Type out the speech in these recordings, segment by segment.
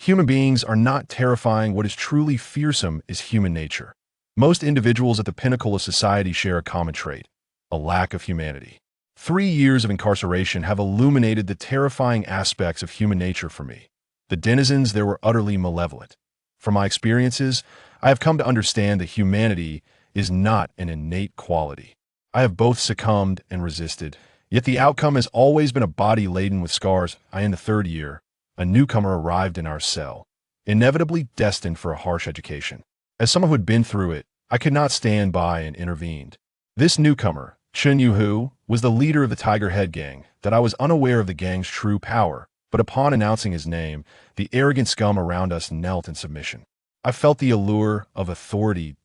Human beings are not terrifying. What is truly fearsome is human nature. Most individuals at the pinnacle of society share a common trait: a lack of humanity. 3 years of incarceration have illuminated the terrifying aspects of human nature for me. The denizens there were utterly malevolent. From my experiences, I have come to understand that humanity is not an innate quality. I have both succumbed and resisted, yet the outcome has always been a body laden with scars. In the third year, a newcomer arrived in our cell, inevitably destined for a harsh education. As someone who had been through it, I could not stand by and intervened. This newcomer, Chun Yu-Hu, was the leader of the Tiger Head gang. That I was unaware of the gang's true power, but upon announcing his name, the arrogant scum around us knelt in submission. I felt the allure of authority.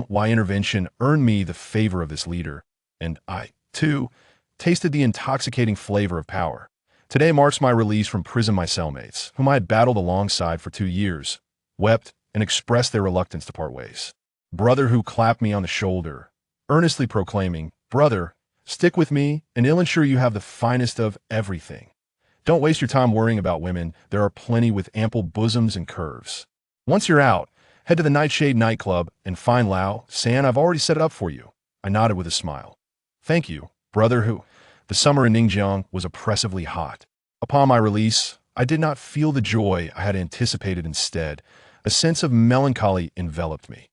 My intervention earned me the favor of this leader, and I, too, tasted the intoxicating flavor of power. Today marks my release from prison. My cellmates, whom I had battled alongside for 2 years, wept and expressed their reluctance to part ways. Brother Who clapped me on the shoulder, earnestly proclaiming, "Brother, stick with me, and I'll ensure you have the finest of everything. Don't waste your time worrying about women. There are plenty with ample bosoms and curves. Once you're out, head to the Nightshade nightclub and find Lao San. I've already set it up for you." I nodded with a smile. "Thank you, Brother Who." The summer in Ningjiang was oppressively hot. Upon my release, I did not feel the joy I had anticipated. Instead, a sense of melancholy enveloped me.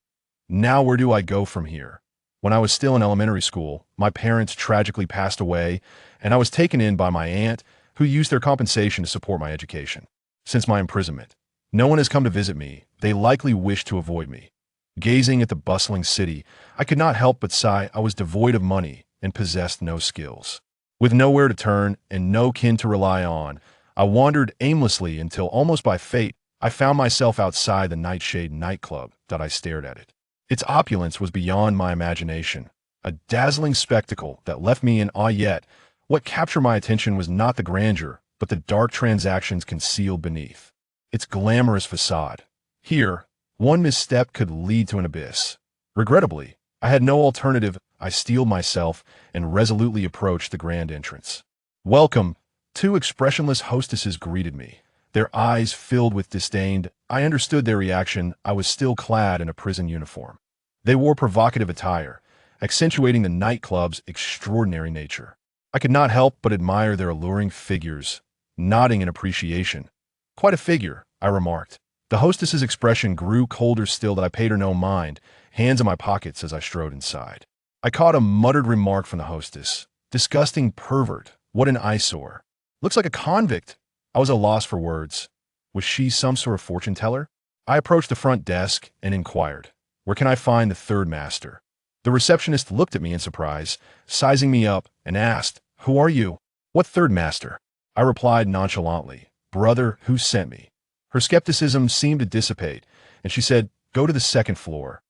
Now where do I go from here? When I was still in elementary school, my parents tragically passed away, and I was taken in by my aunt, who used their compensation to support my education. Since my imprisonment, no one has come to visit me. They likely wish to avoid me. Gazing at the bustling city, I could not help but sigh. I was devoid of money and possessed no skills. With nowhere to turn and no kin to rely on, I wandered aimlessly until, almost by fate, I found myself outside the Nightshade nightclub. I stared at it. Its opulence was beyond my imagination, a dazzling spectacle that left me in awe. Yet, what captured my attention was not the grandeur, but the dark transactions concealed beneath its glamorous facade. Here, one misstep could lead to an abyss. Regrettably, I had no alternative. I steeled myself and resolutely approached the grand entrance. "Welcome." Two expressionless hostesses greeted me, their eyes filled with disdain. I understood their reaction. I was still clad in a prison uniform. They wore provocative attire, accentuating the nightclub's extraordinary nature. I could not help but admire their alluring figures, nodding in appreciation. "Quite a figure," I remarked. The hostess's expression grew colder still. I paid her no mind, hands in my pockets as I strode inside. I caught a muttered remark from the hostess. "Disgusting pervert. What an eyesore. Looks like a convict." I was at a loss for words. Was she some sort of fortune teller? I approached the front desk and inquired, "Where can I find the third master?" The receptionist looked at me in surprise, sizing me up, and asked, "Who are you?" "What third master?" I replied nonchalantly. "Brother Who sent me." Her skepticism seemed to dissipate, and she said, "Go to the second floor."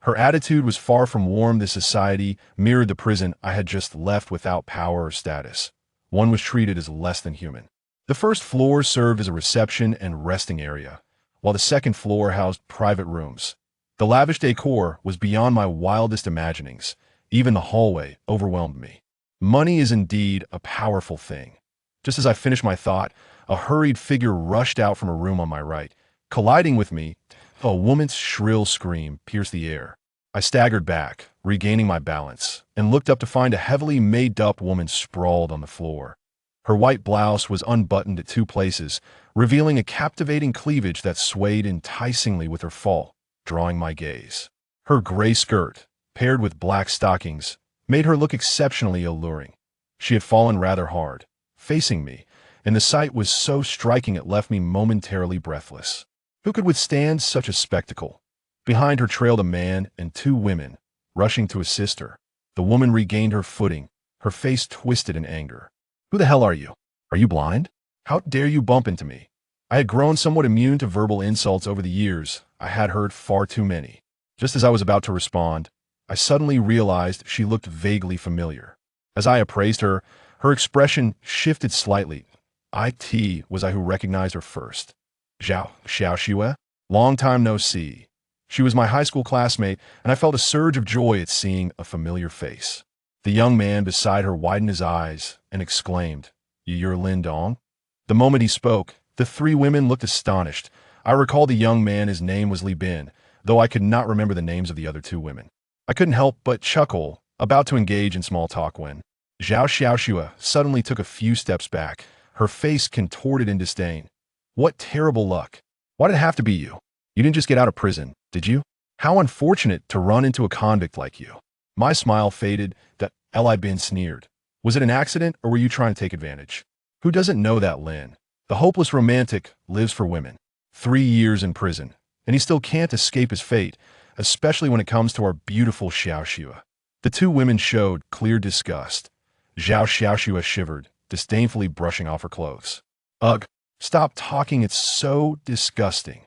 Her attitude was far from warm. This society mirrored the prison I had just left. Without power or status, one was treated as less than human. The first floor served as a reception and resting area, while the second floor housed private rooms. The lavish decor was beyond my wildest imaginings. Even the hallway overwhelmed me. Money is indeed a powerful thing. Just as I finished my thought, a hurried figure rushed out from a room on my right. Colliding with me, a woman's shrill scream pierced the air. I staggered back, regaining my balance, and looked up to find a heavily made-up woman sprawled on the floor. Her white blouse was unbuttoned at 2 places, revealing a captivating cleavage that swayed enticingly with her fall, drawing my gaze. Her gray skirt, paired with black stockings, made her look exceptionally alluring. She had fallen rather hard, facing me, and the sight was so striking it left me momentarily breathless. Who could withstand such a spectacle? Behind her trailed a man and 2 women, rushing to assist her. The woman regained her footing, her face twisted in anger. "Who the hell are you? Are you blind? How dare you bump into me?" I had grown somewhat immune to verbal insults over the years. I had heard far too many. Just as I was about to respond, I suddenly realized she looked vaguely familiar. As I appraised her, her expression shifted slightly. Was I who recognized her first. Xiao Shue? Long time no see. She was my high school classmate, and I felt a surge of joy at seeing a familiar face. The young man beside her widened his eyes and exclaimed, "You're Lin Dong?" The moment he spoke, the 3 women looked astonished. I recall the young man, his name was Li Bin, though I could not remember the names of the other two women. I couldn't help but chuckle, about to engage in small talk when Zhao Xiaoxua suddenly took a few steps back, her face contorted in disdain. What terrible luck. Why did it have to be you? You didn't just get out of prison, did you? How unfortunate to run into a convict like you. My smile faded, that Li Bin sneered. Was it an accident, or were you trying to take advantage? Who doesn't know that Lin, the hopeless romantic, lives for women? 3 years in prison, and he still can't escape his fate, especially when it comes to our beautiful Xiaoxua. The two women showed clear disgust. Zhao Xiaoxua shivered, disdainfully brushing off her clothes. Ugh, stop talking, it's so disgusting.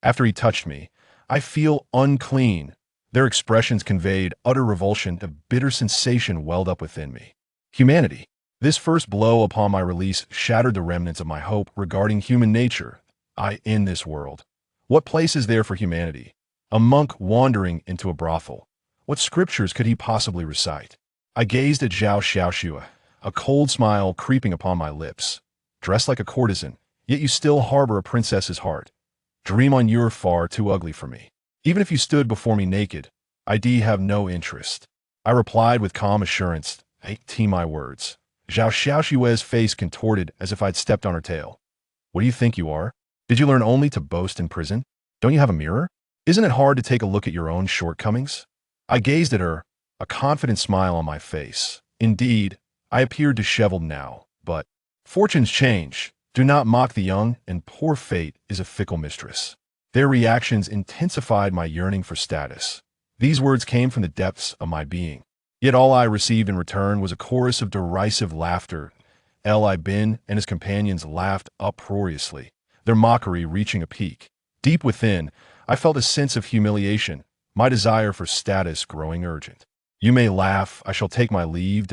After he touched me, I feel unclean. Their expressions conveyed utter revulsion, a bitter sensation welled up within me. Humanity. This first blow upon my release shattered the remnants of my hope regarding human nature. In this world. What place is there for humanity? A monk wandering into a brothel. What scriptures could he possibly recite? I gazed at Zhao Xiaoxua, a cold smile creeping upon my lips. Dressed like a courtesan, yet you still harbor a princess's heart. Dream on, you're far too ugly for me. Even if you stood before me naked, I'd have no interest. I replied with calm assurance. My words. Zhao Xiaoxua's face contorted as if I'd stepped on her tail. What do you think you are? Did you learn only to boast in prison? Don't you have a mirror? Isn't it hard to take a look at your own shortcomings? I gazed at her, a confident smile on my face. Indeed, I appeared disheveled now, but fortunes change. Do not mock the young, and poor fate is a fickle mistress. Their reactions intensified my yearning for status. These words came from the depths of my being. Yet all I received in return was a chorus of derisive laughter. Li Bin and his companions laughed uproariously, their mockery reaching a peak. Deep within, I felt a sense of humiliation, my desire for status growing urgent. You may laugh, I shall take my leave.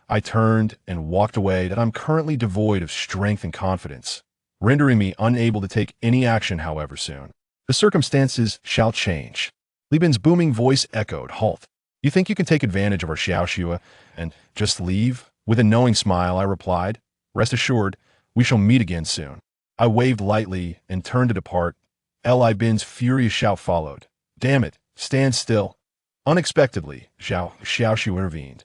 I turned and walked away. That I'm currently devoid of strength and confidence, rendering me unable to take any action however soon. The circumstances shall change. Li Bin's booming voice echoed, halt. You think you can take advantage of our Xiaoxua and just leave? With a knowing smile, I replied, rest assured, we shall meet again soon. I waved lightly and turned to depart. Li Bin's furious shout followed. Damn it, stand still. Unexpectedly, Zhao Xiaoxu intervened.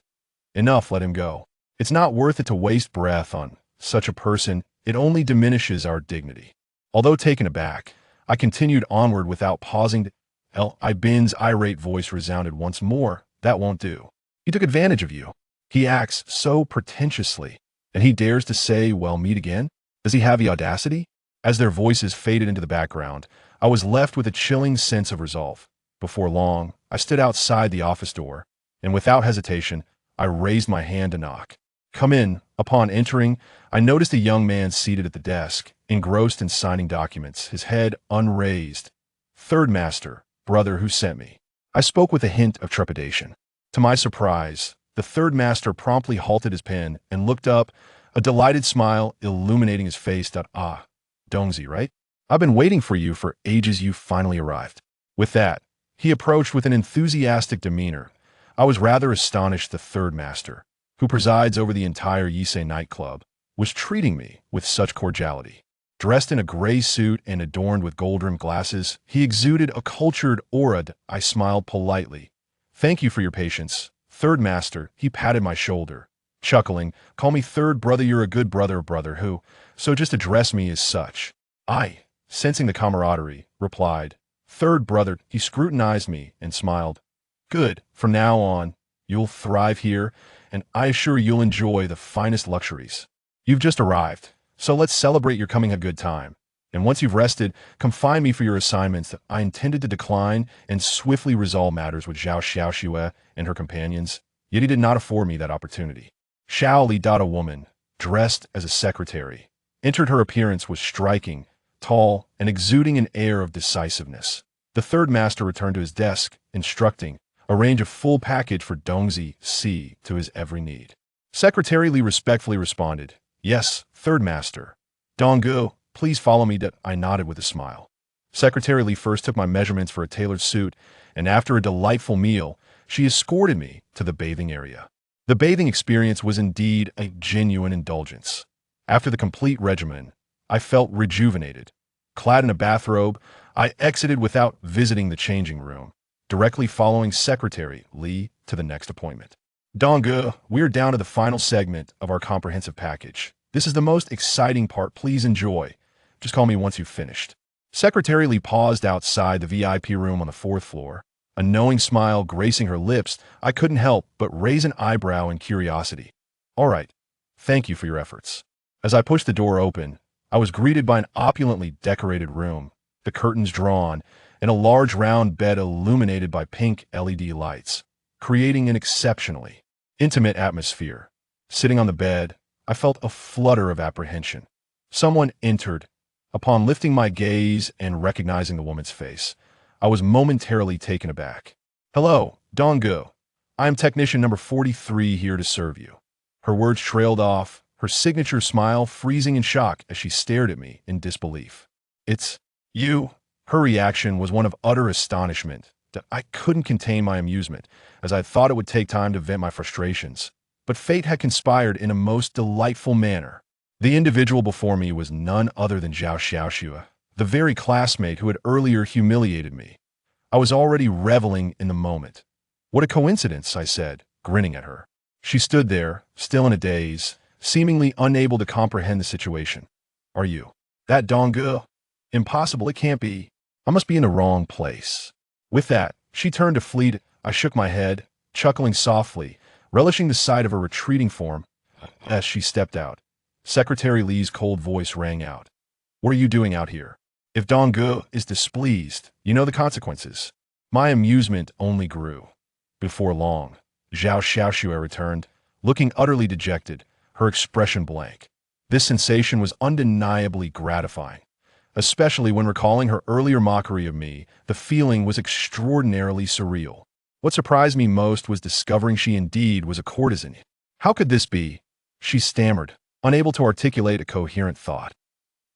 Enough, let him go. It's not worth it to waste breath on such a person. It only diminishes our dignity. Although taken aback, I continued onward without pausing. Li Bin's irate voice resounded once more. That won't do. He took advantage of you. He acts so pretentiously, and he dares to say, well, meet again? Does he have the audacity? As their voices faded into the background, I was left with a chilling sense of resolve. Before long, I stood outside the office door, and without hesitation, I raised my hand to knock. Come in. Upon entering, I noticed a young man seated at the desk, engrossed in signing documents, his head unraised. Third master, brother who sent me. I spoke with a hint of trepidation. To my surprise, the third master promptly halted his pen and looked up, a delighted smile illuminating his face. Dongzi, right? I've been waiting for you for ages. You finally arrived. With that, he approached with an enthusiastic demeanor. I was rather astonished the third master, who presides over the entire Yisei nightclub, was treating me with such cordiality. Dressed in a gray suit and adorned with gold-rimmed glasses, he exuded a cultured aura. I smiled politely. Thank you for your patience. Third master, he patted my shoulder. Chuckling, call me third brother, you're a good brother who, so just address me as such. I, sensing the camaraderie, replied, third brother. He scrutinized me and smiled. Good, from now on, you'll thrive here, and I assure you'll enjoy the finest luxuries. You've just arrived, so let's celebrate your coming a good time. And once you've rested, come find me for your assignments that I intended to decline and swiftly resolve matters with Zhao Xiaoxue and her companions, yet he did not afford me that opportunity. Xiao Li, a woman, dressed as a secretary, entered. Her appearance was striking, tall, and exuding an air of decisiveness. The third master returned to his desk, instructing, arrange a full package for Dongzi C to his every need. Secretary Li respectfully responded, yes, third master. Donggu, please follow me. I nodded with a smile. Secretary Li first took my measurements for a tailored suit, and after a delightful meal, she escorted me to the bathing area. The bathing experience was indeed a genuine indulgence. After the complete regimen, I felt rejuvenated. Clad in a bathrobe, I exited without visiting the changing room, directly following Secretary Lee to the next appointment. Donggu, we're down to the final segment of our comprehensive package. This is the most exciting part. Please enjoy. Just call me once you've finished. Secretary Lee paused outside the VIP room on the fourth floor. A knowing smile gracing her lips, I couldn't help but raise an eyebrow in curiosity. All right. Thank you for your efforts. As I pushed the door open, I was greeted by an opulently decorated room, the curtains drawn, and a large round bed illuminated by pink LED lights, creating an exceptionally intimate atmosphere. Sitting on the bed, I felt a flutter of apprehension. Someone entered. Upon lifting my gaze and recognizing the woman's face, I was momentarily taken aback. Hello, Donggu. I am technician number 43 here to serve you. Her words trailed off, her signature smile freezing in shock as she stared at me in disbelief. It's you. Her reaction was one of utter astonishment that I couldn't contain my amusement, as I thought it would take time to vent my frustrations. But fate had conspired in a most delightful manner. The individual before me was none other than Zhao Xiaoxue, the very classmate who had earlier humiliated me. I was already reveling in the moment. What a coincidence, I said, grinning at her. She stood there, still in a daze, seemingly unable to comprehend the situation. Are you that Donggu? Impossible, it can't be. I must be in the wrong place. With that, she turned to flee. I shook my head, chuckling softly, relishing the sight of her retreating form as she stepped out. Secretary Lee's cold voice rang out. What are you doing out here? If Donggu is displeased, you know the consequences. My amusement only grew. Before long, Zhao Xiaoxue returned, looking utterly dejected, her expression blank. This sensation was undeniably gratifying. Especially when recalling her earlier mockery of me, the feeling was extraordinarily surreal. What surprised me most was discovering she indeed was a courtesan. How could this be? She stammered, unable to articulate a coherent thought.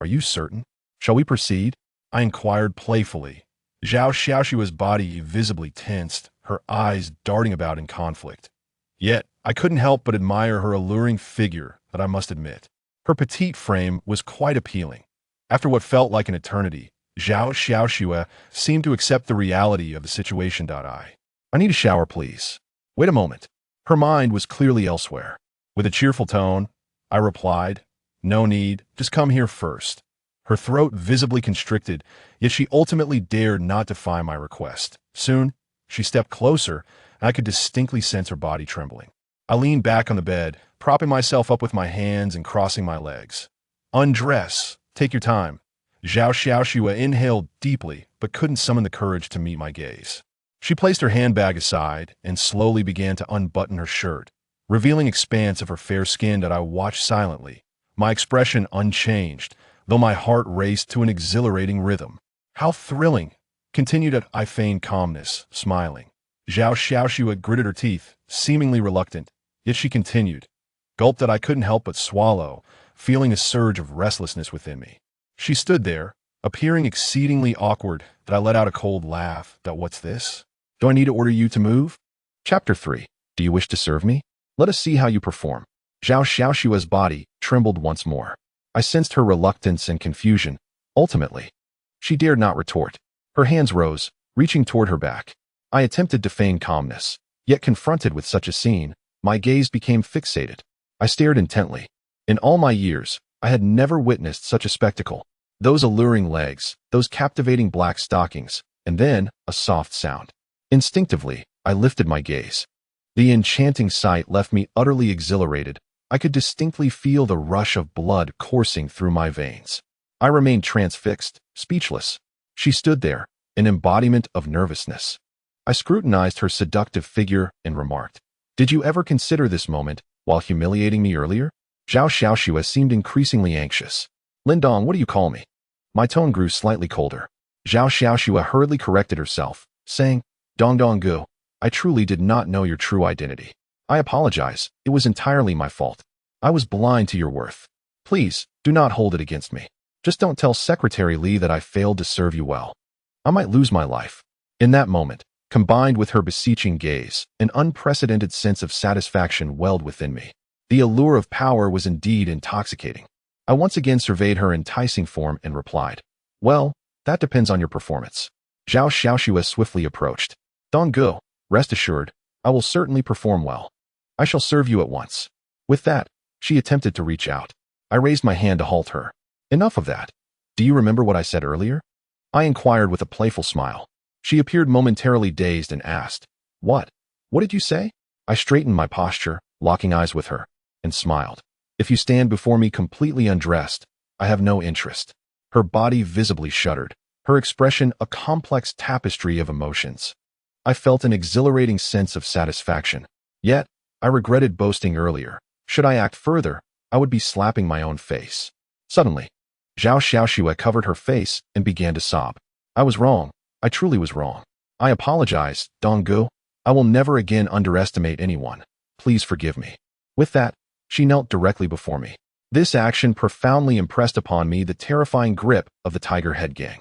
Are you certain? Shall we proceed? I inquired playfully. Zhao Xiaoxue's body visibly tensed, her eyes darting about in conflict. Yet, I couldn't help but admire her alluring figure, that I must admit. Her petite frame was quite appealing. After what felt like an eternity, Zhao Xiaoxue seemed to accept the reality of the situation. I need a shower, please. Wait a moment. Her mind was clearly elsewhere. With a cheerful tone, I replied, No need, just come here first. Her throat visibly constricted, yet she ultimately dared not defy my request. Soon, she stepped closer, and I could distinctly sense her body trembling. I leaned back on the bed, propping myself up with my hands and crossing my legs. Undress. Take your time. Zhao Xiaoxue inhaled deeply, but couldn't summon the courage to meet my gaze. She placed her handbag aside and slowly began to unbutton her shirt, revealing expanse of her fair skin that I watched silently, my expression unchanged, though my heart raced to an exhilarating rhythm. How thrilling! Continued I feigned calmness, smiling. Zhao Xiaoxue gritted her teeth, seemingly reluctant, yet she continued. Gulped that I couldn't help but swallow, feeling a surge of restlessness within me. She stood there, appearing exceedingly awkward, that I let out a cold laugh. What's this? Do I need to order you to move? Chapter 3. Do you wish to serve me? Let us see how you perform. Zhao Xiaoxue's body trembled once more. I sensed her reluctance and confusion. Ultimately, she dared not retort. Her hands rose, reaching toward her back. I attempted to feign calmness, yet confronted with such a scene, my gaze became fixated. I stared intently. In all my years, I had never witnessed such a spectacle. Those alluring legs, those captivating black stockings, and then a soft sound. Instinctively, I lifted my gaze. The enchanting sight left me utterly exhilarated. I could distinctly feel the rush of blood coursing through my veins. I remained transfixed, speechless. She stood there, an embodiment of nervousness. I scrutinized her seductive figure and remarked, Did you ever consider this moment while humiliating me earlier? Zhao Xiaoxue seemed increasingly anxious. Lindong, what do you call me? My tone grew slightly colder. Zhao Xiaoxue hurriedly corrected herself, saying, Donggu, I truly did not know your true identity. I apologize, it was entirely my fault. I was blind to your worth. Please, do not hold it against me. Just don't tell Secretary Lee that I failed to serve you well. I might lose my life. In that moment, combined with her beseeching gaze, an unprecedented sense of satisfaction welled within me. The allure of power was indeed intoxicating. I once again surveyed her enticing form and replied, Well, that depends on your performance. Zhao Xiaoxue swiftly approached. Donggu, rest assured, I will certainly perform well. I shall serve you at once. With that, she attempted to reach out. I raised my hand to halt her. Enough of that. Do you remember what I said earlier? I inquired with a playful smile. She appeared momentarily dazed and asked, What? What did you say? I straightened my posture, locking eyes with her, and smiled. If you stand before me completely undressed, I have no interest. Her body visibly shuddered, her expression a complex tapestry of emotions. I felt an exhilarating sense of satisfaction. Yet, I regretted boasting earlier. Should I act further, I would be slapping my own face. Suddenly, Zhao Xiaoxue covered her face and began to sob. I was wrong. I truly was wrong. I apologize, Donggu. I will never again underestimate anyone. Please forgive me. With that, she knelt directly before me. This action profoundly impressed upon me the terrifying grip of the Tiger Head Gang.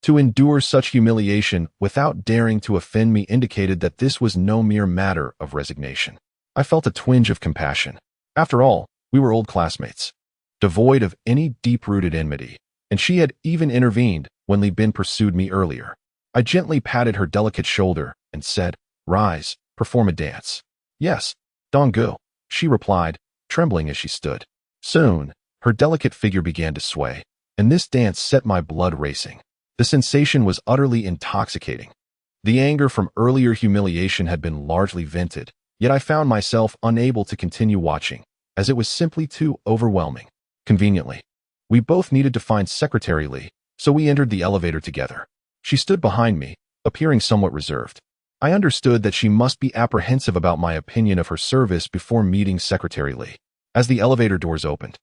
To endure such humiliation without daring to offend me indicated that this was no mere matter of resignation. I felt a twinge of compassion. After all, we were old classmates, devoid of any deep-rooted enmity, and she had even intervened when Li Bin pursued me earlier. I gently patted her delicate shoulder and said, Rise, perform a dance. Yes, Donggu, she replied, trembling as she stood. Soon, her delicate figure began to sway, and this dance set my blood racing. The sensation was utterly intoxicating. The anger from earlier humiliation had been largely vented, yet I found myself unable to continue watching, as it was simply too overwhelming. Conveniently, we both needed to find Secretary Li, so we entered the elevator together. She stood behind me, appearing somewhat reserved. I understood that she must be apprehensive about my opinion of her service before meeting Secretary Li. As the elevator doors opened,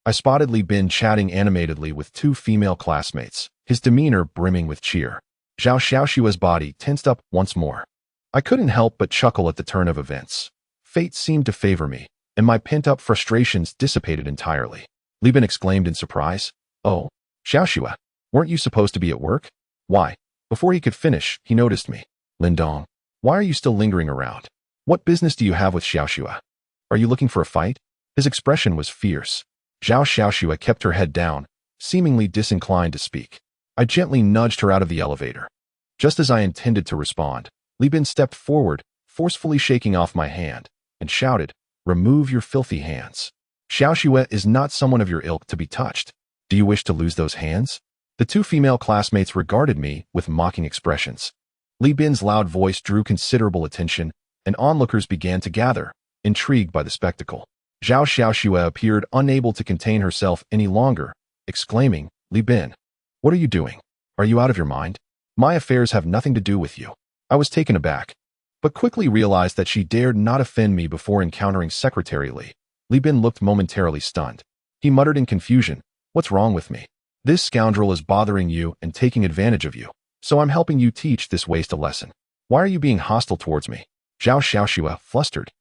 I spotted Li Bin chatting animatedly with two female classmates, his demeanor brimming with cheer. Zhao Xiaoxue's body tensed up once more. I couldn't help but chuckle at the turn of events. Fate seemed to favor me, and my pent-up frustrations dissipated entirely. Li Bin exclaimed in surprise, Oh, Xiaoxue, weren't you supposed to be at work? Why? Before he could finish, he noticed me. Lindong, why are you still lingering around? What business do you have with Xiaoxue? Are you looking for a fight? His expression was fierce. Zhao Xiaoxue kept her head down, seemingly disinclined to speak. I gently nudged her out of the elevator. Just as I intended to respond, Li Bin stepped forward, forcefully shaking off my hand, and shouted, Remove your filthy hands. Xiaoxue is not someone of your ilk to be touched. Do you wish to lose those hands? The two female classmates regarded me with mocking expressions. Li Bin's loud voice drew considerable attention, and onlookers began to gather, intrigued by the spectacle. Zhao Xiaoxue appeared unable to contain herself any longer, exclaiming, Li Bin, what are you doing? Are you out of your mind? My affairs have nothing to do with you. I was taken aback, but quickly realized that she dared not offend me before encountering Secretary Li. Li Bin looked momentarily stunned. He muttered in confusion, What's wrong with me? This scoundrel is bothering you and taking advantage of you, so I'm helping you teach this waste a lesson. Why are you being hostile towards me? Zhao Xiaoxue, flustered,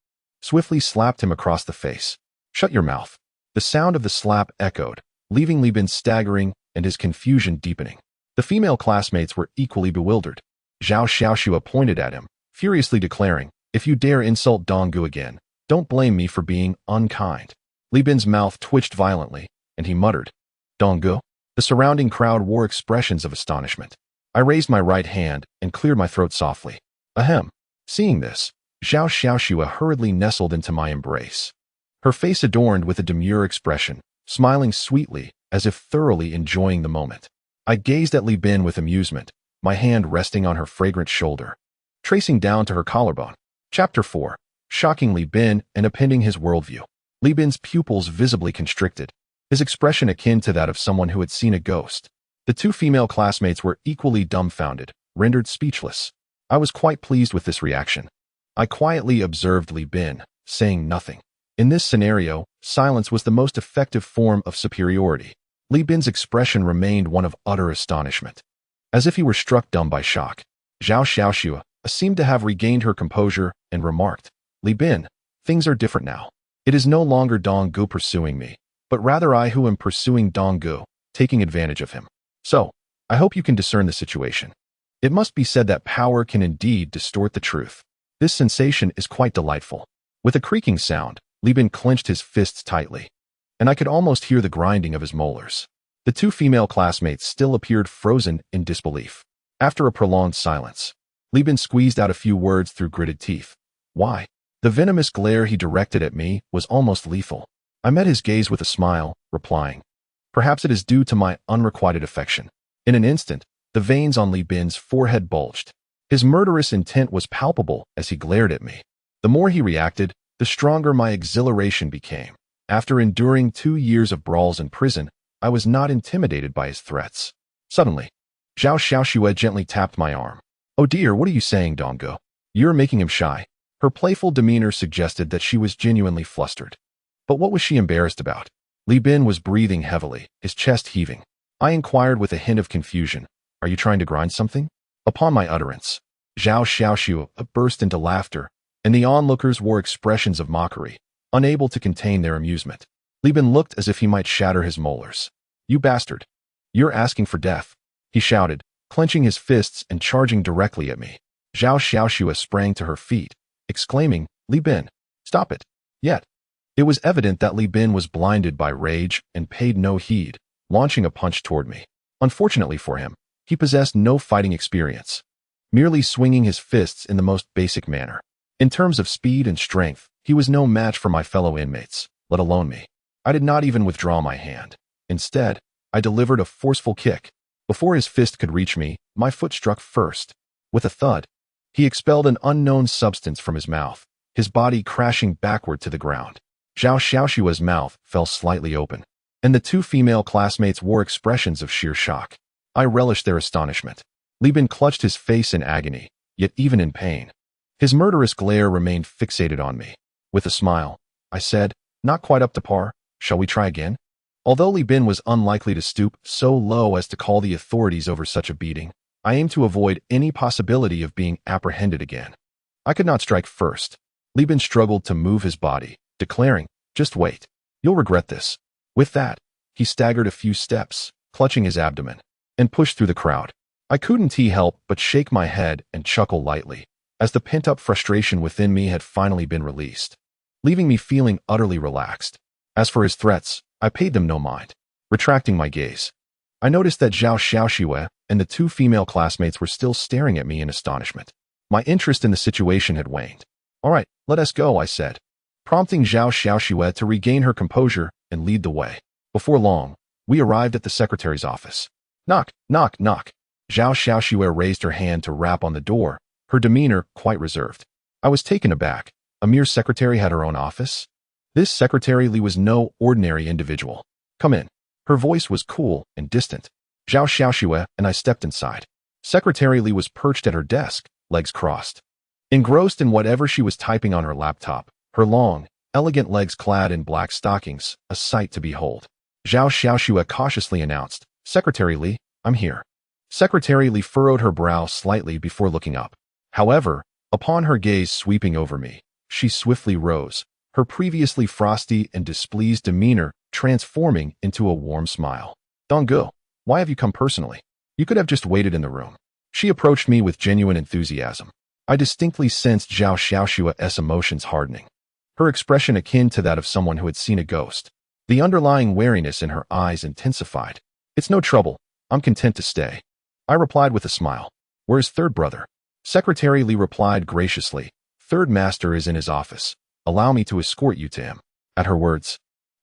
swiftly slapped him across the face. Shut your mouth. The sound of the slap echoed, leaving Li Bin staggering and his confusion deepening. The female classmates were equally bewildered. Zhao Xiaoxue pointed at him, furiously declaring, If you dare insult Donggu again, don't blame me for being unkind. Li Bin's mouth twitched violently, and he muttered, Donggu? The surrounding crowd wore expressions of astonishment. I raised my right hand and cleared my throat softly. Ahem. Seeing this, Zhao Xiaoxue hurriedly nestled into my embrace. Her face adorned with a demure expression, smiling sweetly as if thoroughly enjoying the moment. I gazed at Li Bin with amusement, my hand resting on her fragrant shoulder, tracing down to her collarbone. Chapter 4. Shocking Li Bin and appending his worldview. Li Bin's pupils visibly constricted, his expression akin to that of someone who had seen a ghost. The two female classmates were equally dumbfounded, rendered speechless. I was quite pleased with this reaction. I quietly observed Li Bin, saying nothing. In this scenario, silence was the most effective form of superiority. Li Bin's expression remained one of utter astonishment, as if he were struck dumb by shock. Zhao Xiaoxue seemed to have regained her composure and remarked, Li Bin, things are different now. It is no longer Donggu pursuing me, but rather I who am pursuing Donggu, taking advantage of him. So, I hope you can discern the situation. It must be said that power can indeed distort the truth. This sensation is quite delightful. With a creaking sound, Li Bin clenched his fists tightly, and I could almost hear the grinding of his molars. The two female classmates still appeared frozen in disbelief. After a prolonged silence, Li Bin squeezed out a few words through gritted teeth. Why? The venomous glare he directed at me was almost lethal. I met his gaze with a smile, replying, "Perhaps it is due to my unrequited affection." In an instant, the veins on Li Bin's forehead bulged. His murderous intent was palpable as he glared at me. The more he reacted, the stronger my exhilaration became. After enduring 2 years of brawls in prison, I was not intimidated by his threats. Suddenly, Zhao Xiaoxue gently tapped my arm. "Oh dear, what are you saying, Donggo? You're making him shy." Her playful demeanor suggested that she was genuinely flustered. But what was she embarrassed about? Li Bin was breathing heavily, his chest heaving. I inquired with a hint of confusion, "Are you trying to grind something?" Upon my utterance, Zhao Xiaoxue burst into laughter, and the onlookers wore expressions of mockery, unable to contain their amusement. Li Bin looked as if he might shatter his molars. "You bastard! You're asking for death," he shouted, clenching his fists and charging directly at me. Zhao Xiaoxue sprang to her feet, exclaiming, "Li Bin, stop it!" Yet, it was evident that Li Bin was blinded by rage and paid no heed, launching a punch toward me. Unfortunately for him, he possessed no fighting experience, merely swinging his fists in the most basic manner. In terms of speed and strength, he was no match for my fellow inmates, let alone me. I did not even withdraw my hand. Instead, I delivered a forceful kick. Before his fist could reach me, my foot struck first. With a thud, he expelled an unknown substance from his mouth, his body crashing backward to the ground. Zhao Xiaoxue's mouth fell slightly open, and the two female classmates wore expressions of sheer shock. I relished their astonishment. Li Bin clutched his face in agony, yet even in pain, his murderous glare remained fixated on me. With a smile, I said, "Not quite up to par. Shall we try again?" Although Li Bin was unlikely to stoop so low as to call the authorities over such a beating, I aimed to avoid any possibility of being apprehended again. I could not strike first. Li Bin struggled to move his body, declaring, "Just wait. You'll regret this." With that, he staggered a few steps, clutching his abdomen, and pushed through the crowd. I couldn't help but shake my head and chuckle lightly, as the pent-up frustration within me had finally been released, leaving me feeling utterly relaxed. As for his threats, I paid them no mind. Retracting my gaze, I noticed that Zhao Xiaoxue and the two female classmates were still staring at me in astonishment. My interest in the situation had waned. "All right, let us go," I said, prompting Zhao Xiaoxue to regain her composure and lead the way. Before long, we arrived at the secretary's office. "Knock, knock, knock." Zhao Xiaoxue raised her hand to rap on the door, her demeanor quite reserved. I was taken aback. A mere secretary had her own office? This Secretary Li was no ordinary individual. "Come in." Her voice was cool and distant. Zhao Xiaoxue and I stepped inside. Secretary Li was perched at her desk, legs crossed, engrossed in whatever she was typing on her laptop, her long, elegant legs clad in black stockings, a sight to behold. Zhao Xiaoxue cautiously announced, "Secretary Li, I'm here." Secretary Li furrowed her brow slightly before looking up. However, upon her gaze sweeping over me, she swiftly rose, her previously frosty and displeased demeanor transforming into a warm smile. "Donggo, why have you come personally? You could have just waited in the room." She approached me with genuine enthusiasm. I distinctly sensed Zhao Xiaoxue's emotions hardening, her expression akin to that of someone who had seen a ghost. The underlying wariness in her eyes intensified. "It's no trouble. I'm content to stay," I replied with a smile. "Where's third brother?" Secretary Li replied graciously, "Third master is in his office. Allow me to escort you to him." At her words,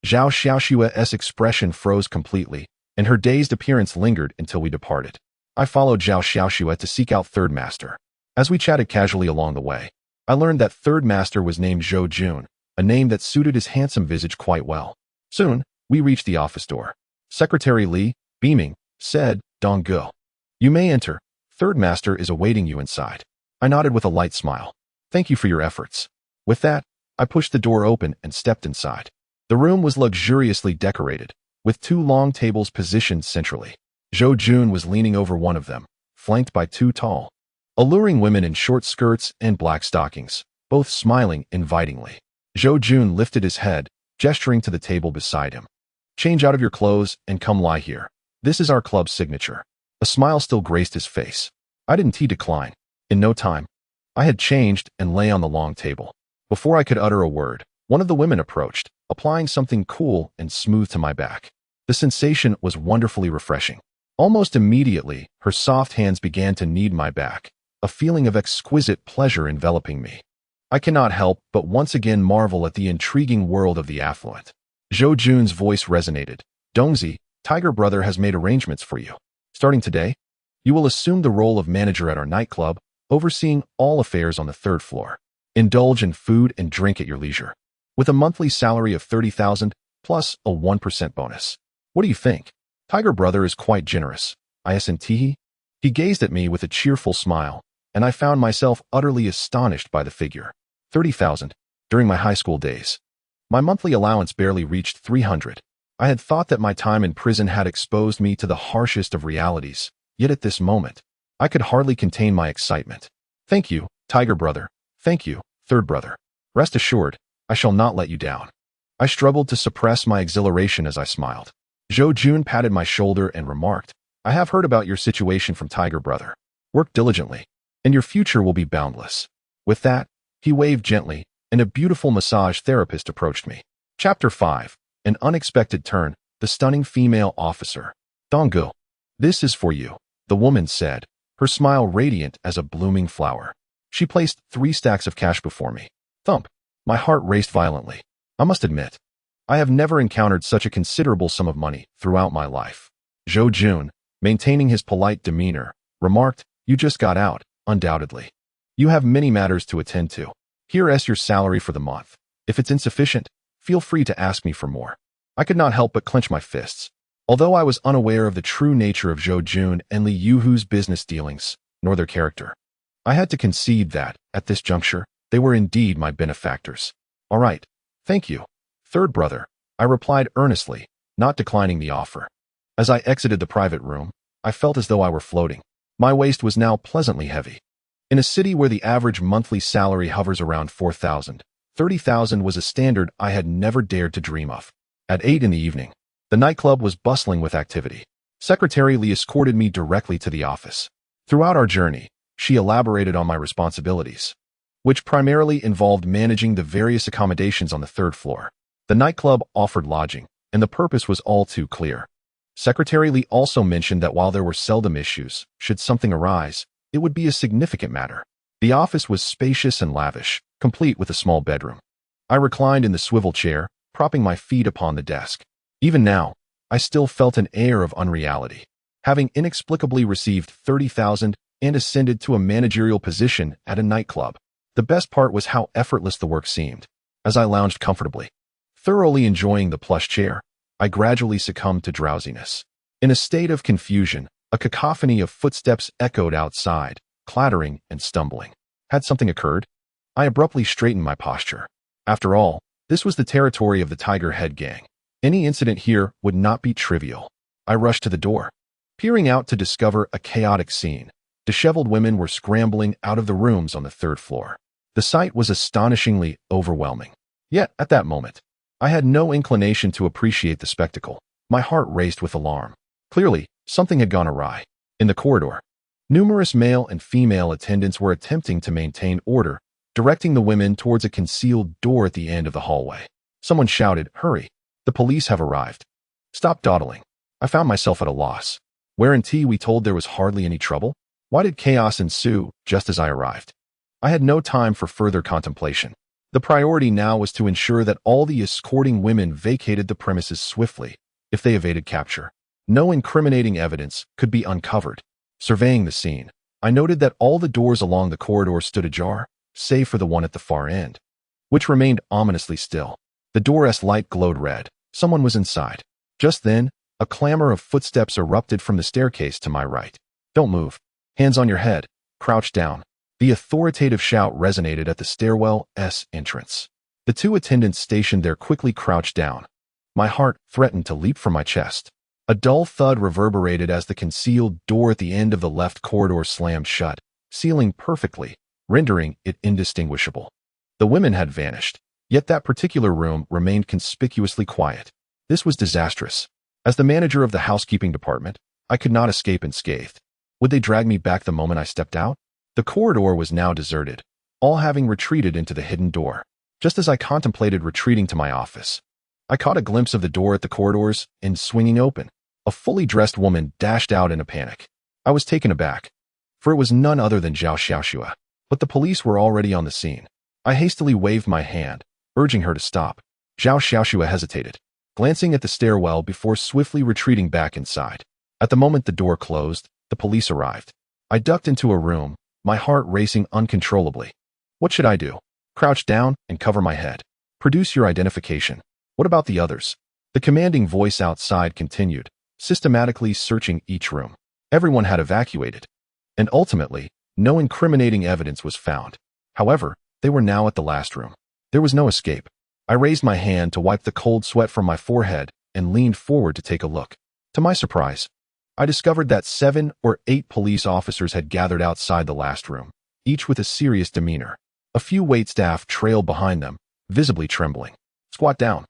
Zhao Xiaoxue's expression froze completely, and her dazed appearance lingered until we departed. I followed Zhao Xiaoxue to seek out third master. As we chatted casually along the way, I learned that third master was named Zhou Jun, a name that suited his handsome visage quite well. Soon, we reached the office door. Secretary Li, beaming, said, "Donggo, you may enter. Third master is awaiting you inside." I nodded with a light smile. "Thank you for your efforts." With that, I pushed the door open and stepped inside. The room was luxuriously decorated, with 2 long tables positioned centrally. Zhou Jun was leaning over one of them, flanked by 2 tall, alluring women in short skirts and black stockings, both smiling invitingly. Zhou Jun lifted his head, gesturing to the table beside him. "Change out of your clothes and come lie here. This is our club's signature." A smile still graced his face. I didn't decline. In no time, I had changed and lay on the long table. Before I could utter a word, one of the women approached, applying something cool and smooth to my back. The sensation was wonderfully refreshing. Almost immediately, her soft hands began to knead my back, a feeling of exquisite pleasure enveloping me. I cannot help but once again marvel at the intriguing world of the affluent. Zhou Jun's voice resonated. Dongzi, Tiger Brother has made arrangements for you. Starting today, you will assume the role of manager at our nightclub, overseeing all affairs on the third floor. Indulge in food and drink at your leisure. With a monthly salary of 30,000 plus a 1% bonus. What do you think? Tiger Brother is quite generous. Isn't he? He gazed at me with a cheerful smile, and I found myself utterly astonished by the figure. 30,000. During my high school days, my monthly allowance barely reached 300. I had thought that my time in prison had exposed me to the harshest of realities, yet at this moment, I could hardly contain my excitement. Thank you, Tiger Brother. Thank you, Third Brother. Rest assured, I shall not let you down. I struggled to suppress my exhilaration as I smiled. Zhou Jun patted my shoulder and remarked, I have heard about your situation from Tiger Brother. Work diligently, and your future will be boundless. With that, he waved gently, and a beautiful massage therapist approached me. Chapter 5. An unexpected turn, the stunning female officer. Donggu. This is for you, the woman said, her smile radiant as a blooming flower. She placed 3 stacks of cash before me. Thump. My heart raced violently. I must admit, I have never encountered such a considerable sum of money throughout my life. Zhou Jun, maintaining his polite demeanor, remarked, you just got out, undoubtedly. You have many matters to attend to. Here's your salary for the month. If it's insufficient, feel free to ask me for more. I could not help but clench my fists. Although I was unaware of the true nature of Zhou Jun and Li Yuhu's business dealings, nor their character, I had to concede that, at this juncture, they were indeed my benefactors. All right, thank you, Third Brother, I replied earnestly, not declining the offer. As I exited the private room, I felt as though I were floating. My waist was now pleasantly heavy. In a city where the average monthly salary hovers around 4,000, 30,000 was a standard I had never dared to dream of. At 8 in the evening, the nightclub was bustling with activity. Secretary Lee escorted me directly to the office. Throughout our journey, she elaborated on my responsibilities, which primarily involved managing the various accommodations on the third floor. The nightclub offered lodging, and the purpose was all too clear. Secretary Lee also mentioned that while there were seldom issues, should something arise, it would be a significant matter. The office was spacious and lavish, complete with a small bedroom. I reclined in the swivel chair, propping my feet upon the desk. Even now, I still felt an air of unreality. Having inexplicably received 30,000 and ascended to a managerial position at a nightclub. The best part was how effortless the work seemed. As I lounged comfortably, thoroughly enjoying the plush chair, I gradually succumbed to drowsiness. In a state of confusion, a cacophony of footsteps echoed outside, clattering and stumbling. Had something occurred? I abruptly straightened my posture. After all, this was the territory of the Tiger Head Gang. Any incident here would not be trivial. I rushed to the door, peering out to discover a chaotic scene. Disheveled women were scrambling out of the rooms on the third floor. The sight was astonishingly overwhelming. Yet, at that moment, I had no inclination to appreciate the spectacle. My heart raced with alarm. Clearly, something had gone awry. In the corridor, numerous male and female attendants were attempting to maintain order, directing the women towards a concealed door at the end of the hallway. Someone shouted, "Hurry! The police have arrived." Stop dawdling. I found myself at a loss. Weren't we told there was hardly any trouble? Why did chaos ensue just as I arrived? I had no time for further contemplation. The priority now was to ensure that all the escorting women vacated the premises swiftly. If they evaded capture, no incriminating evidence could be uncovered. Surveying the scene, I noted that all the doors along the corridor stood ajar, save for the one at the far end, which remained ominously still. The door's light glowed red. Someone was inside. Just then, a clamor of footsteps erupted from the staircase to my right. "Don't move. Hands on your head. Crouch down." The authoritative shout resonated at the stairwell's entrance. The 2 attendants stationed there quickly crouched down. My heart threatened to leap from my chest. A dull thud reverberated as the concealed door at the end of the left corridor slammed shut, sealing perfectly, rendering it indistinguishable. The women had vanished, yet that particular room remained conspicuously quiet. This was disastrous. As the manager of the housekeeping department, I could not escape unscathed. Would they drag me back the moment I stepped out? The corridor was now deserted, all having retreated into the hidden door. Just as I contemplated retreating to my office, I caught a glimpse of the door at the corridors and swinging open. A fully dressed woman dashed out in a panic. I was taken aback, for it was none other than Zhao Xiaoxue. But the police were already on the scene. I hastily waved my hand, urging her to stop. Zhao Xiaoxue hesitated, glancing at the stairwell before swiftly retreating back inside. At the moment the door closed, the police arrived. I ducked into a room, my heart racing uncontrollably. What should I do? Crouch down and cover my head. Produce your identification. What about the others? The commanding voice outside continued, systematically searching each room. Everyone had evacuated, and ultimately, no incriminating evidence was found. However, they were now at the last room. There was no escape. I raised my hand to wipe the cold sweat from my forehead and leaned forward to take a look. To my surprise, I discovered that 7 or 8 police officers had gathered outside the last room, each with a serious demeanor. A few waitstaff trailed behind them, visibly trembling. Squat down.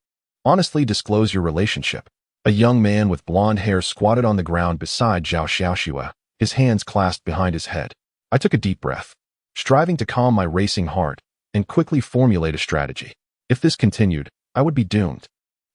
Honestly disclose your relationship. A young man with blonde hair squatted on the ground beside Zhao Xiaoxue, his hands clasped behind his head. I took a deep breath, striving to calm my racing heart and quickly formulate a strategy. If this continued, I would be doomed.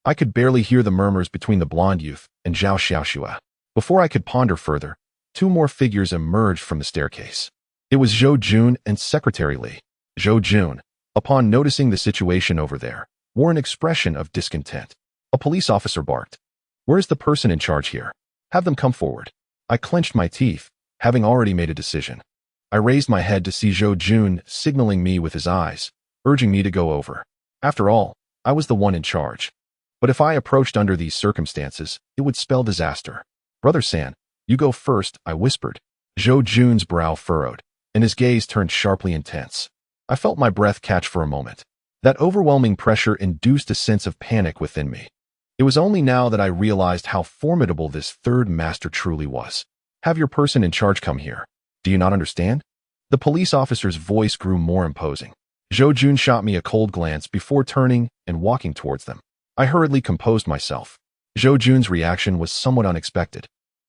I could barely hear the murmurs between the blonde youth and Zhao Xiaoxue. Before I could ponder further, 2 more figures emerged from the staircase. It was Zhou Jun and Secretary Li. Zhou Jun, upon noticing the situation over there, wore an expression of discontent. A police officer barked, "Where's the person in charge here? Have them come forward." I clenched my teeth, having already made a decision. I raised my head to see Zhou Jun signaling me with his eyes, urging me to go over. After all, I was the one in charge. But if I approached under these circumstances, it would spell disaster. "Brother San, you go first," I whispered. Zhou Jun's brow furrowed, and his gaze turned sharply intense. I felt my breath catch for a moment. That overwhelming pressure induced a sense of panic within me. It was only now that I realized how formidable this third master truly was. "Have your person in charge come here. Do you not understand?" The police officer's voice grew more imposing. Zhou Jun shot me a cold glance before turning and walking towards them. I hurriedly composed myself. Zhou Jun's reaction was somewhat unexpected.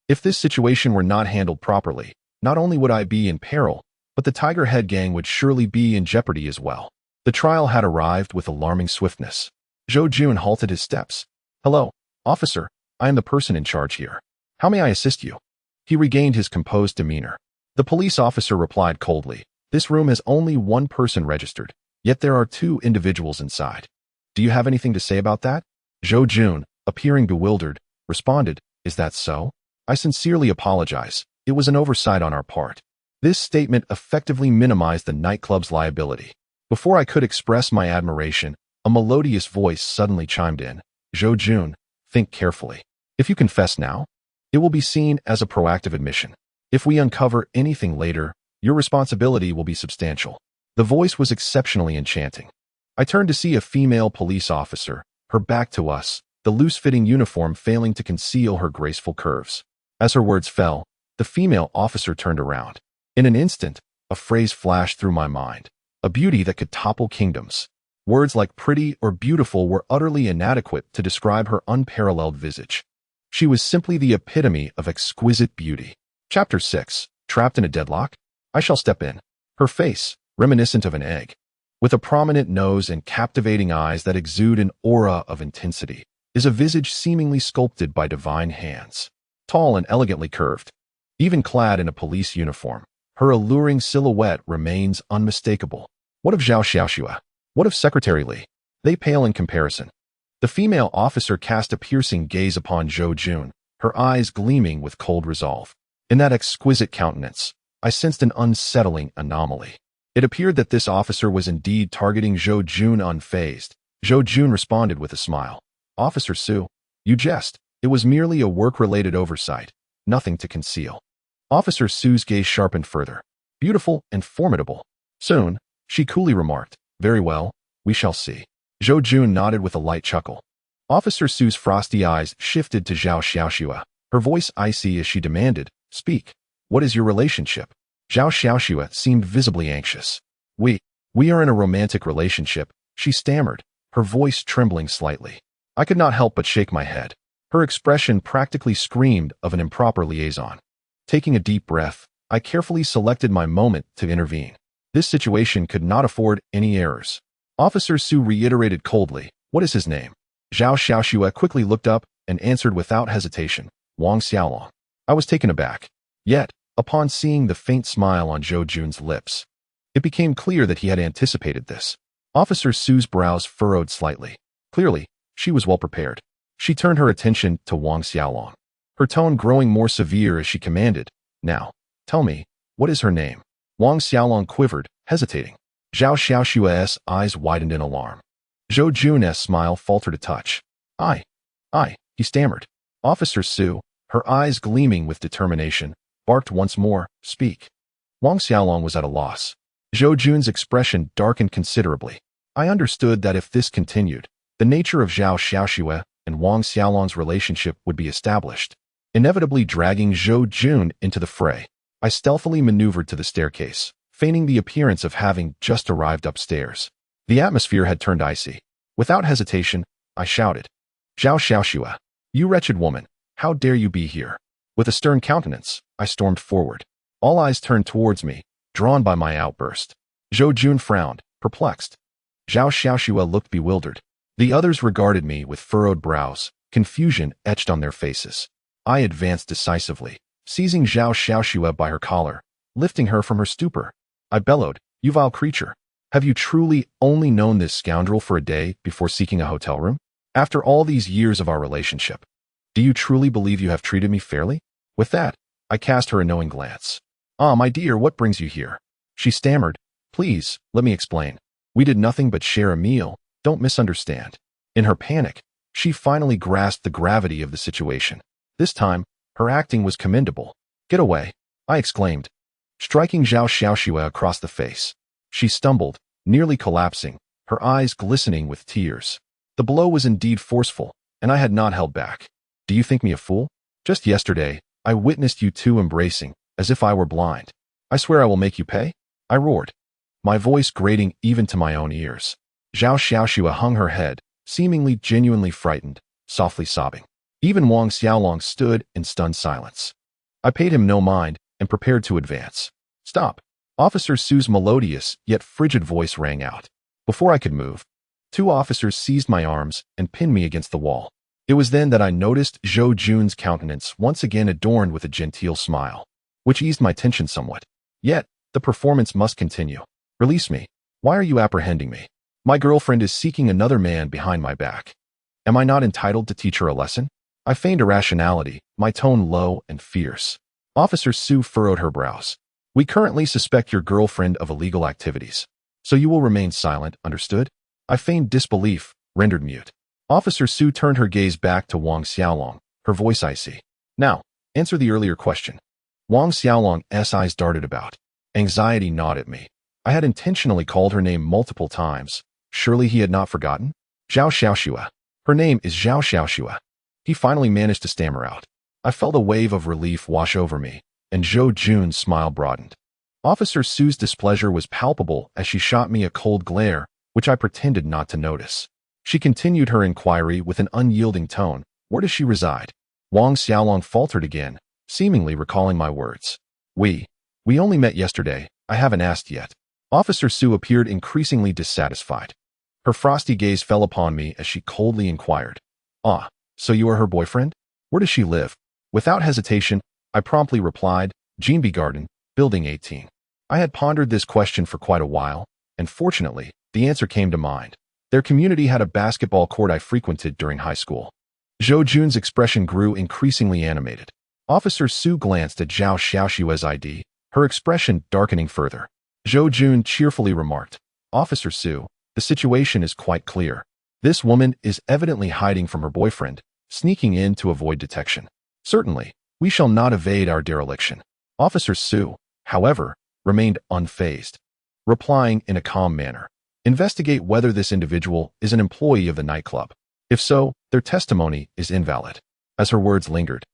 If this situation were not handled properly, not only would I be in peril, but the Tiger Head gang would surely be in jeopardy as well. The trial had arrived with alarming swiftness. Zhou Jun halted his steps. "Hello, officer. I am the person in charge here. How may I assist you?" He regained his composed demeanor. The police officer replied coldly, "This room has only 1 person registered, yet there are 2 individuals inside. Do you have anything to say about that?" Zhou Jun, appearing bewildered, responded, "Is that so? I sincerely apologize. It was an oversight on our part." This statement effectively minimized the nightclub's liability. Before I could express my admiration, a melodious voice suddenly chimed in. "Zhou Jun, think carefully. If you confess now, it will be seen as a proactive admission. If we uncover anything later, your responsibility will be substantial." The voice was exceptionally enchanting. I turned to see a female police officer, her back to us, the loose-fitting uniform failing to conceal her graceful curves. As her words fell, the female officer turned around. In an instant, a phrase flashed through my mind, a beauty that could topple kingdoms. Words like pretty or beautiful were utterly inadequate to describe her unparalleled visage. She was simply the epitome of exquisite beauty. Chapter 6. Trapped in a deadlock? I shall step in. Her face, reminiscent of an egg, with a prominent nose and captivating eyes that exude an aura of intensity, is a visage seemingly sculpted by divine hands. Tall and elegantly curved, even clad in a police uniform, her alluring silhouette remains unmistakable. What of Zhao Xiaoxue? What of Secretary Li? They pale in comparison. The female officer cast a piercing gaze upon Zhou Jun, her eyes gleaming with cold resolve. In that exquisite countenance, I sensed an unsettling anomaly. It appeared that this officer was indeed targeting Zhou Jun unfazed. Zhou Jun responded with a smile. "Officer Su, you jest. It was merely a work-related oversight, nothing to conceal." Officer Su's gaze sharpened further. "Beautiful and formidable." Soon, she coolly remarked, "Very well, we shall see." Zhou Jun nodded with a light chuckle. Officer Su's frosty eyes shifted to Zhao Xiaoxue, her voice icy as she demanded, "Speak. What is your relationship?" Zhao Xiaoxue seemed visibly anxious. We are in a romantic relationship," she stammered, her voice trembling slightly. I could not help but shake my head. Her expression practically screamed of an improper liaison. Taking a deep breath, I carefully selected my moment to intervene. This situation could not afford any errors. Officer Su reiterated coldly, "What is his name?" Zhao Xiaoxue quickly looked up and answered without hesitation, Wang Xiaolong. I was taken aback. Yet, upon seeing the faint smile on Zhou Jun's lips, it became clear that he had anticipated this. Officer Su's brows furrowed slightly. Clearly, she was well prepared. She turned her attention to Wang Xiaolong, her tone growing more severe as she commanded, Now, tell me, what is her name? Wang Xiaolong quivered, hesitating. Zhao Xiaoxue's eyes widened in alarm. Zhou Jun's smile faltered a touch. I, he stammered. Officer Su, her eyes gleaming with determination, barked once more, Speak. Wang Xiaolong was at a loss. Zhou Jun's expression darkened considerably. I understood that if this continued, the nature of Zhao Xiaoxue and Wang Xiaolong's relationship would be established, inevitably dragging Zhou Jun into the fray. I stealthily maneuvered to the staircase, feigning the appearance of having just arrived upstairs. The atmosphere had turned icy. Without hesitation, I shouted, Zhao Xiaoxue, you wretched woman, how dare you be here? With a stern countenance, I stormed forward. All eyes turned towards me, drawn by my outburst. Zhou Jun frowned, perplexed. Zhao Xiaoxue looked bewildered. The others regarded me with furrowed brows, confusion etched on their faces. I advanced decisively, seizing Zhao Xiaoxue by her collar, lifting her from her stupor. I bellowed, You vile creature! Have you truly only known this scoundrel for a day before seeking a hotel room? After all these years of our relationship, do you truly believe you have treated me fairly? With that, I cast her a knowing glance. Ah, my dear, what brings you here? She stammered, Please, let me explain. We did nothing but share a meal, don't misunderstand. In her panic, she finally grasped the gravity of the situation. This time, her acting was commendable. Get away, I exclaimed, striking Zhao Xiaoxue across the face. She stumbled, nearly collapsing, her eyes glistening with tears. The blow was indeed forceful, and I had not held back. Do you think me a fool? Just yesterday, I witnessed you two embracing, as if I were blind. I swear I will make you pay, I roared, my voice grating even to my own ears. Zhao Xiaoxue hung her head, seemingly genuinely frightened, softly sobbing. Even Wang Xiaolong stood in stunned silence. I paid him no mind and prepared to advance. Stop! Officer Su's melodious yet frigid voice rang out. Before I could move, two officers seized my arms and pinned me against the wall. It was then that I noticed Zhou Jun's countenance once again adorned with a genteel smile, which eased my tension somewhat. Yet, the performance must continue. Release me. Why are you apprehending me? My girlfriend is seeking another man behind my back. Am I not entitled to teach her a lesson? I feigned irrationality, my tone low and fierce. Officer Su furrowed her brows. We currently suspect your girlfriend of illegal activities, so you will remain silent, understood? I feigned disbelief, rendered mute. Officer Su turned her gaze back to Wang Xiaolong, her voice icy. Now, answer the earlier question. Wang Xiaolong's eyes darted about. Anxiety gnawed at me. I had intentionally called her name multiple times. Surely he had not forgotten? Zhao Xiaoxue. Her name is Zhao Xiaoxue. He finally managed to stammer out. I felt a wave of relief wash over me, and Zhou Jun's smile broadened. Officer Su's displeasure was palpable as she shot me a cold glare, which I pretended not to notice. She continued her inquiry with an unyielding tone. Where does she reside? Wang Xiaolong faltered again, seemingly recalling my words. We only met yesterday. I haven't asked yet. Officer Su appeared increasingly dissatisfied. Her frosty gaze fell upon me as she coldly inquired. Ah, so you are her boyfriend? Where does she live? Without hesitation, I promptly replied, Jinbi Garden, Building 18. I had pondered this question for quite a while, and fortunately, the answer came to mind. Their community had a basketball court I frequented during high school. Zhou Jun's expression grew increasingly animated. Officer Su glanced at Zhao Xiaoxue's ID, her expression darkening further. Zhou Jun cheerfully remarked, Officer Su, the situation is quite clear. This woman is evidently hiding from her boyfriend, sneaking in to avoid detection. Certainly, we shall not evade our dereliction. Officer Su, however, remained unfazed, replying in a calm manner. Investigate whether this individual is an employee of the nightclub. If so, their testimony is invalid. As her words lingered,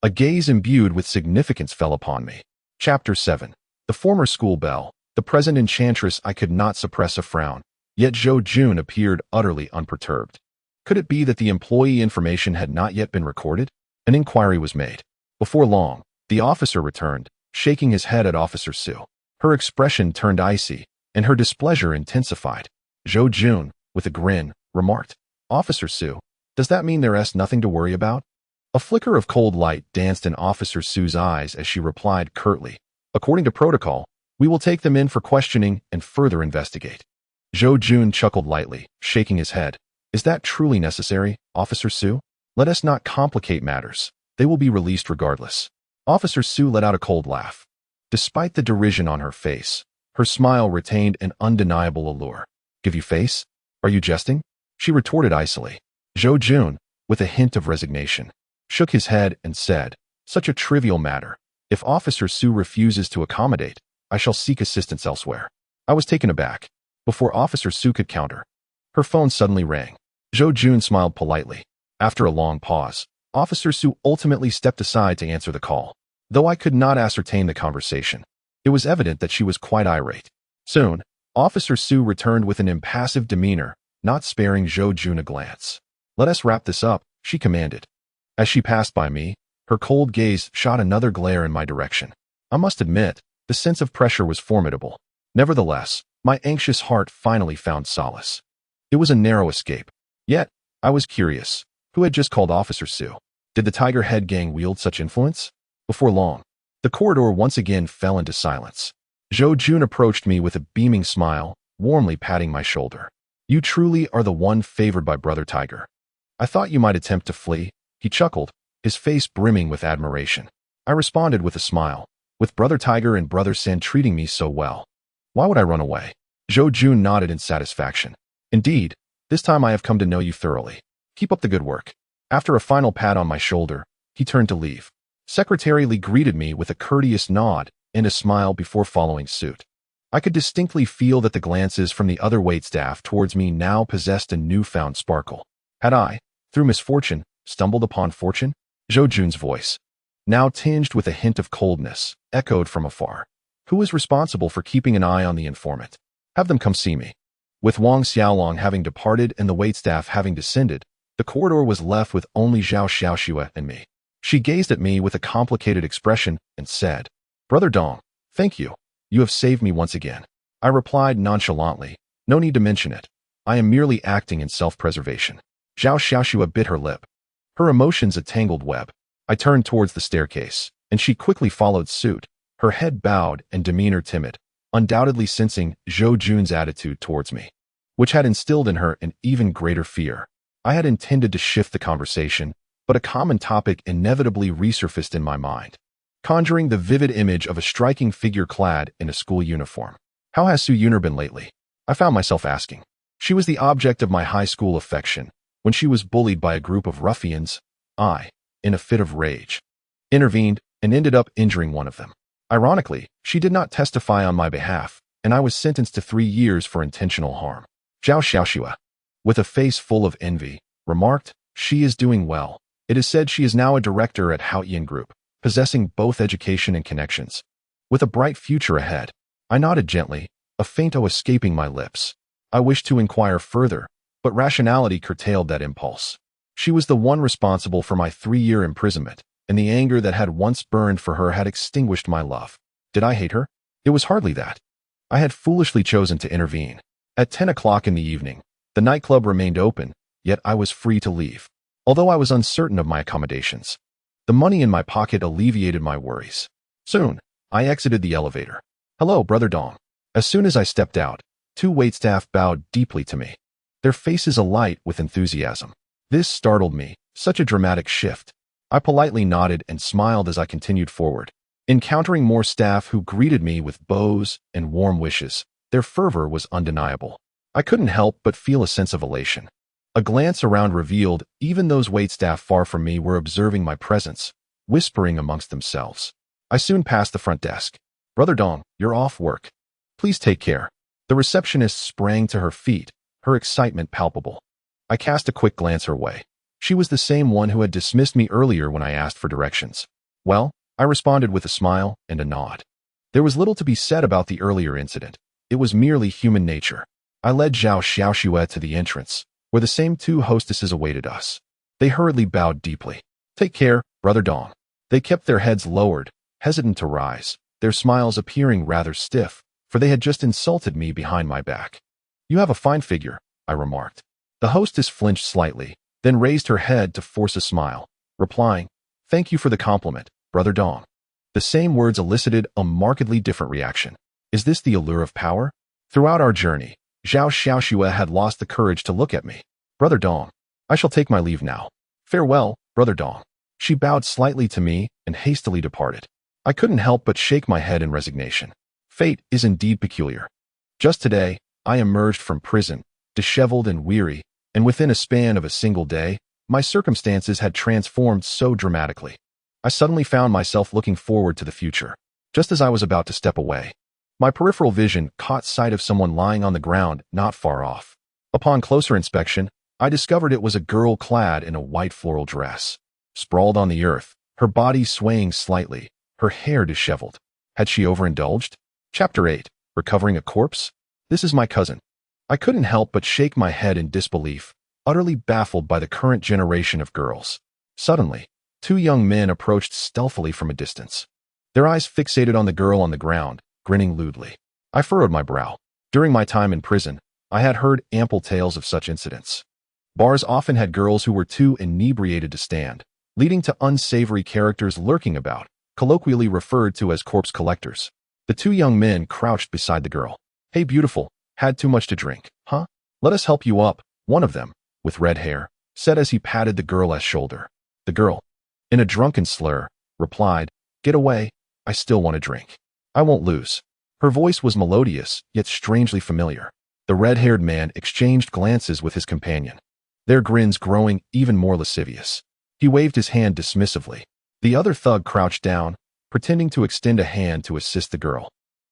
a gaze imbued with significance fell upon me. Chapter 7. The former school belle, the present enchantress. I could not suppress a frown, yet Zhou Jun appeared utterly unperturbed. Could it be that the employee information had not yet been recorded? An inquiry was made. Before long, the officer returned, shaking his head at Officer Su. Her expression turned icy, and her displeasure intensified. Zhou Jun, with a grin, remarked, Officer Su, Does that mean there's nothing to worry about? A flicker of cold light danced in Officer Sue's eyes as she replied curtly, "According to protocol, we will take them in for questioning and further investigate." Zhou Jun chuckled lightly, shaking his head. "Is that truly necessary, Officer Sue? Let us not complicate matters. They will be released regardless." Officer Sue let out a cold laugh. Despite the derision on her face, her smile retained an undeniable allure. "Give you face? Are you jesting?" she retorted icily. Zhou Jun, with a hint of resignation, shook his head and said, "Such a trivial matter. If Officer Sue refuses to accommodate, I shall seek assistance elsewhere." I was taken aback. Before Officer Sue could counter, her phone suddenly rang. Zhou Jun smiled politely. After a long pause, Officer Sue ultimately stepped aside to answer the call. Though I could not ascertain the conversation, it was evident that she was quite irate. Soon, Officer Sue returned with an impassive demeanor, not sparing Zhou Jun a glance. "Let us wrap this up," she commanded. As she passed by me, her cold gaze shot another glare in my direction. I must admit, the sense of pressure was formidable. Nevertheless, my anxious heart finally found solace. It was a narrow escape. Yet, I was curious. Who had just called Officer Sue? Did the Tiger Head gang wield such influence? Before long, the corridor once again fell into silence. Zhou Jun approached me with a beaming smile, warmly patting my shoulder. "You truly are the one favored by Brother Tiger. I thought you might attempt to flee." He chuckled, his face brimming with admiration. I responded with a smile. "With Brother Tiger and Brother San treating me so well, why would I run away?" Zhou Jun nodded in satisfaction. "Indeed, this time I have come to know you thoroughly. Keep up the good work." After a final pat on my shoulder, he turned to leave. Secretary Lee greeted me with a courteous nod and a smile before following suit. I could distinctly feel that the glances from the other waitstaff towards me now possessed a newfound sparkle. Had I, through misfortune, stumbled upon fortune? Zhou Jun's voice, now tinged with a hint of coldness, echoed from afar. "Who is responsible for keeping an eye on the informant? Have them come see me." With Wang Xiaolong having departed and the waitstaff having descended, the corridor was left with only Zhao Xiaoxue and me. She gazed at me with a complicated expression and said, "Brother Dong, thank you. You have saved me once again." I replied nonchalantly, "No need to mention it. I am merely acting in self-preservation." Zhao Xiaoxue bit her lip, her emotions a tangled web. I turned towards the staircase, and she quickly followed suit, her head bowed and demeanor timid, undoubtedly sensing Zhou Jun's attitude towards me, which had instilled in her an even greater fear. I had intended to shift the conversation, but a common topic inevitably resurfaced in my mind, conjuring the vivid image of a striking figure clad in a school uniform. "How has Su Yuner been lately?" I found myself asking. She was the object of my high school affection. When she was bullied by a group of ruffians, I, in a fit of rage, intervened and ended up injuring one of them. Ironically, she did not testify on my behalf, and I was sentenced to 3 years for intentional harm. Zhao Xiaoxue, with a face full of envy, remarked, "She is doing well. It is said she is now a director at Haoyan Group, possessing both education and connections, with a bright future ahead." I nodded gently, a faint O escaping my lips. I wished to inquire further, but rationality curtailed that impulse. She was the one responsible for my 3-year imprisonment, and the anger that had once burned for her had extinguished my love. Did I hate her? It was hardly that. I had foolishly chosen to intervene. At 10 o'clock in the evening, the nightclub remained open, yet I was free to leave. Although I was uncertain of my accommodations, the money in my pocket alleviated my worries. Soon, I exited the elevator. "Hello, Brother Dong." As soon as I stepped out, 2 waitstaff bowed deeply to me, their faces alight with enthusiasm. This startled me, such a dramatic shift. I politely nodded and smiled as I continued forward, encountering more staff who greeted me with bows and warm wishes. Their fervor was undeniable. I couldn't help but feel a sense of elation. A glance around revealed even those waitstaff far from me were observing my presence, whispering amongst themselves. I soon passed the front desk. "Brother Dong, you're off work. Please take care." The receptionist sprang to her feet, her excitement palpable. I cast a quick glance her way. She was the same one who had dismissed me earlier when I asked for directions. "Well," I responded with a smile and a nod. There was little to be said about the earlier incident. It was merely human nature. I led Zhao Xiaoxue to the entrance, where the same 2 hostesses awaited us. They hurriedly bowed deeply. "Take care, Brother Dong." They kept their heads lowered, hesitant to rise, their smiles appearing rather stiff, for they had just insulted me behind my back. "You have a fine figure," I remarked. The hostess flinched slightly, then raised her head to force a smile, replying, "Thank you for the compliment, Brother Dong." The same words elicited a markedly different reaction. Is this the allure of power? Throughout our journey, Zhao Xiaoxue had lost the courage to look at me. "Brother Dong, I shall take my leave now. Farewell, Brother Dong." She bowed slightly to me and hastily departed. I couldn't help but shake my head in resignation. Fate is indeed peculiar. Just today, I emerged from prison, disheveled and weary, and within a span of a single day, my circumstances had transformed so dramatically. I suddenly found myself looking forward to the future. Just as I was about to step away, my peripheral vision caught sight of someone lying on the ground not far off. Upon closer inspection, I discovered it was a girl clad in a white floral dress. Sprawled on the earth, her body swaying slightly, her hair disheveled. Had she overindulged? Chapter 8. Recovering a corpse? This is my cousin. I couldn't help but shake my head in disbelief, utterly baffled by the current generation of girls. Suddenly, two young men approached stealthily from a distance. Their eyes fixated on the girl on the ground, grinning lewdly. I furrowed my brow. During my time in prison, I had heard ample tales of such incidents. Bars often had girls who were too inebriated to stand, leading to unsavory characters lurking about, colloquially referred to as corpse collectors. The two young men crouched beside the girl. "Hey, beautiful, had too much to drink, huh? Let us help you up," one of them, with red hair, said as he patted the girl's shoulder. The girl, in a drunken slur, replied, "Get away, I still want to drink. I won't lose." Her voice was melodious, yet strangely familiar. The red-haired man exchanged glances with his companion, their grins growing even more lascivious. He waved his hand dismissively. The other thug crouched down, pretending to extend a hand to assist the girl.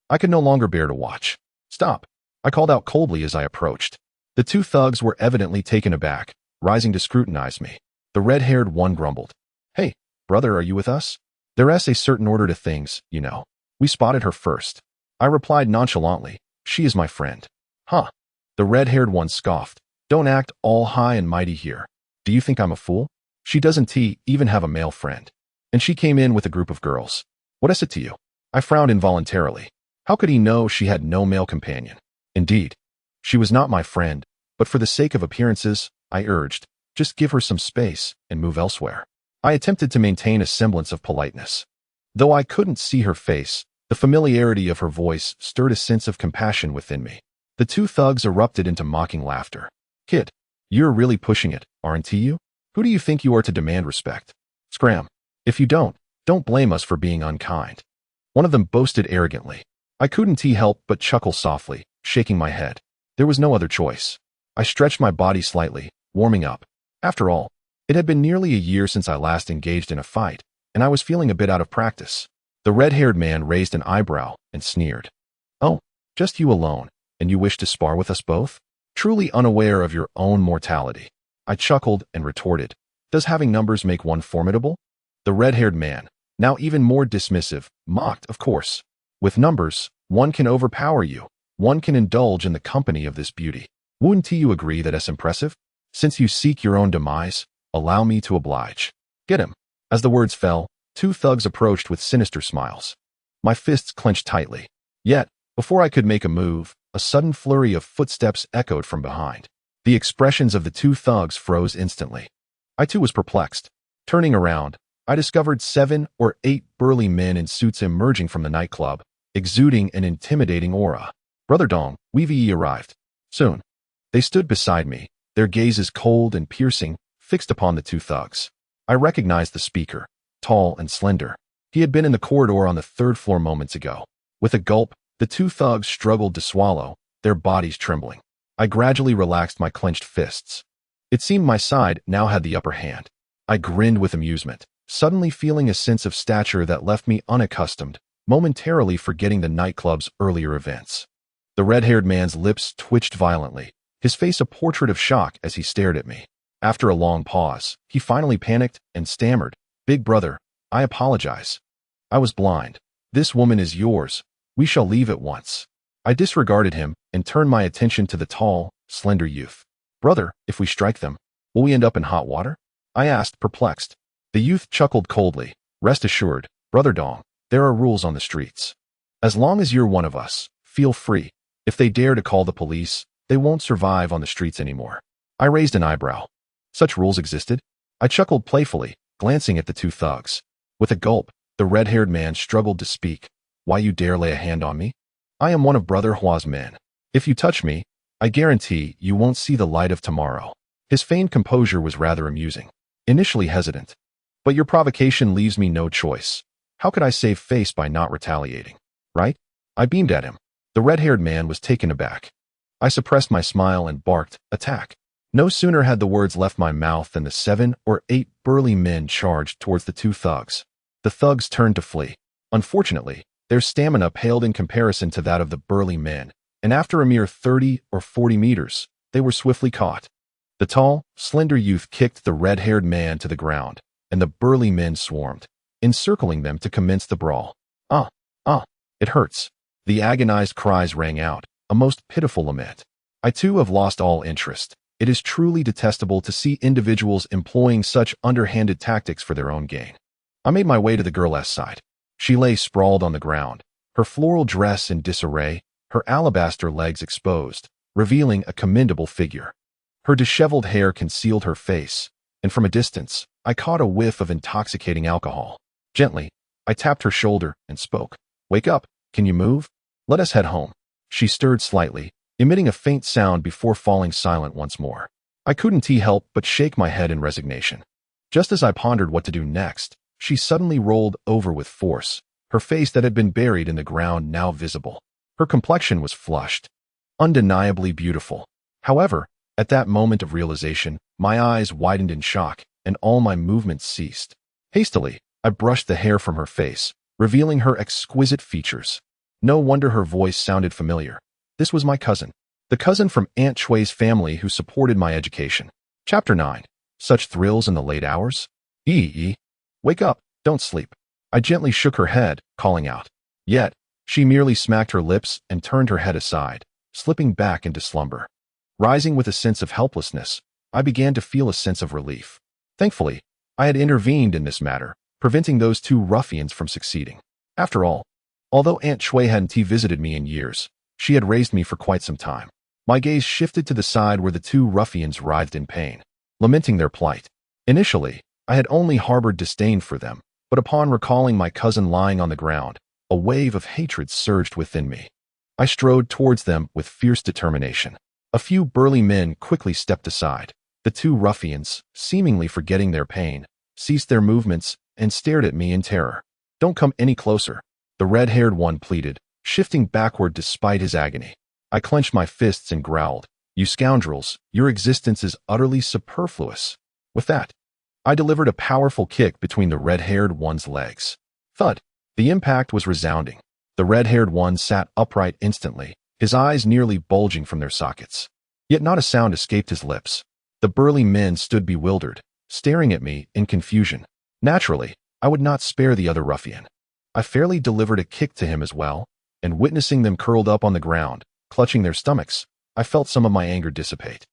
I could no longer bear to watch. "Stop," I called out coldly as I approached. The two thugs were evidently taken aback, rising to scrutinize me. The red-haired one grumbled, "Hey, brother, are you with us? There's a certain order to things, you know. We spotted her first." I replied nonchalantly, "She is my friend." "Huh." The red-haired one scoffed. "Don't act all high and mighty here. Do you think I'm a fool? She doesn't even have a male friend. And she came in with a group of girls. What is it to you?" I frowned involuntarily. How could he know she had no male companion? Indeed, she was not my friend, but for the sake of appearances, I urged, just give her some space and move elsewhere. I attempted to maintain a semblance of politeness. Though I couldn't see her face, the familiarity of her voice stirred a sense of compassion within me. The two thugs erupted into mocking laughter. "Kid, you're really pushing it, aren't you? Who do you think you are to demand respect? Scram. If you don't blame us for being unkind." One of them boasted arrogantly. I couldn't help but chuckle softly, shaking my head. There was no other choice. I stretched my body slightly, warming up. After all, it had been nearly a year since I last engaged in a fight, and I was feeling a bit out of practice. The red-haired man raised an eyebrow and sneered. "Oh, just you alone, and you wish to spar with us both? Truly unaware of your own mortality." I chuckled and retorted, "Does having numbers make one formidable?" The red-haired man, now even more dismissive, mocked, "Of course. With numbers, one can overpower you. One can indulge in the company of this beauty. Wouldn't you agree that it's impressive? Since you seek your own demise, allow me to oblige. Get him." As the words fell, two thugs approached with sinister smiles. My fists clenched tightly. Yet, before I could make a move, a sudden flurry of footsteps echoed from behind. The expressions of the two thugs froze instantly. I too was perplexed. Turning around, I discovered 7 or 8 burly men in suits emerging from the nightclub, exuding an intimidating aura. "Brother Dong, we've arrived. Soon." They stood beside me, their gazes cold and piercing, fixed upon the two thugs. I recognized the speaker, tall and slender. He had been in the corridor on the 3rd floor moments ago. With a gulp, the two thugs struggled to swallow, their bodies trembling. I gradually relaxed my clenched fists. It seemed my side now had the upper hand. I grinned with amusement, suddenly feeling a sense of stature that left me unaccustomed, momentarily forgetting the nightclub's earlier events. The red-haired man's lips twitched violently, his face a portrait of shock as he stared at me. After a long pause, he finally panicked and stammered, "Big brother, I apologize. I was blind. This woman is yours. We shall leave at once." I disregarded him and turned my attention to the tall, slender youth. "Brother, if we strike them, will we end up in hot water?" I asked, perplexed. The youth chuckled coldly. "Rest assured, Brother Dong, there are rules on the streets. As long as you're one of us, feel free. If they dare to call the police, they won't survive on the streets anymore." I raised an eyebrow. Such rules existed? I chuckled playfully, glancing at the two thugs. With a gulp, the red-haired man struggled to speak. Why you dare lay a hand on me? I am one of Brother Hua's men. If you touch me, I guarantee you won't see the light of tomorrow. His feigned composure was rather amusing. Initially hesitant. But your provocation leaves me no choice. How could I save face by not retaliating? Right? I beamed at him. The red-haired man was taken aback. I suppressed my smile and barked, attack. No sooner had the words left my mouth than the 7 or 8 burly men charged towards the two thugs. The thugs turned to flee. Unfortunately, their stamina paled in comparison to that of the burly men, and after a mere 30 or 40 meters, they were swiftly caught. The tall, slender youth kicked the red-haired man to the ground, and the burly men swarmed, encircling them to commence the brawl. It hurts. The agonized cries rang out, a most pitiful lament. I too have lost all interest. It is truly detestable to see individuals employing such underhanded tactics for their own gain. I made my way to the girl's side. She lay sprawled on the ground, her floral dress in disarray, her alabaster legs exposed, revealing a commendable figure. Her disheveled hair concealed her face, and from a distance, I caught a whiff of intoxicating alcohol. Gently, I tapped her shoulder and spoke. Wake up, can you move? Let us head home. She stirred slightly, emitting a faint sound before falling silent once more. I couldn't help but shake my head in resignation. Just as I pondered what to do next, she suddenly rolled over with force, her face that had been buried in the ground now visible. Her complexion was flushed, undeniably beautiful. However, at that moment of realization, my eyes widened in shock, and all my movements ceased. Hastily, I brushed the hair from her face, revealing her exquisite features. No wonder her voice sounded familiar. This was my cousin. The cousin from Aunt Chui's family who supported my education. Chapter 9. Such thrills in the late hours? Wake up, don't sleep. I gently shook her head, calling out. Yet, she merely smacked her lips and turned her head aside, slipping back into slumber. Rising with a sense of helplessness, I began to feel a sense of relief. Thankfully, I had intervened in this matter, preventing those two ruffians from succeeding. After all, although Aunt Chui hadn't visited me in years, she had raised me for quite some time. My gaze shifted to the side where the two ruffians writhed in pain, lamenting their plight. Initially, I had only harbored disdain for them, but upon recalling my cousin lying on the ground, a wave of hatred surged within me. I strode towards them with fierce determination. A few burly men quickly stepped aside. The two ruffians, seemingly forgetting their pain, ceased their movements and stared at me in terror. Don't come any closer, the red-haired one pleaded, shifting backward despite his agony. I clenched my fists and growled, You scoundrels, your existence is utterly superfluous. With that, I delivered a powerful kick between the red-haired one's legs. Thud! The impact was resounding. The red-haired one sat upright instantly, his eyes nearly bulging from their sockets. Yet not a sound escaped his lips. The burly men stood bewildered, staring at me in confusion. Naturally, I would not spare the other ruffian. I fairly delivered a kick to him as well, and witnessing them curled up on the ground, clutching their stomachs, I felt some of my anger dissipate.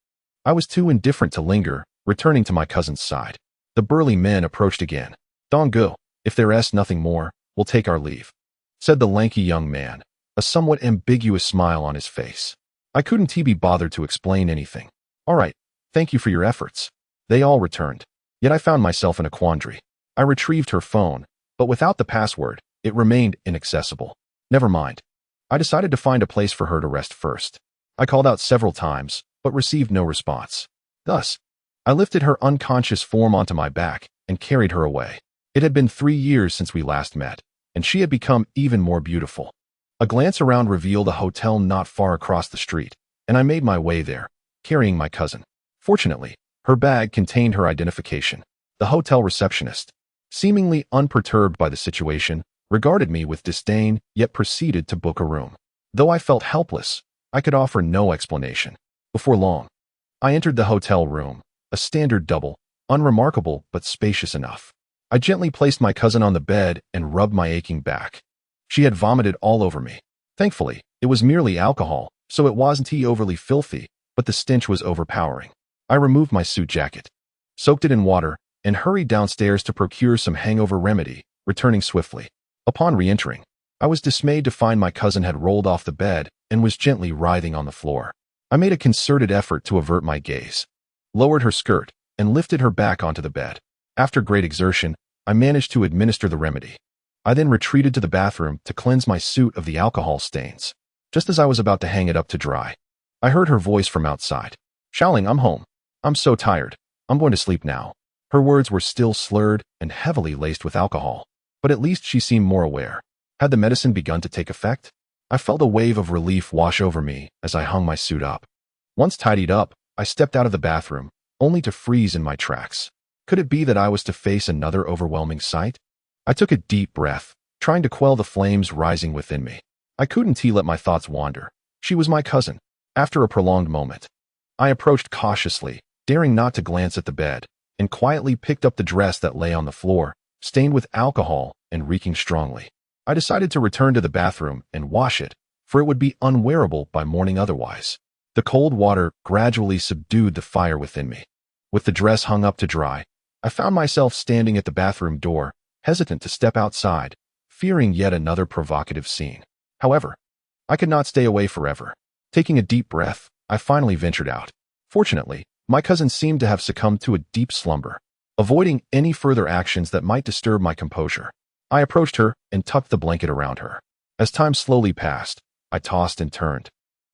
I was too indifferent to linger, returning to my cousin's side. The burly men approached again. Don't go. If there's nothing more, we'll take our leave, said the lanky young man, a somewhat ambiguous smile on his face. I couldn't be bothered to explain anything. All right, thank you for your efforts. They all returned. Yet I found myself in a quandary. I retrieved her phone, but without the password, it remained inaccessible. Never mind. I decided to find a place for her to rest first. I called out several times, but received no response. Thus, I lifted her unconscious form onto my back and carried her away. It had been 3 years since we last met, and she had become even more beautiful. A glance around revealed a hotel not far across the street, and I made my way there, carrying my cousin. Fortunately, her bag contained her identification. The hotel receptionist, seemingly unperturbed by the situation, regarded me with disdain, yet proceeded to book a room. Though I felt helpless, I could offer no explanation. Before long, I entered the hotel room, a standard double, unremarkable but spacious enough. I gently placed my cousin on the bed and rubbed my aching back. She had vomited all over me. Thankfully, it was merely alcohol, so it wasn't overly filthy, but the stench was overpowering. I removed my suit jacket, soaked it in water, and hurried downstairs to procure some hangover remedy, returning swiftly. Upon re-entering, I was dismayed to find my cousin had rolled off the bed and was gently writhing on the floor. I made a concerted effort to avert my gaze, lowered her skirt, and lifted her back onto the bed. After great exertion, I managed to administer the remedy. I then retreated to the bathroom to cleanse my suit of the alcohol stains. Just as I was about to hang it up to dry, I heard her voice from outside. "Xiaoling, I'm home. I'm so tired. I'm going to sleep now." Her words were still slurred and heavily laced with alcohol, but at least she seemed more aware. Had the medicine begun to take effect? I felt a wave of relief wash over me as I hung my suit up. Once tidied up, I stepped out of the bathroom, only to freeze in my tracks. Could it be that I was to face another overwhelming sight? I took a deep breath, trying to quell the flames rising within me. I couldn't let my thoughts wander. She was my cousin. After a prolonged moment, I approached cautiously, daring not to glance at the bed, and quietly picked up the dress that lay on the floor, stained with alcohol and reeking strongly. I decided to return to the bathroom and wash it, for it would be unwearable by morning otherwise. The cold water gradually subdued the fire within me. With the dress hung up to dry, I found myself standing at the bathroom door, hesitant to step outside, fearing yet another provocative scene. However, I could not stay away forever. Taking a deep breath, I finally ventured out. Fortunately, my cousin seemed to have succumbed to a deep slumber. Avoiding any further actions that might disturb my composure, I approached her and tucked the blanket around her. As time slowly passed, I tossed and turned,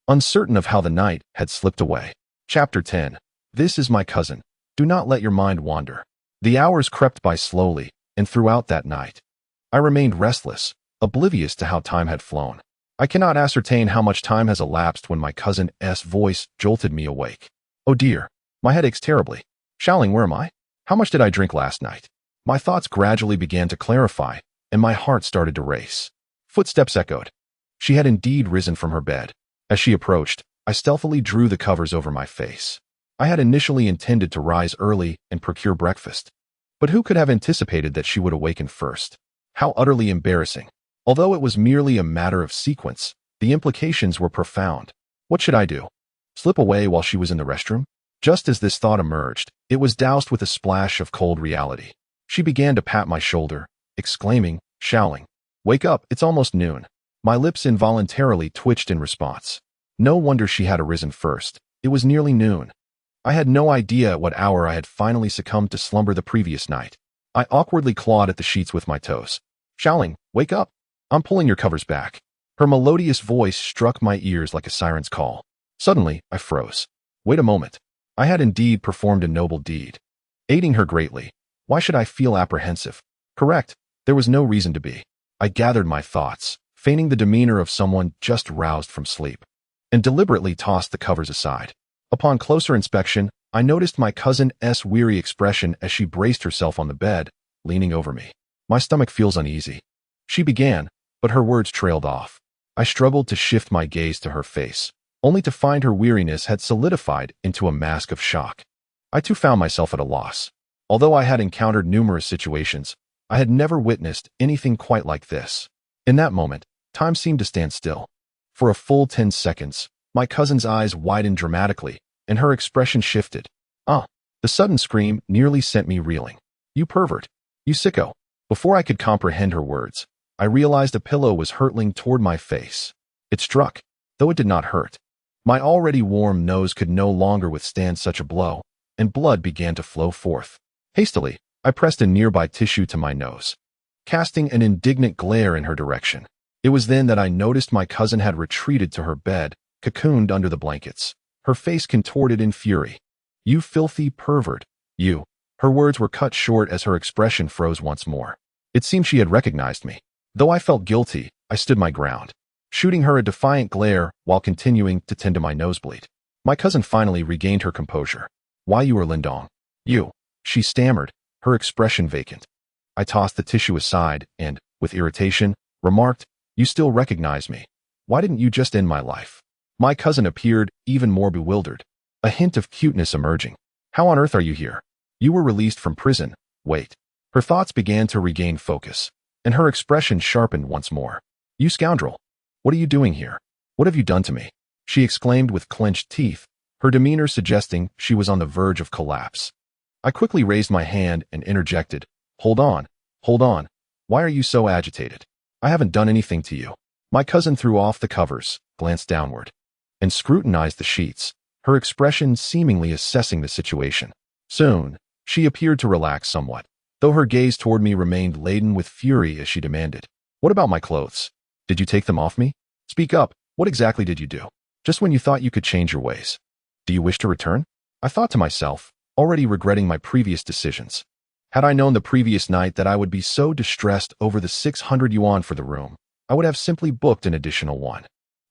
uncertain of how the night had slipped away. Chapter 10. This is my cousin. Do not let your mind wander. The hours crept by slowly, and throughout that night, I remained restless, oblivious to how time had flown. I cannot ascertain how much time has elapsed when my cousin's voice jolted me awake. Oh dear, my head aches terribly. Xiaoling, where am I? How much did I drink last night? My thoughts gradually began to clarify, and my heart started to race. Footsteps echoed. She had indeed risen from her bed. As she approached, I stealthily drew the covers over my face. I had initially intended to rise early and procure breakfast. But who could have anticipated that she would awaken first? How utterly embarrassing. Although it was merely a matter of sequence, the implications were profound. What should I do? Slip away while she was in the restroom? Just as this thought emerged, it was doused with a splash of cold reality. She began to pat my shoulder, exclaiming, "Xiaoling, wake up, it's almost noon." My lips involuntarily twitched in response. No wonder she had arisen first. It was nearly noon. I had no idea at what hour I had finally succumbed to slumber the previous night. I awkwardly clawed at the sheets with my toes. "Xiaoling, wake up. I'm pulling your covers back." Her melodious voice struck my ears like a siren's call. Suddenly, I froze. Wait a moment. I had indeed performed a noble deed, aiding her greatly. Why should I feel apprehensive? Correct, there was no reason to be. I gathered my thoughts, feigning the demeanor of someone just roused from sleep, and deliberately tossed the covers aside. Upon closer inspection, I noticed my cousin's weary expression as she braced herself on the bed, leaning over me. "My stomach feels uneasy," she began, but her words trailed off. I struggled to shift my gaze to her face, only to find her weariness had solidified into a mask of shock. I too found myself at a loss. Although I had encountered numerous situations, I had never witnessed anything quite like this. In that moment, time seemed to stand still. For a full 10 seconds, my cousin's eyes widened dramatically, and her expression shifted. The sudden scream nearly sent me reeling. "You pervert! You sicko!" Before I could comprehend her words, I realized a pillow was hurtling toward my face. It struck, though it did not hurt. My already warm nose could no longer withstand such a blow, and blood began to flow forth. Hastily, I pressed a nearby tissue to my nose, casting an indignant glare in her direction. It was then that I noticed my cousin had retreated to her bed, cocooned under the blankets, her face contorted in fury. "You filthy pervert, you." Her words were cut short as her expression froze once more. It seemed she had recognized me. Though I felt guilty, I stood my ground, shooting her a defiant glare while continuing to tend to my nosebleed. My cousin finally regained her composure. "Why, you are Lindong. You," she stammered, her expression vacant. I tossed the tissue aside and, with irritation, remarked, "You still recognize me. Why didn't you just end my life?" My cousin appeared even more bewildered, a hint of cuteness emerging. "How on earth are you here? You were released from prison. Wait." Her thoughts began to regain focus, and her expression sharpened once more. "You scoundrel! What are you doing here? What have you done to me?" she exclaimed with clenched teeth, her demeanor suggesting she was on the verge of collapse. I quickly raised my hand and interjected, Hold on. Why are you so agitated? I haven't done anything to you." My cousin threw off the covers, glanced downward, and scrutinized the sheets, her expression seemingly assessing the situation. Soon, she appeared to relax somewhat, though her gaze toward me remained laden with fury as she demanded, "What about my clothes? Did you take them off me? Speak up, what exactly did you do? Just when you thought you could change your ways. Do you wish to return?" I thought to myself, already regretting my previous decisions. Had I known the previous night that I would be so distressed over the 600 yuan for the room, I would have simply booked an additional one.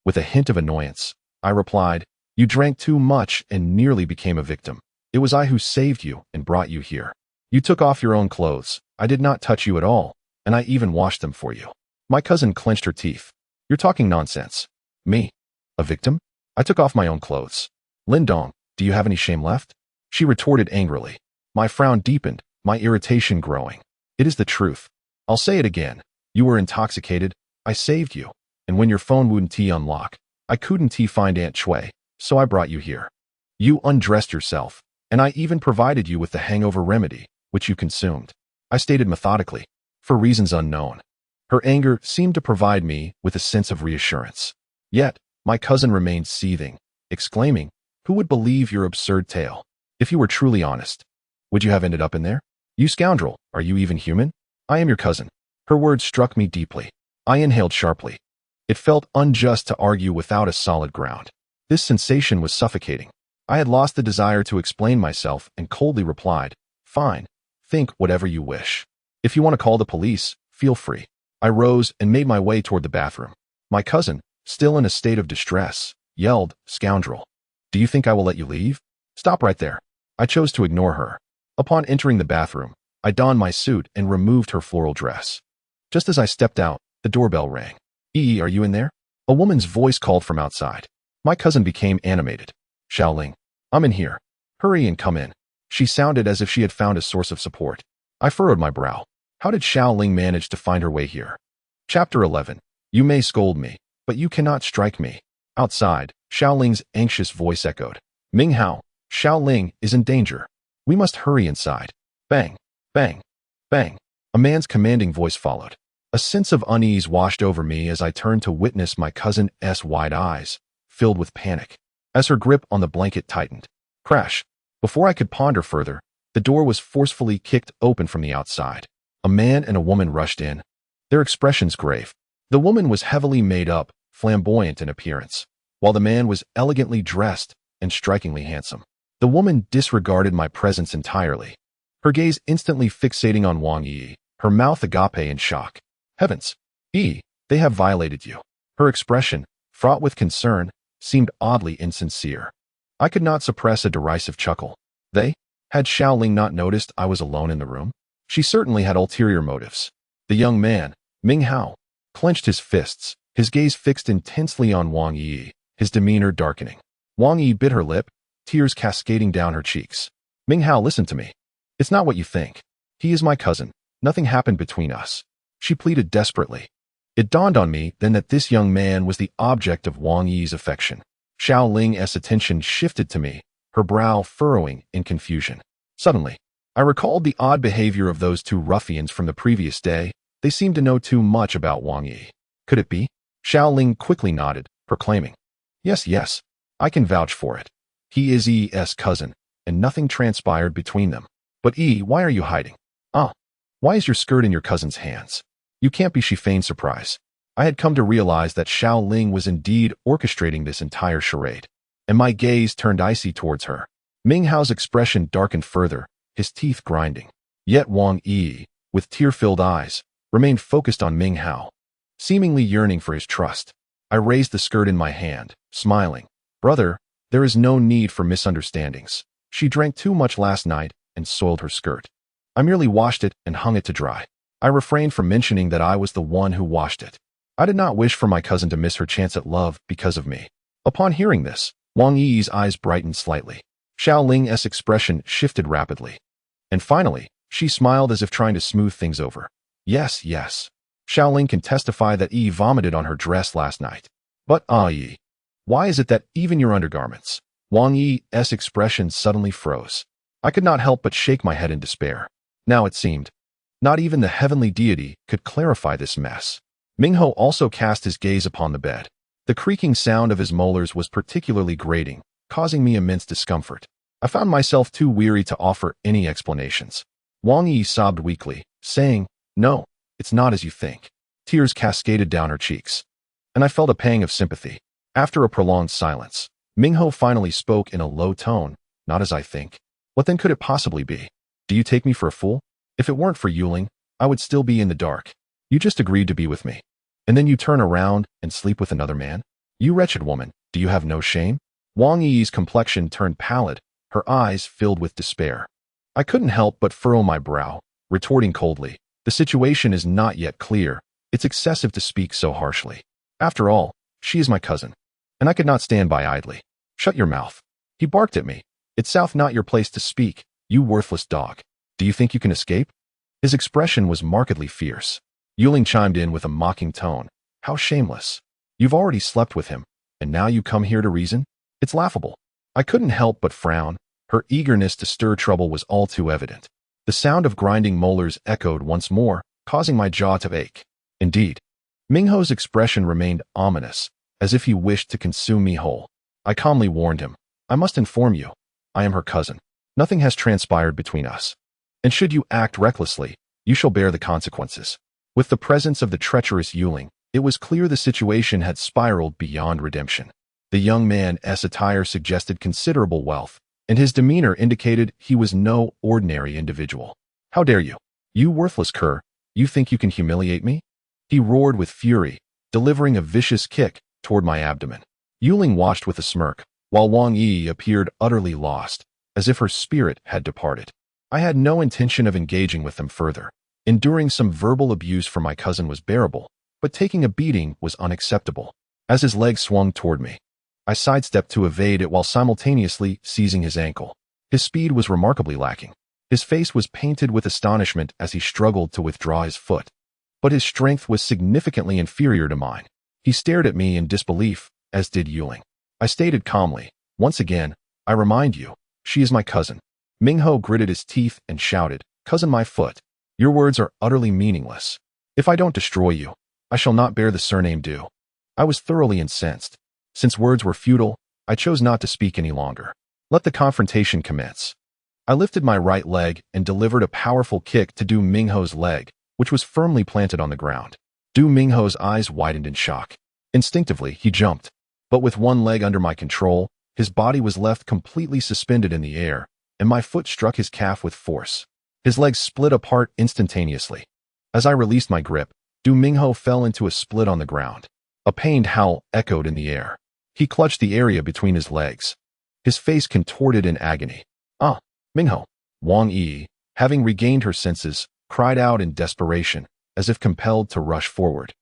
With a hint of annoyance, I replied, "You drank too much and nearly became a victim. It was I who saved you and brought you here. You took off your own clothes. I did not touch you at all, and I even washed them for you." My cousin clenched her teeth. "You're talking nonsense. Me? A victim? I took off my own clothes. Lindong, do you have any shame left?" She retorted angrily. My frown deepened, my irritation growing. "It is the truth. I'll say it again. You were intoxicated. I saved you. And when your phone wouldn't unlock, I couldn't find Aunt Chui, so I brought you here. You undressed yourself, and I even provided you with the hangover remedy, which you consumed," I stated methodically, for reasons unknown. Her anger seemed to provide me with a sense of reassurance. Yet, my cousin remained seething, exclaiming, "Who would believe your absurd tale? If you were truly honest, would you have ended up in there? You scoundrel, are you even human? I am your cousin." Her words struck me deeply. I inhaled sharply. It felt unjust to argue without a solid ground. This sensation was suffocating. I had lost the desire to explain myself and coldly replied, "Fine, think whatever you wish. If you want to call the police, feel free." I rose and made my way toward the bathroom. My cousin, still in a state of distress, yelled, "Scoundrel! Do you think I will let you leave? Stop right there." I chose to ignore her. Upon entering the bathroom, I donned my suit and removed her floral dress. Just as I stepped out, the doorbell rang. "Yi, are you in there?" A woman's voice called from outside. My cousin became animated. "Xiaoling, I'm in here. Hurry and come in." She sounded as if she had found a source of support. I furrowed my brow. How did Xiaoling manage to find her way here? Chapter 11. You may scold me, but you cannot strike me. Outside, Xiaoling's anxious voice echoed. "Ming Hao, Xiaoling is in danger. We must hurry inside." Bang, bang, bang. A man's commanding voice followed. A sense of unease washed over me as I turned to witness my cousin's wide eyes, filled with panic, as her grip on the blanket tightened. Crash. Before I could ponder further, the door was forcefully kicked open from the outside. A man and a woman rushed in, their expressions grave. The woman was heavily made up, flamboyant in appearance, while the man was elegantly dressed and strikingly handsome. The woman disregarded my presence entirely, her gaze instantly fixating on Wang Yi, her mouth agape in shock. "Heavens! Yi, they have violated you." Her expression, fraught with concern, seemed oddly insincere. I could not suppress a derisive chuckle. They? Had Xiaoling not noticed I was alone in the room? She certainly had ulterior motives. The young man, Ming Hao, clenched his fists, his gaze fixed intensely on Wang Yi, his demeanor darkening. Wang Yi bit her lip, tears cascading down her cheeks. "Ming Hao, listen to me. It's not what you think. He is my cousin. Nothing happened between us," she pleaded desperately. It dawned on me then that this young man was the object of Wang Yi's affection. Xiaoling's attention shifted to me, her brow furrowing in confusion. Suddenly, I recalled the odd behavior of those two ruffians from the previous day. They seemed to know too much about Wang Yi. Could it be? Xiaoling quickly nodded, proclaiming, Yes, I can vouch for it. He is Yi's cousin, and nothing transpired between them. But Yi, why are you hiding? Ah, why is your skirt in your cousin's hands? You can't be," she feigned surprise. I had come to realize that Xiaoling was indeed orchestrating this entire charade, and my gaze turned icy towards her. Ming Hao's expression darkened further, his teeth grinding. Yet Wang Yi, with tear-filled eyes, remained focused on Ming Hao, seemingly yearning for his trust. I raised the skirt in my hand, smiling. "Brother, there is no need for misunderstandings. She drank too much last night and soiled her skirt. I merely washed it and hung it to dry." I refrained from mentioning that I was the one who washed it. I did not wish for my cousin to miss her chance at love because of me. Upon hearing this, Wang Yi's eyes brightened slightly. Xiaoling's expression shifted rapidly. And finally, she smiled as if trying to smooth things over. Yes. Xiaoling can testify that Yi vomited on her dress last night. But Yi, why is it that even your undergarments? Wang Yi's expression suddenly froze. I could not help but shake my head in despair. Now it seemed, not even the heavenly deity could clarify this mess. Ming Hao also cast his gaze upon the bed. The creaking sound of his molars was particularly grating, causing me immense discomfort. I found myself too weary to offer any explanations. Wang Yi sobbed weakly, saying, "No, it's not as you think." Tears cascaded down her cheeks, and I felt a pang of sympathy. After a prolonged silence, Mingho finally spoke in a low tone. "Not as I think. What then could it possibly be? Do you take me for a fool? If it weren't for Yuling, I would still be in the dark. You just agreed to be with me, and then you turn around and sleep with another man? You wretched woman, do you have no shame?" Wang Yi's complexion turned pallid, her eyes filled with despair. I couldn't help but furrow my brow, retorting coldly, "The situation is not yet clear. It's excessive to speak so harshly. After all, she is my cousin, and I could not stand by idly." "Shut your mouth." He barked at me. "It's south not your place to speak, you worthless dog. Do you think you can escape?" His expression was markedly fierce. Yuling chimed in with a mocking tone. "How shameless. You've already slept with him, and now you come here to reason? It's laughable." I couldn't help but frown. Her eagerness to stir trouble was all too evident. The sound of grinding molars echoed once more, causing my jaw to ache. Indeed, Mingho's expression remained ominous, as if he wished to consume me whole. I calmly warned him, "I must inform you, I am her cousin. Nothing has transpired between us. And should you act recklessly, you shall bear the consequences." With the presence of the treacherous Yuling, it was clear the situation had spiraled beyond redemption. The young man's attire suggested considerable wealth, and his demeanor indicated he was no ordinary individual. "How dare you? You worthless cur, you think you can humiliate me?" He roared with fury, delivering a vicious kick toward my abdomen. Yuling watched with a smirk, while Wang Yi appeared utterly lost, as if her spirit had departed. I had no intention of engaging with them further. Enduring some verbal abuse from my cousin was bearable, but taking a beating was unacceptable. As his leg swung toward me, I sidestepped to evade it while simultaneously seizing his ankle. His speed was remarkably lacking. His face was painted with astonishment as he struggled to withdraw his foot. But his strength was significantly inferior to mine. He stared at me in disbelief, as did Yuling. I stated calmly, "Once again, I remind you, she is my cousin." Mingho gritted his teeth and shouted, "Cousin, my foot. Your words are utterly meaningless. If I don't destroy you, I shall not bear the surname due." I was thoroughly incensed. Since words were futile, I chose not to speak any longer. Let the confrontation commence. I lifted my right leg and delivered a powerful kick to Du Mingho's leg, which was firmly planted on the ground. Du Mingho's eyes widened in shock. Instinctively, he jumped. But with one leg under my control, his body was left completely suspended in the air, and my foot struck his calf with force. His legs split apart instantaneously. As I released my grip, Du Mingho fell into a split on the ground. A pained howl echoed in the air. He clutched the area between his legs. His face contorted in agony. "Ah, Mingho!" Wang Yi, having regained her senses, cried out in desperation, as if compelled to rush forward,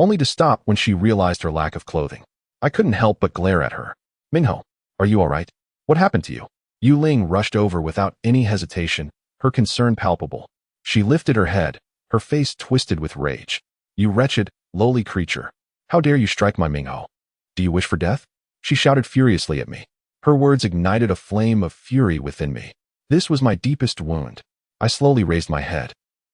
only to stop when she realized her lack of clothing. I couldn't help but glare at her. "Mingho, are you all right? What happened to you?" Yuling rushed over without any hesitation, her concern palpable. She lifted her head, her face twisted with rage. "You wretched, lowly creature. How dare you strike my Mingho? Do you wish for death?" She shouted furiously at me. Her words ignited a flame of fury within me. This was my deepest wound. I slowly raised my head,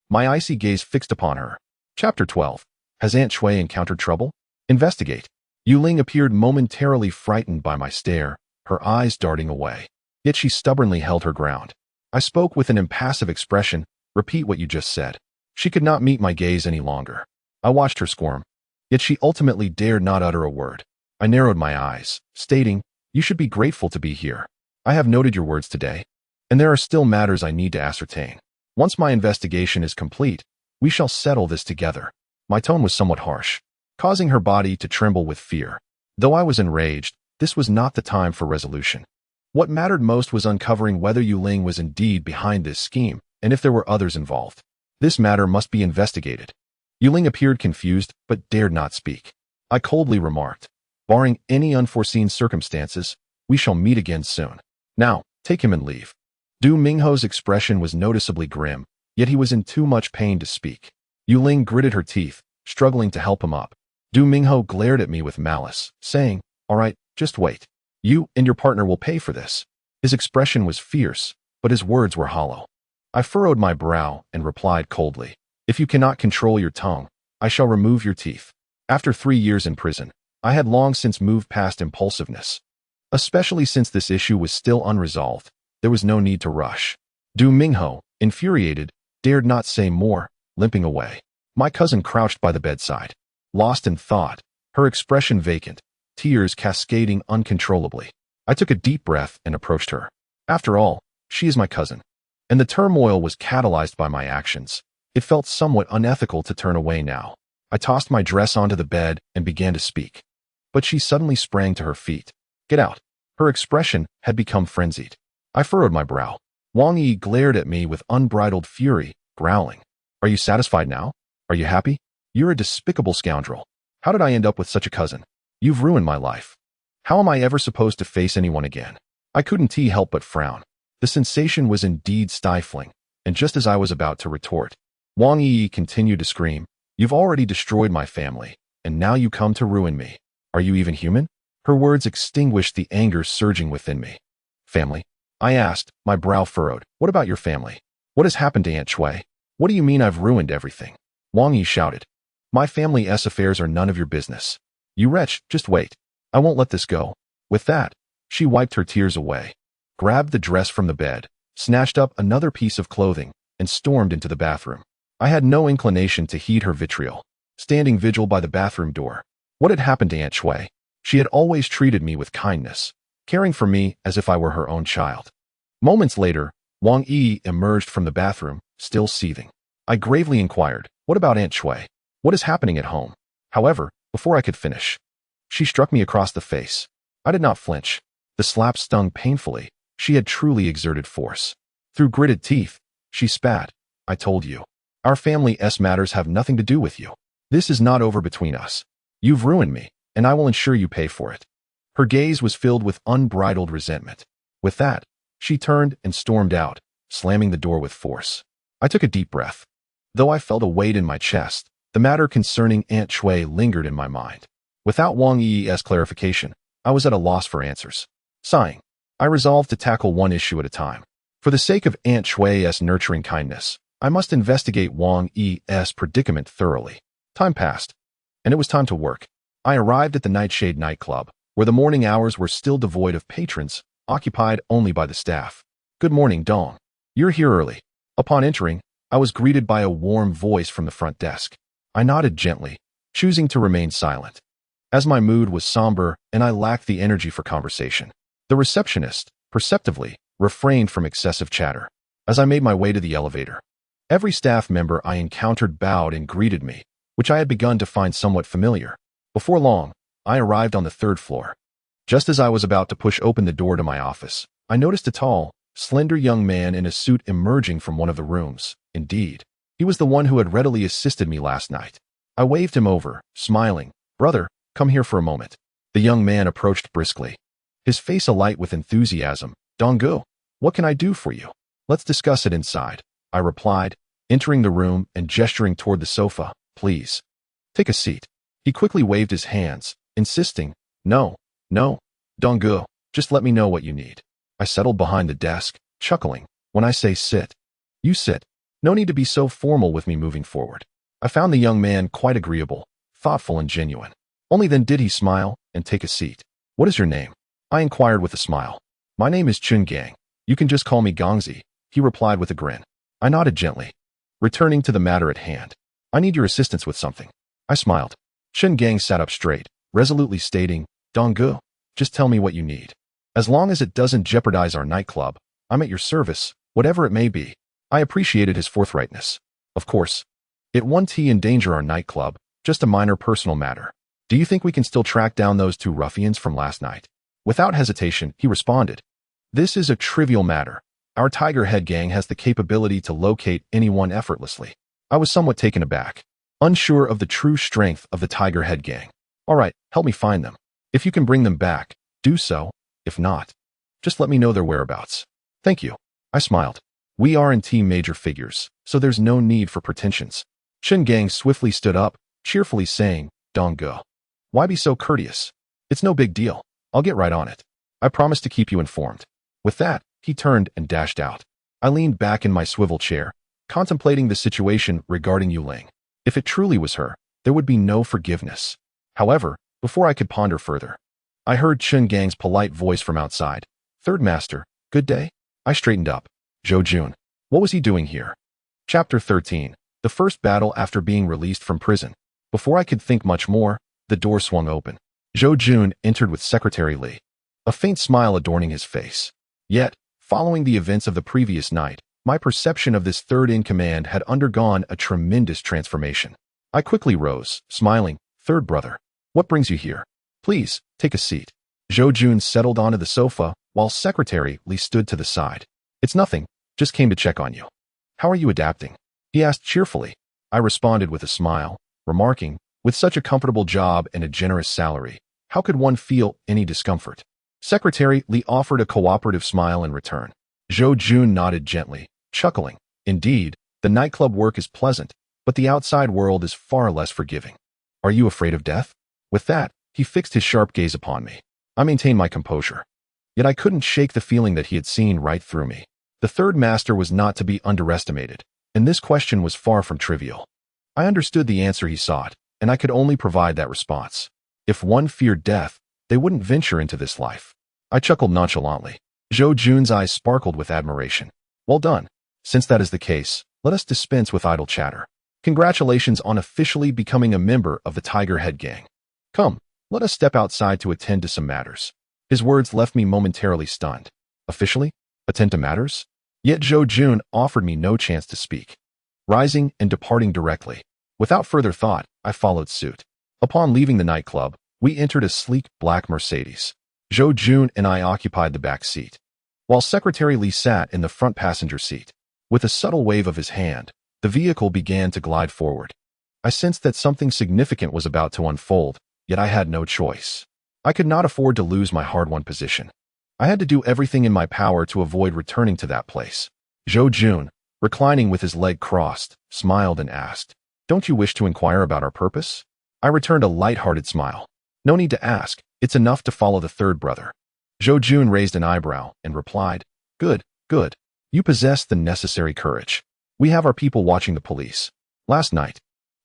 my icy gaze fixed upon her. Chapter 12. Has Aunt Shui encountered trouble? Investigate. Yuling appeared momentarily frightened by my stare, her eyes darting away. Yet she stubbornly held her ground. I spoke with an impassive expression. "Repeat what you just said." She could not meet my gaze any longer. I watched her squirm. Yet she ultimately dared not utter a word. I narrowed my eyes, stating, "You should be grateful to be here. I have noted your words today, and there are still matters I need to ascertain. Once my investigation is complete, we shall settle this together." My tone was somewhat harsh, causing her body to tremble with fear. Though I was enraged, this was not the time for resolution. What mattered most was uncovering whether Yuling was indeed behind this scheme, and if there were others involved. This matter must be investigated. Yuling appeared confused, but dared not speak. I coldly remarked, "Barring any unforeseen circumstances, we shall meet again soon. Now, take him and leave." Du Mingho's expression was noticeably grim, yet he was in too much pain to speak. Yuling gritted her teeth, struggling to help him up. Du Mingho glared at me with malice, saying, "All right, just wait. You and your partner will pay for this." His expression was fierce, but his words were hollow. I furrowed my brow and replied coldly, "If you cannot control your tongue, I shall remove your teeth." After 3 years in prison, I had long since moved past impulsiveness. Especially since this issue was still unresolved, There was no need to rush. Du Mingho, infuriated, dared not say more, limping away. My cousin crouched by the bedside, lost in thought, her expression vacant, tears cascading uncontrollably. I took a deep breath and approached her. After all, she is my cousin. And the turmoil was catalyzed by my actions. It felt somewhat unethical to turn away now. I tossed my dress onto the bed and began to speak. But she suddenly sprang to her feet. Get out. Her expression had become frenzied. I furrowed my brow. Wang Yi glared at me with unbridled fury, growling. Are you satisfied now? Are you happy? You're a despicable scoundrel. How did I end up with such a cousin? You've ruined my life. How am I ever supposed to face anyone again? I couldn't help but frown. The sensation was indeed stifling, and just as I was about to retort, Wang Yi continued to scream, You've already destroyed my family, and now you come to ruin me. Are you even human? Her words extinguished the anger surging within me. Family? I asked, my brow furrowed. What about your family? What has happened to Aunt Chui? What do you mean I've ruined everything? Wang Yi shouted. My family's affairs are none of your business. You wretch, just wait. I won't let this go. With that, she wiped her tears away, grabbed the dress from the bed, snatched up another piece of clothing, and stormed into the bathroom. I had no inclination to heed her vitriol, standing vigil by the bathroom door. What had happened to Aunt Chui? She had always treated me with kindness, caring for me as if I were her own child. Moments later, Wang Yi emerged from the bathroom, still seething. I gravely inquired, What about Aunt Chui? What is happening at home? However, before I could finish, she struck me across the face. I did not flinch. The slap stung painfully. She had truly exerted force. Through gritted teeth, she spat. I told you. Our family's matters have nothing to do with you. This is not over between us. You've ruined me, and I will ensure you pay for it. Her gaze was filled with unbridled resentment. With that, she turned and stormed out, slamming the door with force. I took a deep breath. Though I felt a weight in my chest, the matter concerning Aunt Chui lingered in my mind. Without Wang Yi's clarification, I was at a loss for answers. Sighing, I resolved to tackle one issue at a time. For the sake of Aunt Chui's nurturing kindness, I must investigate Wang Yi's predicament thoroughly. Time passed, and it was time to work. I arrived at the Nightshade nightclub, where the morning hours were still devoid of patrons, occupied only by the staff. Good morning, Dong. You're here early. Upon entering, I was greeted by a warm voice from the front desk. I nodded gently, choosing to remain silent, as my mood was somber and I lacked the energy for conversation. The receptionist, perceptively, refrained from excessive chatter. As I made my way to the elevator, every staff member I encountered bowed and greeted me, which I had begun to find somewhat familiar. Before long, I arrived on the 3rd floor. Just as I was about to push open the door to my office, I noticed a tall, slender young man in a suit emerging from one of the rooms. Indeed, he was the one who had readily assisted me last night. I waved him over, smiling. Brother, come here for a moment. The young man approached briskly, his face alight with enthusiasm. Donggu, what can I do for you? Let's discuss it inside, I replied, entering the room and gesturing toward the sofa. Please, take a seat. He quickly waved his hands, insisting, No, Donggu, just let me know what you need. I settled behind the desk, chuckling. When I say sit, you sit. No need to be so formal with me moving forward. I found the young man quite agreeable, thoughtful and genuine. Only then did he smile and take a seat. What is your name? I inquired with a smile. My name is Chun Gang. You can just call me Gongzi, he replied with a grin. I nodded gently, returning to the matter at hand. I need your assistance with something. I smiled. Chun Gang sat up straight, resolutely stating, Donggu, just tell me what you need. As long as it doesn't jeopardize our nightclub, I'm at your service, whatever it may be. I appreciated his forthrightness. Of course, it won't endanger our nightclub, just a minor personal matter. Do you think we can still track down those 2 ruffians from last night? Without hesitation, he responded. This is a trivial matter. Our Tiger Head gang has the capability to locate anyone effortlessly. I was somewhat taken aback, unsure of the true strength of the Tiger Head gang. All right, help me find them. If you can bring them back, do so. If not, just let me know their whereabouts. Thank you. I smiled. We are in team major figures, so there's no need for pretensions. Chun Gang swiftly stood up, cheerfully saying, Donggu, why be so courteous? It's no big deal. I'll get right on it. I promise to keep you informed. With that, he turned and dashed out. I leaned back in my swivel chair, contemplating the situation regarding Yuling. If it truly was her, there would be no forgiveness. However, before I could ponder further, I heard Chun Gang's polite voice from outside. Third Master, good day? I straightened up. Zhou Jun. What was he doing here? Chapter 13. The first battle after being released from prison. Before I could think much more, the door swung open. Zhou Jun entered with Secretary Li, a faint smile adorning his face. Yet, following the events of the previous night, my perception of this third-in-command had undergone a tremendous transformation. I quickly rose, smiling. Third brother, what brings you here? Please, take a seat. Zhou Jun settled onto the sofa, while Secretary Li stood to the side. It's nothing, just came to check on you. How are you adapting? He asked cheerfully. I responded with a smile, remarking, with such a comfortable job and a generous salary, how could one feel any discomfort? Secretary Li offered a cooperative smile in return. Zhou Jun nodded gently, chuckling. Indeed, the nightclub work is pleasant, but the outside world is far less forgiving. Are you afraid of death? With that, he fixed his sharp gaze upon me. I maintained my composure. Yet I couldn't shake the feeling that he had seen right through me. The third master was not to be underestimated, and this question was far from trivial. I understood the answer he sought, and I could only provide that response. If one feared death, they wouldn't venture into this life. I chuckled nonchalantly. Zhou Jun's eyes sparkled with admiration. Well done. Since that is the case, let us dispense with idle chatter. Congratulations on officially becoming a member of the Tiger Head Gang. Come, let us step outside to attend to some matters. His words left me momentarily stunned. Officially? Attend to matters? Yet Zhou Jun offered me no chance to speak. Rising and departing directly. Without further thought, I followed suit. Upon leaving the nightclub, we entered a sleek black Mercedes. Zhou Jun and I occupied the back seat, while Secretary Li sat in the front passenger seat. With a subtle wave of his hand, the vehicle began to glide forward. I sensed that something significant was about to unfold, yet I had no choice. I could not afford to lose my hard-won position. I had to do everything in my power to avoid returning to that place. Zhou Jun, reclining with his leg crossed, smiled and asked, "Don't you wish to inquire about our purpose?" I returned a light-hearted smile. No need to ask, it's enough to follow the third brother. Zhou Jun raised an eyebrow and replied, Good, good. You possess the necessary courage. We have our people watching the police. Last night,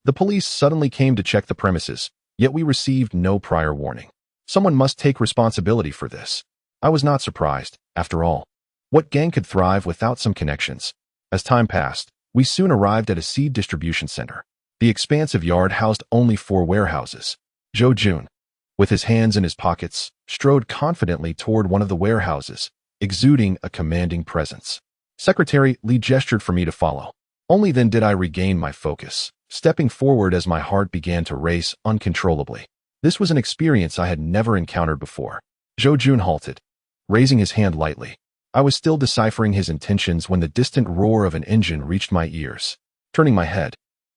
the police suddenly came to check the premises, yet we received no prior warning. Someone must take responsibility for this. I was not surprised, after all. What gang could thrive without some connections? As time passed, we soon arrived at a seed distribution center. The expansive yard housed only 4 warehouses. Zhou Jun, with his hands in his pockets, strode confidently toward one of the warehouses, exuding a commanding presence. Secretary Li gestured for me to follow. Only then did I regain my focus, stepping forward as my heart began to race uncontrollably. This was an experience I had never encountered before. Zhou Jun halted, raising his hand lightly. I was still deciphering his intentions when the distant roar of an engine reached my ears. Turning my head,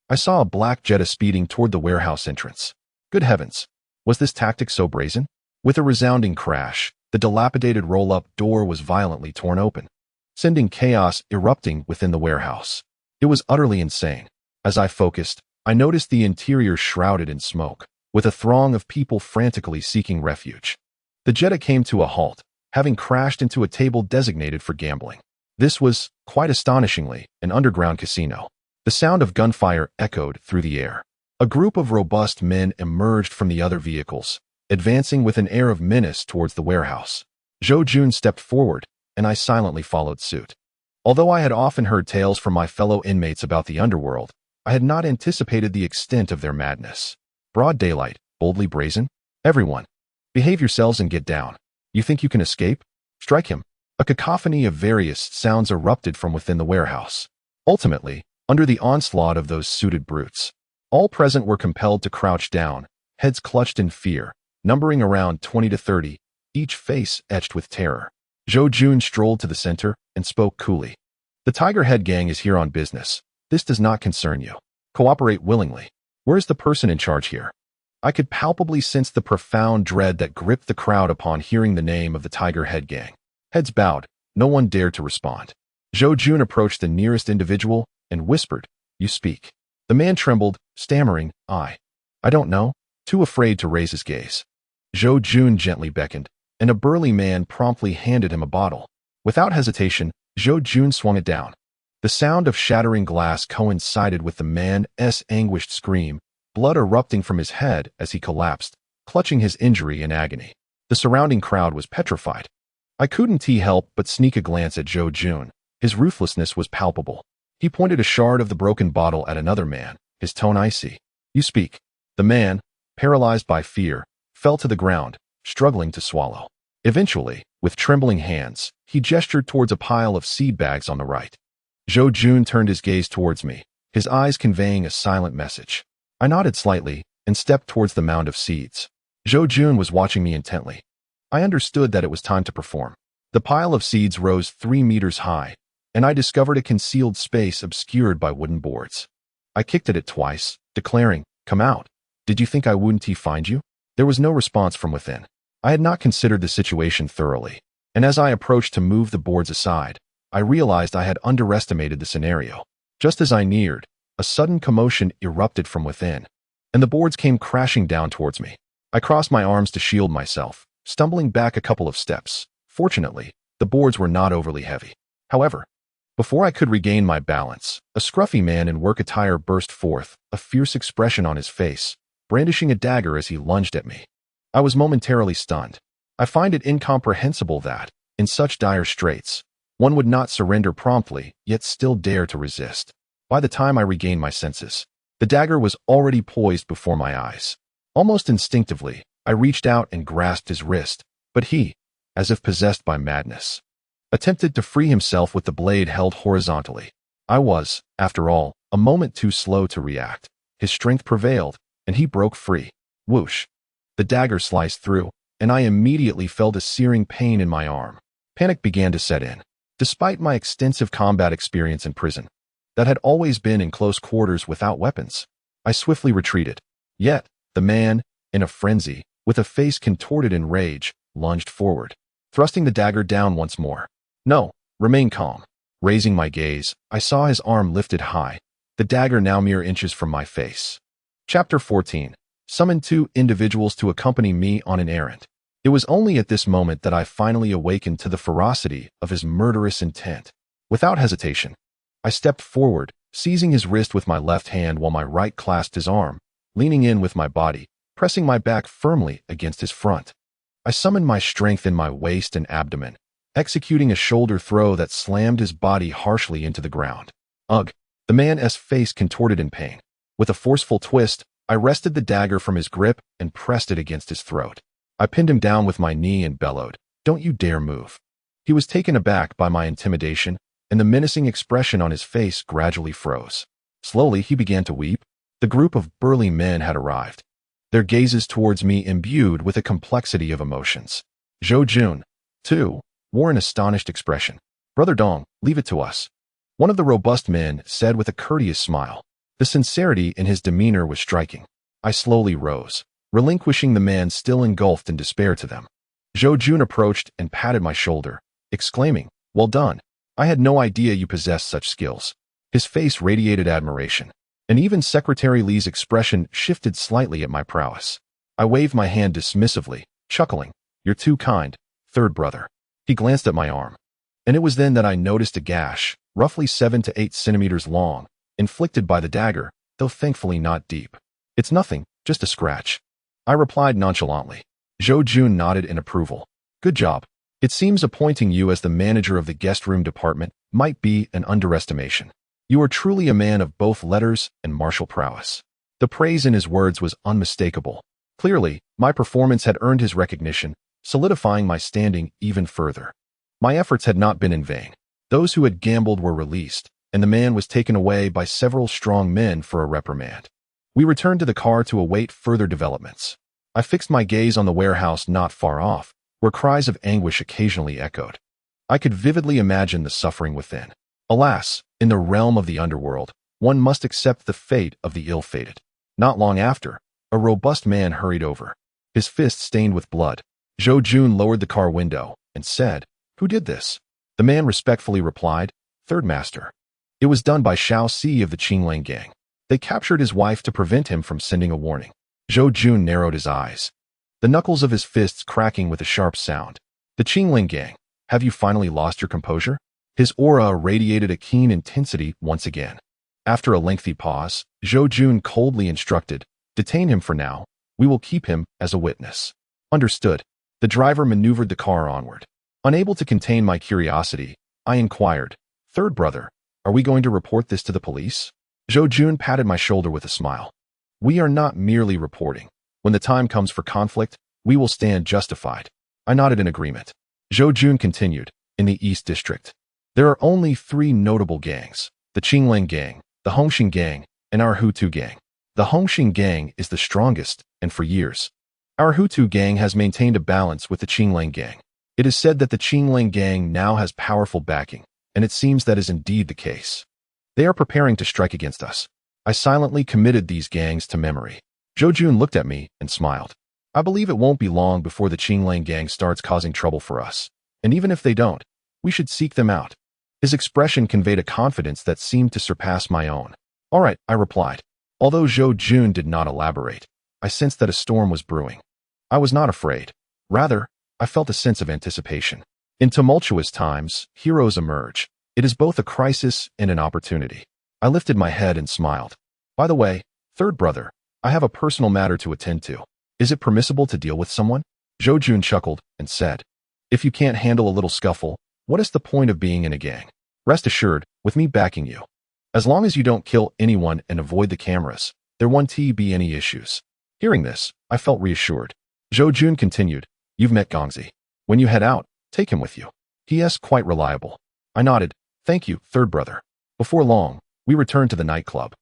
I saw a black Jetta speeding toward the warehouse entrance. Good heavens! Was this tactic so brazen? With a resounding crash, the dilapidated roll-up door was violently torn open, sending chaos erupting within the warehouse. It was utterly insane. As I focused, I noticed the interior shrouded in smoke, with a throng of people frantically seeking refuge. The Jetta came to a halt, having crashed into a table designated for gambling. This was, quite astonishingly, an underground casino. The sound of gunfire echoed through the air. A group of robust men emerged from the other vehicles, advancing with an air of menace towards the warehouse. Zhou Jun stepped forward, and I silently followed suit. Although I had often heard tales from my fellow inmates about the Underworld, I had not anticipated the extent of their madness. Broad daylight, boldly brazen. Everyone, behave yourselves and get down. You think you can escape? Strike him. A cacophony of various sounds erupted from within the warehouse. Ultimately, under the onslaught of those suited brutes, all present were compelled to crouch down, heads clutched in fear, numbering around 20 to 30, each face etched with terror. Zhou Jun strolled to the center and spoke coolly. The Tiger Head Gang is here on business. This does not concern you. Cooperate willingly. Where is the person in charge here? I could palpably sense the profound dread that gripped the crowd upon hearing the name of the Tiger Head Gang. Heads bowed, no one dared to respond. Zhou Jun approached the nearest individual and whispered, "You speak." The man trembled, stammering, I don't know," too afraid to raise his gaze. Zhou Jun gently beckoned, and a burly man promptly handed him a bottle. Without hesitation, Zhou Jun swung it down. The sound of shattering glass coincided with the man's anguished scream, blood erupting from his head as he collapsed, clutching his injury in agony. The surrounding crowd was petrified. I couldn't help but sneak a glance at Zhou Jun. His ruthlessness was palpable. He pointed a shard of the broken bottle at another man, his tone icy. "You speak." The man, paralyzed by fear, fell to the ground, struggling to swallow. Eventually, with trembling hands, he gestured towards a pile of seed bags on the right. Zhou Jun turned his gaze towards me, his eyes conveying a silent message. I nodded slightly and stepped towards the mound of seeds. Zhou Jun was watching me intently. I understood that it was time to perform. The pile of seeds rose 3 meters high, and I discovered a concealed space obscured by wooden boards. I kicked at it twice, declaring, "Come out. Did you think I wouldn't find you?" There was no response from within. I had not considered the situation thoroughly, and as I approached to move the boards aside, I realized I had underestimated the scenario. Just as I neared, a sudden commotion erupted from within, and the boards came crashing down towards me. I crossed my arms to shield myself, stumbling back a couple of steps. Fortunately, the boards were not overly heavy. However, before I could regain my balance, a scruffy man in work attire burst forth, a fierce expression on his face, brandishing a dagger as he lunged at me. I was momentarily stunned. I find it incomprehensible that, in such dire straits, one would not surrender promptly, yet still dare to resist. By the time I regained my senses, the dagger was already poised before my eyes. Almost instinctively, I reached out and grasped his wrist, but he, as if possessed by madness, attempted to free himself with the blade held horizontally. I was, after all, a moment too slow to react. His strength prevailed, and he broke free. Whoosh! The dagger sliced through, and I immediately felt a searing pain in my arm. Panic began to set in. Despite my extensive combat experience in prison, that had always been in close quarters without weapons, I swiftly retreated. Yet, the man, in a frenzy, with a face contorted in rage, lunged forward, thrusting the dagger down once more. "No, remain calm." Raising my gaze, I saw his arm lifted high, the dagger now mere inches from my face. Chapter 14. Summoned 2 individuals to accompany me on an errand. It was only at this moment that I finally awakened to the ferocity of his murderous intent. Without hesitation, I stepped forward, seizing his wrist with my left hand while my right clasped his arm, leaning in with my body, pressing my back firmly against his front. I summoned my strength in my waist and abdomen, executing a shoulder throw that slammed his body harshly into the ground. Ugh! The man's face contorted in pain. With a forceful twist, I wrested the dagger from his grip and pressed it against his throat. I pinned him down with my knee and bellowed, "Don't you dare move." He was taken aback by my intimidation, and the menacing expression on his face gradually froze. Slowly, he began to weep. The group of burly men had arrived, their gazes towards me imbued with a complexity of emotions. Zhou Jun, too, wore an astonished expression. "Brother Dong, leave it to us," one of the robust men said with a courteous smile. The sincerity in his demeanor was striking. I slowly rose, relinquishing the man still engulfed in despair to them. Zhou Jun approached and patted my shoulder, exclaiming, "Well done. I had no idea you possessed such skills." His face radiated admiration, and even Secretary Li's expression shifted slightly at my prowess. I waved my hand dismissively, chuckling, "You're too kind, third brother." He glanced at my arm, and it was then that I noticed a gash, roughly 7 to 8 centimeters long, inflicted by the dagger, though thankfully not deep. "It's nothing, just a scratch," I replied nonchalantly. Zhou Jun nodded in approval. "Good job. It seems appointing you as the manager of the guest room department might be an underestimation. You are truly a man of both letters and martial prowess." The praise in his words was unmistakable. Clearly, my performance had earned his recognition, solidifying my standing even further. My efforts had not been in vain. Those who had gambled were released, and the man was taken away by several strong men for a reprimand. We returned to the car to await further developments. I fixed my gaze on the warehouse not far off, where cries of anguish occasionally echoed. I could vividly imagine the suffering within. Alas, in the realm of the underworld, one must accept the fate of the ill-fated. Not long after, a robust man hurried over, his fist stained with blood. Zhou Jun lowered the car window and said, "Who did this?" The man respectfully replied, "Third Master." It was done by Xiao Si of the Qinglang gang. They captured his wife to prevent him from sending a warning. Zhou Jun narrowed his eyes, the knuckles of his fists cracking with a sharp sound. "The Qingling gang, have you finally lost your composure?" His aura radiated a keen intensity once again. After a lengthy pause, Zhou Jun coldly instructed, "Detain him for now. We will keep him as a witness." Understood. The driver maneuvered the car onward. Unable to contain my curiosity, I inquired, "Third brother, are we going to report this to the police?" Zhou Jun patted my shoulder with a smile. "We are not merely reporting. When the time comes for conflict, we will stand justified." I nodded in agreement. Zhou Jun continued, "In the East District, there are only 3 notable gangs: the Qingling Gang, the Hongxing Gang, and our Hutu Gang. The Hongxing Gang is the strongest, and for years, our Hutu Gang has maintained a balance with the Qingling Gang. It is said that the Qingling Gang now has powerful backing, and it seems that is indeed the case. They are preparing to strike against us." I silently committed these gangs to memory. Zhou Jun looked at me and smiled. "I believe it won't be long before the Qingling Gang starts causing trouble for us, and even if they don't, we should seek them out." His expression conveyed a confidence that seemed to surpass my own. "All right," I replied. Although Zhou Jun did not elaborate, I sensed that a storm was brewing. I was not afraid. Rather, I felt a sense of anticipation. In tumultuous times, heroes emerge. It is both a crisis and an opportunity. I lifted my head and smiled. "By the way, third brother, I have a personal matter to attend to. Is it permissible to deal with someone?" Zhou Jun chuckled and said, "If you can't handle a little scuffle, what is the point of being in a gang? Rest assured, with me backing you. As long as you don't kill anyone and avoid the cameras, there won't be any issues." Hearing this, I felt reassured. Zhou Jun continued, "You've met Gongzi. When you head out, take him with you. He is quite reliable." I nodded, "Thank you, third brother." Before long, we returned to the nightclub.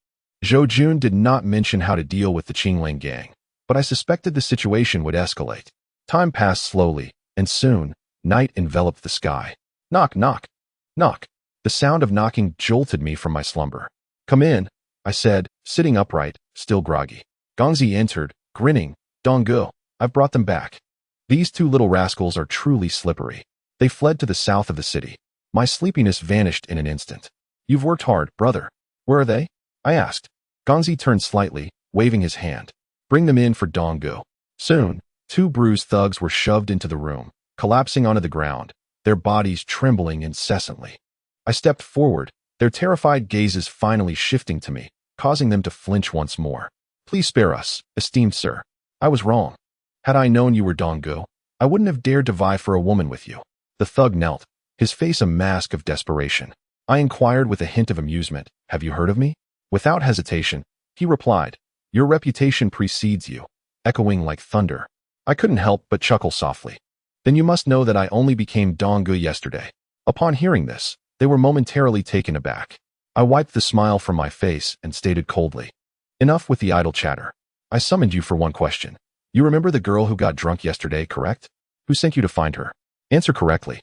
Zhou Jun did not mention how to deal with the Qingling Gang, but I suspected the situation would escalate. Time passed slowly, and soon, night enveloped the sky. Knock, knock, knock. The sound of knocking jolted me from my slumber. "Come in," I said, sitting upright, still groggy. Gongzi entered, grinning. "Donggu, I've brought them back. These 2 little rascals are truly slippery. They fled to the south of the city." My sleepiness vanished in an instant. "You've worked hard, brother. Where are they?" I asked. Gongzi turned slightly, waving his hand. "Bring them in for Donggu." Soon, 2 bruised thugs were shoved into the room, collapsing onto the ground, their bodies trembling incessantly. I stepped forward, their terrified gazes finally shifting to me, causing them to flinch once more. "Please spare us, esteemed sir. I was wrong. Had I known you were Donggu, I wouldn't have dared to vie for a woman with you." The thug knelt, his face a mask of desperation. I inquired with a hint of amusement, "Have you heard of me?" Without hesitation, he replied, "Your reputation precedes you," echoing like thunder. I couldn't help but chuckle softly. "Then you must know that I only became Donggu yesterday." Upon hearing this, they were momentarily taken aback. I wiped the smile from my face and stated coldly, "Enough with the idle chatter. I summoned you for one question. You remember the girl who got drunk yesterday, correct? Who sent you to find her? Answer correctly,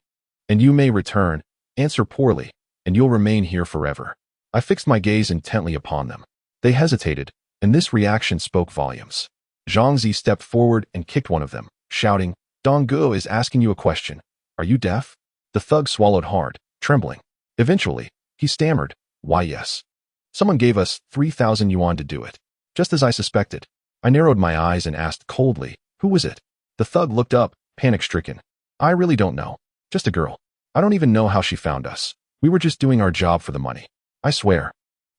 and you may return. Answer poorly, and you'll remain here forever." I fixed my gaze intently upon them. They hesitated, and this reaction spoke volumes. Zhangzi stepped forward and kicked one of them, shouting, "Donggu is asking you a question. Are you deaf?" The thug swallowed hard, trembling. Eventually, he stammered, "Why yes. Someone gave us 3,000 yuan to do it." Just as I suspected. I narrowed my eyes and asked coldly, "Who was it?" The thug looked up, panic-stricken. "I really don't know. Just a girl. I don't even know how she found us. We were just doing our job for the money. I swear."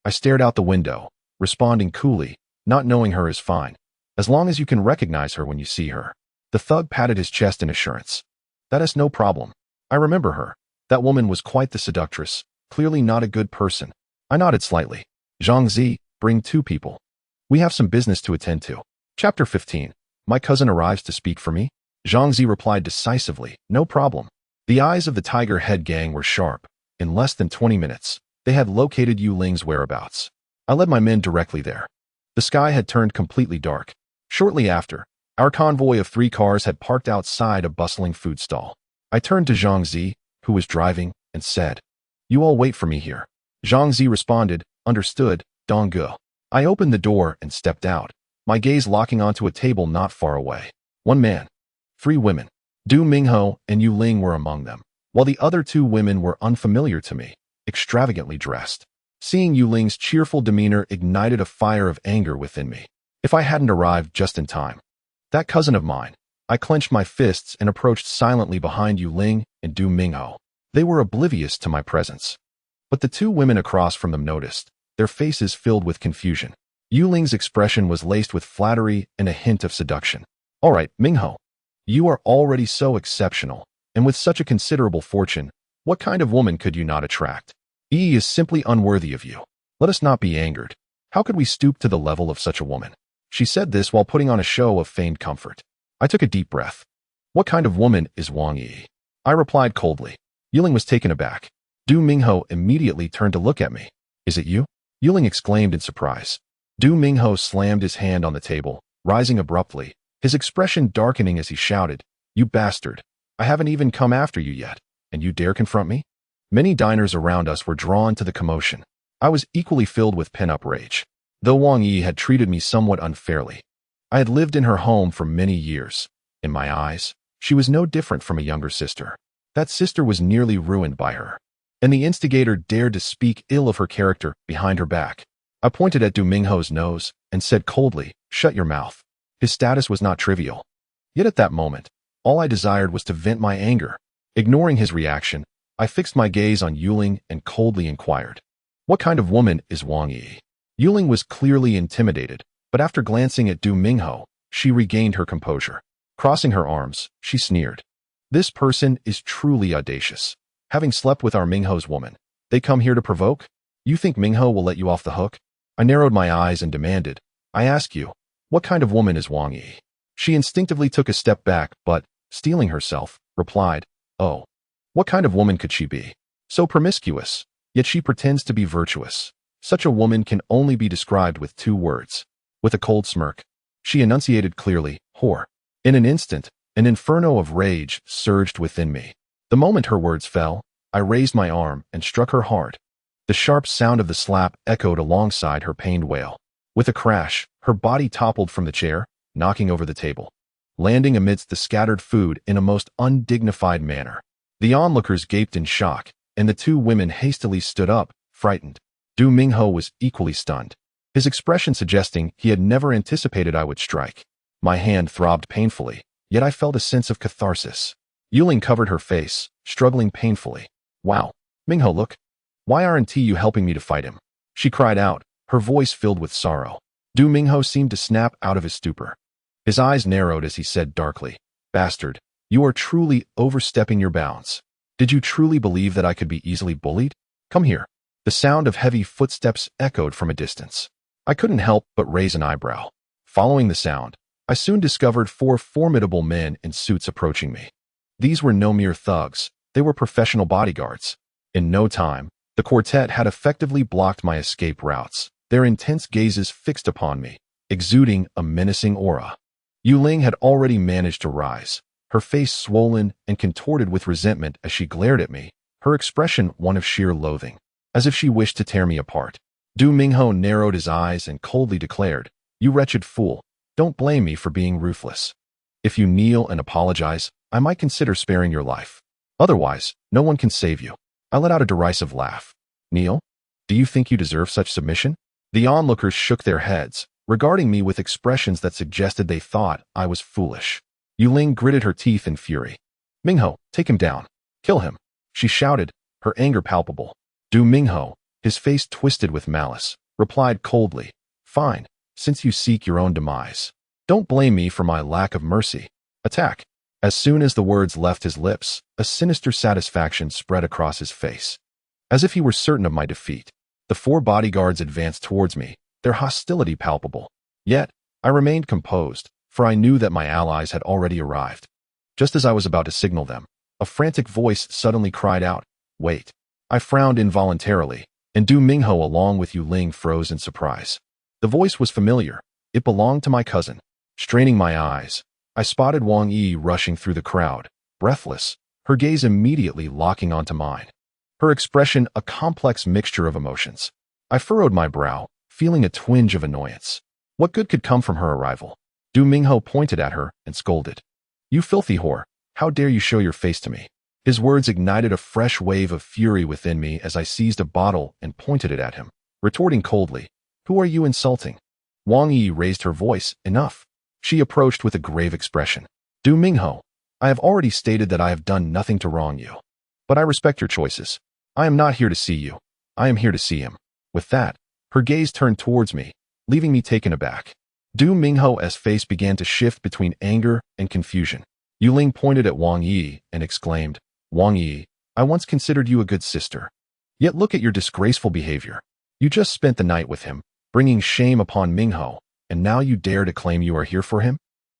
I stared out the window, responding coolly, "Not knowing her is fine, as long as you can recognize her when you see her." The thug patted his chest in assurance. "That is no problem. I remember her. That woman was quite the seductress, clearly not a good person." I nodded slightly. "Zhangzi, bring 2 people. We have some business to attend to." Chapter 15. My cousin arrives to speak for me? Zhangzi replied decisively, "No problem." The eyes of the Tiger Head gang were sharp. In less than 20 minutes, they had located Yu Ling's whereabouts. I led my men directly there. The sky had turned completely dark. Shortly after, our convoy of 3 cars had parked outside a bustling food stall. I turned to Zhangzi, who was driving, and said, "You all wait for me here." Zhangzi responded, "Understood, Donggu." I opened the door and stepped out, my gaze locking onto a table not far away. 1 man, 3 women. Du Mingho and Yu Ling were among them, while the other 2 women were unfamiliar to me, extravagantly dressed. Seeing Yu Ling's cheerful demeanor ignited a fire of anger within me. If I hadn't arrived just in time. That cousin of mine. I clenched my fists and approached silently behind Yu Ling and Du Mingho. They were oblivious to my presence. But the 2 women across from them noticed, their faces filled with confusion. Yu Ling's expression was laced with flattery and a hint of seduction. "All right, Mingho. You are already so exceptional. And with such a considerable fortune, what kind of woman could you not attract? Yi is simply unworthy of you. Let us not be angered. How could we stoop to the level of such a woman? She said this while putting on a show of feigned comfort. I took a deep breath. What kind of woman is Wang Yi? I replied coldly. Yuling was taken aback. Du Mingho immediately turned to look at me. Is it you? Yuling exclaimed in surprise. Du Mingho slammed his hand on the table, rising abruptly, his expression darkening as he shouted, You bastard! I haven't even come after you yet, and you dare confront me? Many diners around us were drawn to the commotion. I was equally filled with pent-up rage. Though Wang Yi had treated me somewhat unfairly, I had lived in her home for many years. In my eyes, she was no different from a younger sister. That sister was nearly ruined by her. And the instigator dared to speak ill of her character behind her back. I pointed at Du Mingho's nose and said coldly, Shut your mouth. His status was not trivial. Yet at that moment, all I desired was to vent my anger. Ignoring his reaction, I fixed my gaze on Yuling and coldly inquired, What kind of woman is Wang Yi? Yuling was clearly intimidated, but after glancing at Du Mingho, she regained her composure. Crossing her arms, she sneered. This person is truly audacious. Having slept with our Mingho's woman, they come here to provoke? You think Mingho will let you off the hook? I narrowed my eyes and demanded, I ask you, what kind of woman is Wang Yi? She instinctively took a step back, but, steeling herself, replied, Oh, what kind of woman could she be? So promiscuous, yet she pretends to be virtuous. Such a woman can only be described with 2 words. With a cold smirk, she enunciated clearly, whore. In an instant, an inferno of rage surged within me. The moment her words fell, I raised my arm and struck her hard. The sharp sound of the slap echoed alongside her pained wail. With a crash, her body toppled from the chair, knocking over the table, landing amidst the scattered food in a most undignified manner. The onlookers gaped in shock, and the 2 women hastily stood up, frightened. Du Mingho was equally stunned, his expression suggesting he had never anticipated I would strike. My hand throbbed painfully, yet I felt a sense of catharsis. Yuling covered her face, struggling painfully. Wow, Mingho, look. Why aren't you helping me to fight him? She cried out, her voice filled with sorrow. Du Mingho seemed to snap out of his stupor. His eyes narrowed as he said darkly, Bastard, you are truly overstepping your bounds. Did you truly believe that I could be easily bullied? Come here. The sound of heavy footsteps echoed from a distance. I couldn't help but raise an eyebrow. Following the sound, I soon discovered 4 formidable men in suits approaching me. These were no mere thugs, they were professional bodyguards. In no time, the quartet had effectively blocked my escape routes, their intense gazes fixed upon me, exuding a menacing aura. Yuling had already managed to rise, her face swollen and contorted with resentment as she glared at me, her expression one of sheer loathing, as if she wished to tear me apart. Du Mingho narrowed his eyes and coldly declared, You wretched fool, don't blame me for being ruthless. If you kneel and apologize, I might consider sparing your life. Otherwise, no one can save you. I let out a derisive laugh. Kneel? Do you think you deserve such submission? The onlookers shook their heads, regarding me with expressions that suggested they thought I was foolish. Yuling gritted her teeth in fury. Mingho, take him down. Kill him. She shouted, her anger palpable. Du Mingho, his face twisted with malice, replied coldly, Fine, since you seek your own demise. Don't blame me for my lack of mercy. Attack. As soon as the words left his lips, a sinister satisfaction spread across his face. As if he were certain of my defeat, the 4 bodyguards advanced towards me, their hostility palpable. Yet, I remained composed, for I knew that my allies had already arrived. Just as I was about to signal them, a frantic voice suddenly cried out, Wait. I frowned involuntarily, and Du Mingho along with Yuling froze in surprise. The voice was familiar. It belonged to my cousin. Straining my eyes, I spotted Wang Yi rushing through the crowd, breathless, her gaze immediately locking onto mine. Her expression a complex mixture of emotions. I furrowed my brow, feeling a twinge of annoyance. What good could come from her arrival? Du Mingho pointed at her and scolded. You filthy whore, how dare you show your face to me? His words ignited a fresh wave of fury within me as I seized a bottle and pointed it at him, retorting coldly, Who are you insulting? Wang Yi raised her voice, Enough. She approached with a grave expression. Du Mingho, I have already stated that I have done nothing to wrong you. But I respect your choices. I am not here to see you. I am here to see him. With that, her gaze turned towards me, leaving me taken aback. Du Mingho's face began to shift between anger and confusion. Yu Ling pointed at Wang Yi and exclaimed, Wang Yi, I once considered you a good sister. Yet look at your disgraceful behavior. You just spent the night with him, bringing shame upon Mingho, and now you dare to claim you are here for him?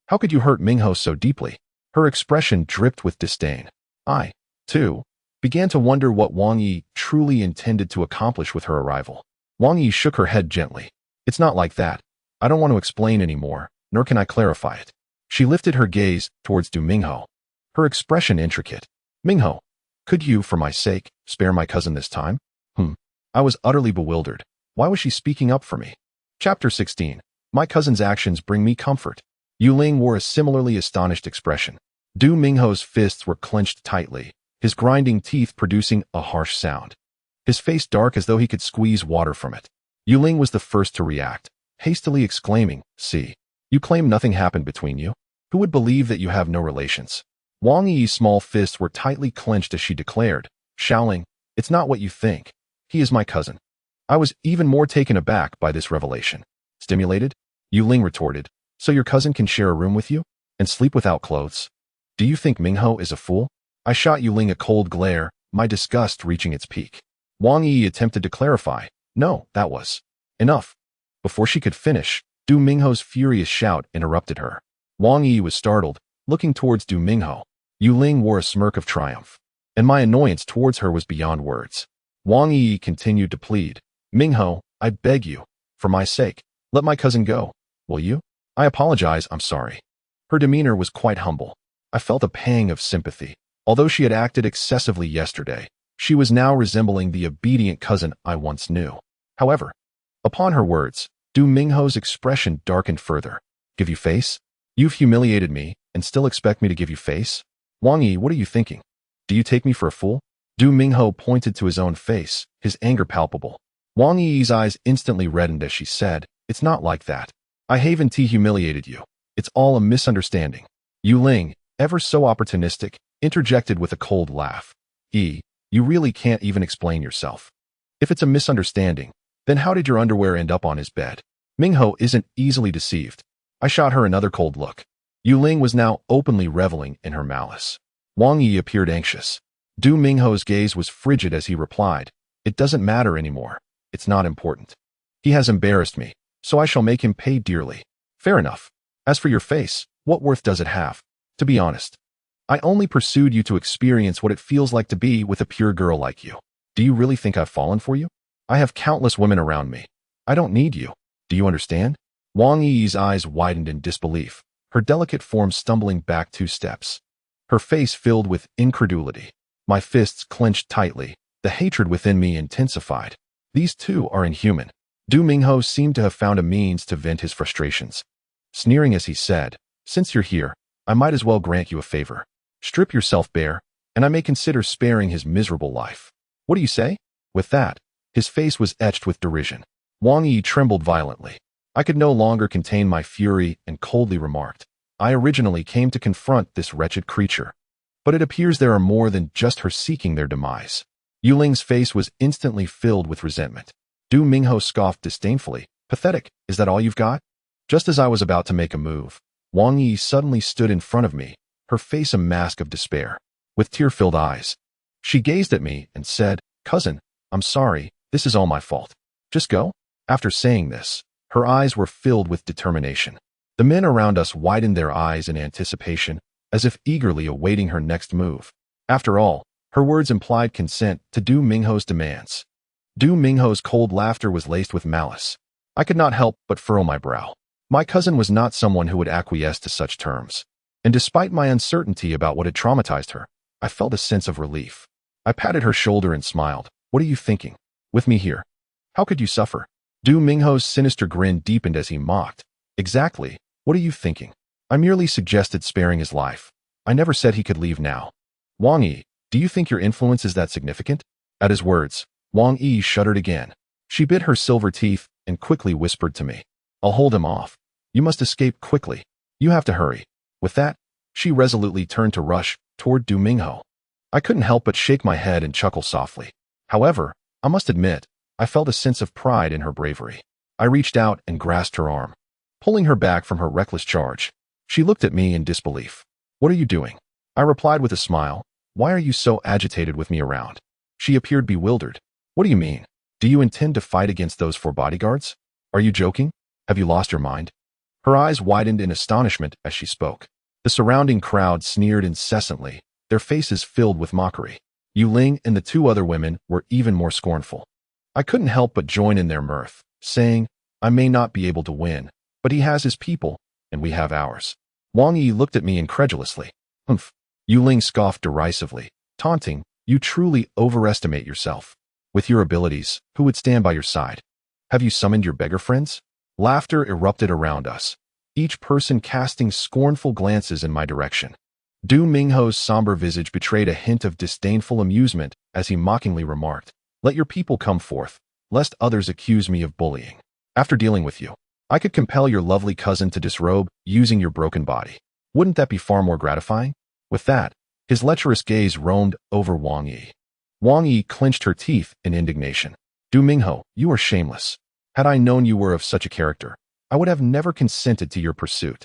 How could you hurt Mingho so deeply? Her expression dripped with disdain. I, too, began to wonder what Wang Yi truly intended to accomplish with her arrival. Wang Yi shook her head gently. It's not like that. I don't want to explain anymore, nor can I clarify it. She lifted her gaze towards Du Mingho, her expression intricate. Mingho, could you, for my sake, spare my cousin this time? I was utterly bewildered. Why was she speaking up for me? Chapter 16. My cousin's actions bring me comfort. Yu Ling wore a similarly astonished expression. Du Mingho's fists were clenched tightly, his grinding teeth producing a harsh sound. His face dark as though he could squeeze water from it. Yu Ling was the first to react, hastily exclaiming, See, you claim nothing happened between you? Who would believe that you have no relations? Wang Yi's small fists were tightly clenched as she declared, Shaoling, it's not what you think. He is my cousin. I was even more taken aback by this revelation. Stimulated? Yu Ling retorted, So your cousin can share a room with you? And sleep without clothes? Do you think Mingho is a fool? I shot Yu Ling a cold glare, my disgust reaching its peak. Wang Yi attempted to clarify, No, that was enough. Before she could finish, Du Mingho's furious shout interrupted her. Wang Yi was startled, looking towards Du Mingho. Yu Ling wore a smirk of triumph, and my annoyance towards her was beyond words. Wang Yi continued to plead, Mingho, I beg you, for my sake, let my cousin go. Will you? I apologize, I'm sorry. Her demeanor was quite humble. I felt a pang of sympathy. Although she had acted excessively yesterday, she was now resembling the obedient cousin I once knew. However, upon her words, Du Mingho's expression darkened further. Give you face? You've humiliated me, and still expect me to give you face? Wang Yi, what are you thinking? Do you take me for a fool? Du Mingho pointed to his own face, his anger palpable. Wang Yi's eyes instantly reddened as she said, It's not like that. I haven't humiliated you. It's all a misunderstanding. Yu Ling, ever so opportunistic, interjected with a cold laugh. You really can't even explain yourself. If it's a misunderstanding, then how did your underwear end up on his bed? Mingho isn't easily deceived. I shot her another cold look. Yu Ling was now openly reveling in her malice. Wang Yi appeared anxious. Du Mingho's gaze was frigid as he replied, It doesn't matter anymore. It's not important. He has embarrassed me, so I shall make him pay dearly. Fair enough. As for your face, what worth does it have? To be honest, I only pursued you to experience what it feels like to be with a pure girl like you. Do you really think I've fallen for you? I have countless women around me. I don't need you. Do you understand? Wang Yi's eyes widened in disbelief, her delicate form stumbling back 2 steps. Her face filled with incredulity. My fists clenched tightly, the hatred within me intensified. These two are inhuman. Du Mingho seemed to have found a means to vent his frustrations. Sneering as he said, Since you're here, I might as well grant you a favor. Strip yourself bare, and I may consider sparing his miserable life. What do you say? With that, his face was etched with derision. Wang Yi trembled violently. I could no longer contain my fury and coldly remarked, I originally came to confront this wretched creature. But it appears there are more than just her seeking their demise. Yu Ling's face was instantly filled with resentment. Du Mingho scoffed disdainfully. Pathetic, is that all you've got? Just as I was about to make a move, Wang Yi suddenly stood in front of me, her face a mask of despair. With tear-filled eyes, she gazed at me and said, Cousin, I'm sorry, this is all my fault. Just go? After saying this, her eyes were filled with determination. The men around us widened their eyes in anticipation, as if eagerly awaiting her next move. After all, her words implied consent to Du Mingho's demands. Du Mingho's cold laughter was laced with malice. I could not help but furrow my brow. My cousin was not someone who would acquiesce to such terms. And despite my uncertainty about what had traumatized her, I felt a sense of relief. I patted her shoulder and smiled. What are you thinking? With me here? How could you suffer? Du Mingho's sinister grin deepened as he mocked. Exactly. What are you thinking? I merely suggested sparing his life. I never said he could leave now. Wang Yi, do you think your influence is that significant? At his words, Wang Yi shuddered again. She bit her silver teeth and quickly whispered to me, I'll hold him off. You must escape quickly. You have to hurry. With that, she resolutely turned to rush toward Du Mingho. I couldn't help but shake my head and chuckle softly. However, I must admit, I felt a sense of pride in her bravery. I reached out and grasped her arm, pulling her back from her reckless charge. She looked at me in disbelief. What are you doing? I replied with a smile. Why are you so agitated with me around? She appeared bewildered. What do you mean? Do you intend to fight against those 4 bodyguards? Are you joking? Have you lost your mind? Her eyes widened in astonishment as she spoke. The surrounding crowd sneered incessantly, their faces filled with mockery. Yu Ling and the 2 other women were even more scornful. I couldn't help but join in their mirth, saying, I may not be able to win, but he has his people, and we have ours. Wang Yi looked at me incredulously. Humph. Yu Ling scoffed derisively, taunting, you truly overestimate yourself. With your abilities, who would stand by your side? Have you summoned your beggar friends? Laughter erupted around us, each person casting scornful glances in my direction. Du Mingho's somber visage betrayed a hint of disdainful amusement as he mockingly remarked, let your people come forth, lest others accuse me of bullying. After dealing with you, I could compel your lovely cousin to disrobe using your broken body. Wouldn't that be far more gratifying? With that, his lecherous gaze roamed over Wang Yi. Wang Yi clenched her teeth in indignation. Du Mingho, you are shameless. Had I known you were of such a character, I would have never consented to your pursuit.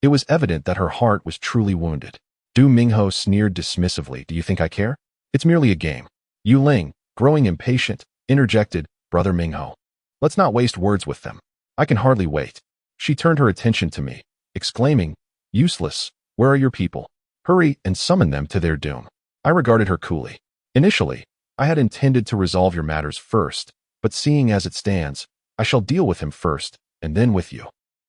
It was evident that her heart was truly wounded. Du Mingho sneered dismissively. Do you think I care? It's merely a game. Yu Ling, growing impatient, interjected, Brother Mingho. Let's not waste words with them. I can hardly wait. She turned her attention to me, exclaiming, useless, where are your people? Hurry and summon them to their doom. I regarded her coolly. Initially, I had intended to resolve your matters first, but seeing as it stands, I shall deal with him first, and then with you.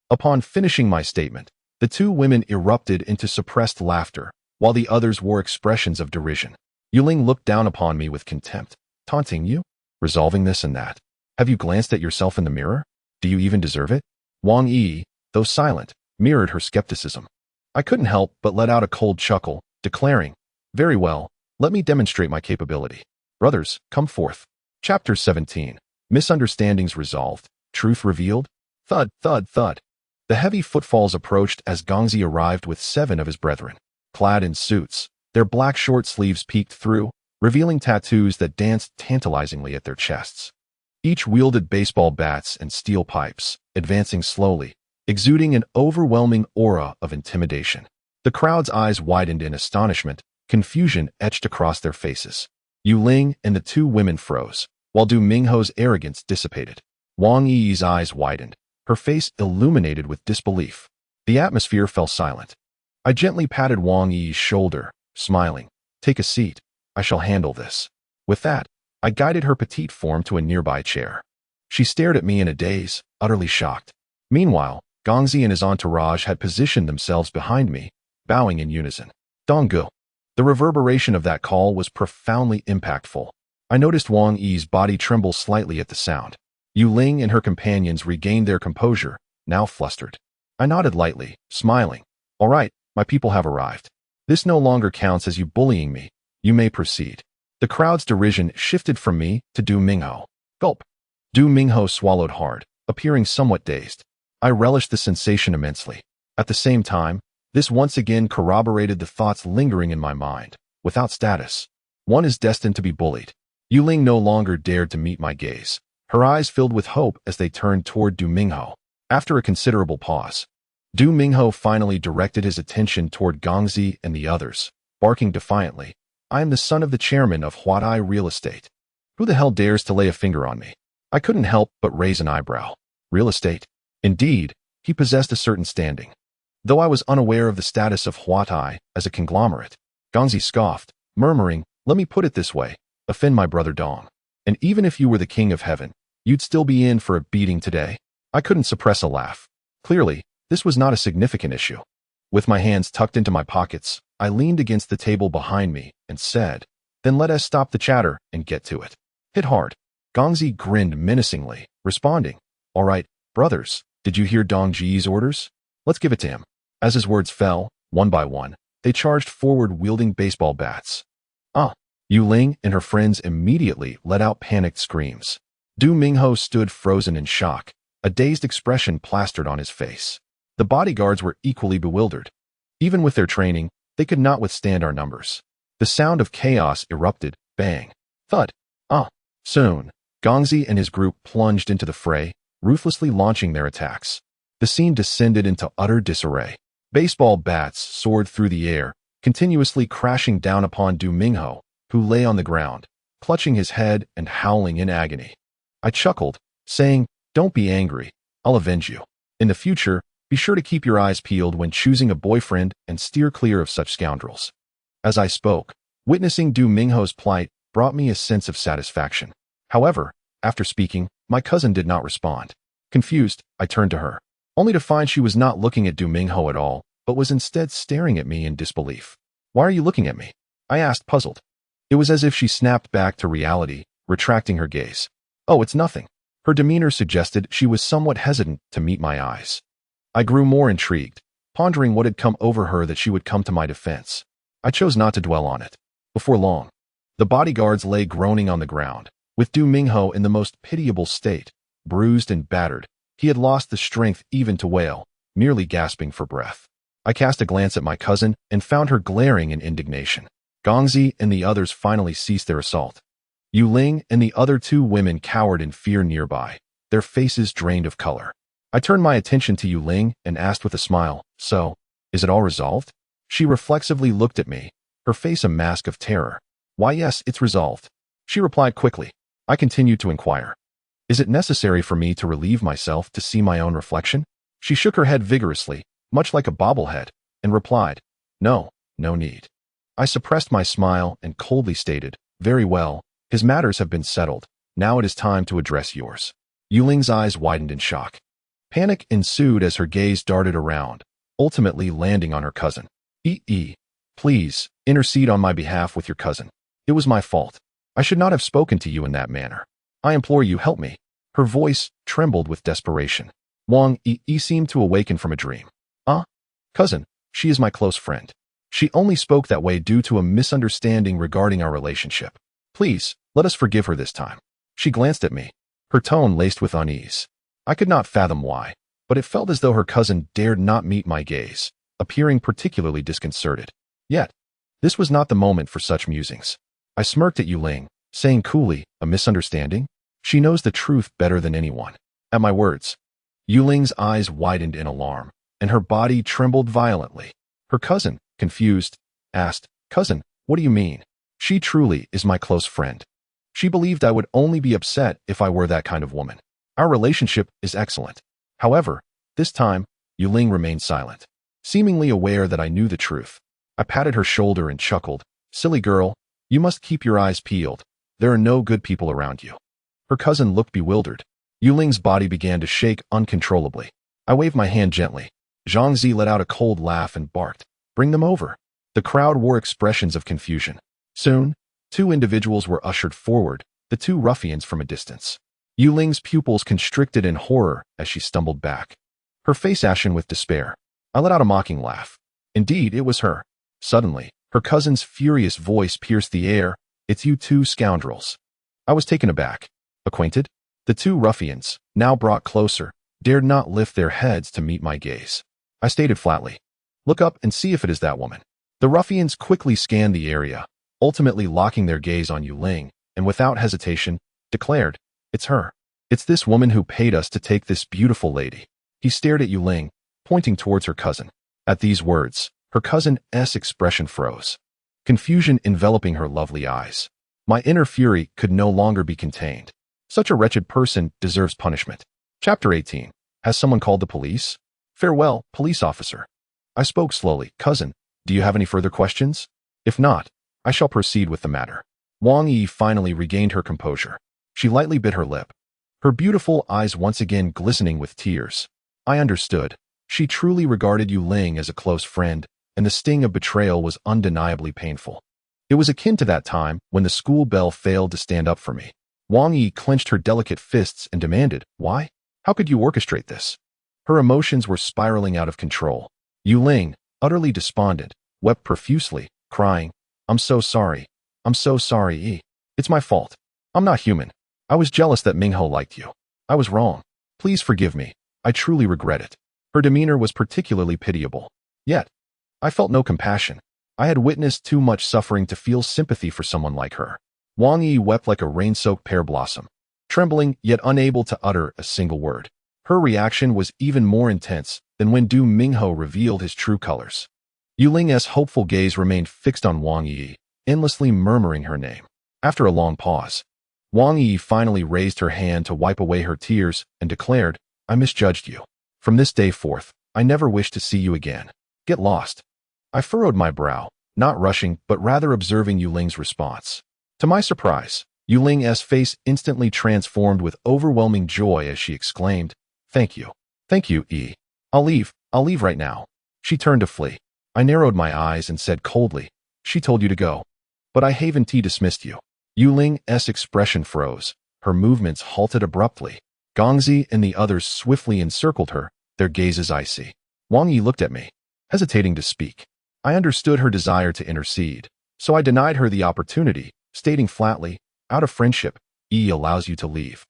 Upon finishing my statement, the 2 women erupted into suppressed laughter, while the others wore expressions of derision. Yu Ling looked down upon me with contempt. Taunting you? Resolving this and that? Have you glanced at yourself in the mirror? Do you even deserve it? Wang Yi, though silent, mirrored her skepticism. I couldn't help but let out a cold chuckle, declaring, very well, let me demonstrate my capability. Brothers, come forth. Chapter 17. Misunderstandings resolved. Truth revealed. Thud, thud, thud. The heavy footfalls approached as Gongzi arrived with 7 of his brethren. Clad in suits, their black short sleeves peeked through, revealing tattoos that danced tantalizingly at their chests. Each wielded baseball bats and steel pipes, advancing slowly, exuding an overwhelming aura of intimidation. The crowd's eyes widened in astonishment, confusion etched across their faces. Yu Ling and the 2 women froze, while Du Mingho's arrogance dissipated. Wang Yi's eyes widened, her face illuminated with disbelief. The atmosphere fell silent. I gently patted Wang Yi's shoulder, smiling. Take a seat. I shall handle this. With that, I guided her petite form to a nearby chair. She stared at me in a daze, utterly shocked. Meanwhile, Gongzi and his entourage had positioned themselves behind me, bowing in unison. Donggu. The reverberation of that call was profoundly impactful. I noticed Wang Yi's body tremble slightly at the sound. Yu Ling and her companions regained their composure, now flustered. I nodded lightly, smiling. All right, my people have arrived. This no longer counts as you bullying me. You may proceed. The crowd's derision shifted from me to Du Mingho. Gulp. Du Mingho swallowed hard, appearing somewhat dazed. I relished the sensation immensely. At the same time, this once again corroborated the thoughts lingering in my mind. Without status, one is destined to be bullied. Yu Ling no longer dared to meet my gaze. Her eyes filled with hope as they turned toward Du Mingho. After a considerable pause, Du Mingho finally directed his attention toward Gongzi and the others, barking defiantly, I am the son of the chairman of Huatai Real Estate. Who the hell dares to lay a finger on me? I couldn't help but raise an eyebrow. Real estate? Indeed, he possessed a certain standing. Though I was unaware of the status of Huatai as a conglomerate, Gongzi scoffed, murmuring, let me put it this way, offend my brother Dong. And even if you were the king of heaven, you'd still be in for a beating today. I couldn't suppress a laugh. Clearly, this was not a significant issue. With my hands tucked into my pockets, I leaned against the table behind me and said, then let us stop the chatter and get to it. Hit hard. Gongzi grinned menacingly, responding, all right, brothers, did you hear Dong Ji's orders? Let's give it to him. As his words fell, one by one, they charged forward wielding baseball bats. Yu Ling and her friends immediately let out panicked screams. Du Mingho stood frozen in shock, a dazed expression plastered on his face. The bodyguards were equally bewildered. Even with their training, they could not withstand our numbers. The sound of chaos erupted, bang, thud. Soon, Gongzi and his group plunged into the fray, ruthlessly launching their attacks. The scene descended into utter disarray. Baseball bats soared through the air, continuously crashing down upon Du Mingho, who lay on the ground, clutching his head and howling in agony. I chuckled, saying, "Don't be angry. I'll avenge you. In the future, be sure to keep your eyes peeled when choosing a boyfriend and steer clear of such scoundrels." As I spoke, witnessing Du Mingho's plight brought me a sense of satisfaction. However, after speaking, my cousin did not respond. Confused, I turned to her, only to find she was not looking at Du Mingho at all, but was instead staring at me in disbelief. "Why are you looking at me?" I asked, puzzled. It was as if she snapped back to reality, retracting her gaze. "Oh, it's nothing." Her demeanor suggested she was somewhat hesitant to meet my eyes. I grew more intrigued, pondering what had come over her that she would come to my defense. I chose not to dwell on it. Before long, the bodyguards lay groaning on the ground, with Du Mingho in the most pitiable state, bruised and battered. He had lost the strength even to wail, merely gasping for breath. I cast a glance at my cousin and found her glaring in indignation. Gongzi and the others finally ceased their assault. Yu Ling and the other two women cowered in fear nearby, their faces drained of color. I turned my attention to Yu Ling and asked with a smile, "So, is it all resolved?" She reflexively looked at me, her face a mask of terror. "Why, yes, it's resolved," she replied quickly. I continued to inquire, "Is it necessary for me to relieve myself to see my own reflection?" She shook her head vigorously, much like a bobblehead, and replied, "No, no need." I suppressed my smile and coldly stated, "Very well, his matters have been settled. Now it is time to address yours." Yu Ling's eyes widened in shock. Panic ensued as her gaze darted around, ultimately landing on her cousin. Please, intercede on my behalf with your cousin. It was my fault. I should not have spoken to you in that manner. I implore you, help me." Her voice trembled with desperation. Wang Yi seemed to awaken from a dream. Cousin, she is my close friend. She only spoke that way due to a misunderstanding regarding our relationship. Please, let us forgive her this time." She glanced at me, her tone laced with unease. I could not fathom why, but it felt as though her cousin dared not meet my gaze, appearing particularly disconcerted. Yet, this was not the moment for such musings. I smirked at Yu Ling, saying coolly, "A misunderstanding? She knows the truth better than anyone." At my words, Yu Ling's eyes widened in alarm, and her body trembled violently. Her cousin, confused, asked, "Cousin, what do you mean?" "She truly is my close friend. She believed I would only be upset if I were that kind of woman. Our relationship is excellent." However, this time, Yu Ling remained silent, seemingly aware that I knew the truth. I patted her shoulder and chuckled, "Silly girl, you must keep your eyes peeled. There are no good people around you." Her cousin looked bewildered. Yu Ling's body began to shake uncontrollably. I waved my hand gently. Zhangzi let out a cold laugh and barked, "Bring them over." The crowd wore expressions of confusion. Soon, two individuals were ushered forward, the two ruffians from a distance. Yu Ling's pupils constricted in horror as she stumbled back, her face ashen with despair. I let out a mocking laugh. Indeed, it was her. Suddenly, her cousin's furious voice pierced the air, "It's you two scoundrels." I was taken aback. Acquainted? The two ruffians, now brought closer, dared not lift their heads to meet my gaze. I stated flatly, "Look up and see if it is that woman." The ruffians quickly scanned the area, ultimately locking their gaze on Yu Ling, and without hesitation, declared, "It's her. It's this woman who paid us to take this beautiful lady." He stared at Yu Ling, pointing towards her cousin. At these words, her cousin's expression froze, confusion enveloping her lovely eyes. My inner fury could no longer be contained. Such a wretched person deserves punishment. Chapter 18. Has someone called the police? Farewell, police officer. I spoke slowly. Cousin, do you have any further questions? If not, I shall proceed with the matter. Wang Yi finally regained her composure. She lightly bit her lip, her beautiful eyes once again glistening with tears. I understood. She truly regarded Yu Ling as a close friend, and the sting of betrayal was undeniably painful. It was akin to that time when the school bell failed to stand up for me. Wang Yi clenched her delicate fists and demanded, "Why? How could you orchestrate this?" Her emotions were spiraling out of control. Yu Ling, utterly despondent, wept profusely, crying, I'm so sorry. It's my fault. I'm not human. I was jealous that Mingho liked you. I was wrong. Please forgive me. I truly regret it." Her demeanor was particularly pitiable. Yet, I felt no compassion. I had witnessed too much suffering to feel sympathy for someone like her. Wang Yi wept like a rain-soaked pear blossom, trembling yet unable to utter a single word. Her reaction was even more intense than when Du Mingho revealed his true colors. Yuling's hopeful gaze remained fixed on Wang Yi, endlessly murmuring her name. After a long pause, Wang Yi finally raised her hand to wipe away her tears and declared, "I misjudged you. From this day forth, I never wish to see you again. Get lost." I furrowed my brow, not rushing but rather observing Yuling's response. To my surprise, Yuling's face instantly transformed with overwhelming joy as she exclaimed, "Thank you. Thank you, Yi. I'll leave right now." She turned to flee. I narrowed my eyes and said coldly, "She told you to go. But I haven't dismissed you." Yuling's expression froze. Her movements halted abruptly. Gongzi and the others swiftly encircled her, their gazes icy. Wang Yi looked at me, hesitating to speak. I understood her desire to intercede, so I denied her the opportunity, stating flatly, "Out of friendship, Yi allows you to leave.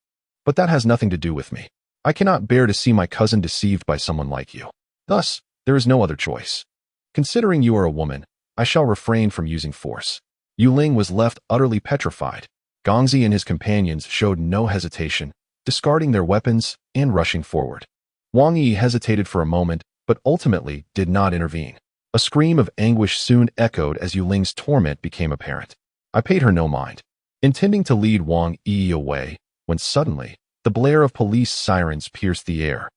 But that has nothing to do with me. I cannot bear to see my cousin deceived by someone like you. Thus, there is no other choice. Considering you are a woman, I shall refrain from using force." Yuling was left utterly petrified. Gongzi and his companions showed no hesitation, discarding their weapons and rushing forward. Wang Yi hesitated for a moment, but ultimately did not intervene. A scream of anguish soon echoed as Yuling's torment became apparent. I paid her no mind, intending to lead Wang Yi away, when suddenly, the blare of police sirens pierced the air.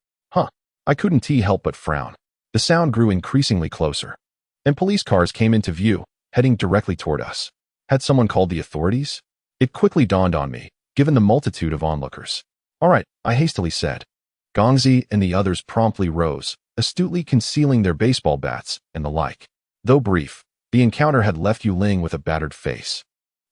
I couldn't help but frown. The sound grew increasingly closer, and police cars came into view, heading directly toward us. Had someone called the authorities? It quickly dawned on me, given the multitude of onlookers. "All right," I hastily said. Gongzi and the others promptly rose, astutely concealing their baseball bats and the like. Though brief, the encounter had left Yuling with a battered face,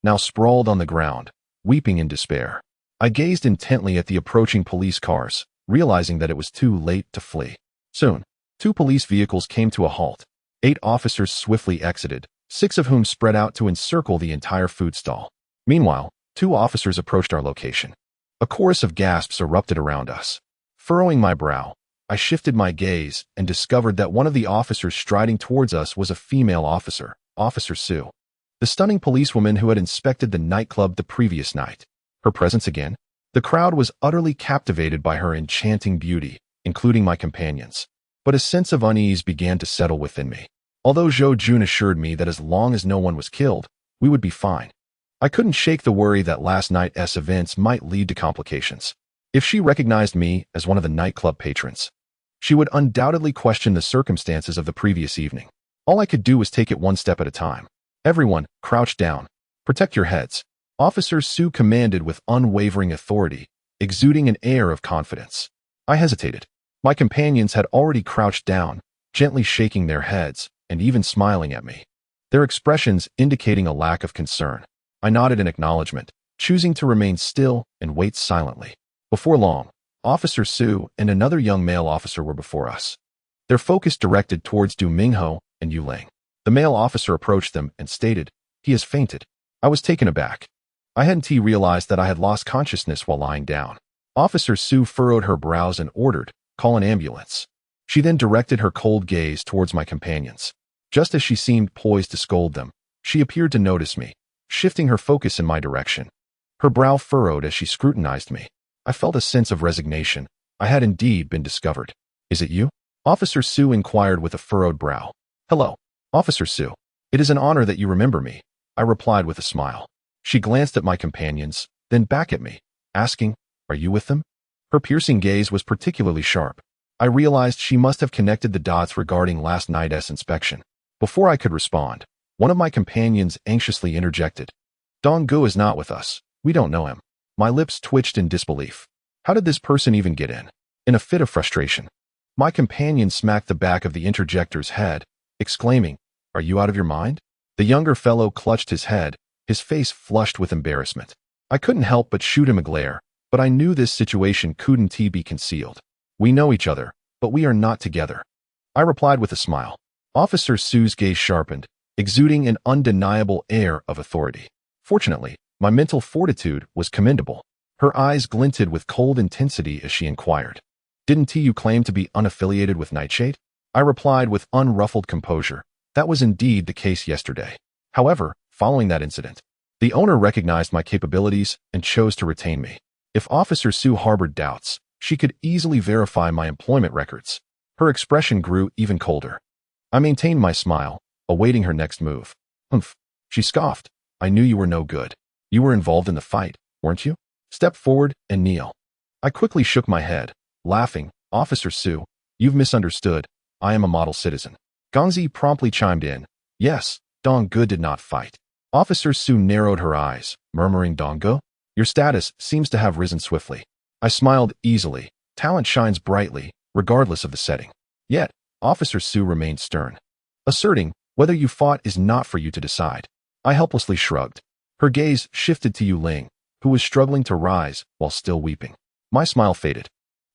now sprawled on the ground, weeping in despair. I gazed intently at the approaching police cars, realizing that it was too late to flee. Soon, 2 police vehicles came to a halt. 8 officers swiftly exited, 6 of whom spread out to encircle the entire food stall. Meanwhile, 2 officers approached our location. A chorus of gasps erupted around us. Furrowing my brow, I shifted my gaze and discovered that one of the officers striding towards us was a female officer, Officer Su, the stunning policewoman who had inspected the nightclub the previous night. Her presence again? The crowd was utterly captivated by her enchanting beauty, including my companions. But a sense of unease began to settle within me. Although Zhou Jun assured me that as long as no one was killed, we would be fine, I couldn't shake the worry that last night's events might lead to complications. If she recognized me as one of the nightclub patrons, she would undoubtedly question the circumstances of the previous evening. All I could do was take it one step at a time. "Everyone, crouch down. Protect your heads," Officer Su commanded with unwavering authority, exuding an air of confidence. I hesitated. My companions had already crouched down, gently shaking their heads and even smiling at me, their expressions indicating a lack of concern. I nodded in acknowledgement, choosing to remain still and wait silently. Before long, Officer Su and another young male officer were before us, their focus directed towards Du Mingho and Yuling. The male officer approached them and stated, "He has fainted." I was taken aback. I hadn't realized that I had lost consciousness while lying down. Officer Su furrowed her brows and ordered, "Call an ambulance." She then directed her cold gaze towards my companions. Just as she seemed poised to scold them, she appeared to notice me, shifting her focus in my direction. Her brow furrowed as she scrutinized me. I felt a sense of resignation. I had indeed been discovered. "Is it you?" Officer Su inquired with a furrowed brow. "Hello, Officer Su. It is an honor that you remember me," I replied with a smile. She glanced at my companions, then back at me, asking, "Are you with them?" Her piercing gaze was particularly sharp. I realized she must have connected the dots regarding last night's inspection. Before I could respond, one of my companions anxiously interjected, "Dong Gu is not with us. We don't know him." My lips twitched in disbelief. How did this person even get in? In a fit of frustration, my companion smacked the back of the interjector's head, exclaiming, "Are you out of your mind?" The younger fellow clutched his head, his face flushed with embarrassment. I couldn't help but shoot him a glare, but I knew this situation couldn't be concealed. "We know each other, but we are not together," I replied with a smile. Officer Su's gaze sharpened, exuding an undeniable air of authority. Fortunately, my mental fortitude was commendable. Her eyes glinted with cold intensity as she inquired, "Didn't you claim to be unaffiliated with Nightshade?" I replied with unruffled composure, "That was indeed the case yesterday. However, following that incident, the owner recognized my capabilities and chose to retain me. If Officer Su harbored doubts, she could easily verify my employment records." Her expression grew even colder. I maintained my smile, awaiting her next move. Humph. She scoffed. I knew you were no good. You were involved in the fight, weren't you? Step forward and kneel. I quickly shook my head, laughing. Officer Su, you've misunderstood. I am a model citizen. Gongzi promptly chimed in. Yes, Dong-gu did not fight. Officer Su narrowed her eyes, murmuring, Dong-gu? Your status seems to have risen swiftly. I smiled easily. Talent shines brightly, regardless of the setting. Yet, Officer Su remained stern, asserting, whether you fought is not for you to decide. I helplessly shrugged. Her gaze shifted to Yu Ling, who was struggling to rise while still weeping. My smile faded,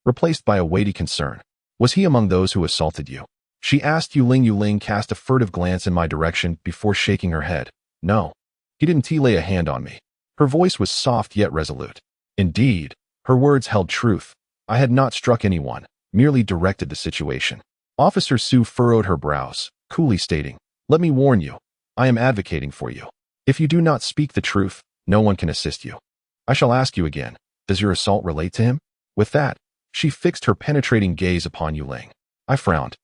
replaced by a weighty concern. Was he among those who assaulted you? She asked Yu Ling. Yu Ling cast a furtive glance in my direction before shaking her head. No. He didn't lay a hand on me. Her voice was soft yet resolute. Indeed, her words held truth. I had not struck anyone, merely directed the situation. Officer Su furrowed her brows, coolly stating, Let me warn you, I am advocating for you. If you do not speak the truth, no one can assist you. I shall ask you again, does your assault relate to him? With that, she fixed her penetrating gaze upon Yu Ling. I frowned,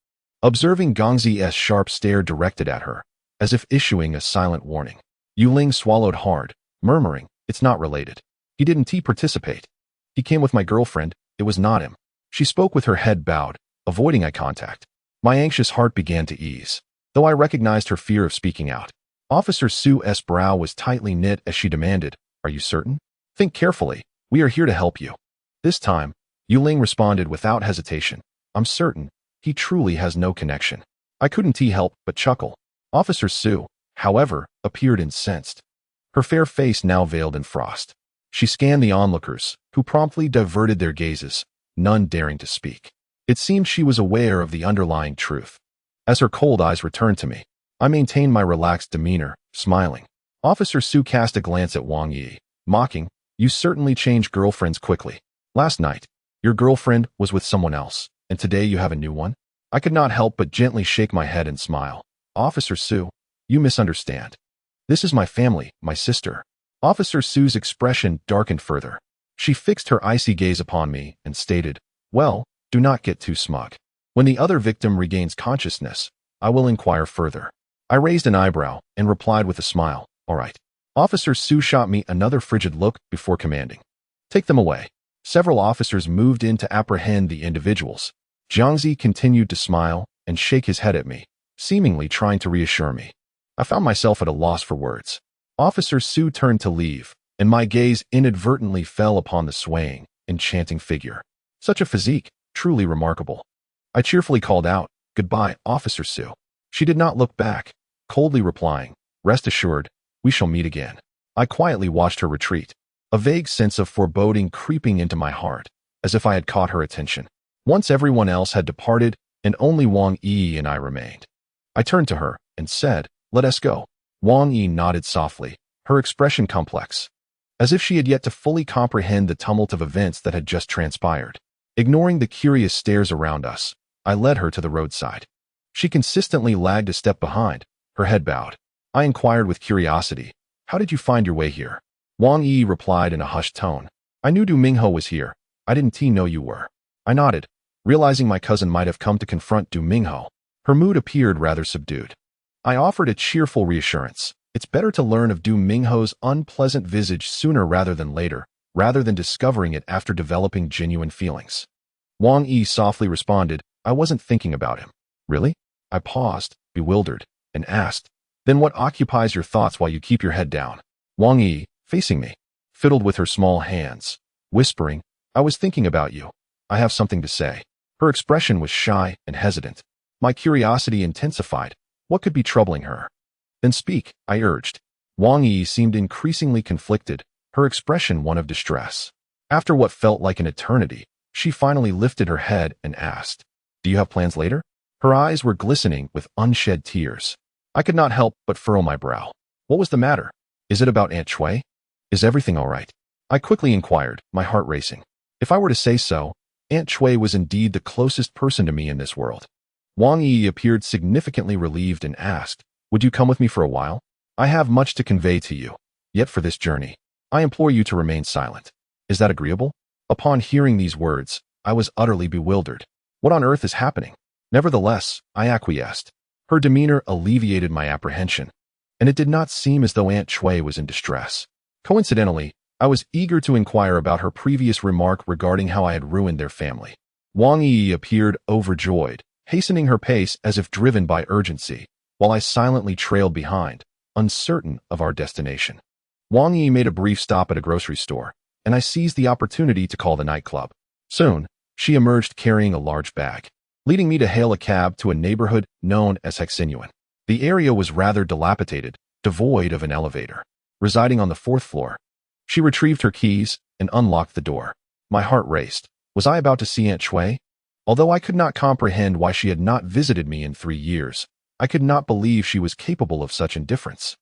observing Gongzi's sharp stare directed at her, as if issuing a silent warning. Yu Ling swallowed hard, murmuring, It's not related. He didn't participate. He came with my girlfriend, it was not him. She spoke with her head bowed, avoiding eye contact. My anxious heart began to ease, though I recognized her fear of speaking out. Officer Su's brow was tightly knit as she demanded, Are you certain? Think carefully, we are here to help you. This time, Yu Ling responded without hesitation. I'm certain, he truly has no connection. I couldn't help but chuckle. Officer Su, however, appeared incensed. Her fair face now veiled in frost. She scanned the onlookers, who promptly diverted their gazes, none daring to speak. It seemed she was aware of the underlying truth. As her cold eyes returned to me, I maintained my relaxed demeanor, smiling. Officer Su cast a glance at Wang Yi, mocking, You certainly change girlfriends quickly. Last night, your girlfriend was with someone else, and today you have a new one? I could not help but gently shake my head and smile. Officer Su, you misunderstand. This is my family, my sister. Officer Su's expression darkened further. She fixed her icy gaze upon me and stated, Well, do not get too smug. When the other victim regains consciousness, I will inquire further. I raised an eyebrow and replied with a smile, All right. Officer Su shot me another frigid look before commanding, Take them away. Several officers moved in to apprehend the individuals. Jiangzi continued to smile and shake his head at me, seemingly trying to reassure me. I found myself at a loss for words. Officer Su turned to leave, and my gaze inadvertently fell upon the swaying, enchanting figure. Such a physique, truly remarkable. I cheerfully called out, Goodbye, Officer Su. She did not look back, coldly replying, Rest assured, we shall meet again. I quietly watched her retreat, a vague sense of foreboding creeping into my heart, as if I had caught her attention. Once everyone else had departed, and only Wang Yi and I remained. I turned to her and said, Let us go. Wang Yi nodded softly, her expression complex, as if she had yet to fully comprehend the tumult of events that had just transpired. Ignoring the curious stares around us, I led her to the roadside. She consistently lagged a step behind, her head bowed. I inquired with curiosity, How did you find your way here? Wang Yi replied in a hushed tone, I knew Du Mingho was here. I didn't know you were. I nodded, realizing my cousin might have come to confront Du Mingho. Her mood appeared rather subdued. I offered a cheerful reassurance. It's better to learn of Du Mingho's unpleasant visage sooner rather than later, rather than discovering it after developing genuine feelings. Wang Yi softly responded, I wasn't thinking about him. Really? I paused, bewildered, and asked, Then what occupies your thoughts while you keep your head down? Wang Yi, facing me, fiddled with her small hands, whispering, I was thinking about you. I have something to say. Her expression was shy and hesitant. My curiosity intensified. What could be troubling her? Then speak, I urged. Wang Yi seemed increasingly conflicted, her expression one of distress. After what felt like an eternity, she finally lifted her head and asked, Do you have plans later? Her eyes were glistening with unshed tears. I could not help but furrow my brow. What was the matter? Is it about Aunt Chui? Is everything all right? I quickly inquired, my heart racing. If I were to say so, Aunt Chui was indeed the closest person to me in this world. Wang Yi appeared significantly relieved and asked, Would you come with me for a while? I have much to convey to you. Yet for this journey, I implore you to remain silent. Is that agreeable? Upon hearing these words, I was utterly bewildered. What on earth is happening? Nevertheless, I acquiesced. Her demeanor alleviated my apprehension, and it did not seem as though Aunt Chui was in distress. Coincidentally, I was eager to inquire about her previous remark regarding how I had ruined their family. Wang Yi appeared overjoyed, hastening her pace as if driven by urgency, while I silently trailed behind, uncertain of our destination. Wang Yi made a brief stop at a grocery store, and I seized the opportunity to call the nightclub. Soon, she emerged carrying a large bag, leading me to hail a cab to a neighborhood known as Hexinuan. The area was rather dilapidated, devoid of an elevator. Residing on the 4th floor, she retrieved her keys and unlocked the door. My heart raced. Was I about to see Aunt Chui? Although I could not comprehend why she had not visited me in 3 years, I could not believe she was capable of such indifference.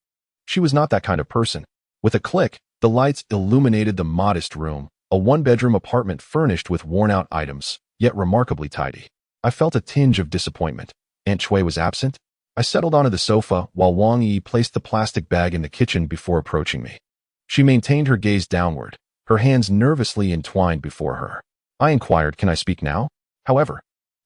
She was not that kind of person. With a click, the lights illuminated the modest room, a one-bedroom apartment furnished with worn-out items, yet remarkably tidy. I felt a tinge of disappointment. Aunt Chui was absent? I settled onto the sofa while Wang Yi placed the plastic bag in the kitchen before approaching me. She maintained her gaze downward, her hands nervously entwined before her. I inquired, "Can I speak now?" However,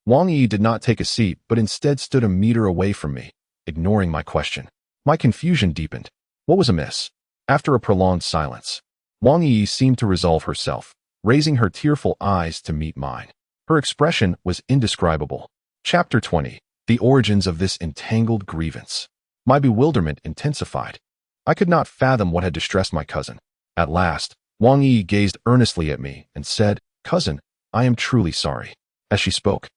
Wang Yi did not take a seat but instead stood a meter away from me, ignoring my question. My confusion deepened. What was amiss? After a prolonged silence, Wang Yi seemed to resolve herself, raising her tearful eyes to meet mine. Her expression was indescribable. Chapter 20. The origins of this entangled grievance. My bewilderment intensified. I could not fathom what had distressed my cousin. At last, Wang Yi gazed earnestly at me and said, "Cousin, I am truly sorry." As she spoke,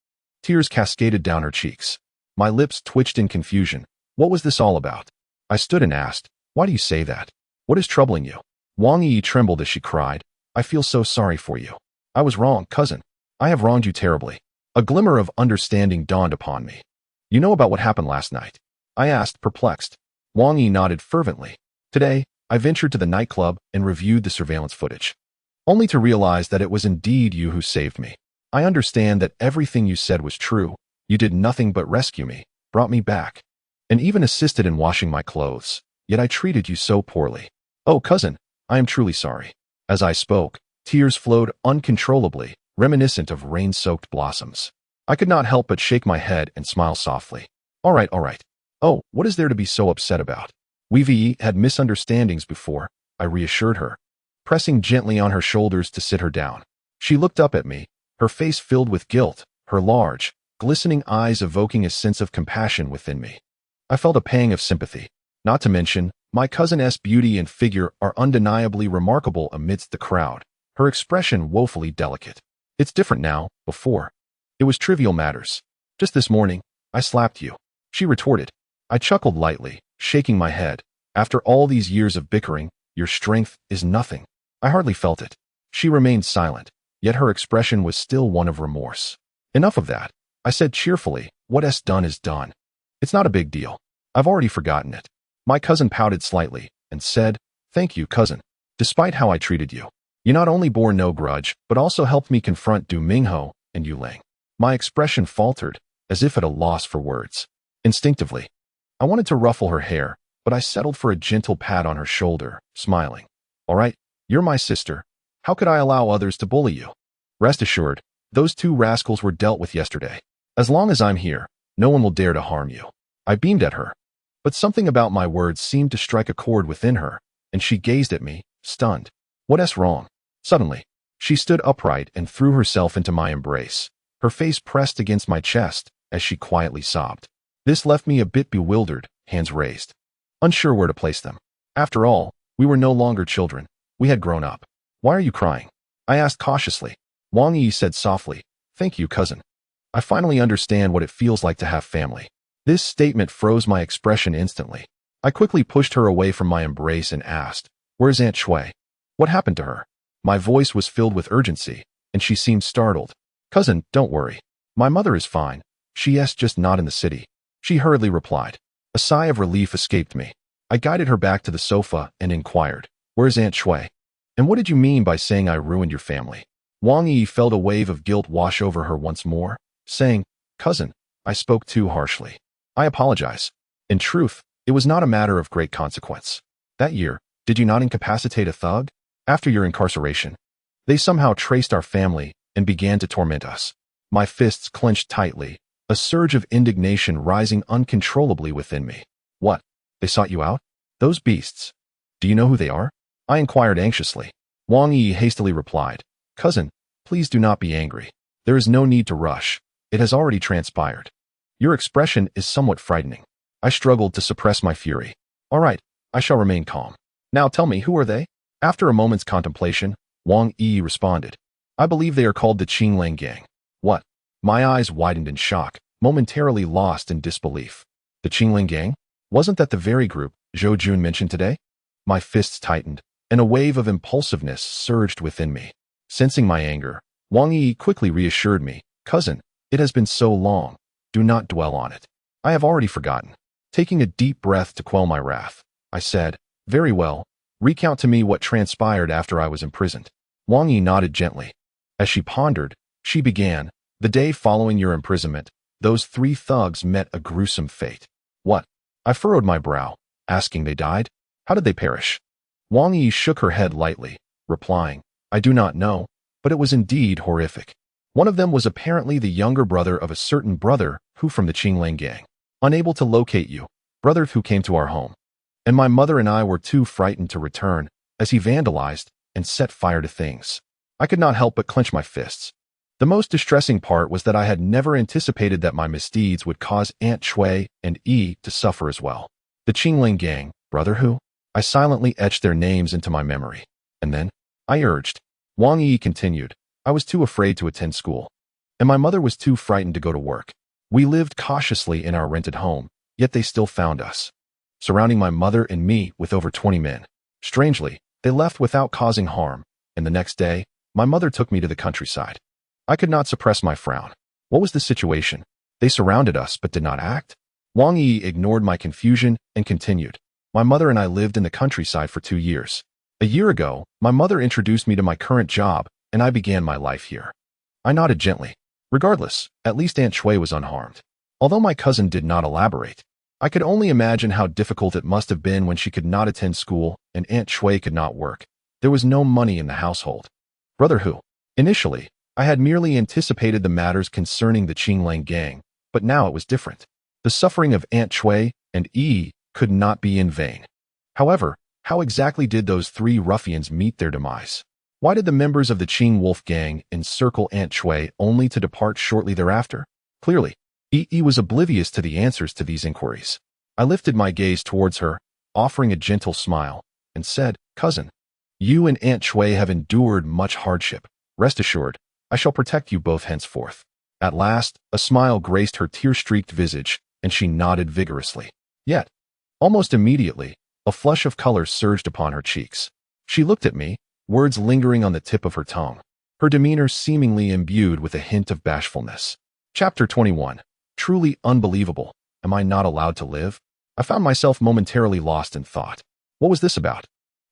tears cascaded down her cheeks. My lips twitched in confusion. What was this all about? I stood and asked, "Why do you say that? What is troubling you?" Wang Yi trembled as she cried, "I feel so sorry for you. I was wrong, cousin. I have wronged you terribly." A glimmer of understanding dawned upon me. "You know about what happened last night?" I asked, perplexed. Wang Yi nodded fervently. "Today, I ventured to the nightclub and reviewed the surveillance footage, only to realize that it was indeed you who saved me. I understand that everything you said was true. You did nothing but rescue me, brought me back, and even assisted in washing my clothes. Yet I treated you so poorly. Oh, cousin, I am truly sorry." As I spoke, tears flowed uncontrollably, reminiscent of rain-soaked blossoms. I could not help but shake my head and smile softly. All right. Oh, what is there to be so upset about? We've had misunderstandings before," I reassured her, pressing gently on her shoulders to sit her down. She looked up at me, her face filled with guilt, her large, glistening eyes evoking a sense of compassion within me. I felt a pang of sympathy. Not to mention, my cousin's beauty and figure are undeniably remarkable amidst the crowd, her expression woefully delicate. "It's different now. Before, it was trivial matters. Just this morning, I slapped you," she retorted. I chuckled lightly, shaking my head. "After all these years of bickering, your strength is nothing." I hardly felt it. She remained silent, yet her expression was still one of remorse. "Enough of that," I said cheerfully. "What's done is done. It's not a big deal. I've already forgotten it." My cousin pouted slightly and said, "Thank you, cousin. Despite how I treated you, you not only bore no grudge, but also helped me confront Du Mingho and Yu Ling." My expression faltered, as if at a loss for words. Instinctively, I wanted to ruffle her hair, but I settled for a gentle pat on her shoulder, smiling. "All right, you're my sister. How could I allow others to bully you? Rest assured, those 2 rascals were dealt with yesterday. As long as I'm here, no one will dare to harm you." I beamed at her, but something about my words seemed to strike a chord within her, and she gazed at me, stunned. "What's wrong?" Suddenly, she stood upright and threw herself into my embrace, her face pressed against my chest as she quietly sobbed. This left me a bit bewildered, hands raised, unsure where to place them. After all, we were no longer children. We had grown up. "Why are you crying?" I asked cautiously. Wang Yi said softly, "Thank you, cousin. I finally understand what it feels like to have family." This statement froze my expression instantly. I quickly pushed her away from my embrace and asked, "Where's Aunt Chui? What happened to her?" My voice was filled with urgency, and she seemed startled. "Cousin, don't worry. My mother is fine. She's just not in the city," she hurriedly replied. A sigh of relief escaped me. I guided her back to the sofa and inquired, "Where's Aunt Chui? And what did you mean by saying I ruined your family?" Wang Yi felt a wave of guilt wash over her once more, saying, "Cousin, I spoke too harshly. I apologize. In truth, it was not a matter of great consequence. That year, did you not incapacitate a thug? After your incarceration, they somehow traced our family and began to torment us." My fists clenched tightly, a surge of indignation rising uncontrollably within me. What? They sought you out? Those beasts. Do you know who they are? I inquired anxiously. Wang Yi hastily replied, Cousin, please do not be angry. There is no need to rush. It has already transpired. Your expression is somewhat frightening. I struggled to suppress my fury. All right, I shall remain calm. Now tell me, who are they? After a moment's contemplation, Wang Yi responded, I believe they are called the Qinglang Gang. What? My eyes widened in shock, momentarily lost in disbelief. The Qinglang Gang? Wasn't that the very group Zhou Jun mentioned today? My fists tightened, and a wave of impulsiveness surged within me. Sensing my anger, Wang Yi quickly reassured me, Cousin, it has been so long. Do not dwell on it. I have already forgotten. Taking a deep breath to quell my wrath, I said, Very well. Recount to me what transpired after I was imprisoned. Wang Yi nodded gently. As she pondered, she began, The day following your imprisonment, those 3 thugs met a gruesome fate. What? I furrowed my brow, asking, They died? How did they perish? Wang Yi shook her head lightly, replying, I do not know, but it was indeed horrific. One of them was apparently the younger brother of a certain brother who from the Qinglang Gang. Unable to locate you, brother who came to our home. And my mother and I were too frightened to return, as he vandalized and set fire to things. I could not help but clench my fists. The most distressing part was that I had never anticipated that my misdeeds would cause Aunt Shui and Yi to suffer as well. The Qinglang Gang, brother who? I silently etched their names into my memory. And then, I urged. Wang Yi continued, I was too afraid to attend school. And my mother was too frightened to go to work. We lived cautiously in our rented home, yet they still found us, surrounding my mother and me with over 20 men. Strangely, they left without causing harm, and the next day, my mother took me to the countryside. I could not suppress my frown. What was the situation? They surrounded us but did not act? Wang Yi ignored my confusion and continued. My mother and I lived in the countryside for 2 years. A year ago, my mother introduced me to my current job, and I began my life here. I nodded gently. Regardless, at least Aunt Shui was unharmed. Although my cousin did not elaborate, I could only imagine how difficult it must have been when she could not attend school and Aunt Shui could not work. There was no money in the household. Brother who? Initially, I had merely anticipated the matters concerning the Qinglang Gang, but now it was different. The suffering of Aunt Shui and Yi could not be in vain. However, how exactly did those 3 ruffians meet their demise? Why did the members of the Qing Wolf Gang encircle Aunt Shui only to depart shortly thereafter? Clearly, Yi was oblivious to the answers to these inquiries. I lifted my gaze towards her, offering a gentle smile, and said, Cousin, you and Aunt Shui have endured much hardship. Rest assured, I shall protect you both henceforth. At last, a smile graced her tear-streaked visage, and she nodded vigorously. Yet, almost immediately, a flush of color surged upon her cheeks. She looked at me, words lingering on the tip of her tongue, her demeanor seemingly imbued with a hint of bashfulness. Chapter 21. Truly unbelievable. Am I not allowed to live? I found myself momentarily lost in thought. What was this about?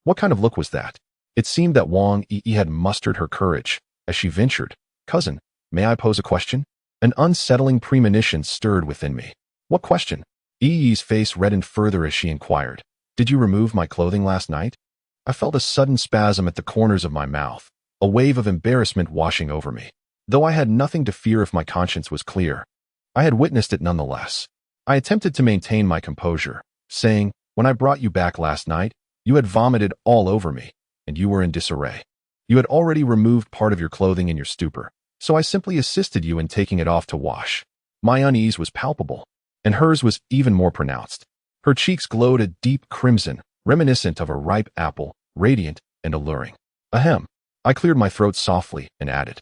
What kind of look was that? It seemed that Wang Yi had mustered her courage, as she ventured, Cousin, may I pose a question? An unsettling premonition stirred within me. What question? Yi's face reddened further as she inquired, Did you remove my clothing last night? I felt a sudden spasm at the corners of my mouth, a wave of embarrassment washing over me. Though I had nothing to fear if my conscience was clear, I had witnessed it nonetheless. I attempted to maintain my composure, saying, When I brought you back last night, you had vomited all over me, and you were in disarray. You had already removed part of your clothing in your stupor, so I simply assisted you in taking it off to wash. My unease was palpable, and hers was even more pronounced. Her cheeks glowed a deep crimson, reminiscent of a ripe apple, radiant and alluring. Ahem. I cleared my throat softly and added,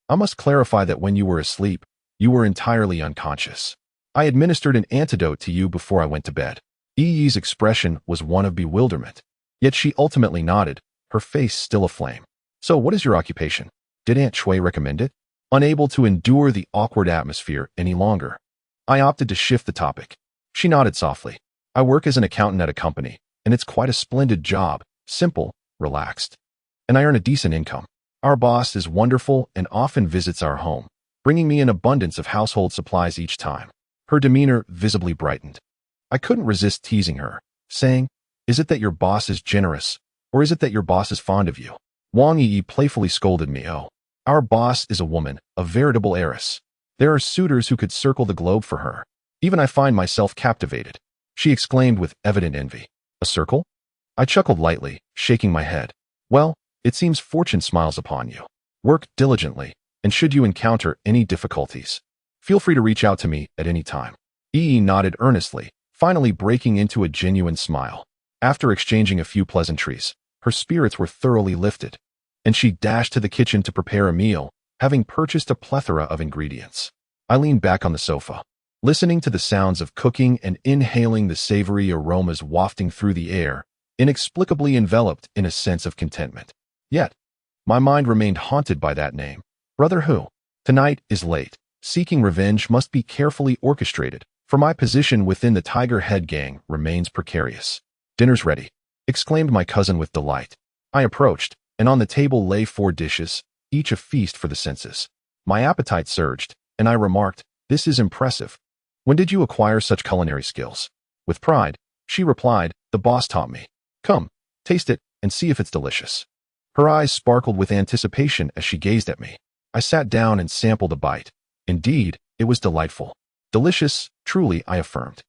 I must clarify that when you were asleep, you were entirely unconscious. I administered an antidote to you before I went to bed. Yi's expression was one of bewilderment, yet she ultimately nodded, her face still aflame. So what is your occupation? Did Aunt Shui recommend it? Unable to endure the awkward atmosphere any longer, I opted to shift the topic. She nodded softly. I work as an accountant at a company, and it's quite a splendid job, simple, relaxed. And I earn a decent income. Our boss is wonderful and often visits our home, bringing me an abundance of household supplies each time. Her demeanor visibly brightened. I couldn't resist teasing her, saying, Is it that your boss is generous, or is it that your boss is fond of you? Wang Yi playfully scolded me. Oh, our boss is a woman, a veritable heiress. There are suitors who could circle the globe for her. Even I find myself captivated," she exclaimed with evident envy. "A circle?" I chuckled lightly, shaking my head. "Well, it seems fortune smiles upon you. Work diligently, and should you encounter any difficulties, feel free to reach out to me at any time." Yi nodded earnestly, finally breaking into a genuine smile. After exchanging a few pleasantries, her spirits were thoroughly lifted, and she dashed to the kitchen to prepare a meal, having purchased a plethora of ingredients. I leaned back on the sofa, listening to the sounds of cooking and inhaling the savory aromas wafting through the air, inexplicably enveloped in a sense of contentment. Yet, my mind remained haunted by that name. Brother Who? Tonight is late. Seeking revenge must be carefully orchestrated, for my position within the Tiger Head gang remains precarious. "Dinner's ready," exclaimed my cousin with delight. I approached, and on the table lay 4 dishes, each a feast for the senses. My appetite surged, and I remarked, "This is impressive. When did you acquire such culinary skills?" With pride, she replied, "The boss taught me. Come, taste it, and see if it's delicious." Her eyes sparkled with anticipation as she gazed at me. I sat down and sampled a bite. Indeed, it was delightful. "Delicious, truly," I affirmed.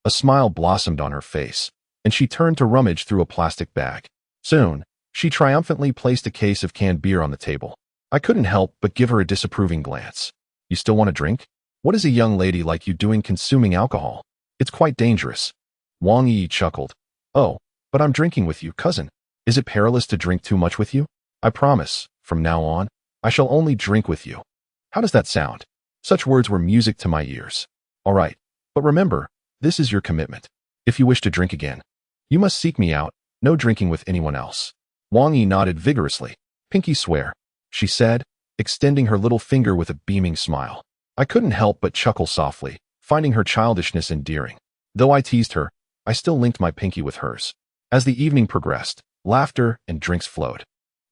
A smile blossomed on her face, and she turned to rummage through a plastic bag. Soon, she triumphantly placed a case of canned beer on the table. I couldn't help but give her a disapproving glance. "You still want a drink? What is a young lady like you doing consuming alcohol? It's quite dangerous." Wang Yi chuckled. "Oh, but I'm drinking with you, cousin. Is it perilous to drink too much with you? I promise, from now on, I shall only drink with you." How does that sound? Such words were music to my ears. "All right, but remember, this is your commitment. If you wish to drink again, you must seek me out, no drinking with anyone else." Wang Yi nodded vigorously. "Pinky swear," she said, extending her little finger with a beaming smile. I couldn't help but chuckle softly, finding her childishness endearing. Though I teased her, I still linked my pinky with hers. As the evening progressed, laughter and drinks flowed.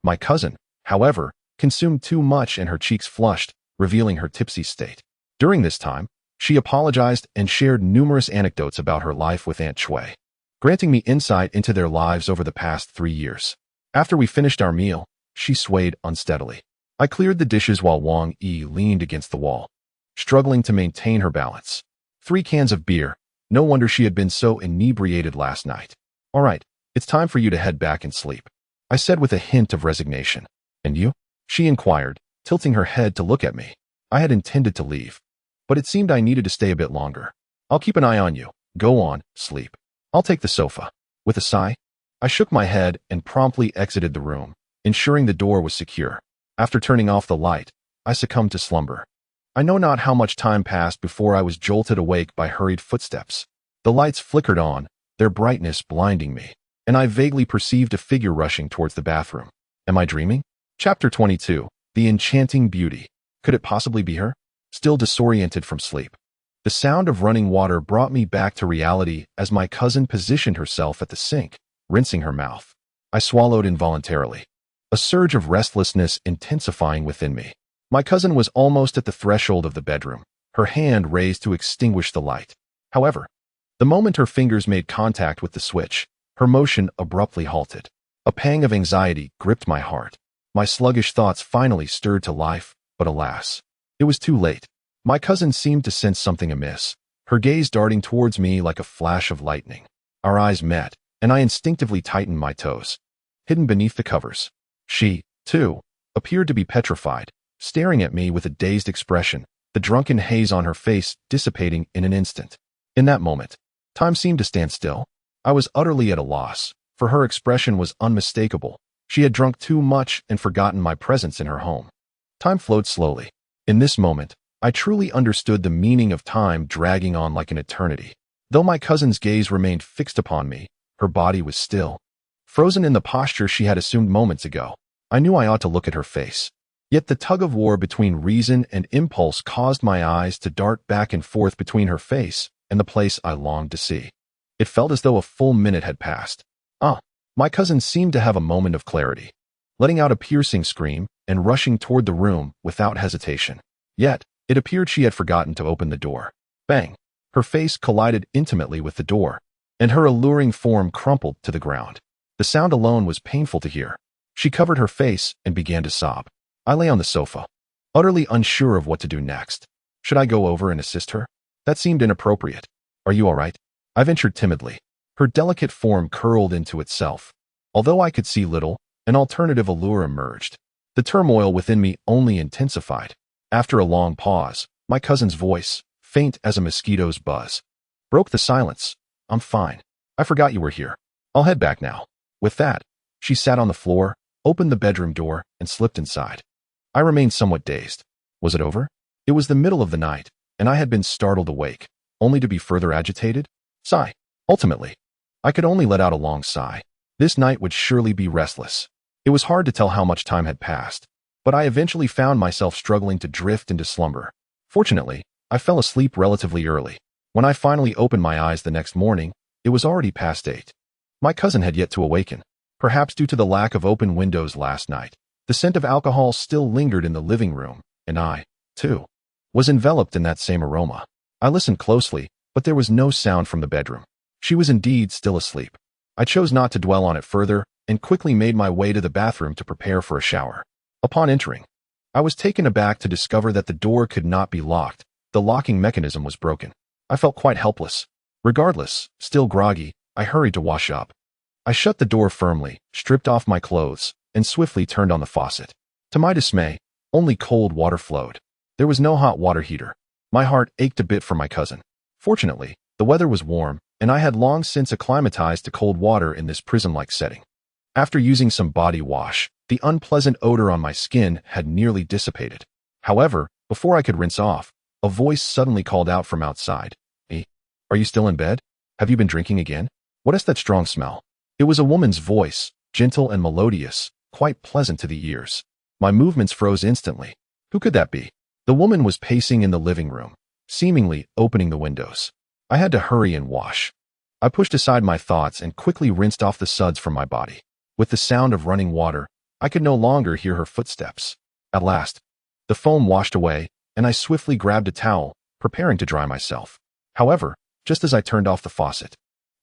My cousin, however, consumed too much and her cheeks flushed, revealing her tipsy state. During this time, she apologized and shared numerous anecdotes about her life with Aunt Chui, granting me insight into their lives over the past 3 years. After we finished our meal, she swayed unsteadily. I cleared the dishes while Wang Yi leaned against the wall, struggling to maintain her balance. 3 cans of beer. No wonder she had been so inebriated last night. "All right, it's time for you to head back and sleep," I said with a hint of resignation. "And you?" she inquired, tilting her head to look at me. I had intended to leave, but it seemed I needed to stay a bit longer. "I'll keep an eye on you. Go on, sleep. I'll take the sofa." With a sigh, I shook my head and promptly exited the room, ensuring the door was secure. After turning off the light, I succumbed to slumber. I know not how much time passed before I was jolted awake by hurried footsteps. The lights flickered on, their brightness blinding me, and I vaguely perceived a figure rushing towards the bathroom. Am I dreaming? Chapter 22. The Enchanting Beauty. Could it possibly be her? Still disoriented from sleep, the sound of running water brought me back to reality as my cousin positioned herself at the sink, rinsing her mouth. I swallowed involuntarily, a surge of restlessness intensifying within me. My cousin was almost at the threshold of the bedroom, her hand raised to extinguish the light. However, the moment her fingers made contact with the switch, her motion abruptly halted. A pang of anxiety gripped my heart. My sluggish thoughts finally stirred to life, but alas, it was too late. My cousin seemed to sense something amiss, her gaze darting towards me like a flash of lightning. Our eyes met, and I instinctively tightened my toes. Hidden beneath the covers, she, too, appeared to be petrified, staring at me with a dazed expression, the drunken haze on her face dissipating in an instant. In that moment, time seemed to stand still. I was utterly at a loss, for her expression was unmistakable. She had drunk too much and forgotten my presence in her home. Time flowed slowly. In this moment, I truly understood the meaning of time dragging on like an eternity. Though my cousin's gaze remained fixed upon me, her body was still, frozen in the posture she had assumed moments ago. I knew I ought to look at her face. Yet the tug-of-war between reason and impulse caused my eyes to dart back and forth between her face and the place I longed to see. It felt as though a full minute had passed. My cousin seemed to have a moment of clarity, letting out a piercing scream and rushing toward the room without hesitation. Yet, it appeared she had forgotten to open the door. Bang! Her face collided intimately with the door, and her alluring form crumpled to the ground. The sound alone was painful to hear. She covered her face and began to sob. I lay on the sofa, utterly unsure of what to do next. Should I go over and assist her? That seemed inappropriate. Are you all right? I ventured timidly. Her delicate form curled into itself. Although I could see little, an alternative allure emerged. The turmoil within me only intensified. After a long pause, my cousin's voice, faint as a mosquito's buzz, broke the silence. I'm fine. I forgot you were here. I'll head back now. With that, she sat on the floor, opened the bedroom door, and slipped inside. I remained somewhat dazed. Was it over? It was the middle of the night, and I had been startled awake, only to be further agitated. Sigh. Ultimately, I could only let out a long sigh. This night would surely be restless. It was hard to tell how much time had passed, but I eventually found myself struggling to drift into slumber. Fortunately, I fell asleep relatively early. When I finally opened my eyes the next morning, it was already past 8. My cousin had yet to awaken, perhaps due to the lack of open windows last night. The scent of alcohol still lingered in the living room, and I, too, was enveloped in that same aroma. I listened closely, but there was no sound from the bedroom. She was indeed still asleep. I chose not to dwell on it further and quickly made my way to the bathroom to prepare for a shower. Upon entering, I was taken aback to discover that the door could not be locked. The locking mechanism was broken. I felt quite helpless. Regardless, still groggy, I hurried to wash up. I shut the door firmly, stripped off my clothes, and swiftly turned on the faucet. To my dismay, only cold water flowed. There was no hot water heater. My heart ached a bit for my cousin. Fortunately, the weather was warm, and I had long since acclimatized to cold water in this prison-like setting. After using some body wash, the unpleasant odor on my skin had nearly dissipated. However, before I could rinse off, a voice suddenly called out from outside. "Hey, are you still in bed? Have you been drinking again? What is that strong smell?" It was a woman's voice, gentle and melodious, quite pleasant to the ears. My movements froze instantly. Who could that be? The woman was pacing in the living room, seemingly opening the windows. I had to hurry and wash. I pushed aside my thoughts and quickly rinsed off the suds from my body. With the sound of running water, I could no longer hear her footsteps. At last, the foam washed away, and I swiftly grabbed a towel, preparing to dry myself. However, just as I turned off the faucet,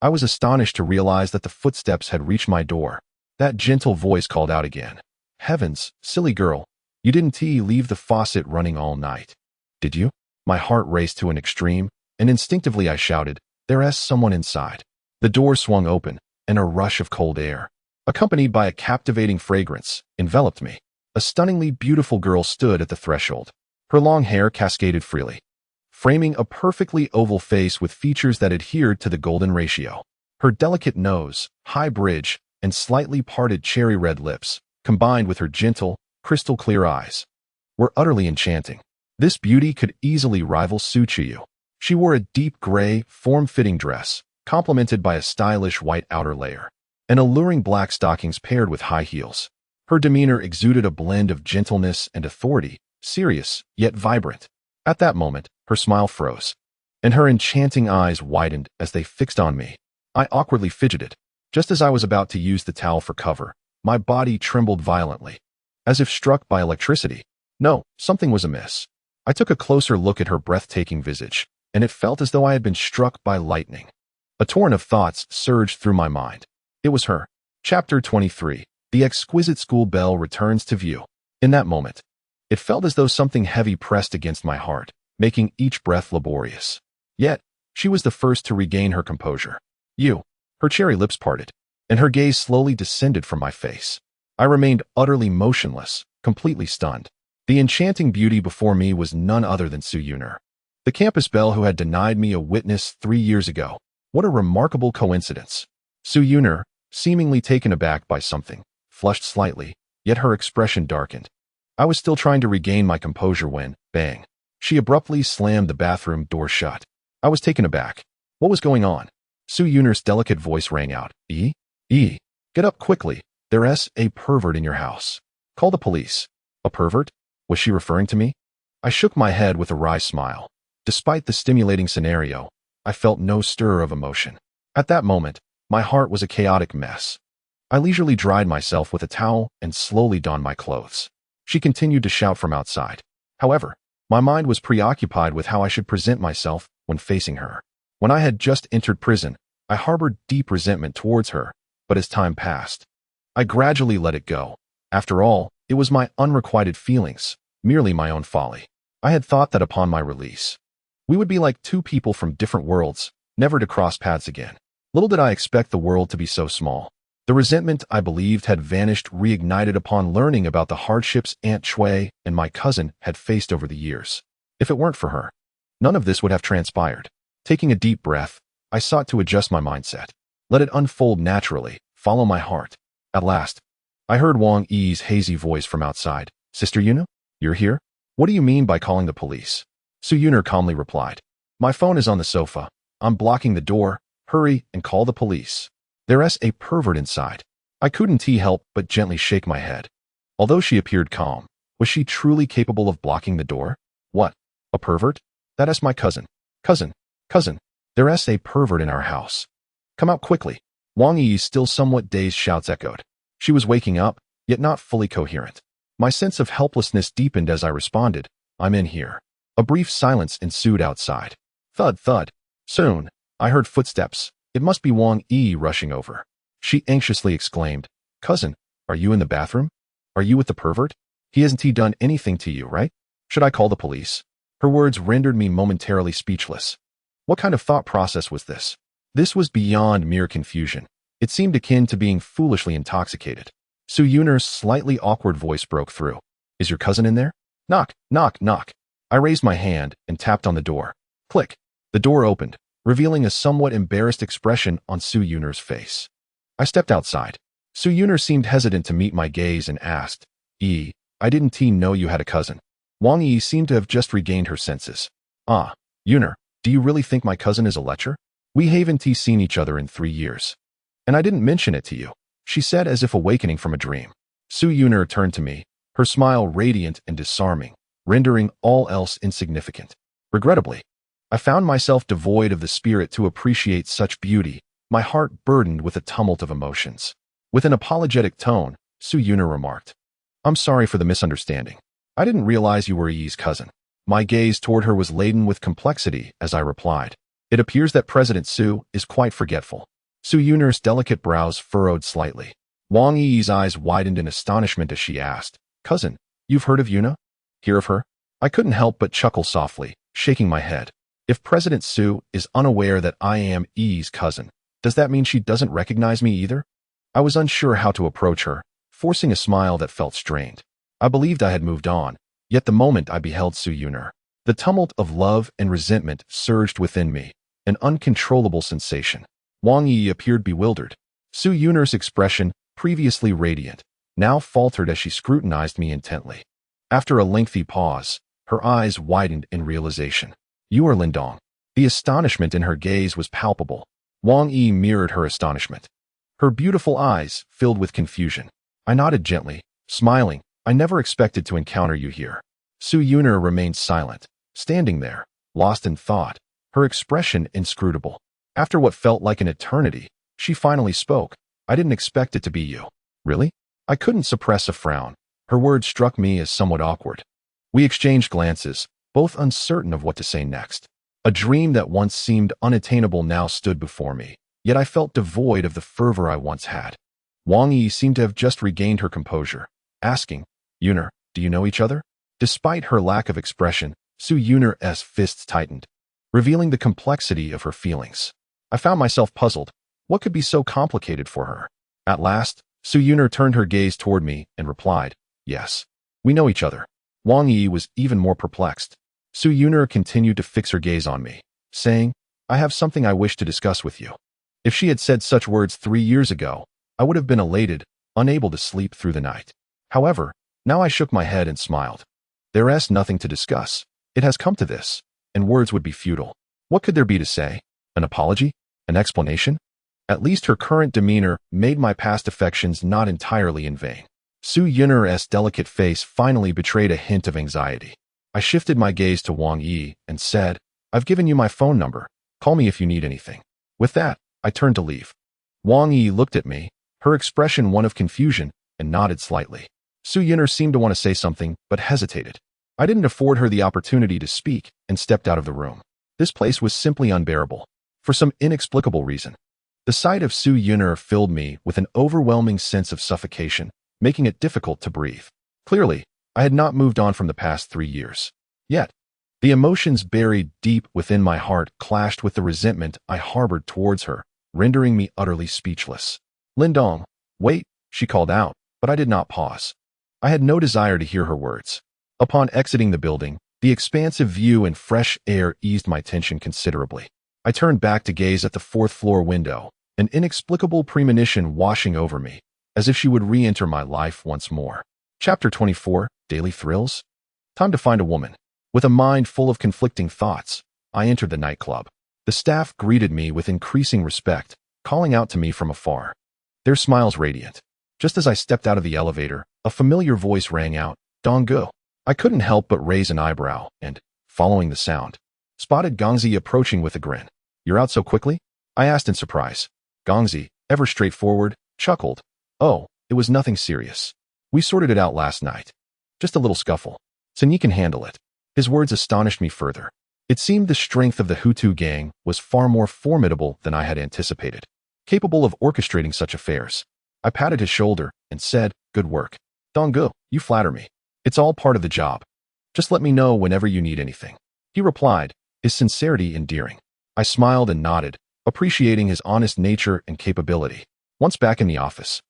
I was astonished to realize that the footsteps had reached my door. That gentle voice called out again. "Heavens, silly girl, you didn't leave the faucet running all night, did you?" My heart raced to an extreme, and instinctively I shouted, "There's someone inside." The door swung open, and a rush of cold air, accompanied by a captivating fragrance, enveloped me. A stunningly beautiful girl stood at the threshold. Her long hair cascaded freely, framing a perfectly oval face with features that adhered to the golden ratio. Her delicate nose, high bridge, and slightly parted cherry-red lips, combined with her gentle, crystal-clear eyes, were utterly enchanting. This beauty could easily rival Suchiyu. She wore a deep gray, form-fitting dress, complemented by a stylish white outer layer, and alluring black stockings paired with high heels. Her demeanor exuded a blend of gentleness and authority, serious, yet vibrant. At that moment, her smile froze, and her enchanting eyes widened as they fixed on me. I awkwardly fidgeted. Just as I was about to use the towel for cover, my body trembled violently, as if struck by electricity. No, something was amiss. I took a closer look at her breathtaking visage, and it felt as though I had been struck by lightning. A torrent of thoughts surged through my mind. It was her. Chapter 23. The exquisite school bell returns to view. In that moment, it felt as though something heavy pressed against my heart, making each breath laborious. Yet, she was the first to regain her composure. "You." Her cherry lips parted, and her gaze slowly descended from my face. I remained utterly motionless, completely stunned. The enchanting beauty before me was none other than Suyuner, the campus belle who had denied me a witness 3 years ago. What a remarkable coincidence. Suyuner, seemingly taken aback by something, flushed slightly, yet her expression darkened. I was still trying to regain my composure when, bang, she abruptly slammed the bathroom door shut. I was taken aback. What was going on? Suyuner's delicate voice rang out. Get up quickly. There's a pervert in your house. Call the police." A pervert? Was she referring to me? I shook my head with a wry smile. Despite the stimulating scenario, I felt no stir of emotion. At that moment, my heart was a chaotic mess. I leisurely dried myself with a towel and slowly donned my clothes. She continued to shout from outside. However, my mind was preoccupied with how I should present myself when facing her. When I had just entered prison, I harbored deep resentment towards her, but as time passed, I gradually let it go. After all, it was my unrequited feelings, merely my own folly. I had thought that upon my release, we would be like two people from different worlds, never to cross paths again. Little did I expect the world to be so small. The resentment I believed had vanished reignited upon learning about the hardships Aunt Shui and my cousin had faced over the years. If it weren't for her, none of this would have transpired. Taking a deep breath, I sought to adjust my mindset. Let it unfold naturally, follow my heart. At last, I heard Wang Yi's hazy voice from outside. Sister Yuna, you're here? What do you mean by calling the police? Su Yuner calmly replied. My phone is on the sofa. I'm blocking the door. Hurry and call the police. There's a pervert inside. I couldn't help but gently shake my head. Although she appeared calm, was she truly capable of blocking the door? What? A pervert? That is my cousin. Cousin. There's a pervert in our house. Come out quickly. Wang Yi's still somewhat dazed shouts echoed. She was waking up, yet not fully coherent. My sense of helplessness deepened as I responded, I'm in here. A brief silence ensued outside. Thud, thud. Soon, I heard footsteps. It must be Wang Yi rushing over. She anxiously exclaimed, Cousin, are you in the bathroom? Are you with the pervert? He hasn't done anything to you, right? Should I call the police? Her words rendered me momentarily speechless. What kind of thought process was this? This was beyond mere confusion. It seemed akin to being foolishly intoxicated. Su Yuner's slightly awkward voice broke through. Is your cousin in there? Knock, knock, knock. I raised my hand and tapped on the door. Click. The door opened, revealing a somewhat embarrassed expression on Su Yuner's face. I stepped outside. Su Yuner seemed hesitant to meet my gaze and asked, I didn't know you had a cousin. Wang Yi seemed to have just regained her senses. Ah, Yuner, do you really think my cousin is a lecher? We haven't seen each other in 3 years. And I didn't mention it to you, she said as if awakening from a dream. Su Yuner turned to me, her smile radiant and disarming, rendering all else insignificant. Regrettably, I found myself devoid of the spirit to appreciate such beauty, my heart burdened with a tumult of emotions. With an apologetic tone, Su Yuner remarked, I'm sorry for the misunderstanding. I didn't realize you were Yi's cousin. My gaze toward her was laden with complexity as I replied. It appears that President Su is quite forgetful. Su Yuner's delicate brows furrowed slightly. Wang Yi's eyes widened in astonishment as she asked, Cousin, you've heard of Yuna? Hear of her? I couldn't help but chuckle softly, shaking my head. If President Su is unaware that I am Yi's cousin, does that mean she doesn't recognize me either? I was unsure how to approach her, forcing a smile that felt strained. I believed I had moved on, yet the moment I beheld Su Yuner, the tumult of love and resentment surged within me, an uncontrollable sensation. Wang Yi appeared bewildered. Su Yuner's expression, previously radiant, now faltered as she scrutinized me intently. After a lengthy pause, her eyes widened in realization. You are Lindong. The astonishment in her gaze was palpable. Wang Yi mirrored her astonishment. Her beautiful eyes filled with confusion. I nodded gently, smiling. I never expected to encounter you here. Su Yuner remained silent, standing there, lost in thought, her expression inscrutable. After what felt like an eternity, she finally spoke. I didn't expect it to be you. Really? I couldn't suppress a frown. Her words struck me as somewhat awkward. We exchanged glances, both uncertain of what to say next. A dream that once seemed unattainable now stood before me, yet I felt devoid of the fervor I once had. Wang Yi seemed to have just regained her composure, asking, Yuner, do you know each other? Despite her lack of expression, Su Yuner's fists tightened, revealing the complexity of her feelings. I found myself puzzled. What could be so complicated for her? At last, Su Yuner turned her gaze toward me and replied, Yes, we know each other. Wang Yi was even more perplexed. Su Yuner continued to fix her gaze on me, saying, I have something I wish to discuss with you. If she had said such words 3 years ago, I would have been elated, unable to sleep through the night. However, now I shook my head and smiled. There's nothing to discuss. It has come to this, and words would be futile. What could there be to say? An apology? An explanation? At least her current demeanor made my past affections not entirely in vain. Su Yuner's delicate face finally betrayed a hint of anxiety. I shifted my gaze to Wang Yi and said, I've given you my phone number. Call me if you need anything. With that, I turned to leave. Wang Yi looked at me, her expression one of confusion, and nodded slightly. Su Yuner seemed to want to say something, but hesitated. I didn't afford her the opportunity to speak and stepped out of the room. This place was simply unbearable. For some inexplicable reason, the sight of Su Yuner filled me with an overwhelming sense of suffocation, making it difficult to breathe. Clearly, I had not moved on from the past 3 years. Yet, the emotions buried deep within my heart clashed with the resentment I harbored towards her, rendering me utterly speechless. Lindong, wait, she called out, but I did not pause. I had no desire to hear her words. Upon exiting the building, the expansive view and fresh air eased my tension considerably. I turned back to gaze at the fourth-floor window, an inexplicable premonition washing over me, as if she would re-enter my life once more. Chapter 24, Daily Thrills? Time to find a woman. With a mind full of conflicting thoughts, I entered the nightclub. The staff greeted me with increasing respect, calling out to me from afar. Their smiles radiant. Just as I stepped out of the elevator, a familiar voice rang out, Donggu. I couldn't help but raise an eyebrow and, following the sound, spotted Gongzi approaching with a grin. You're out so quickly? I asked in surprise. Gongzi, ever straightforward, chuckled. Oh, it was nothing serious. We sorted it out last night. Just a little scuffle. Sun can handle it. His words astonished me further. It seemed the strength of the Hutu gang was far more formidable than I had anticipated, capable of orchestrating such affairs. I patted his shoulder and said, good work. Donggu, you flatter me. It's all part of the job. Just let me know whenever you need anything. He replied, his sincerity endearing. I smiled and nodded, appreciating his honest nature and capability. Once back in the office,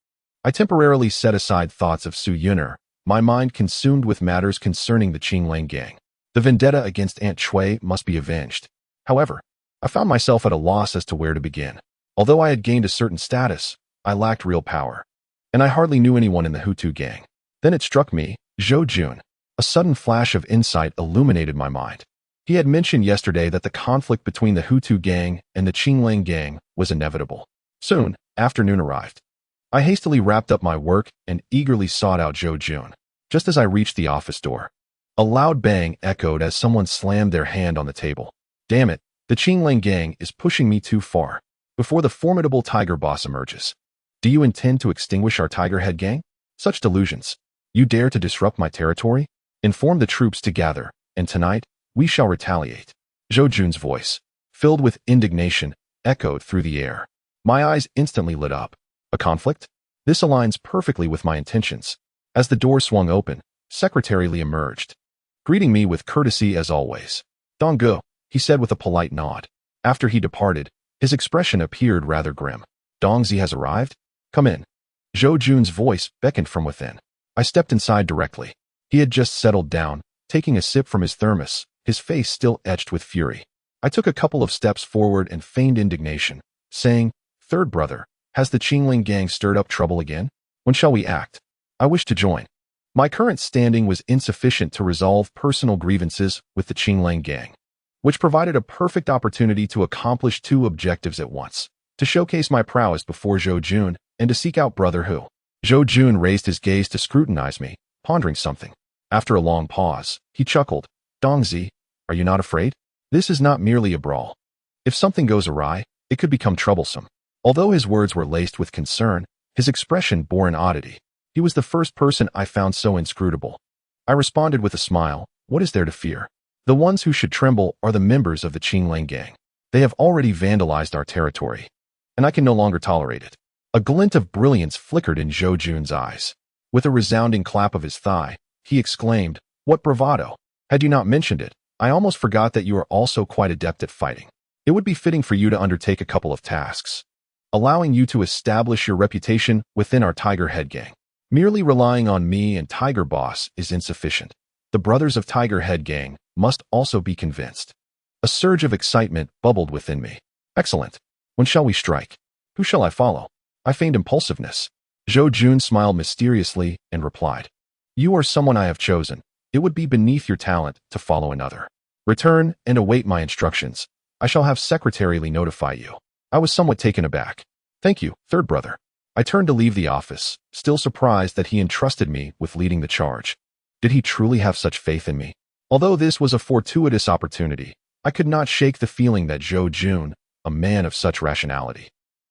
I temporarily set aside thoughts of Su Yuner, my mind consumed with matters concerning the Qinglang gang. The vendetta against Aunt Chui must be avenged. However, I found myself at a loss as to where to begin. Although I had gained a certain status, I lacked real power, and I hardly knew anyone in the Hutu gang. Then it struck me, Zhou Jun. A sudden flash of insight illuminated my mind. He had mentioned yesterday that the conflict between the Hutu gang and the Qinglang gang was inevitable. Soon, afternoon arrived. I hastily wrapped up my work and eagerly sought out Zhou Jun. Just as I reached the office door, a loud bang echoed as someone slammed their hand on the table. Damn it, the Qinglang gang is pushing me too far. Before the formidable tiger boss emerges. Do you intend to extinguish our tiger head gang? Such delusions. You dare to disrupt my territory? Inform the troops to gather, and tonight, we shall retaliate. Zhou Jun's voice, filled with indignation, echoed through the air. My eyes instantly lit up. A conflict? This aligns perfectly with my intentions. As the door swung open, Secretary Li emerged, greeting me with courtesy as always. Donggu, he said with a polite nod. After he departed, his expression appeared rather grim. Dongzi has arrived? Come in. Zhou Jun's voice beckoned from within. I stepped inside directly. He had just settled down, taking a sip from his thermos, his face still etched with fury. I took a couple of steps forward and feigned indignation, saying, Third brother, has the Qingling gang stirred up trouble again? When shall we act? I wish to join. My current standing was insufficient to resolve personal grievances with the Qinglang gang, which provided a perfect opportunity to accomplish two objectives at once, to showcase my prowess before Zhou Jun and to seek out Brother Hu. Zhou Jun raised his gaze to scrutinize me, pondering something. After a long pause, he chuckled. Dongzi, are you not afraid? This is not merely a brawl. If something goes awry, it could become troublesome. Although his words were laced with concern, his expression bore an oddity. He was the first person I found so inscrutable. I responded with a smile, what is there to fear? The ones who should tremble are the members of the Qinglang gang. They have already vandalized our territory, and I can no longer tolerate it. A glint of brilliance flickered in Zhou Jun's eyes. With a resounding clap of his thigh, he exclaimed, what bravado! Had you not mentioned it, I almost forgot that you are also quite adept at fighting. It would be fitting for you to undertake a couple of tasks, allowing you to establish your reputation within our Tiger Head gang. Merely relying on me and Tiger Boss is insufficient. The brothers of Tiger Head gang must also be convinced. A surge of excitement bubbled within me. Excellent. When shall we strike? Who shall I follow? I feigned impulsiveness. Zhou Jun smiled mysteriously and replied, you are someone I have chosen. It would be beneath your talent to follow another. Return and await my instructions. I shall have Secretary Li notify you. I was somewhat taken aback. Thank you, third brother. I turned to leave the office, still surprised that he entrusted me with leading the charge. Did he truly have such faith in me? Although this was a fortuitous opportunity, I could not shake the feeling that Zhou Jun, a man of such rationality,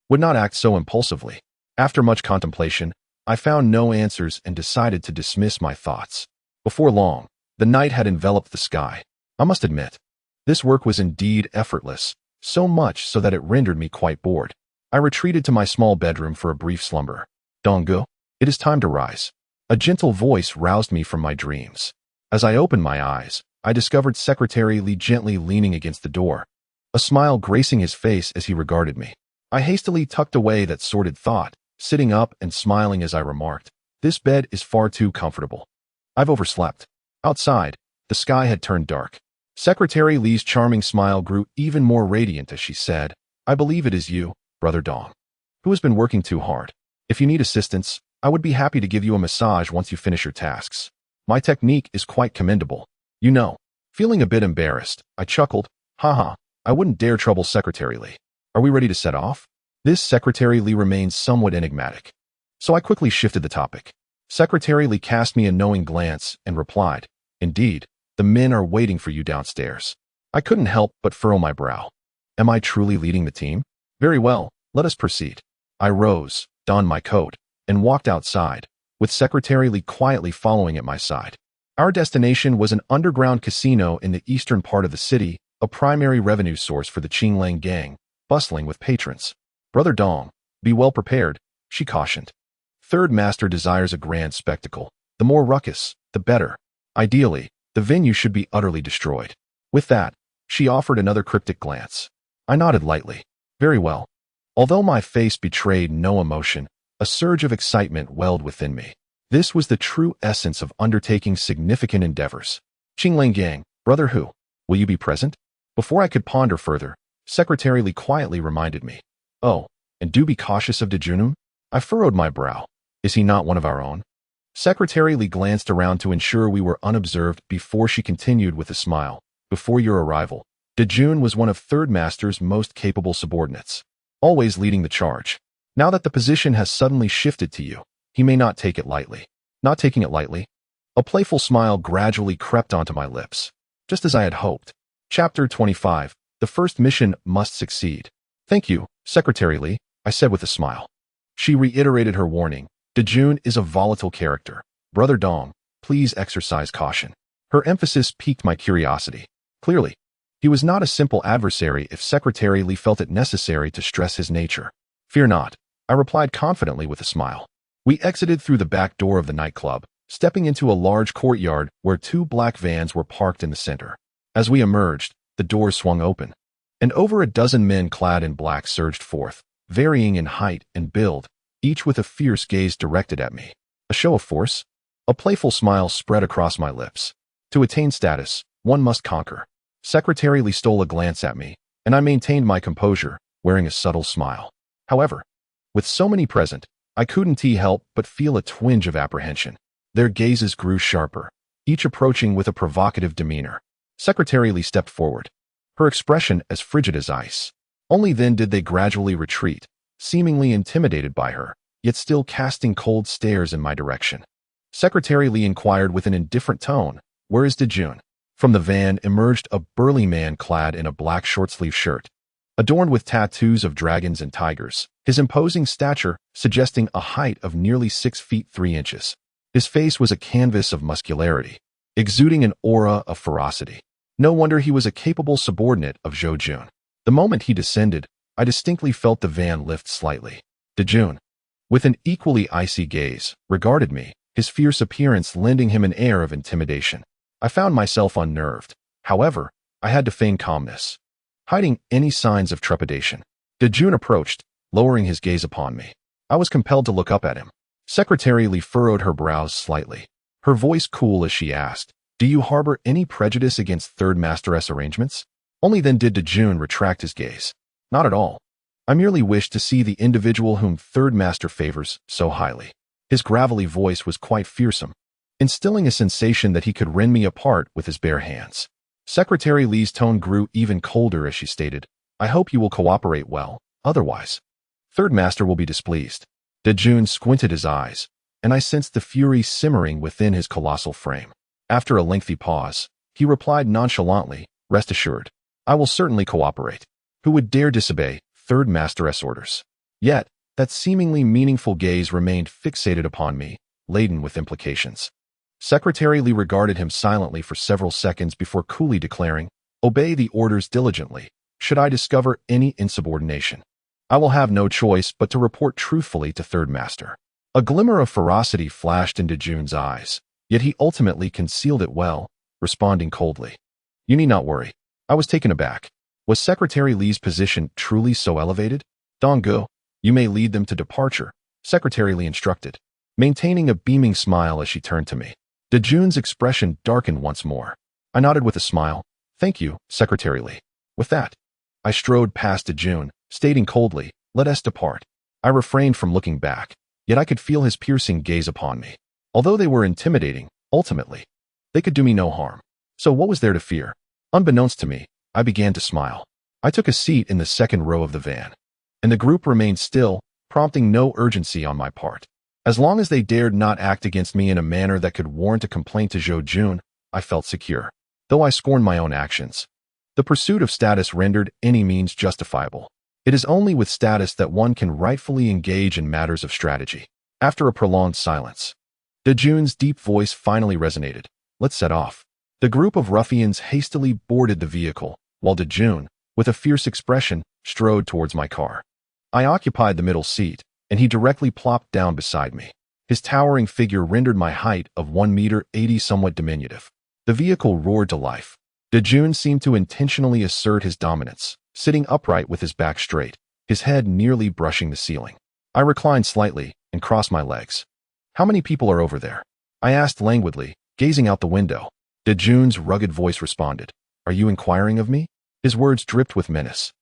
would not act so impulsively. After much contemplation, I found no answers and decided to dismiss my thoughts. Before long, the night had enveloped the sky. I must admit, this work was indeed effortless, so much so that it rendered me quite bored. I retreated to my small bedroom for a brief slumber. Donggu, it is time to rise. A gentle voice roused me from my dreams. As I opened my eyes, I discovered Secretary Li gently leaning against the door, a smile gracing his face as he regarded me. I hastily tucked away that sordid thought, sitting up and smiling as I remarked, "This bed is far too comfortable. I've overslept." Outside, the sky had turned dark. Secretary Li's charming smile grew even more radiant as she said, "I believe it is you, Brother Dong, who has been working too hard. If you need assistance, I would be happy to give you a massage once you finish your tasks. My technique is quite commendable. You know." Feeling a bit embarrassed, I chuckled, "Haha, I wouldn't dare trouble Secretary Li. Are we ready to set off?" This Secretary Li remained somewhat enigmatic, so I quickly shifted the topic. Secretary Li cast me a knowing glance and replied, "Indeed, the men are waiting for you downstairs." I couldn't help but furrow my brow. Am I truly leading the team? Very well, let us proceed. I rose, donned my coat, and walked outside, with Secretary Li quietly following at my side. Our destination was an underground casino in the eastern part of the city, a primary revenue source for the Qinglang gang, bustling with patrons. "Brother Dong, be well prepared," she cautioned. "Third Master desires a grand spectacle. The more ruckus, the better. Ideally, the venue should be utterly destroyed." With that, she offered another cryptic glance. I nodded lightly. Very well. Although my face betrayed no emotion, a surge of excitement welled within me. This was the true essence of undertaking significant endeavors. "Qinglang gang, Brother Hu, will you be present?" Before I could ponder further, Secretary Li quietly reminded me. "Oh, and do be cautious of Dejunum." I furrowed my brow. Is he not one of our own? Secretary Li glanced around to ensure we were unobserved before she continued with a smile. "Before your arrival, Dejun was one of Third Master's most capable subordinates, always leading the charge. Now that the position has suddenly shifted to you, he may not take it lightly." Not taking it lightly? A playful smile gradually crept onto my lips, just as I had hoped. Chapter 25. The first mission must succeed. "Thank you, Secretary Li," I said with a smile. She reiterated her warning. "Dejun is a volatile character. Brother Dong, please exercise caution." Her emphasis piqued my curiosity. Clearly, he was not a simple adversary if Secretary Li felt it necessary to stress his nature. "Fear not," I replied confidently with a smile. We exited through the back door of the nightclub, stepping into a large courtyard where two black vans were parked in the center. As we emerged, the doors swung open, and over a dozen men clad in black surged forth, varying in height and build, each with a fierce gaze directed at me. A show of force? A playful smile spread across my lips. To attain status, one must conquer. Secretary Li stole a glance at me, and I maintained my composure, wearing a subtle smile. However, with so many present, I couldn't help but feel a twinge of apprehension. Their gazes grew sharper, each approaching with a provocative demeanor. Secretary Li stepped forward, her expression as frigid as ice. Only then did they gradually retreat, seemingly intimidated by her, yet still casting cold stares in my direction. Secretary Li inquired with an indifferent tone, "Where is Dejun?" From the van emerged a burly man clad in a black short-sleeve shirt, adorned with tattoos of dragons and tigers, his imposing stature suggesting a height of nearly 6 feet 3 inches. His face was a canvas of muscularity, exuding an aura of ferocity. No wonder he was a capable subordinate of Zhou Jun. The moment he descended, I distinctly felt the van lift slightly. Dejun, with an equally icy gaze, regarded me, his fierce appearance lending him an air of intimidation. I found myself unnerved. However, I had to feign calmness, hiding any signs of trepidation. Dejun approached, lowering his gaze upon me. I was compelled to look up at him. Secretary Li furrowed her brows slightly, her voice cool as she asked, "Do you harbor any prejudice against Third Master's arrangements?" Only then did Dejun retract his gaze. "Not at all. I merely wish to see the individual whom Third Master favors so highly." His gravelly voice was quite fearsome, instilling a sensation that he could rend me apart with his bare hands. Secretary Li's tone grew even colder as she stated, "I hope you will cooperate well, otherwise, Third Master will be displeased." Dejun squinted his eyes, and I sensed the fury simmering within his colossal frame. After a lengthy pause, he replied nonchalantly, "Rest assured, I will certainly cooperate. Who would dare disobey Third Master's orders?" Yet, that seemingly meaningful gaze remained fixated upon me, laden with implications. Secretary Li regarded him silently for several seconds before coolly declaring, "Obey the orders diligently. Should I discover any insubordination, I will have no choice but to report truthfully to Third Master." A glimmer of ferocity flashed into Dejun's eyes, yet he ultimately concealed it well, responding coldly. You need not worry. I was taken aback. Was Secretary Lee's position truly so elevated? Dong-gu, you may lead them to departure, Secretary Lee instructed, maintaining a beaming smile as she turned to me. Dejun's expression darkened once more. I nodded with a smile. Thank you, Secretary Lee. With that, I strode past Dejun, stating coldly, let us depart. I refrained from looking back, yet I could feel his piercing gaze upon me. Although they were intimidating, ultimately, they could do me no harm. So what was there to fear? Unbeknownst to me, I began to smile. I took a seat in the second row of the van, and the group remained still, prompting no urgency on my part. As long as they dared not act against me in a manner that could warrant a complaint to Zhou Jun, I felt secure, though I scorned my own actions. The pursuit of status rendered any means justifiable. It is only with status that one can rightfully engage in matters of strategy. After a prolonged silence, Dejun's deep voice finally resonated. Let's set off. The group of ruffians hastily boarded the vehicle, while Dejun, with a fierce expression, strode towards my car. I occupied the middle seat, and he directly plopped down beside me. His towering figure rendered my height of 1.80 m somewhat diminutive. The vehicle roared to life. Dejun seemed to intentionally assert his dominance, sitting upright with his back straight, his head nearly brushing the ceiling. I reclined slightly and crossed my legs. How many people are over there? I asked languidly, gazing out the window. Dejun's rugged voice responded. Are you inquiring of me? His words dripped with menace.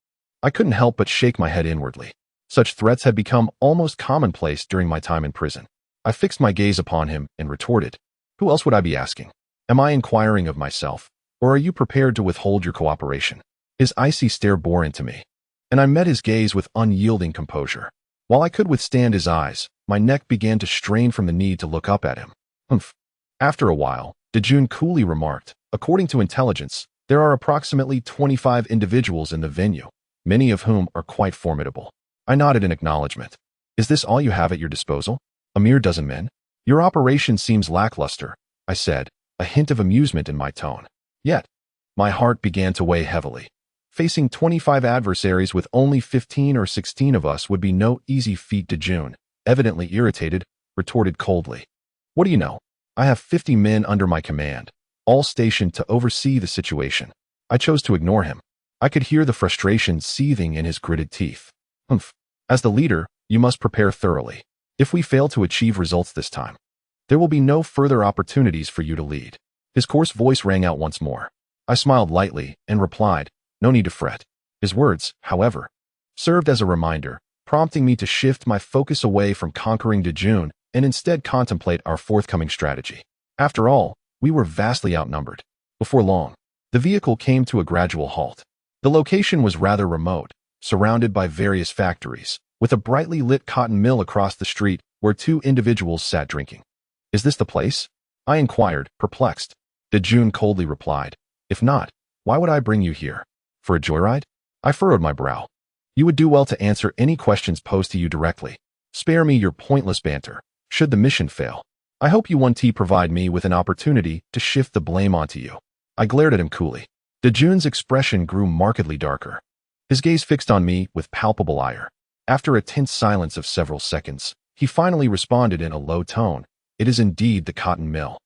I couldn't help but shake my head inwardly. Such threats had become almost commonplace during my time in prison. I fixed my gaze upon him and retorted. Who else would I be asking? Am I inquiring of myself, or are you prepared to withhold your cooperation? His icy stare bore into me, and I met his gaze with unyielding composure. While I could withstand his eyes, my neck began to strain from the need to look up at him. Humph. After a while, Dejun coolly remarked, according to intelligence, there are approximately 25 individuals in the venue, many of whom are quite formidable. I nodded in acknowledgement. Is this all you have at your disposal? A mere dozen men? Your operation seems lackluster, I said, a hint of amusement in my tone. Yet, my heart began to weigh heavily. Facing 25 adversaries with only 15 or 16 of us would be no easy feat. Dejun, evidently irritated, retorted coldly. What do you know? I have 50 men under my command, all stationed to oversee the situation. I chose to ignore him. I could hear the frustration seething in his gritted teeth. Humph. As the leader, you must prepare thoroughly. If we fail to achieve results this time, there will be no further opportunities for you to lead. His coarse voice rang out once more. I smiled lightly and replied, no need to fret. His words, however, served as a reminder, prompting me to shift my focus away from conquering Dejun and instead contemplate our forthcoming strategy. After all, we were vastly outnumbered. Before long, the vehicle came to a gradual halt. The location was rather remote, surrounded by various factories, with a brightly lit cotton mill across the street where two individuals sat drinking. Is this the place? I inquired, perplexed. Dejun coldly replied, if not, why would I bring you here? For a joyride? I furrowed my brow. You would do well to answer any questions posed to you directly. Spare me your pointless banter, should the mission fail. I hope you won't provide me with an opportunity to shift the blame onto you. I glared at him coolly. Dejun's expression grew markedly darker. His gaze fixed on me with palpable ire. After a tense silence of several seconds, he finally responded in a low tone. It is indeed the cotton mill.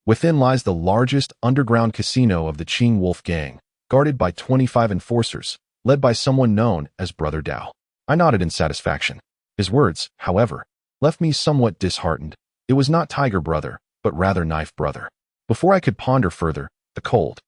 Within lies the largest underground casino of the Qing Wolf gang, guarded by 25 enforcers, led by someone known as Brother Dao. I nodded in satisfaction. His words, however, left me somewhat disheartened. It was not Tiger Brother, but rather Knife Brother. Before I could ponder further, the cold,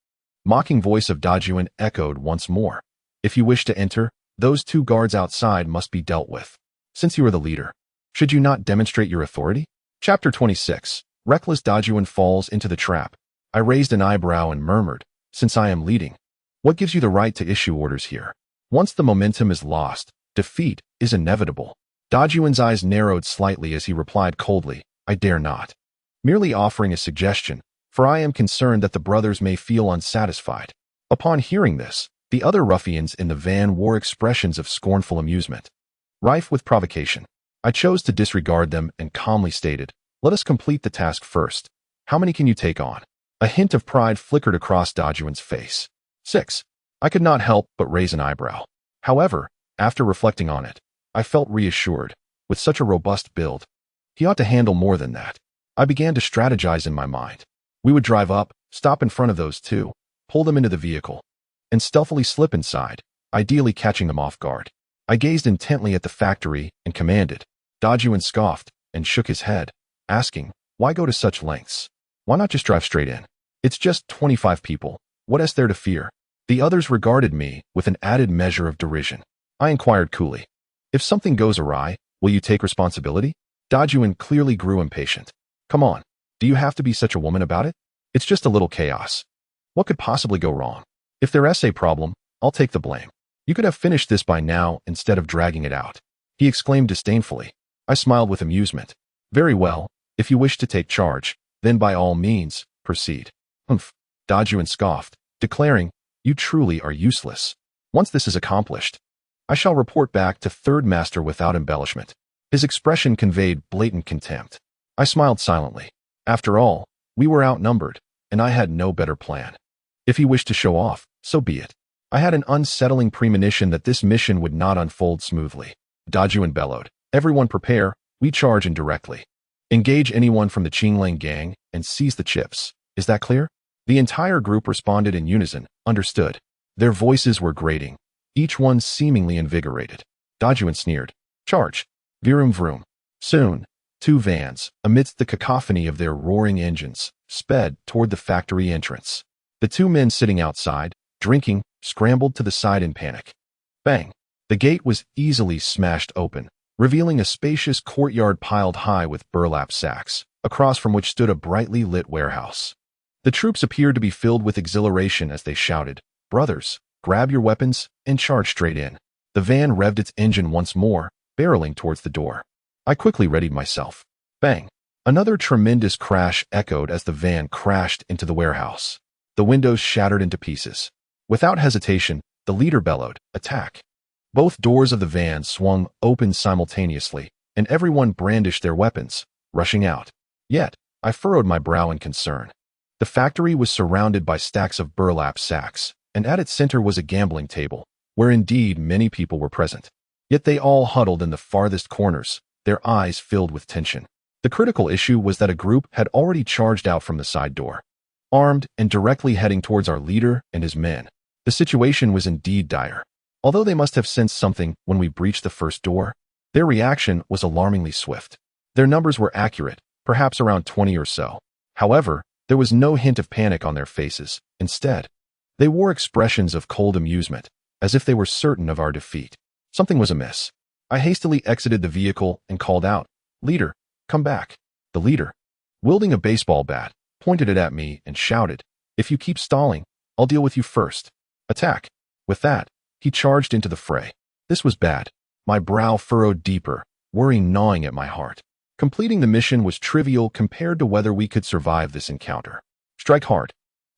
mocking voice of Dajun echoed once more. If you wish to enter, those two guards outside must be dealt with. Since you are the leader, should you not demonstrate your authority? Chapter 26. Reckless Dajun falls into the trap. I raised an eyebrow and murmured, since I am leading, what gives you the right to issue orders here? Once the momentum is lost, defeat is inevitable. Dajun's eyes narrowed slightly as he replied coldly, I dare not. Merely offering a suggestion, for I am concerned that the brothers may feel unsatisfied. Upon hearing this, the other ruffians in the van wore expressions of scornful amusement, rife with provocation. I chose to disregard them and calmly stated, let us complete the task first. How many can you take on? A hint of pride flickered across Dajun's face. 6. I could not help but raise an eyebrow. However, after reflecting on it, I felt reassured. With such a robust build, he ought to handle more than that. I began to strategize in my mind. We would drive up, stop in front of those two, pull them into the vehicle, and stealthily slip inside, ideally catching them off guard. I gazed intently at the factory and commanded. Dajuan scoffed and shook his head, asking, why go to such lengths? Why not just drive straight in? It's just 25 people. What is there to fear? The others regarded me with an added measure of derision. I inquired coolly, if something goes awry, will you take responsibility? Dajuan clearly grew impatient. Come on, do you have to be such a woman about it? It's just a little chaos. What could possibly go wrong? If there's a problem, I'll take the blame. You could have finished this by now instead of dragging it out. He exclaimed disdainfully. I smiled with amusement. Very well, if you wish to take charge, then by all means, proceed. Humph. Dajuan scoffed, declaring, you truly are useless. Once this is accomplished, I shall report back to Third Master without embellishment. His expression conveyed blatant contempt. I smiled silently. After all, we were outnumbered, and I had no better plan. If he wished to show off, so be it. I had an unsettling premonition that this mission would not unfold smoothly. Dajuan bellowed, everyone prepare, we charge indirectly. Engage anyone from the Qinglang gang and seize the chips. Is that clear? The entire group responded in unison, understood. Their voices were grating, each one seemingly invigorated. Dajuan sneered, charge. Vroom vroom. Soon, two vans, amidst the cacophony of their roaring engines, sped toward the factory entrance. The two men sitting outside, drinking, scrambled to the side in panic. Bang! The gate was easily smashed open, revealing a spacious courtyard piled high with burlap sacks, across from which stood a brightly lit warehouse. The troops appeared to be filled with exhilaration as they shouted, brothers, grab your weapons and charge straight in. The van revved its engine once more, barreling towards the door. I quickly readied myself. Bang! Another tremendous crash echoed as the van crashed into the warehouse. The windows shattered into pieces. Without hesitation, the leader bellowed, attack. Both doors of the van swung open simultaneously, and everyone brandished their weapons, rushing out. Yet, I furrowed my brow in concern. The factory was surrounded by stacks of burlap sacks, and at its center was a gambling table, where indeed many people were present. Yet they all huddled in the farthest corners, their eyes filled with tension. The critical issue was that a group had already charged out from the side door, armed and directly heading towards our leader and his men. The situation was indeed dire. Although they must have sensed something when we breached the first door, their reaction was alarmingly swift. Their numbers were accurate, perhaps around 20 or so. However, there was no hint of panic on their faces. Instead, they wore expressions of cold amusement, as if they were certain of our defeat. Something was amiss. I hastily exited the vehicle and called out, Leader, come back. The leader, wielding a baseball bat, pointed it at me and shouted, if you keep stalling, I'll deal with you first. Attack. With that, he charged into the fray. This was bad. My brow furrowed deeper, worry gnawing at my heart. Completing the mission was trivial compared to whether we could survive this encounter. Strike hard.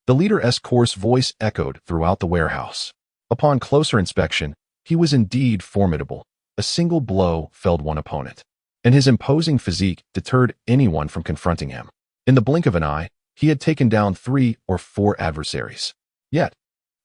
The leader's coarse voice echoed throughout the warehouse. Upon closer inspection, he was indeed formidable. A single blow felled one opponent, and his imposing physique deterred anyone from confronting him. In the blink of an eye, he had taken down 3 or 4 adversaries. Yet,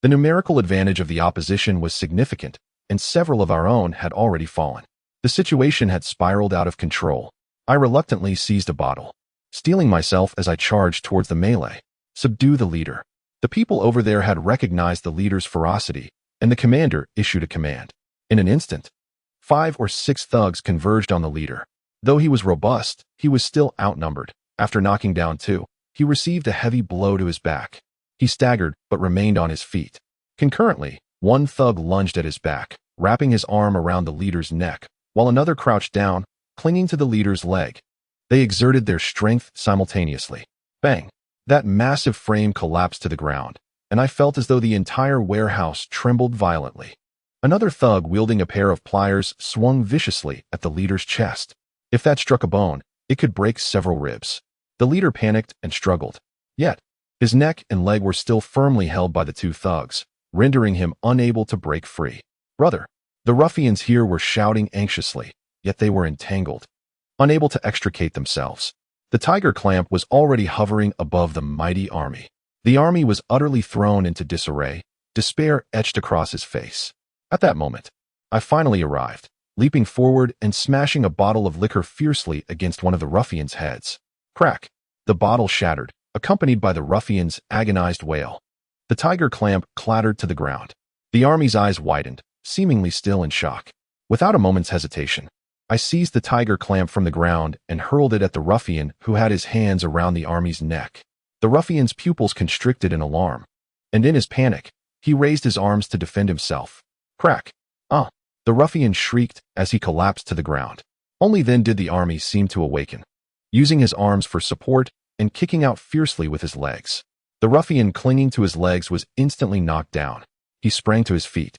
the numerical advantage of the opposition was significant, and several of our own had already fallen. The situation had spiraled out of control. I reluctantly seized a bottle, steeling myself as I charged towards the melee. Subdue the leader. The people over there had recognized the leader's ferocity, and the commander issued a command. In an instant, 5 or 6 thugs converged on the leader. Though he was robust, he was still outnumbered. After knocking down 2, he received a heavy blow to his back. He staggered but remained on his feet. Concurrently, one thug lunged at his back, wrapping his arm around the leader's neck, while another crouched down, clinging to the leader's leg. They exerted their strength simultaneously. Bang! That massive frame collapsed to the ground, and I felt as though the entire warehouse trembled violently. Another thug wielding a pair of pliers swung viciously at the leader's chest. If that struck a bone, it could break several ribs. The leader panicked and struggled. Yet, his neck and leg were still firmly held by the 2 thugs, rendering him unable to break free. Brother! The ruffians here were shouting anxiously, yet they were entangled, unable to extricate themselves. The tiger clamp was already hovering above the mighty army. The army was utterly thrown into disarray, despair etched across his face. At that moment, I finally arrived, leaping forward and smashing a bottle of liquor fiercely against one of the ruffians' heads. Crack! The bottle shattered, accompanied by the ruffian's agonized wail. The tiger clamp clattered to the ground. The army's eyes widened, seemingly still in shock. Without a moment's hesitation, I seized the tiger clamp from the ground and hurled it at the ruffian who had his hands around the army's neck. The ruffian's pupils constricted in alarm, and in his panic, he raised his arms to defend himself. Crack! Ah! The ruffian shrieked as he collapsed to the ground. Only then did the army seem to awaken, using his arms for support and kicking out fiercely with his legs. The ruffian clinging to his legs was instantly knocked down. He sprang to his feet,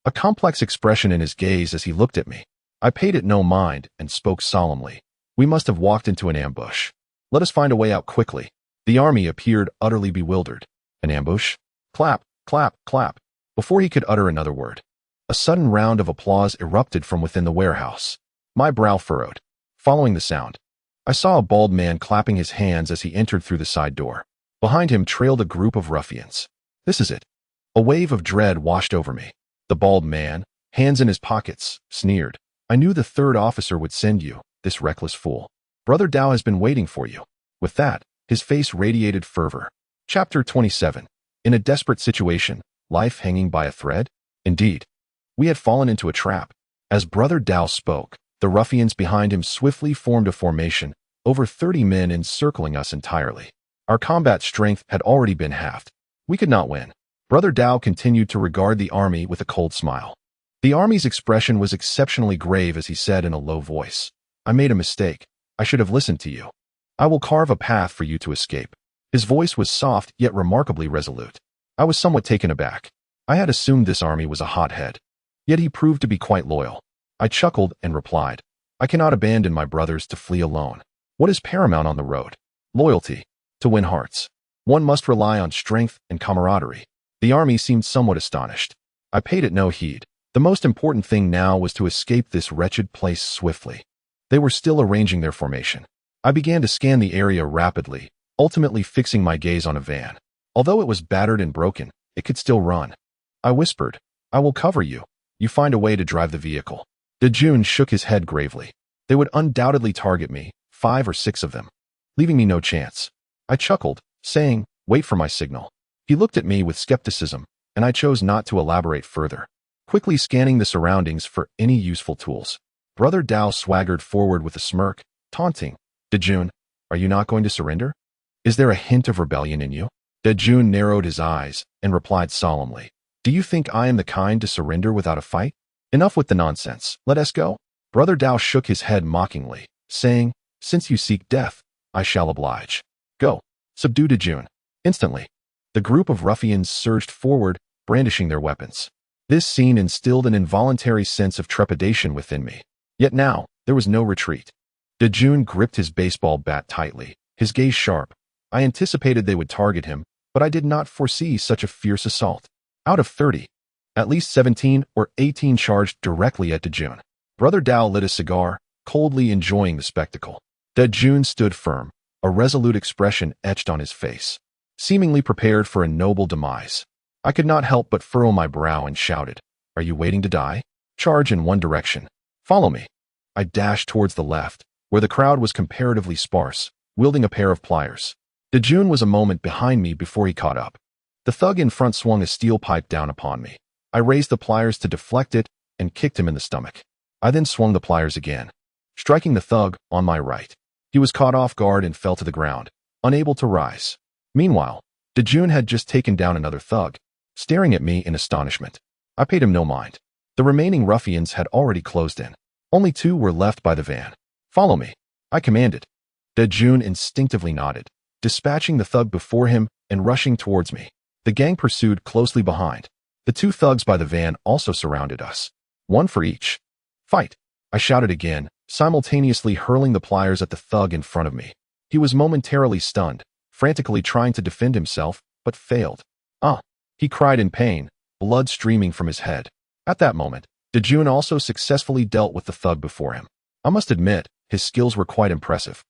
a complex expression in his gaze as he looked at me. I paid it no mind and spoke solemnly. We must have walked into an ambush. Let us find a way out quickly. The army appeared utterly bewildered. An ambush? Clap, clap, clap. Before he could utter another word, a sudden round of applause erupted from within the warehouse. My brow furrowed. Following the sound, I saw a bald man clapping his hands as he entered through the side door. Behind him trailed a group of ruffians. This is it. A wave of dread washed over me. The bald man, hands in his pockets, sneered. I knew the third officer would send you, this reckless fool. Brother Dao has been waiting for you. With that, his face radiated fervor. Chapter 27. In a desperate situation, life hanging by a thread? Indeed, we had fallen into a trap. As Brother Dao spoke, the ruffians behind him swiftly formed a formation, over 30 men encircling us entirely. Our combat strength had already been halved. We could not win. Brother Dao continued to regard the army with a cold smile. The army's expression was exceptionally grave as he said in a low voice, I made a mistake. I should have listened to you. I will carve a path for you to escape. His voice was soft yet remarkably resolute. I was somewhat taken aback. I had assumed this army was a hothead. Yet he proved to be quite loyal. I chuckled and replied, I cannot abandon my brothers to flee alone. What is paramount on the road? Loyalty. To win hearts, one must rely on strength and camaraderie. The army seemed somewhat astonished. I paid it no heed. The most important thing now was to escape this wretched place swiftly. They were still arranging their formation. I began to scan the area rapidly, ultimately fixing my gaze on a van. Although it was battered and broken, it could still run. I whispered, I will cover you. You find a way to drive the vehicle. Dejun shook his head gravely. They would undoubtedly target me, 5 or 6 of them, leaving me no chance. I chuckled, saying, wait for my signal. He looked at me with skepticism, and I chose not to elaborate further, quickly scanning the surroundings for any useful tools. Brother Dao swaggered forward with a smirk, taunting, Dejun, are you not going to surrender? Is there a hint of rebellion in you? Dejun narrowed his eyes and replied solemnly, do you think I am the kind to surrender without a fight? Enough with the nonsense, let us go. Brother Dao shook his head mockingly, saying, since you seek death, I shall oblige. Go. Subdue Dejun. Instantly, the group of ruffians surged forward, brandishing their weapons. This scene instilled an involuntary sense of trepidation within me. Yet now, there was no retreat. Dejun gripped his baseball bat tightly, his gaze sharp. I anticipated they would target him, but I did not foresee such a fierce assault. Out of 30, at least 17 or 18 charged directly at Dejun. Brother Dao lit a cigar, coldly enjoying the spectacle. Dejun stood firm, a resolute expression etched on his face, seemingly prepared for a noble demise. I could not help but furrow my brow and shouted, are you waiting to die? Charge in one direction. Follow me. I dashed towards the left, where the crowd was comparatively sparse, wielding a pair of pliers. Dejun was a moment behind me before he caught up. The thug in front swung a steel pipe down upon me. I raised the pliers to deflect it and kicked him in the stomach. I then swung the pliers again, striking the thug on my right. He was caught off guard and fell to the ground, unable to rise. Meanwhile, Dejun had just taken down another thug, staring at me in astonishment. I paid him no mind. The remaining ruffians had already closed in. Only 2 were left by the van. Follow me, I commanded. Dejun instinctively nodded, dispatching the thug before him and rushing towards me. The gang pursued closely behind. The 2 thugs by the van also surrounded us. 1 for each. Fight! I shouted again, simultaneously hurling the pliers at the thug in front of me. He was momentarily stunned, frantically trying to defend himself, but failed. Ah! He cried in pain, blood streaming from his head. At that moment, Dejun also successfully dealt with the thug before him. I must admit, his skills were quite impressive.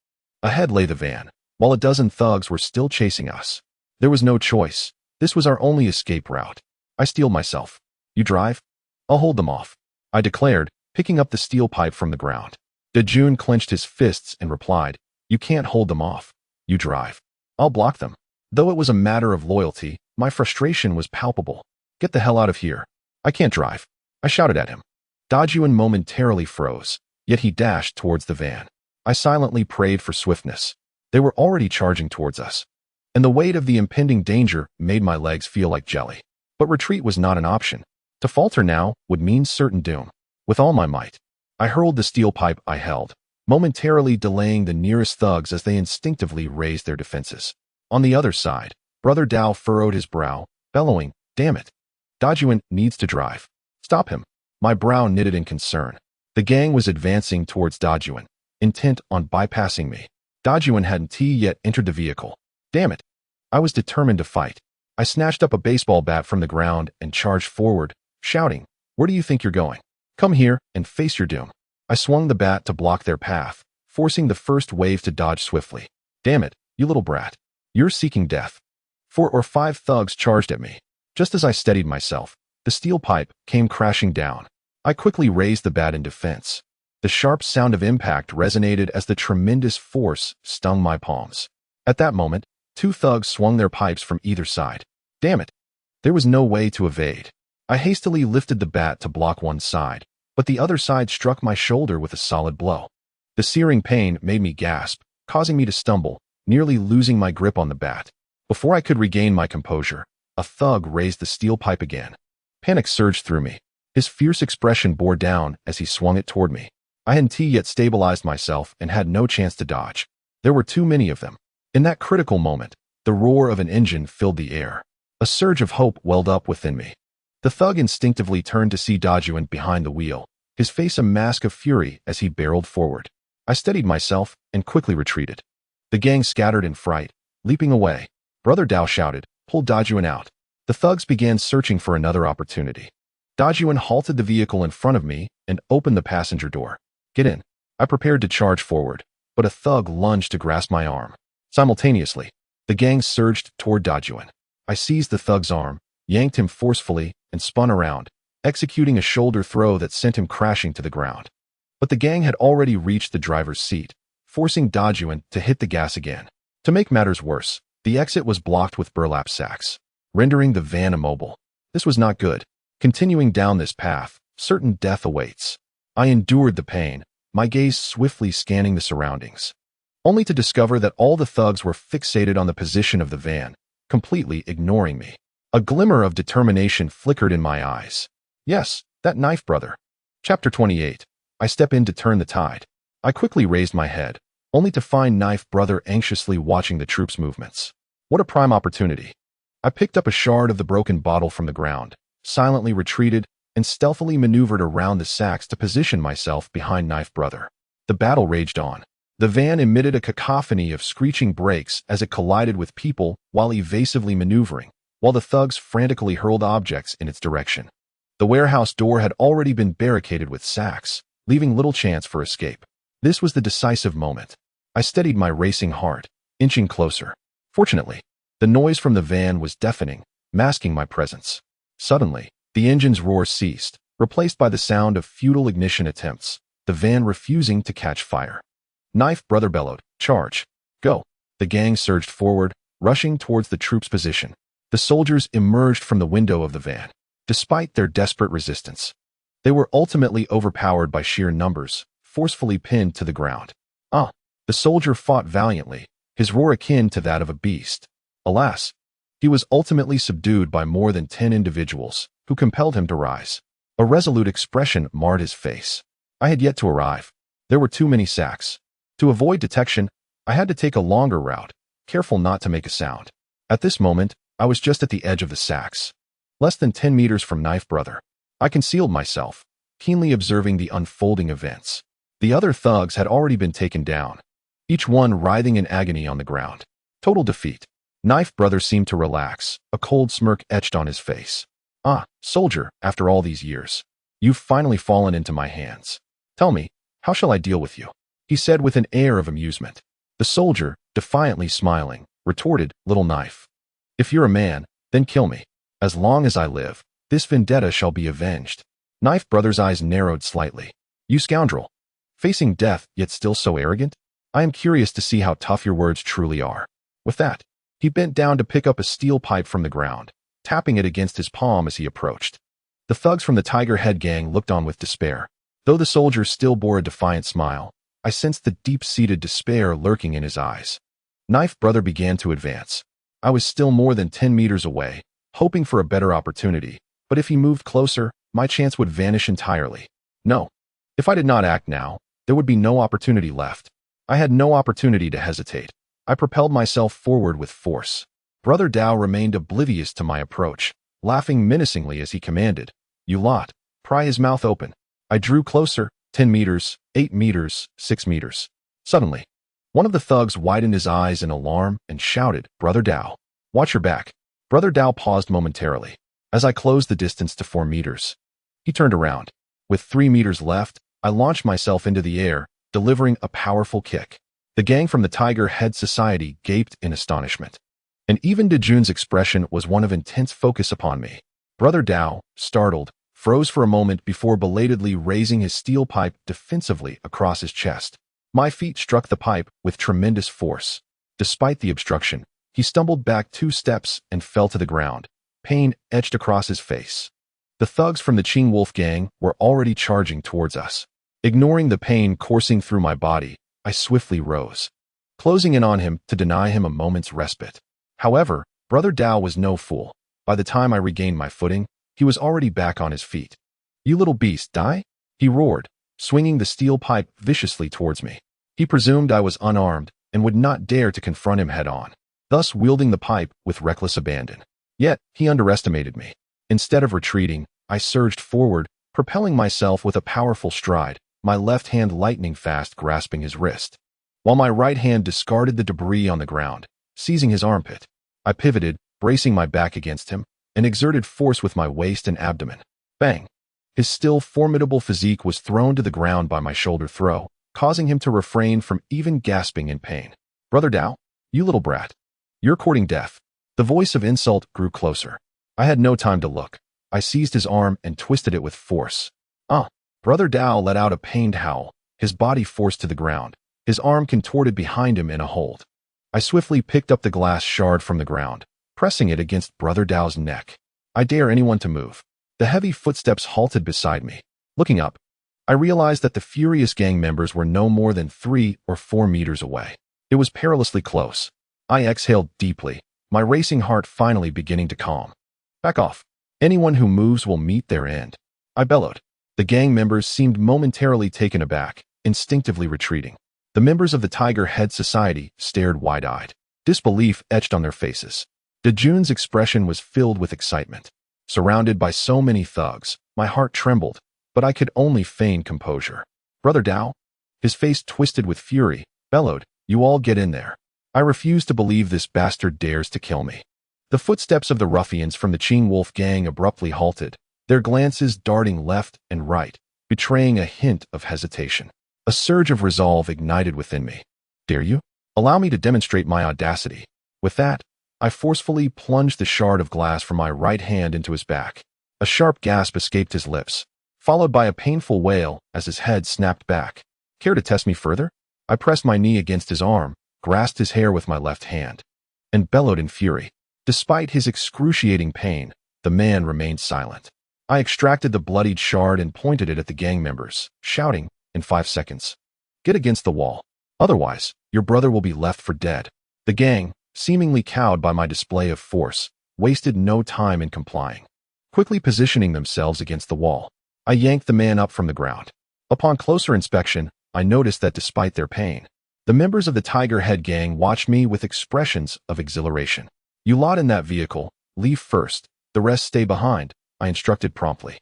Ahead lay the van, while a dozen thugs were still chasing us. There was no choice. This was our only escape route. I steeled myself. You drive? I'll hold them off, I declared, picking up the steel pipe from the ground. Dejun clenched his fists and replied, you can't hold them off. You drive. I'll block them. Though it was a matter of loyalty, my frustration was palpable. Get the hell out of here. I can't drive. I shouted at him. Dajuan momentarily froze, yet he dashed towards the van. I silently prayed for swiftness. They were already charging towards us, and the weight of the impending danger made my legs feel like jelly. But retreat was not an option. To falter now would mean certain doom. With all my might, I hurled the steel pipe I held, momentarily delaying the nearest thugs as they instinctively raised their defenses. On the other side, Brother Dao furrowed his brow, bellowing, "Damn it! Dajuan needs to drive. Stop him." My brow knitted in concern. The gang was advancing towards Dajuan, intent on bypassing me. Dajuan hadn't yet entered the vehicle. Damn it! I was determined to fight. I snatched up a baseball bat from the ground and charged forward, shouting, "Where do you think you're going? Come here and face your doom." I swung the bat to block their path, forcing the first wave to dodge swiftly. Damn it, you little brat. You're seeking death. 4 or 5 thugs charged at me. Just as I steadied myself, the steel pipe came crashing down. I quickly raised the bat in defense. The sharp sound of impact resonated as the tremendous force stung my palms. At that moment, 2 thugs swung their pipes from either side. Damn it! There was no way to evade. I hastily lifted the bat to block one side, but the other side struck my shoulder with a solid blow. The searing pain made me gasp, causing me to stumble, nearly losing my grip on the bat. Before I could regain my composure, a thug raised the steel pipe again. Panic surged through me. His fierce expression bore down as he swung it toward me. I hadn't yet stabilized myself and had no chance to dodge. There were too many of them. In that critical moment, the roar of an engine filled the air. A surge of hope welled up within me. The thug instinctively turned to see Dajuan behind the wheel, his face a mask of fury as he barreled forward. I steadied myself and quickly retreated. The gang scattered in fright, leaping away. Brother Dao shouted, "Pull Dajuan out." The thugs began searching for another opportunity. Dajuan halted the vehicle in front of me and opened the passenger door. "Get in." I prepared to charge forward, but a thug lunged to grasp my arm. Simultaneously, the gang surged toward Dajuan. I seized the thug's arm, yanked him forcefully, and spun around, executing a shoulder throw that sent him crashing to the ground. But the gang had already reached the driver's seat, forcing Dajuan to hit the gas again. To make matters worse, the exit was blocked with burlap sacks, rendering the van immobile. This was not good. Continuing down this path, certain death awaits. I endured the pain, my gaze swiftly scanning the surroundings, only to discover that all the thugs were fixated on the position of the van, completely ignoring me. A glimmer of determination flickered in my eyes. Yes, that knife brother. Chapter 28. I step in to turn the tide. I quickly raised my head, only to find Knife Brother anxiously watching the troops' movements. What a prime opportunity. I picked up a shard of the broken bottle from the ground, silently retreated, and stealthily maneuvered around the sacks to position myself behind Knife Brother. The battle raged on. The van emitted a cacophony of screeching brakes as it collided with people while evasively maneuvering, while the thugs frantically hurled objects in its direction. The warehouse door had already been barricaded with sacks, leaving little chance for escape. This was the decisive moment. I steadied my racing heart, inching closer. Fortunately, the noise from the van was deafening, masking my presence. Suddenly, the engine's roar ceased, replaced by the sound of futile ignition attempts, the van refusing to catch fire. Knife Brother bellowed, "Charge! Go!" The gang surged forward, rushing towards the troops' position. The soldiers emerged from the window of the van. Despite their desperate resistance, they were ultimately overpowered by sheer numbers, forcefully pinned to the ground. The soldier fought valiantly, his roar akin to that of a beast. Alas, he was ultimately subdued by more than 10 individuals, who compelled him to rise. A resolute expression marred his face. I had yet to arrive. There were too many sacks. To avoid detection, I had to take a longer route, careful not to make a sound. At this moment, I was just at the edge of the sacks, less than 10 meters from Knife Brother. I concealed myself, keenly observing the unfolding events. The other thugs had already been taken down, each one writhing in agony on the ground. Total defeat. Knife Brother seemed to relax, a cold smirk etched on his face. Soldier, after all these years, you've finally fallen into my hands. Tell me, how shall I deal with you? He said with an air of amusement. The soldier, defiantly smiling, retorted, "Little Knife. If you're a man, then kill me. As long as I live, this vendetta shall be avenged." Knife Brother's eyes narrowed slightly. "You scoundrel. Facing death, yet still so arrogant? I am curious to see how tough your words truly are." With that, he bent down to pick up a steel pipe from the ground, tapping it against his palm as he approached. The thugs from the Tiger Head gang looked on with despair. Though the soldier still bore a defiant smile, I sensed the deep-seated despair lurking in his eyes. Knife Brother began to advance. I was still more than 10 meters away, hoping for a better opportunity, but if he moved closer, my chance would vanish entirely. No. If I did not act now, there would be no opportunity left. I had no opportunity to hesitate. I propelled myself forward with force. Brother Dao remained oblivious to my approach, laughing menacingly as he commanded, "You lot, pry his mouth open." I drew closer, 10 meters, 8 meters, 6 meters. Suddenly, one of the thugs widened his eyes in alarm and shouted, "Brother Dao, watch your back." Brother Dao paused momentarily. As I closed the distance to 4 meters, he turned around. With 3 meters left, I launched myself into the air, delivering a powerful kick. The gang from the Tiger Head Society gaped in astonishment. And even Dejun's expression was one of intense focus upon me. Brother Dao, startled, froze for a moment before belatedly raising his steel pipe defensively across his chest. My feet struck the pipe with tremendous force. Despite the obstruction, he stumbled back 2 steps and fell to the ground, pain etched across his face. The thugs from the Qing Wolf gang were already charging towards us. Ignoring the pain coursing through my body, I swiftly rose, closing in on him to deny him a moment's respite. However, Brother Dao was no fool. By the time I regained my footing, he was already back on his feet. "You little beast, die?" he roared, swinging the steel pipe viciously towards me. He presumed I was unarmed and would not dare to confront him head-on, thus wielding the pipe with reckless abandon. Yet, he underestimated me. Instead of retreating, I surged forward, propelling myself with a powerful stride, my left hand lightning fast grasping his wrist, while my right hand discarded the debris on the ground, seizing his armpit. I pivoted, bracing my back against him, and exerted force with my waist and abdomen. Bang! His still formidable physique was thrown to the ground by my shoulder throw, causing him to refrain from even gasping in pain. "Brother Dao, you little brat. You're courting death." The voice of insult grew closer. I had no time to look. I seized his arm and twisted it with force. Brother Dao let out a pained howl, his body forced to the ground, his arm contorted behind him in a hold. I swiftly picked up the glass shard from the ground, pressing it against Brother Dao's neck. I dare anyone to move. The heavy footsteps halted beside me. Looking up, I realized that the furious gang members were no more than 3 or 4 meters away. It was perilously close. I exhaled deeply, my racing heart finally beginning to calm. "Back off. Anyone who moves will meet their end," I bellowed. The gang members seemed momentarily taken aback, instinctively retreating. The members of the Tiger Head Society stared wide-eyed, disbelief etched on their faces. Dejun's expression was filled with excitement. Surrounded by so many thugs, my heart trembled, but I could only feign composure. "Brother Dao," his face twisted with fury, bellowed, "You all get in there. I refuse to believe this bastard dares to kill me." The footsteps of the ruffians from the Qing Wolf gang abruptly halted, their glances darting left and right, betraying a hint of hesitation. A surge of resolve ignited within me. "Dare you? Allow me to demonstrate my audacity." With that, I forcefully plunged the shard of glass from my right hand into his back. A sharp gasp escaped his lips, followed by a painful wail as his head snapped back. "Care to test me further?" I pressed my knee against his arm, grasped his hair with my left hand, and bellowed in fury. Despite his excruciating pain, the man remained silent. I extracted the bloodied shard and pointed it at the gang members, shouting, in 5 seconds, "Get against the wall. Otherwise, your brother will be left for dead." The gang, seemingly cowed by my display of force, wasted no time in complying. Quickly positioning themselves against the wall, I yanked the man up from the ground. Upon closer inspection, I noticed that despite their pain, the members of the Tiger Head gang watched me with expressions of exhilaration. "You lot in that vehicle, leave first, the rest stay behind," I instructed promptly.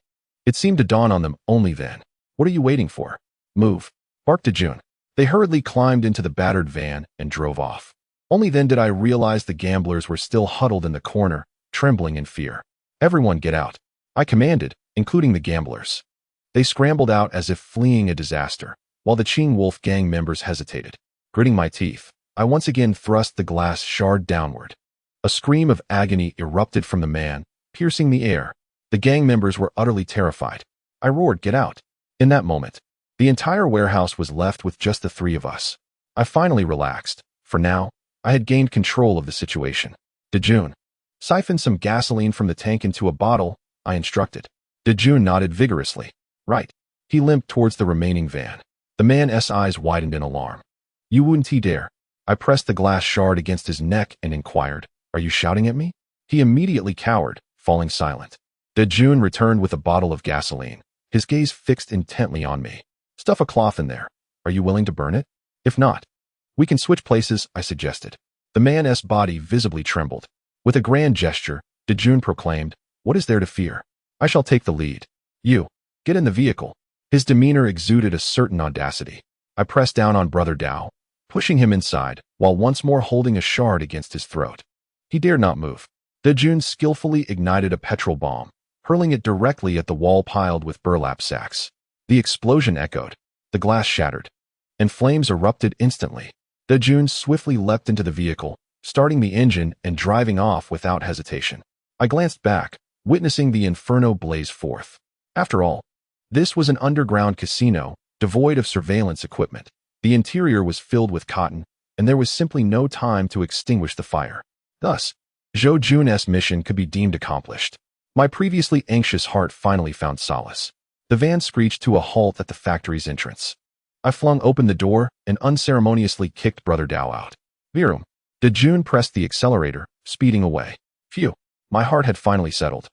It seemed to dawn on them only then. "What are you waiting for? Move," barked Dejun. They hurriedly climbed into the battered van and drove off. Only then did I realize the gamblers were still huddled in the corner, trembling in fear. "Everyone get out," I commanded, including the gamblers. They scrambled out as if fleeing a disaster, while the Qing Wolf gang members hesitated. Gritting my teeth, I once again thrust the glass shard downward. A scream of agony erupted from the man, piercing the air. The gang members were utterly terrified. I roared, "Get out!" In that moment, the entire warehouse was left with just the 3 of us. I finally relaxed. For now, I had gained control of the situation. Dejun, siphon some gasoline from the tank into a bottle, I instructed. Dejun nodded vigorously. Right. He limped towards the remaining van. The man's eyes widened in alarm. You wouldn't dare. I pressed the glass shard against his neck and inquired, Are you shouting at me? He immediately cowered, falling silent. Dejun returned with a bottle of gasoline, his gaze fixed intently on me. Stuff a cloth in there. Are you willing to burn it? If not, we can switch places, I suggested. The man's body visibly trembled. With a grand gesture, Dejun proclaimed, What is there to fear? I shall take the lead. You, get in the vehicle. His demeanor exuded a certain audacity. I pressed down on Brother Dao, pushing him inside, while once more holding a shard against his throat. He dared not move. Dejun skillfully ignited a petrol bomb, hurling it directly at the wall piled with burlap sacks. The explosion echoed. The glass shattered, and flames erupted instantly. Dejun swiftly leapt into the vehicle, starting the engine and driving off without hesitation. I glanced back, witnessing the inferno blaze forth. After all, this was an underground casino, devoid of surveillance equipment. The interior was filled with cotton, and there was simply no time to extinguish the fire. Thus, Zhou Jun's mission could be deemed accomplished. My previously anxious heart finally found solace. The van screeched to a halt at the factory's entrance. I flung open the door and unceremoniously kicked Brother Dao out. Virum. Dejun pressed the accelerator, speeding away. Phew. My heart had finally settled.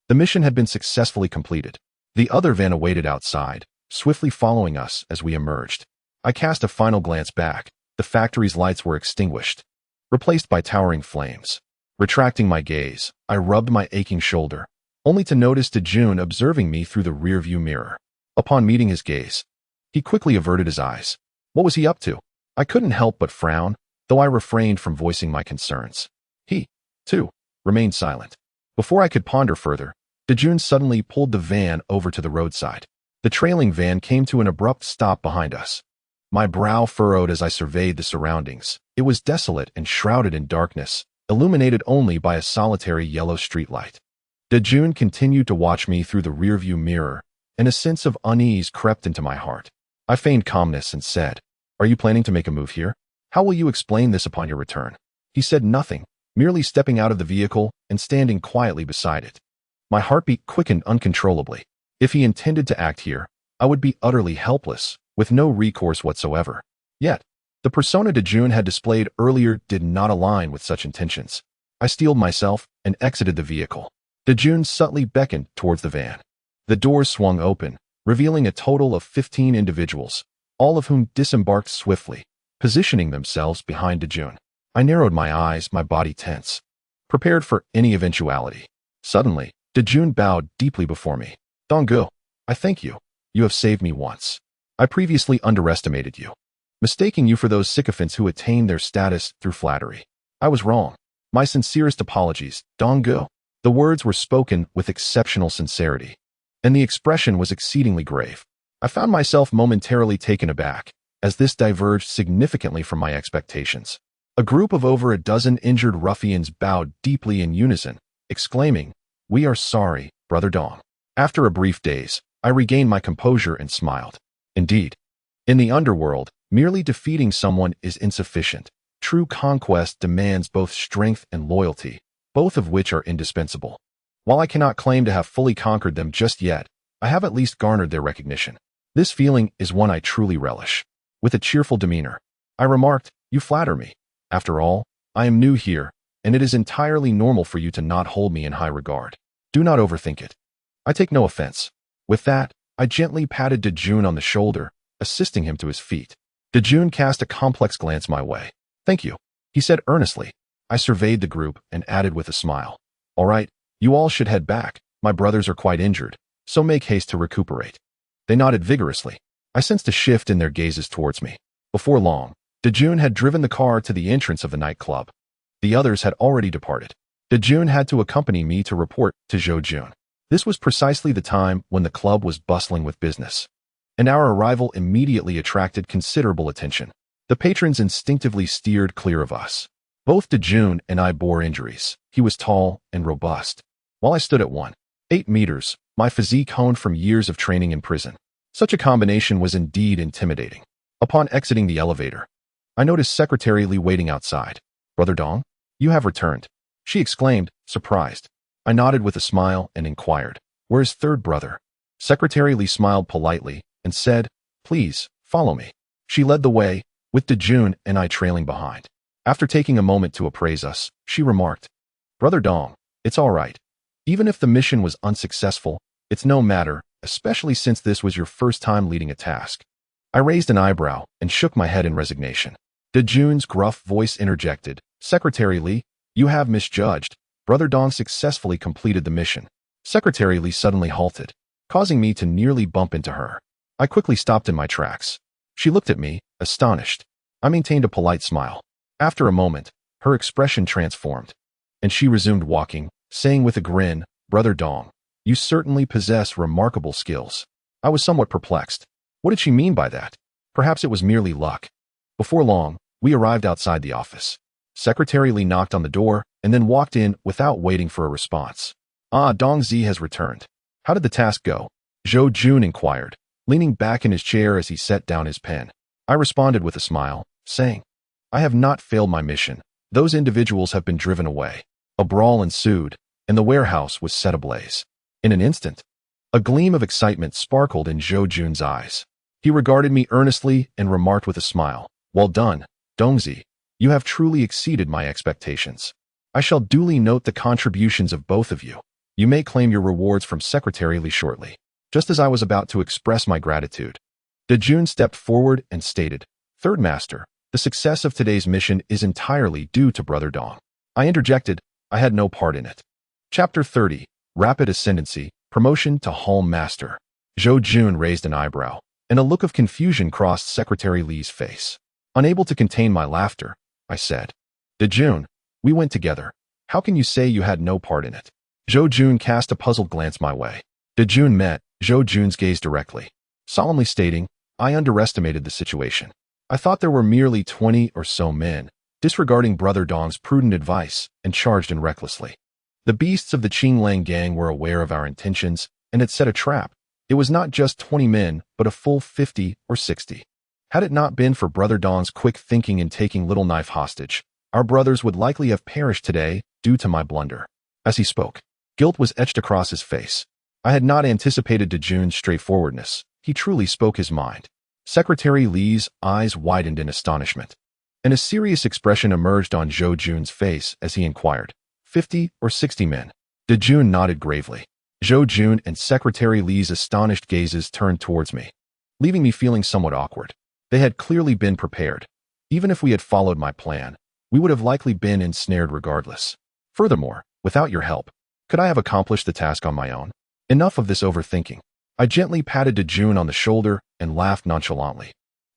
The mission had been successfully completed. The other van awaited outside, swiftly following us as we emerged. I cast a final glance back. The factory's lights were extinguished, replaced by towering flames. Retracting my gaze, I rubbed my aching shoulder, only to notice Dejun observing me through the rearview mirror. Upon meeting his gaze, he quickly averted his eyes. What was he up to? I couldn't help but frown, though I refrained from voicing my concerns. He, too, remained silent. Before I could ponder further, Dejun suddenly pulled the van over to the roadside. The trailing van came to an abrupt stop behind us. My brow furrowed as I surveyed the surroundings. It was desolate and shrouded in darkness, illuminated only by a solitary yellow streetlight. Dejun continued to watch me through the rearview mirror, and a sense of unease crept into my heart. I feigned calmness and said, Are you planning to make a move here? How will you explain this upon your return? He said nothing, merely stepping out of the vehicle and standing quietly beside it. My heartbeat quickened uncontrollably. If he intended to act here, I would be utterly helpless, with no recourse whatsoever. Yet, the persona Dejun had displayed earlier did not align with such intentions. I steeled myself and exited the vehicle. Dejun subtly beckoned towards the van. The doors swung open, revealing a total of 15 individuals, all of whom disembarked swiftly, positioning themselves behind Dejun. I narrowed my eyes, my body tense, prepared for any eventuality. Suddenly, Dejun bowed deeply before me. Donggu, I thank you. You have saved me once. I previously underestimated you, mistaking you for those sycophants who attain their status through flattery. I was wrong. My sincerest apologies, Donggu. The words were spoken with exceptional sincerity, and the expression was exceedingly grave. I found myself momentarily taken aback, as this diverged significantly from my expectations. A group of over a dozen injured ruffians bowed deeply in unison, exclaiming, We are sorry, Brother Dong. After a brief daze, I regained my composure and smiled. Indeed, in the underworld, merely defeating someone is insufficient. True conquest demands both strength and loyalty, both of which are indispensable. While I cannot claim to have fully conquered them just yet, I have at least garnered their recognition. This feeling is one I truly relish. With a cheerful demeanor, I remarked, You flatter me. After all, I am new here, and it is entirely normal for you to not hold me in high regard. Do not overthink it. I take no offense. With that, I gently patted Dejun on the shoulder, assisting him to his feet. Dejun cast a complex glance my way. Thank you, he said earnestly. I surveyed the group and added with a smile. All right, you all should head back. My brothers are quite injured, so make haste to recuperate. They nodded vigorously. I sensed a shift in their gazes towards me. Before long, Dejun had driven the car to the entrance of the nightclub. The others had already departed. Dejun had to accompany me to report to Zhou Jun. This was precisely the time when the club was bustling with business, and our arrival immediately attracted considerable attention. The patrons instinctively steered clear of us. Both Dejun and I bore injuries. He was tall and robust, while I stood at 1.8 meters, my physique honed from years of training in prison. Such a combination was indeed intimidating. Upon exiting the elevator, I noticed Secretary Li waiting outside. Brother Dong? You have returned, she exclaimed, surprised. I nodded with a smile and inquired, where is third brother? Secretary Lee smiled politely and said, please, follow me. She led the way, with Dejun and I trailing behind. After taking a moment to appraise us, she remarked, Brother Dong, it's all right. Even if the mission was unsuccessful, it's no matter, especially since this was your first time leading a task. I raised an eyebrow and shook my head in resignation. Dejun's gruff voice interjected, Secretary Lee, you have misjudged. Brother Dong successfully completed the mission. Secretary Lee suddenly halted, causing me to nearly bump into her. I quickly stopped in my tracks. She looked at me, astonished. I maintained a polite smile. After a moment, her expression transformed, and she resumed walking, saying with a grin, Brother Dong, you certainly possess remarkable skills. I was somewhat perplexed. What did she mean by that? Perhaps it was merely luck. Before long, we arrived outside the office. Secretary Lee knocked on the door and then walked in without waiting for a response. Ah, Dong Zi has returned. How did the task go? Zhou Jun inquired, leaning back in his chair as he set down his pen. I responded with a smile, saying, I have not failed my mission. Those individuals have been driven away. A brawl ensued, and the warehouse was set ablaze. In an instant, a gleam of excitement sparkled in Zhou Jun's eyes. He regarded me earnestly and remarked with a smile, Well done, Dongzi. You have truly exceeded my expectations. I shall duly note the contributions of both of you. You may claim your rewards from Secretary Lee shortly. Just as I was about to express my gratitude, Dejun stepped forward and stated, Third Master, the success of today's mission is entirely due to Brother Dong. I interjected, I had no part in it. Chapter 30, Rapid Ascendancy, Promotion to Hall Master. Zhou Jun raised an eyebrow, and a look of confusion crossed Secretary Lee's face. Unable to contain my laughter, I said, Dejun, we went together. How can you say you had no part in it? Zhou Jun cast a puzzled glance my way. Dejun met Zhou Jun's gaze directly, solemnly stating, I underestimated the situation. I thought there were merely 20 or so men, disregarding Brother Dong's prudent advice, and charged in recklessly. The beasts of the Qinglang gang were aware of our intentions and had set a trap. It was not just 20 men, but a full 50 or 60. Had it not been for Brother Dong's quick thinking in taking Little Knife hostage, our brothers would likely have perished today due to my blunder. As he spoke, guilt was etched across his face. I had not anticipated Dejun's straightforwardness. He truly spoke his mind. Secretary Lee's eyes widened in astonishment, and a serious expression emerged on Zhou Jun's face as he inquired, 50 or 60 men? Dejun nodded gravely. Zhou Jun and Secretary Lee's astonished gazes turned towards me, leaving me feeling somewhat awkward. They had clearly been prepared. Even if we had followed my plan, we would have likely been ensnared regardless. Furthermore, without your help, could I have accomplished the task on my own? Enough of this overthinking. I gently patted Dejun on the shoulder and laughed nonchalantly.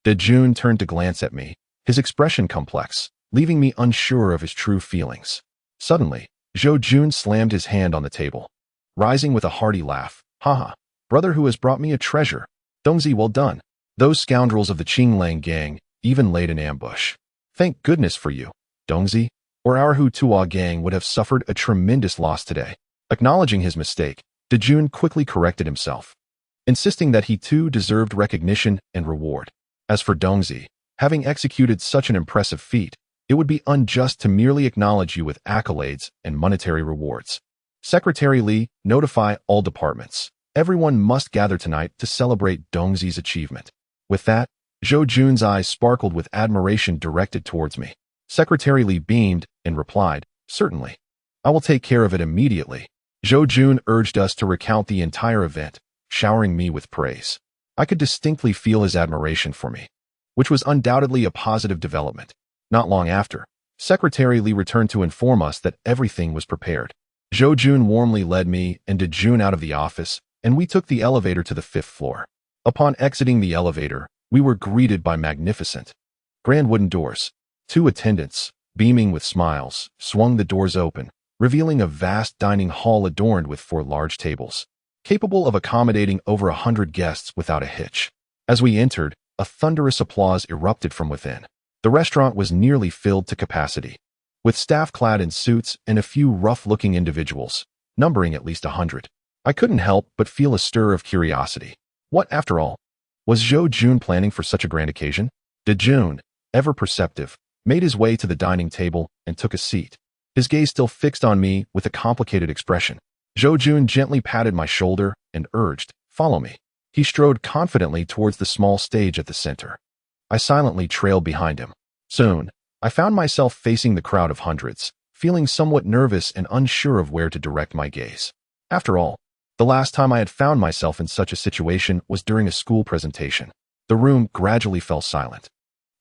Dejun turned to glance at me, his expression complex, leaving me unsure of his true feelings. Suddenly, Zhou Jun slammed his hand on the table, rising with a hearty laugh. Haha, brother who has brought me a treasure. Dongzi, well done. Those scoundrels of the Qinglang gang even laid an ambush. Thank goodness for you, Dongzi, or our Hutua gang would have suffered a tremendous loss today. Acknowledging his mistake, Dejun quickly corrected himself, insisting that he too deserved recognition and reward. As for Dongzi, having executed such an impressive feat, it would be unjust to merely acknowledge you with accolades and monetary rewards. Secretary Lee, notify all departments. Everyone must gather tonight to celebrate Dongzi's achievement. With that, Zhou Jun's eyes sparkled with admiration directed towards me. Secretary Lee beamed and replied, Certainly. I will take care of it immediately. Zhou Jun urged us to recount the entire event, showering me with praise. I could distinctly feel his admiration for me, which was undoubtedly a positive development. Not long after, Secretary Lee returned to inform us that everything was prepared. Zhou Jun warmly led me and Dejun out of the office, and we took the elevator to the 5th floor. Upon exiting the elevator, we were greeted by magnificent, grand wooden doors. 2 attendants, beaming with smiles, swung the doors open, revealing a vast dining hall adorned with 4 large tables, capable of accommodating over 100 guests without a hitch. As we entered, a thunderous applause erupted from within. The restaurant was nearly filled to capacity, with staff clad in suits and a few rough-looking individuals, numbering at least 100. I couldn't help but feel a stir of curiosity. What, after all, was Zhou Jun planning for such a grand occasion? Dejun, ever perceptive, made his way to the dining table and took a seat, his gaze still fixed on me with a complicated expression. Zhou Jun gently patted my shoulder and urged, "Follow me." He strode confidently towards the small stage at the center. I silently trailed behind him. Soon, I found myself facing the crowd of hundreds, feeling somewhat nervous and unsure of where to direct my gaze. After all, the last time I had found myself in such a situation was during a school presentation. The room gradually fell silent.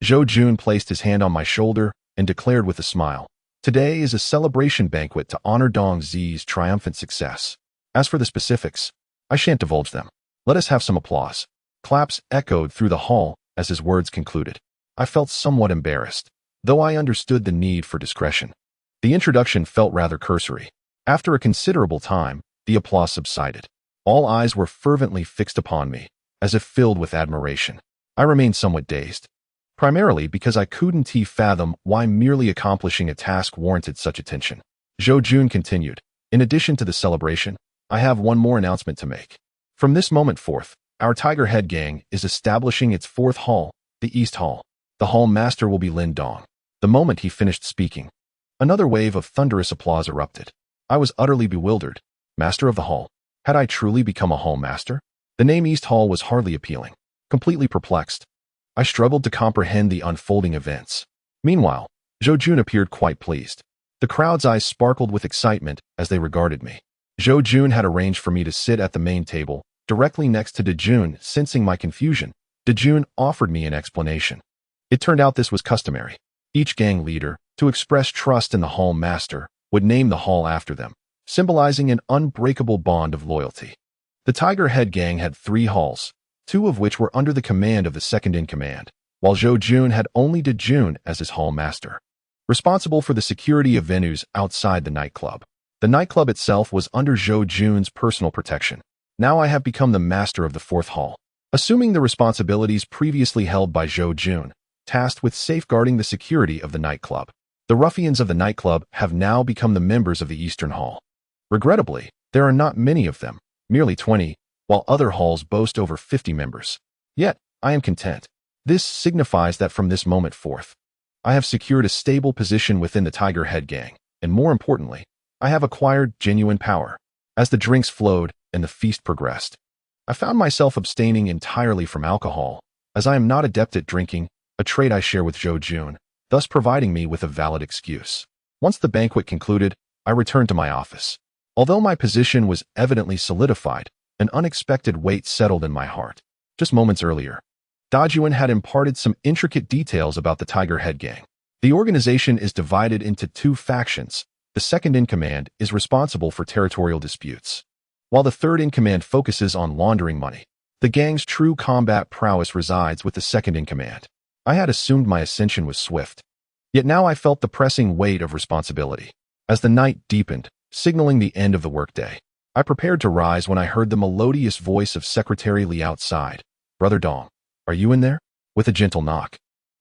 Zhou Jun placed his hand on my shoulder and declared with a smile, "Today is a celebration banquet to honor Dong Zi's triumphant success. As for the specifics, I shan't divulge them. Let us have some applause." Claps echoed through the hall as his words concluded. I felt somewhat embarrassed, though I understood the need for discretion. The introduction felt rather cursory. After a considerable time, the applause subsided. All eyes were fervently fixed upon me, as if filled with admiration. I remained somewhat dazed, primarily because I couldn't fathom why merely accomplishing a task warranted such attention. Zhou Jun continued, "In addition to the celebration, I have one more announcement to make. From this moment forth, our Tiger Head Gang is establishing its fourth hall, the East Hall. The hall master will be Lin Dong." The moment he finished speaking, another wave of thunderous applause erupted. I was utterly bewildered. Master of the hall? Had I truly become a hall master? The name East Hall was hardly appealing. Completely perplexed, I struggled to comprehend the unfolding events. Meanwhile, Zhou Jun appeared quite pleased. The crowd's eyes sparkled with excitement as they regarded me. Zhou Jun had arranged for me to sit at the main table, directly next to De Jun. Sensing my confusion, De Jun offered me an explanation. It turned out this was customary. Each gang leader, to express trust in the hall master, would name the hall after them, symbolizing an unbreakable bond of loyalty. The Tiger Head Gang had 3 halls, 2 of which were under the command of the second-in-command, while Zhou Jun had only De Jun as his hall master, responsible for the security of venues outside the nightclub. The nightclub itself was under Zhou Jun's personal protection. Now I have become the master of the 4th hall, assuming the responsibilities previously held by Zhou Jun, tasked with safeguarding the security of the nightclub. The ruffians of the nightclub have now become the members of the Eastern Hall. Regrettably, there are not many of them, merely 20, while other halls boast over 50 members. Yet, I am content. This signifies that from this moment forth, I have secured a stable position within the Tiger Head Gang, and more importantly, I have acquired genuine power. As the drinks flowed and the feast progressed, I found myself abstaining entirely from alcohol, as I am not adept at drinking, a trait I share with Zhou Jun, thus providing me with a valid excuse. Once the banquet concluded, I returned to my office. Although my position was evidently solidified, an unexpected weight settled in my heart. Just moments earlier, Dajuan had imparted some intricate details about the Tiger Head Gang. The organization is divided into 2 factions. The second-in-command is responsible for territorial disputes, while the third-in-command focuses on laundering money. The gang's true combat prowess resides with the second-in-command. I had assumed my ascension was swift, yet now I felt the pressing weight of responsibility. As the night deepened, signaling the end of the workday, I prepared to rise when I heard the melodious voice of Secretary Li outside. "Brother Dong, are you in there?" With a gentle knock.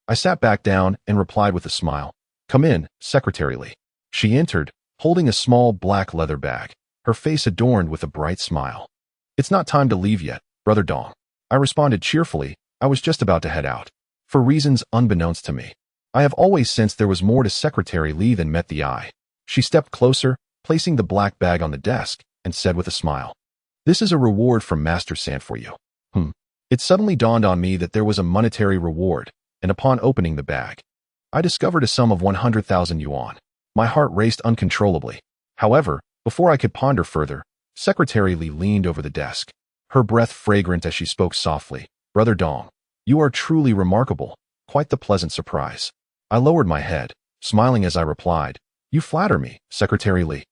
I sat back down and replied with a smile. "Come in, Secretary Li." She entered, holding a small black leather bag, her face adorned with a bright smile. "It's not time to leave yet, Brother Dong." I responded cheerfully. I was just about to head out. For reasons unbeknownst to me, I have always sensed there was more to Secretary Li than met the eye. She stepped closer, placing the black bag on the desk, and said with a smile, "This is a reward from Master Sant for you." It suddenly dawned on me that there was a monetary reward, and upon opening the bag, I discovered a sum of 100,000 yuan. My heart raced uncontrollably. However, before I could ponder further, Secretary Li leaned over the desk, her breath fragrant as she spoke softly. "Brother Dong, you are truly remarkable. Quite the pleasant surprise." I lowered my head, smiling as I replied, "You flatter me, Secretary Li.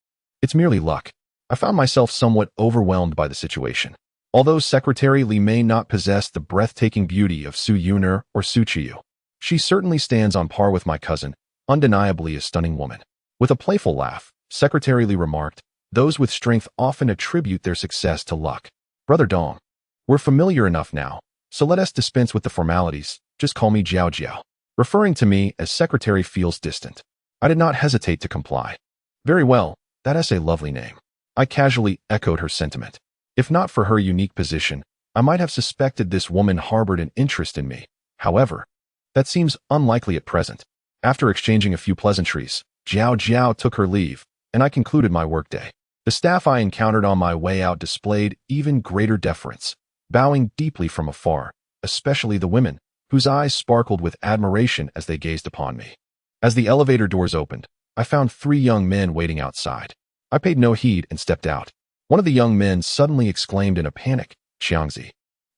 It's merely luck." I found myself somewhat overwhelmed by the situation. Although Secretary Li may not possess the breathtaking beauty of Su Yuner or Su Chiyu, she certainly stands on par with my cousin, undeniably a stunning woman. With a playful laugh, Secretary Li remarked, "Those with strength often attribute their success to luck. Brother Dong, we're familiar enough now, so let us dispense with the formalities. Just call me Jiao Jiao." Referring to me as Secretary feels distant. I did not hesitate to comply. "Very well, that's a lovely name." I casually echoed her sentiment. If not for her unique position, I might have suspected this woman harbored an interest in me. However, that seems unlikely at present. After exchanging a few pleasantries, Jiao Jiao took her leave, and I concluded my workday. The staff I encountered on my way out displayed even greater deference, bowing deeply from afar, especially the women, whose eyes sparkled with admiration as they gazed upon me. As the elevator doors opened, I found 3 young men waiting outside. I paid no heed and stepped out. One of the young men suddenly exclaimed in a panic, "Xiangzi,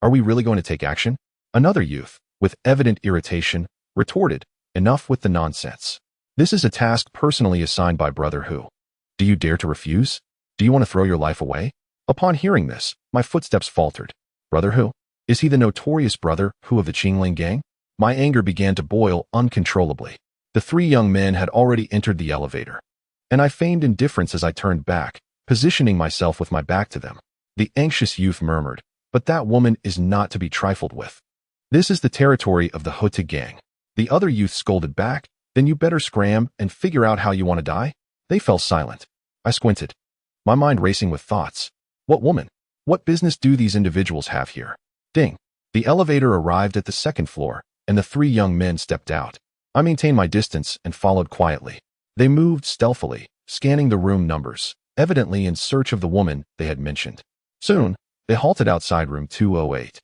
are we really going to take action?" Another youth, with evident irritation, retorted, "Enough with the nonsense. This is a task personally assigned by Brother Hu. Do you dare to refuse? Do you want to throw your life away?" Upon hearing this, my footsteps faltered. Brother Hu? Is he the notorious Brother Hu of the Qingling gang? My anger began to boil uncontrollably. The 3 young men had already entered the elevator, and I feigned indifference as I turned back, positioning myself with my back to them. The anxious youth murmured, "But that woman is not to be trifled with. This is the territory of the Hota gang." The other youth scolded back, "Then you better scram and figure out how you want to die." They fell silent. I squinted, my mind racing with thoughts. What woman? What business do these individuals have here? Ding. The elevator arrived at the 2nd floor, and the 3 young men stepped out. I maintained my distance and followed quietly. They moved stealthily, scanning the room numbers, evidently in search of the woman they had mentioned. Soon, they halted outside room 208.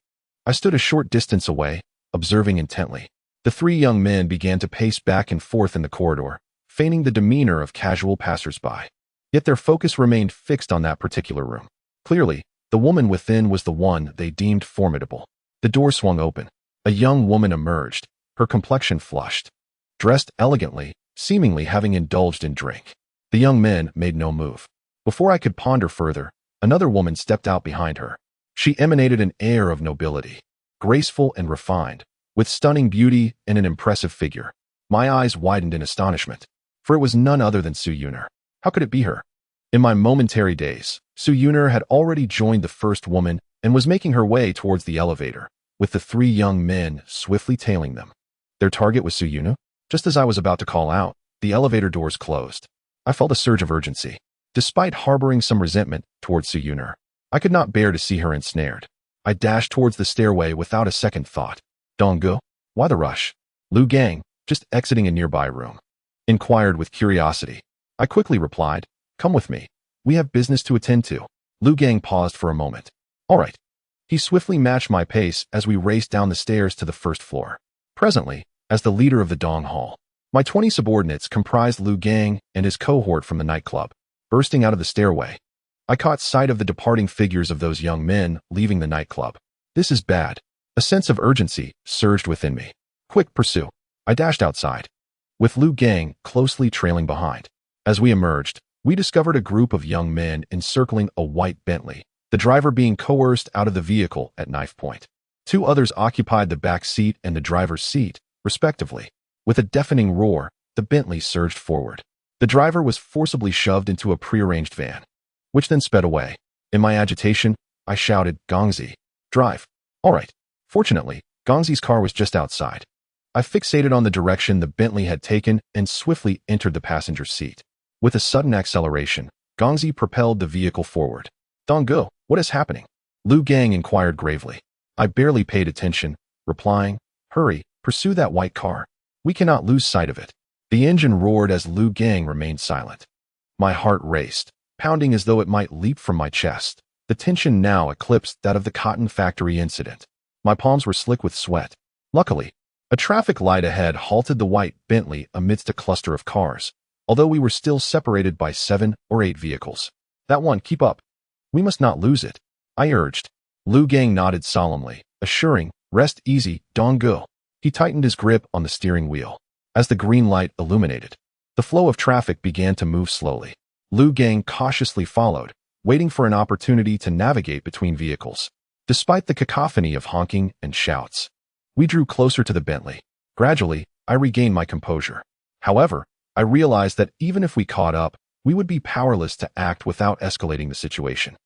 I stood a short distance away, observing intently. The 3 young men began to pace back and forth in the corridor, feigning the demeanor of casual passers-by. Yet their focus remained fixed on that particular room. Clearly, the woman within was the one they deemed formidable. The door swung open. A young woman emerged, her complexion flushed, dressed elegantly, seemingly having indulged in drink. The young men made no move. Before I could ponder further, another woman stepped out behind her. She emanated an air of nobility, graceful and refined, with stunning beauty and an impressive figure. My eyes widened in astonishment, for it was none other than Su Yuner. How could it be her? In my momentary daze, Su Yuner had already joined the first woman and was making her way towards the elevator, with the 3 young men swiftly tailing them. Their target was Su Yuner. Just as I was about to call out, the elevator doors closed. I felt a surge of urgency. Despite harboring some resentment towards Su Yuner, I could not bear to see her ensnared. I dashed towards the stairway without a second thought. "Donggu, why the rush?" Lu Gang, just exiting a nearby room, inquired with curiosity. I quickly replied, "Come with me. We have business to attend to." Lu Gang paused for a moment. "All right." He swiftly matched my pace as we raced down the stairs to the 1st floor. Presently, as the leader of the Dong Hall, my 20 subordinates comprised Lu Gang and his cohort from the nightclub. Bursting out of the stairway, I caught sight of the departing figures of those young men leaving the nightclub. This is bad. A sense of urgency surged within me. "Quick, pursue." I dashed outside, with Lu Gang closely trailing behind. As we emerged, we discovered a group of young men encircling a white Bentley, the driver being coerced out of the vehicle at knife point. 2 others occupied the back seat and the driver's seat, respectively. With a deafening roar, the Bentley surged forward. The driver was forcibly shoved into a prearranged van, which then sped away. In my agitation, I shouted, "Gongzi, drive." All right. Fortunately, Gongzi's car was just outside. I fixated on the direction the Bentley had taken and swiftly entered the passenger seat. With a sudden acceleration, Gongzi propelled the vehicle forward. "Donggu, what is happening?" Lu Gang inquired gravely. I barely paid attention, replying, "Hurry, pursue that white car. We cannot lose sight of it." The engine roared as Lu Gang remained silent. My heart raced, pounding as though it might leap from my chest. The tension now eclipsed that of the cotton factory incident. My palms were slick with sweat. Luckily, a traffic light ahead halted the white Bentley amidst a cluster of cars, although we were still separated by 7 or 8 vehicles. "That one, keep up. We must not lose it," I urged. Lu Gang nodded solemnly, assuring, "Rest easy, Donggu." He tightened his grip on the steering wheel. As the green light illuminated, the flow of traffic began to move slowly. Lu Gang cautiously followed, waiting for an opportunity to navigate between vehicles. Despite the cacophony of honking and shouts, we drew closer to the Bentley. Gradually, I regained my composure. However, I realized that even if we caught up, we would be powerless to act without escalating the situation.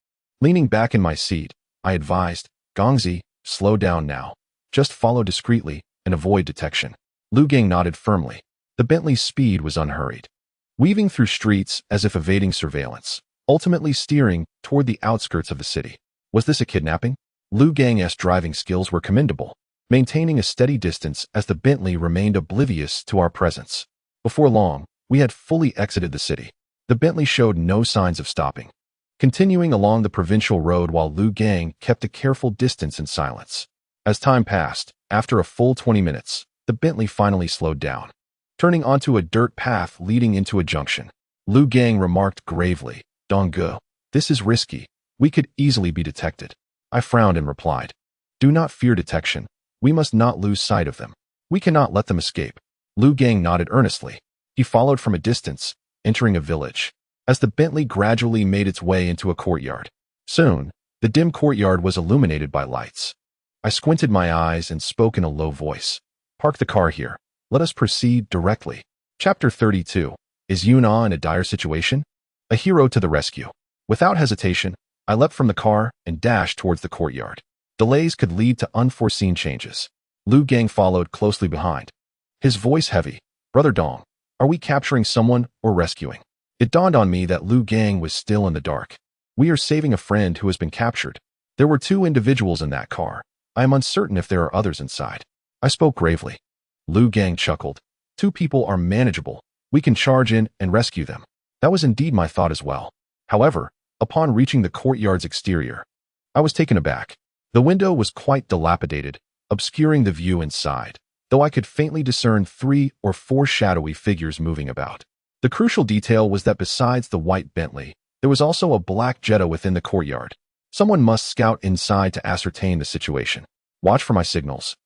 Leaning back in my seat, I advised, "Gongzi, slow down now. Just follow discreetly and avoid detection." Lu Gang nodded firmly. The Bentley's speed was unhurried, weaving through streets as if evading surveillance, ultimately steering toward the outskirts of the city. Was this a kidnapping? Lu Gang's driving skills were commendable, maintaining a steady distance as the Bentley remained oblivious to our presence. Before long, we had fully exited the city. The Bentley showed no signs of stopping, continuing along the provincial road while Liu Gang kept a careful distance in silence. As time passed, after a full 20 minutes, the Bentley finally slowed down, turning onto a dirt path leading into a junction. Liu Gang remarked gravely, "Donggu, this is risky. We could easily be detected." I frowned and replied, "Do not fear detection. We must not lose sight of them. We cannot let them escape." Liu Gang nodded earnestly. He followed from a distance, entering a village, as the Bentley gradually made its way into a courtyard. Soon, the dim courtyard was illuminated by lights. I squinted my eyes and spoke in a low voice. "Park the car here. Let us proceed directly." Chapter 32. Is Yuna in a dire situation? A hero to the rescue. Without hesitation, I leapt from the car and dashed towards the courtyard. Delays could lead to unforeseen changes. Liu Gang followed closely behind, his voice heavy. "Brother Dong, are we capturing someone or rescuing?" It dawned on me that Liu Gang was still in the dark. "We are saving a friend who has been captured. There were 2 individuals in that car. I am uncertain if there are others inside." I spoke gravely. Liu Gang chuckled. "2 people are manageable. We can charge in and rescue them." That was indeed my thought as well. However, upon reaching the courtyard's exterior, I was taken aback. The window was quite dilapidated, obscuring the view inside, though I could faintly discern 3 or 4 shadowy figures moving about. The crucial detail was that besides the white Bentley, there was also a black Jetta within the courtyard. Someone must scout inside to ascertain the situation. Watch for my signals.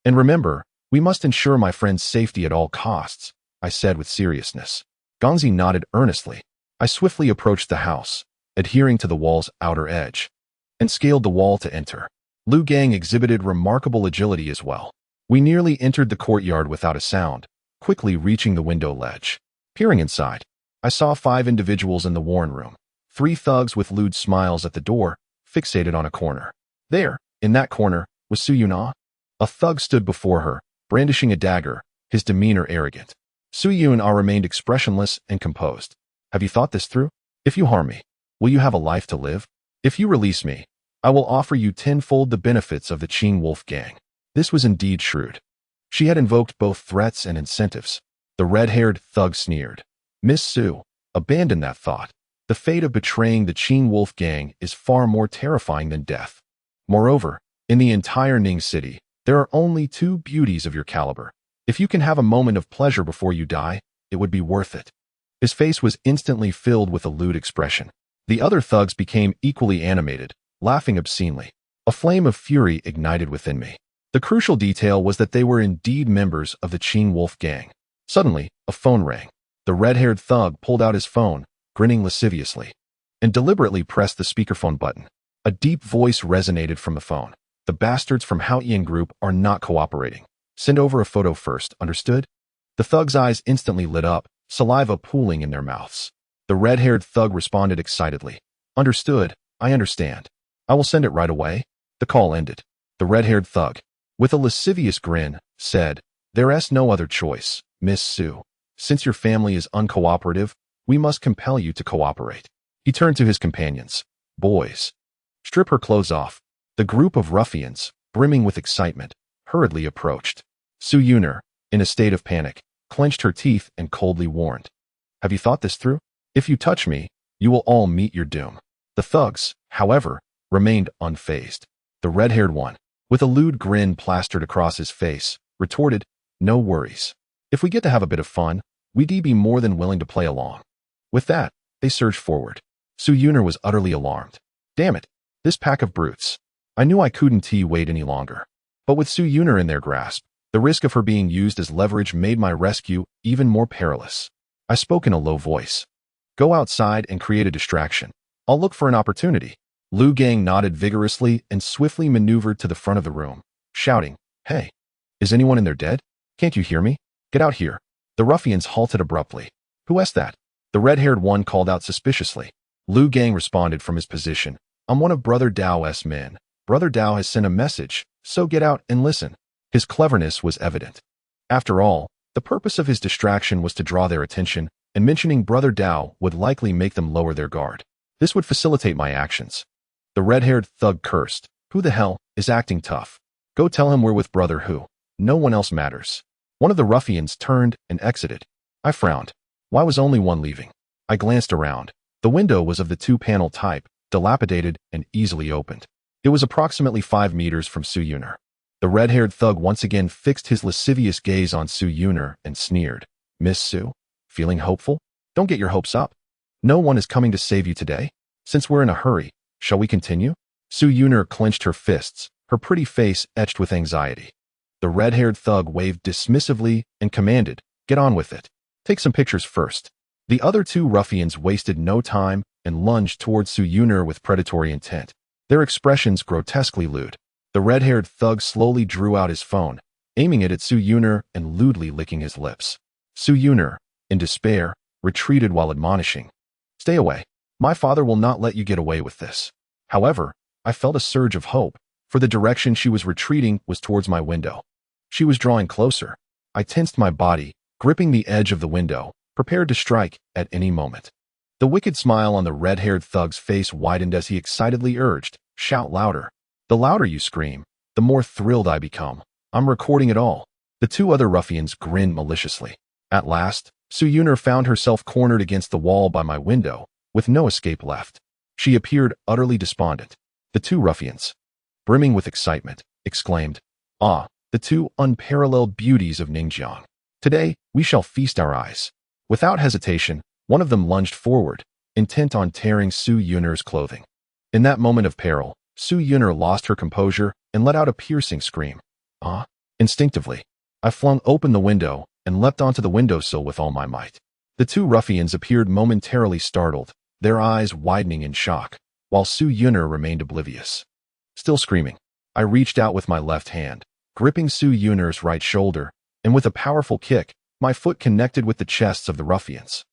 And remember, we must ensure my friend's safety at all costs, I said with seriousness. Gongzi nodded earnestly. I swiftly approached the house, adhering to the wall's outer edge, and scaled the wall to enter. Liu Gang exhibited remarkable agility as well. We nearly entered the courtyard without a sound, quickly reaching the window ledge. Peering inside, I saw 5 individuals in the Warren room, 3 thugs with lewd smiles at the door, fixated on a corner. There, in that corner, was Su Yuna. A thug stood before her, brandishing a dagger, his demeanor arrogant. Su Yuna remained expressionless and composed. "Have you thought this through? If you harm me, will you have a life to live? If you release me, I will offer you 10-fold the benefits of the Qing Wolf gang." This was indeed shrewd. She had invoked both threats and incentives. The red-haired thug sneered. "Miss Su, abandon that thought. The fate of betraying the Qing Wolf gang is far more terrifying than death. Moreover, in the entire Ning City, there are only 2 beauties of your caliber. If you can have a moment of pleasure before you die, it would be worth it." His face was instantly filled with a lewd expression. The other thugs became equally animated, laughing obscenely. A flame of fury ignited within me. The crucial detail was that they were indeed members of the Qing Wolf gang. Suddenly, a phone rang. The red-haired thug pulled out his phone, grinning lasciviously, and deliberately pressed the speakerphone button. A deep voice resonated from the phone. "The bastards from Haoyan Group are not cooperating. Send over a photo first, understood?" The thug's eyes instantly lit up, saliva pooling in their mouths. The red-haired thug responded excitedly. "Understood, I understand. I will send it right away." The call ended. The red-haired thug, with a lascivious grin, said, "There's no other choice, Miss Su. Since your family is uncooperative, we must compel you to cooperate." He turned to his companions. "Boys, strip her clothes off." The group of ruffians, brimming with excitement, hurriedly approached. Su Yuna, in a state of panic, clenched her teeth and coldly warned, "Have you thought this through? If you touch me, you will all meet your doom." The thugs, however, remained unfazed. The red-haired one, with a lewd grin plastered across his face, retorted, "No worries. If we get to have a bit of fun, we'd be more than willing to play along." With that, they surged forward. Su Yuna was utterly alarmed. Damn it, this pack of brutes. I knew I couldn't wait any longer. But with Su Yuna in their grasp, the risk of her being used as leverage made my rescue even more perilous. I spoke in a low voice. "Go outside and create a distraction. I'll look for an opportunity." Liu Gang nodded vigorously and swiftly maneuvered to the front of the room, shouting, "Hey, is anyone in there dead? Can't you hear me? Get out here." The ruffians halted abruptly. "Who is that?" The red-haired one called out suspiciously. Liu Gang responded from his position, "I'm one of Brother Dao's men. Brother Dao has sent a message, so get out and listen." His cleverness was evident. After all, the purpose of his distraction was to draw their attention, and mentioning Brother Dao would likely make them lower their guard. This would facilitate my actions. The red-haired thug cursed. "Who the hell is acting tough? Go tell him we're with Brother Who. No one else matters. One of the ruffians turned and exited. I frowned. Why was only one leaving? I glanced around. The window was of the two-panel type, dilapidated and easily opened. It was approximately 5 meters from Su Yuner. The red-haired thug once again fixed his lascivious gaze on Su Yuner and sneered. Miss Su? Feeling hopeful? Don't get your hopes up. No one is coming to save you today. Since we're in a hurry, shall we continue? Su Yuner clenched her fists, her pretty face etched with anxiety. The red-haired thug waved dismissively and commanded, get on with it. Take some pictures first. The other two ruffians wasted no time and lunged towards Su Yuner with predatory intent. Their expressions grotesquely lewd. The red-haired thug slowly drew out his phone, aiming it at Su Yuner and lewdly licking his lips. Su Yuner, in despair, retreated while admonishing. Stay away. My father will not let you get away with this. However, I felt a surge of hope, for the direction she was retreating was towards my window. She was drawing closer. I tensed my body, gripping the edge of the window, prepared to strike at any moment. The wicked smile on the red-haired thug's face widened as he excitedly urged, shout louder. The louder you scream, the more thrilled I become. I'm recording it all. The two other ruffians grinned maliciously. At last, Su Yuner found herself cornered against the wall by my window, with no escape left. She appeared utterly despondent. The two ruffians, brimming with excitement, exclaimed, Ah, the two unparalleled beauties of Ningjiang. Today, we shall feast our eyes. Without hesitation, one of them lunged forward, intent on tearing Su Yuner's clothing. In that moment of peril, Su Yuner lost her composure and let out a piercing scream. Ah! Instinctively, I flung open the window and leapt onto the windowsill with all my might. The two ruffians appeared momentarily startled, their eyes widening in shock, while Su Yuner remained oblivious. Still screaming, I reached out with my left hand, gripping Su Yuner's right shoulder, and with a powerful kick, my foot connected with the chests of the ruffians,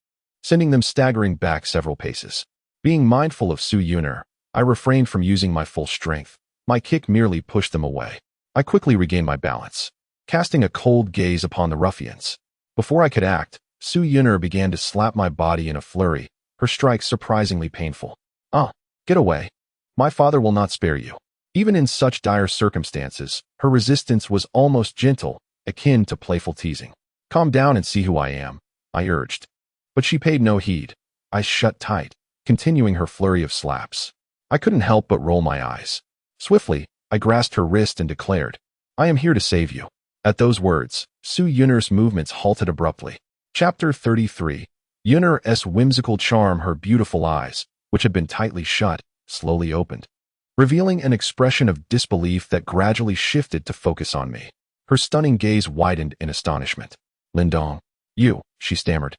sending them staggering back several paces. Being mindful of Su Yuner, I refrained from using my full strength. My kick merely pushed them away. I quickly regained my balance, casting a cold gaze upon the ruffians. Before I could act, Su Yuner began to slap my body in a flurry, her strikes surprisingly painful. Ah, get away. My father will not spare you. Even in such dire circumstances, her resistance was almost gentle, akin to playful teasing. Calm down and see who I am, I urged. But she paid no heed. I shut tight, continuing her flurry of slaps. I couldn't help but roll my eyes. Swiftly, I grasped her wrist and declared, I am here to save you. At those words, Su Yuner's movements halted abruptly. Chapter 33. Yuner's whimsical charm. Her beautiful eyes, which had been tightly shut, slowly opened, revealing an expression of disbelief that gradually shifted to focus on me. Her stunning gaze widened in astonishment. Lindong. You, she stammered,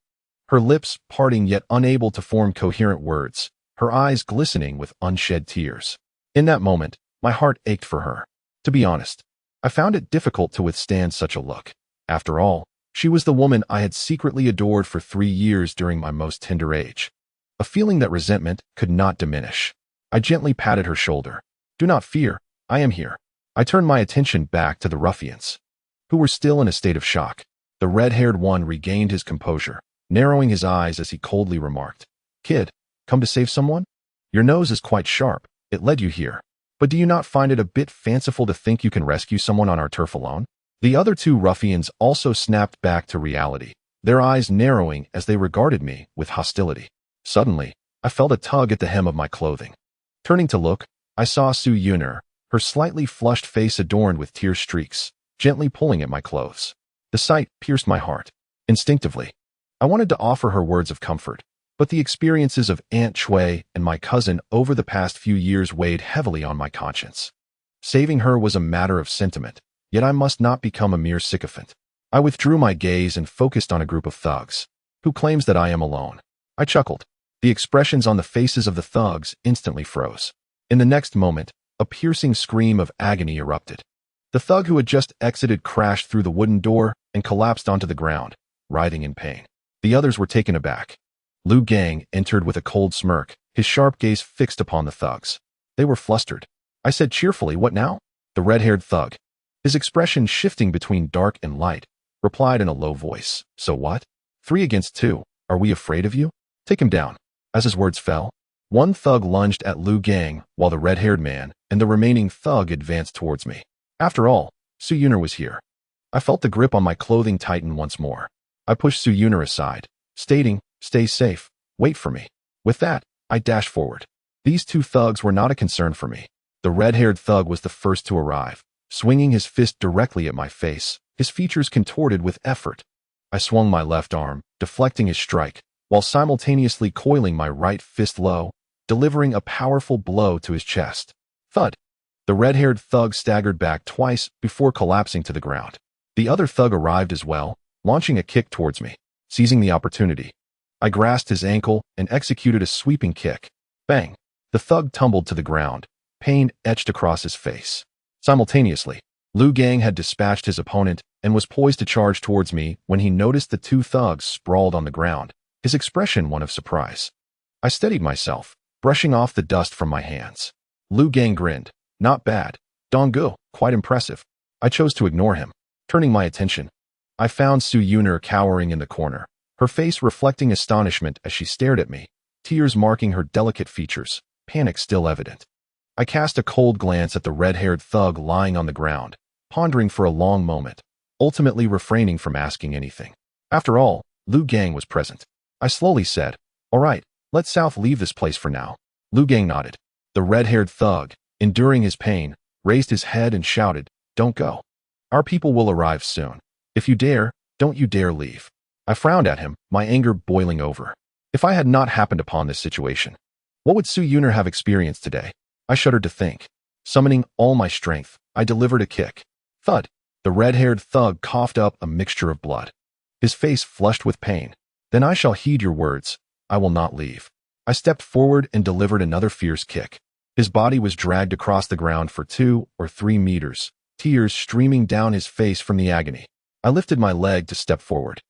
her lips parting yet unable to form coherent words, her eyes glistening with unshed tears. In that moment, my heart ached for her. To be honest, I found it difficult to withstand such a look. After all, she was the woman I had secretly adored for 3 years during my most tender age. A feeling that resentment could not diminish. I gently patted her shoulder. Do not fear, I am here. I turned my attention back to the ruffians, who were still in a state of shock. The red-haired one regained his composure, narrowing his eyes as he coldly remarked, Kid, come to save someone? Your nose is quite sharp, it led you here. But do you not find it a bit fanciful to think you can rescue someone on our turf alone? The other two ruffians also snapped back to reality, their eyes narrowing as they regarded me with hostility. Suddenly, I felt a tug at the hem of my clothing. Turning to look, I saw Su Yuner, her slightly flushed face adorned with tear streaks, gently pulling at my clothes. The sight pierced my heart. Instinctively, I wanted to offer her words of comfort, but the experiences of Aunt Chui and my cousin over the past few years weighed heavily on my conscience. Saving her was a matter of sentiment, yet I must not become a mere sycophant. I withdrew my gaze and focused on a group of thugs. Who claims that I am alone? I chuckled. The expressions on the faces of the thugs instantly froze. In the next moment, a piercing scream of agony erupted. The thug who had just exited crashed through the wooden door and collapsed onto the ground, writhing in pain. The others were taken aback. Lu Gang entered with a cold smirk, his sharp gaze fixed upon the thugs. They were flustered. I said cheerfully, What now? The red-haired thug, his expression shifting between dark and light, replied in a low voice, So what? 3 against 2. Are we afraid of you? Take him down. As his words fell, one thug lunged at Lu Gang while the red-haired man and the remaining thug advanced towards me. After all, Su Yuner was here. I felt the grip on my clothing tighten once more. I pushed Su Yuner aside, stating, "Stay safe, wait for me." With that, I dashed forward. These two thugs were not a concern for me. The red-haired thug was the first to arrive, swinging his fist directly at my face, his features contorted with effort. I swung my left arm, deflecting his strike, while simultaneously coiling my right fist low, delivering a powerful blow to his chest. Thud! The red-haired thug staggered back twice before collapsing to the ground. The other thug arrived as well, launching a kick towards me. Seizing the opportunity, I grasped his ankle and executed a sweeping kick. Bang! The thug tumbled to the ground, pain etched across his face. Simultaneously, Liu Gang had dispatched his opponent and was poised to charge towards me when he noticed the two thugs sprawled on the ground, his expression one of surprise. I steadied myself, brushing off the dust from my hands. Liu Gang grinned. Not bad. Donggu, quite impressive. I chose to ignore him. Turning my attention, I found Su Yuner cowering in the corner, her face reflecting astonishment as she stared at me, tears marking her delicate features, panic still evident. I cast a cold glance at the red-haired thug lying on the ground, pondering for a long moment, ultimately refraining from asking anything. After all, Liu Gang was present. I slowly said, "All right, let South leave this place for now." Liu Gang nodded. The red-haired thug, enduring his pain, raised his head and shouted, "Don't go. Our people will arrive soon. If you dare, don't you dare leave." I frowned at him, my anger boiling over. If I had not happened upon this situation, what would Su Yuner have experienced today? I shuddered to think. Summoning all my strength, I delivered a kick. Thud! The red-haired thug coughed up a mixture of blood. His face flushed with pain. "Then I shall heed your words. I will not leave." I stepped forward and delivered another fierce kick. His body was dragged across the ground for 2 or 3 meters, tears streaming down his face from the agony. I lifted my leg to step forward,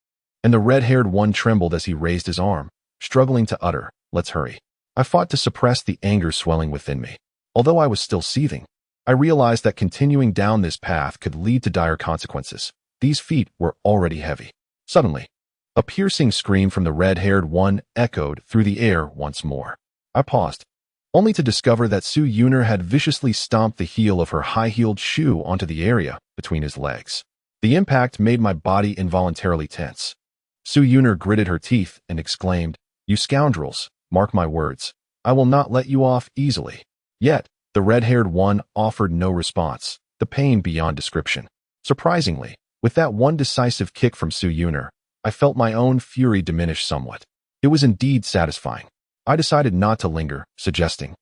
and the red-haired one trembled as he raised his arm, struggling to utter, "Let's hurry." I fought to suppress the anger swelling within me. Although I was still seething, I realized that continuing down this path could lead to dire consequences. These feet were already heavy. Suddenly, a piercing scream from the red-haired one echoed through the air once more. I paused, only to discover that Su Yuner had viciously stomped the heel of her high-heeled shoe onto the area between his legs. The impact made my body involuntarily tense. Su Yuner gritted her teeth and exclaimed, "You scoundrels, mark my words. I will not let you off easily." Yet, the red-haired one offered no response, the pain beyond description. Surprisingly, with that one decisive kick from Su Yuner, I felt my own fury diminish somewhat. It was indeed satisfying. I decided not to linger, suggesting,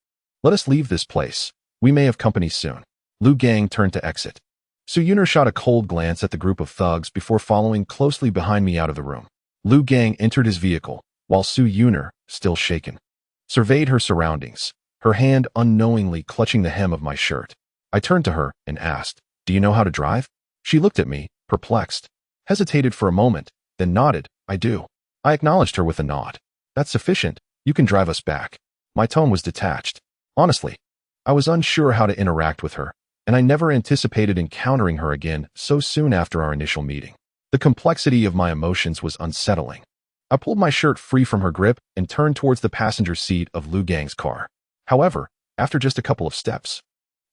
"Let us leave this place. We may have company soon." Liu Gang turned to exit. Su Yuner shot a cold glance at the group of thugs before following closely behind me out of the room. Liu Gang entered his vehicle, while Su Yuner, still shaken, surveyed her surroundings, her hand unknowingly clutching the hem of my shirt. I turned to her and asked, "Do you know how to drive?" She looked at me, perplexed, hesitated for a moment, then nodded, "I do." I acknowledged her with a nod. "That's sufficient. You can drive us back." My tone was detached. Honestly, I was unsure how to interact with her, and I never anticipated encountering her again so soon after our initial meeting. The complexity of my emotions was unsettling. I pulled my shirt free from her grip and turned towards the passenger seat of Liu Gang's car. However, after just a couple of steps,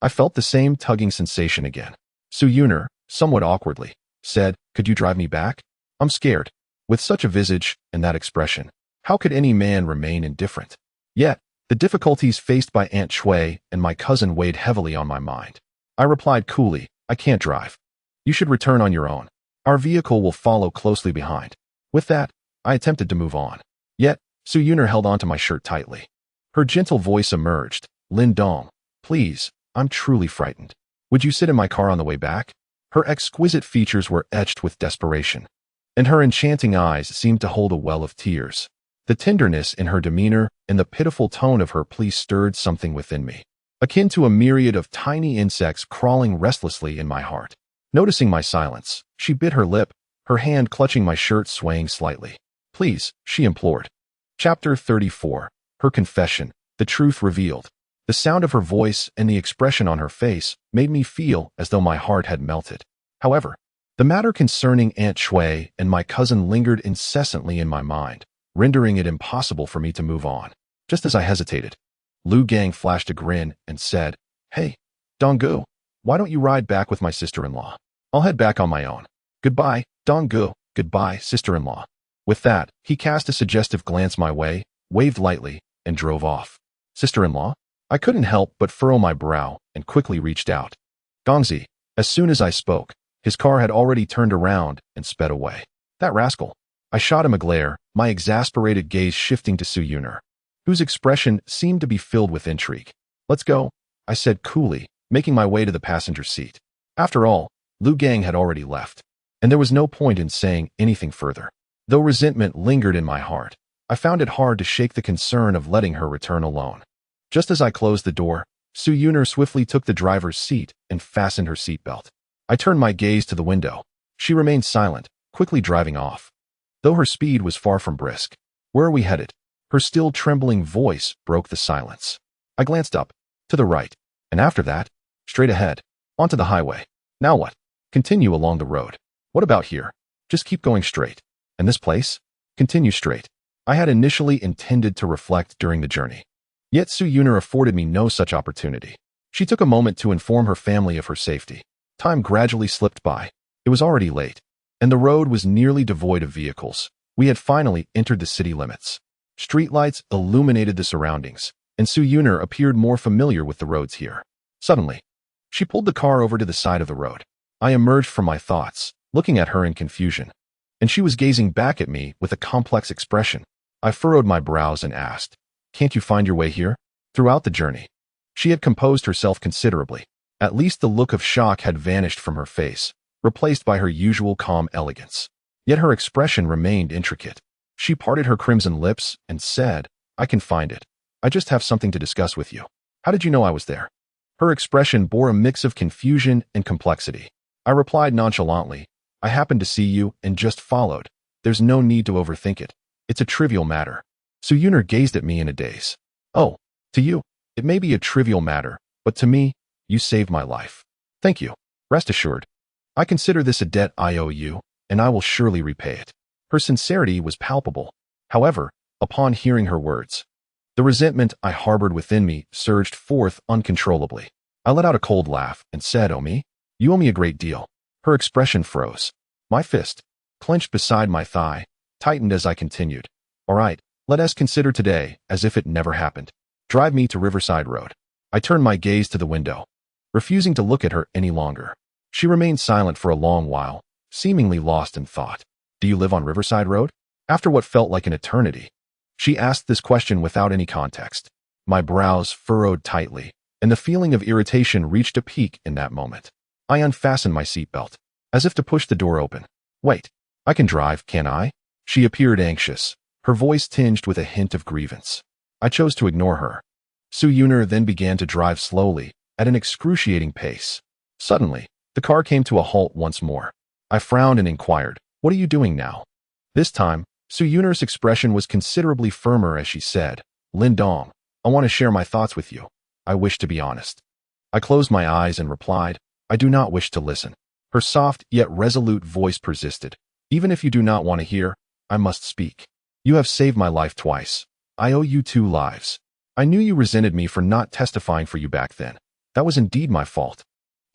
I felt the same tugging sensation again. Su Yuner, somewhat awkwardly, said, "Could you drive me back? I'm scared." With such a visage and that expression, how could any man remain indifferent? Yet, the difficulties faced by Aunt Shui and my cousin weighed heavily on my mind. I replied coolly, "I can't drive. You should return on your own. Our vehicle will follow closely behind." With that, I attempted to move on. Yet, Su Yuner held onto my shirt tightly. Her gentle voice emerged, "Lin Dong, please, I'm truly frightened. Would you sit in my car on the way back?" Her exquisite features were etched with desperation, and her enchanting eyes seemed to hold a well of tears. The tenderness in her demeanor and the pitiful tone of her plea stirred something within me, akin to a myriad of tiny insects crawling restlessly in my heart. Noticing my silence, she bit her lip, her hand clutching my shirt swaying slightly. "Please," she implored. Chapter 34. Her confession, the truth revealed. The sound of her voice and the expression on her face made me feel as though my heart had melted. However, the matter concerning Aunt Shui and my cousin lingered incessantly in my mind, rendering it impossible for me to move on. Just as I hesitated, Liu Gang flashed a grin and said, "Hey, Donggu, Why don't you ride back with my sister-in-law? I'll head back on my own. Goodbye, Dong-gu. Goodbye, sister-in-law. With that, he cast a suggestive glance my way, waved lightly, and drove off. Sister-in-law? I couldn't help but furrow my brow and quickly reached out. Gongzi. As soon as I spoke, his car had already turned around and sped away. That rascal. I shot him a glare, my exasperated gaze shifting to Su Yuner, whose expression seemed to be filled with intrigue. Let's go, I said coolly, making my way to the passenger seat. After all, Lu Gang had already left, and there was no point in saying anything further. Though resentment lingered in my heart, I found it hard to shake the concern of letting her return alone. Just as I closed the door, Su Yuner swiftly took the driver's seat and fastened her seatbelt. I turned my gaze to the window. She remained silent, quickly driving off. Though her speed was far from brisk. Where are we headed? Her still trembling voice broke the silence. I glanced up, to the right, and after that, straight ahead, onto the highway. Now what? Continue along the road. What about here? Just keep going straight. And this place? Continue straight. I had initially intended to reflect during the journey. Yet Su Yuner afforded me no such opportunity. She took a moment to inform her family of her safety. Time gradually slipped by. It was already late, and the road was nearly devoid of vehicles. We had finally entered the city limits. Streetlights illuminated the surroundings, and Su Yuner appeared more familiar with the roads here. Suddenly, she pulled the car over to the side of the road. I emerged from my thoughts, looking at her in confusion, and she was gazing back at me with a complex expression. I furrowed my brows and asked, "Can't you find your way here?" Throughout the journey, she had composed herself considerably. At least the look of shock had vanished from her face, replaced by her usual calm elegance. Yet her expression remained intricate. She parted her crimson lips and said, "I can find it. I just have something to discuss with you." "How did you know I was there?" Her expression bore a mix of confusion and complexity. I replied nonchalantly, "I happened to see you and just followed. There's no need to overthink it. It's a trivial matter." Su Yuner gazed at me in a daze. "Oh, to you, it may be a trivial matter, but to me, you saved my life. Thank you. Rest assured. I consider this a debt I owe you, and I will surely repay it." Her sincerity was palpable. However, upon hearing her words, the resentment I harbored within me surged forth uncontrollably. I let out a cold laugh and said, "Oh me? You owe me a great deal." Her expression froze. My fist, clenched beside my thigh, tightened as I continued. "All right, let us consider today as if it never happened. Drive me to Riverside Road." I turned my gaze to the window, refusing to look at her any longer. She remained silent for a long while, seemingly lost in thought. "Do you live on Riverside Road?" After what felt like an eternity, she asked this question without any context. My brows furrowed tightly, and the feeling of irritation reached a peak in that moment. I unfastened my seatbelt, as if to push the door open. "Wait, I can drive, can't I?" She appeared anxious, her voice tinged with a hint of grievance. I chose to ignore her. Su Yuner then began to drive slowly, at an excruciating pace. Suddenly, the car came to a halt once more. I frowned and inquired, "What are you doing now?" This time, Su Yuner's expression was considerably firmer as she said, "Lin Dong, I want to share my thoughts with you. I wish to be honest." I closed my eyes and replied, "I do not wish to listen." Her soft yet resolute voice persisted. "Even if you do not want to hear, I must speak. You have saved my life twice. I owe you 2 lives. I knew you resented me for not testifying for you back then. That was indeed my fault.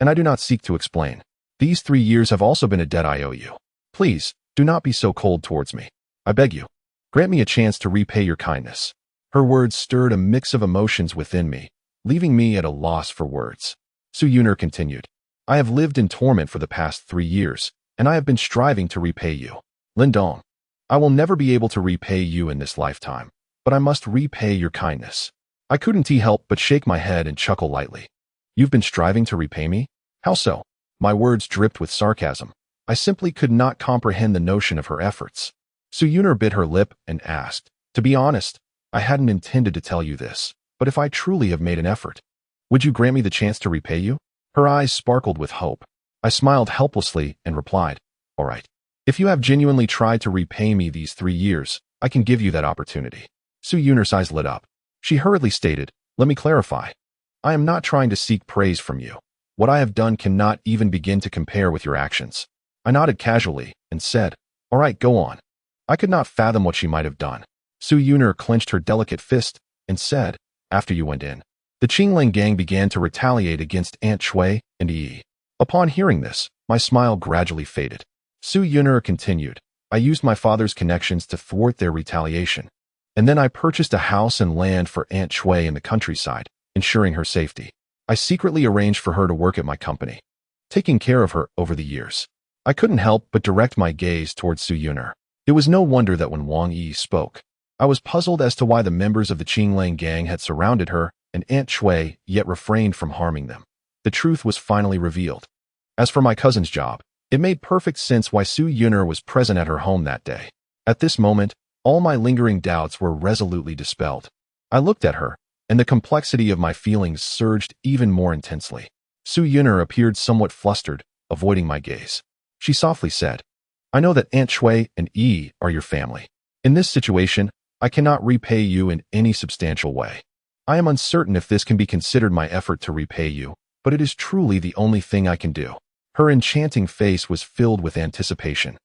And I do not seek to explain. These 3 years have also been a debt I owe you. Please, do not be so cold towards me. I beg you. Grant me a chance to repay your kindness." Her words stirred a mix of emotions within me, leaving me at a loss for words. Su Yuner continued, "I have lived in torment for the past 3 years, and I have been striving to repay you. Lin Dong, I will never be able to repay you in this lifetime, but I must repay your kindness." I couldn't help but shake my head and chuckle lightly. "You've been striving to repay me? How so?" My words dripped with sarcasm. I simply could not comprehend the notion of her efforts. Su Yuner bit her lip and asked, "To be honest, I hadn't intended to tell you this, but if I truly have made an effort, would you grant me the chance to repay you?" Her eyes sparkled with hope. I smiled helplessly and replied, "All right. If you have genuinely tried to repay me these 3 years, I can give you that opportunity." Su Yuner's eyes lit up. She hurriedly stated, "Let me clarify. I am not trying to seek praise from you. What I have done cannot even begin to compare with your actions." I nodded casually and said, "All right, go on." I could not fathom what she might have done. Su Yuner clenched her delicate fist and said, "After you went in, The Qingling gang began to retaliate against Aunt Shui and Yi. Upon hearing this, my smile gradually faded. Su Yun'er continued, I used my father's connections to thwart their retaliation. And then I purchased a house and land for Aunt Shui in the countryside, ensuring her safety. I secretly arranged for her to work at my company, taking care of her over the years. I couldn't help but direct my gaze towards Su Yun'er. It was no wonder that when Wang Yi spoke, I was puzzled as to why the members of the Qingling gang had surrounded her and Aunt Shui yet refrained from harming them. The truth was finally revealed. As for my cousin's job, it made perfect sense why Su Yun'er was present at her home that day. At this moment, all my lingering doubts were resolutely dispelled. I looked at her, and the complexity of my feelings surged even more intensely. Su Yun'er appeared somewhat flustered, avoiding my gaze. She softly said, I know that Aunt Shui and Yi are your family. In this situation, I cannot repay you in any substantial way. I am uncertain if this can be considered my effort to repay you, but it is truly the only thing I can do. Her enchanting face was filled with anticipation,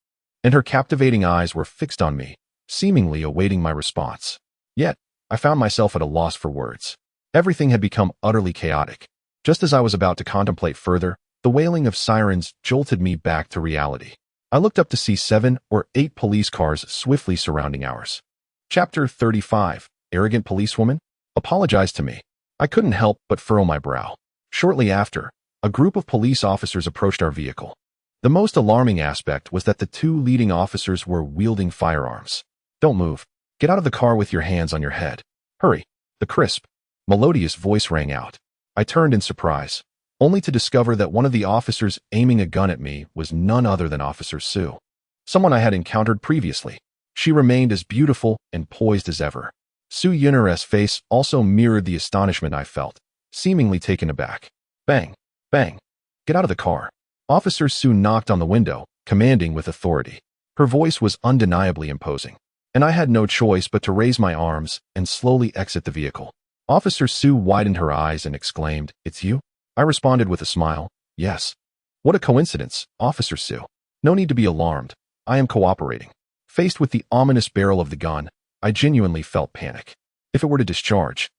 and her captivating eyes were fixed on me, seemingly awaiting my response. Yet, I found myself at a loss for words. Everything had become utterly chaotic. Just as I was about to contemplate further, the wailing of sirens jolted me back to reality. I looked up to see 7 or 8 police cars swiftly surrounding ours. Chapter 35. Arrogant policewoman? Apologize to me. I couldn't help but furrow my brow. Shortly after, a group of police officers approached our vehicle. The most alarming aspect was that the 2 leading officers were wielding firearms. Don't move. Get out of the car with your hands on your head. Hurry. The crisp, melodious voice rang out. I turned in surprise, only to discover that one of the officers aiming a gun at me was none other than Officer Su, someone I had encountered previously. She remained as beautiful and poised as ever. Su Yun'er's face also mirrored the astonishment I felt, seemingly taken aback. Bang! Bang! Get out of the car. Officer Su knocked on the window, commanding with authority. Her voice was undeniably imposing, and I had no choice but to raise my arms and slowly exit the vehicle. Officer Su widened her eyes and exclaimed, It's you? I responded with a smile, Yes. What a coincidence, Officer Su. No need to be alarmed. I am cooperating. Faced with the ominous barrel of the gun, I genuinely felt panic. If it were to discharge.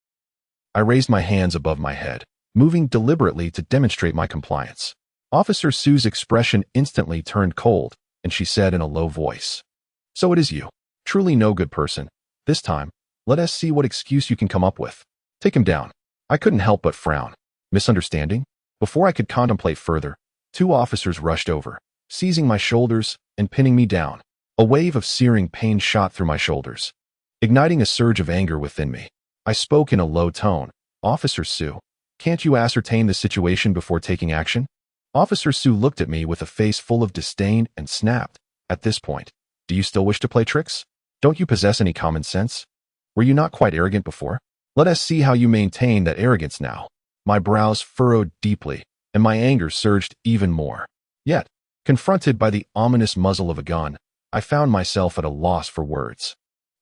I raised my hands above my head, moving deliberately to demonstrate my compliance. Officer Su's expression instantly turned cold, and she said in a low voice, So it is you. Truly no good person. This time, let us see what excuse you can come up with. Take him down. I couldn't help but frown. Misunderstanding? Before I could contemplate further, 2 officers rushed over, seizing my shoulders and pinning me down. A wave of searing pain shot through my shoulders, igniting a surge of anger within me. I spoke in a low tone, Officer Su, can't you ascertain the situation before taking action? Officer Su looked at me with a face full of disdain and snapped, At this point, do you still wish to play tricks? Don't you possess any common sense? Were you not quite arrogant before? Let us see how you maintain that arrogance now. My brows furrowed deeply, and my anger surged even more. Yet, confronted by the ominous muzzle of a gun, I found myself at a loss for words.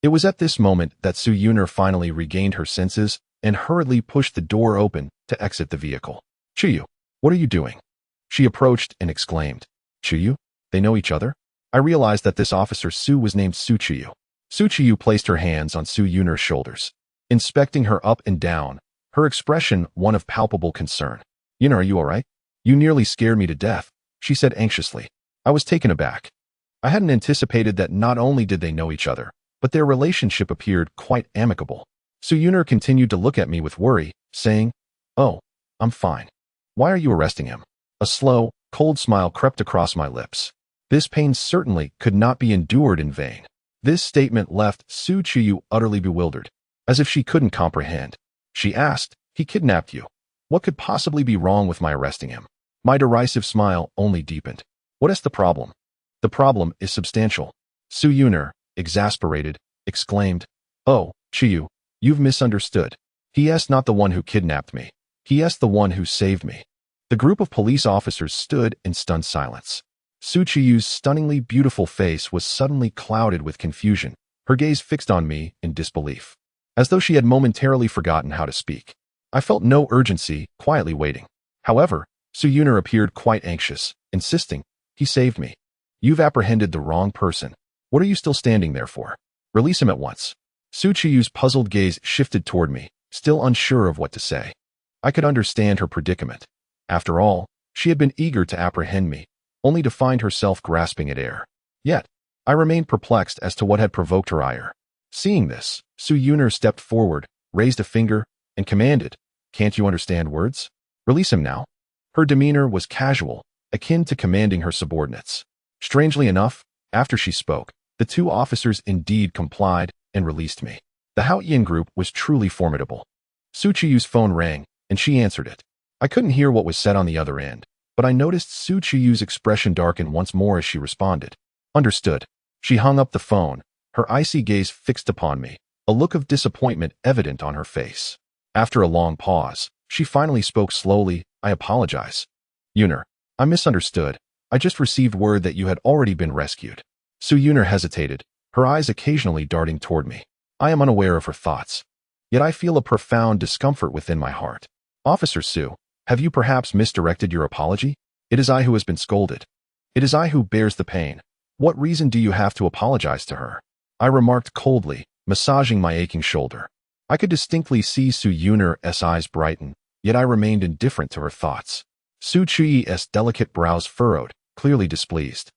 It was at this moment that Su Yun'er finally regained her senses and hurriedly pushed the door open to exit the vehicle. Chuyu, what are you doing? She approached and exclaimed, Chuyu? They know each other? I realized that this officer Su was named Su Chuyu. Su Chuyu placed her hands on Su Yun'er's shoulders, inspecting her up and down, her expression one of palpable concern. Yun'er, are you all right? You nearly scared me to death, she said anxiously. I was taken aback. I hadn't anticipated that not only did they know each other, but their relationship appeared quite amicable. Su Yun'er continued to look at me with worry, saying, Oh, I'm fine. Why are you arresting him? A slow, cold smile crept across my lips. This pain certainly could not be endured in vain. This statement left Su Chuyu utterly bewildered, as if she couldn't comprehend. She asked, He kidnapped you. What could possibly be wrong with my arresting him? My derisive smile only deepened. What is the problem? The problem is substantial. Su Yun'er, exasperated, exclaimed, Oh, Chuyu, you've misunderstood. He is not the one who kidnapped me. He is the one who saved me. The group of police officers stood in stunned silence. Su Chuyu's stunningly beautiful face was suddenly clouded with confusion, her gaze fixed on me in disbelief, as though she had momentarily forgotten how to speak. I felt no urgency, quietly waiting. However, Su Yun'er appeared quite anxious, insisting, He saved me. You've apprehended the wrong person. What are you still standing there for? Release him at once. Su Chuyu's puzzled gaze shifted toward me, still unsure of what to say. I could understand her predicament. After all, she had been eager to apprehend me, only to find herself grasping at air. Yet, I remained perplexed as to what had provoked her ire. Seeing this, Su Yuner stepped forward, raised a finger, and commanded, "Can't you understand words? Release him now." Her demeanor was casual, akin to commanding her subordinates. Strangely enough, after she spoke, the two officers indeed complied and released me. The Haotian group was truly formidable. Su Chiyu's phone rang, and she answered it. I couldn't hear what was said on the other end, but I noticed Su Chiyu's expression darken once more as she responded. Understood. She hung up the phone, her icy gaze fixed upon me, a look of disappointment evident on her face. After a long pause, she finally spoke slowly. I apologize. Yuner, I misunderstood. I just received word that you had already been rescued. Su Yuner hesitated, her eyes occasionally darting toward me. I am unaware of her thoughts. Yet I feel a profound discomfort within my heart. Officer Su, have you perhaps misdirected your apology? It is I who has been scolded. It is I who bears the pain. What reason do you have to apologize to her? I remarked coldly, massaging my aching shoulder. I could distinctly see Su Yuner's eyes brighten, yet I remained indifferent to her thoughts. Su Chiyi's delicate brows furrowed, clearly displeased.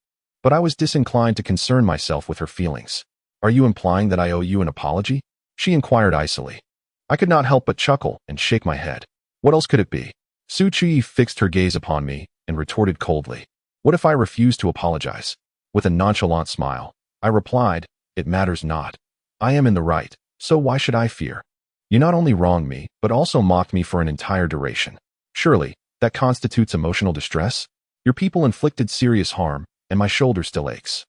But I was disinclined to concern myself with her feelings. Are you implying that I owe you an apology? She inquired icily. I could not help but chuckle and shake my head. What else could it be? Su Chiyi fixed her gaze upon me and retorted coldly. What if I refuse to apologize? With a nonchalant smile, I replied, it matters not. I am in the right, so why should I fear? You not only wronged me, but also mocked me for an entire duration. Surely, that constitutes emotional distress? Your people inflicted serious harm, and my shoulder still aches.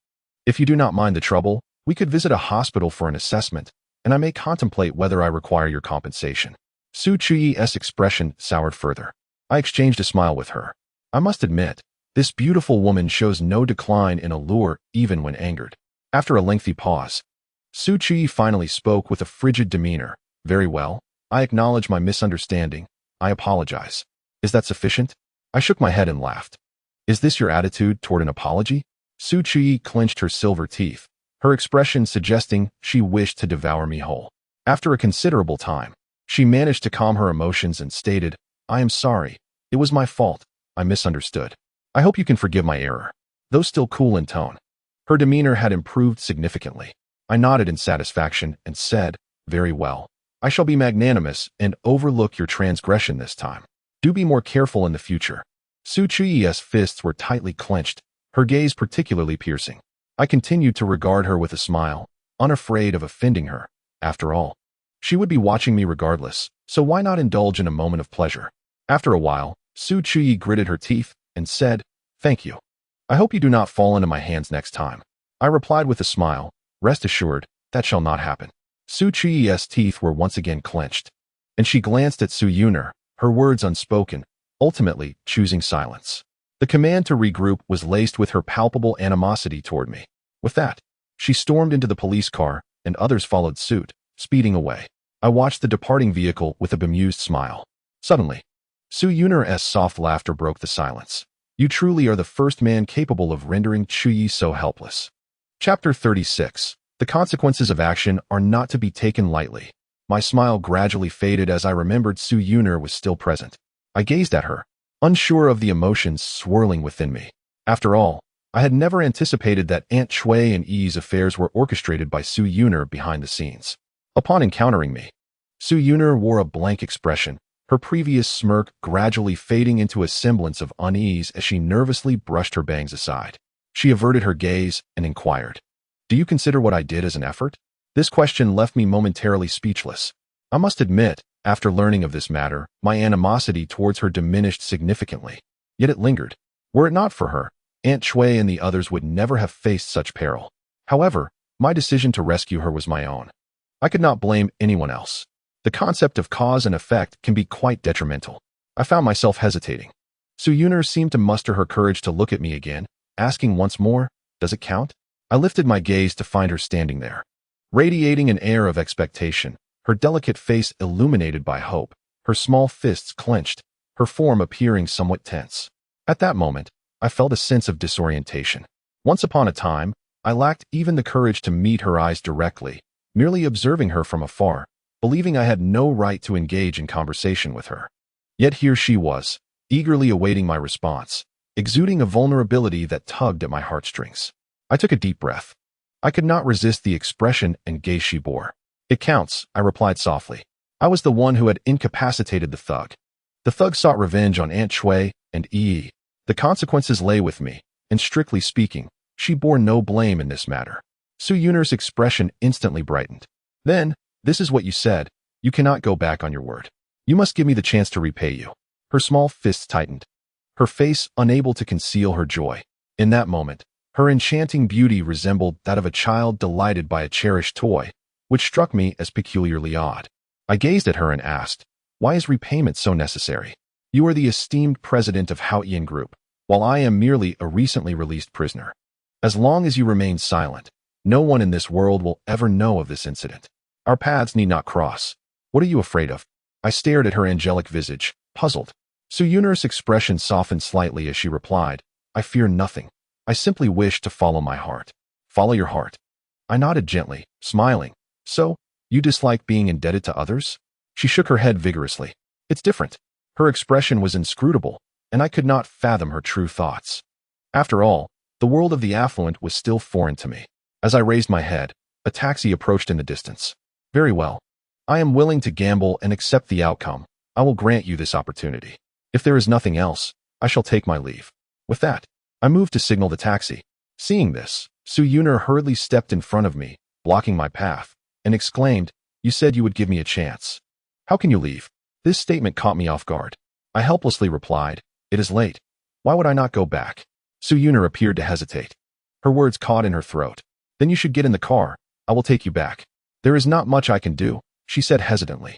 If you do not mind the trouble, we could visit a hospital for an assessment, and I may contemplate whether I require your compensation. Su Chiyi's expression soured further. I exchanged a smile with her. I must admit, this beautiful woman shows no decline in allure even when angered. After a lengthy pause, Su Chiyi finally spoke with a frigid demeanor. Very well, I acknowledge my misunderstanding. I apologize. Is that sufficient? I shook my head and laughed. Is this your attitude toward an apology? Su Chiyi clenched her silver teeth, her expression suggesting she wished to devour me whole. After a considerable time, she managed to calm her emotions and stated, I am sorry. It was my fault. I misunderstood. I hope you can forgive my error. Though still cool in tone, her demeanor had improved significantly. I nodded in satisfaction and said, very well. I shall be magnanimous and overlook your transgression this time. Do be more careful in the future. Su Chiyi's fists were tightly clenched, her gaze particularly piercing. I continued to regard her with a smile, unafraid of offending her. After all, she would be watching me regardless, so why not indulge in a moment of pleasure? After a while, Su Chiyi gritted her teeth and said, thank you. I hope you do not fall into my hands next time. I replied with a smile, rest assured, that shall not happen. Su Chiyi's teeth were once again clenched, and she glanced at Su Yuner, her words unspoken, ultimately choosing silence. The command to regroup was laced with her palpable animosity toward me. With that, she stormed into the police car, and others followed suit, speeding away. I watched the departing vehicle with a bemused smile. Suddenly, Su Yuner's soft laughter broke the silence. You truly are the first man capable of rendering Chiyi so helpless. Chapter 36. The consequences of action are not to be taken lightly. My smile gradually faded as I remembered Su Yuner was still present. I gazed at her, unsure of the emotions swirling within me. After all, I had never anticipated that Aunt Chui and Yi's affairs were orchestrated by Su Yuner behind the scenes. Upon encountering me, Su Yuner wore a blank expression, her previous smirk gradually fading into a semblance of unease as she nervously brushed her bangs aside. She averted her gaze and inquired, do you consider what I did as an effort? This question left me momentarily speechless. I must admit, after learning of this matter, my animosity towards her diminished significantly. Yet it lingered. Were it not for her, Aunt Chui and the others would never have faced such peril. However, my decision to rescue her was my own. I could not blame anyone else. The concept of cause and effect can be quite detrimental. I found myself hesitating. Su Yuner seemed to muster her courage to look at me again, asking once more, does it count? I lifted my gaze to find her standing there, radiating an air of expectation, her delicate face illuminated by hope, her small fists clenched, her form appearing somewhat tense. At that moment, I felt a sense of disorientation. Once upon a time, I lacked even the courage to meet her eyes directly, merely observing her from afar, believing I had no right to engage in conversation with her. Yet here she was, eagerly awaiting my response, exuding a vulnerability that tugged at my heartstrings. I took a deep breath. I could not resist the expression and gaze she bore. "It counts," I replied softly. I was the one who had incapacitated the thug. The thug sought revenge on Aunt Shui and Yi. The consequences lay with me, and strictly speaking, she bore no blame in this matter. Su Yun'er's expression instantly brightened. "Then, this is what you said. You cannot go back on your word. You must give me the chance to repay you." Her small fists tightened, her face unable to conceal her joy. In that moment, her enchanting beauty resembled that of a child delighted by a cherished toy, which struck me as peculiarly odd. I gazed at her and asked, "Why is repayment so necessary? You are the esteemed president of Haoyan Group, while I am merely a recently released prisoner. As long as you remain silent, no one in this world will ever know of this incident. Our paths need not cross. What are you afraid of?" I stared at her angelic visage, puzzled. Su Yun'er's expression softened slightly as she replied, "I fear nothing. I simply wish to follow my heart." "Follow your heart." I nodded gently, smiling. "So, you dislike being indebted to others?" She shook her head vigorously. "It's different." Her expression was inscrutable, and I could not fathom her true thoughts. After all, the world of the affluent was still foreign to me. As I raised my head, a taxi approached in the distance. "Very well. I am willing to gamble and accept the outcome. I will grant you this opportunity. If there is nothing else, I shall take my leave." With that, I moved to signal the taxi. Seeing this, Su Yun'er hurriedly stepped in front of me, blocking my path, and exclaimed, "You said you would give me a chance. How can you leave?" This statement caught me off guard. I helplessly replied, "It is late. Why would I not go back?" Su Yun'er appeared to hesitate. Her words caught in her throat. "Then you should get in the car. I will take you back." "There is not much I can do," she said hesitantly.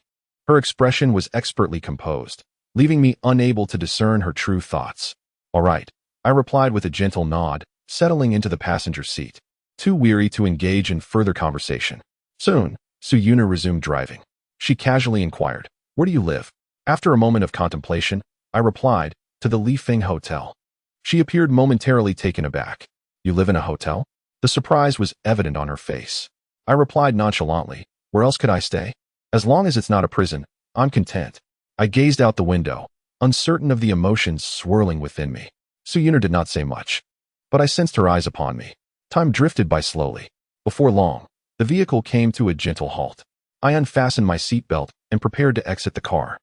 Her expression was expertly composed, leaving me unable to discern her true thoughts. "All right," I replied with a gentle nod, settling into the passenger seat, too weary to engage in further conversation. Soon, Su Yun'er resumed driving. She casually inquired, "Where do you live?" After a moment of contemplation, I replied, "To the Li Feng Hotel." She appeared momentarily taken aback. "You live in a hotel?" The surprise was evident on her face. I replied nonchalantly, "Where else could I stay? As long as it's not a prison, I'm content." I gazed out the window, uncertain of the emotions swirling within me. Su Yun'er did not say much, but I sensed her eyes upon me. Time drifted by slowly. Before long, the vehicle came to a gentle halt. I unfastened my seatbelt and prepared to exit the car.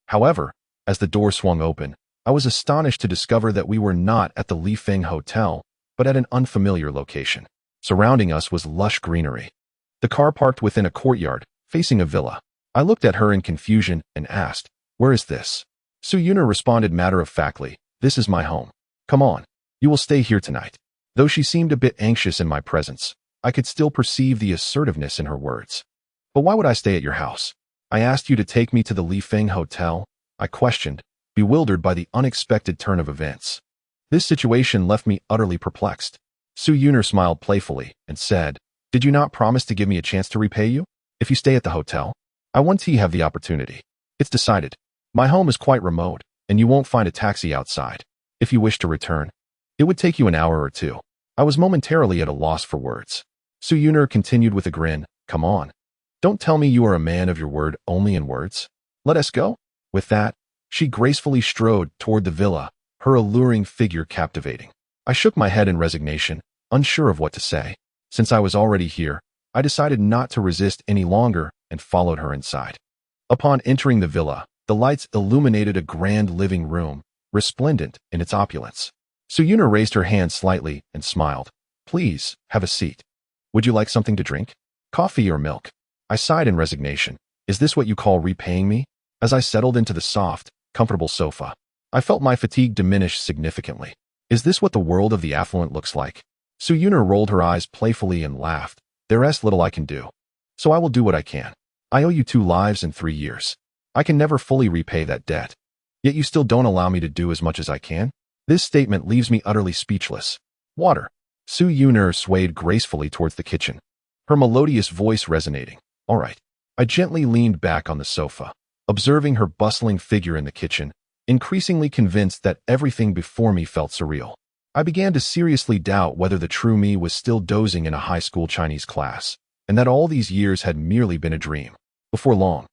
However, as the door swung open, I was astonished to discover that we were not at the Li Feng Hotel, but at an unfamiliar location. Surrounding us was lush greenery. The car parked within a courtyard, facing a villa. I looked at her in confusion and asked, "Where is this?" Su Yun'er responded matter-of-factly, "This is my home. Come on. You will stay here tonight." Though she seemed a bit anxious in my presence, I could still perceive the assertiveness in her words. "But why would I stay at your house? I asked you to take me to the Li Feng Hotel," I questioned, bewildered by the unexpected turn of events. This situation left me utterly perplexed. Su Yun'er smiled playfully and said, "Did you not promise to give me a chance to repay you? If you stay at the hotel, I want to have the opportunity. It's decided. My home is quite remote, and you won't find a taxi outside. If you wish to return, it would take you an hour or two." I was momentarily at a loss for words. Su Yun'er continued with a grin, "Come on. Don't tell me you are a man of your word only in words. Let us go." With that, she gracefully strode toward the villa, her alluring figure captivating. I shook my head in resignation, unsure of what to say. Since I was already here, I decided not to resist any longer and followed her inside. Upon entering the villa, the lights illuminated a grand living room, resplendent in its opulence. Su Yun'er raised her hand slightly and smiled. "Please, have a seat. Would you like something to drink? Coffee or milk?" I sighed in resignation. "Is this what you call repaying me?" As I settled into the soft, comfortable sofa, I felt my fatigue diminish significantly. Is this what the world of the affluent looks like? Su Yun'er rolled her eyes playfully and laughed. "There is little I can do. So I will do what I can. I owe you 2 lives and 3 years. I can never fully repay that debt. Yet you still don't allow me to do as much as I can?" This statement leaves me utterly speechless. "Water." Su Yun'er swayed gracefully towards the kitchen, her melodious voice resonating. "All right." I gently leaned back on the sofa, observing her bustling figure in the kitchen, increasingly convinced that everything before me felt surreal. I began to seriously doubt whether the true me was still dozing in a high school Chinese class, and that all these years had merely been a dream. Before long,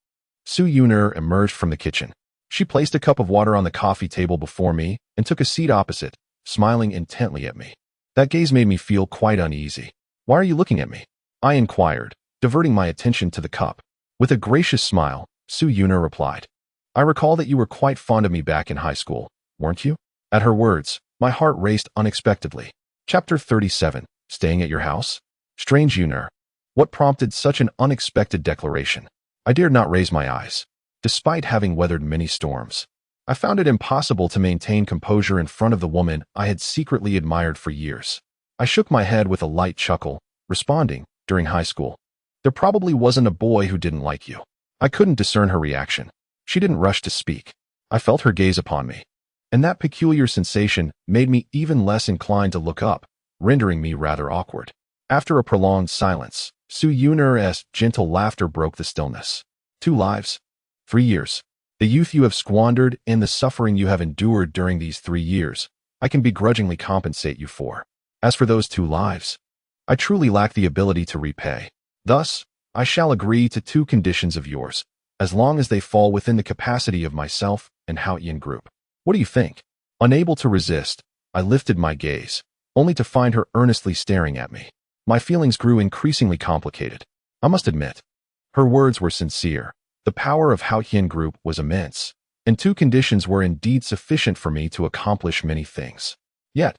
Su Yun'er emerged from the kitchen, She placed a cup of water on the coffee table before me and took a seat opposite, smiling intently at me. That gaze made me feel quite uneasy. "Why are you looking at me?" I inquired, diverting my attention to the cup. With a gracious smile, Su Yuna replied, "I recall that you were quite fond of me back in high school, weren't you?" At her words, my heart raced unexpectedly. Chapter 37. Staying at your house? Strange Yuna. What prompted such an unexpected declaration? I dared not raise my eyes. Despite having weathered many storms, I found it impossible to maintain composure in front of the woman I had secretly admired for years. I shook my head with a light chuckle, responding, "During high school, there probably wasn't a boy who didn't like you." I couldn't discern her reaction. She didn't rush to speak. I felt her gaze upon me, and that peculiar sensation made me even less inclined to look up, rendering me rather awkward. After a prolonged silence, Su Yuna's gentle laughter broke the stillness. 2 lives. 3 years. The youth you have squandered and the suffering you have endured during these 3 years, I can begrudgingly compensate you for. As for those 2 lives, I truly lack the ability to repay. Thus, I shall agree to 2 conditions of yours, as long as they fall within the capacity of myself and Haoyan Group. What do you think? Unable to resist, I lifted my gaze, only to find her earnestly staring at me. My feelings grew increasingly complicated. I must admit, her words were sincere. The power of Haoyan Group was immense, and 2 conditions were indeed sufficient for me to accomplish many things. Yet,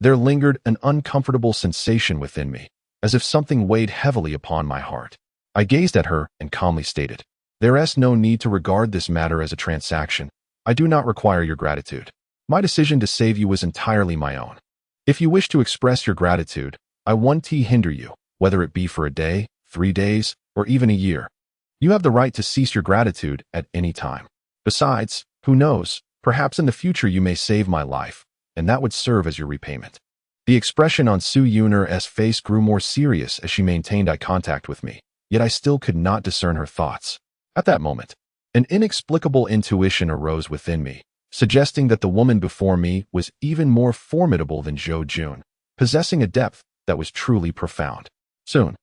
there lingered an uncomfortable sensation within me, as if something weighed heavily upon my heart. I gazed at her and calmly stated, "There is no need to regard this matter as a transaction. I do not require your gratitude. My decision to save you was entirely my own. If you wish to express your gratitude, I won't hinder you, whether it be for a day, 3 days, or even a year. You have the right to cease your gratitude at any time. Besides, who knows, perhaps in the future you may save my life, and that would serve as your repayment." The expression on Su Yuna's face grew more serious as she maintained eye contact with me, yet I still could not discern her thoughts. At that moment, an inexplicable intuition arose within me, suggesting that the woman before me was even more formidable than Zhou Jun, possessing a depth that was truly profound. Soon,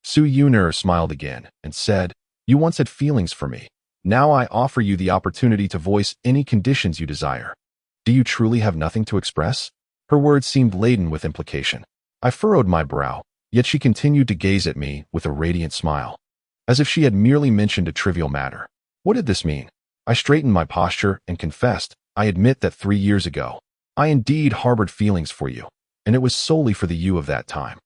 Su Yuna smiled again and said, "You once had feelings for me. Now I offer you the opportunity to voice any conditions you desire. Do you truly have nothing to express?" Her words seemed laden with implication. I furrowed my brow, yet she continued to gaze at me with a radiant smile, as if she had merely mentioned a trivial matter. What did this mean? I straightened my posture and confessed, "I admit that 3 years ago, I indeed harbored feelings for you, and it was solely for the you of that time.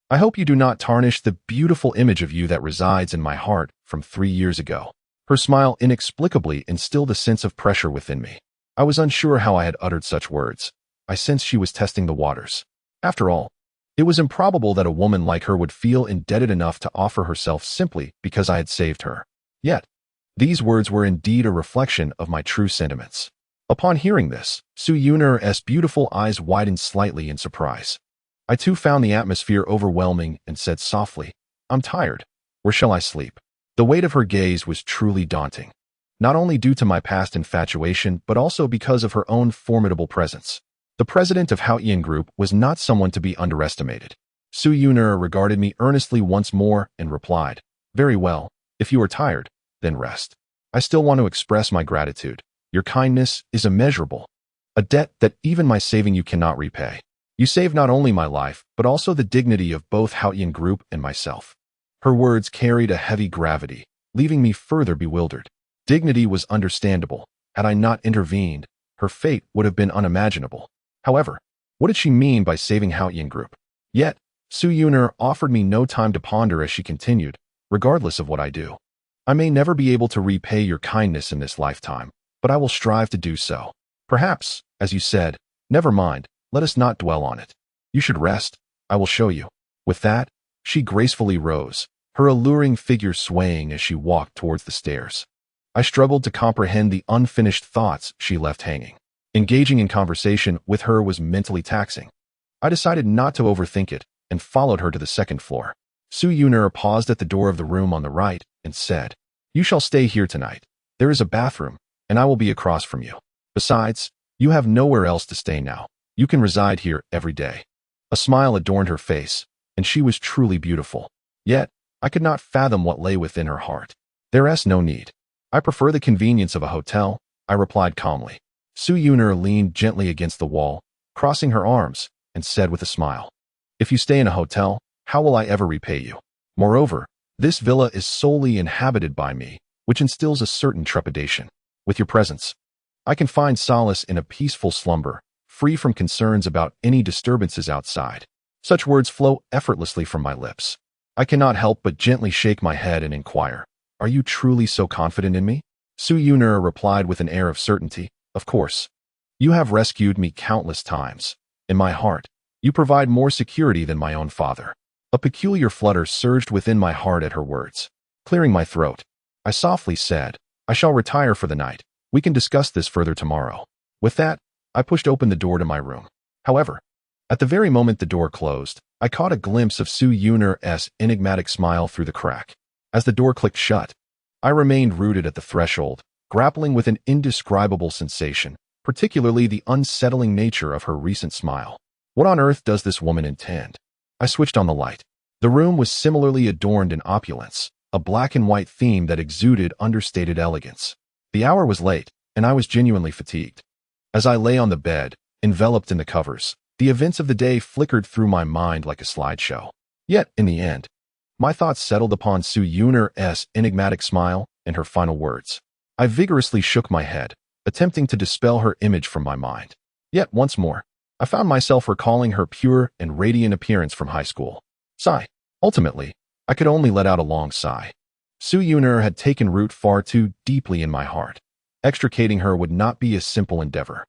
I hope you do not tarnish the beautiful image of you that resides in my heart from 3 years ago." Her smile inexplicably instilled a sense of pressure within me. I was unsure how I had uttered such words. I sensed she was testing the waters. After all, it was improbable that a woman like her would feel indebted enough to offer herself simply because I had saved her. Yet, these words were indeed a reflection of my true sentiments. Upon hearing this, Su Yuna's beautiful eyes widened slightly in surprise. I too found the atmosphere overwhelming and said softly, "I'm tired. Where shall I sleep?" The weight of her gaze was truly daunting, not only due to my past infatuation, but also because of her own formidable presence. The president of Haoyan Group was not someone to be underestimated. Su Yuna regarded me earnestly once more and replied, "Very well, if you are tired, then rest. I still want to express my gratitude. Your kindness is immeasurable, a debt that even my saving you cannot repay. You saved not only my life, but also the dignity of both Haoyan Group and myself." Her words carried a heavy gravity, leaving me further bewildered. Dignity was understandable. Had I not intervened, her fate would have been unimaginable. However, what did she mean by saving Haoyan Group? Yet, Su Yuna offered me no time to ponder as she continued, "Regardless of what I do, I may never be able to repay your kindness in this lifetime, but I will strive to do so. Perhaps, as you said, never mind, let us not dwell on it. You should rest. I will show you." With that, she gracefully rose, her alluring figure swaying as she walked towards the stairs. I struggled to comprehend the unfinished thoughts she left hanging. Engaging in conversation with her was mentally taxing. I decided not to overthink it and followed her to the 2nd floor. Su Yuna paused at the door of the room on the right and said, "You shall stay here tonight. There is a bathroom, and I will be across from you. Besides, you have nowhere else to stay now. You can reside here every day." A smile adorned her face, and she was truly beautiful. Yet, I could not fathom what lay within her heart. "There is no need. I prefer the convenience of a hotel," I replied calmly. Su Yuner leaned gently against the wall, crossing her arms, and said with a smile, "If you stay in a hotel, how will I ever repay you? Moreover, this villa is solely inhabited by me, which instills a certain trepidation. With your presence, I can find solace in a peaceful slumber, free from concerns about any disturbances outside." Such words flow effortlessly from my lips. I cannot help but gently shake my head and inquire, "Are you truly so confident in me?" Su Yuner replied with an air of certainty, "Of course. You have rescued me countless times. In my heart, you provide more security than my own father." A peculiar flutter surged within my heart at her words. Clearing my throat, I softly said, "I shall retire for the night. We can discuss this further tomorrow." With that, I pushed open the door to my room. However, at the very moment the door closed, I caught a glimpse of Su Yuner's enigmatic smile through the crack. As the door clicked shut, I remained rooted at the threshold, grappling with an indescribable sensation, particularly the unsettling nature of her recent smile. What on earth does this woman intend? I switched on the light. The room was similarly adorned in opulence, a black and white theme that exuded understated elegance. The hour was late, and I was genuinely fatigued. As I lay on the bed, enveloped in the covers, the events of the day flickered through my mind like a slideshow. Yet, in the end, my thoughts settled upon Su Yuner's enigmatic smile and her final words. I vigorously shook my head, attempting to dispel her image from my mind. Yet, once more, I found myself recalling her pure and radiant appearance from high school. Sigh. Ultimately, I could only let out a long sigh. Su Yuner had taken root far too deeply in my heart. Extricating her would not be a simple endeavor.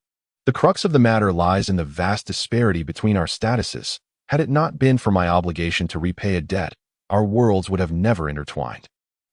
The crux of the matter lies in the vast disparity between our statuses. Had it not been for my obligation to repay a debt, our worlds would have never intertwined.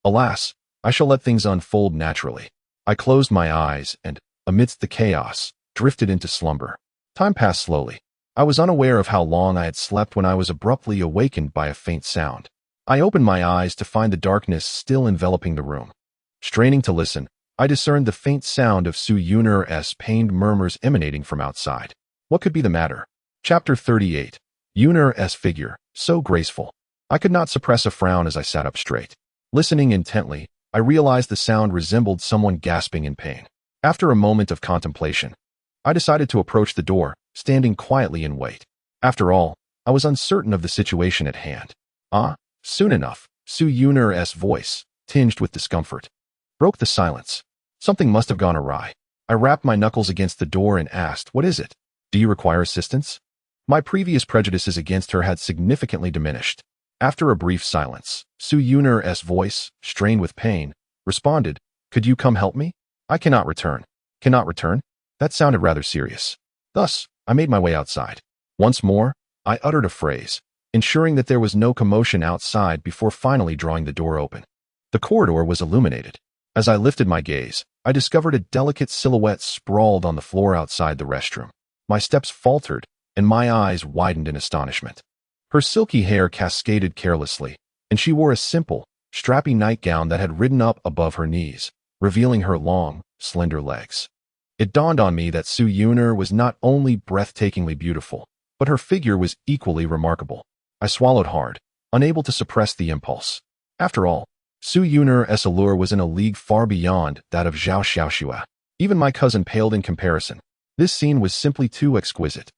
Alas, I shall let things unfold naturally. I closed my eyes and, amidst the chaos, drifted into slumber. Time passed slowly. I was unaware of how long I had slept when I was abruptly awakened by a faint sound. I opened my eyes to find the darkness still enveloping the room. Straining to listen, I discerned the faint sound of Su Yuner's pained murmurs emanating from outside. What could be the matter? Chapter 38. Yuner's figure, so graceful. I could not suppress a frown as I sat up straight. Listening intently, I realized the sound resembled someone gasping in pain. After a moment of contemplation, I decided to approach the door, standing quietly in wait. After all, I was uncertain of the situation at hand. Soon enough, Su Yuner's voice, tinged with discomfort, broke the silence. Something must have gone awry. I rapped my knuckles against the door and asked, "What is it? Do you require assistance?" My previous prejudices against her had significantly diminished. After a brief silence, Su Yuner's voice, strained with pain, responded, "Could you come help me? I cannot return." Cannot return? That sounded rather serious. Thus, I made my way outside. Once more, I uttered a phrase, ensuring that there was no commotion outside before finally drawing the door open. The corridor was illuminated. As I lifted my gaze, I discovered a delicate silhouette sprawled on the floor outside the restroom. My steps faltered, and my eyes widened in astonishment. Her silky hair cascaded carelessly, and she wore a simple, strappy nightgown that had ridden up above her knees, revealing her long, slender legs. It dawned on me that Su Yuner was not only breathtakingly beautiful, but her figure was equally remarkable. I swallowed hard, unable to suppress the impulse. After all, Su Yuner's allure was in a league far beyond that of Zhao Xiaoxua. Even my cousin paled in comparison. This scene was simply too exquisite.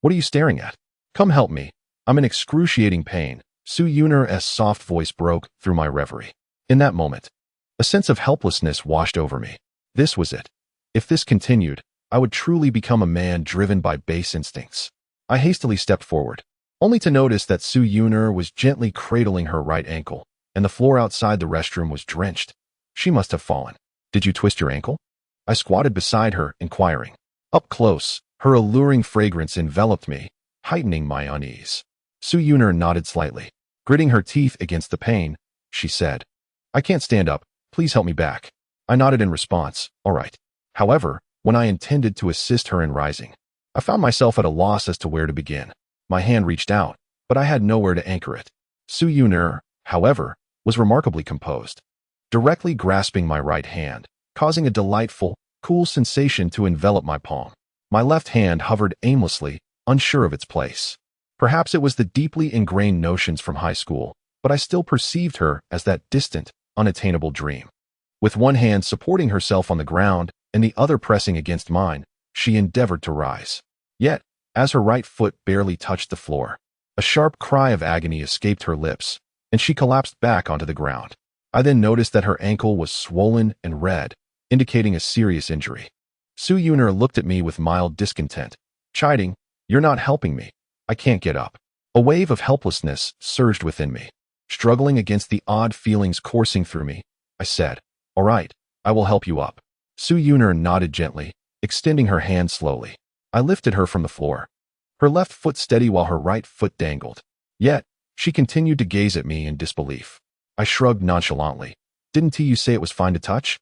"What are you staring at? Come help me. I'm in excruciating pain." Su Yuner's soft voice broke through my reverie. In that moment, a sense of helplessness washed over me. This was it. If this continued, I would truly become a man driven by base instincts. I hastily stepped forward, only to notice that Su Yuner was gently cradling her right ankle, and the floor outside the restroom was drenched. She must have fallen. "Did you twist your ankle?" I squatted beside her, inquiring. Up close, her alluring fragrance enveloped me, heightening my unease. Su Yuner nodded slightly. Gritting her teeth against the pain, she said, "I can't stand up. Please help me back." I nodded in response, "All right." However, when I intended to assist her in rising, I found myself at a loss as to where to begin. My hand reached out, but I had nowhere to anchor it. Su Yuner, however, was remarkably composed, directly grasping my right hand, causing a delightful, cool sensation to envelop my palm. My left hand hovered aimlessly, unsure of its place. Perhaps it was the deeply ingrained notions from high school, but I still perceived her as that distant, unattainable dream. With one hand supporting herself on the ground and the other pressing against mine, she endeavored to rise. Yet, as her right foot barely touched the floor, a sharp cry of agony escaped her lips, and she collapsed back onto the ground. I then noticed that her ankle was swollen and red, indicating a serious injury. Su Yuner looked at me with mild discontent, chiding, "You're not helping me. I can't get up." A wave of helplessness surged within me. Struggling against the odd feelings coursing through me, I said, "All right, I will help you up." Su Yuner nodded gently, extending her hand slowly. I lifted her from the floor, her left foot steady while her right foot dangled. Yet, she continued to gaze at me in disbelief. I shrugged nonchalantly. "Didn't you say it was fine to touch?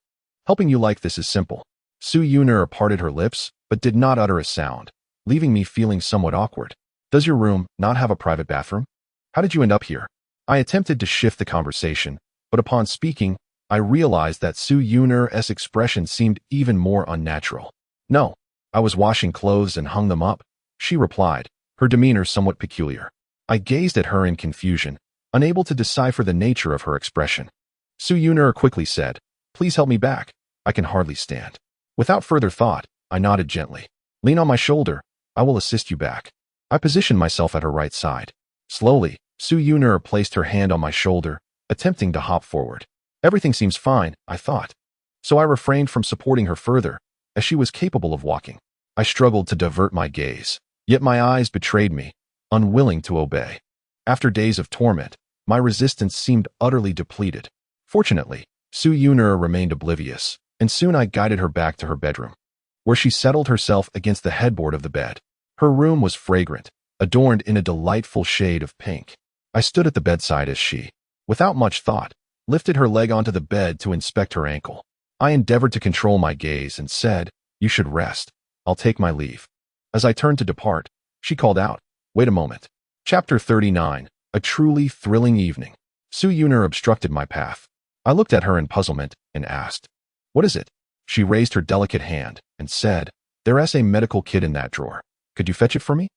Helping you like this is simple." Su Yuner parted her lips, but did not utter a sound, leaving me feeling somewhat awkward. "Does your room not have a private bathroom? How did you end up here?" I attempted to shift the conversation, but upon speaking, I realized that Su Yuner's expression seemed even more unnatural. "No, I was washing clothes and hung them up," she replied, her demeanor somewhat peculiar. I gazed at her in confusion, unable to decipher the nature of her expression. Su Yuner quickly said, "Please help me back. I can hardly stand." Without further thought, I nodded gently. "Lean on my shoulder. I will assist you back." I positioned myself at her right side. Slowly, Su Yuner placed her hand on my shoulder, attempting to hop forward. Everything seems fine, I thought. So I refrained from supporting her further, as she was capable of walking. I struggled to divert my gaze, yet my eyes betrayed me, unwilling to obey. After days of torment, my resistance seemed utterly depleted. Fortunately, Su Yuner remained oblivious, and soon I guided her back to her bedroom, where she settled herself against the headboard of the bed. Her room was fragrant, adorned in a delightful shade of pink. I stood at the bedside as she, without much thought, lifted her leg onto the bed to inspect her ankle. I endeavored to control my gaze and said, "You should rest. I'll take my leave." As I turned to depart, she called out, "Wait a moment." Chapter 39, a truly thrilling evening. Su Yuner obstructed my path. I looked at her in puzzlement and asked, "What is it?" She raised her delicate hand and said, "There's a medical kit in that drawer. Could you fetch it for me?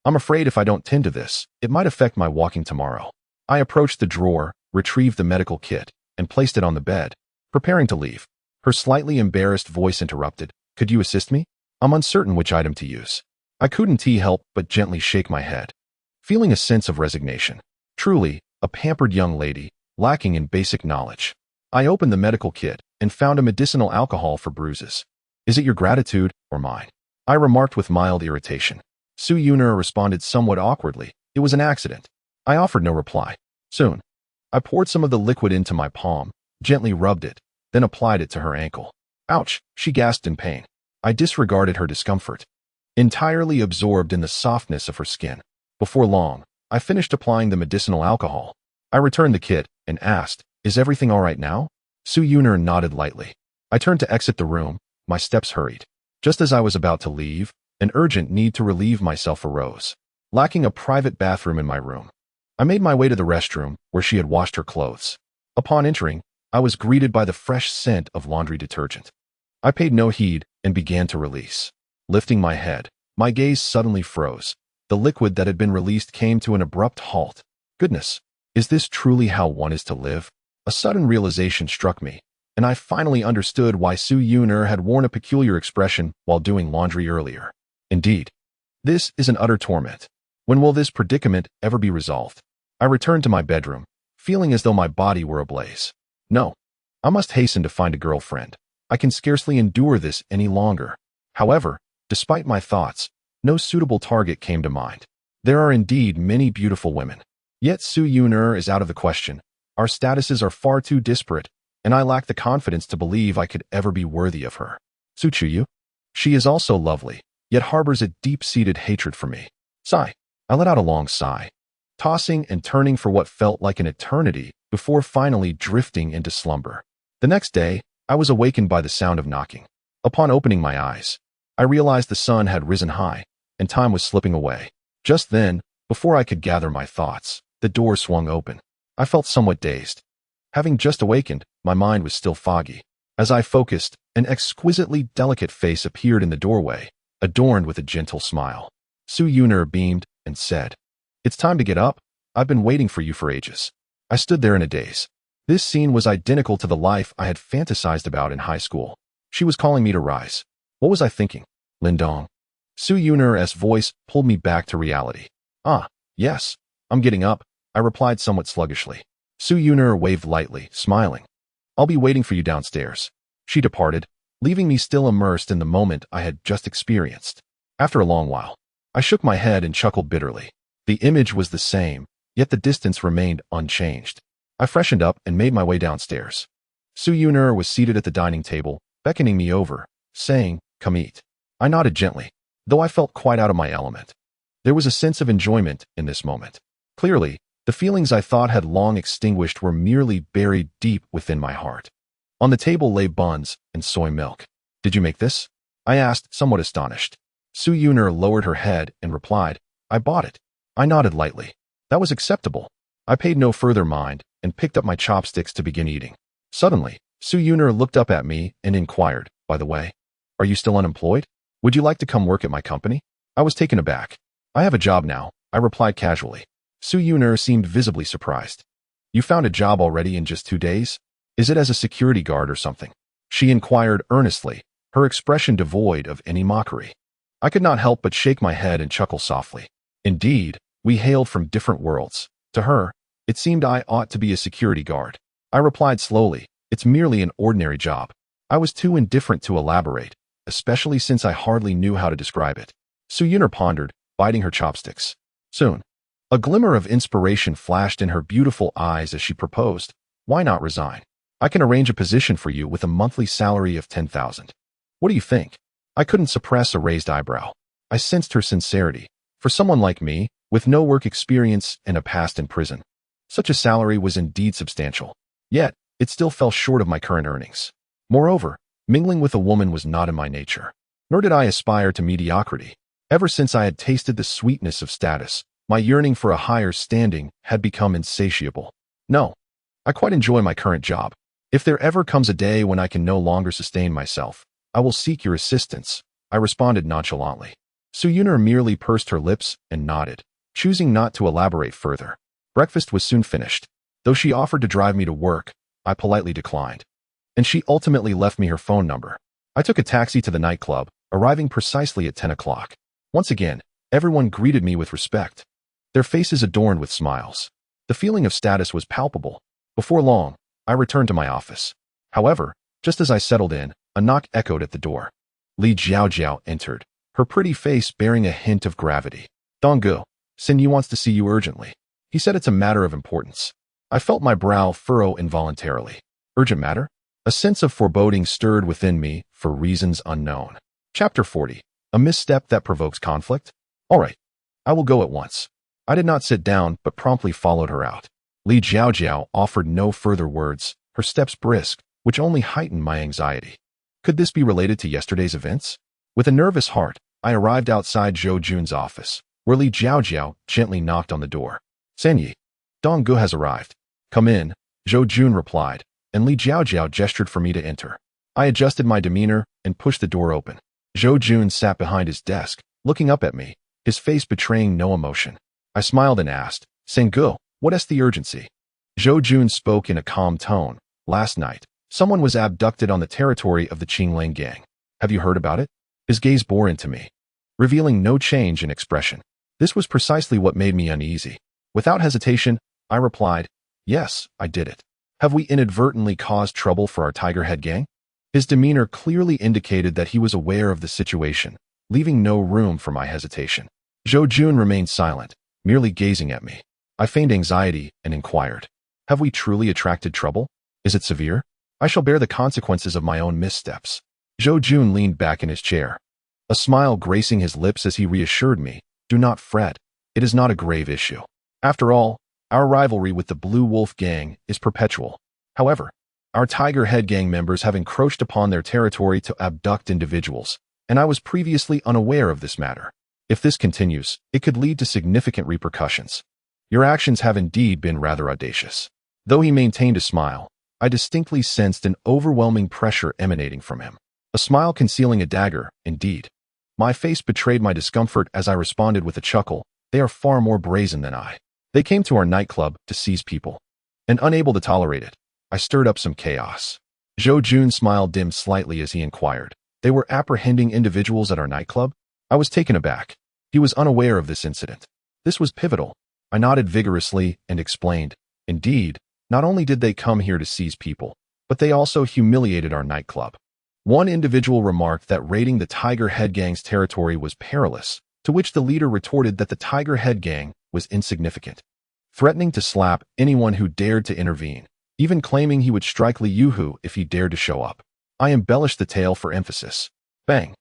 I'm afraid if I don't tend to this, it might affect my walking tomorrow." I approached the drawer, retrieved the medical kit, and placed it on the bed, preparing to leave. Her slightly embarrassed voice interrupted, "Could you assist me? I'm uncertain which item to use." I couldn't help but gently shake my head, feeling a sense of resignation. Truly, a pampered young lady, lacking in basic knowledge. I opened the medical kit and found a medicinal alcohol for bruises. "Is it your gratitude or mine?" I remarked with mild irritation. Su Yuner responded somewhat awkwardly, "It was an accident." I offered no reply. Soon, I poured some of the liquid into my palm, gently rubbed it, then applied it to her ankle. "Ouch," she gasped in pain. I disregarded her discomfort, entirely absorbed in the softness of her skin. Before long, I finished applying the medicinal alcohol. I returned the kit and asked, "Is everything all right now?" Su Yuner nodded lightly. I turned to exit the room, my steps hurried. Just as I was about to leave, an urgent need to relieve myself arose. Lacking a private bathroom in my room, I made my way to the restroom where she had washed her clothes. Upon entering, I was greeted by the fresh scent of laundry detergent. I paid no heed and began to release. Lifting my head, my gaze suddenly froze. The liquid that had been released came to an abrupt halt. Goodness, is this truly how one is to live? A sudden realization struck me, and I finally understood why Su Yuner had worn a peculiar expression while doing laundry earlier. Indeed, this is an utter torment. When will this predicament ever be resolved? I returned to my bedroom, feeling as though my body were ablaze. No, I must hasten to find a girlfriend. I can scarcely endure this any longer. However, despite my thoughts, no suitable target came to mind. There are indeed many beautiful women. Yet Su Yuner is out of the question. Our statuses are far too disparate, and I lack the confidence to believe I could ever be worthy of her. Su Chuyu? She is also lovely, yet harbors a deep-seated hatred for me. Sigh. I let out a long sigh, tossing and turning for what felt like an eternity before finally drifting into slumber. The next day, I was awakened by the sound of knocking. Upon opening my eyes, I realized the sun had risen high, and time was slipping away. Just then, before I could gather my thoughts, the door swung open. I felt somewhat dazed. Having just awakened, my mind was still foggy. As I focused, an exquisitely delicate face appeared in the doorway, adorned with a gentle smile. Su Yuner beamed and said, "It's time to get up. I've been waiting for you for ages." I stood there in a daze. This scene was identical to the life I had fantasized about in high school. She was calling me to rise. What was I thinking? Lindong. Su Yun'er's voice pulled me back to reality. Ah, yes. I'm getting up, I replied somewhat sluggishly. Su Yun'er waved lightly, smiling. I'll be waiting for you downstairs. She departed, leaving me still immersed in the moment I had just experienced. After a long while, I shook my head and chuckled bitterly. The image was the same, yet the distance remained unchanged. I freshened up and made my way downstairs. Su Yun'er was seated at the dining table, beckoning me over, saying, "Come eat." I nodded gently, though I felt quite out of my element. There was a sense of enjoyment in this moment. Clearly, the feelings I thought had long extinguished were merely buried deep within my heart. On the table lay buns and soy milk. "Did you make this?" I asked, somewhat astonished. Su Yun'er lowered her head and replied, "I bought it." I nodded lightly. That was acceptable. I paid no further mind and picked up my chopsticks to begin eating. Suddenly, Su Yun'er looked up at me and inquired, "By the way, are you still unemployed? Would you like to come work at my company?" I was taken aback. "I have a job now," I replied casually. Su Yun'er seemed visibly surprised. "You found a job already in just 2 days? Is it as a security guard or something?" She inquired earnestly, her expression devoid of any mockery. I could not help but shake my head and chuckle softly. Indeed, we hailed from different worlds. To her, it seemed I ought to be a security guard. I replied slowly, "It's merely an ordinary job." I was too indifferent to elaborate, especially since I hardly knew how to describe it. Su Yun'er pondered, biting her chopsticks. Soon, a glimmer of inspiration flashed in her beautiful eyes as she proposed, "Why not resign? I can arrange a position for you with a monthly salary of 10,000. What do you think?" I couldn't suppress a raised eyebrow. I sensed her sincerity. For someone like me, with no work experience and a past in prison, such a salary was indeed substantial. Yet, it still fell short of my current earnings. Moreover, mingling with a woman was not in my nature. Nor did I aspire to mediocrity. Ever since I had tasted the sweetness of status, my yearning for a higher standing had become insatiable. No, I quite enjoy my current job. If there ever comes a day when I can no longer sustain myself, I will seek your assistance, I responded nonchalantly. Su Yun'er merely pursed her lips and nodded, choosing not to elaborate further. Breakfast was soon finished. Though she offered to drive me to work, I politely declined. And she ultimately left me her phone number. I took a taxi to the nightclub, arriving precisely at 10 o'clock. Once again, everyone greeted me with respect, their faces adorned with smiles. The feeling of status was palpable. Before long, I returned to my office. However, just as I settled in, a knock echoed at the door. Li Jiaojiao entered, her pretty face bearing a hint of gravity. "Donggu, Xin Yu wants to see you urgently. He said it's a matter of importance." I felt my brow furrow involuntarily. Urgent matter? A sense of foreboding stirred within me for reasons unknown. Chapter 40. A misstep that provokes conflict? All right, I will go at once. I did not sit down, but promptly followed her out. Li Jiaojiao offered no further words, her steps brisk, which only heightened my anxiety. Could this be related to yesterday's events? With a nervous heart, I arrived outside Zhou Jun's office, where Li Jiaojiao gently knocked on the door. "Sanyi, Donggu has arrived." "Come in," Zhou Jun replied, and Li Jiaojiao gestured for me to enter. I adjusted my demeanor and pushed the door open. Zhou Jun sat behind his desk, looking up at me, his face betraying no emotion. I smiled and asked, "Senggu, what is the urgency?" Zhou Jun spoke in a calm tone. "Last night, someone was abducted on the territory of the Qinglang gang. Have you heard about it?" His gaze bore into me, revealing no change in expression. This was precisely what made me uneasy. Without hesitation, I replied, "Yes, I did it." "Have we inadvertently caused trouble for our Tiger Head gang?" His demeanor clearly indicated that he was aware of the situation, leaving no room for my hesitation. Zhou Jun remained silent, merely gazing at me. I feigned anxiety and inquired, "Have we truly attracted trouble? Is it severe? I shall bear the consequences of my own missteps." Zhou Jun leaned back in his chair, a smile gracing his lips as he reassured me, "Do not fret. It is not a grave issue. After all, our rivalry with the Blue Wolf gang is perpetual. However, our Tiger Head gang members have encroached upon their territory to abduct individuals, and I was previously unaware of this matter. If this continues, it could lead to significant repercussions. Your actions have indeed been rather audacious." Though he maintained a smile, I distinctly sensed an overwhelming pressure emanating from him. A smile concealing a dagger, indeed. My face betrayed my discomfort as I responded with a chuckle, "They are far more brazen than I. They came to our nightclub to seize people. And unable to tolerate it, I stirred up some chaos." Zhou Jun's smile dimmed slightly as he inquired. They were apprehending individuals at our nightclub? I was taken aback. He was unaware of this incident. This was pivotal. I nodded vigorously and explained, indeed, not only did they come here to seize people, but they also humiliated our nightclub. One individual remarked that raiding the Tiger Head Gang's territory was perilous, to which the leader retorted that the Tiger Head Gang was insignificant, threatening to slap anyone who dared to intervene, even claiming he would strike Li Yuhu if he dared to show up. I embellished the tale for emphasis. Bang!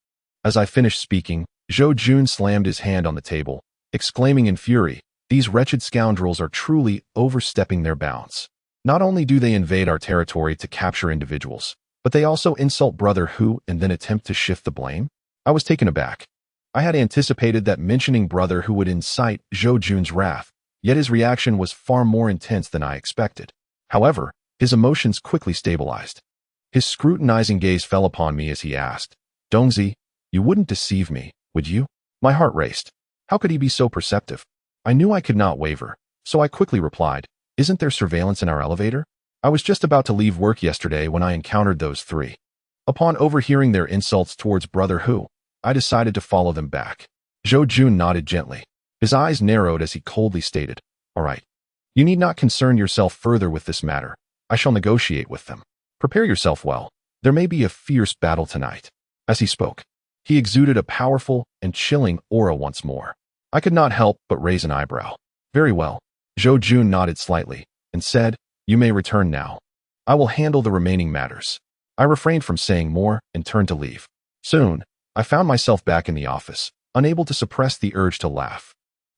As I finished speaking, Zhou Jun slammed his hand on the table, exclaiming in fury, "These wretched scoundrels are truly overstepping their bounds. Not only do they invade our territory to capture individuals, but they also insult Brother Hu and then attempt to shift the blame?" I was taken aback. I had anticipated that mentioning Brother Hu would incite Zhou Jun's wrath, yet his reaction was far more intense than I expected. However, his emotions quickly stabilized. His scrutinizing gaze fell upon me as he asked, "Dongzi, you wouldn't deceive me, would you?" My heart raced. How could he be so perceptive? I knew I could not waver, so I quickly replied, "Isn't there surveillance in our elevator? I was just about to leave work yesterday when I encountered those three." Upon overhearing their insults towards Brother Hu, I decided to follow them back. Zhou Jun nodded gently. His eyes narrowed as he coldly stated, "All right. You need not concern yourself further with this matter. I shall negotiate with them. Prepare yourself well. There may be a fierce battle tonight." As he spoke, he exuded a powerful and chilling aura once more. I could not help but raise an eyebrow. "Very well." Zhou Jun nodded slightly and said, "You may return now. I will handle the remaining matters." I refrained from saying more and turned to leave. Soon, I found myself back in the office, unable to suppress the urge to laugh.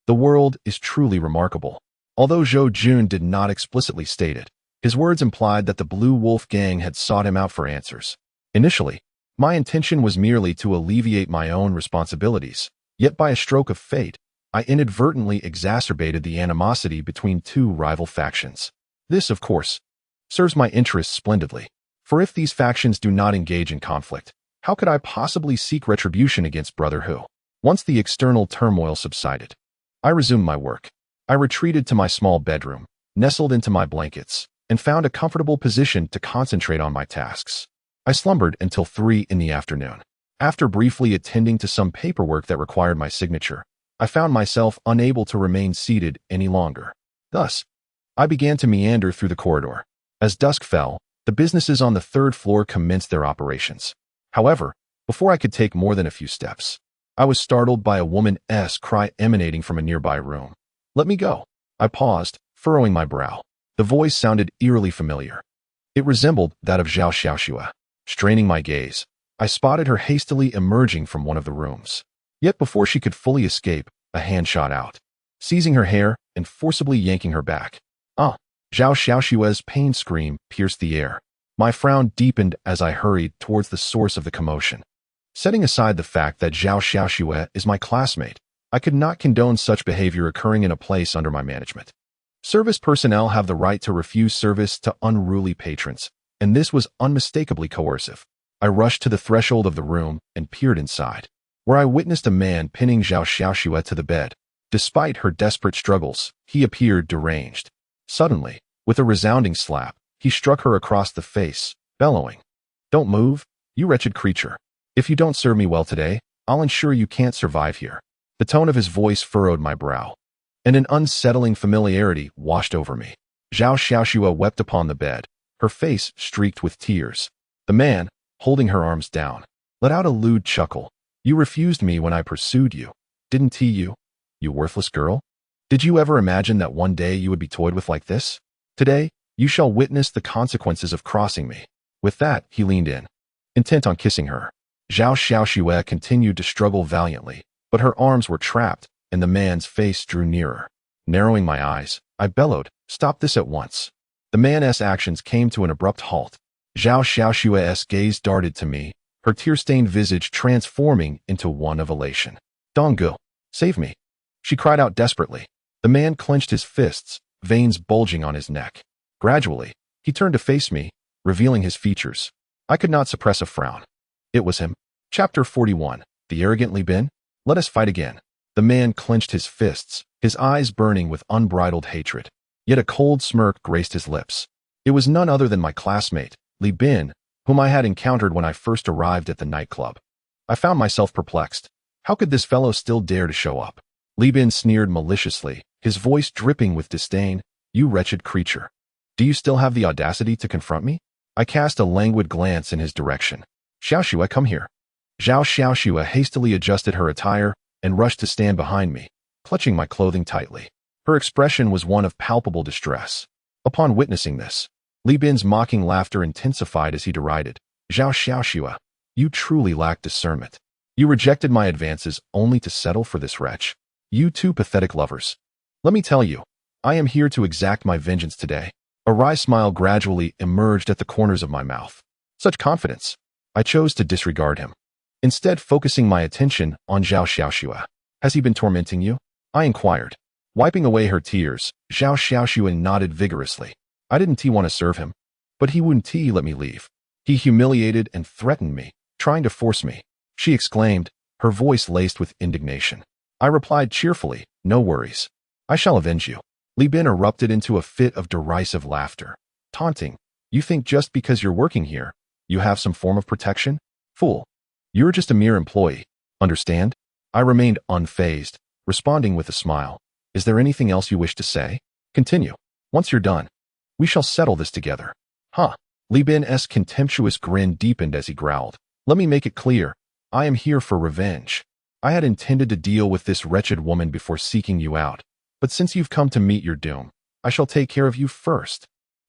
The world is truly remarkable. Although Zhou Jun did not explicitly state it, his words implied that the Blue Wolf Gang had sought him out for answers. Initially, my intention was merely to alleviate my own responsibilities, yet by a stroke of fate, I inadvertently exacerbated the animosity between two rival factions. This, of course, serves my interests splendidly, for if these factions do not engage in conflict, how could I possibly seek retribution against Brother Hu? Once the external turmoil subsided, I resumed my work. I retreated to my small bedroom, nestled into my blankets, and found a comfortable position to concentrate on my tasks. I slumbered until 3 in the afternoon. After briefly attending to some paperwork that required my signature, I found myself unable to remain seated any longer. Thus, I began to meander through the corridor. As dusk fell, the businesses on the 3rd floor commenced their operations. However, before I could take more than a few steps, I was startled by a woman's cry emanating from a nearby room. "Let me go." I paused, furrowing my brow. The voice sounded eerily familiar. It resembled that of Zhao Xiaoxue. Straining my gaze, I spotted her hastily emerging from one of the rooms. Yet before she could fully escape, a hand shot out, seizing her hair and forcibly yanking her back. "Ah!" Zhao Xiaoxue's pain scream pierced the air. My frown deepened as I hurried towards the source of the commotion. Setting aside the fact that Zhao Xiaoxue is my classmate, I could not condone such behavior occurring in a place under my management. Service personnel have the right to refuse service to unruly patrons, and this was unmistakably coercive. I rushed to the threshold of the room and peered inside, where I witnessed a man pinning Zhao Xiaoxue to the bed. Despite her desperate struggles, he appeared deranged. Suddenly, with a resounding slap, he struck her across the face, bellowing, "Don't move, you wretched creature. If you don't serve me well today, I'll ensure you can't survive here." The tone of his voice furrowed my brow, and an unsettling familiarity washed over me. Zhao Xiaoxue wept upon the bed, her face streaked with tears. The man, holding her arms down, let out a lewd chuckle. "You refused me when I pursued you, didn't he, you worthless girl? Did you ever imagine that one day you would be toyed with like this? Today, you shall witness the consequences of crossing me." With that, he leaned in, intent on kissing her. Zhao Xiaoxue continued to struggle valiantly, but her arms were trapped, and the man's face drew nearer. Narrowing my eyes, I bellowed, "Stop this at once." The man's actions came to an abrupt halt. Zhao Xiaoxue's gaze darted to me, her tear-stained visage transforming into one of elation. "Donggu, save me!" she cried out desperately. The man clenched his fists, veins bulging on his neck. Gradually, he turned to face me, revealing his features. I could not suppress a frown. It was him. Chapter 41. The Arrogant Li Bin? Let us fight again. The man clenched his fists, his eyes burning with unbridled hatred. Yet a cold smirk graced his lips. It was none other than my classmate, Li Bin, whom I had encountered when I first arrived at the nightclub. I found myself perplexed. How could this fellow still dare to show up? Li Bin sneered maliciously, his voice dripping with disdain. You wretched creature. Do you still have the audacity to confront me? I cast a languid glance in his direction. Xiaoxue, come here. Zhao Xiaoxue hastily adjusted her attire and rushed to stand behind me, clutching my clothing tightly. Her expression was one of palpable distress. Upon witnessing this, Li Bin's mocking laughter intensified as he derided. Zhao Xiaoxue, you truly lack discernment. You rejected my advances only to settle for this wretch. You two pathetic lovers. Let me tell you, I am here to exact my vengeance today. A wry smile gradually emerged at the corners of my mouth. Such confidence. I chose to disregard him, instead focusing my attention on Zhao Xiaoxue. Has he been tormenting you? I inquired. Wiping away her tears, Zhao Xiaoxue nodded vigorously. I didn't want to serve him, but he wouldn't let me leave. He humiliated and threatened me, trying to force me. She exclaimed, her voice laced with indignation. I replied cheerfully, no worries. I shall avenge you. Li Bin erupted into a fit of derisive laughter, taunting. You think just because you're working here, you have some form of protection? Fool. You're just a mere employee. Understand? I remained unfazed, responding with a smile. Is there anything else you wish to say? Continue. Once you're done, we shall settle this together. Huh. Li Bin's contemptuous grin deepened as he growled. Let me make it clear. I am here for revenge. I had intended to deal with this wretched woman before seeking you out, but since you've come to meet your doom, I shall take care of you first.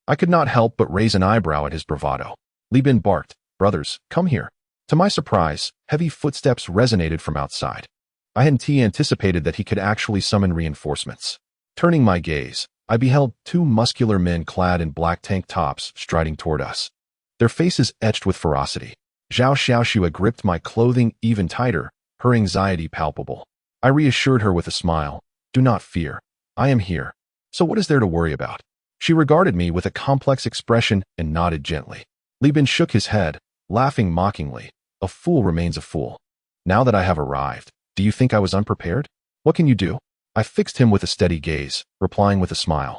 I could not help but raise an eyebrow at his bravado. Li Bin barked, brothers, come here. To my surprise, heavy footsteps resonated from outside. I hadn't anticipated that he could actually summon reinforcements. Turning my gaze, I beheld two muscular men clad in black tank tops striding toward us, their faces etched with ferocity. Zhao Xiaoxue gripped my clothing even tighter, her anxiety palpable. I reassured her with a smile. Do not fear. I am here. So what is there to worry about? She regarded me with a complex expression and nodded gently. Li Bin shook his head, laughing mockingly. A fool remains a fool. Now that I have arrived, do you think I was unprepared? What can you do? I fixed him with a steady gaze, replying with a smile.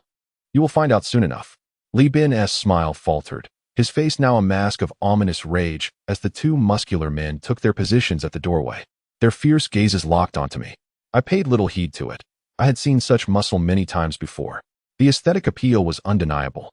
You will find out soon enough. Li Bin's smile faltered, his face now a mask of ominous rage as the two muscular men took their positions at the doorway. Their fierce gazes locked onto me. I paid little heed to it. I had seen such muscle many times before. The aesthetic appeal was undeniable,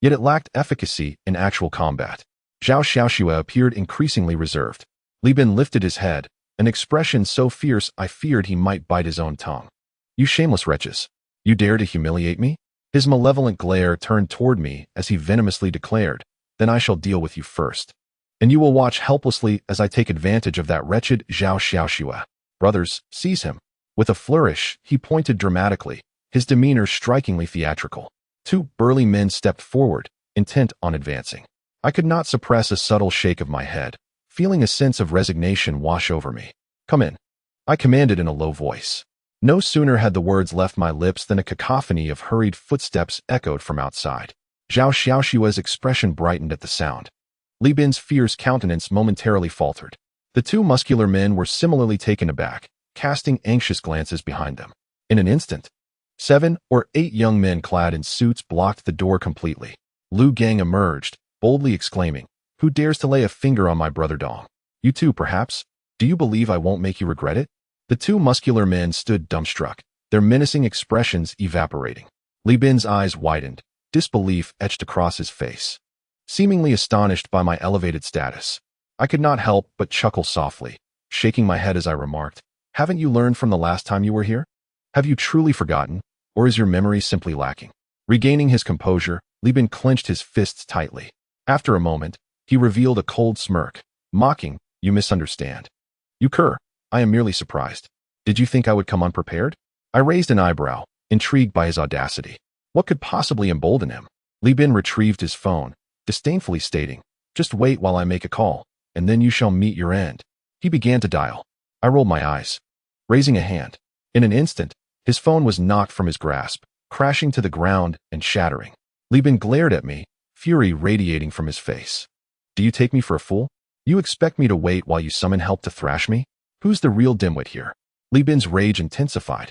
yet it lacked efficacy in actual combat. Zhao Xiaoxue appeared increasingly reserved. Li Bin lifted his head, an expression so fierce I feared he might bite his own tongue. You shameless wretches. You dare to humiliate me? His malevolent glare turned toward me as he venomously declared, then I shall deal with you first. And you will watch helplessly as I take advantage of that wretched Zhao Xiaoxue. Brothers, seize him. With a flourish, he pointed dramatically, his demeanor strikingly theatrical. Two burly men stepped forward, intent on advancing. I could not suppress a subtle shake of my head, feeling a sense of resignation wash over me. Come in. I commanded in a low voice. No sooner had the words left my lips than a cacophony of hurried footsteps echoed from outside. Zhao Xiaoxue's expression brightened at the sound. Li Bin's fierce countenance momentarily faltered. The two muscular men were similarly taken aback, casting anxious glances behind them. In an instant, 7 or 8 young men clad in suits blocked the door completely. Lu Gang emerged, boldly exclaiming, Who dares to lay a finger on my brother Dong? You too, perhaps? Do you believe I won't make you regret it? The two muscular men stood dumbstruck, their menacing expressions evaporating. Li Bin's eyes widened, disbelief etched across his face. Seemingly astonished by my elevated status, I could not help but chuckle softly, shaking my head as I remarked, Haven't you learned from the last time you were here? Have you truly forgotten, or is your memory simply lacking? Regaining his composure, Li Bin clenched his fists tightly. After a moment, he revealed a cold smirk, mocking, You misunderstand. You cur. I am merely surprised. Did you think I would come unprepared? I raised an eyebrow, intrigued by his audacity. What could possibly embolden him? Li Bin retrieved his phone, disdainfully stating, Just wait while I make a call, and then you shall meet your end. He began to dial. I rolled my eyes, raising a hand. In an instant, his phone was knocked from his grasp, crashing to the ground and shattering. Li Bin glared at me, fury radiating from his face. Do you take me for a fool? You expect me to wait while you summon help to thrash me? Who's the real dimwit here? Li Bin's rage intensified,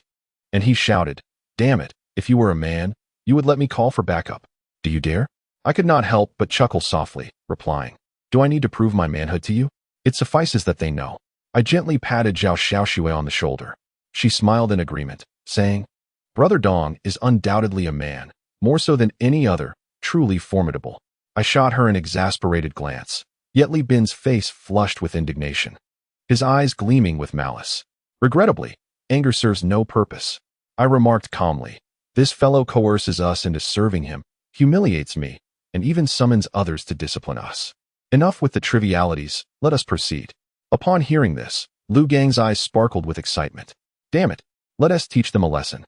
and he shouted, Damn it, if you were a man, you would let me call for backup. Do you dare? I could not help but chuckle softly, replying, Do I need to prove my manhood to you? It suffices that they know. I gently patted Zhao Xiaoxue on the shoulder. She smiled in agreement, saying, Brother Dong is undoubtedly a man, more so than any other, truly formidable. I shot her an exasperated glance, yet Li Bin's face flushed with indignation, his eyes gleaming with malice. Regrettably, anger serves no purpose. I remarked calmly, this fellow coerces us into serving him, humiliates me, and even summons others to discipline us. Enough with the trivialities, let us proceed. Upon hearing this, Lu Gang's eyes sparkled with excitement. Damn it, let us teach them a lesson.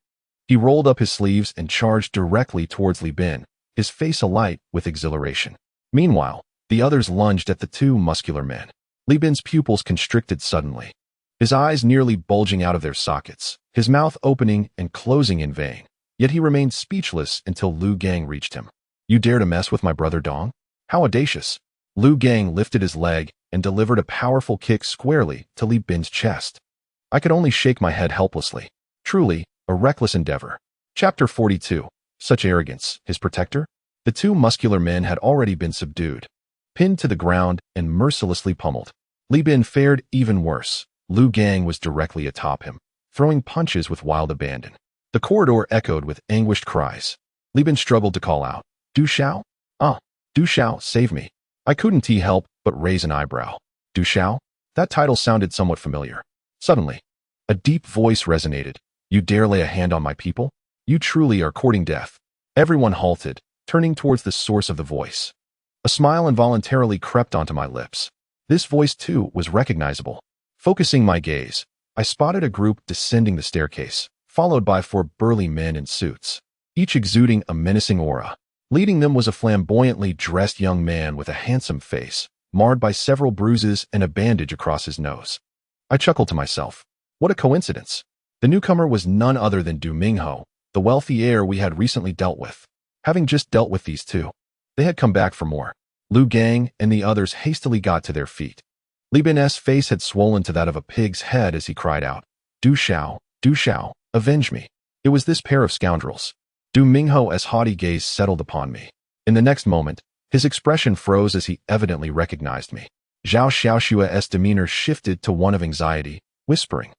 He rolled up his sleeves and charged directly towards Li Bin, his face alight with exhilaration. Meanwhile, the others lunged at the two muscular men. Li Bin's pupils constricted suddenly, his eyes nearly bulging out of their sockets, his mouth opening and closing in vain. Yet he remained speechless until Lu Gang reached him. You dare to mess with my brother Dong? How audacious! Lu Gang lifted his leg and delivered a powerful kick squarely to Li Bin's chest. I could only shake my head helplessly. Truly, a reckless endeavor. Chapter 42. Such arrogance, his protector? The two muscular men had already been subdued, pinned to the ground and mercilessly pummeled. Li Bin fared even worse. Lu Gang was directly atop him, throwing punches with wild abandon. The corridor echoed with anguished cries. Li Bin struggled to call out, Du Xiao? Du Xiao, save me. I couldn't help but raise an eyebrow. Du Xiao? That title sounded somewhat familiar. Suddenly, a deep voice resonated. You dare lay a hand on my people? You truly are courting death. Everyone halted, turning towards the source of the voice. A smile involuntarily crept onto my lips. This voice, too, was recognizable. Focusing my gaze, I spotted a group descending the staircase, followed by 4 burly men in suits, each exuding a menacing aura. Leading them was a flamboyantly dressed young man with a handsome face, marred by several bruises and a bandage across his nose. I chuckled to myself. What a coincidence! The newcomer was none other than Du Mingho, the wealthy heir we had recently dealt with. Having just dealt with these two, they had come back for more. Lu Gang and the others hastily got to their feet. Li Bin's face had swollen to that of a pig's head as he cried out, Du Xiao, avenge me. It was this pair of scoundrels. Du Mingho's haughty gaze settled upon me. In the next moment, his expression froze as he evidently recognized me. Zhao Xiaoxue's demeanor shifted to one of anxiety, whispering,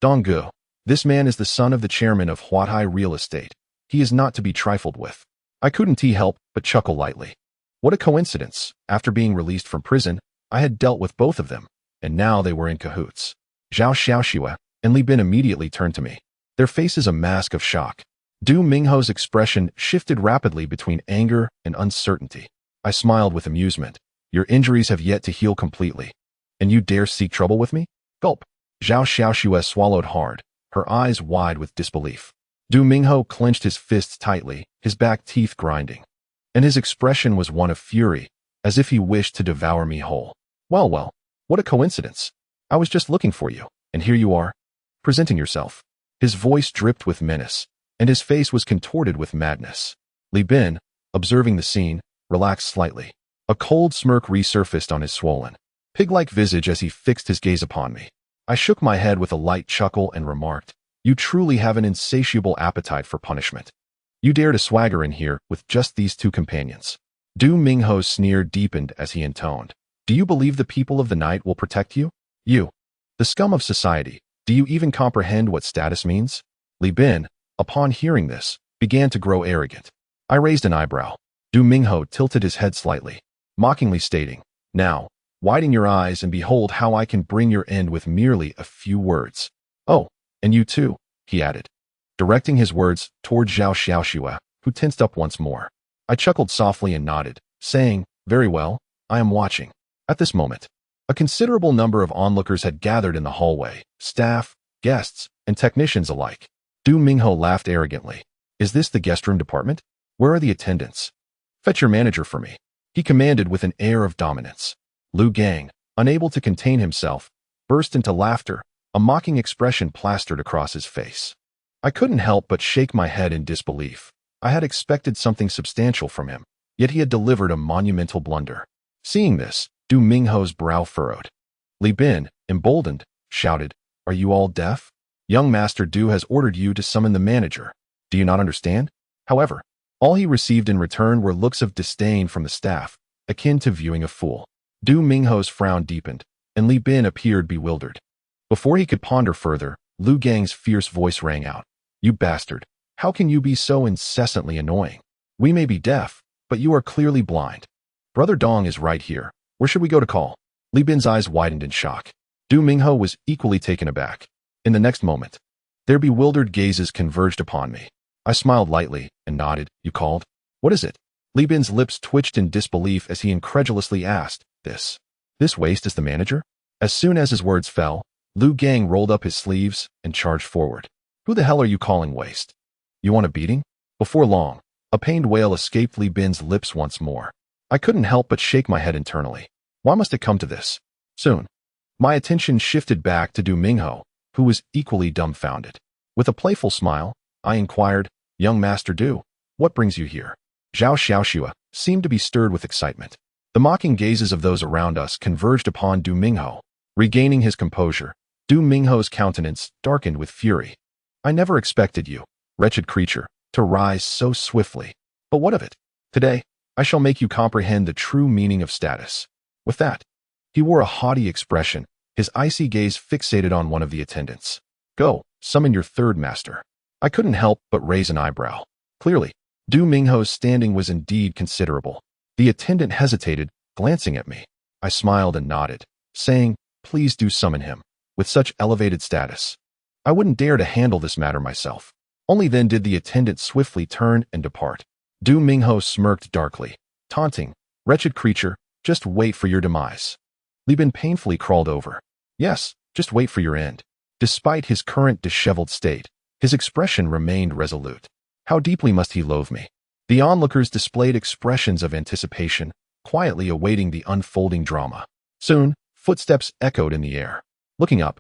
Donggu, this man is the son of the chairman of Huatai Real Estate. He is not to be trifled with. I couldn't help but chuckle lightly. What a coincidence. After being released from prison, I had dealt with both of them, and now they were in cahoots. Zhao Xiaoxue and Li Bin immediately turned to me, their faces a mask of shock. Du Mingho's expression shifted rapidly between anger and uncertainty. I smiled with amusement. Your injuries have yet to heal completely. And you dare seek trouble with me? Gulp. Zhao Xiaoxue swallowed hard, her eyes wide with disbelief. Du Mingho clenched his fists tightly, his back teeth grinding. And his expression was one of fury, as if he wished to devour me whole. Well, what a coincidence. I was just looking for you, and here you are, presenting yourself. His voice dripped with menace, and his face was contorted with madness. Li Bin, observing the scene, relaxed slightly. A cold smirk resurfaced on his swollen, pig-like visage as he fixed his gaze upon me. I shook my head with a light chuckle and remarked, You truly have an insatiable appetite for punishment. You dare to swagger in here with just these two companions. Du Mingho's sneer deepened as he intoned, Do you believe the people of the night will protect you? You, the scum of society, do you even comprehend what status means? Li Bin, upon hearing this, began to grow arrogant. I raised an eyebrow. Du Mingho tilted his head slightly, mockingly stating, Now, widen your eyes and behold how I can bring your end with merely a few words. Oh, and you too, he added, directing his words toward Zhao Xiaoxue, who tensed up once more. I chuckled softly and nodded, saying, Very well, I am watching. At this moment, a considerable number of onlookers had gathered in the hallway, staff, guests, and technicians alike. Du Mingho laughed arrogantly. Is this the guest room department? Where are the attendants? Fetch your manager for me, he commanded with an air of dominance. Lu Gang, unable to contain himself, burst into laughter, a mocking expression plastered across his face. I couldn't help but shake my head in disbelief. I had expected something substantial from him, yet he had delivered a monumental blunder. Seeing this, Du Mingho's brow furrowed. Li Bin, emboldened, shouted, Are you all deaf? Young Master Du has ordered you to summon the manager. Do you not understand? However, all he received in return were looks of disdain from the staff, akin to viewing a fool. Du Mingho's frown deepened, and Li Bin appeared bewildered. Before he could ponder further, Lu Gang's fierce voice rang out. You bastard! How can you be so incessantly annoying? We may be deaf, but you are clearly blind. Brother Dong is right here. Where should we go to call? Li Bin's eyes widened in shock. Du Mingho was equally taken aback. In the next moment, their bewildered gazes converged upon me. I smiled lightly and nodded. You called? What is it? Li Bin's lips twitched in disbelief as he incredulously asked, This waste is the manager? As soon as his words fell, Lu Gang rolled up his sleeves and charged forward. Who the hell are you calling waste? You want a beating? Before long, a pained wail escaped Li Bin's lips once more. I couldn't help but shake my head internally. Why must it come to this? Soon, my attention shifted back to Du Mingho, who was equally dumbfounded. With a playful smile, I inquired, Young Master Du, what brings you here? Zhao Xiaoxua seemed to be stirred with excitement. The mocking gazes of those around us converged upon Du Mingho. Regaining his composure, Du Mingho's countenance darkened with fury. I never expected you, wretched creature, to rise so swiftly. But what of it? Today, I shall make you comprehend the true meaning of status. With that, he wore a haughty expression, his icy gaze fixated on one of the attendants. Go, summon your third master. I couldn't help but raise an eyebrow. Clearly, Du Mingho's standing was indeed considerable. The attendant hesitated, glancing at me. I smiled and nodded, saying, Please do summon him. With such elevated status, I wouldn't dare to handle this matter myself. Only then did the attendant swiftly turn and depart. Du Mingho smirked darkly, taunting, Wretched creature, just wait for your demise. Li Bin painfully crawled over. Yes, just wait for your end. Despite his current disheveled state, his expression remained resolute. How deeply must he loathe me? The onlookers displayed expressions of anticipation, quietly awaiting the unfolding drama. Soon, footsteps echoed in the air. Looking up,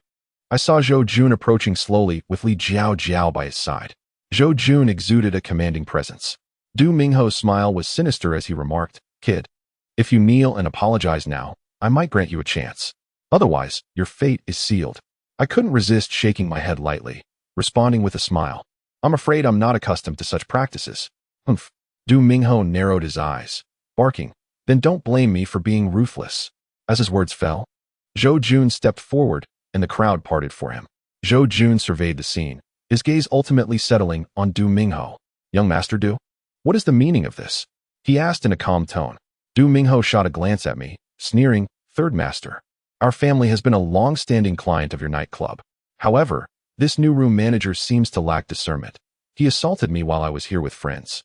I saw Zhou Jun approaching slowly with Li Jiao Jiao by his side. Zhou Jun exuded a commanding presence. Du Mingho's smile was sinister as he remarked, Kid, if you kneel and apologize now, I might grant you a chance. Otherwise, your fate is sealed. I couldn't resist shaking my head lightly, responding with a smile. I'm afraid I'm not accustomed to such practices. Humph. Du Mingho narrowed his eyes, barking, Then don't blame me for being ruthless. As his words fell, Zhou Jun stepped forward, and the crowd parted for him. Zhou Jun surveyed the scene, his gaze ultimately settling on Du Mingho. Young Master Du? What is the meaning of this? He asked in a calm tone. Du Mingho shot a glance at me, sneering, Third Master. Our family has been a long-standing client of your nightclub. However, this new room manager seems to lack discernment. He assaulted me while I was here with friends.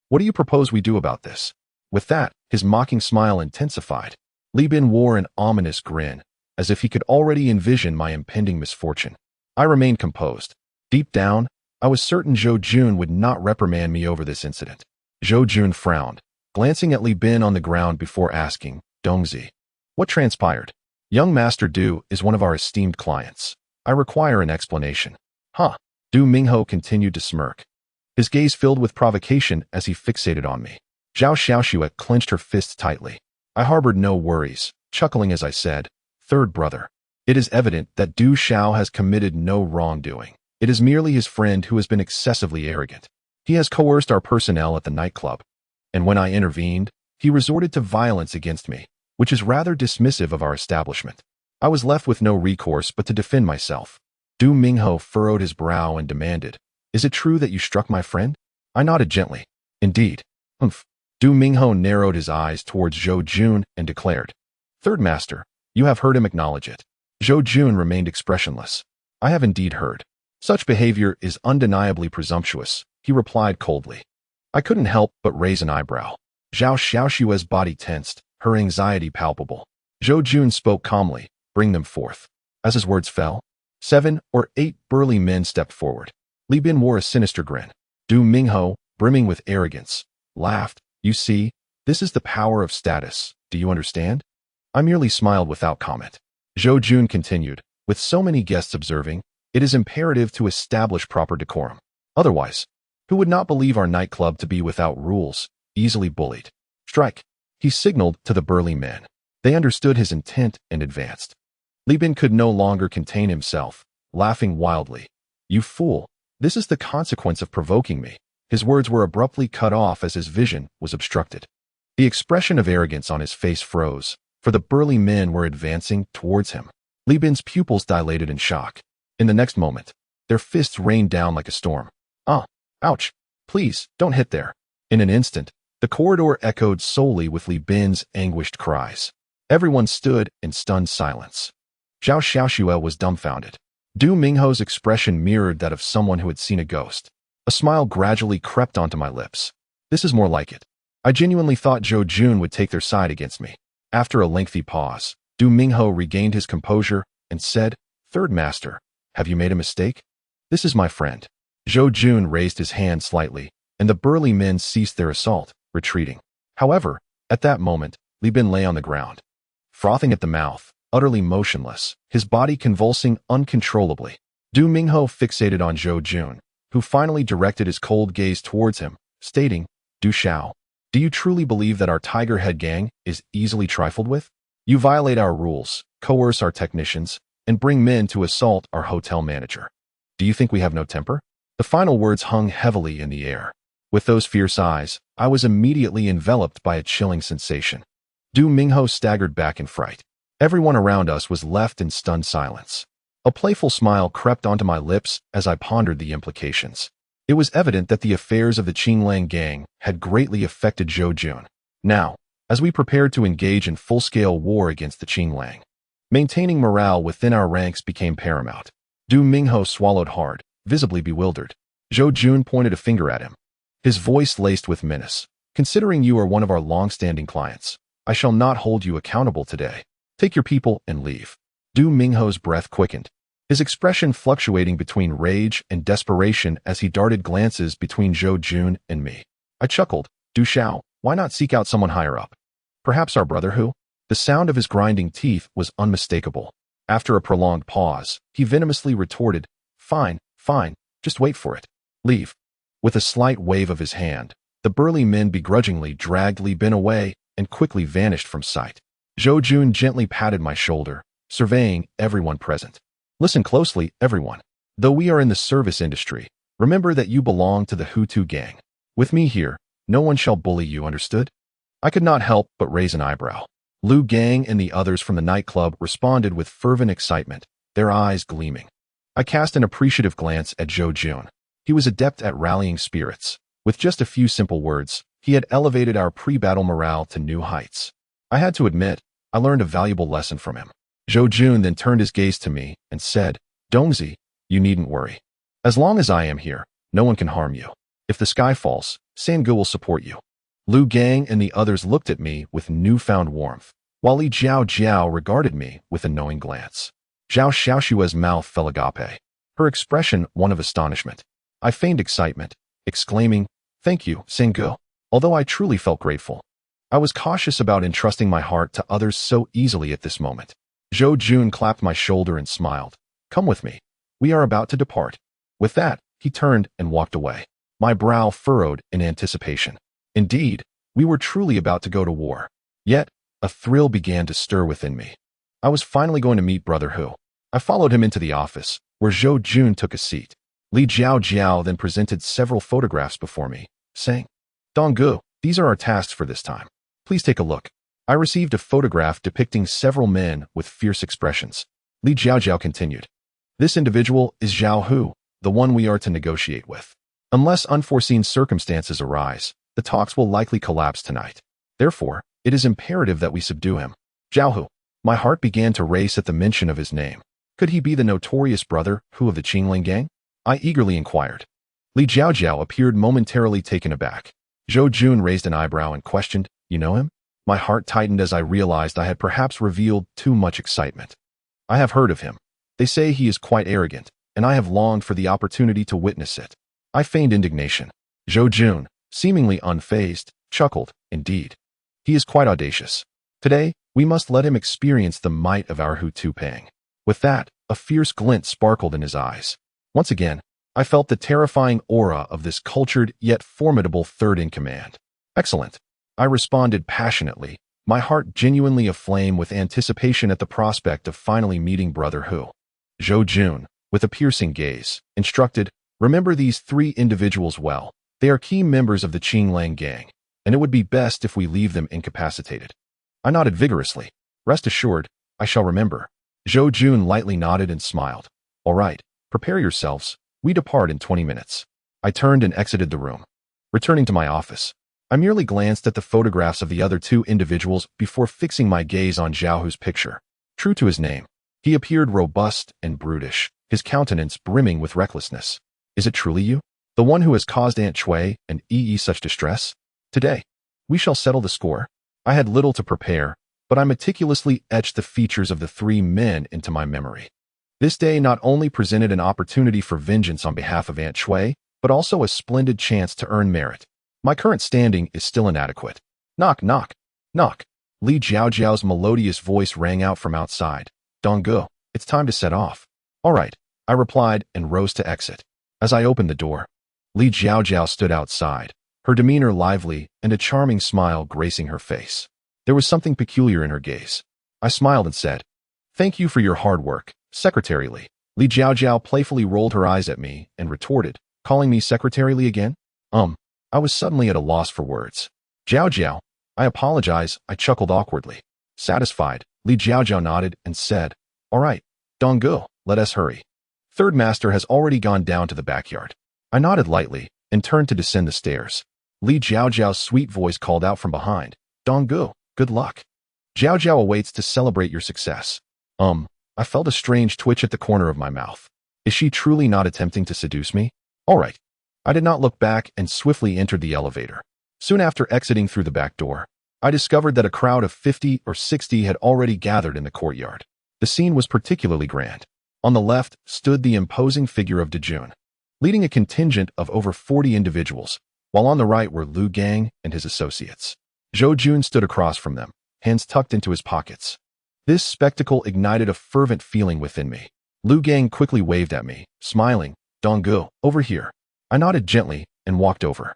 What do you propose we do about this? With that, his mocking smile intensified. Li Bin wore an ominous grin, as if he could already envision my impending misfortune. I remained composed. Deep down, I was certain Zhou Jun would not reprimand me over this incident. Zhou Jun frowned, glancing at Li Bin on the ground before asking, Dongzi, what transpired? Young Master Du is one of our esteemed clients. I require an explanation. Huh. Du Mingho continued to smirk. His gaze filled with provocation as he fixated on me. Zhao Xiaoxua clenched her fists tightly. I harbored no worries, chuckling as I said, Third brother. It is evident that Du Xiao has committed no wrongdoing. It is merely his friend who has been excessively arrogant. He has coerced our personnel at the nightclub. And when I intervened, he resorted to violence against me, which is rather dismissive of our establishment. I was left with no recourse but to defend myself. Du Mingho furrowed his brow and demanded, Is it true that you struck my friend? I nodded gently. Indeed. Humph. Du Mingho narrowed his eyes towards Zhou Jun and declared, Third Master, you have heard him acknowledge it. Zhou Jun remained expressionless. I have indeed heard. Such behavior is undeniably presumptuous, he replied coldly. I couldn't help but raise an eyebrow. Zhao Xiaoxua's body tensed, her anxiety palpable. Zhou Jun spoke calmly, Bring them forth. As his words fell, 7 or 8 burly men stepped forward. Li Bin wore a sinister grin. Du Mingho, brimming with arrogance, laughed. You see, this is the power of status. Do you understand? I merely smiled without comment. Zhou Jun continued, With so many guests observing, it is imperative to establish proper decorum. Otherwise, who would not believe our nightclub to be without rules, easily bullied? Strike. He signaled to the burly men. They understood his intent and advanced. Li Bin could no longer contain himself, laughing wildly. You fool, this is the consequence of provoking me. His words were abruptly cut off as his vision was obstructed. The expression of arrogance on his face froze, for the burly men were advancing towards him. Li Bin's pupils dilated in shock. In the next moment, their fists rained down like a storm. Ah! Ouch! Please, don't hit there. In an instant, the corridor echoed solely with Li Bin's anguished cries. Everyone stood in stunned silence. Zhao Xiaoxue was dumbfounded. Du Mingho's expression mirrored that of someone who had seen a ghost. A smile gradually crept onto my lips. This is more like it. I genuinely thought Zhou Jun would take their side against me. After a lengthy pause, Du Mingho regained his composure and said, "Third Master, have you made a mistake? This is my friend." Zhou Jun raised his hand slightly, and the burly men ceased their assault, retreating. However, at that moment, Li Bin lay on the ground, frothing at the mouth, utterly motionless, his body convulsing uncontrollably. Du Mingho fixated on Zhou Jun, who finally directed his cold gaze towards him, stating, "Du Xiao, do you truly believe that our Tiger Head gang is easily trifled with? You violate our rules, coerce our technicians, and bring men to assault our hotel manager. Do you think we have no temper?" The final words hung heavily in the air. With those fierce eyes, I was immediately enveloped by a chilling sensation. Du Mingho staggered back in fright. Everyone around us was left in stunned silence. A playful smile crept onto my lips as I pondered the implications. It was evident that the affairs of the Qinglang gang had greatly affected Zhou Jun. Now, as we prepared to engage in full-scale war against the Qinglang, maintaining morale within our ranks became paramount. Du Mingho swallowed hard, visibly bewildered. Zhou Jun pointed a finger at him, his voice laced with menace. "Considering you are one of our long-standing clients, I shall not hold you accountable today. Take your people and leave." Du Mingho's breath quickened, his expression fluctuating between rage and desperation as he darted glances between Zhou Jun and me. I chuckled. "Du Xiao, why not seek out someone higher up? Perhaps our brother Hu?" The sound of his grinding teeth was unmistakable. After a prolonged pause, he venomously retorted, Fine, just wait for it. Leave." With a slight wave of his hand, the burly men begrudgingly dragged Li Bin away and quickly vanished from sight. Zhou Jun gently patted my shoulder, surveying everyone present. "Listen closely, everyone. Though we are in the service industry, remember that you belong to the Hutu gang. With me here, no one shall bully you, understood?" I could not help but raise an eyebrow. Lu Gang and the others from the nightclub responded with fervent excitement, their eyes gleaming. I cast an appreciative glance at Zhou Jun. He was adept at rallying spirits. With just a few simple words, he had elevated our pre-battle morale to new heights. I had to admit, I learned a valuable lesson from him. Zhou Jun then turned his gaze to me and said, "Dongzi, you needn't worry. As long as I am here, no one can harm you. If the sky falls, Sangu will support you." Lu Gang and the others looked at me with newfound warmth, while Li Jiao regarded me with a knowing glance. Zhao Xiaoxue's mouth fell agape, her expression one of astonishment. I feigned excitement, exclaiming, "Thank you, Sangu," although I truly felt grateful. I was cautious about entrusting my heart to others so easily at this moment. Zhou Jun clapped my shoulder and smiled. "Come with me. We are about to depart." With that, he turned and walked away. My brow furrowed in anticipation. Indeed, we were truly about to go to war. Yet, a thrill began to stir within me. I was finally going to meet Brother Hu. I followed him into the office, where Zhou Jun took a seat. Li Jiao then presented several photographs before me, saying, "Donggu, these are our tasks for this time. Please take a look." I received a photograph depicting several men with fierce expressions. Li Jiao continued, "This individual is Zhao Hu, the one we are to negotiate with. Unless unforeseen circumstances arise, the talks will likely collapse tonight. Therefore, it is imperative that we subdue him." Zhao Hu. My heart began to race at the mention of his name. Could he be the notorious Brother Hu of the Qingling gang? I eagerly inquired. Li Jiao appeared momentarily taken aback. Zhou Jun raised an eyebrow and questioned, "You know him?" My heart tightened as I realized I had perhaps revealed too much excitement. "I have heard of him. They say he is quite arrogant, and I have longed for the opportunity to witness it." I feigned indignation. Zhou Jun, seemingly unfazed, chuckled, "Indeed. He is quite audacious. Today, we must let him experience the might of our Hutu Pang." With that, a fierce glint sparkled in his eyes. Once again, I felt the terrifying aura of this cultured yet formidable third-in-command. "Excellent," I responded passionately, my heart genuinely aflame with anticipation at the prospect of finally meeting Brother Hu. Zhou Jun, with a piercing gaze, instructed, "Remember these three individuals well. They are key members of the Qinglang gang, and it would be best if we leave them incapacitated." I nodded vigorously. Rest assured, I shall remember. Zhou Jun lightly nodded and smiled. All right, prepare yourselves. We depart in 20 minutes. I turned and exited the room. Returning to my office, I merely glanced at the photographs of the other two individuals before fixing my gaze on Zhao Hu's picture. True to his name, he appeared robust and brutish, his countenance brimming with recklessness. Is it truly you? The one who has caused Aunt Cui and Yi such distress? Today, we shall settle the score. I had little to prepare, but I meticulously etched the features of the three men into my memory. This day not only presented an opportunity for vengeance on behalf of Aunt Cui, but also a splendid chance to earn merit. My current standing is still inadequate. Knock, knock, knock. Li Jiaojiao's melodious voice rang out from outside. Donggu, it's time to set off. All right, I replied and rose to exit. As I opened the door, Li Jiaojiao stood outside, her demeanor lively and a charming smile gracing her face. There was something peculiar in her gaze. I smiled and said, "Thank you for your hard work, Secretary Li." Li Jiaojiao playfully rolled her eyes at me and retorted, "Calling me Secretary Li again?" I was suddenly at a loss for words. "Jiaojiao, I apologize," I chuckled awkwardly. Satisfied, Li Jiaojiao nodded and said, "All right, Donggu, let us hurry. Third Master has already gone down to the backyard." I nodded lightly and turned to descend the stairs. Li Jiaojiao's sweet voice called out from behind, "Donggu, good luck. Jiaojiao awaits to celebrate your success." I felt a strange twitch at the corner of my mouth. Is she truly not attempting to seduce me? All right. I did not look back and swiftly entered the elevator. Soon after exiting through the back door, I discovered that a crowd of 50 or 60 had already gathered in the courtyard. The scene was particularly grand. On the left stood the imposing figure of Dejun, leading a contingent of over 40 individuals, while on the right were Lu Gang and his associates. Zhou Jun stood across from them, hands tucked into his pockets. This spectacle ignited a fervent feeling within me. Lu Gang quickly waved at me, smiling, "Donggu, over here." I nodded gently and walked over.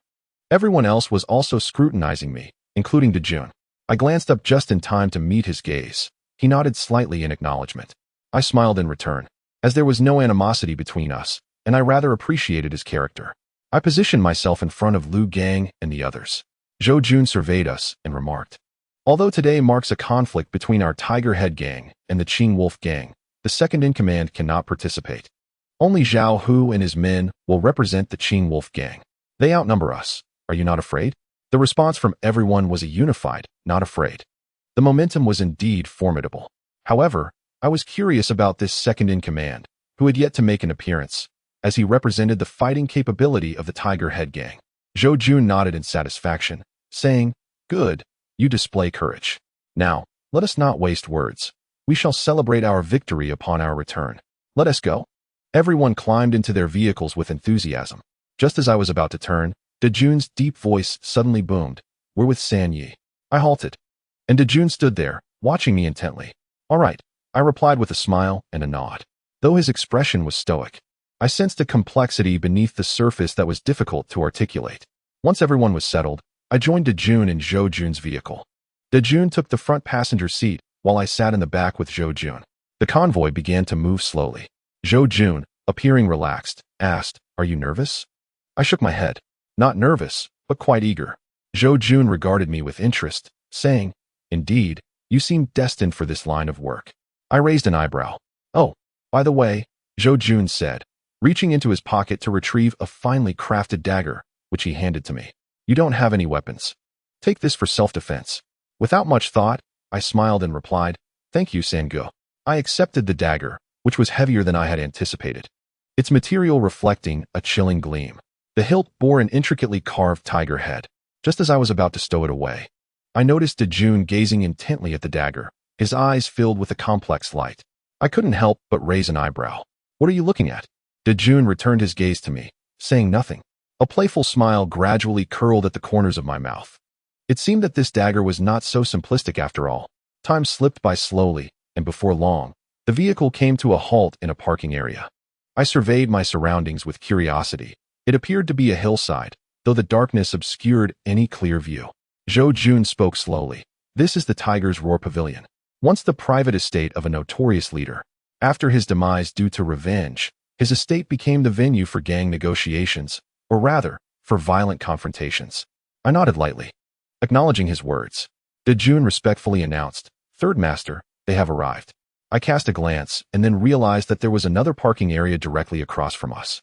Everyone else was also scrutinizing me, including Dejun. I glanced up just in time to meet his gaze. He nodded slightly in acknowledgement. I smiled in return, as there was no animosity between us, and I rather appreciated his character. I positioned myself in front of Lu Gang and the others. Zhou Jun surveyed us and remarked, "Although today marks a conflict between our Tiger Head Gang and the Qing Wolf Gang, the second-in-command cannot participate. Only Zhao Hu and his men will represent the Qing Wolf Gang. They outnumber us. Are you not afraid?" The response from everyone was a unified, "Not afraid." The momentum was indeed formidable. However, I was curious about this second-in-command, who had yet to make an appearance, as he represented the fighting capability of the Tiger Head Gang. Zhou Jun nodded in satisfaction, saying, "Good. You display courage. Now, let us not waste words. We shall celebrate our victory upon our return. Let us go." Everyone climbed into their vehicles with enthusiasm. Just as I was about to turn, Dejun's deep voice suddenly boomed, "We're with San Yi." I halted, and Dejun stood there, watching me intently. "All right," I replied with a smile and a nod. Though his expression was stoic, I sensed a complexity beneath the surface that was difficult to articulate. Once everyone was settled, I joined Dejun in Zhou Jun's vehicle. Dejun took the front passenger seat, while I sat in the back with Zhou Jun. The convoy began to move slowly. Zhou Jun, appearing relaxed, asked, "Are you nervous?" I shook my head. Not nervous, but quite eager. Zhou Jun regarded me with interest, saying, "Indeed, you seem destined for this line of work." I raised an eyebrow. "Oh, by the way," Zhou Jun said, reaching into his pocket to retrieve a finely crafted dagger, which he handed to me. "You don't have any weapons. Take this for self-defense." Without much thought, I smiled and replied, "Thank you, Sangu." I accepted the dagger, which was heavier than I had anticipated, its material reflecting a chilling gleam. The hilt bore an intricately carved tiger head. Just as I was about to stow it away, I noticed Dejun gazing intently at the dagger, his eyes filled with a complex light. I couldn't help but raise an eyebrow. "What are you looking at?" Dejun returned his gaze to me, saying nothing. A playful smile gradually curled at the corners of my mouth. It seemed that this dagger was not so simplistic after all. Time slipped by slowly, and before long, the vehicle came to a halt in a parking area. I surveyed my surroundings with curiosity. It appeared to be a hillside, though the darkness obscured any clear view. Zhou Jun spoke slowly. "This is the Tiger's Roar Pavilion, once the private estate of a notorious leader. After his demise due to revenge, his estate became the venue for gang negotiations, or rather, for violent confrontations." I nodded lightly, acknowledging his words. Dejun respectfully announced, Third master, they have arrived. I cast a glance and then realized that there was another parking area directly across from us,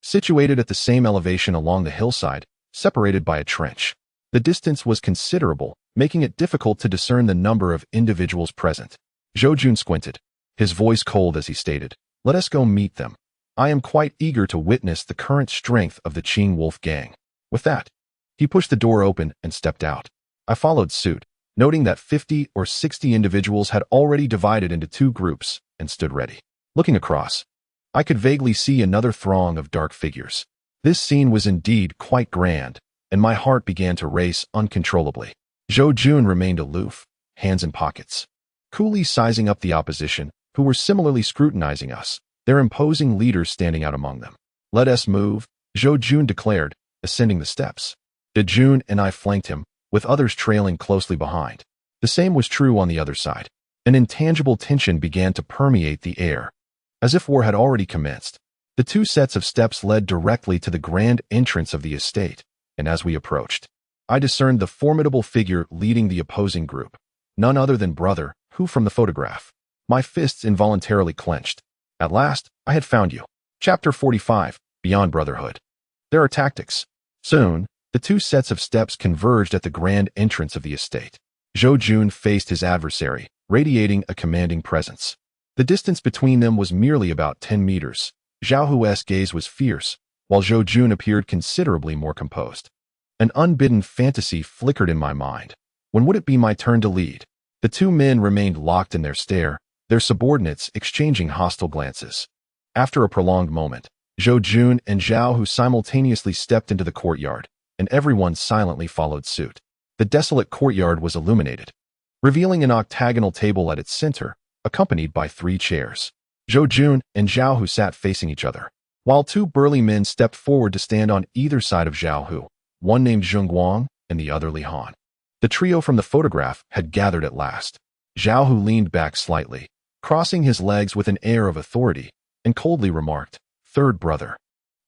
situated at the same elevation along the hillside, separated by a trench. The distance was considerable, making it difficult to discern the number of individuals present. Zhou Jun squinted, his voice cold as he stated, "Let us go meet them. I am quite eager to witness the current strength of the Qing Wolf gang." With that, he pushed the door open and stepped out. I followed suit, noting that 50 or 60 individuals had already divided into two groups and stood ready. Looking across, I could vaguely see another throng of dark figures. This scene was indeed quite grand, and my heart began to race uncontrollably. Zhou Jun remained aloof, hands in pockets, coolly sizing up the opposition, who were similarly scrutinizing us, their imposing leaders standing out among them. "Let us move," Zhou Jun declared, ascending the steps. De Jun and I flanked him, with others trailing closely behind. The same was true on the other side. An intangible tension began to permeate the air, as if war had already commenced. The two sets of steps led directly to the grand entrance of the estate, and as we approached, I discerned the formidable figure leading the opposing group, none other than Brother, who from the photograph. My fists involuntarily clenched. At last, I had found you. Chapter 45, Beyond Brotherhood. There are tactics. Soon, the two sets of steps converged at the grand entrance of the estate. Zhou Jun faced his adversary, radiating a commanding presence. The distance between them was merely about 10 meters. Zhao Hu's gaze was fierce, while Zhou Jun appeared considerably more composed. An unbidden fantasy flickered in my mind. When would it be my turn to lead? The two men remained locked in their stare, their subordinates exchanging hostile glances. After a prolonged moment, Zhou Jun and Zhao Hu simultaneously stepped into the courtyard, and everyone silently followed suit. The desolate courtyard was illuminated, revealing an octagonal table at its center, accompanied by 3 chairs. Zhou Jun and Zhao Hu sat facing each other, while 2 burly men stepped forward to stand on either side of Zhao Hu, one named Zheng Guang and the other Li Han. The trio from the photograph had gathered at last. Zhao Hu leaned back slightly, crossing his legs with an air of authority, and coldly remarked, "Third brother,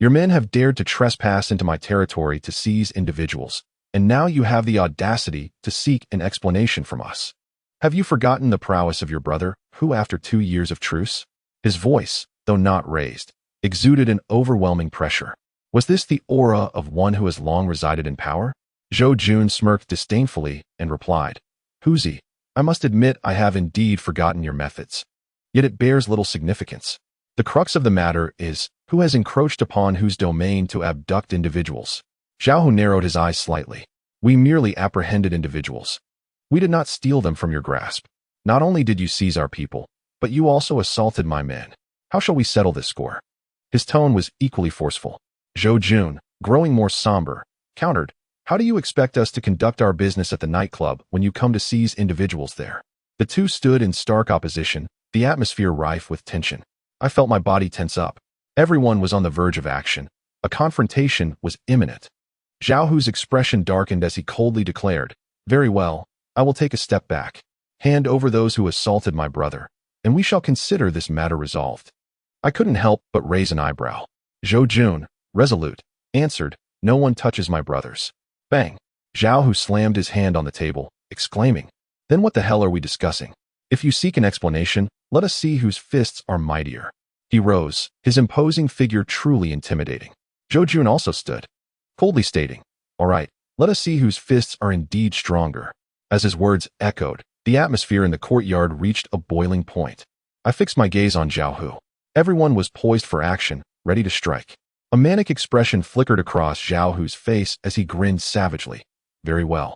your men have dared to trespass into my territory to seize individuals, and now you have the audacity to seek an explanation from us. Have you forgotten the prowess of your brother, who after 2 years of truce?" His voice, though not raised, exuded an overwhelming pressure. Was this the aura of one who has long resided in power? Zhou Jun smirked disdainfully and replied, "Huzi, I must admit I have indeed forgotten your methods. Yet it bears little significance. The crux of the matter is, who has encroached upon whose domain to abduct individuals?" Zhao Hu narrowed his eyes slightly. "We merely apprehended individuals. We did not steal them from your grasp. Not only did you seize our people, but you also assaulted my men. How shall we settle this score?" His tone was equally forceful. Zhou Jun, growing more somber, countered, "How do you expect us to conduct our business at the nightclub when you come to seize individuals there?" The two stood in stark opposition, the atmosphere rife with tension. I felt my body tense up. Everyone was on the verge of action. A confrontation was imminent. Zhao Hu's expression darkened as he coldly declared, "Very well, I will take a step back. Hand over those who assaulted my brother, and we shall consider this matter resolved." I couldn't help but raise an eyebrow. Zhou Jun, resolute, answered, "No one touches my brothers." Bang! Zhao Hu slammed his hand on the table, exclaiming, "Then what the hell are we discussing? If you seek an explanation, let us see whose fists are mightier." He rose, his imposing figure truly intimidating. Zhou Jun also stood, coldly stating, "All right, let us see whose fists are indeed stronger." As his words echoed, the atmosphere in the courtyard reached a boiling point. I fixed my gaze on Zhao Hu. Everyone was poised for action, ready to strike. A manic expression flickered across Zhao Hu's face as he grinned savagely. "Very well.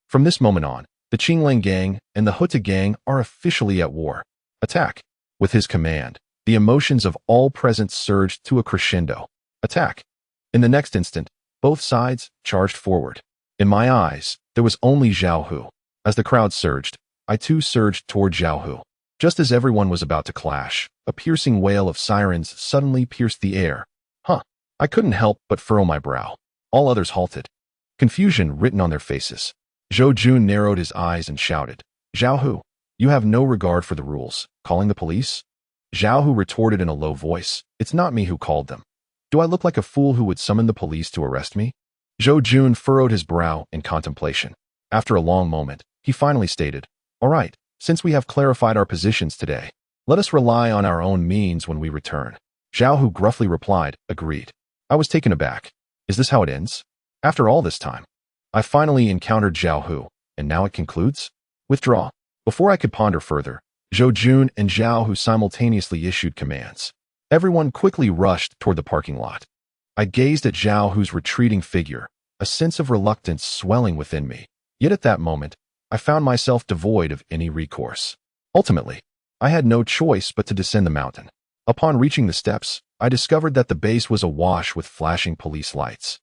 From this moment on, the Qinglang gang and the Huta gang are officially at war. Attack." With his command, the emotions of all present surged to a crescendo. Attack. In the next instant, both sides charged forward. In my eyes, there was only Zhao Hu. As the crowd surged, I too surged toward Zhao Hu. Just as everyone was about to clash, a piercing wail of sirens suddenly pierced the air. I couldn't help but furrow my brow. All others halted, confusion written on their faces. Zhou Jun narrowed his eyes and shouted, "Zhao Hu, you have no regard for the rules. Calling the police?" Zhao Hu retorted in a low voice, "It's not me who called them. Do I look like a fool who would summon the police to arrest me?" Zhou Jun furrowed his brow in contemplation. After a long moment, he finally stated, "All right, Since we have clarified our positions today, let us rely on our own means when we return. Zhao Hu gruffly replied, agreed. I was taken aback. Is this how it ends? After all this time? I finally encountered Zhao Hu, and now it concludes? Withdraw. Before I could ponder further, Zhou Jun and Zhao Hu simultaneously issued commands. Everyone quickly rushed toward the parking lot. I gazed at Zhao Hu's retreating figure, a sense of reluctance swelling within me. Yet at that moment, I found myself devoid of any recourse. Ultimately, I had no choice but to descend the mountain. Upon reaching the steps, I discovered that the base was awash with flashing police lights,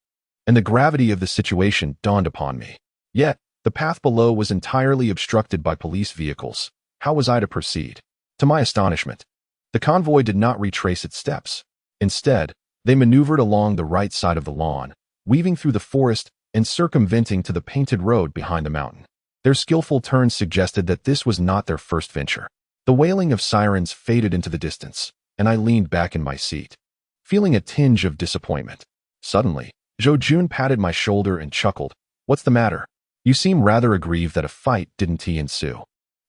and the gravity of the situation dawned upon me. Yet, the path below was entirely obstructed by police vehicles. How was I to proceed? To my astonishment, the convoy did not retrace its steps. Instead, they maneuvered along the right side of the lawn, weaving through the forest and circumventing to the painted road behind the mountain. Their skillful turns suggested that this was not their first venture. The wailing of sirens faded into the distance, and I leaned back in my seat, feeling a tinge of disappointment. Suddenly, Zhou Jun patted my shoulder and chuckled. What's the matter? You seem rather aggrieved that a fight didn't ensue.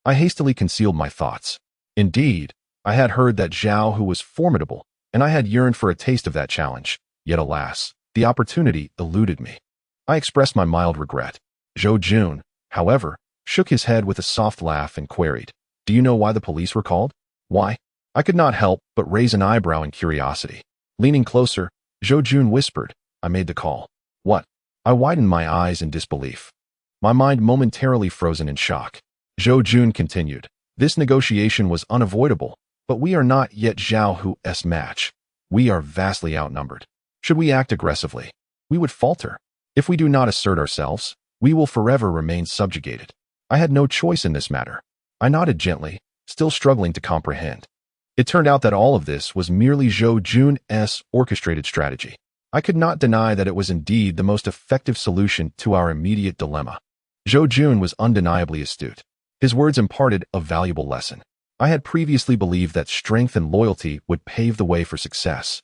I hastily concealed my thoughts. Indeed, I had heard that Zhao Hu was formidable, and I had yearned for a taste of that challenge. Yet alas, the opportunity eluded me. I expressed my mild regret. Zhou Jun, however, shook his head with a soft laugh and queried, Do you know why the police were called? Why? I could not help but raise an eyebrow in curiosity. Leaning closer, Zhou Jun whispered, I made the call. What? I widened my eyes in disbelief, my mind momentarily frozen in shock. Zhou Jun continued, This negotiation was unavoidable, but we are not yet Zhao Hu's match. We are vastly outnumbered. Should we act aggressively, we would falter. If we do not assert ourselves, we will forever remain subjugated. I had no choice in this matter. I nodded gently, still struggling to comprehend. It turned out that all of this was merely Zhou Jun's orchestrated strategy. I could not deny that it was indeed the most effective solution to our immediate dilemma. Zhou Jun was undeniably astute. His words imparted a valuable lesson. I had previously believed that strength and loyalty would pave the way for success.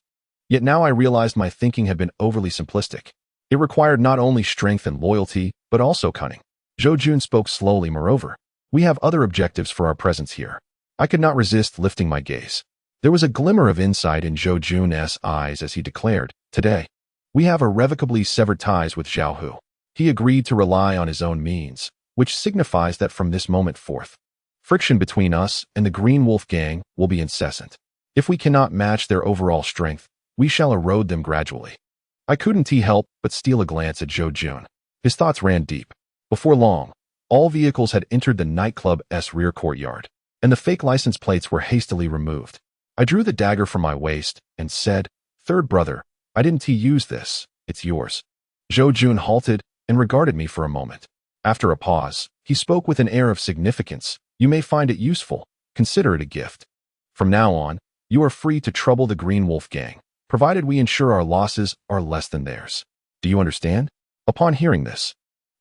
Yet now I realized my thinking had been overly simplistic. It required not only strength and loyalty, but also cunning. Zhou Jun spoke slowly, moreover. We have other objectives for our presence here. I could not resist lifting my gaze. There was a glimmer of insight in Zhou Jun's eyes as he declared, Today, we have irrevocably severed ties with Zhao Hu. He agreed to rely on his own means, which signifies that from this moment forth, friction between us and the Green Wolf gang will be incessant. If we cannot match their overall strength, we shall erode them gradually. I couldn't help but steal a glance at Zhou Jun. His thoughts ran deep. Before long, all vehicles had entered the nightclub's rear courtyard, and the fake license plates were hastily removed. I drew the dagger from my waist and said, Third brother, I didn't use this, it's yours. Zhou Jun halted and regarded me for a moment. After a pause, he spoke with an air of significance. You may find it useful. Consider it a gift. From now on, you are free to trouble the Green Wolf gang, provided we ensure our losses are less than theirs. Do you understand? Upon hearing this,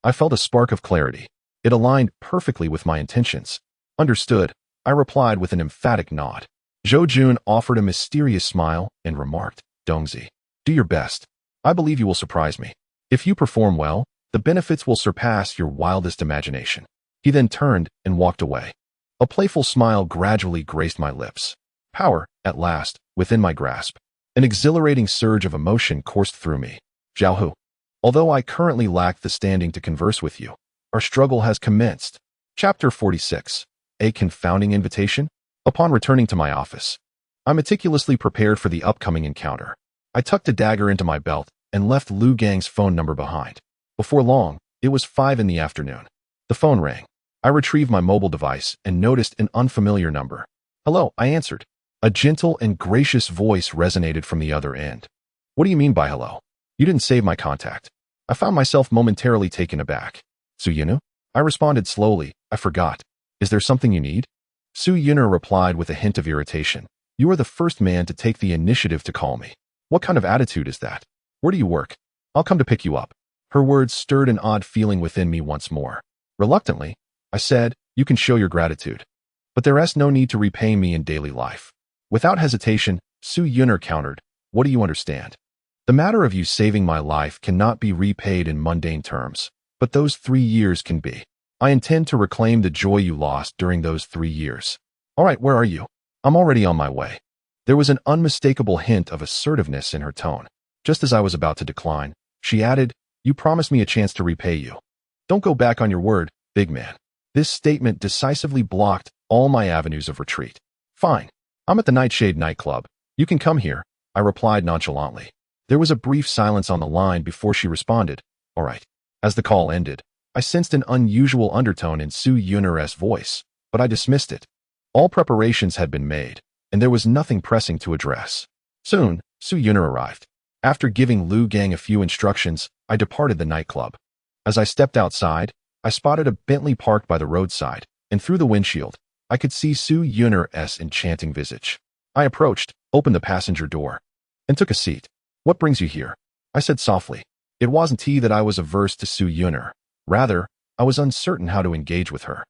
I felt a spark of clarity. It aligned perfectly with my intentions. Understood, I replied with an emphatic nod. Zhou Jun offered a mysterious smile and remarked, Dongzi, do your best. I believe you will surprise me. If you perform well, the benefits will surpass your wildest imagination. He then turned and walked away. A playful smile gradually graced my lips. Power, at last, within my grasp. An exhilarating surge of emotion coursed through me. Zhao Hu, although I currently lack the standing to converse with you, our struggle has commenced. Chapter 46. A Confounding Invitation? Upon returning to my office, I meticulously prepared for the upcoming encounter. I tucked a dagger into my belt and left Liu Gang's phone number behind. Before long, it was 5 in the afternoon. The phone rang. I retrieved my mobile device and noticed an unfamiliar number. Hello, I answered. A gentle and gracious voice resonated from the other end. What do you mean by hello? You didn't save my contact. I found myself momentarily taken aback. Su Yunu? I responded slowly. I forgot. Is there something you need? Su Yun'er replied with a hint of irritation. You are the first man to take the initiative to call me. What kind of attitude is that? Where do you work? I'll come to pick you up. Her words stirred an odd feeling within me once more. Reluctantly, I said, You can show your gratitude, but there is no need to repay me in daily life. Without hesitation, Su Yun'er countered, What do you understand? The matter of you saving my life cannot be repaid in mundane terms, but those 3 years can be. I intend to reclaim the joy you lost during those 3 years. All right, where are you? I'm already on my way. There was an unmistakable hint of assertiveness in her tone. Just as I was about to decline, she added, you promised me a chance to repay you. Don't go back on your word, big man. This statement decisively blocked all my avenues of retreat. Fine. I'm at the Nightshade nightclub. You can come here, I replied nonchalantly. There was a brief silence on the line before she responded, all right. As the call ended, I sensed an unusual undertone in Su Yunar's voice, but I dismissed it. All preparations had been made, and there was nothing pressing to address. Soon, Su Yunar arrived. After giving Lu Gang a few instructions, I departed the nightclub. As I stepped outside, I spotted a Bentley parked by the roadside, and through the windshield, I could see Su Yunar's enchanting visage. I approached, opened the passenger door, and took a seat. What brings you here? I said softly. It wasn't that I was averse to Su Yunar. Rather, I was uncertain how to engage with her.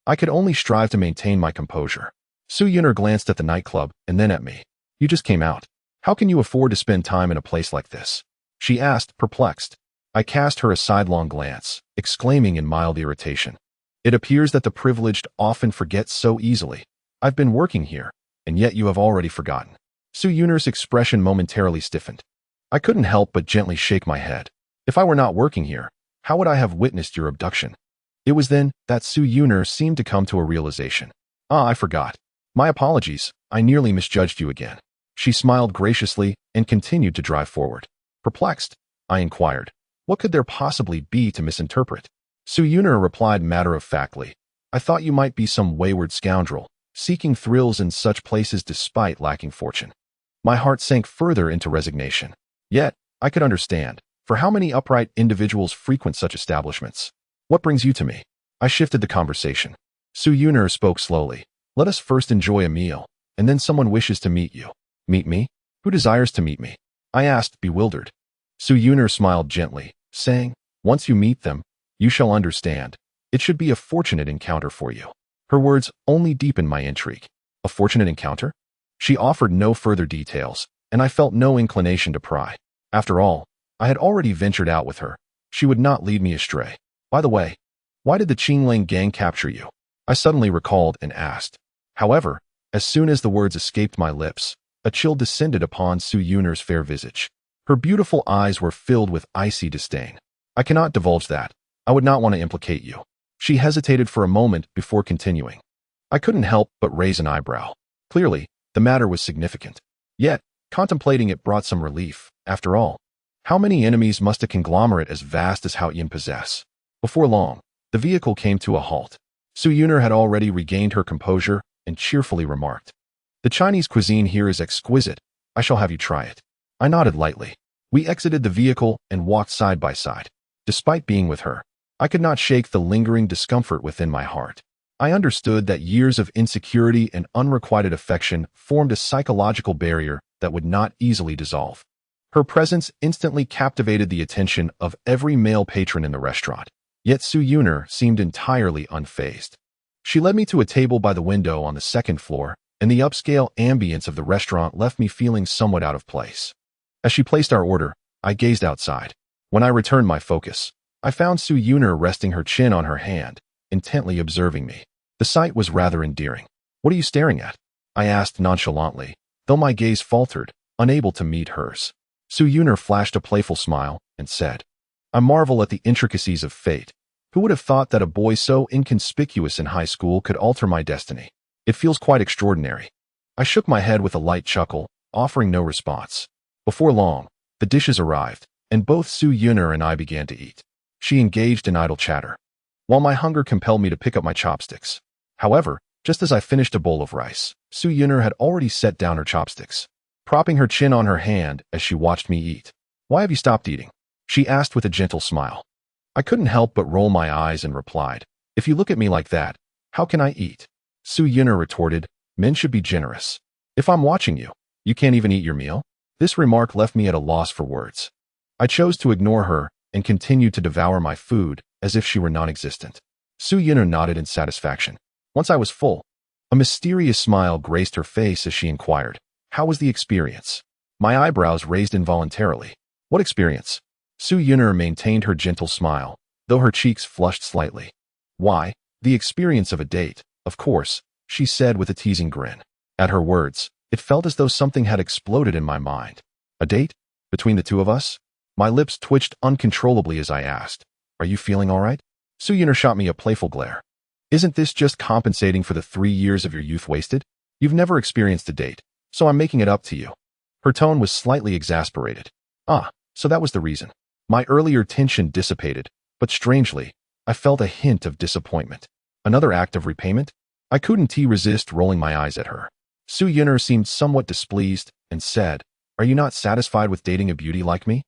I could only strive to maintain my composure. Su Yunar glanced at the nightclub and then at me. You just came out. How can you afford to spend time in a place like this? She asked, perplexed. I cast her a sidelong glance, exclaiming in mild irritation. It appears that the privileged often forget so easily. I've been working here, and yet you have already forgotten. Su Yunar's expression momentarily stiffened. I couldn't help but gently shake my head. If I were not working here, how would I have witnessed your abduction? It was then that Su Yunar seemed to come to a realization. I forgot. My apologies, I nearly misjudged you again. She smiled graciously and continued to drive forward. Perplexed, I inquired, what could there possibly be to misinterpret? Su Yunar replied matter-of-factly, I thought you might be some wayward scoundrel, seeking thrills in such places despite lacking fortune. My heart sank further into resignation. Yet, I could understand, for how many upright individuals frequent such establishments? What brings you to me? I shifted the conversation. Su Yunar spoke slowly. Let us first enjoy a meal, and then someone wishes to meet you. Meet me? Who desires to meet me? I asked, bewildered. Su Yunar smiled gently, saying, once you meet them, you shall understand. It should be a fortunate encounter for you. Her words only deepened my intrigue. A fortunate encounter? She offered no further details, and I felt no inclination to pry. After all, I had already ventured out with her. She would not lead me astray. By the way, why did the Qingling gang capture you? I suddenly recalled and asked. However, as soon as the words escaped my lips, a chill descended upon Su Yunar's fair visage. Her beautiful eyes were filled with icy disdain. I cannot divulge that. I would not want to implicate you. She hesitated for a moment before continuing. I couldn't help but raise an eyebrow. Clearly, the matter was significant. Yet, contemplating it brought some relief. After all, how many enemies must a conglomerate as vast as Hao Yin possess? Before long, the vehicle came to a halt. Su Yunar had already regained her composure and cheerfully remarked, the Chinese cuisine here is exquisite. I shall have you try it. I nodded lightly. We exited the vehicle and walked side by side. Despite being with her, I could not shake the lingering discomfort within my heart. I understood that years of insecurity and unrequited affection formed a psychological barrier that would not easily dissolve. Her presence instantly captivated the attention of every male patron in the restaurant, yet Su Yunar seemed entirely unfazed. She led me to a table by the window on the second floor, and the upscale ambience of the restaurant left me feeling somewhat out of place. As she placed our order, I gazed outside. When I returned my focus, I found Su Yunar resting her chin on her hand, intently observing me. The sight was rather endearing. What are you staring at? I asked nonchalantly, though my gaze faltered, unable to meet hers. Su Yunar flashed a playful smile and said, I marvel at the intricacies of fate. Who would have thought that a boy so inconspicuous in high school could alter my destiny? It feels quite extraordinary. I shook my head with a light chuckle, offering no response. Before long, the dishes arrived, and both Su Yunar and I began to eat. She engaged in idle chatter, while my hunger compelled me to pick up my chopsticks. However, just as I finished a bowl of rice, Su Yunar had already set down her chopsticks, propping her chin on her hand as she watched me eat. Why have you stopped eating? She asked with a gentle smile. I couldn't help but roll my eyes and replied, if you look at me like that, how can I eat? Su Yunar retorted, men should be generous. If I'm watching you, you can't even eat your meal? This remark left me at a loss for words. I chose to ignore her and continued to devour my food as if she were non-existent. Su Yunar nodded in satisfaction. Once I was full, a mysterious smile graced her face as she inquired, how was the experience? My eyebrows raised involuntarily. What experience? Su Yunar maintained her gentle smile, though her cheeks flushed slightly. Why? The experience of a date, of course, she said with a teasing grin. At her words, it felt as though something had exploded in my mind. A date? Between the two of us? My lips twitched uncontrollably as I asked, "Are you feeling all right?" Suyuner shot me a playful glare. "Isn't this just compensating for the 3 years of your youth wasted? You've never experienced a date, so I'm making it up to you." Her tone was slightly exasperated. So that was the reason. My earlier tension dissipated, but strangely, I felt a hint of disappointment. Another act of repayment? I couldn't resist rolling my eyes at her. Suyuner seemed somewhat displeased and said, "Are you not satisfied with dating a beauty like me?"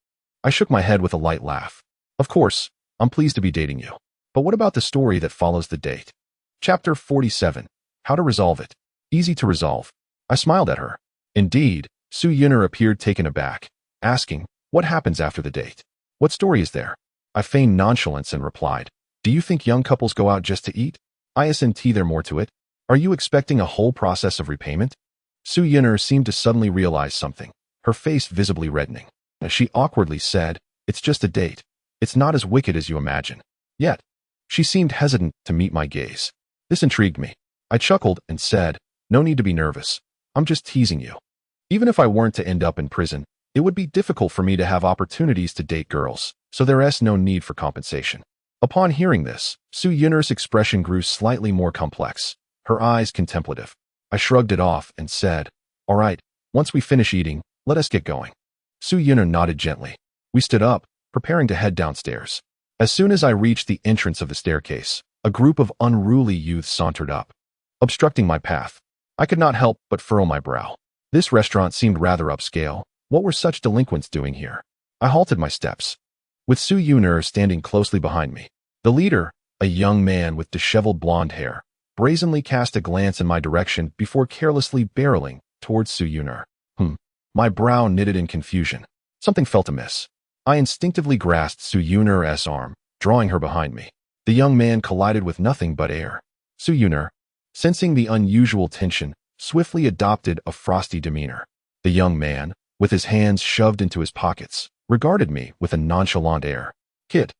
I shook my head with a light laugh. "Of course, I'm pleased to be dating you. But what about the story that follows the date?" Chapter 47. How to Resolve It. Easy to resolve. I smiled at her. Indeed, Suyuner appeared taken aback, asking, "What happens after the date? What story is there?" I feigned nonchalance and replied, "Do you think young couples go out just to eat? Isn't there more to it? Are you expecting a whole process of repayment?" Suyuner seemed to suddenly realize something, her face visibly reddening. As she awkwardly said, "It's just a date. It's not as wicked as you imagine." Yet, she seemed hesitant to meet my gaze. This intrigued me. I chuckled and said, "No need to be nervous. I'm just teasing you. Even if I weren't to end up in prison, it would be difficult for me to have opportunities to date girls, so there's no need for compensation." Upon hearing this, Suyuner's expression grew slightly more complex, her eyes contemplative. I shrugged it off and said, "All right, once we finish eating, let us get going." Suyuner nodded gently. We stood up, preparing to head downstairs. As soon as I reached the entrance of the staircase, a group of unruly youths sauntered up, obstructing my path. I could not help but furrow my brow. This restaurant seemed rather upscale. What were such delinquents doing here? I halted my steps, with Suyuner standing closely behind me. The leader, a young man with disheveled blonde hair, brazenly cast a glance in my direction before carelessly barreling towards Suyuner. My brow knitted in confusion. Something felt amiss. I instinctively grasped Suyuner's arm, drawing her behind me. The young man collided with nothing but air. Suyuner, sensing the unusual tension, swiftly adopted a frosty demeanor. The young man, with his hands shoved into his pockets, regarded me with a nonchalant air. "Kid,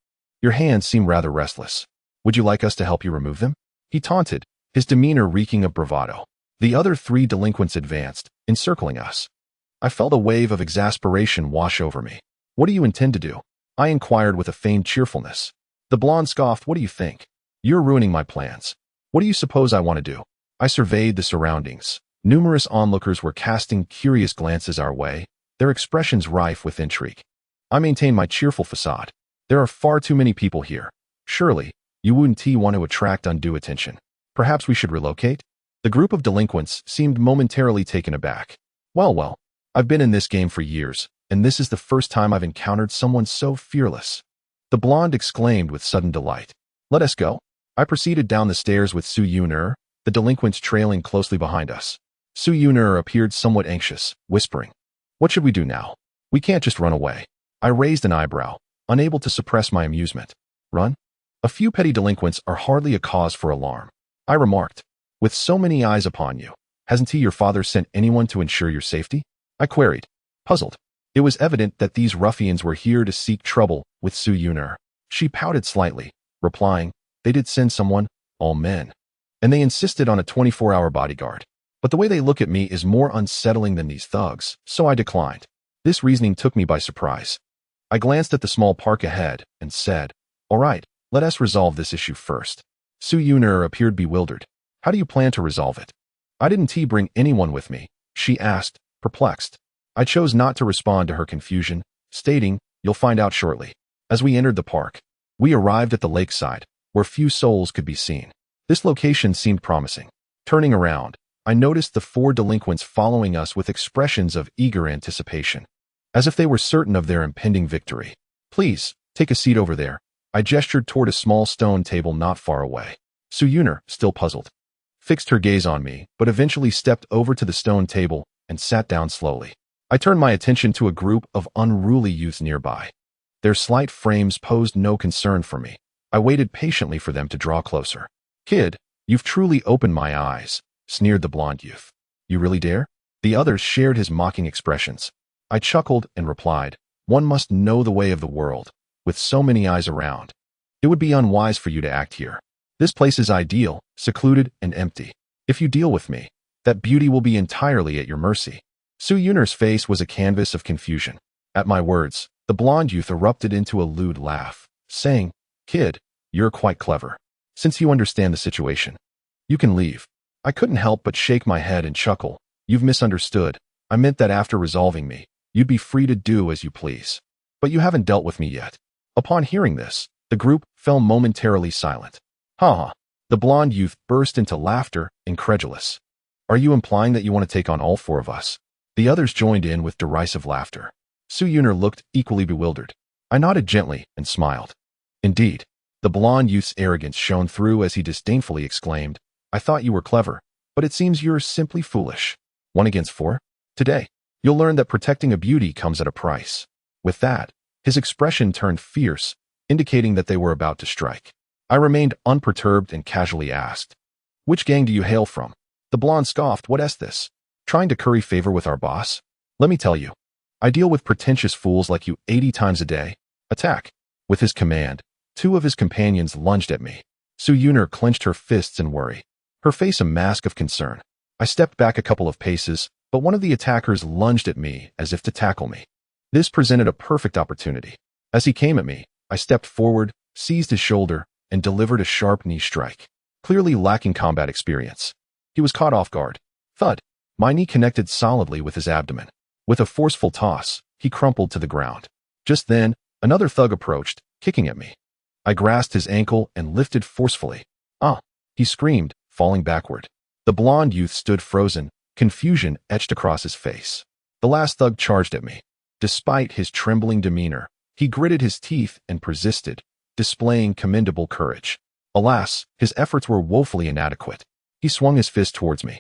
your hands seem rather restless. Would you like us to help you remove them?" He taunted, his demeanor reeking of bravado. The other 3 delinquents advanced, encircling us. I felt a wave of exasperation wash over me. "What do you intend to do?" I inquired with a feigned cheerfulness. The blonde scoffed, "What do you think? You're ruining my plans. What do you suppose I want to do?" I surveyed the surroundings. Numerous onlookers were casting curious glances our way, their expressions rife with intrigue. I maintained my cheerful facade. "There are far too many people here. Surely, you wouldn't want to attract undue attention. Perhaps we should relocate?" The group of delinquents seemed momentarily taken aback. Well, I've been in this game for years, and this is the first time I've encountered someone so fearless." The blonde exclaimed with sudden delight. "Let us go." I proceeded down the stairs with Suyuner, the delinquents trailing closely behind us. Suyuner appeared somewhat anxious, whispering, "What should we do now? We can't just run away." I raised an eyebrow, unable to suppress my amusement. "Run? A few petty delinquents are hardly a cause for alarm," I remarked. "With so many eyes upon you, hasn't your father sent anyone to ensure your safety?" I queried, puzzled. It was evident that these ruffians were here to seek trouble with Suyuner. She pouted slightly, replying, "They did send someone, all men. And they insisted on a 24-hour bodyguard. But the way they look at me is more unsettling than these thugs, so I declined." This reasoning took me by surprise. I glanced at the small park ahead and said, "All right, let us resolve this issue first." Suyuner appeared bewildered. "How do you plan to resolve it?" "I didn't bring anyone with me," she asked, perplexed. I chose not to respond to her confusion, stating, "You'll find out shortly." As we entered the park, we arrived at the lakeside, where few souls could be seen. This location seemed promising. Turning around, I noticed the 4 delinquents following us with expressions of eager anticipation, as if they were certain of their impending victory. "Please, take a seat over there." I gestured toward a small stone table not far away. Suyuner, still puzzled, fixed her gaze on me, but eventually stepped over to the stone table and sat down slowly. I turned my attention to a group of unruly youths nearby. Their slight frames posed no concern for me. I waited patiently for them to draw closer. "Kid, you've truly opened my eyes," sneered the blonde youth. "You really dare?" The others shared his mocking expressions. I chuckled and replied, "One must know the way of the world, with so many eyes around. It would be unwise for you to act here." This place is ideal, secluded, and empty. If you deal with me, that beauty will be entirely at your mercy. Su Yuner's face was a canvas of confusion. At my words, the blonde youth erupted into a lewd laugh, saying, "Kid, you're quite clever. Since you understand the situation, you can leave." I couldn't help but shake my head and chuckle. "You've misunderstood. I meant that after resolving me, you'd be free to do as you please. But you haven't dealt with me yet." Upon hearing this, the group fell momentarily silent. "Ha ha." The blonde youth burst into laughter, incredulous. "Are you implying that you want to take on all four of us?" The others joined in with derisive laughter. Su Yuner looked equally bewildered. I nodded gently and smiled. "Indeed." The blonde youth's arrogance shone through as he disdainfully exclaimed, "I thought you were clever, but it seems you're simply foolish. 1 against 4? Today, you'll learn that protecting a beauty comes at a price." With that, his expression turned fierce, indicating that they were about to strike. I remained unperturbed and casually asked, "Which gang do you hail from?" The blonde scoffed, "What is this? Trying to curry favor with our boss? Let me tell you, I deal with pretentious fools like you 80 times a day. Attack." With his command, 2 of his companions lunged at me. Su Yuner clenched her fists in worry, her face a mask of concern. I stepped back a couple of paces, but one of the attackers lunged at me as if to tackle me. This presented a perfect opportunity. As he came at me, I stepped forward, seized his shoulder, and delivered a sharp knee strike. Clearly lacking combat experience, he was caught off guard. Thud! My knee connected solidly with his abdomen. With a forceful toss, he crumpled to the ground. Just then, another thug approached, kicking at me. I grasped his ankle and lifted forcefully. "Ah!" he screamed, falling backward. The blonde youth stood frozen, confusion etched across his face. The last thug charged at me. Despite his trembling demeanor, he gritted his teeth and persisted, displaying commendable courage. Alas, his efforts were woefully inadequate. He swung his fist towards me.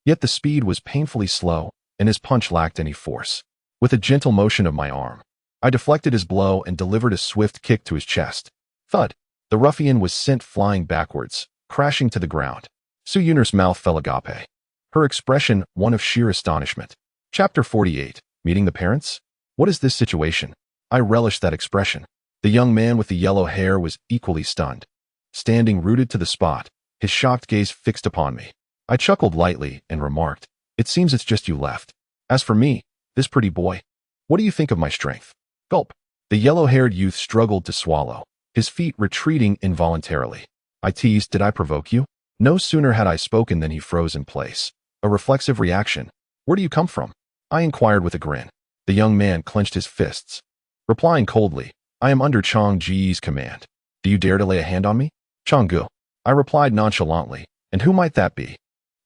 Yet the speed was painfully slow, and his punch lacked any force. With a gentle motion of my arm, I deflected his blow and delivered a swift kick to his chest. Thud! The ruffian was sent flying backwards, crashing to the ground. Su Yuner's mouth fell agape, her expression one of sheer astonishment. Chapter 48. Meeting the parents? What is this situation? I relished that expression. The young man with the yellow hair was equally stunned. Standing rooted to the spot, his shocked gaze fixed upon me. I chuckled lightly and remarked, "It seems it's just you left. As for me, this pretty boy, what do you think of my strength?" Gulp. The yellow-haired youth struggled to swallow, his feet retreating involuntarily. I teased, "Did I provoke you?" No sooner had I spoken than he froze in place. A reflexive reaction. "Where do you come from?" I inquired with a grin. The young man clenched his fists, replying coldly, "I am under Chang Ji's command. Do you dare to lay a hand on me?" "Changgu," I replied nonchalantly, "and who might that be?"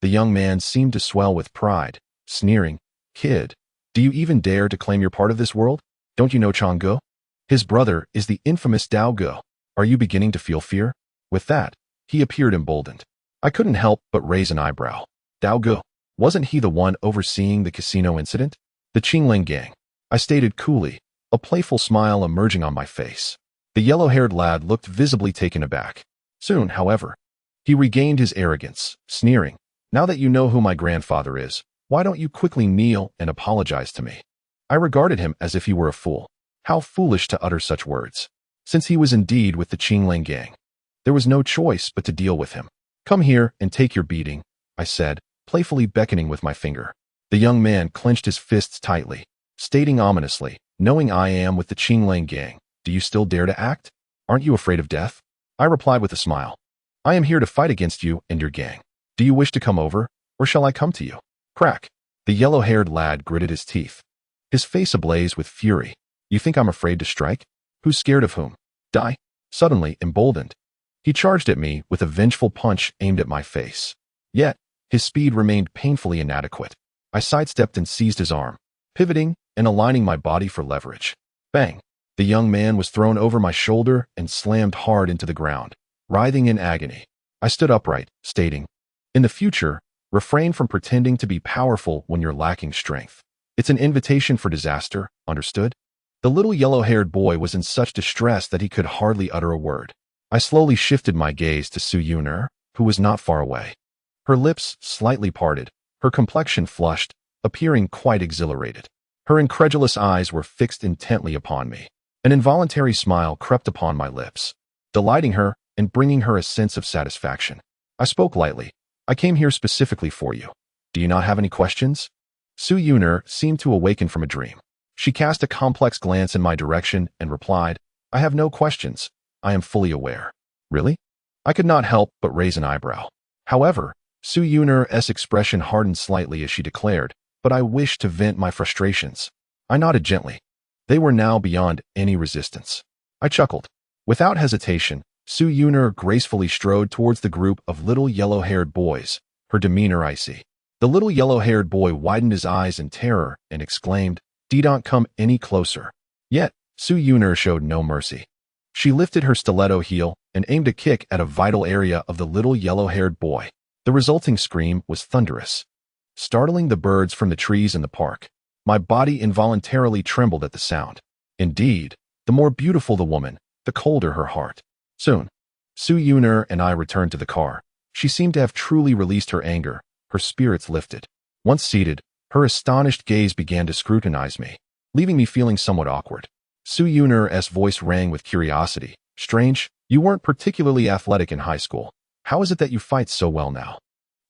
The young man seemed to swell with pride, sneering, "Kid, do you even dare to claim you're part of this world? Don't you know Changgu? His brother is the infamous Dao Gu. Are you beginning to feel fear?" With that, he appeared emboldened. I couldn't help but raise an eyebrow. Dao Gu, wasn't he the one overseeing the casino incident? The Qingling gang, I stated coolly, a playful smile emerging on my face. The yellow-haired lad looked visibly taken aback. Soon, however, he regained his arrogance, sneering, "Now that you know who my grandfather is, why don't you quickly kneel and apologize to me?" I regarded him as if he were a fool. How foolish to utter such words. Since he was indeed with the Qingling gang, there was no choice but to deal with him. "Come here and take your beating," I said, playfully beckoning with my finger. The young man clenched his fists tightly, stating ominously, "Knowing I am with the Qingling gang, do you still dare to act? Aren't you afraid of death?" I replied with a smile, "I am here to fight against you and your gang. Do you wish to come over, or shall I come to you?" Crack! The yellow-haired lad gritted his teeth, his face ablaze with fury. "You think I'm afraid to strike? Who's scared of whom?" Die! Suddenly emboldened, he charged at me with a vengeful punch aimed at my face. Yet, his speed remained painfully inadequate. I sidestepped and seized his arm, pivoting and aligning my body for leverage. Bang! The young man was thrown over my shoulder and slammed hard into the ground, writhing in agony. I stood upright, stating, "In the future, refrain from pretending to be powerful when you're lacking strength. It's an invitation for disaster, understood?" The little yellow-haired boy was in such distress that he could hardly utter a word. I slowly shifted my gaze to Su Yuner, who was not far away. Her lips slightly parted, her complexion flushed, appearing quite exhilarated. Her incredulous eyes were fixed intently upon me. An involuntary smile crept upon my lips. Delighting her, and bringing her a sense of satisfaction. I spoke lightly. I came here specifically for you. Do you not have any questions? Su Yuner seemed to awaken from a dream. She cast a complex glance in my direction and replied, I have no questions. I am fully aware. Really? I could not help but raise an eyebrow. However, Su Yuner's expression hardened slightly as she declared, but I wish to vent my frustrations. I nodded gently. They were now beyond any resistance. I chuckled. Without hesitation, Su Yuner gracefully strode towards the group of little yellow-haired boys, her demeanor icy. The little yellow-haired boy widened his eyes in terror and exclaimed, "Don't come any closer." Yet, Su Yuner showed no mercy. She lifted her stiletto heel and aimed a kick at a vital area of the little yellow-haired boy. The resulting scream was thunderous, startling the birds from the trees in the park. My body involuntarily trembled at the sound. Indeed, the more beautiful the woman, the colder her heart. Soon, Su Yuner and I returned to the car. She seemed to have truly released her anger, her spirits lifted. Once seated, her astonished gaze began to scrutinize me, leaving me feeling somewhat awkward. Su Yuner's voice rang with curiosity. Strange, you weren't particularly athletic in high school. How is it that you fight so well now?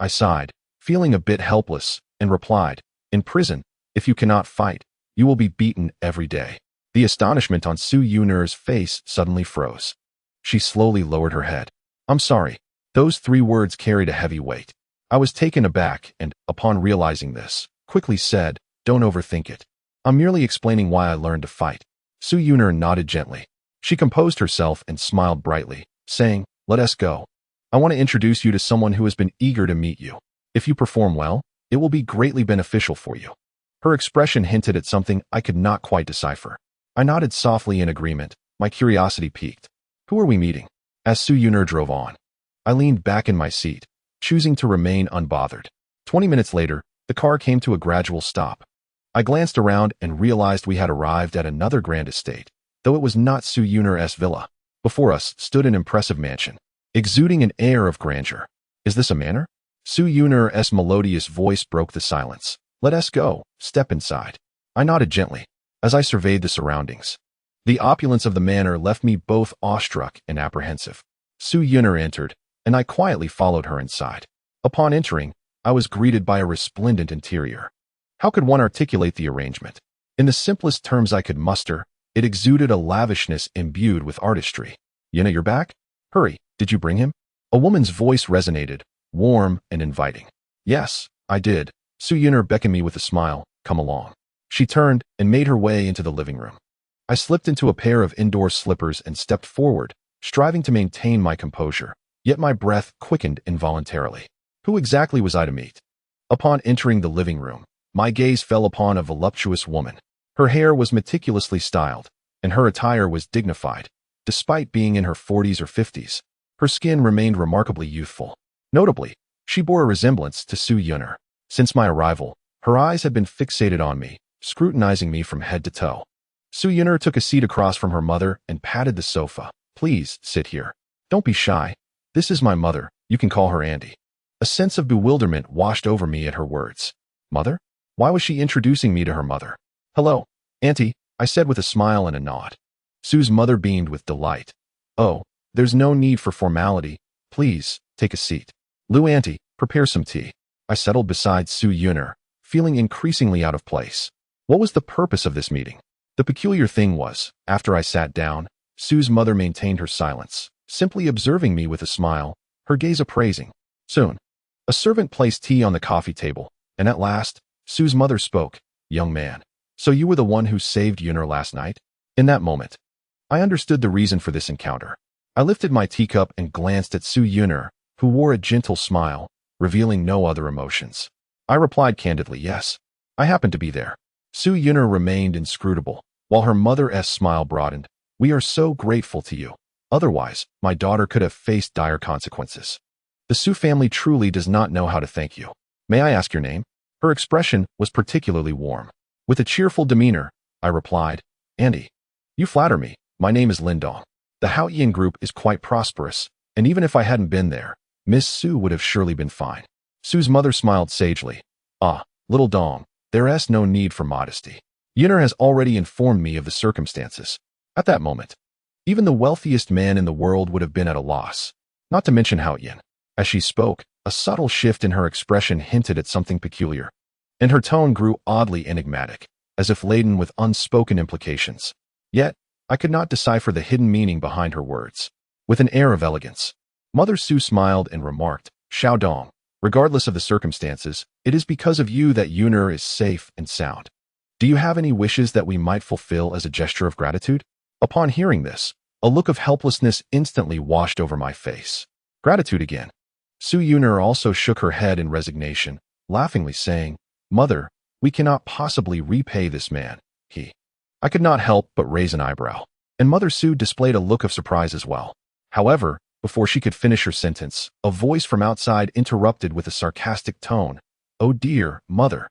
I sighed, feeling a bit helpless, and replied, in prison, if you cannot fight, you will be beaten every day. The astonishment on Su Yuner's face suddenly froze. She slowly lowered her head. I'm sorry. Those 3 words carried a heavy weight. I was taken aback and, upon realizing this, quickly said, don't overthink it. I'm merely explaining why I learned to fight. Su Yuner nodded gently. She composed herself and smiled brightly, saying, let us go. I want to introduce you to someone who has been eager to meet you. If you perform well, it will be greatly beneficial for you. Her expression hinted at something I could not quite decipher. I nodded softly in agreement, my curiosity piqued. Who are we meeting? As Su Yuner drove on, I leaned back in my seat, choosing to remain unbothered. 20 minutes later, the car came to a gradual stop. I glanced around and realized we had arrived at another grand estate, though it was not Su Yuner's villa. Before us stood an impressive mansion, exuding an air of grandeur. Is this a manor? Su Yuner's melodious voice broke the silence. Let us go, step inside. I nodded gently, as I surveyed the surroundings. The opulence of the manor left me both awestruck and apprehensive. Su Yuner entered, and I quietly followed her inside. Upon entering, I was greeted by a resplendent interior. How could one articulate the arrangement? In the simplest terms I could muster, it exuded a lavishness imbued with artistry. Yuna, you're back? Hurry, did you bring him? A woman's voice resonated, warm and inviting. Yes, I did. Su Yuner beckoned me with a smile. Come along. She turned and made her way into the living room. I slipped into a pair of indoor slippers and stepped forward, striving to maintain my composure. Yet my breath quickened involuntarily. Who exactly was I to meet? Upon entering the living room, my gaze fell upon a voluptuous woman. Her hair was meticulously styled, and her attire was dignified. Despite being in her 40s or 50s, her skin remained remarkably youthful. Notably, she bore a resemblance to Su Yuner. Since my arrival, her eyes had been fixated on me, scrutinizing me from head to toe. Su Yuner took a seat across from her mother and patted the sofa. Please, sit here. Don't be shy. This is my mother. You can call her Andy. A sense of bewilderment washed over me at her words. Mother? Why was she introducing me to her mother? Hello, Auntie, I said with a smile and a nod. Su's mother beamed with delight. Oh, there's no need for formality. Please, take a seat. Lu, Auntie, prepare some tea. I settled beside Su Yuner, feeling increasingly out of place. What was the purpose of this meeting? The peculiar thing was, after I sat down, Su's mother maintained her silence, simply observing me with a smile, her gaze appraising. Soon, a servant placed tea on the coffee table, and at last, Su's mother spoke. Young man, so you were the one who saved Yuner last night? In that moment, I understood the reason for this encounter. I lifted my teacup and glanced at Su Yuner, who wore a gentle smile, revealing no other emotions. I replied candidly, yes. I happened to be there. Su Yuner remained inscrutable, while her mother's smile broadened. We are so grateful to you. Otherwise, my daughter could have faced dire consequences. The Su family truly does not know how to thank you. May I ask your name? Her expression was particularly warm. With a cheerful demeanor, I replied, Andy. You flatter me. My name is Lindong. The Haoyan group is quite prosperous, and even if I hadn't been there, Miss Su would have surely been fine. Su's mother smiled sagely. Ah, little Dong, there's no need for modesty. Yuner has already informed me of the circumstances. At that moment, Even the wealthiest man in the world would have been at a loss. Not to mention Hao Yin. As she spoke, a subtle shift in her expression hinted at something peculiar, and her tone grew oddly enigmatic, as if laden with unspoken implications. Yet, I could not decipher the hidden meaning behind her words. With an air of elegance, Mother Su smiled and remarked, "Xiao Dong, regardless of the circumstances, it is because of you that Yuner is safe and sound. Do you have any wishes that we might fulfill as a gesture of gratitude?" Upon hearing this, a look of helplessness instantly washed over my face. Gratitude again. Su Yuner also shook her head in resignation, laughingly saying, "Mother, we cannot possibly repay this man, he." I could not help but raise an eyebrow, and Mother Su displayed a look of surprise as well. However, before she could finish her sentence, a voice from outside interrupted with a sarcastic tone. "Oh dear, Mother,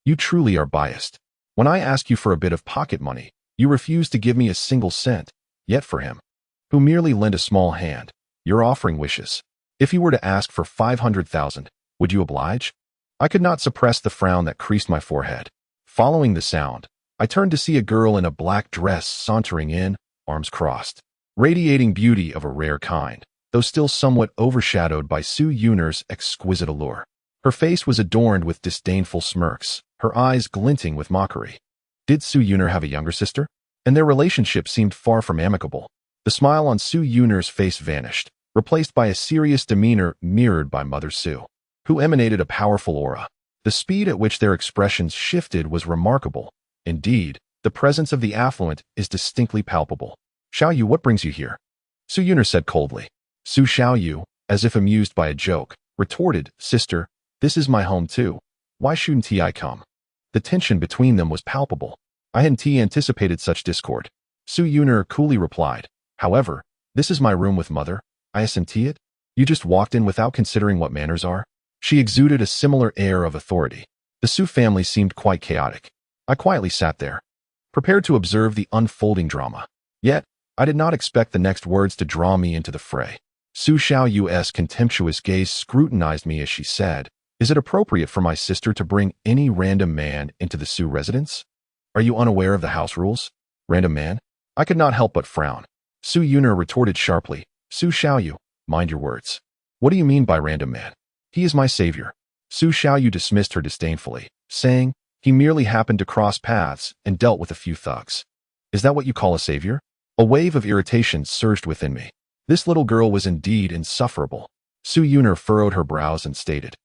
you truly are biased. When I ask you for a bit of pocket money, you refuse to give me a single cent, yet for him, who merely lent a small hand, you're offering wishes. If he were to ask for 500,000, would you oblige?" I could not suppress the frown that creased my forehead. Following the sound, I turned to see a girl in a black dress sauntering in, arms crossed, radiating beauty of a rare kind, though still somewhat overshadowed by Su Yuner's exquisite allure. Her face was adorned with disdainful smirks, her eyes glinting with mockery. Did Su Yuner have a younger sister? And their relationship seemed far from amicable. The smile on Su Yuner's face vanished, replaced by a serious demeanor mirrored by Mother Su, who emanated a powerful aura. The speed at which their expressions shifted was remarkable. Indeed, the presence of the affluent is distinctly palpable. "Xiaoyu, what brings you here?" Su Yuner said coldly. Su Xiaoyu, as if amused by a joke, retorted, "Sister, this is my home too. Why shouldn't I come?" The tension between them was palpable. I hadn't anticipated such discord. Su Yuner coolly replied, "However, this is my room with Mother. I assume it? You just walked in without considering what manners are?" She exuded a similar air of authority. The Su family seemed quite chaotic. I quietly sat there, prepared to observe the unfolding drama. Yet, I did not expect the next words to draw me into the fray. Su Xiaoyu's contemptuous gaze scrutinized me as she said, "Is it appropriate for my sister to bring any random man into the Su residence? Are you unaware of the house rules?" "Random man?" I could not help but frown. Su Yuner retorted sharply, "Su Xiaoyu, mind your words. What do you mean by random man? He is my savior." Su Xiaoyu dismissed her disdainfully, saying, "He merely happened to cross paths and dealt with a few thugs." "Is that what you call a savior?" A wave of irritation surged within me. This little girl was indeed insufferable. Su Yuner furrowed her brows and stated,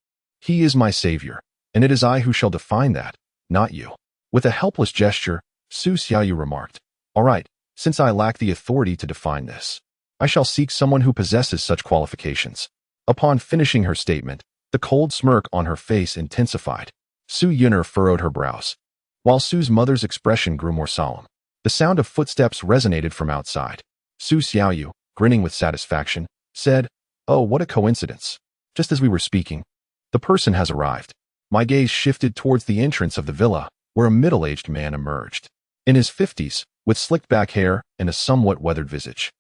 "He is my savior, and it is I who shall define that, not you." With a helpless gesture, Su Xiaoyu remarked, "All right, since I lack the authority to define this, I shall seek someone who possesses such qualifications." Upon finishing her statement, the cold smirk on her face intensified. Su Yuner furrowed her brows, while Su's mother's expression grew more solemn. The sound of footsteps resonated from outside. Su Xiaoyu, grinning with satisfaction, said, "Oh, what a coincidence. Just as we were speaking, the person has arrived." My gaze shifted towards the entrance of the villa, where a middle-aged man emerged. In his 50s, with slicked back hair and a somewhat weathered visage,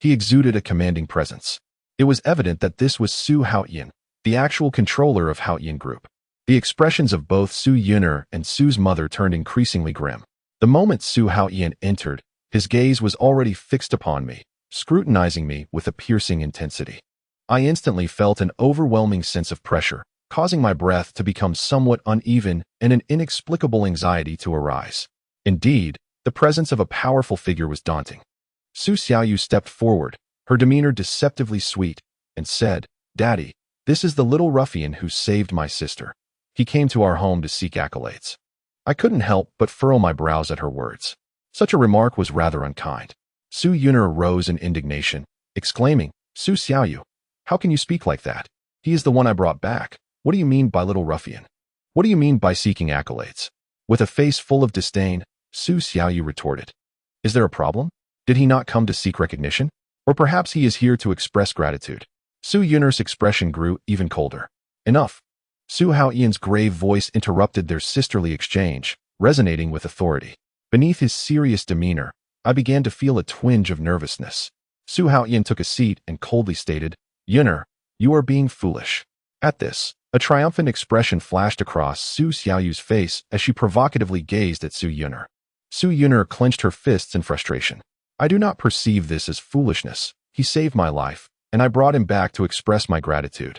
he exuded a commanding presence. It was evident that this was Su Haoyin, the actual controller of Haoyin Group. The expressions of both Su Yuner and Su's mother turned increasingly grim. The moment Su Haoyin entered, his gaze was already fixed upon me, scrutinizing me with a piercing intensity. I instantly felt an overwhelming sense of pressure, causing my breath to become somewhat uneven and an inexplicable anxiety to arise. Indeed, the presence of a powerful figure was daunting. Su Xiaoyu stepped forward, her demeanor deceptively sweet, and said, "Daddy, this is the little ruffian who saved my sister. He came to our home to seek accolades." I couldn't help but furrow my brows at her words. Such a remark was rather unkind. Su Yuner rose in indignation, exclaiming, "Su Xiaoyu, how can you speak like that? He is the one I brought back. What do you mean by little ruffian? What do you mean by seeking accolades?" With a face full of disdain, Su Xiaoyu retorted, "Is there a problem? Did he not come to seek recognition? Or perhaps he is here to express gratitude?" Su Yuner's expression grew even colder. "Enough." Su Haoyin's grave voice interrupted their sisterly exchange, resonating with authority. Beneath his serious demeanor, I began to feel a twinge of nervousness. Su Haoyin took a seat and coldly stated, "Yuner, you are being foolish." At this, a triumphant expression flashed across Su Xiaoyu's face as she provocatively gazed at Su Yuner. Su Yuner clenched her fists in frustration. I do not perceive this as foolishness. He saved my life, and I brought him back to express my gratitude.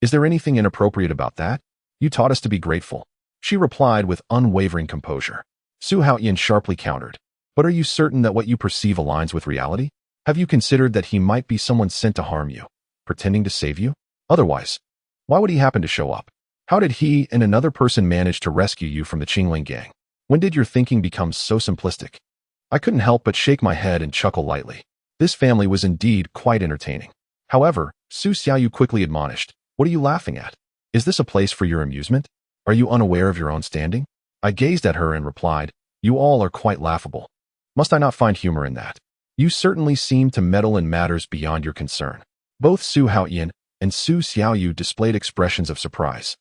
Is there anything inappropriate about that? You taught us to be grateful. She replied with unwavering composure. Su Haoyan sharply countered. But are you certain that what you perceive aligns with reality? Have you considered that he might be someone sent to harm you, pretending to save you? Otherwise, why would he happen to show up? How did he and another person manage to rescue you from the Qingling gang? When did your thinking become so simplistic? I couldn't help but shake my head and chuckle lightly. This family was indeed quite entertaining. However, Su Xiaoyu quickly admonished, "What are you laughing at? Is this a place for your amusement? Are you unaware of your own standing?" I gazed at her and replied, "You all are quite laughable. Must I not find humor in that? You certainly seem to meddle in matters beyond your concern." Both Su Haoyan and Su Xiaoyu displayed expressions of surprise,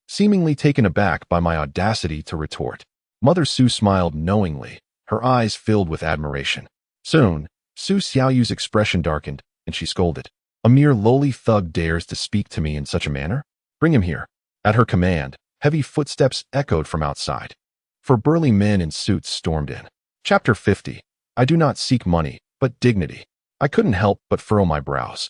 seemingly taken aback by my audacity to retort. Mother Su smiled knowingly, her eyes filled with admiration. Soon, Su Xiaoyu's expression darkened, and she scolded. "A mere lowly thug dares to speak to me in such a manner? Bring him here." At her command, heavy footsteps echoed from outside. 4 burly men in suits stormed in. Chapter 50. I do not seek money, but dignity. I couldn't help but furrow my brows.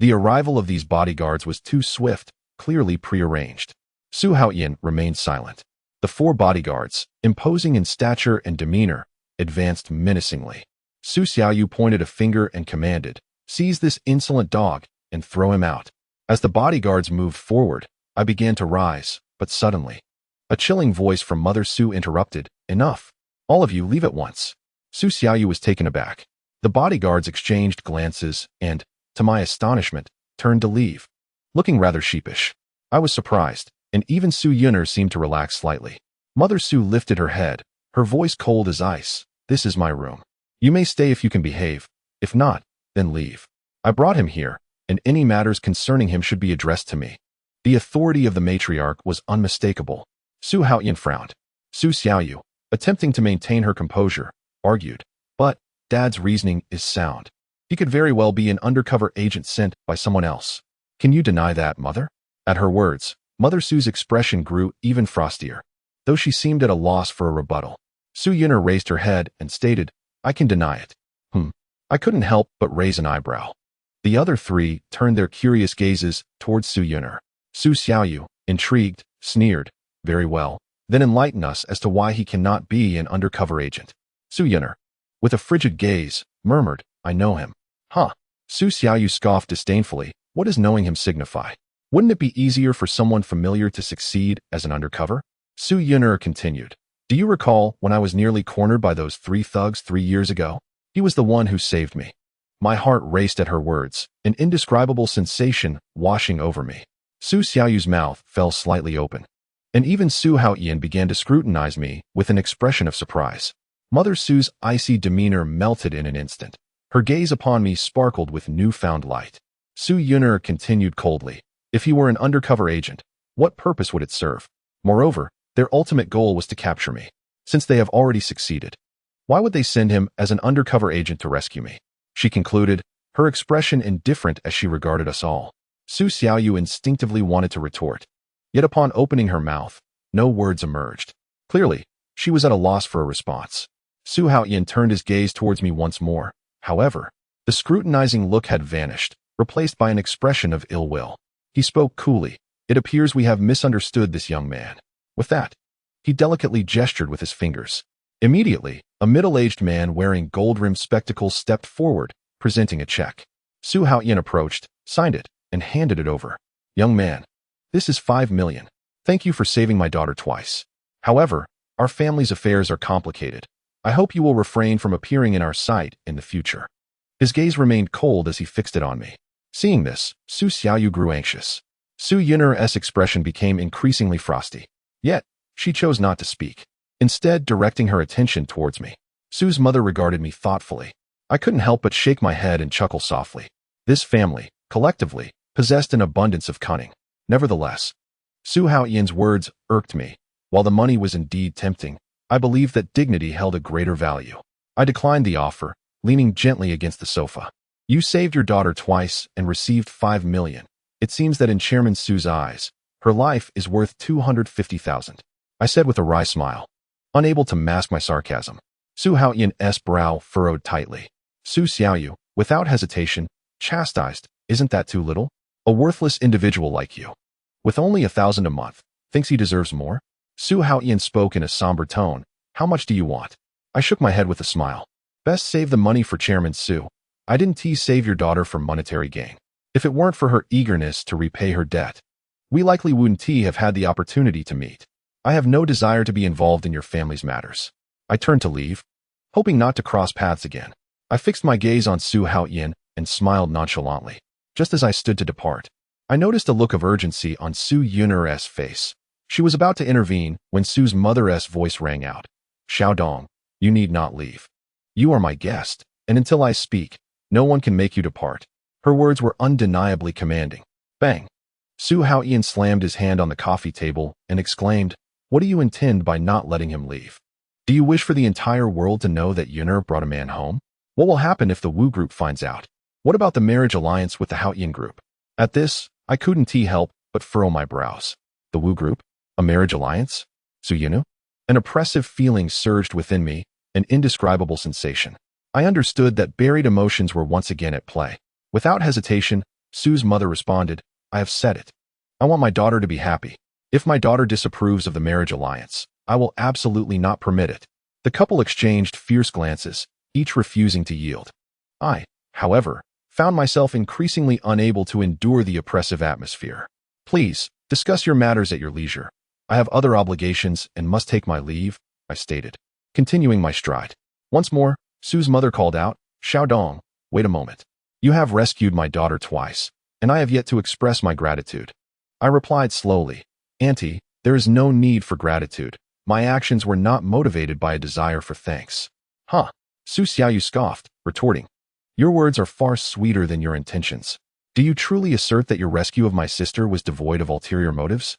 The arrival of these bodyguards was too swift, clearly prearranged. Su Haoyan remained silent. The 4 bodyguards, imposing in stature and demeanor, advanced menacingly. Su Xiaoyu pointed a finger and commanded, "Seize this insolent dog and throw him out." As the bodyguards moved forward, I began to rise, but suddenly, a chilling voice from Mother Su interrupted, "Enough. All of you leave at once." Su Xiaoyu was taken aback. The bodyguards exchanged glances and, to my astonishment, turned to leave, looking rather sheepish. I was surprised, and even Su Yun'er seemed to relax slightly. Mother Su lifted her head, her voice cold as ice. "This is my room. You may stay if you can behave. If not, then leave. I brought him here, and any matters concerning him should be addressed to me." The authority of the matriarch was unmistakable. Su Haoyan frowned. Su Xiaoyu, attempting to maintain her composure, argued, "But Dad's reasoning is sound. He could very well be an undercover agent sent by someone else. Can you deny that, Mother?" At her words, Mother Su's expression grew even frostier, though she seemed at a loss for a rebuttal. Su Yun'er raised her head and stated, "I can deny it." I couldn't help but raise an eyebrow. The other 3 turned their curious gazes towards Su Yun'er. Su Xiaoyu, intrigued, sneered, "Very well, then enlighten us as to why he cannot be an undercover agent." Su Yun'er, with a frigid gaze, murmured, "I know him." "Huh." Su Xiaoyu scoffed disdainfully, "What does knowing him signify? Wouldn't it be easier for someone familiar to succeed as an undercover?" Su Yun'er continued, "Do you recall when I was nearly cornered by those 3 thugs 3 years ago? He was the one who saved me." My heart raced at her words, an indescribable sensation washing over me. Su Xiaoyu's mouth fell slightly open, and even Su Haoyan began to scrutinize me with an expression of surprise. Mother Su's icy demeanor melted in an instant. Her gaze upon me sparkled with newfound light. Su Yun'er continued coldly, "If he were an undercover agent, what purpose would it serve? Moreover, their ultimate goal was to capture me. Since they have already succeeded, why would they send him as an undercover agent to rescue me?" She concluded, her expression indifferent as she regarded us all. Su Xiaoyu instinctively wanted to retort, yet upon opening her mouth, no words emerged. Clearly, she was at a loss for a response. Su Haoyan turned his gaze towards me once more. However, the scrutinizing look had vanished, replaced by an expression of ill will. He spoke coolly, "It appears we have misunderstood this young man." With that, he delicately gestured with his fingers. Immediately, a middle-aged man wearing gold-rimmed spectacles stepped forward, presenting a check. Su Haoyan approached, signed it, and handed it over. "Young man, this is 5 million. Thank you for saving my daughter twice. However, our family's affairs are complicated. I hope you will refrain from appearing in our sight in the future." His gaze remained cold as he fixed it on me. Seeing this, Su Xiaoyu grew anxious. Su Yun'er's expression became increasingly frosty. Yet, she chose not to speak, instead directing her attention towards me. Su's mother regarded me thoughtfully. I couldn't help but shake my head and chuckle softly. This family, collectively, possessed an abundance of cunning. Nevertheless, Su Haoyan's words irked me. While the money was indeed tempting, I believed that dignity held a greater value. I declined the offer, leaning gently against the sofa. "You saved your daughter twice and received 5 million. It seems that in Chairman Su's eyes, her life is worth 250,000. I said with a wry smile, unable to mask my sarcasm. Su Haoyan's brow furrowed tightly. Su Xiaoyu, without hesitation, chastised, "Isn't that too little? A worthless individual like you, with only 1,000 a month, thinks he deserves more?" Su Haoyan spoke in a somber tone. "How much do you want?" I shook my head with a smile. "Best save the money for Chairman Su. I didn't save your daughter for monetary gain. If it weren't for her eagerness to repay her debt, we likely wouldn't have had the opportunity to meet. I have no desire to be involved in your family's matters." I turned to leave, hoping not to cross paths again. I fixed my gaze on Su Haoyan and smiled nonchalantly. Just as I stood to depart, I noticed a look of urgency on Su Yun'er's face. She was about to intervene when Su's mother's voice rang out. "Xiaodong, you need not leave. You are my guest, and until I speak, no one can make you depart." Her words were undeniably commanding. Bang! Su Haoyan slammed his hand on the coffee table and exclaimed, "What do you intend by not letting him leave? Do you wish for the entire world to know that Yun'er brought a man home? What will happen if the Wu group finds out? What about the marriage alliance with the Haoyan group?" At this, I couldn't help but furrow my brows. The Wu group? A marriage alliance? Su Yun'er? An oppressive feeling surged within me, an indescribable sensation. I understood that buried emotions were once again at play. Without hesitation, Su's mother responded, "I have said it. I want my daughter to be happy. If my daughter disapproves of the marriage alliance, I will absolutely not permit it." The couple exchanged fierce glances, each refusing to yield. I, however, found myself increasingly unable to endure the oppressive atmosphere. "Please, discuss your matters at your leisure. I have other obligations and must take my leave," I stated, continuing my stride. Once more, Su's mother called out, "Xiaodong, wait a moment. You have rescued my daughter twice, and I have yet to express my gratitude." I replied slowly, "Auntie, there is no need for gratitude. My actions were not motivated by a desire for thanks." "Huh?" Su Xiaoyu scoffed, retorting, "Your words are far sweeter than your intentions. Do you truly assert that your rescue of my sister was devoid of ulterior motives?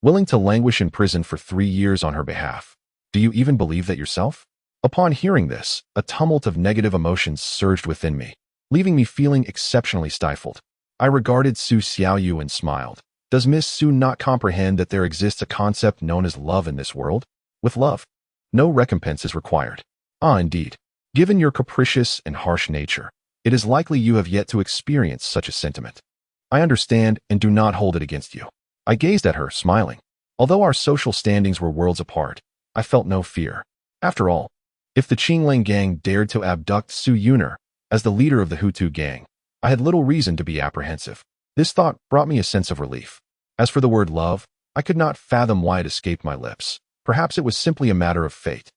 Willing to languish in prison for 3 years on her behalf? Do you even believe that yourself?" Upon hearing this, a tumult of negative emotions surged within me, leaving me feeling exceptionally stifled. I regarded Su Xiaoyu and smiled. Does Miss Su not comprehend that there exists a concept known as love in this world? With love, no recompense is required. Ah, indeed. Given your capricious and harsh nature, it is likely you have yet to experience such a sentiment. I understand and do not hold it against you. I gazed at her, smiling. Although our social standings were worlds apart, I felt no fear. After all, if the Qingling gang dared to abduct Su Yun'er as the leader of the Hutu gang, I had little reason to be apprehensive. This thought brought me a sense of relief. As for the word love, I could not fathom why it escaped my lips. Perhaps it was simply a matter of fate.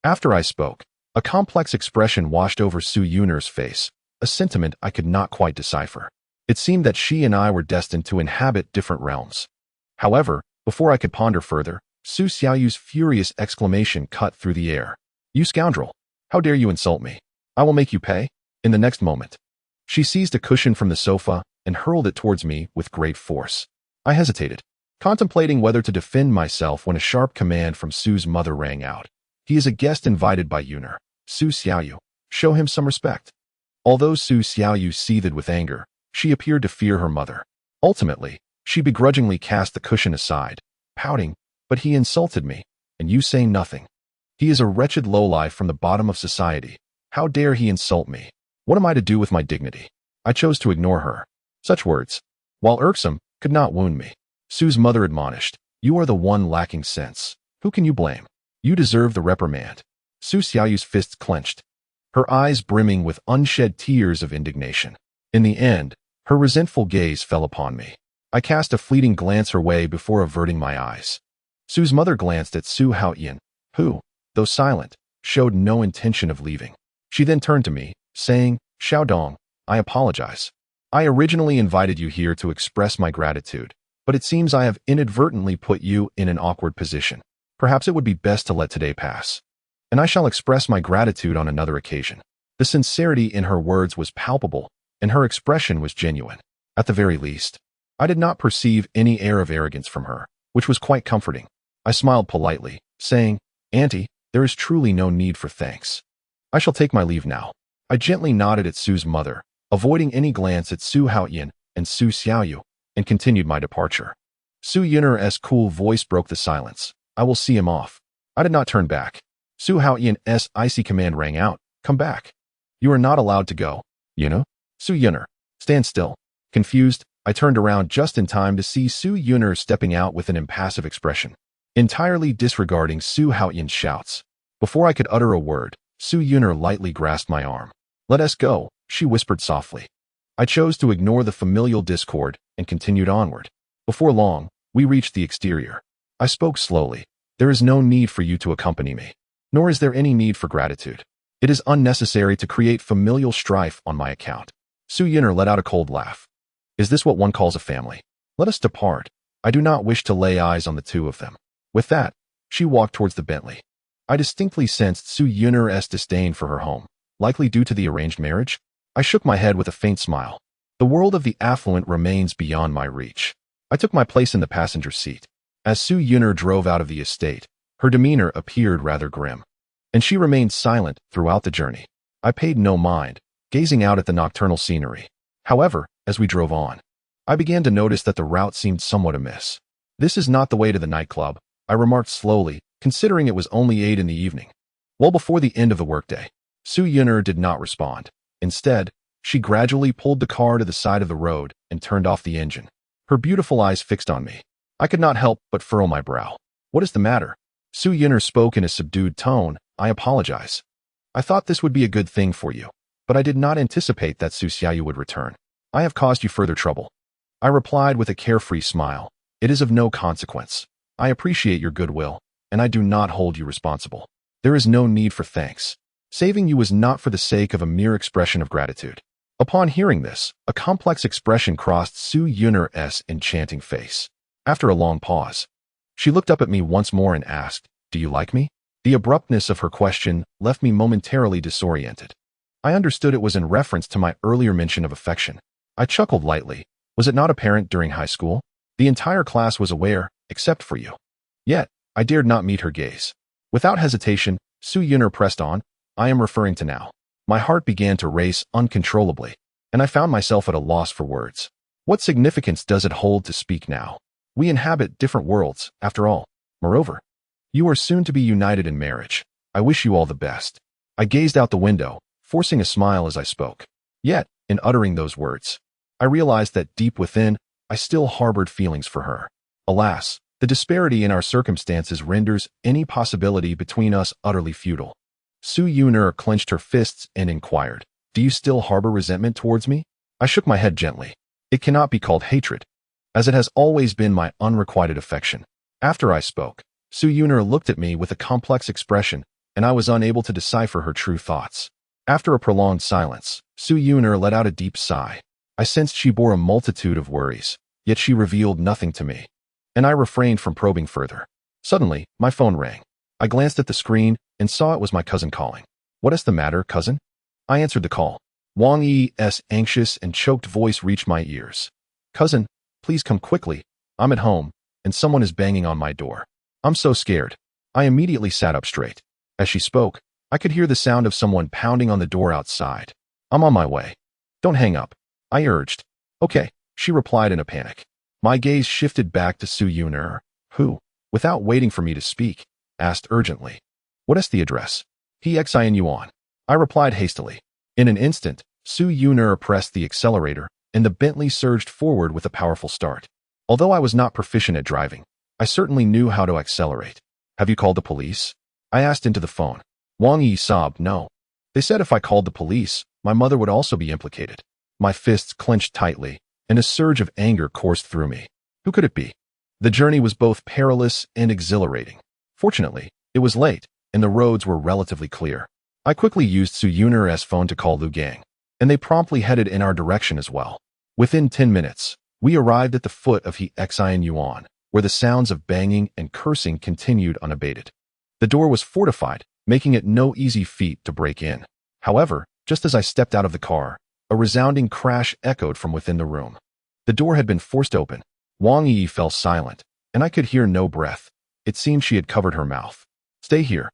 After I spoke, a complex expression washed over Su Yun'er's face, a sentiment I could not quite decipher. It seemed that she and I were destined to inhabit different realms. However, before I could ponder further, Su Xiaoyu's furious exclamation cut through the air. "You scoundrel! How dare you insult me? I will make you pay." In the next moment, she seized a cushion from the sofa and hurled it towards me with great force. I hesitated, contemplating whether to defend myself when a sharp command from Su's mother rang out. "He is a guest invited by Yun'er. Su Xiaoyu, show him some respect." Although Su Xiaoyu seethed with anger, she appeared to fear her mother. Ultimately, she begrudgingly cast the cushion aside, pouting, "But he insulted me, and you say nothing. He is a wretched lowlife from the bottom of society. How dare he insult me? What am I to do with my dignity?" I chose to ignore her. Such words, while irksome, could not wound me. Su's mother admonished, "You are the one lacking sense. Who can you blame? You deserve the reprimand." Su Xiaoyu's fists clenched, her eyes brimming with unshed tears of indignation. In the end, her resentful gaze fell upon me. I cast a fleeting glance her way before averting my eyes. Su's mother glanced at Su Haoyan, who, though silent, showed no intention of leaving. She then turned to me, saying, "Xiaodong, I apologize. I originally invited you here to express my gratitude, but it seems I have inadvertently put you in an awkward position. Perhaps it would be best to let today pass, and I shall express my gratitude on another occasion." The sincerity in her words was palpable, and her expression was genuine. At the very least, I did not perceive any air of arrogance from her, which was quite comforting. I smiled politely, saying, "Auntie, there is truly no need for thanks. I shall take my leave now." I gently nodded at Su's mother, avoiding any glance at Su Haoyan and Su Xiaoyu, and continued my departure. Su Yun'er's cool voice broke the silence. "I will see him off." I did not turn back. Su Haoyan's icy command rang out, "Come back." You are not allowed to go. Su Yuner. Stand still. Confused, I turned around just in time to see Su Yuner stepping out with an impassive expression, entirely disregarding Su Haoyin's shouts. Before I could utter a word, Su Yuner lightly grasped my arm. Let us go, she whispered softly. I chose to ignore the familial discord and continued onward. Before long, we reached the exterior. I spoke slowly. There is no need for you to accompany me. Nor is there any need for gratitude. It is unnecessary to create familial strife on my account. Su Yuner let out a cold laugh. Is this what one calls a family? Let us depart. I do not wish to lay eyes on the two of them. With that, she walked towards the Bentley. I distinctly sensed Su Yuner's disdain for her home, likely due to the arranged marriage. I shook my head with a faint smile. The world of the affluent remains beyond my reach. I took my place in the passenger seat. As Su Yuner drove out of the estate, her demeanor appeared rather grim, and she remained silent throughout the journey. I paid no mind, gazing out at the nocturnal scenery. However, as we drove on, I began to notice that the route seemed somewhat amiss. This is not the way to the nightclub, I remarked slowly, considering it was only 8 in the evening. Well before the end of the workday, Su Yuner did not respond. Instead, she gradually pulled the car to the side of the road and turned off the engine. Her beautiful eyes fixed on me. I could not help but furrow my brow. What is the matter? Su Yuner spoke in a subdued tone. I apologize. I thought this would be a good thing for you, but I did not anticipate that Su Xiaoyu would return. I have caused you further trouble. I replied with a carefree smile. It is of no consequence. I appreciate your goodwill, and I do not hold you responsible. There is no need for thanks. Saving you was not for the sake of a mere expression of gratitude. Upon hearing this, a complex expression crossed Su Yuner's enchanting face. After a long pause, she looked up at me once more and asked, "Do you like me?" The abruptness of her question left me momentarily disoriented. I understood it was in reference to my earlier mention of affection. I chuckled lightly. Was it not apparent during high school? The entire class was aware, except for you. Yet, I dared not meet her gaze. Without hesitation, Su Yuner pressed on. I am referring to now. My heart began to race uncontrollably, and I found myself at a loss for words. What significance does it hold to speak now? We inhabit different worlds, after all. Moreover, you are soon to be united in marriage. I wish you all the best. I gazed out the window, forcing a smile as I spoke. Yet, in uttering those words, I realized that deep within, I still harbored feelings for her. Alas, the disparity in our circumstances renders any possibility between us utterly futile. Su Yuner clenched her fists and inquired, "Do you still harbor resentment towards me?" I shook my head gently. It cannot be called hatred, as it has always been my unrequited affection. After I spoke, Su Yuner looked at me with a complex expression, and I was unable to decipher her true thoughts. After a prolonged silence, Su Yuner let out a deep sigh. I sensed she bore a multitude of worries, yet she revealed nothing to me, and I refrained from probing further. Suddenly, my phone rang. I glanced at the screen and saw it was my cousin calling. "What is the matter, cousin?" I answered the call. Wang Yi's anxious and choked voice reached my ears. "Cousin, please come quickly. I'm at home, and someone is banging on my door. I'm so scared." I immediately sat up straight. As she spoke, I could hear the sound of someone pounding on the door outside. "I'm on my way. Don't hang up," I urged. "Okay," she replied in a panic. My gaze shifted back to Su Yuner, who, without waiting for me to speak, asked urgently, "What is the address?" "Xin Yuan," I replied hastily. In an instant, Su Yuner pressed the accelerator, and the Bentley surged forward with a powerful start. Although I was not proficient at driving, I certainly knew how to accelerate. "Have you called the police?" I asked into the phone. Wang Yi sobbed, "No. They said if I called the police, my mother would also be implicated." My fists clenched tightly, and a surge of anger coursed through me. Who could it be? The journey was both perilous and exhilarating. Fortunately, it was late, and the roads were relatively clear. I quickly used Su Yuner's phone to call Lu Gang, and they promptly headed in our direction as well. Within 10 minutes, we arrived at the foot of Xin Yuan, where the sounds of banging and cursing continued unabated. The door was fortified, making it no easy feat to break in. However, just as I stepped out of the car, a resounding crash echoed from within the room. The door had been forced open. Wang Yi fell silent, and I could hear no breath. It seemed she had covered her mouth. "Stay here,"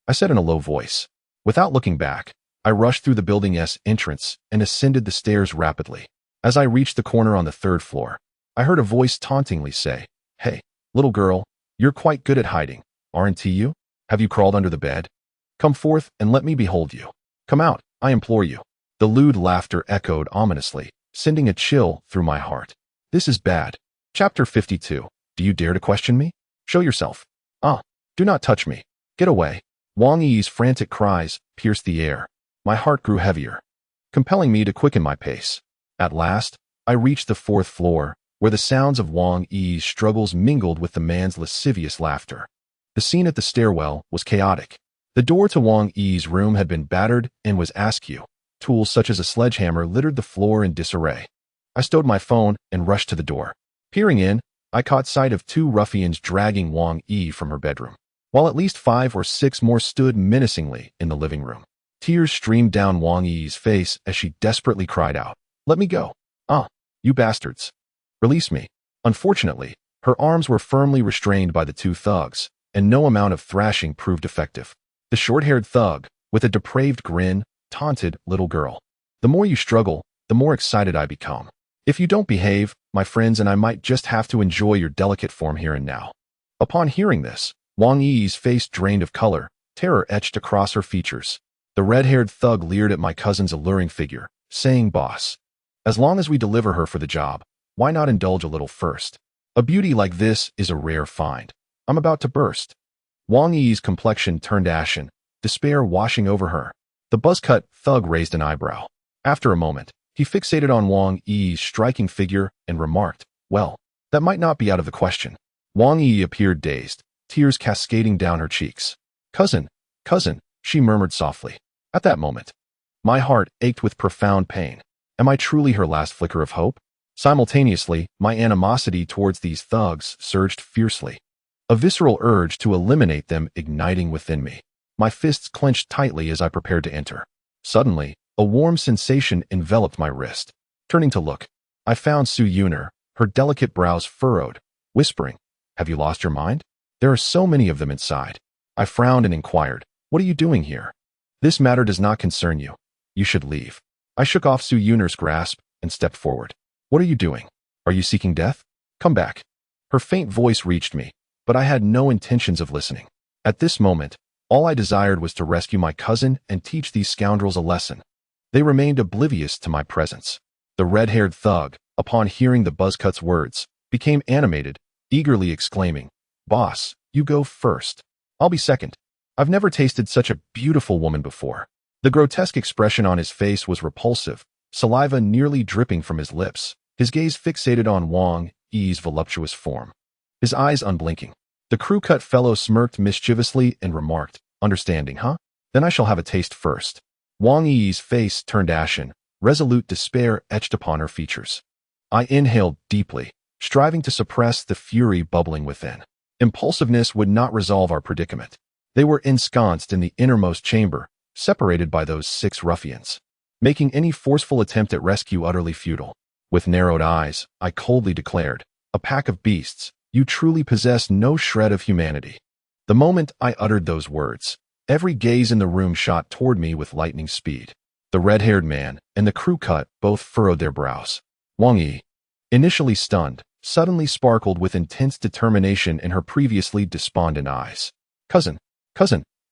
I said in a low voice. Without looking back, I rushed through the building's entrance and ascended the stairs rapidly. As I reached the corner on the 3rd floor, I heard a voice tauntingly say, "Hey, little girl, you're quite good at hiding, aren't you? Have you crawled under the bed? Come forth and let me behold you." "Come out," I implore you. The lewd laughter echoed ominously, sending a chill through my heart. This is bad. Chapter 52. Do you dare to question me? Show yourself. Ah, do not touch me. Get away. Wang Yi's frantic cries pierced the air. My heart grew heavier, compelling me to quicken my pace. At last, I reached the 4th floor, where the sounds of Wang Yi's struggles mingled with the man's lascivious laughter. The scene at the stairwell was chaotic. The door to Wang Yi's room had been battered and was askew. Tools such as a sledgehammer littered the floor in disarray. I stowed my phone and rushed to the door. Peering in, I caught sight of 2 ruffians dragging Wang Yi from her bedroom, while at least 5 or 6 more stood menacingly in the living room. Tears streamed down Wang Yi's face as she desperately cried out, "Let me go! Ah, you bastards! Release me!" Unfortunately, her arms were firmly restrained by the 2 thugs, and no amount of thrashing proved effective. The short-haired thug, with a depraved grin, taunted, "Little girl, the more you struggle, the more excited I become. If you don't behave, my friends and I might just have to enjoy your delicate form here and now." Upon hearing this, Wang Yi's face drained of color, terror etched across her features. The red-haired thug leered at my cousin's alluring figure, saying, "Boss, as long as we deliver her for the job, why not indulge a little first? A beauty like this is a rare find." I'm about to burst. Wang Yi's complexion turned ashen, despair washing over her. The buzzcut thug raised an eyebrow. After a moment, he fixated on Wang Yi's striking figure and remarked, "Well, that might not be out of the question." Wang Yi appeared dazed, tears cascading down her cheeks. Cousin, she murmured softly. At that moment, my heart ached with profound pain. Am I truly her last flicker of hope? Simultaneously, my animosity towards these thugs surged fiercely, a visceral urge to eliminate them igniting within me. My fists clenched tightly as I prepared to enter. Suddenly, a warm sensation enveloped my wrist. Turning to look, I found Su Yuner, her delicate brows furrowed, whispering, "Have you lost your mind? There are so many of them inside." I frowned and inquired, "What are you doing here?" "This matter does not concern you. You should leave." I shook off Su Yuner's grasp and stepped forward. "What are you doing? Are you seeking death? Come back." Her faint voice reached me, but I had no intentions of listening. At this moment, all I desired was to rescue my cousin and teach these scoundrels a lesson. They remained oblivious to my presence. The red-haired thug, upon hearing the buzzcut's words, became animated, eagerly exclaiming, "Boss, you go first. I'll be second." I've never tasted such a beautiful woman before. The grotesque expression on his face was repulsive, saliva nearly dripping from his lips, his gaze fixated on Wang Yi's voluptuous form, his eyes unblinking. The crew-cut fellow smirked mischievously and remarked, "Understanding, huh? Then I shall have a taste first." Wang Yi's face turned ashen, resolute despair etched upon her features. I inhaled deeply, striving to suppress the fury bubbling within. Impulsiveness would not resolve our predicament. They were ensconced in the innermost chamber, separated by those 6 ruffians, making any forceful attempt at rescue utterly futile. With narrowed eyes, I coldly declared, "A pack of beasts, you truly possess no shred of humanity." The moment I uttered those words, every gaze in the room shot toward me with lightning speed. The red-haired man and the crew-cut both furrowed their brows. Wang Yi, initially stunned, suddenly sparkled with intense determination in her previously despondent eyes. Cousin,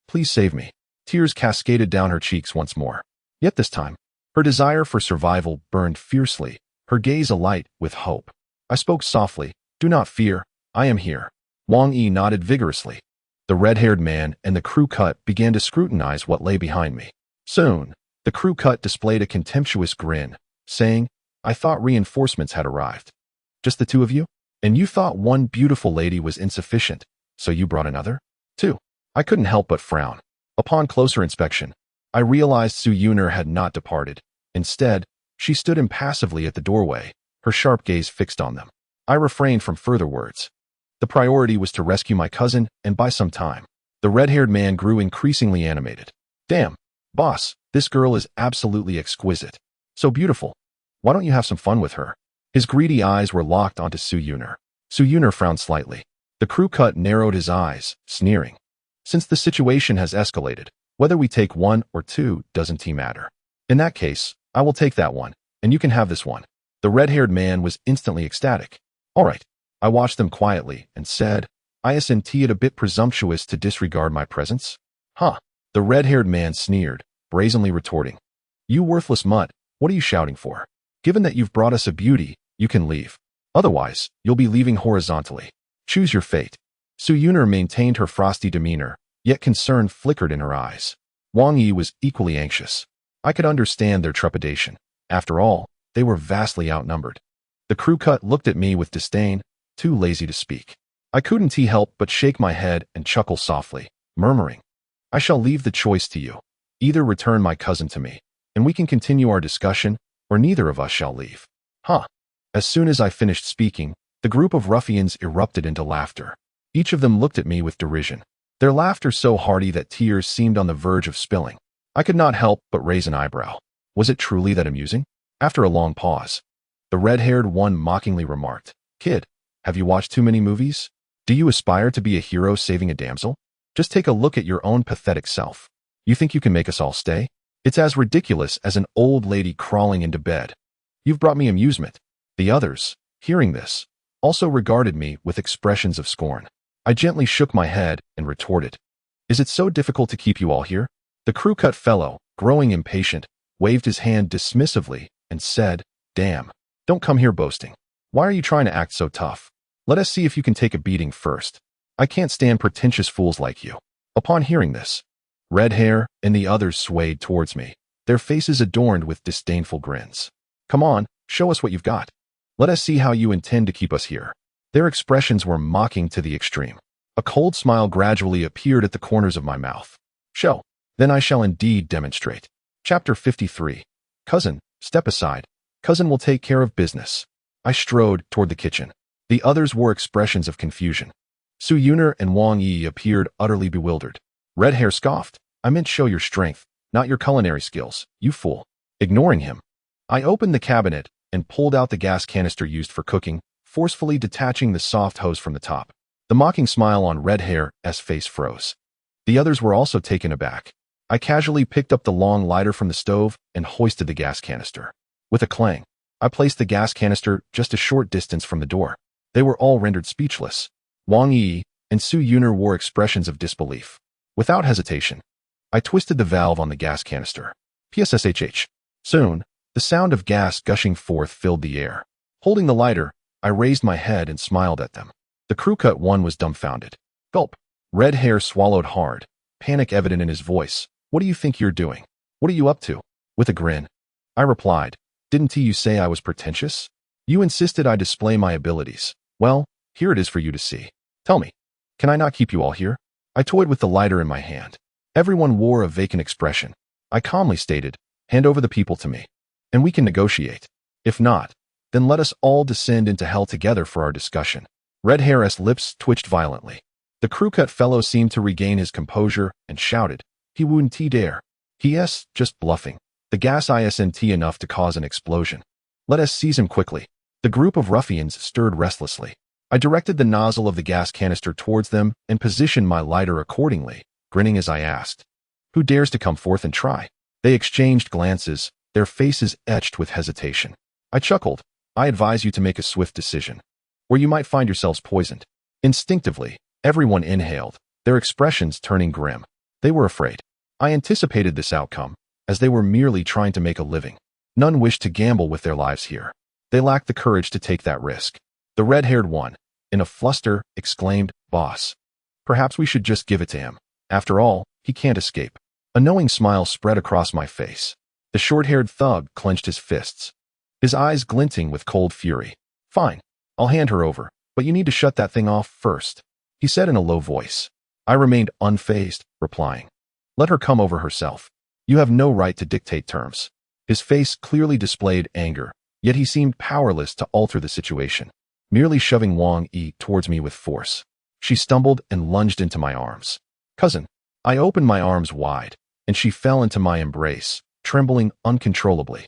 please save me." Tears cascaded down her cheeks once more. Yet this time, her desire for survival burned fiercely, her gaze alight with hope. I spoke softly, "Do not fear, I am here." Wang Yi nodded vigorously. The red-haired man and the crew-cut began to scrutinize what lay behind me. Soon, the crew-cut displayed a contemptuous grin, saying, "I thought reinforcements had arrived. Just the 2 of you? And you thought one beautiful lady was insufficient, so you brought another? 2. I couldn't help but frown. Upon closer inspection, I realized Su Yuner had not departed. Instead, she stood impassively at the doorway, her sharp gaze fixed on them. I refrained from further words. The priority was to rescue my cousin and buy some time. The red-haired man grew increasingly animated. "Damn, boss, this girl is absolutely exquisite. So beautiful. Why don't you have some fun with her?" His greedy eyes were locked onto Su Yuner. Su Yuner frowned slightly. The crew-cut narrowed his eyes, sneering. "Since the situation has escalated, whether we take 1 or 2 doesn't matter. In that case, I will take that one, and you can have this one." The red-haired man was instantly ecstatic. "All right." I watched them quietly and said, "Isn't it a bit presumptuous to disregard my presence?" "Huh." The red-haired man sneered, brazenly retorting, You worthless mutt, what are you shouting for? Given that you've brought us a beauty, you can leave. Otherwise, you'll be leaving horizontally. Choose your fate. Su Yuner maintained her frosty demeanor, yet concern flickered in her eyes. Wang Yi was equally anxious. I could understand their trepidation. After all, they were vastly outnumbered. The crew cut looked at me with disdain, too lazy to speak. I couldn't help but shake my head and chuckle softly, murmuring, I shall leave the choice to you. Either return my cousin to me, and we can continue our discussion, or neither of us shall leave. Huh. As soon as I finished speaking, the group of ruffians erupted into laughter. Each of them looked at me with derision. Their laughter so hearty that tears seemed on the verge of spilling. I could not help but raise an eyebrow. Was it truly that amusing? After a long pause, the red-haired one mockingly remarked, Kid, have you watched too many movies? Do you aspire to be a hero saving a damsel? Just take a look at your own pathetic self. You think you can make us all stay? It's as ridiculous as an old lady crawling into bed. You've brought me amusement. The others, hearing this, also regarded me with expressions of scorn. I gently shook my head and retorted, Is it so difficult to keep you all here? The crew-cut fellow, growing impatient, waved his hand dismissively and said, Damn, don't come here boasting. Why are you trying to act so tough? Let us see if you can take a beating first. I can't stand pretentious fools like you. Upon hearing this, Red Hair and the others swayed towards me, their faces adorned with disdainful grins. Come on, show us what you've got. Let us see how you intend to keep us here. Their expressions were mocking to the extreme. A cold smile gradually appeared at the corners of my mouth. Show. Then I shall indeed demonstrate. Chapter 53. Cousin, step aside. Cousin will take care of business. I strode toward the kitchen. The others wore expressions of confusion. Su Yuner and Wang Yi appeared utterly bewildered. Red Hair scoffed. I meant show your strength, not your culinary skills, you fool. Ignoring him, I opened the cabinet and pulled out the gas canister used for cooking, forcefully detaching the soft hose from the top. The mocking smile on Red Hair's face froze. The others were also taken aback. I casually picked up the long lighter from the stove and hoisted the gas canister. With a clang, I placed the gas canister just a short distance from the door. They were all rendered speechless. Wang Yi and Su Yuner wore expressions of disbelief. Without hesitation, I twisted the valve on the gas canister. PSSHH. Soon, the sound of gas gushing forth filled the air. Holding the lighter, I raised my head and smiled at them. The crew-cut one was dumbfounded. Gulp. Red Hair swallowed hard, panic evident in his voice. What do you think you're doing? What are you up to? With a grin, I replied, Didn't you say I was pretentious? You insisted I display my abilities. Well, here it is for you to see. Tell me, can I not keep you all here? I toyed with the lighter in my hand. Everyone wore a vacant expression. I calmly stated, Hand over the people to me, and we can negotiate. If not, then let us all descend into hell together for our discussion. Red Hair's lips twitched violently. The crew-cut fellow seemed to regain his composure and shouted, He wouldn't dare. He-s just bluffing. The gas isn't enough to cause an explosion. Let us seize him quickly. The group of ruffians stirred restlessly. I directed the nozzle of the gas canister towards them and positioned my lighter accordingly, grinning as I asked, Who dares to come forth and try? They exchanged glances, their faces etched with hesitation. I chuckled. I advise you to make a swift decision, or you might find yourselves poisoned. Instinctively, everyone inhaled, their expressions turning grim. They were afraid. I anticipated this outcome, as they were merely trying to make a living. None wished to gamble with their lives here. They lacked the courage to take that risk. The red-haired one, in a fluster, exclaimed, Boss, perhaps we should just give it to him. After all, he can't escape. A knowing smile spread across my face. The short-haired thug clenched his fists, his eyes glinting with cold fury. Fine, I'll hand her over, but you need to shut that thing off first, he said in a low voice. I remained unfazed, replying, Let her come over herself. You have no right to dictate terms. His face clearly displayed anger, yet he seemed powerless to alter the situation, merely shoving Wang Yi towards me with force. She stumbled and lunged into my arms. Cousin. I opened my arms wide, and she fell into my embrace, trembling uncontrollably.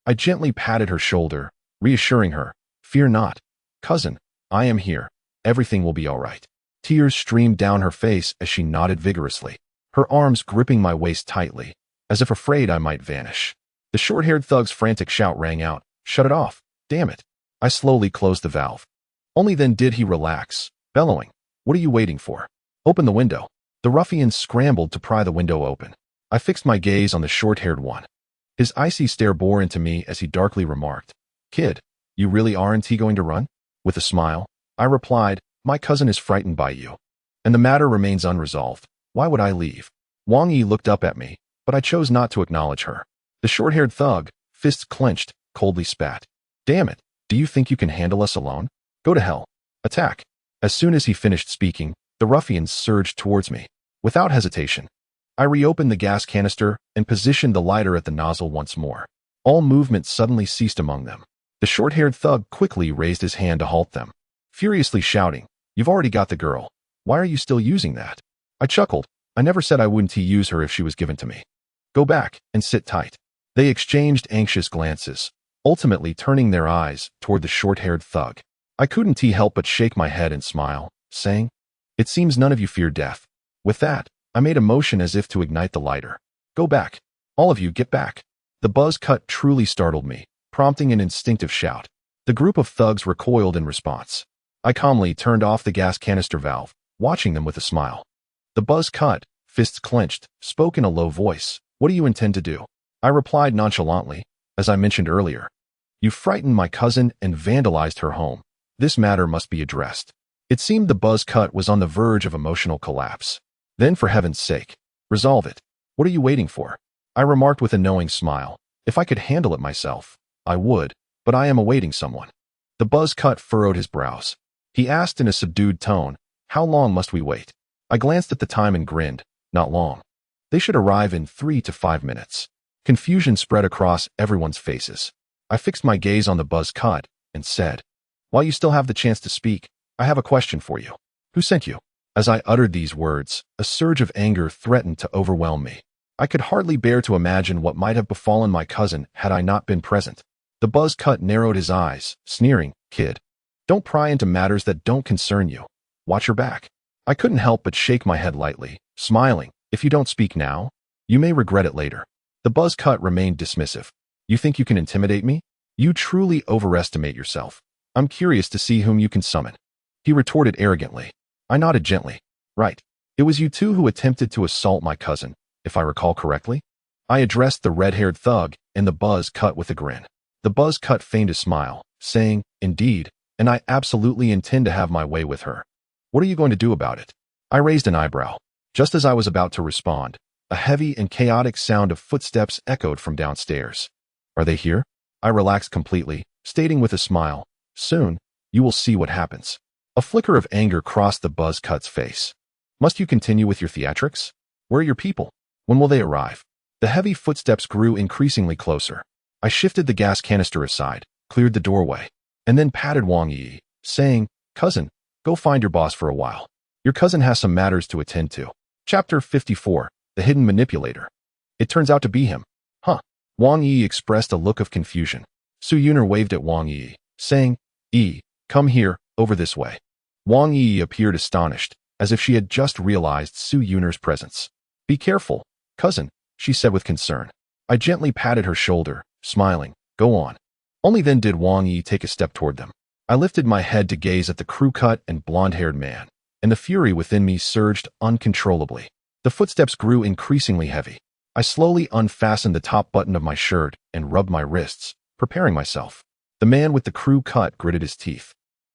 I gently patted her shoulder, reassuring her, Fear not. Cousin, I am here. Everything will be all right. Tears streamed down her face as she nodded vigorously, her arms gripping my waist tightly, as if afraid I might vanish. The short-haired thug's frantic shout rang out, Shut it off. Damn it. I slowly closed the valve. Only then did he relax, bellowing, What are you waiting for? Open the window. The ruffians scrambled to pry the window open. I fixed my gaze on the short-haired one. His icy stare bore into me as he darkly remarked, "Kid, you really aren't going to run?" With a smile, I replied, "My cousin is frightened by you, and the matter remains unresolved. Why would I leave?" Wang Yi looked up at me, but I chose not to acknowledge her. The short-haired thug, fists clenched, coldly spat. "Damn it, do you think you can handle us alone? Go to hell. Attack." As soon as he finished speaking, the ruffians surged towards me. Without hesitation, I reopened the gas canister and positioned the lighter at the nozzle once more. All movement suddenly ceased among them. The short-haired thug quickly raised his hand to halt them, furiously shouting, "You've already got the girl. Why are you still using that?" I chuckled. I never said I wouldn't use her if she was given to me. "Go back and sit tight." They exchanged anxious glances, ultimately turning their eyes toward the short-haired thug. I couldn't help but shake my head and smile, saying, "It seems none of you fear death." With that, I made a motion as if to ignite the lighter. "Go back. All of you get back." The buzz cut truly startled me, prompting an instinctive shout. The group of thugs recoiled in response. I calmly turned off the gas canister valve, watching them with a smile. The buzz cut, fists clenched, spoke in a low voice. "What do you intend to do?" I replied nonchalantly, "As I mentioned earlier, you frightened my cousin and vandalized her home. This matter must be addressed." It seemed the buzz cut was on the verge of emotional collapse. "Then for heaven's sake, resolve it. What are you waiting for?" I remarked with a knowing smile. "If I could handle it myself, I would, but I am awaiting someone." The buzz cut furrowed his brows. He asked in a subdued tone, "How long must we wait?" I glanced at the time and grinned. "Not long. They should arrive in 3 to 5 minutes." Confusion spread across everyone's faces. I fixed my gaze on the buzz cut and said, "While you still have the chance to speak, I have a question for you. Who sent you?" As I uttered these words, a surge of anger threatened to overwhelm me. I could hardly bear to imagine what might have befallen my cousin had I not been present. The buzz cut narrowed his eyes, sneering, "Kid, don't pry into matters that don't concern you. Watch your back." I couldn't help but shake my head lightly, smiling. "If you don't speak now, you may regret it later." The buzz cut remained dismissive. "You think you can intimidate me? You truly overestimate yourself. I'm curious to see whom you can summon." He retorted arrogantly. I nodded gently. "Right. It was you two who attempted to assault my cousin, if I recall correctly." I addressed the red-haired thug, and the buzz cut with a grin. The buzz cut feigned a smile, saying, "Indeed, and I absolutely intend to have my way with her. What are you going to do about it?" I raised an eyebrow. Just as I was about to respond, a heavy and chaotic sound of footsteps echoed from downstairs. "Are they here?" I relaxed completely, stating with a smile, "Soon, you will see what happens." A flicker of anger crossed the buzz cut's face. "Must you continue with your theatrics? Where are your people? When will they arrive?" The heavy footsteps grew increasingly closer. I shifted the gas canister aside, cleared the doorway, and then patted Wang Yi, saying, "Cousin, go find your boss for a while. Your cousin has some matters to attend to." Chapter 54, The Hidden Manipulator. It turns out to be him. Huh. Wang Yi expressed a look of confusion. Su Yuner waved at Wang Yi, saying, Come here, over this way." Wang Yi appeared astonished, as if she had just realized Su Yuner's presence. "Be careful, cousin," she said with concern. I gently patted her shoulder, smiling. "Go on." Only then did Wang Yi take a step toward them. I lifted my head to gaze at the crew-cut and blonde-haired man, and the fury within me surged uncontrollably. The footsteps grew increasingly heavy. I slowly unfastened the top button of my shirt and rubbed my wrists, preparing myself. The man with the crew-cut gritted his teeth.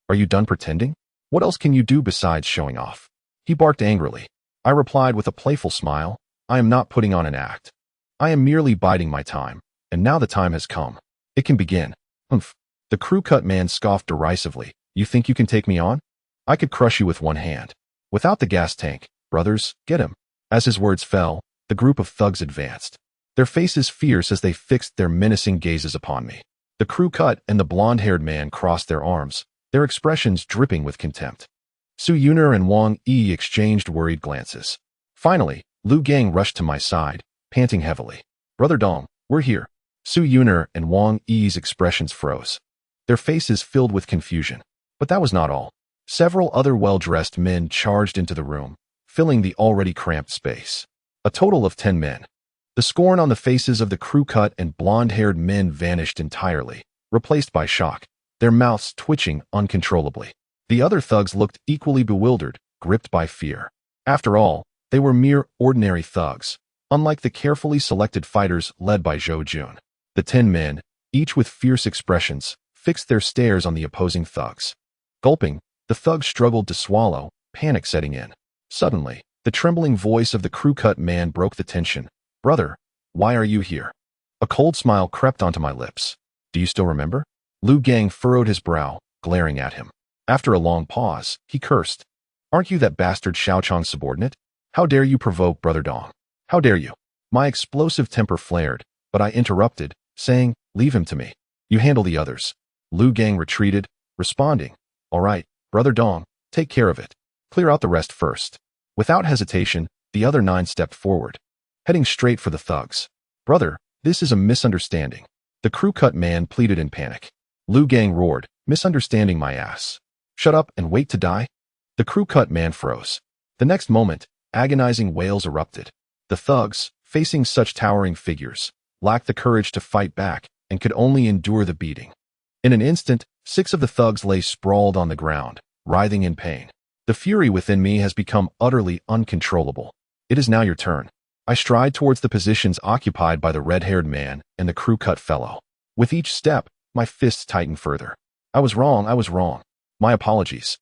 "Are you done pretending? What else can you do besides showing off?" He barked angrily. I replied with a playful smile, "I am not putting on an act. I am merely biding my time, and now the time has come. It can begin." "Humph." The crew-cut man scoffed derisively. "You think you can take me on? I could crush you with one hand. Without the gas tank, brothers, get him." As his words fell, the group of thugs advanced, their faces fierce as they fixed their menacing gazes upon me. The crew-cut and the blonde-haired man crossed their arms, their expressions dripping with contempt. Su Yuner and Wang Yi exchanged worried glances. Finally, Lu Gang rushed to my side, panting heavily. "Brother Dong, we're here." Su Yuner and Wang Yi's expressions froze, their faces filled with confusion. But that was not all. Several other well-dressed men charged into the room, filling the already cramped space. A total of 10 men. The scorn on the faces of the crew-cut and blonde-haired men vanished entirely, replaced by shock, their mouths twitching uncontrollably. The other thugs looked equally bewildered, gripped by fear. After all, they were mere ordinary thugs, Unlike the carefully selected fighters led by Zhou Jun, the 10 men, each with fierce expressions, fixed their stares on the opposing thugs. Gulping, the thugs struggled to swallow, panic setting in. Suddenly, the trembling voice of the crew-cut man broke the tension. "Brother, why are you here?" A cold smile crept onto my lips. "Do you still remember?" Lu Gang furrowed his brow, glaring at him. After a long pause, he cursed. "Aren't you that bastard Xiaochang's subordinate? How dare you provoke Brother Dong? How dare you?" My explosive temper flared, but I interrupted, saying, "Leave him to me. You handle the others." Lu Gang retreated, responding, "All right, Brother Dong, take care of it. Clear out the rest first." Without hesitation, the other 9 stepped forward, heading straight for the thugs. "Brother, this is a misunderstanding," the crew-cut man pleaded in panic. Lu Gang roared, "Misunderstanding my ass. Shut up and wait to die?" The crew-cut man froze. The next moment, agonizing wails erupted. The thugs, facing such towering figures, lacked the courage to fight back and could only endure the beating. In an instant, 6 of the thugs lay sprawled on the ground, writhing in pain. The fury within me has become utterly uncontrollable. It is now your turn. I stride towards the positions occupied by the red-haired man and the crew-cut fellow. With each step, my fists tighten further. I was wrong. My apologies.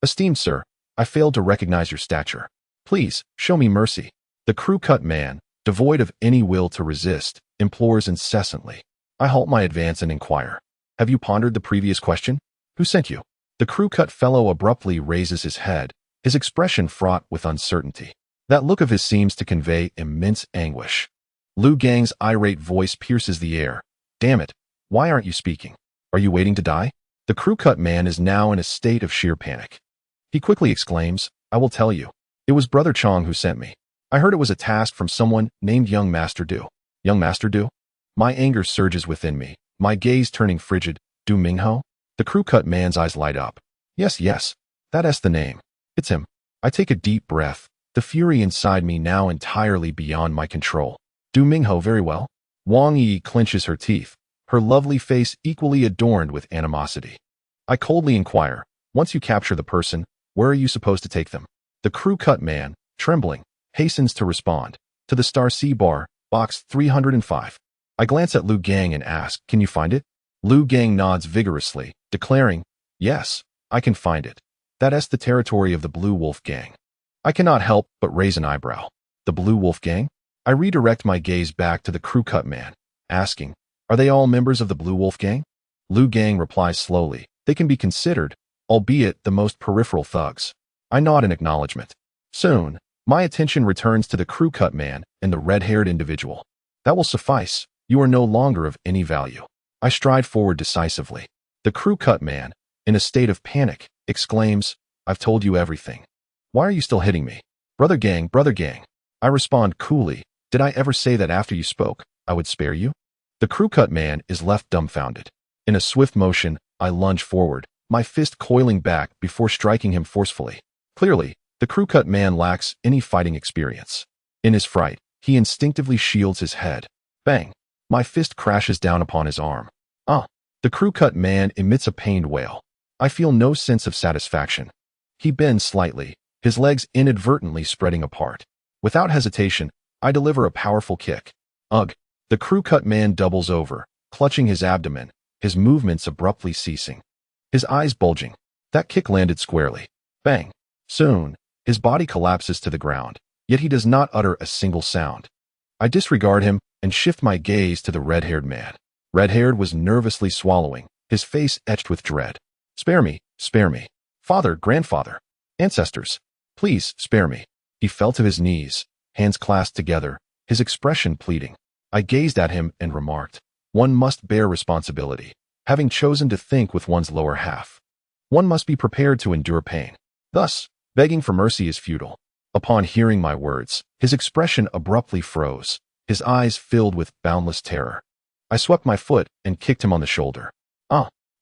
Esteemed sir, I failed to recognize your stature. Please, show me mercy. The crew-cut man, devoid of any will to resist, implores incessantly. I halt my advance and inquire. Have you pondered the previous question? Who sent you? The crew-cut fellow abruptly raises his head, his expression fraught with uncertainty. That look of his seems to convey immense anguish. Lu Gang's irate voice pierces the air. Damn it, why aren't you speaking? Are you waiting to die? The crew-cut man is now in a state of sheer panic. He quickly exclaims, I will tell you. It was Brother Chong who sent me. I heard it was a task from someone named Young Master Du. Young Master Du? My anger surges within me, my gaze turning frigid. Du Mingho? The crew-cut man's eyes light up. Yes, that's the name. It's him. I take a deep breath, the fury inside me now entirely beyond my control. Du Mingho, very well. Wang Yi clenches her teeth, her lovely face equally adorned with animosity. I coldly inquire, once you capture the person, where are you supposed to take them? The crew-cut man, trembling, hastens to respond. To the Star C bar, box 305. I glance at Lu Gang and ask, can you find it? Lu Gang nods vigorously, declaring, yes, I can find it. That's the territory of the Blue Wolf Gang. I cannot help but raise an eyebrow. The Blue Wolf Gang? I redirect my gaze back to the crew-cut man, asking, are they all members of the Blue Wolf Gang? Lu Gang replies slowly, they can be considered, albeit the most peripheral thugs. I nod in acknowledgement. Soon, my attention returns to the crew-cut man and the red-haired individual. That will suffice. You are no longer of any value. I stride forward decisively. The crew-cut man, in a state of panic, exclaims, I've told you everything. Why are you still hitting me? Brother Gang. I respond coolly, did I ever say that after you spoke, I would spare you? The crew-cut man is left dumbfounded. In a swift motion, I lunge forward, my fist coiling back before striking him forcefully. Clearly, the crew-cut man lacks any fighting experience. In his fright, he instinctively shields his head. Bang! My fist crashes down upon his arm. The crew-cut man emits a pained wail. I feel no sense of satisfaction. He bends slightly, his legs inadvertently spreading apart. Without hesitation, I deliver a powerful kick. Ugh! The crew-cut man doubles over, clutching his abdomen, his movements abruptly ceasing. His eyes bulging. That kick landed squarely. Bang! Soon, his body collapses to the ground, yet he does not utter a single sound. I disregard him and shift my gaze to the red-haired man. Red-haired was nervously swallowing, his face etched with dread. Spare me. Father, grandfather, ancestors, please spare me. He fell to his knees, hands clasped together, his expression pleading. I gazed at him and remarked, one must bear responsibility. Having chosen to think with one's lower half, one must be prepared to endure pain. Thus, begging for mercy is futile. Upon hearing my words, his expression abruptly froze, his eyes filled with boundless terror. I swept my foot and kicked him on the shoulder.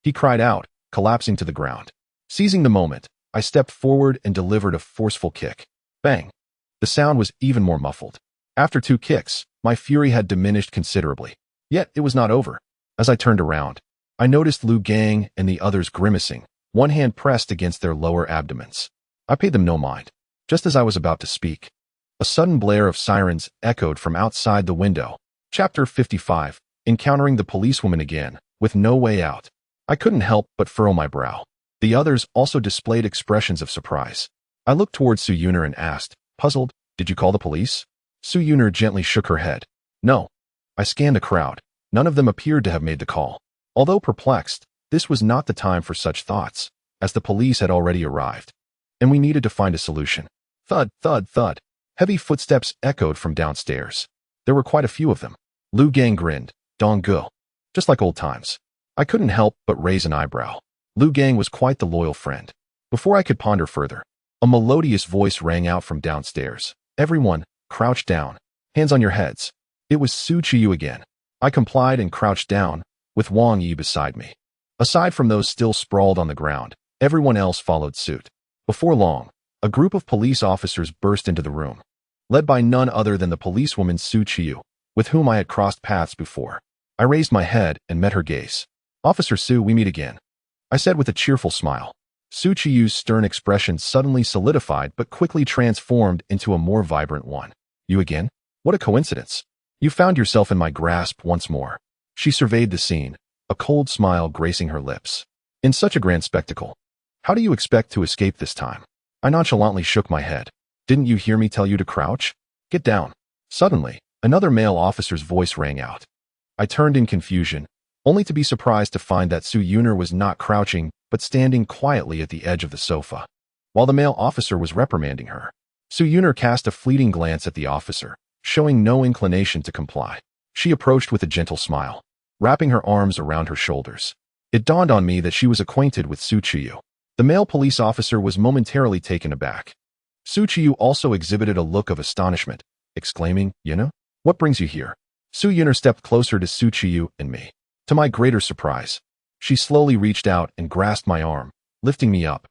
He cried out, collapsing to the ground. Seizing the moment, I stepped forward and delivered a forceful kick. Bang! The sound was even more muffled. After 2 kicks, my fury had diminished considerably. Yet it was not over. As I turned around, I noticed Lu Gang and the others grimacing, one hand pressed against their lower abdomens. I paid them no mind. Just as I was about to speak, A sudden blare of sirens echoed from outside the window. Chapter 55. Encountering the policewoman again, with no way out. I couldn't help but furrow my brow. The others also displayed expressions of surprise. I looked towards Su Yuner and asked, puzzled, "Did you call the police?" Su Yuner gently shook her head. "No." I scanned the crowd. None of them appeared to have made the call. Although perplexed, this was not the time for such thoughts, as the police had already arrived. And we needed to find a solution. Thud, thud, thud. Heavy footsteps echoed from downstairs. There were quite a few of them. Lu Gang grinned. Dong Gu. Just like old times. I couldn't help but raise an eyebrow. Lu Gang was quite the loyal friend. Before I could ponder further, a melodious voice rang out from downstairs. "Everyone, crouch down. Hands on your heads." It was Su Qiyu again. I complied and crouched down, with Wang Yi beside me. Aside from those still sprawled on the ground, everyone else followed suit. Before long, a group of police officers burst into the room, led by none other than the policewoman Su Qiyu, with whom I had crossed paths before. I raised my head and met her gaze. "Officer Su, we meet again," I said with a cheerful smile. Su Qiyu's stern expression suddenly solidified but quickly transformed into a more vibrant one. "You again? What a coincidence. You found yourself in my grasp once more." She surveyed the scene, a cold smile gracing her lips. "In such a grand spectacle, how do you expect to escape this time?" I nonchalantly shook my head. "Didn't you hear me tell you to crouch? Get down." Suddenly, another male officer's voice rang out. I turned in confusion, only to be surprised to find that Su Yuner was not crouching, but standing quietly at the edge of the sofa. While the male officer was reprimanding her, Su Yuner cast a fleeting glance at the officer, showing no inclination to comply. She approached with a gentle smile, wrapping her arms around her shoulders. It dawned on me that she was acquainted with Su Qiyu. The male police officer was momentarily taken aback. Su Qiyu also exhibited a look of astonishment, exclaiming, "Yuner, what brings you here?" Su Yuner stepped closer to Su Qiyu and me. To my greater surprise, she slowly reached out and grasped my arm, lifting me up.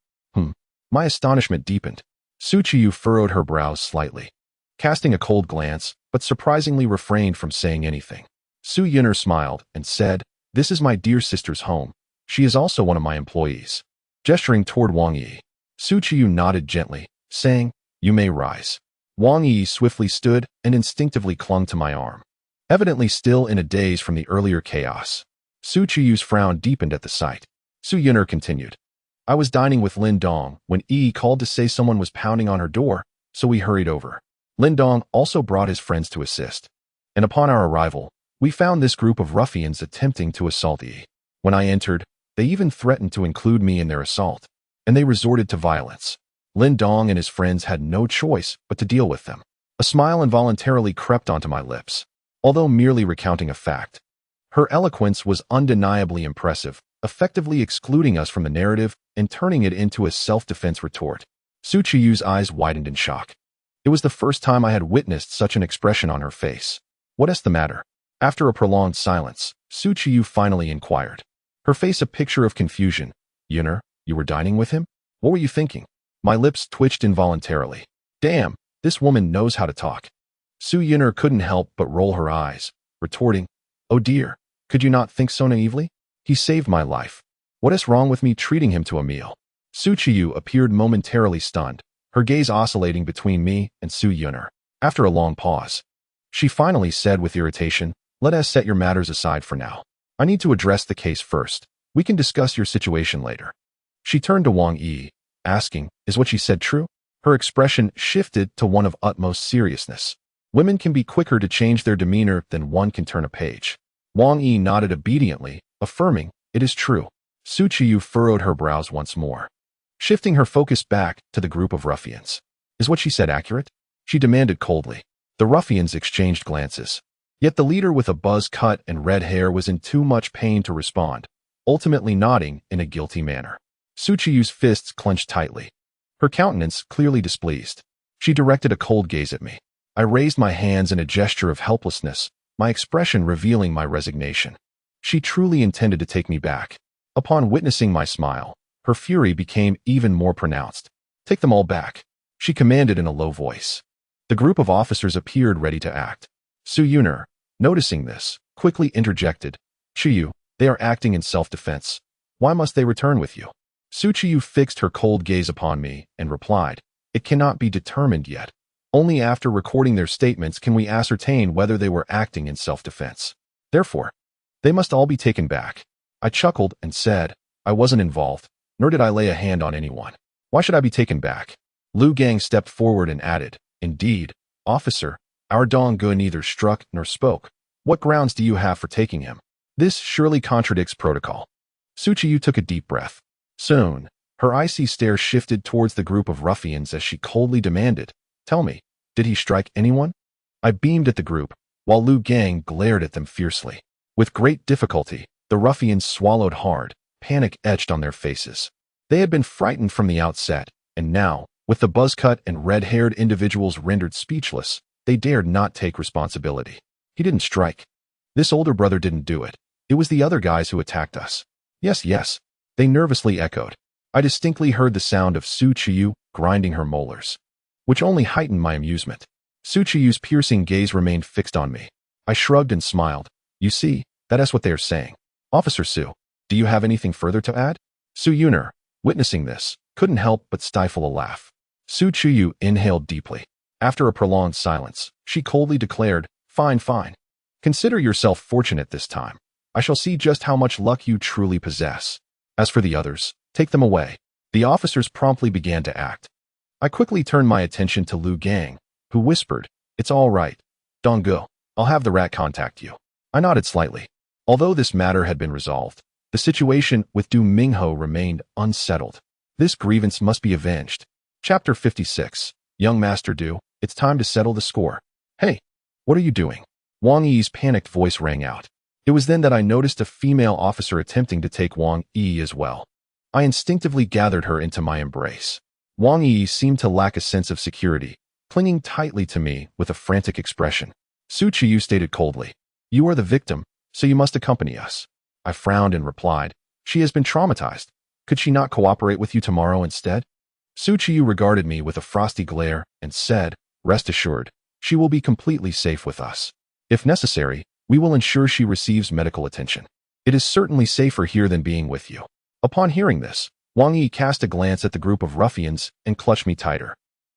My astonishment deepened. Su Qiyu furrowed her brows slightly, casting a cold glance, but surprisingly refrained from saying anything. Su Yuner smiled and said, "This is my dear sister's home. She is also one of my employees." Gesturing toward Wang Yi, Su Qiyu nodded gently, saying, "You may rise." Wang Yi swiftly stood and instinctively clung to my arm, evidently still in a daze from the earlier chaos. Su Qiyu's frown deepened at the sight. Su Yuner continued, "I was dining with Lin Dong when Yi called to say someone was pounding on her door, so we hurried over. Lin Dong also brought his friends to assist. And upon our arrival, we found this group of ruffians attempting to assault Yi. When I entered, they even threatened to include me in their assault, and they resorted to violence. Lin Dong and his friends had no choice but to deal with them." A smile involuntarily crept onto my lips. Although merely recounting a fact, her eloquence was undeniably impressive, effectively excluding us from the narrative and turning it into a self-defense retort. Su Qiyu's eyes widened in shock. It was the first time I had witnessed such an expression on her face. "What is the matter?" After a prolonged silence, Su Qiyu finally inquired, her face a picture of confusion. "Yuner, you were dining with him? What were you thinking?" My lips twitched involuntarily. Damn, this woman knows how to talk. Su Yuner couldn't help but roll her eyes, retorting, "Oh dear, could you not think so naively? He saved my life. What is wrong with me treating him to a meal?" Su Qiyu appeared momentarily stunned, her gaze oscillating between me and Su Yuner. After a long pause, she finally said with irritation, "Let us set your matters aside for now. I need to address the case first. We can discuss your situation later." She turned to Wang Yi, asking, "Is what she said true?" Her expression shifted to one of utmost seriousness. Women can be quicker to change their demeanor than one can turn a page. Wang Yi nodded obediently, affirming, "It is true." Su Qiyu furrowed her brows once more, shifting her focus back to the group of ruffians. "Is what she said accurate?" she demanded coldly. The ruffians exchanged glances. Yet the leader with a buzz cut and red hair was in too much pain to respond, ultimately nodding in a guilty manner. Su Qiyu's fists clenched tightly, her countenance clearly displeased. She directed a cold gaze at me. I raised my hands in a gesture of helplessness, my expression revealing my resignation. She truly intended to take me back. Upon witnessing my smile, her fury became even more pronounced. "Take them all back," she commanded in a low voice. The group of officers appeared ready to act. Su Yuner, noticing this, quickly interjected, "Qiyu, they are acting in self-defense. Why must they return with you?" Su Qiyu fixed her cold gaze upon me and replied, "It cannot be determined yet. Only after recording their statements can we ascertain whether they were acting in self-defense. Therefore, they must all be taken back. I chuckled and said, I wasn't involved, nor did I lay a hand on anyone. Why should I be taken back? Liu Gang stepped forward and added, Indeed, officer, our Dong Gu neither struck nor spoke. What grounds do you have for taking him? This surely contradicts protocol. Su Qiyu took a deep breath. Soon, her icy stare shifted towards the group of ruffians as she coldly demanded, Tell me, did he strike anyone? I beamed at the group, while Liu Gang glared at them fiercely. With great difficulty, the ruffians swallowed hard, panic etched on their faces. They had been frightened from the outset, and now, with the buzz-cut and red-haired individuals rendered speechless, they dared not take responsibility. He didn't strike. This older brother didn't do it. It was the other guys who attacked us. Yes, yes, they nervously echoed. I distinctly heard the sound of Su Qiyu grinding her molars, which only heightened my amusement. Su Qiyu's piercing gaze remained fixed on me. I shrugged and smiled. You see, that is what they are saying. Officer Su, do you have anything further to add? Su Yuner, witnessing this, couldn't help but stifle a laugh. Su Qiyu inhaled deeply. After a prolonged silence, she coldly declared, Fine, fine. Consider yourself fortunate this time. I shall see just how much luck you truly possess. As for the others, take them away. The officers promptly began to act. I quickly turned my attention to Liu Gang, who whispered, It's all right. Dong Gu, I'll have the rat contact you. I nodded slightly. Although this matter had been resolved, the situation with Du Mingho remained unsettled. This grievance must be avenged. Chapter 56. Young Master Du, it's time to settle the score. Hey, what are you doing? Wang Yi's panicked voice rang out. It was then that I noticed a female officer attempting to take Wang Yi as well. I instinctively gathered her into my embrace. Wang Yi seemed to lack a sense of security, clinging tightly to me with a frantic expression. Su Qiyu stated coldly, You are the victim, so you must accompany us. I frowned and replied, She has been traumatized. Could she not cooperate with you tomorrow instead? Su Qiyu regarded me with a frosty glare and said, Rest assured, she will be completely safe with us. If necessary, we will ensure she receives medical attention. It is certainly safer here than being with you. Upon hearing this, Wang Yi cast a glance at the group of ruffians and clutched me tighter.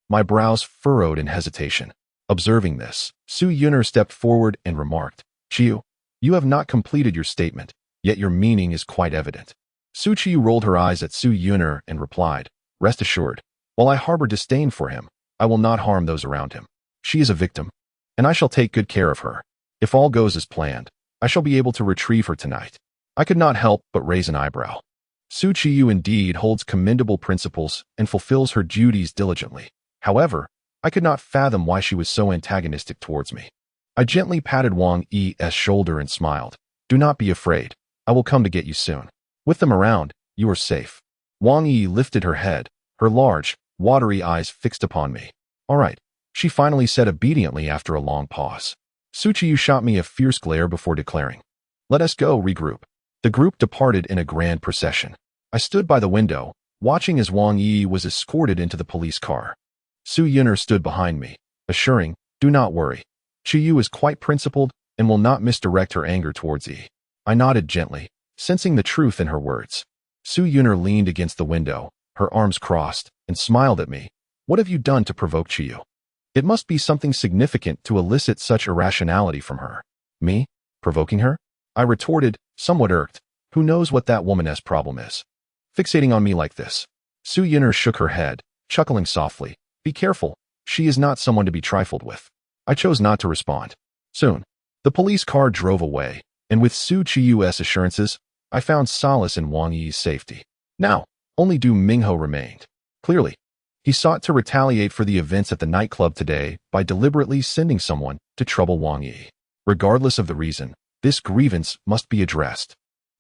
My brows furrowed in hesitation. Observing this, Su Yuner stepped forward and remarked, Qiyu, you have not completed your statement, yet your meaning is quite evident. Su Qiyu rolled her eyes at Su Yuner and replied, Rest assured, while I harbor disdain for him, I will not harm those around him. She is a victim, and I shall take good care of her. If all goes as planned, I shall be able to retrieve her tonight. I could not help but raise an eyebrow. Su Qiyu indeed holds commendable principles and fulfills her duties diligently. However, I could not fathom why she was so antagonistic towards me. I gently patted Wang Yi's shoulder and smiled. Do not be afraid. I will come to get you soon. With them around, you are safe. Wang Yi lifted her head, her large, watery eyes fixed upon me. All right, she finally said obediently after a long pause. Su Qiyu shot me a fierce glare before declaring, Let us go, regroup. The group departed in a grand procession. I stood by the window, watching as Wang Yi was escorted into the police car. Su Yuner stood behind me, assuring, Do not worry. Qiyu is quite principled and will not misdirect her anger towards Yi. I nodded gently, sensing the truth in her words. Su Yuner leaned against the window, her arms crossed, and smiled at me. What have you done to provoke Qiyu? It must be something significant to elicit such irrationality from her. Me? Provoking her? I retorted, somewhat irked. Who knows what that woman's problem is? Fixating on me like this. Su Yuner shook her head, chuckling softly. Be careful, she is not someone to be trifled with. I chose not to respond. Soon, the police car drove away, and with Su Qiyu's assurances, I found solace in Wang Yi's safety. Now, only Du Mingho remained. Clearly, he sought to retaliate for the events at the nightclub today by deliberately sending someone to trouble Wang Yi. Regardless of the reason, this grievance must be addressed.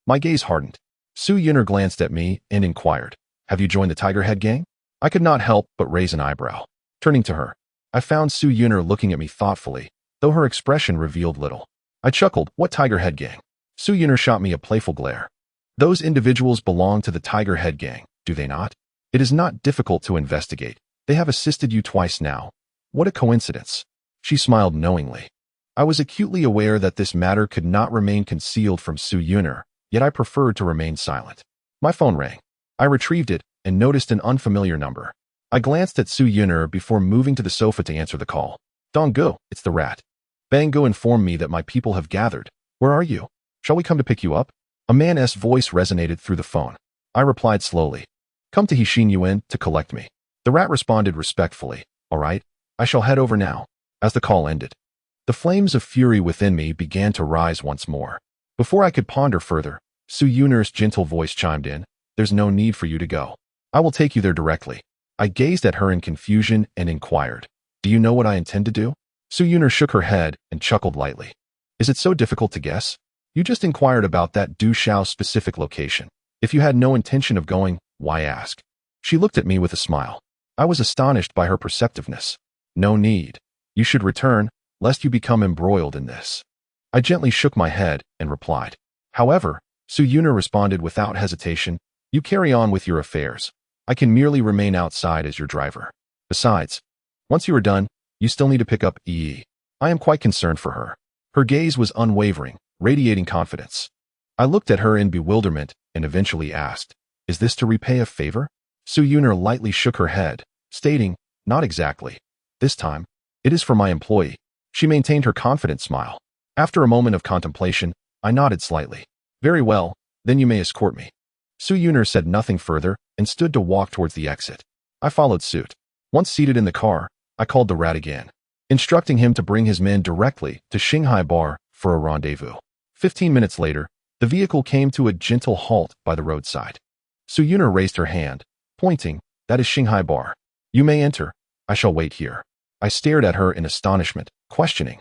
My gaze hardened. Su Yuner glanced at me and inquired, Have you joined the Tigerhead gang? I could not help but raise an eyebrow. Turning to her, I found Su Yuner looking at me thoughtfully, though her expression revealed little. I chuckled, What Tigerhead gang? Su Yuner shot me a playful glare. Those individuals belong to the Tigerhead gang, do they not? It is not difficult to investigate. They have assisted you twice now. What a coincidence. She smiled knowingly. I was acutely aware that this matter could not remain concealed from Su Yuner, yet I preferred to remain silent. My phone rang. I retrieved it and noticed an unfamiliar number. I glanced at Su Yun'er before moving to the sofa to answer the call. Donggu, it's the rat. Banggu informed me that my people have gathered. Where are you? Shall we come to pick you up? A man's voice resonated through the phone. I replied slowly. Come to Hixin Yuan to collect me. The rat responded respectfully. All right, I shall head over now. As the call ended, the flames of fury within me began to rise once more. Before I could ponder further, Su Yun'er's gentle voice chimed in. There's no need for you to go. I will take you there directly. I gazed at her in confusion and inquired. Do you know what I intend to do? Su Yun'er shook her head and chuckled lightly. Is it so difficult to guess? You just inquired about that Du Xiao specific location. If you had no intention of going, why ask? She looked at me with a smile. I was astonished by her perceptiveness. No need. You should return, lest you become embroiled in this. I gently shook my head and replied. However, Su Yun'er responded without hesitation, you carry on with your affairs. I can merely remain outside as your driver. Besides, once you are done, you still need to pick up Yi. I am quite concerned for her. Her gaze was unwavering, radiating confidence. I looked at her in bewilderment and eventually asked, is this to repay a favor? Su Yun'er lightly shook her head, stating, not exactly. This time, it is for my employee. She maintained her confident smile. After a moment of contemplation, I nodded slightly. Very well, then you may escort me. Su Yun'er said nothing further and stood to walk towards the exit. I followed suit. Once seated in the car, I called the rat again, instructing him to bring his men directly to Shanghai Bar for a rendezvous. 15 minutes later, the vehicle came to a gentle halt by the roadside. Su Yun'er raised her hand, pointing, that is Shanghai Bar. You may enter. I shall wait here. I stared at her in astonishment, questioning.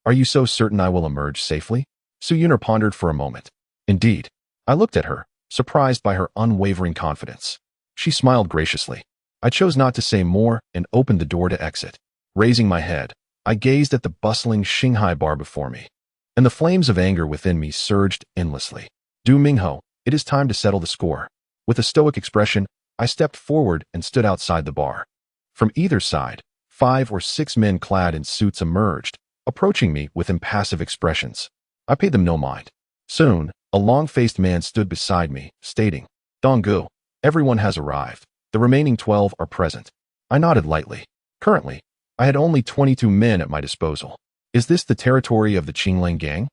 Are you so certain I will emerge safely? Su Yun'er pondered for a moment. Indeed. I looked at her, surprised by her unwavering confidence. She smiled graciously. I chose not to say more and opened the door to exit. Raising my head, I gazed at the bustling Shanghai Bar before me, and the flames of anger within me surged endlessly. Du Mingho, it is time to settle the score. With a stoic expression, I stepped forward and stood outside the bar. From either side, 5 or 6 men clad in suits emerged, approaching me with impassive expressions. I paid them no mind. Soon, a long-faced man stood beside me, stating, Donggu, everyone has arrived. The remaining 12 are present. I nodded lightly. Currently, I had only 22 men at my disposal. Is this the territory of the Qinglang gang?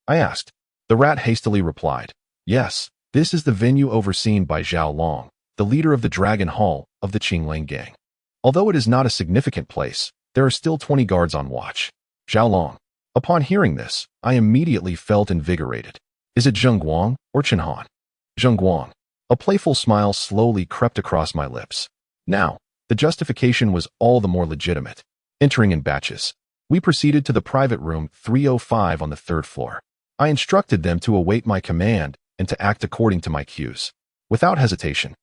I asked. The rat hastily replied, yes, this is the venue overseen by Zhao Long, the leader of the Dragon Hall of the Qinglang gang. Although it is not a significant place, there are still 20 guards on watch. Zhao Long. Upon hearing this, I immediately felt invigorated. Is it Zheng Guang or Chen Han? Zheng Guang. A playful smile slowly crept across my lips. Now, the justification was all the more legitimate. Entering in batches, we proceeded to the private room 305 on the 3rd floor. I instructed them to await my command and to act according to my cues. Without hesitation,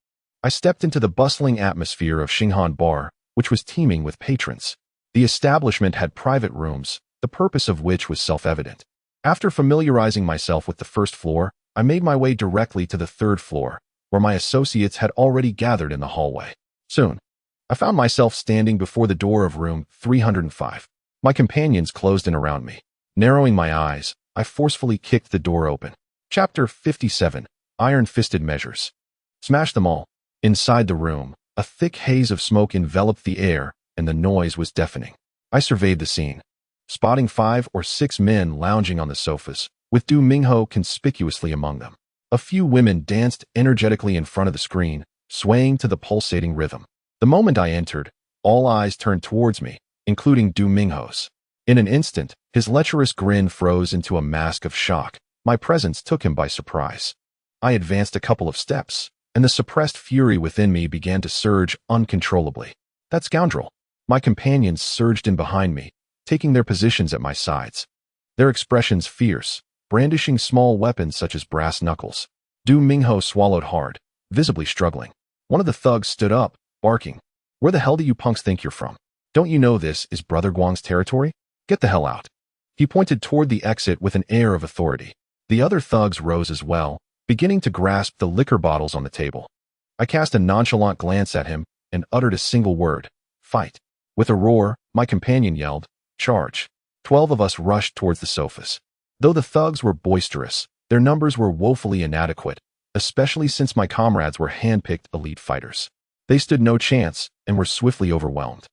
I stepped into the bustling atmosphere of Shanghai Bar, which was teeming with patrons. The establishment had private rooms, the purpose of which was self-evident. After familiarizing myself with the 1st floor, I made my way directly to the 3rd floor, where my associates had already gathered in the hallway. Soon, I found myself standing before the door of room 305. My companions closed in around me. Narrowing my eyes, I forcefully kicked the door open. Chapter 57, Iron-Fisted Measures. Smash them all. Inside the room, a thick haze of smoke enveloped the air, and the noise was deafening. I surveyed the scene, spotting 5 or 6 men lounging on the sofas, with Du Mingho conspicuously among them. A few women danced energetically in front of the screen, swaying to the pulsating rhythm. The moment I entered, all eyes turned towards me, including Du Mingho's. In an instant, his lecherous grin froze into a mask of shock. My presence took him by surprise. I advanced a couple of steps, and the suppressed fury within me began to surge uncontrollably. That scoundrel! My companions surged in behind me, taking their positions at my sides. Their expressions fierce, brandishing small weapons such as brass knuckles. Du Mingho swallowed hard, visibly struggling. One of the thugs stood up, barking, "Where the hell do you punks think you're from? Don't you know this is Brother Guang's territory? Get the hell out." He pointed toward the exit with an air of authority. The other thugs rose as well, beginning to grasp the liquor bottles on the table. I cast a nonchalant glance at him and uttered a single word, "Fight." With a roar, my companion yelled, "Charge." 12 of us rushed towards the sofas. Though the thugs were boisterous, their numbers were woefully inadequate, especially since my comrades were hand-picked elite fighters. They stood no chance and were swiftly overwhelmed,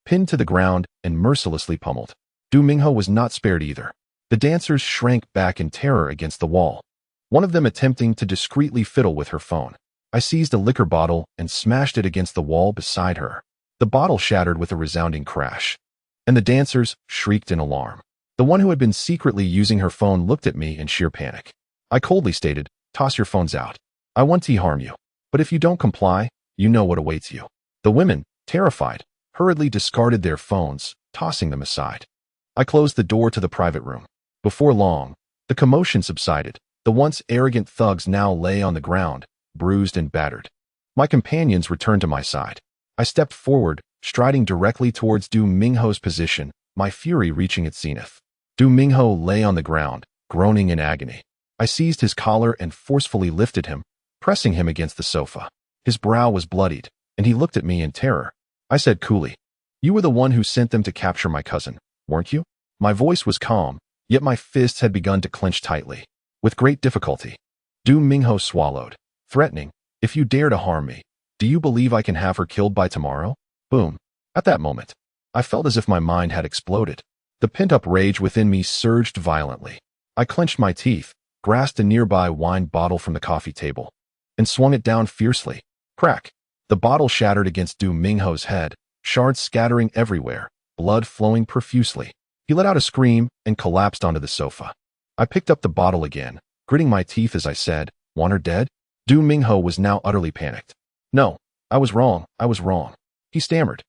pinned to the ground and mercilessly pummeled. Du Mingho was not spared either. The dancers shrank back in terror against the wall, one of them attempting to discreetly fiddle with her phone. I seized a liquor bottle and smashed it against the wall beside her. The bottle shattered with a resounding crash, and the dancers shrieked in alarm. The one who had been secretly using her phone looked at me in sheer panic. I coldly stated, "Toss your phones out. I won't harm you. But if you don't comply, you know what awaits you." The women, terrified, hurriedly discarded their phones, tossing them aside. I closed the door to the private room. Before long, the commotion subsided. The once arrogant thugs now lay on the ground, bruised and battered. My companions returned to my side. I stepped forward, striding directly towards Du Mingho's position, my fury reaching its zenith. Du Mingho lay on the ground, groaning in agony. I seized his collar and forcefully lifted him, pressing him against the sofa. His brow was bloodied, and he looked at me in terror. I said coolly, "You were the one who sent them to capture my cousin, weren't you?" My voice was calm, yet my fists had begun to clench tightly. With great difficulty, Du Mingho swallowed, threatening, "If you dare to harm me, do you believe I can have her killed by tomorrow?" Boom. At that moment, I felt as if my mind had exploded. The pent-up rage within me surged violently. I clenched my teeth, grasped a nearby wine bottle from the coffee table, and swung it down fiercely. Crack! The bottle shattered against Du Mingho's head, shards scattering everywhere, blood flowing profusely. He let out a scream and collapsed onto the sofa. I picked up the bottle again, gritting my teeth as I said, "Want her dead?" Du Mingho was now utterly panicked. "No, I was wrong, I was wrong," he stammered.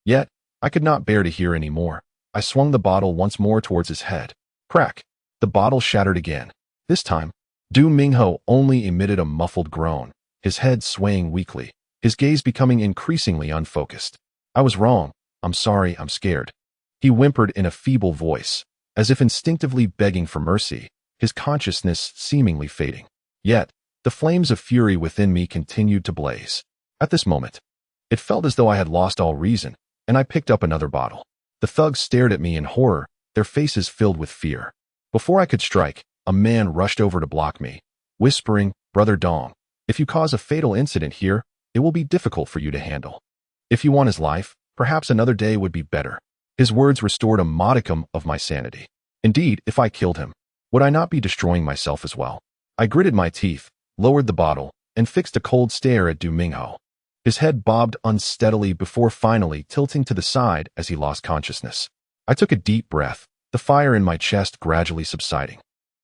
Yet, I could not bear to hear any more. I swung the bottle once more towards his head. Crack! The bottle shattered again. This time, Du Mingho only emitted a muffled groan, his head swaying weakly, his gaze becoming increasingly unfocused. "I was wrong. I'm sorry, I'm scared," he whimpered in a feeble voice, as if instinctively begging for mercy, his consciousness seemingly fading. Yet, the flames of fury within me continued to blaze. At this moment, it felt as though I had lost all reason, and I picked up another bottle. The thugs stared at me in horror, their faces filled with fear. Before I could strike, a man rushed over to block me, whispering, "Brother Dong, if you cause a fatal incident here, it will be difficult for you to handle. If you want his life, perhaps another day would be better." His words restored a modicum of my sanity. Indeed, if I killed him, would I not be destroying myself as well? I gritted my teeth, lowered the bottle, and fixed a cold stare at Du Mingho. His head bobbed unsteadily before finally tilting to the side as he lost consciousness. I took a deep breath, the fire in my chest gradually subsiding.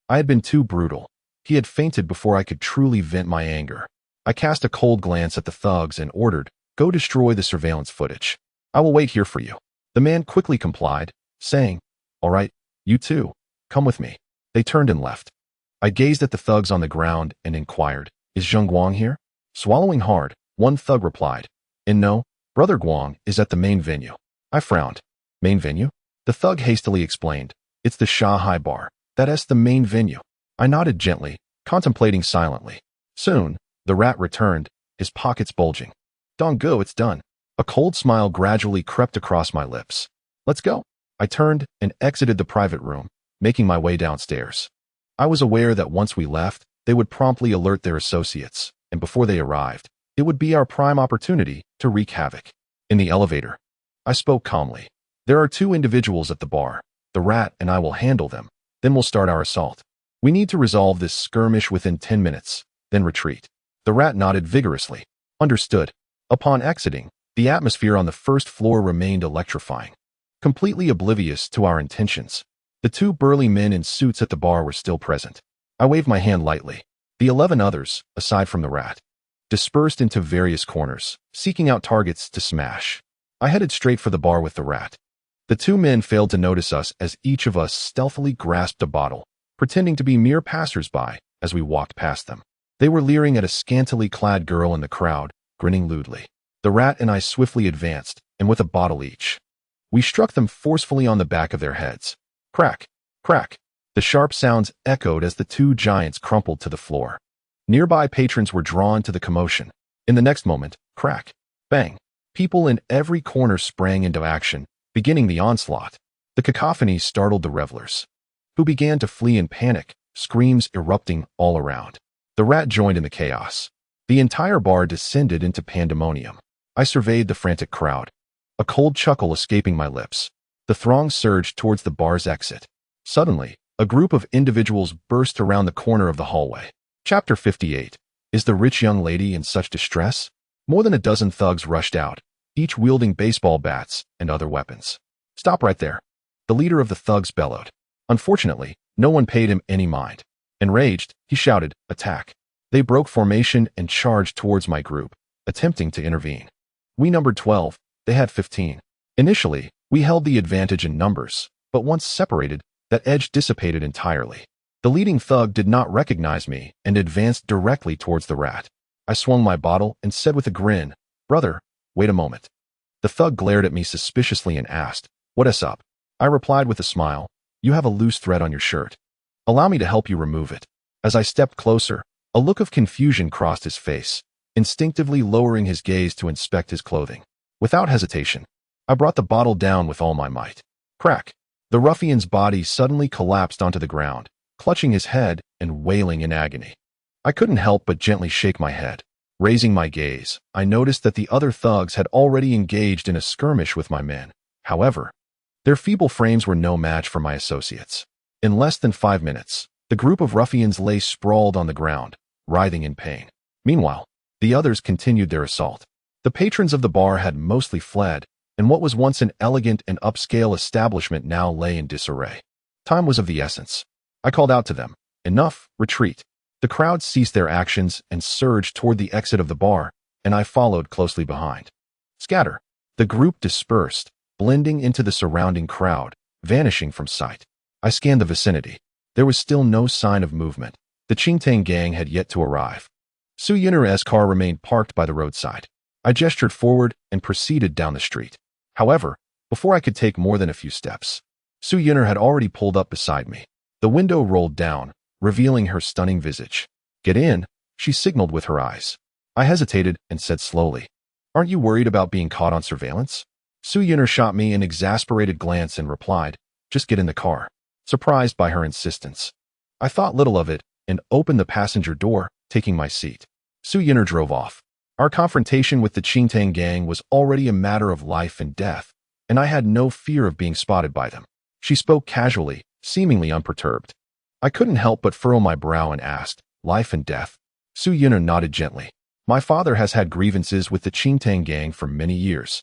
I had been too brutal. He had fainted before I could truly vent my anger. I cast a cold glance at the thugs and ordered, "Go destroy the surveillance footage. I will wait here for you." The man quickly complied, saying, "All right, you too, come with me." They turned and left. I gazed at the thugs on the ground and inquired, "Is Zheng Guang here?" Swallowing hard, one thug replied, "And no, Brother Guang is at the main venue." I frowned. "Main venue?" The thug hastily explained, "It's the Shanghai bar. That's the main venue." I nodded gently, contemplating silently. Soon, the rat returned, his pockets bulging. "Dong go, it's done." A cold smile gradually crept across my lips. "Let's go." I turned and exited the private room, making my way downstairs. I was aware that once we left, they would promptly alert their associates, and before they arrived, it would be our prime opportunity to wreak havoc. In the elevator, I spoke calmly. "There are 2 individuals at the bar. The rat and I will handle them. Then we'll start our assault. We need to resolve this skirmish within 10 minutes, then retreat." The rat nodded vigorously. "Understood." Upon exiting, the atmosphere on the first floor remained electrifying. Completely oblivious to our intentions, the 2 burly men in suits at the bar were still present. I waved my hand lightly. The 11 others, aside from the rat, dispersed into various corners, seeking out targets to smash. I headed straight for the bar with the rat. The 2 men failed to notice us as each of us stealthily grasped a bottle, pretending to be mere passers-by as we walked past them. They were leering at a scantily clad girl in the crowd, grinning lewdly. The rat and I swiftly advanced, and with a bottle each, we struck them forcefully on the back of their heads. Crack! Crack! The sharp sounds echoed as the 2 giants crumpled to the floor. Nearby patrons were drawn to the commotion. In the next moment, crack! Bang! People in every corner sprang into action, beginning the onslaught. The cacophony startled the revelers, who began to flee in panic, screams erupting all around. The rat joined in the chaos. The entire bar descended into pandemonium. I surveyed the frantic crowd, a cold chuckle escaping my lips. The throng surged towards the bar's exit. Suddenly, a group of individuals burst around the corner of the hallway. Chapter 58. Is the rich young lady in such distress? More than a dozen thugs rushed out, each wielding baseball bats and other weapons. Stop right there, the leader of the thugs bellowed. Unfortunately, no one paid him any mind. Enraged, he shouted, "Attack!" They broke formation and charged towards my group, attempting to intervene. We numbered 12, they had 15. Initially, we held the advantage in numbers, but once separated, that edge dissipated entirely. The leading thug did not recognize me and advanced directly towards the rat. I swung my bottle and said with a grin, "Brother, wait a moment." The thug glared at me suspiciously and asked, "What's up?" I replied with a smile, "You have a loose thread on your shirt. Allow me to help you remove it." As I stepped closer, a look of confusion crossed his face, instinctively lowering his gaze to inspect his clothing. Without hesitation, I brought the bottle down with all my might. Crack! The ruffian's body suddenly collapsed onto the ground, clutching his head and wailing in agony. I couldn't help but gently shake my head. Raising my gaze, I noticed that the other thugs had already engaged in a skirmish with my men. However, their feeble frames were no match for my associates. In less than 5 minutes, the group of ruffians lay sprawled on the ground, writhing in pain. Meanwhile, the others continued their assault. The patrons of the bar had mostly fled, and what was once an elegant and upscale establishment now lay in disarray. Time was of the essence. I called out to them, "Enough, retreat." The crowd ceased their actions and surged toward the exit of the bar, and I followed closely behind. Scatter! The group dispersed, blending into the surrounding crowd, vanishing from sight. I scanned the vicinity. There was still no sign of movement. The Qingtang gang had yet to arrive. Su Yun'er's car remained parked by the roadside. I gestured forward and proceeded down the street. However, before I could take more than a few steps, Su Yun'er had already pulled up beside me. The window rolled down, revealing her stunning visage. "Get in," she signaled with her eyes. I hesitated and said slowly, "Aren't you worried about being caught on surveillance?" Su Yun'er shot me an exasperated glance and replied, "Just get in the car." Surprised by her insistence, I thought little of it and opened the passenger door, taking my seat. Su Yun'er drove off. Our confrontation with the Qingtang gang was already a matter of life and death, and I had no fear of being spotted by them. She spoke casually, seemingly unperturbed. I couldn't help but furrow my brow and asked, "Life and death?" Su Yun'er nodded gently. "My father has had grievances with the Qingtang gang for many years,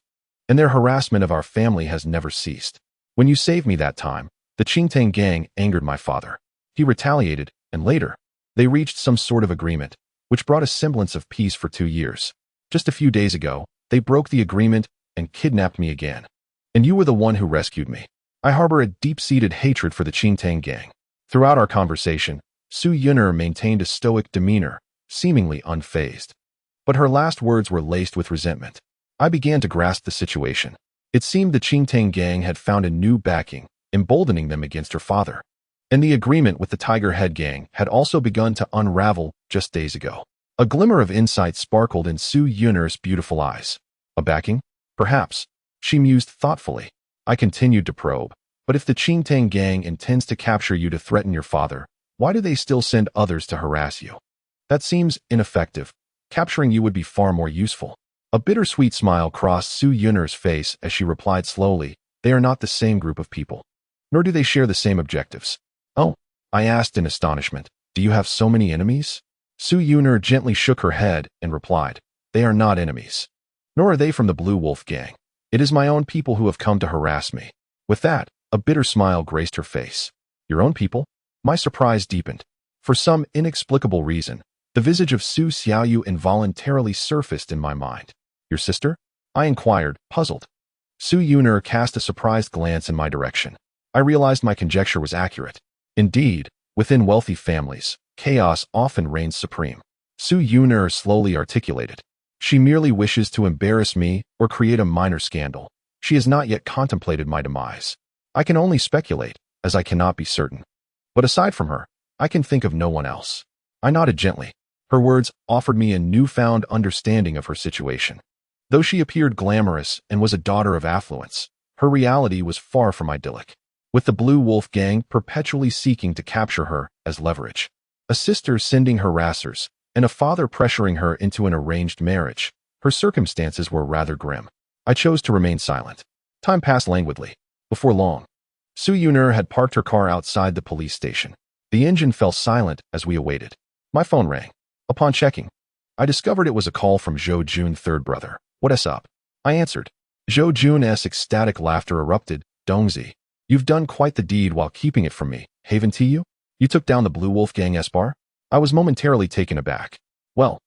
and their harassment of our family has never ceased. When you saved me that time, the Qingtang gang angered my father. He retaliated, and later, they reached some sort of agreement, which brought a semblance of peace for 2 years. Just a few days ago, they broke the agreement and kidnapped me again. And you were the one who rescued me. I harbor a deep-seated hatred for the Qingtang gang." Throughout our conversation, Su Yun'er maintained a stoic demeanor, seemingly unfazed. But her last words were laced with resentment. I began to grasp the situation. It seemed the Qingtang gang had found a new backing, emboldening them against her father. And the agreement with the Tiger Head gang had also begun to unravel just days ago. A glimmer of insight sparkled in Su Yun'er's beautiful eyes. A backing? Perhaps. She mused thoughtfully. I continued to probe. But if the Qingtang gang intends to capture you to threaten your father, why do they still send others to harass you? That seems ineffective. Capturing you would be far more useful. A bittersweet smile crossed Su Yun'er's face as she replied slowly, "They are not the same group of people. Nor do they share the same objectives." "Oh," I asked in astonishment, "do you have so many enemies?" Su Yun'er gently shook her head and replied, "They are not enemies. Nor are they from the Blue Wolf gang. It is my own people who have come to harass me." With that, a bitter smile graced her face. "Your own people?" My surprise deepened. For some inexplicable reason, the visage of Su Xiaoyu involuntarily surfaced in my mind. "Your sister?" I inquired, puzzled. Su Yun'er cast a surprised glance in my direction. I realized my conjecture was accurate. Indeed, within wealthy families, chaos often reigns supreme. Su Yun'er slowly articulated, "She merely wishes to embarrass me or create a minor scandal. She has not yet contemplated my demise. I can only speculate, as I cannot be certain. But aside from her, I can think of no one else." I nodded gently. Her words offered me a newfound understanding of her situation. Though she appeared glamorous and was a daughter of affluence, her reality was far from idyllic. With the Blue Wolf gang perpetually seeking to capture her as leverage, a sister sending harassers, and a father pressuring her into an arranged marriage, Her circumstances were rather grim. I chose to remain silent. Time passed languidly. Before long, Su Yun'er had parked her car outside the police station. The engine fell silent as we awaited. My phone rang. Upon checking, I discovered it was a call from Zhou Jun's third brother. What's up? I answered. Zhou Jun's ecstatic laughter erupted. Dongzi, you've done quite the deed while keeping it from me. Haven to you? You took down the Blue Wolf Gang S-Bar? I was momentarily taken aback. Well,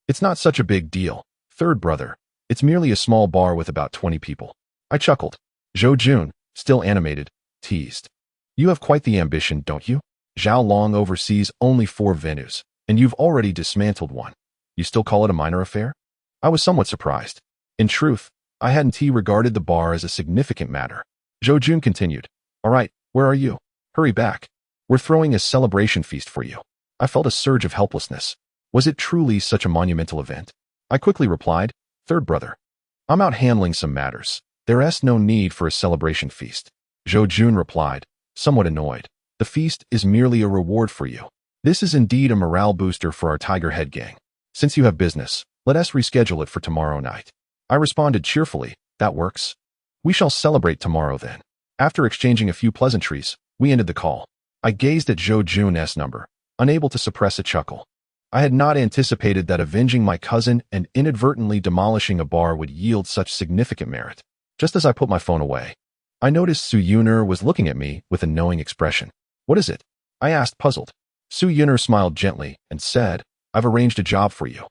it's not such a big deal, third brother. It's merely a small bar with about 20 people. I chuckled. Zhou Jun, still animated, teased. You have quite the ambition, don't you? Zhao Long oversees only 4 venues, and you've already dismantled one. You still call it a minor affair? I was somewhat surprised. In truth, I hadn't regarded the bar as a significant matter. Zhou Jun continued. All right, where are you? Hurry back. We're throwing a celebration feast for you. I felt a surge of helplessness. Was it truly such a monumental event? I quickly replied, third brother, I'm out handling some matters. There's no need for a celebration feast. Zhou Jun replied, somewhat annoyed. The feast is merely a reward for you. This is indeed a morale booster for our Tiger Head gang. Since you have business, let us reschedule it for tomorrow night. I responded cheerfully, that works. We shall celebrate tomorrow then. After exchanging a few pleasantries, we ended the call. I gazed at Zhou Jun's number, unable to suppress a chuckle. I had not anticipated that avenging my cousin and inadvertently demolishing a bar would yield such significant merit. Just as I put my phone away, I noticed Su Yun'er was looking at me with a knowing expression. What is it? I asked, puzzled. Su Yun'er smiled gently and said, I've arranged a job for you.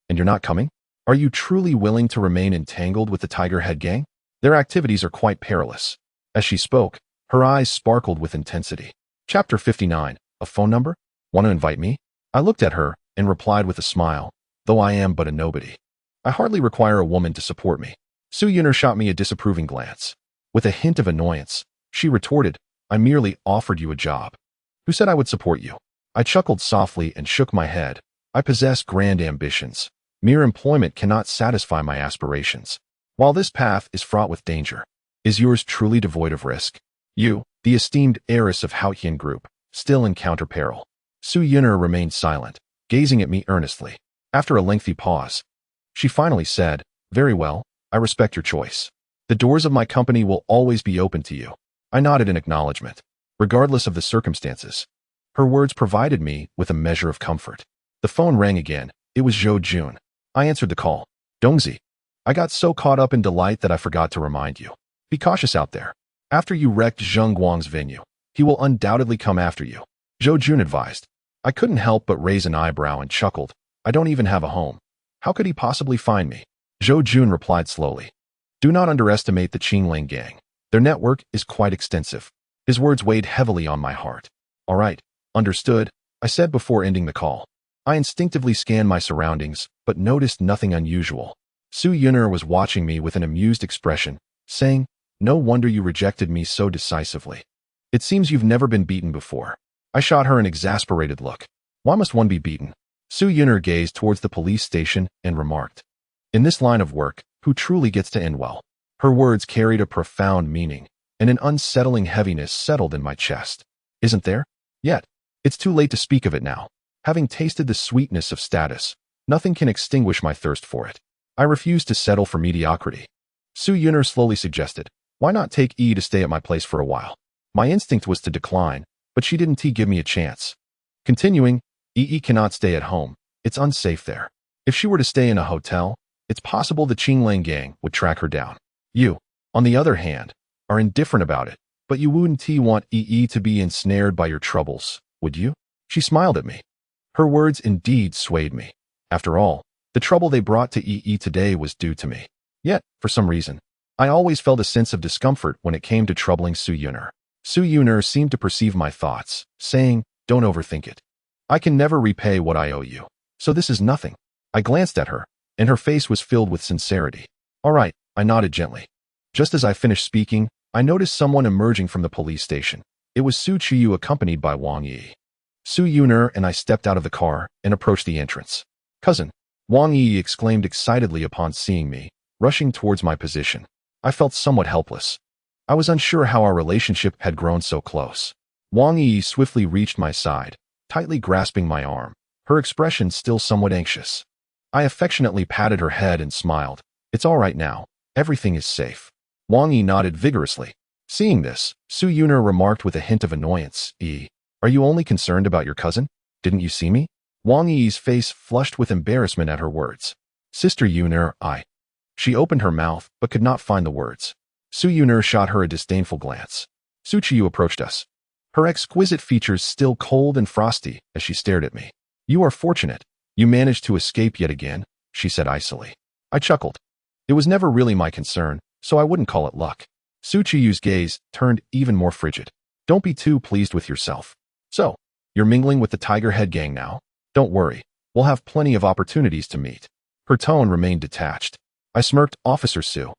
And you're not coming? Are you truly willing to remain entangled with the Tiger Head gang? Their activities are quite perilous. As she spoke, her eyes sparkled with intensity. Chapter 59. A phone number? Want to invite me? I looked at her and replied with a smile, though I am but a nobody. I hardly require a woman to support me. Su Yun'er shot me a disapproving glance. With a hint of annoyance, she retorted, I merely offered you a job. Who said I would support you? I chuckled softly and shook my head. I possess grand ambitions. Mere employment cannot satisfy my aspirations. While this path is fraught with danger, is yours truly devoid of risk? You, the esteemed heiress of Haotian Group, still encounter peril. Su Yun'er remained silent, gazing at me earnestly. After a lengthy pause, she finally said, very well, I respect your choice. The doors of my company will always be open to you. I nodded in acknowledgement. Regardless of the circumstances, her words provided me with a measure of comfort. The phone rang again. It was Zhou Jun. I answered the call. Dongzi, I got so caught up in delight that I forgot to remind you. Be cautious out there. After you wrecked Zheng Guang's venue, he will undoubtedly come after you. Zhou Jun advised. I couldn't help but raise an eyebrow and chuckled. I don't even have a home. How could he possibly find me? Zhou Jun replied slowly. Do not underestimate the Qinglang gang. Their network is quite extensive. His words weighed heavily on my heart. All right, understood, I said before ending the call. I instinctively scanned my surroundings, but noticed nothing unusual. Su Yun'er was watching me with an amused expression, saying, no wonder you rejected me so decisively. It seems you've never been beaten before. I shot her an exasperated look. Why must one be beaten? Su Yun'er gazed towards the police station and remarked, in this line of work, who truly gets to end well? Her words carried a profound meaning, and an unsettling heaviness settled in my chest. Isn't there? Yet, it's too late to speak of it now. Having tasted the sweetness of status, nothing can extinguish my thirst for it. I refuse to settle for mediocrity. Su Yun'er slowly suggested, why not take E to stay at my place for a while? My instinct was to decline, but she didn't give me a chance. Continuing, E cannot stay at home. It's unsafe there. If she were to stay in a hotel, it's possible the Qinglang gang would track her down. You, on the other hand, are indifferent about it, but you wouldn't want E to be ensnared by your troubles, would you? She smiled at me. Her words indeed swayed me. After all, the trouble they brought to E today was due to me. Yet, for some reason, I always felt a sense of discomfort when it came to troubling Su Yun'er. Su Yun'er seemed to perceive my thoughts, saying, don't overthink it. I can never repay what I owe you, so this is nothing. I glanced at her, and her face was filled with sincerity. All right, I nodded gently. Just as I finished speaking, I noticed someone emerging from the police station. It was Su Qiyu accompanied by Wang Yi. Su Yun'er and I stepped out of the car and approached the entrance. Cousin, Wang Yi exclaimed excitedly upon seeing me, rushing towards my position. I felt somewhat helpless. I was unsure how our relationship had grown so close. Wang Yi swiftly reached my side, tightly grasping my arm, her expression still somewhat anxious. I affectionately patted her head and smiled. It's all right now. Everything is safe. Wang Yi nodded vigorously. Seeing this, Su Yuner remarked with a hint of annoyance, Are you only concerned about your cousin? Didn't you see me? Wang Yi's face flushed with embarrassment at her words. Sister Yuner, She opened her mouth, but could not find the words. Su Yuner shot her a disdainful glance. Su Qiyu approached us. Her exquisite features still cold and frosty as she stared at me. You are fortunate. You managed to escape yet again, she said icily. I chuckled. It was never really my concern, so I wouldn't call it luck. Su Qiyu's gaze turned even more frigid. Don't be too pleased with yourself. So, you're mingling with the Tiger Head gang now? Don't worry, we'll have plenty of opportunities to meet. Her tone remained detached. I smirked. Officer Su.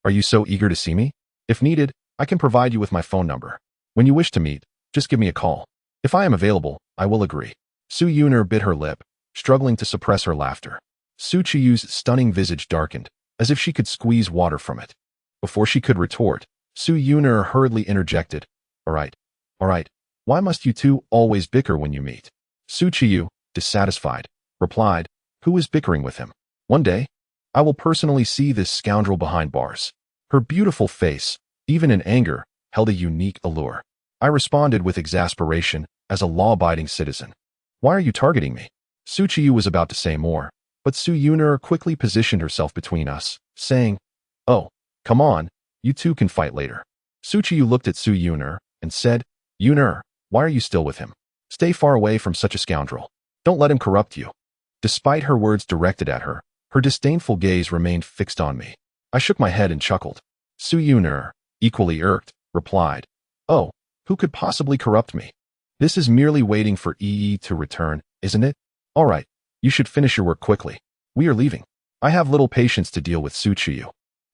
Are you so eager to see me? If needed, I can provide you with my phone number. When you wish to meet, just give me a call. If I am available, I will agree. Su Yuner bit her lip, struggling to suppress her laughter. Su Qiyu's stunning visage darkened, as if she could squeeze water from it. Before she could retort, Su Yuner hurriedly interjected. All right. Why must you two always bicker when you meet? Su Qiyu, dissatisfied, replied, Who is bickering with him? One day, I will personally see this scoundrel behind bars. Her beautiful face, even in anger, held a unique allure. I responded with exasperation as a law-abiding citizen. Why are you targeting me? Su Qiyu was about to say more, but Su Yuner quickly positioned herself between us, saying, Oh, come on, you two can fight later. Su Qiyu looked at Su Yuner and said, Yuner, why are you still with him? Stay far away from such a scoundrel. Don't let him corrupt you. Despite her words directed at her, her disdainful gaze remained fixed on me. I shook my head and chuckled. Su Yuner, equally irked, replied, Oh, who could possibly corrupt me? This is merely waiting for EE to return, isn't it? All right, you should finish your work quickly. We are leaving. I have little patience to deal with Su Qiyu.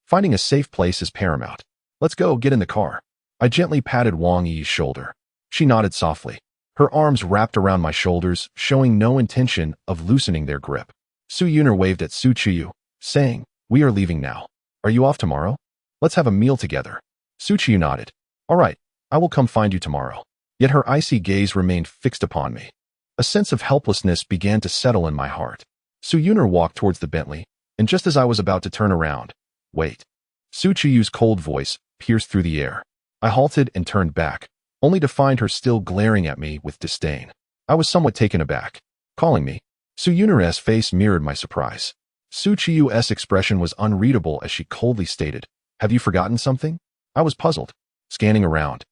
Finding a safe place is paramount. Let's go, get in the car. I gently patted Wang Yi's shoulder. She nodded softly. Her arms wrapped around my shoulders, showing no intention of loosening their grip. Su Yuner waved at Su Qiyu, saying, We are leaving now. Are you off tomorrow? Let's have a meal together. Su Qiyu nodded. All right, I will come find you tomorrow. Yet her icy gaze remained fixed upon me. A sense of helplessness began to settle in my heart. Su Yuner walked towards the Bentley, and just as I was about to turn around, Wait. Su Qiyu's cold voice pierced through the air. I halted and turned back, only to find her still glaring at me with disdain. I was somewhat taken aback. Calling me? Su Yuner's face mirrored my surprise. Su Qiyu's expression was unreadable as she coldly stated, Have you forgotten something? I was puzzled, scanning around.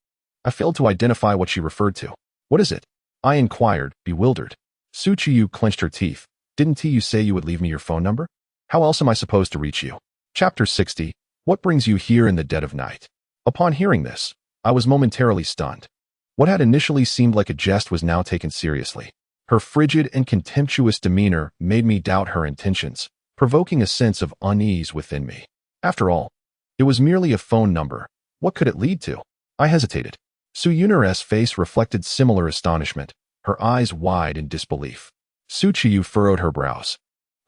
I failed to identify what she referred to. What is it? I inquired, bewildered. Su Qiyu clenched her teeth. Didn't you say you would leave me your phone number? How else am I supposed to reach you? Chapter 60. What brings you here in the dead of night? Upon hearing this, I was momentarily stunned. What had initially seemed like a jest was now taken seriously. Her frigid and contemptuous demeanor made me doubt her intentions, provoking a sense of unease within me. After all, it was merely a phone number. What could it lead to? I hesitated. Su Yuner's face reflected similar astonishment, her eyes wide in disbelief. Su Qiyu furrowed her brows.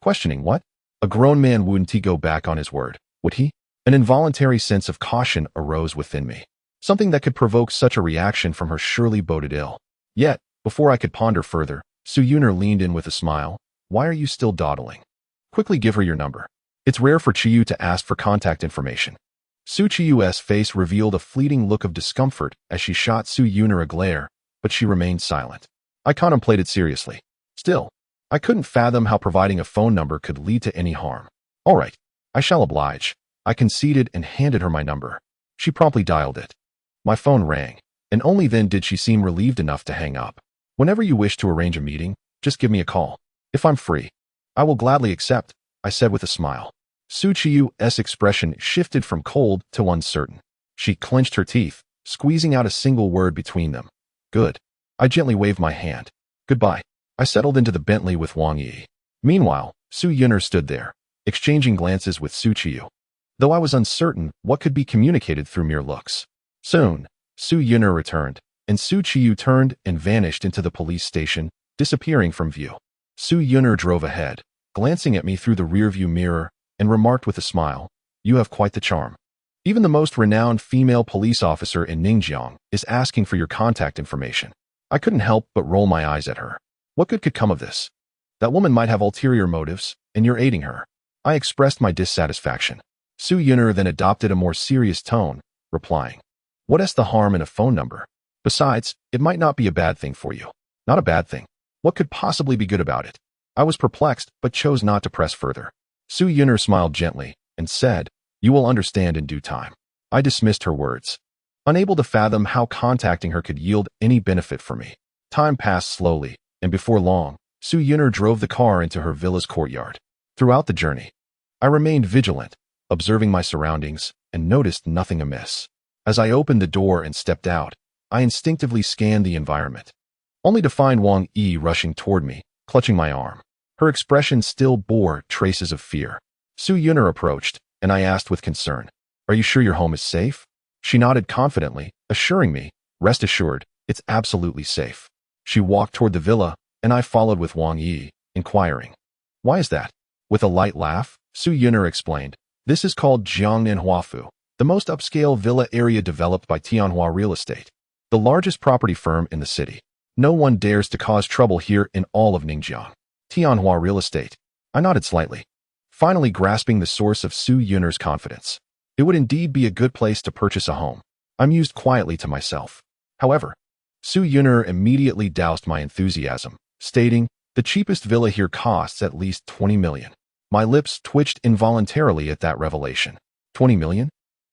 Questioning what? A grown man wouldn't he go back on his word, would he? An involuntary sense of caution arose within me. Something that could provoke such a reaction from her surely boded ill. Yet, before I could ponder further, Su Yuner leaned in with a smile. Why are you still dawdling? Quickly give her your number. It's rare for Qiyu to ask for contact information. Su Qiyu's face revealed a fleeting look of discomfort as she shot Su Yuner a glare, but she remained silent. I contemplated seriously. Still, I couldn't fathom how providing a phone number could lead to any harm. All right, I shall oblige. I conceded and handed her my number. She promptly dialed it. My phone rang, and only then did she seem relieved enough to hang up. Whenever you wish to arrange a meeting, just give me a call. If I'm free, I will gladly accept, I said with a smile. Su Qiyu's expression shifted from cold to uncertain. She clenched her teeth, squeezing out a single word between them. Good. I gently waved my hand. Goodbye. I settled into the Bentley with Wang Yi. Meanwhile, Su Yuner stood there, exchanging glances with Su Qiyu. Though I was uncertain what could be communicated through mere looks. Soon, Su Yuner returned, and Su Qiyu turned and vanished into the police station, disappearing from view. Su Yuner drove ahead, glancing at me through the rearview mirror, and remarked with a smile, You have quite the charm. Even the most renowned female police officer in Ningjiang is asking for your contact information. I couldn't help but roll my eyes at her. What good could come of this? That woman might have ulterior motives, and you're aiding her. I expressed my dissatisfaction. Su Yuner then adopted a more serious tone, replying, "What is the harm in a phone number? Besides, it might not be a bad thing for you." "Not a bad thing. What could possibly be good about it?" I was perplexed, but chose not to press further. Su Yuner smiled gently and said, "You will understand in due time." I dismissed her words, unable to fathom how contacting her could yield any benefit for me. Time passed slowly, and before long, Su Yuner drove the car into her villa's courtyard. Throughout the journey, I remained vigilant, observing my surroundings, and noticed nothing amiss. As I opened the door and stepped out, I instinctively scanned the environment, only to find Wang Yi rushing toward me, clutching my arm. Her expression still bore traces of fear. Su Yuner approached, and I asked with concern, "Are you sure your home is safe?" She nodded confidently, assuring me, "Rest assured, it's absolutely safe." She walked toward the villa, and I followed with Wang Yi, inquiring, "Why is that?" With a light laugh, Su Yuner explained, "This is called Jiangnan Huafu, the most upscale villa area developed by Tianhua Real Estate, the largest property firm in the city. No one dares to cause trouble here in all of Ningjiang." Tianhua Real Estate. I nodded slightly, finally grasping the source of Su Yuner's confidence. It would indeed be a good place to purchase a home. I mused quietly to myself. However, Su Yuner immediately doused my enthusiasm, stating, "The cheapest villa here costs at least 20 million. My lips twitched involuntarily at that revelation. 20 million?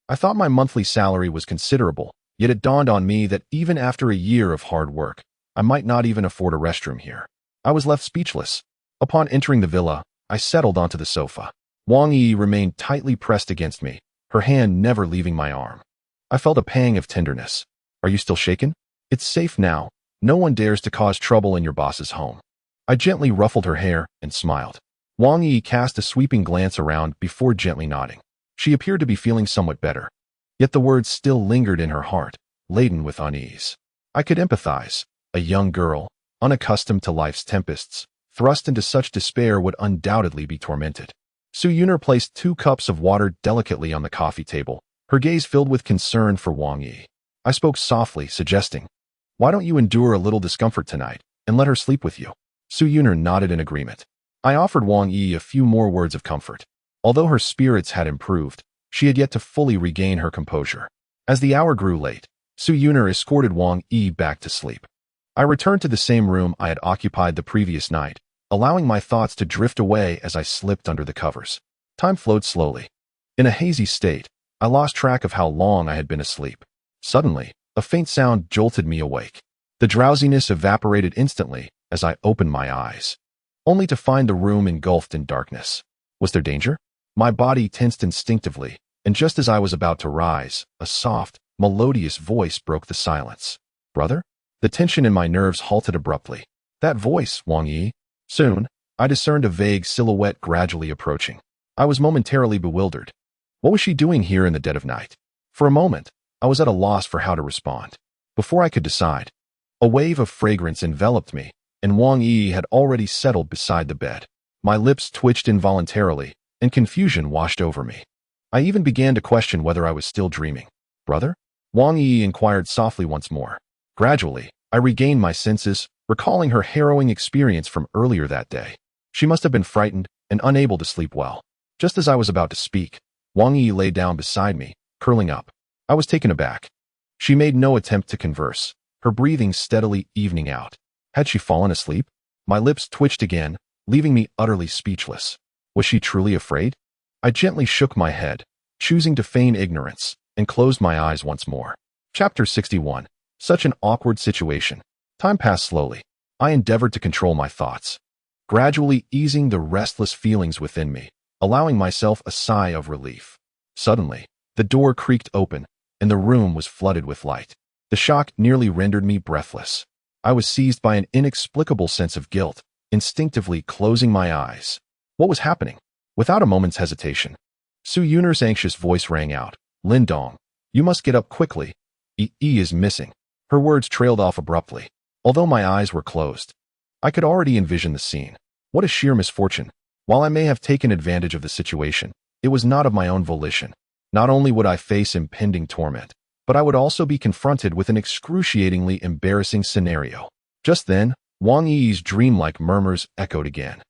I thought my monthly salary was considerable, yet it dawned on me that even after a year of hard work, I might not even afford a restroom here. I was left speechless. Upon entering the villa, I settled onto the sofa. Wang Yi remained tightly pressed against me, her hand never leaving my arm. I felt a pang of tenderness. "Are you still shaken? It's safe now. No one dares to cause trouble in your boss's home." I gently ruffled her hair and smiled. Wang Yi cast a sweeping glance around before gently nodding. She appeared to be feeling somewhat better, yet the words still lingered in her heart, laden with unease. I could empathize. A young girl, unaccustomed to life's tempests, thrust into such despair would undoubtedly be tormented. Su Yuner placed 2 cups of water delicately on the coffee table, her gaze filled with concern for Wang Yi. I spoke softly, suggesting, "Why don't you endure a little discomfort tonight, and let her sleep with you?" Su Yuner nodded in agreement. I offered Wang Yi a few more words of comfort. Although her spirits had improved, she had yet to fully regain her composure. As the hour grew late, Su Yuner escorted Wang Yi back to sleep. I returned to the same room I had occupied the previous night, allowing my thoughts to drift away as I slipped under the covers. Time flowed slowly. In a hazy state, I lost track of how long I had been asleep. Suddenly, a faint sound jolted me awake. The drowsiness evaporated instantly as I opened my eyes, only to find the room engulfed in darkness. Was there danger? My body tensed instinctively, and just as I was about to rise, a soft, melodious voice broke the silence. "Brother?" The tension in my nerves halted abruptly. That voice, Wang Yi. Soon, I discerned a vague silhouette gradually approaching. I was momentarily bewildered. What was she doing here in the dead of night? For a moment, I was at a loss for how to respond. Before I could decide, a wave of fragrance enveloped me, and Wang Yi had already settled beside the bed. My lips twitched involuntarily, and confusion washed over me. I even began to question whether I was still dreaming. "Brother?" Wang Yi inquired softly once more. Gradually, I regained my senses, recalling her harrowing experience from earlier that day. She must have been frightened and unable to sleep well. Just as I was about to speak, Wang Yi lay down beside me, curling up. I was taken aback. She made no attempt to converse, her breathing steadily evening out. Had she fallen asleep? My lips twitched again, leaving me utterly speechless. Was she truly afraid? I gently shook my head, choosing to feign ignorance, and closed my eyes once more. Chapter 61. Such an awkward situation. Time passed slowly. I endeavored to control my thoughts, gradually easing the restless feelings within me, allowing myself a sigh of relief. Suddenly, the door creaked open, and the room was flooded with light. The shock nearly rendered me breathless. I was seized by an inexplicable sense of guilt, instinctively closing my eyes. What was happening? Without a moment's hesitation, Su Yuner's anxious voice rang out. "Lindong, you must get up quickly. Yi is missing." Her words trailed off abruptly. Although my eyes were closed, I could already envision the scene. What a sheer misfortune. While I may have taken advantage of the situation, it was not of my own volition. Not only would I face impending torment, but I would also be confronted with an excruciatingly embarrassing scenario. Just then, Wang Yi's dreamlike murmurs echoed again.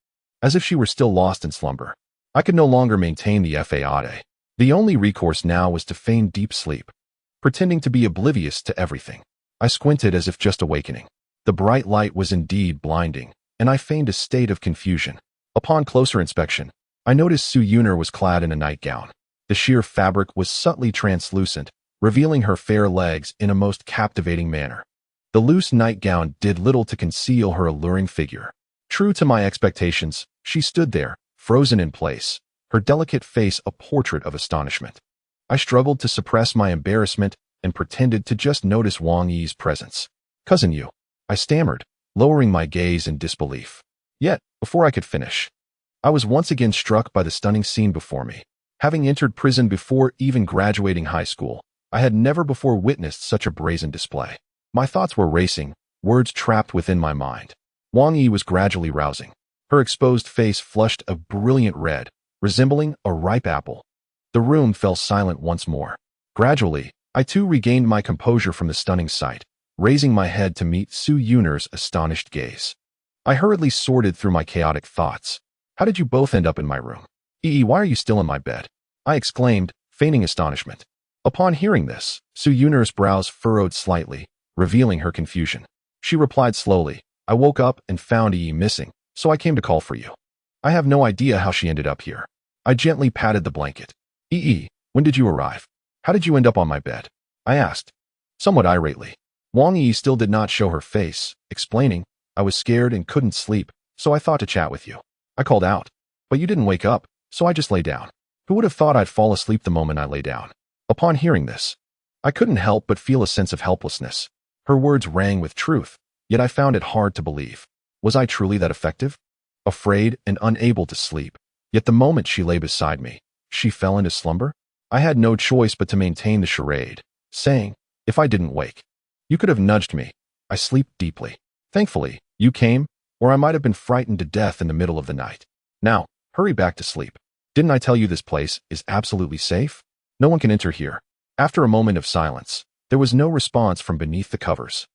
as if she were still lost in slumber. I could no longer maintain the faade. The only recourse now was to feign deep sleep, pretending to be oblivious to everything. I squinted as if just awakening. The bright light was indeed blinding, and I feigned a state of confusion. Upon closer inspection, I noticed Su Yuner was clad in a nightgown. The sheer fabric was subtly translucent, revealing her fair legs in a most captivating manner. The loose nightgown did little to conceal her alluring figure. True to my expectations, she stood there, frozen in place, her delicate face a portrait of astonishment. I struggled to suppress my embarrassment and pretended to just notice Wang Yi's presence. "Cousin Yu," I stammered, lowering my gaze in disbelief. Yet, before I could finish, I was once again struck by the stunning scene before me. Having entered prison before even graduating high school, I had never before witnessed such a brazen display. My thoughts were racing, words trapped within my mind. Wang Yi was gradually rousing. Her exposed face flushed a brilliant red, resembling a ripe apple. The room fell silent once more. Gradually, I too regained my composure from the stunning sight, raising my head to meet Su Yuner's astonished gaze. I hurriedly sorted through my chaotic thoughts. "How did you both end up in my room? Why are you still in my bed?" I exclaimed, feigning astonishment. Upon hearing this, Su Yuner's brows furrowed slightly, revealing her confusion. She replied slowly, "I woke up and found Yi missing, so I came to call for you. I have no idea how she ended up here." I gently patted the blanket. When did you arrive? How did you end up on my bed?" I asked, somewhat irately. Wang Yi still did not show her face, explaining, "I was scared and couldn't sleep, so I thought to chat with you. I called out, but you didn't wake up, so I just lay down. Who would have thought I'd fall asleep the moment I lay down?" Upon hearing this, I couldn't help but feel a sense of helplessness. Her words rang with truth, yet I found it hard to believe. Was I truly that effective? Afraid and unable to sleep, yet the moment she lay beside me, she fell into slumber? I had no choice but to maintain the charade, saying, "If I didn't wake, you could have nudged me. I sleep deeply. Thankfully, you came, or I might have been frightened to death in the middle of the night. Now, hurry back to sleep. Didn't I tell you this place is absolutely safe? No one can enter here." After a moment of silence, there was no response from beneath the covers.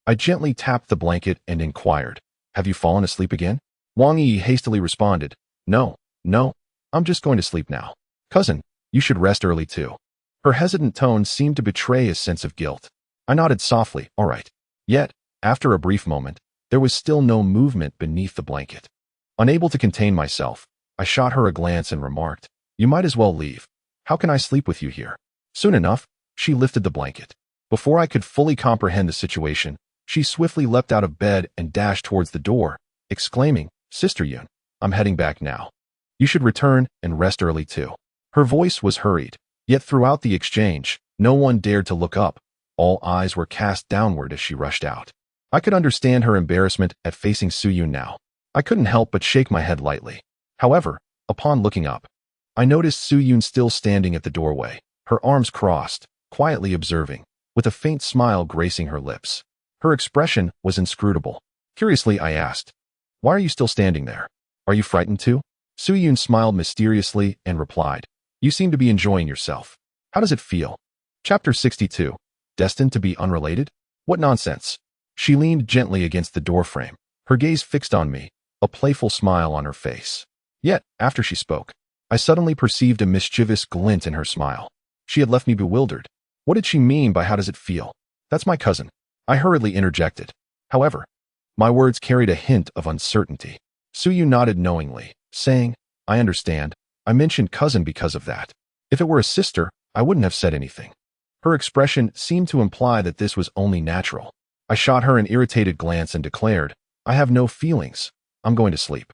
I gently tapped the blanket and inquired, "Have you fallen asleep again?" Wang Yi hastily responded, No, I'm just going to sleep now. Cousin, you should rest early too." Her hesitant tone seemed to betray a sense of guilt. I nodded softly, "All right." Yet, after a brief moment, there was still no movement beneath the blanket. Unable to contain myself, I shot her a glance and remarked, "You might as well leave. How can I sleep with you here?" Soon enough, she lifted the blanket. Before I could fully comprehend the situation, she swiftly leapt out of bed and dashed towards the door, exclaiming, "Sister Yun, I'm heading back now. You should return and rest early too." Her voice was hurried, yet throughout the exchange, no one dared to look up. All eyes were cast downward as she rushed out. I could understand her embarrassment at facing Su Yun now. I couldn't help but shake my head lightly. However, upon looking up, I noticed Su Yun still standing at the doorway, her arms crossed, quietly observing, with a faint smile gracing her lips. Her expression was inscrutable. Curiously, I asked, "Why are you still standing there? Are you frightened too?" Su Yun smiled mysteriously and replied, "You seem to be enjoying yourself. How does it feel?" Chapter 62. Destined to be unrelated? What nonsense. She leaned gently against the doorframe, her gaze fixed on me, a playful smile on her face. Yet, after she spoke, I suddenly perceived a mischievous glint in her smile. She had left me bewildered. What did she mean by "how does it feel"? "That's my cousin," I hurriedly interjected. However, my words carried a hint of uncertainty. Su Yu nodded knowingly, saying, "I understand. I mentioned cousin because of that. If it were a sister, I wouldn't have said anything." Her expression seemed to imply that this was only natural. I shot her an irritated glance and declared, "I have no feelings. I'm going to sleep."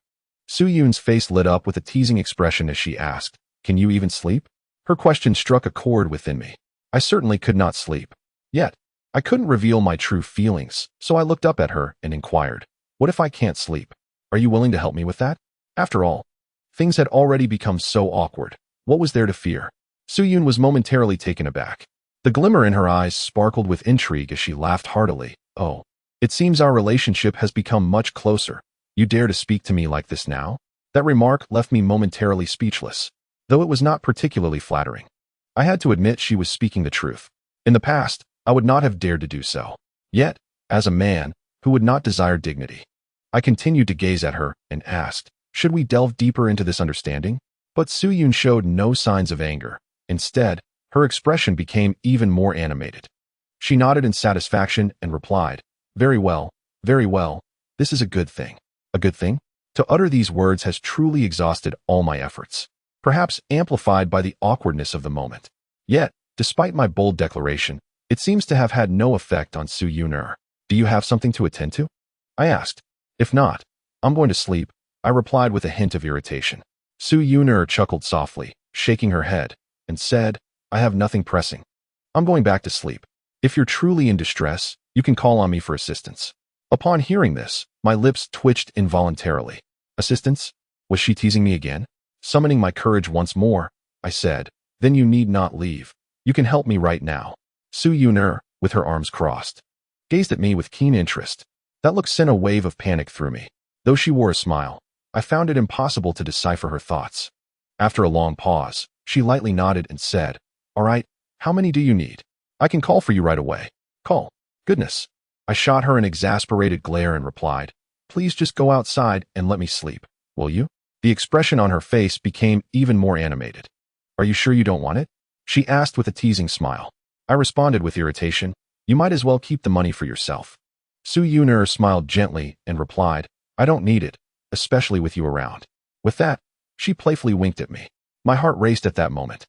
Su Yun's face lit up with a teasing expression as she asked, "Can you even sleep?" Her question struck a chord within me. I certainly could not sleep. Yet, I couldn't reveal my true feelings, so I looked up at her and inquired, "What if I can't sleep? Are you willing to help me with that?" After all, things had already become so awkward. What was there to fear? Su Yun was momentarily taken aback. The glimmer in her eyes sparkled with intrigue as she laughed heartily. "Oh, it seems our relationship has become much closer. You dare to speak to me like this now?" That remark left me momentarily speechless, though it was not particularly flattering. I had to admit she was speaking the truth. In the past, I would not have dared to do so. Yet, as a man who would not desire dignity, I continued to gaze at her and asked, Should we delve deeper into this understanding? But Su-Yun showed no signs of anger. Instead, her expression became even more animated. She nodded in satisfaction and replied, very well, this is a good thing. A good thing? To utter these words has truly exhausted all my efforts, perhaps amplified by the awkwardness of the moment. Yet, despite my bold declaration, it seems to have had no effect on Su-Yun. Do you have something to attend to? I asked. If not, I'm going to sleep, I replied with a hint of irritation. Su-Yun chuckled softly, shaking her head, and said, I have nothing pressing. I'm going back to sleep. If you're truly in distress, you can call on me for assistance. Upon hearing this, my lips twitched involuntarily. Assistance? Was she teasing me again? Summoning my courage once more, I said, then you need not leave. You can help me right now. Su-Yun, with her arms crossed, gazed at me with keen interest. That look sent a wave of panic through me. Though she wore a smile, I found it impossible to decipher her thoughts. After a long pause, she lightly nodded and said, all right, how many do you need? I can call for you right away. Call. Goodness. I shot her an exasperated glare and replied, please just go outside and let me sleep, will you? The expression on her face became even more animated. Are you sure you don't want it? She asked with a teasing smile. I responded with irritation, you might as well keep the money for yourself. Su-Yun smiled gently and replied, I don't need it, especially with you around. With that, she playfully winked at me. My heart raced at that moment.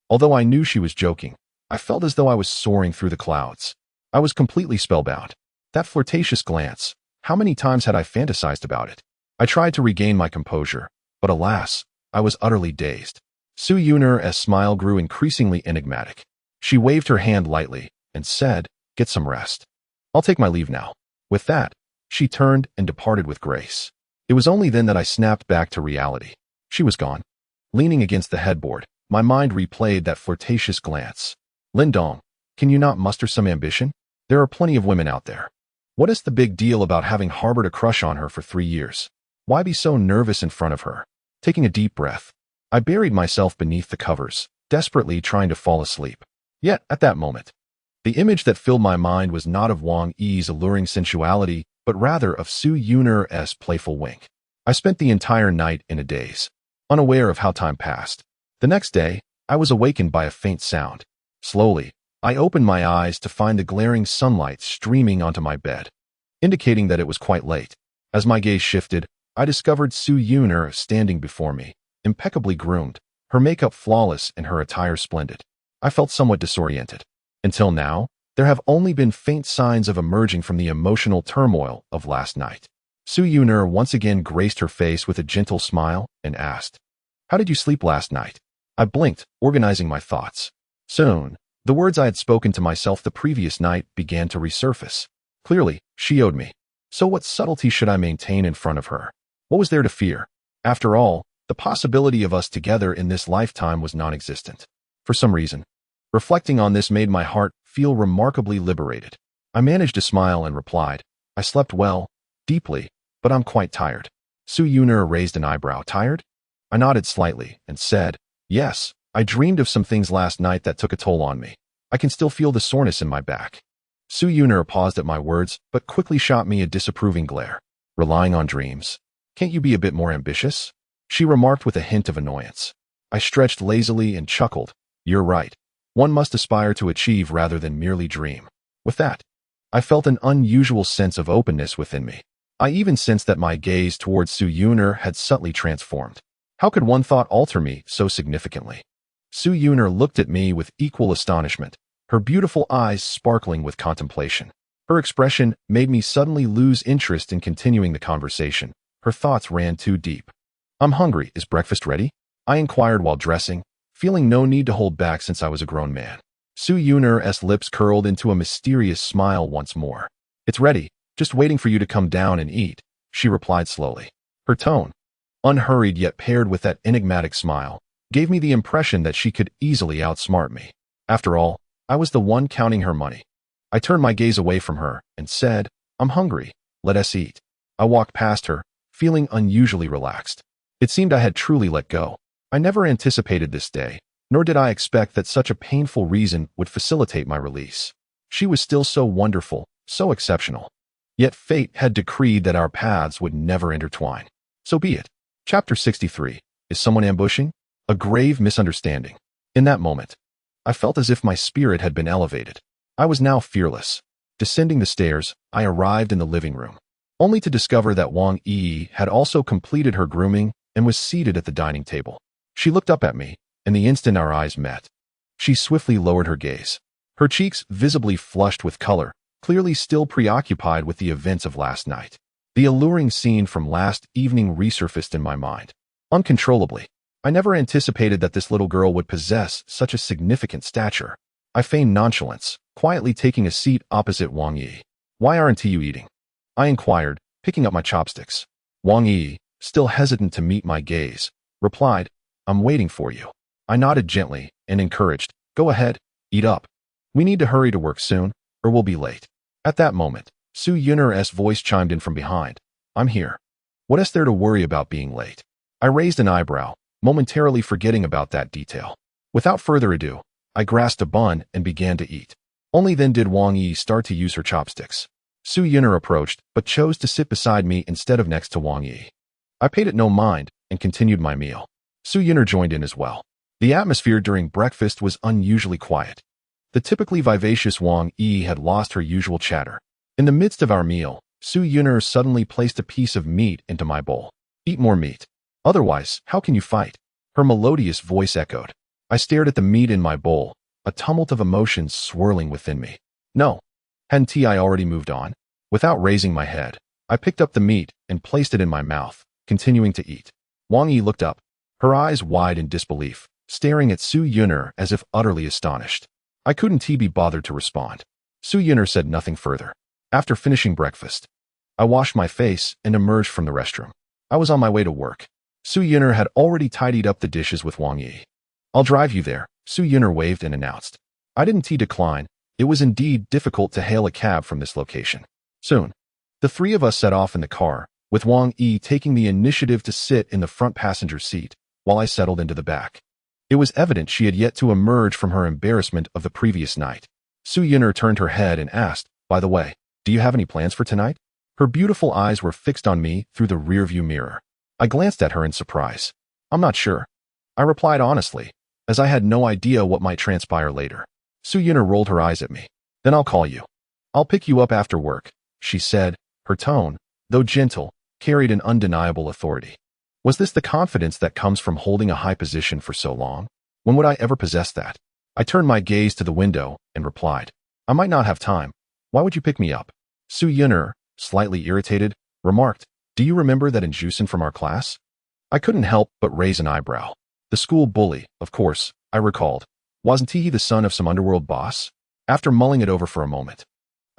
Although I knew she was joking, I felt as though I was soaring through the clouds. I was completely spellbound. That flirtatious glance, how many times had I fantasized about it? I tried to regain my composure, but alas, I was utterly dazed. Su-Yun's smile grew increasingly enigmatic. She waved her hand lightly and said, get some rest. I'll take my leave now. With that, she turned and departed with grace. It was only then that I snapped back to reality. She was gone. Leaning against the headboard, my mind replayed that flirtatious glance. Lindong, can you not muster some ambition? There are plenty of women out there. What is the big deal about having harbored a crush on her for 3 years? Why be so nervous in front of her? Taking a deep breath, I buried myself beneath the covers, desperately trying to fall asleep. Yet, at that moment, the image that filled my mind was not of Wang Yi's alluring sensuality, but rather of Su-Yun's playful wink. I spent the entire night in a daze, unaware of how time passed. The next day, I was awakened by a faint sound. Slowly, I opened my eyes to find the glaring sunlight streaming onto my bed, indicating that it was quite late. As my gaze shifted, I discovered Su-Yun standing before me, impeccably groomed, her makeup flawless and her attire splendid. I felt somewhat disoriented. Until now, there have only been faint signs of emerging from the emotional turmoil of last night. Su-Yun once again graced her face with a gentle smile and asked, how did you sleep last night? I blinked, organizing my thoughts. Soon, the words I had spoken to myself the previous night began to resurface. Clearly, she owed me. So what subtlety should I maintain in front of her? What was there to fear? After all, the possibility of us together in this lifetime was non-existent. For some reason, reflecting on this made my heart feel remarkably liberated. I managed to smile and replied, I slept well, deeply, but I'm quite tired. Su-Yun raised an eyebrow. Tired? I nodded slightly and said, yes, I dreamed of some things last night that took a toll on me. I can still feel the soreness in my back. Su-Yun paused at my words, but quickly shot me a disapproving glare. Relying on dreams? Can't you be a bit more ambitious? She remarked with a hint of annoyance. I stretched lazily and chuckled. You're right. One must aspire to achieve rather than merely dream. With that, I felt an unusual sense of openness within me. I even sensed that my gaze towards Su-Yun had subtly transformed. How could one thought alter me so significantly? Su-Yun looked at me with equal astonishment, her beautiful eyes sparkling with contemplation. Her expression made me suddenly lose interest in continuing the conversation. Her thoughts ran too deep. I'm hungry. Is breakfast ready? I inquired while dressing, feeling no need to hold back since I was a grown man. Su-Yun's lips curled into a mysterious smile once more. It's ready, just waiting for you to come down and eat, she replied slowly. Her tone, unhurried yet paired with that enigmatic smile, gave me the impression that she could easily outsmart me. After all, I was the one counting her money. I turned my gaze away from her and said, I'm hungry, let us eat. I walked past her, feeling unusually relaxed. It seemed I had truly let go. I never anticipated this day, nor did I expect that such a painful reason would facilitate my release. She was still so wonderful, so exceptional. Yet fate had decreed that our paths would never intertwine. So be it. Chapter 63. Is someone ambushing? A grave misunderstanding. In that moment, I felt as if my spirit had been elevated. I was now fearless. Descending the stairs, I arrived in the living room, only to discover that Wang Yi had also completed her grooming and was seated at the dining table. She looked up at me, and the instant our eyes met, she swiftly lowered her gaze. Her cheeks visibly flushed with color, clearly still preoccupied with the events of last night. The alluring scene from last evening resurfaced in my mind, uncontrollably. I never anticipated that this little girl would possess such a significant stature. I feigned nonchalance, quietly taking a seat opposite Wang Yi. "Why aren't you eating?" I inquired, picking up my chopsticks. Wang Yi, still hesitant to meet my gaze, replied, "I'm waiting for you." I nodded gently and encouraged, "Go ahead, eat up. We need to hurry to work soon, or we'll be late." At that moment, Su Yun'er's voice chimed in from behind. "I'm here. What is there to worry about being late?" I raised an eyebrow, momentarily forgetting about that detail. Without further ado, I grasped a bun and began to eat. Only then did Wang Yi start to use her chopsticks. Su Yun'er approached, but chose to sit beside me instead of next to Wang Yi. I paid it no mind and continued my meal. Su Yun'er joined in as well. The atmosphere during breakfast was unusually quiet. The typically vivacious Wang Yi had lost her usual chatter. In the midst of our meal, Su Yun'er suddenly placed a piece of meat into my bowl. "Eat more meat. Otherwise, how can you fight?" Her melodious voice echoed. I stared at the meat in my bowl, a tumult of emotions swirling within me. No. Hadn't I already moved on? Without raising my head, I picked up the meat and placed it in my mouth, continuing to eat. Wang Yi looked up, her eyes wide in disbelief, staring at Su Yun'er as if utterly astonished. I couldn't be bothered to respond. Su Yun'er said nothing further. After finishing breakfast, I washed my face and emerged from the restroom. I was on my way to work. Su Yun'er had already tidied up the dishes with Wang Yi. "I'll drive you there," Su Yun'er waved and announced. I didn't decline. It was indeed difficult to hail a cab from this location. Soon, the three of us set off in the car, with Wang Yi taking the initiative to sit in the front passenger seat, while I settled into the back. It was evident she had yet to emerge from her embarrassment of the previous night. Su Yun'er turned her head and asked, "By the way, do you have any plans for tonight?" Her beautiful eyes were fixed on me through the rearview mirror. I glanced at her in surprise. "I'm not sure," I replied honestly, as I had no idea what might transpire later. Su Yun'er rolled her eyes at me. "Then I'll call you. I'll pick you up after work," she said. Her tone, though gentle, carried an undeniable authority. Was this the confidence that comes from holding a high position for so long? When would I ever possess that? I turned my gaze to the window and replied, "I might not have time. Why would you pick me up?" Su Yun'er, slightly irritated, remarked, "Do you remember that Injusen from our class?" I couldn't help but raise an eyebrow. The school bully, of course, I recalled. Wasn't he the son of some underworld boss? After mulling it over for a moment,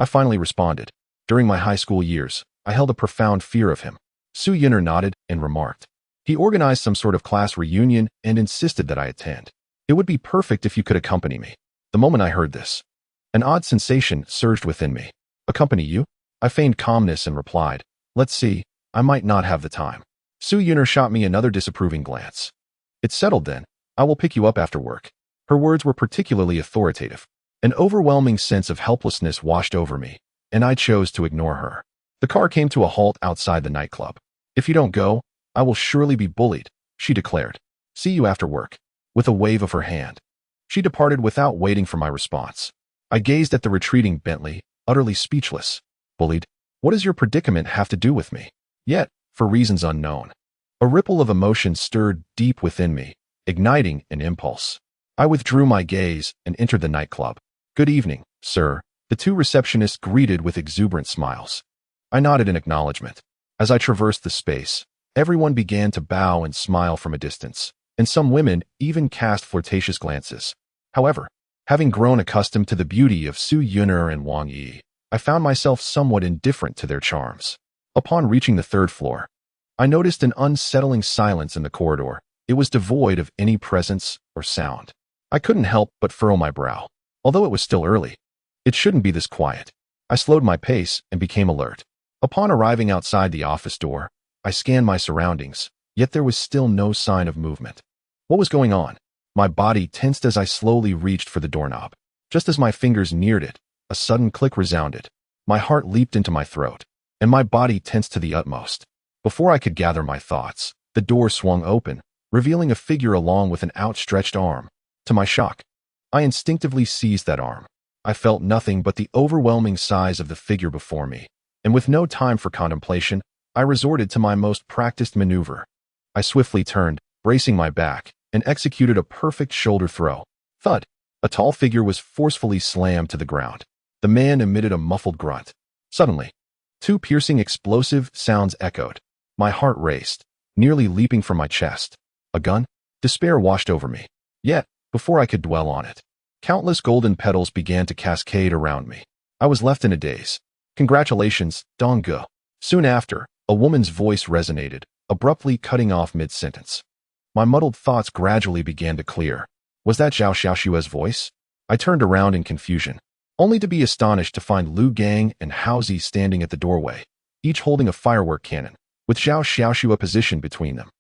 I finally responded. During my high school years, I held a profound fear of him. Su Yun'er nodded and remarked, "He organized some sort of class reunion and insisted that I attend. It would be perfect if you could accompany me." The moment I heard this, an odd sensation surged within me. "Accompany you?" I feigned calmness and replied, "Let's see, I might not have the time." Su Yun'er shot me another disapproving glance. "It's settled then. I will pick you up after work." Her words were particularly authoritative. An overwhelming sense of helplessness washed over me, and I chose to ignore her. The car came to a halt outside the nightclub. "If you don't go, I will surely be bullied," she declared. "See you after work." With a wave of her hand, she departed without waiting for my response. I gazed at the retreating Bentley, utterly speechless. Bullied? What does your predicament have to do with me? Yet, for reasons unknown, a ripple of emotion stirred deep within me, igniting an impulse. I withdrew my gaze and entered the nightclub. "Good evening, sir," the two receptionists greeted with exuberant smiles. I nodded in acknowledgement. As I traversed the space, everyone began to bow and smile from a distance, and some women even cast flirtatious glances. However, having grown accustomed to the beauty of Su Yun'er and Wang Yi, I found myself somewhat indifferent to their charms. Upon reaching the third floor, I noticed an unsettling silence in the corridor. It was devoid of any presence or sound. I couldn't help but furrow my brow. Although it was still early, it shouldn't be this quiet. I slowed my pace and became alert. Upon arriving outside the office door, I scanned my surroundings, yet there was still no sign of movement. What was going on? My body tensed as I slowly reached for the doorknob. Just as my fingers neared it, a sudden click resounded. My heart leaped into my throat, and my body tensed to the utmost. Before I could gather my thoughts, The door swung open, revealing a figure along with an outstretched arm. To my shock, I instinctively seized that arm. I felt nothing but the overwhelming size of the figure before me, and with no time for contemplation, I resorted to my most practiced maneuver. I swiftly turned, bracing my back, and executed a perfect shoulder throw. Thud! A tall figure was forcefully slammed to the ground. The man emitted a muffled grunt. Suddenly, two piercing explosive sounds echoed. My heart raced, nearly leaping from my chest. A gun? Despair washed over me. Yet, before I could dwell on it, countless golden petals began to cascade around me. I was left in a daze. Congratulations, Dong-gu. Soon after, a woman's voice resonated, abruptly cutting off mid-sentence. My muddled thoughts gradually began to clear. Was that Zhao Xiaoshua's voice? I turned around in confusion, only to be astonished to find Lu Gang and Hao Zi standing at the doorway, each holding a firework cannon, with Zhao Xiaoshua positioned between them.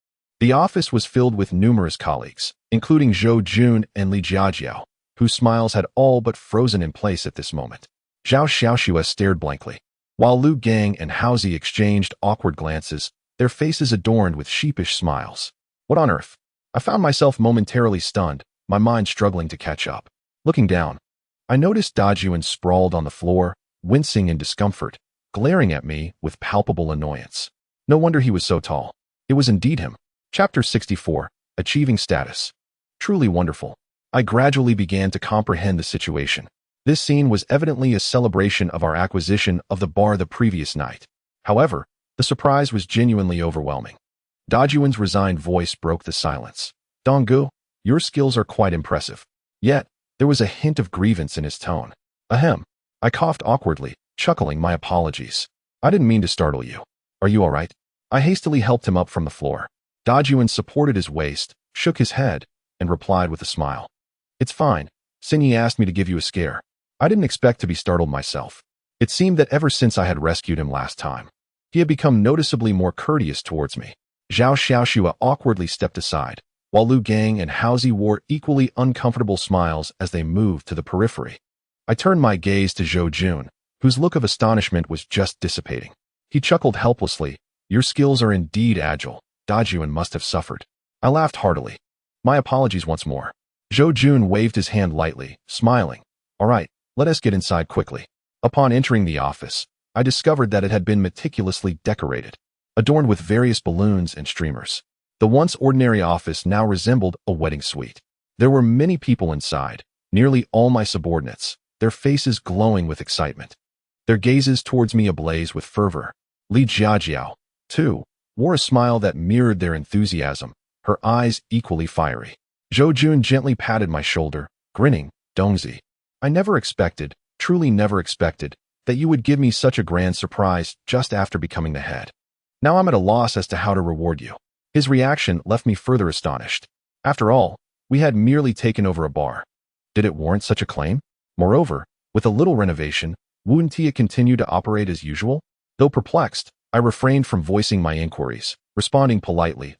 The office was filled with numerous colleagues, including Zhou Jun and Li Jiajiao, whose smiles had all but frozen in place at this moment. Zhao Xiaoshua stared blankly, while Lu Gang and Hao Zi exchanged awkward glances, their faces adorned with sheepish smiles. What on earth? I found myself momentarily stunned, my mind struggling to catch up. Looking down, I noticed Dajuan sprawled on the floor, wincing in discomfort, glaring at me with palpable annoyance. No wonder he was so tall. It was indeed him. Chapter 64, Achieving Status. Truly wonderful. I gradually began to comprehend the situation. This scene was evidently a celebration of our acquisition of the bar the previous night. However, the surprise was genuinely overwhelming. Dajuan's resigned voice broke the silence. Dong-gu, your skills are quite impressive. Yet, there was a hint of grievance in his tone. Ahem. I coughed awkwardly, chuckling my apologies. I didn't mean to startle you. Are you all right? I hastily helped him up from the floor. Dajuan supported his waist, shook his head, and replied with a smile. It's fine. Sinyi asked me to give you a scare. I didn't expect to be startled myself. It seemed that ever since I had rescued him last time, he had become noticeably more courteous towards me. Zhao Xiaoshua awkwardly stepped aside, while Lu Gang and Hao Zi wore equally uncomfortable smiles as they moved to the periphery. I turned my gaze to Zhou Jun, whose look of astonishment was just dissipating. He chuckled helplessly. Your skills are indeed agile. Dajuan must have suffered. I laughed heartily. My apologies once more. Zhou Jun waved his hand lightly, smiling. All right, let us get inside quickly. Upon entering the office, I discovered that it had been meticulously decorated, adorned with various balloons and streamers. The once ordinary office now resembled a wedding suite. There were many people inside, nearly all my subordinates, their faces glowing with excitement, their gazes towards me ablaze with fervor. Li Jiajiao, too, wore a smile that mirrored their enthusiasm, her eyes equally fiery. Zhou Jun gently patted my shoulder, grinning. Dongzi, I never expected, truly never expected, that you would give me such a grand surprise just after becoming the head. Now I'm at a loss as to how to reward you. His reaction left me further astonished. After all, we had merely taken over a bar. Did it warrant such a claim? Moreover, with a little renovation, wouldn't it continue to operate as usual? Though perplexed, I refrained from voicing my inquiries, responding politely,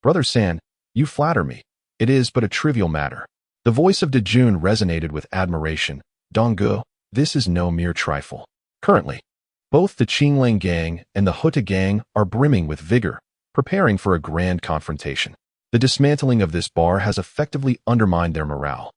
Brother San, you flatter me. It is but a trivial matter. The voice of Dajun resonated with admiration. Dong-gu, this is no mere trifle. Currently, both the Qinglang gang and the Huta gang are brimming with vigor, preparing for a grand confrontation. The dismantling of this bar has effectively undermined their morale.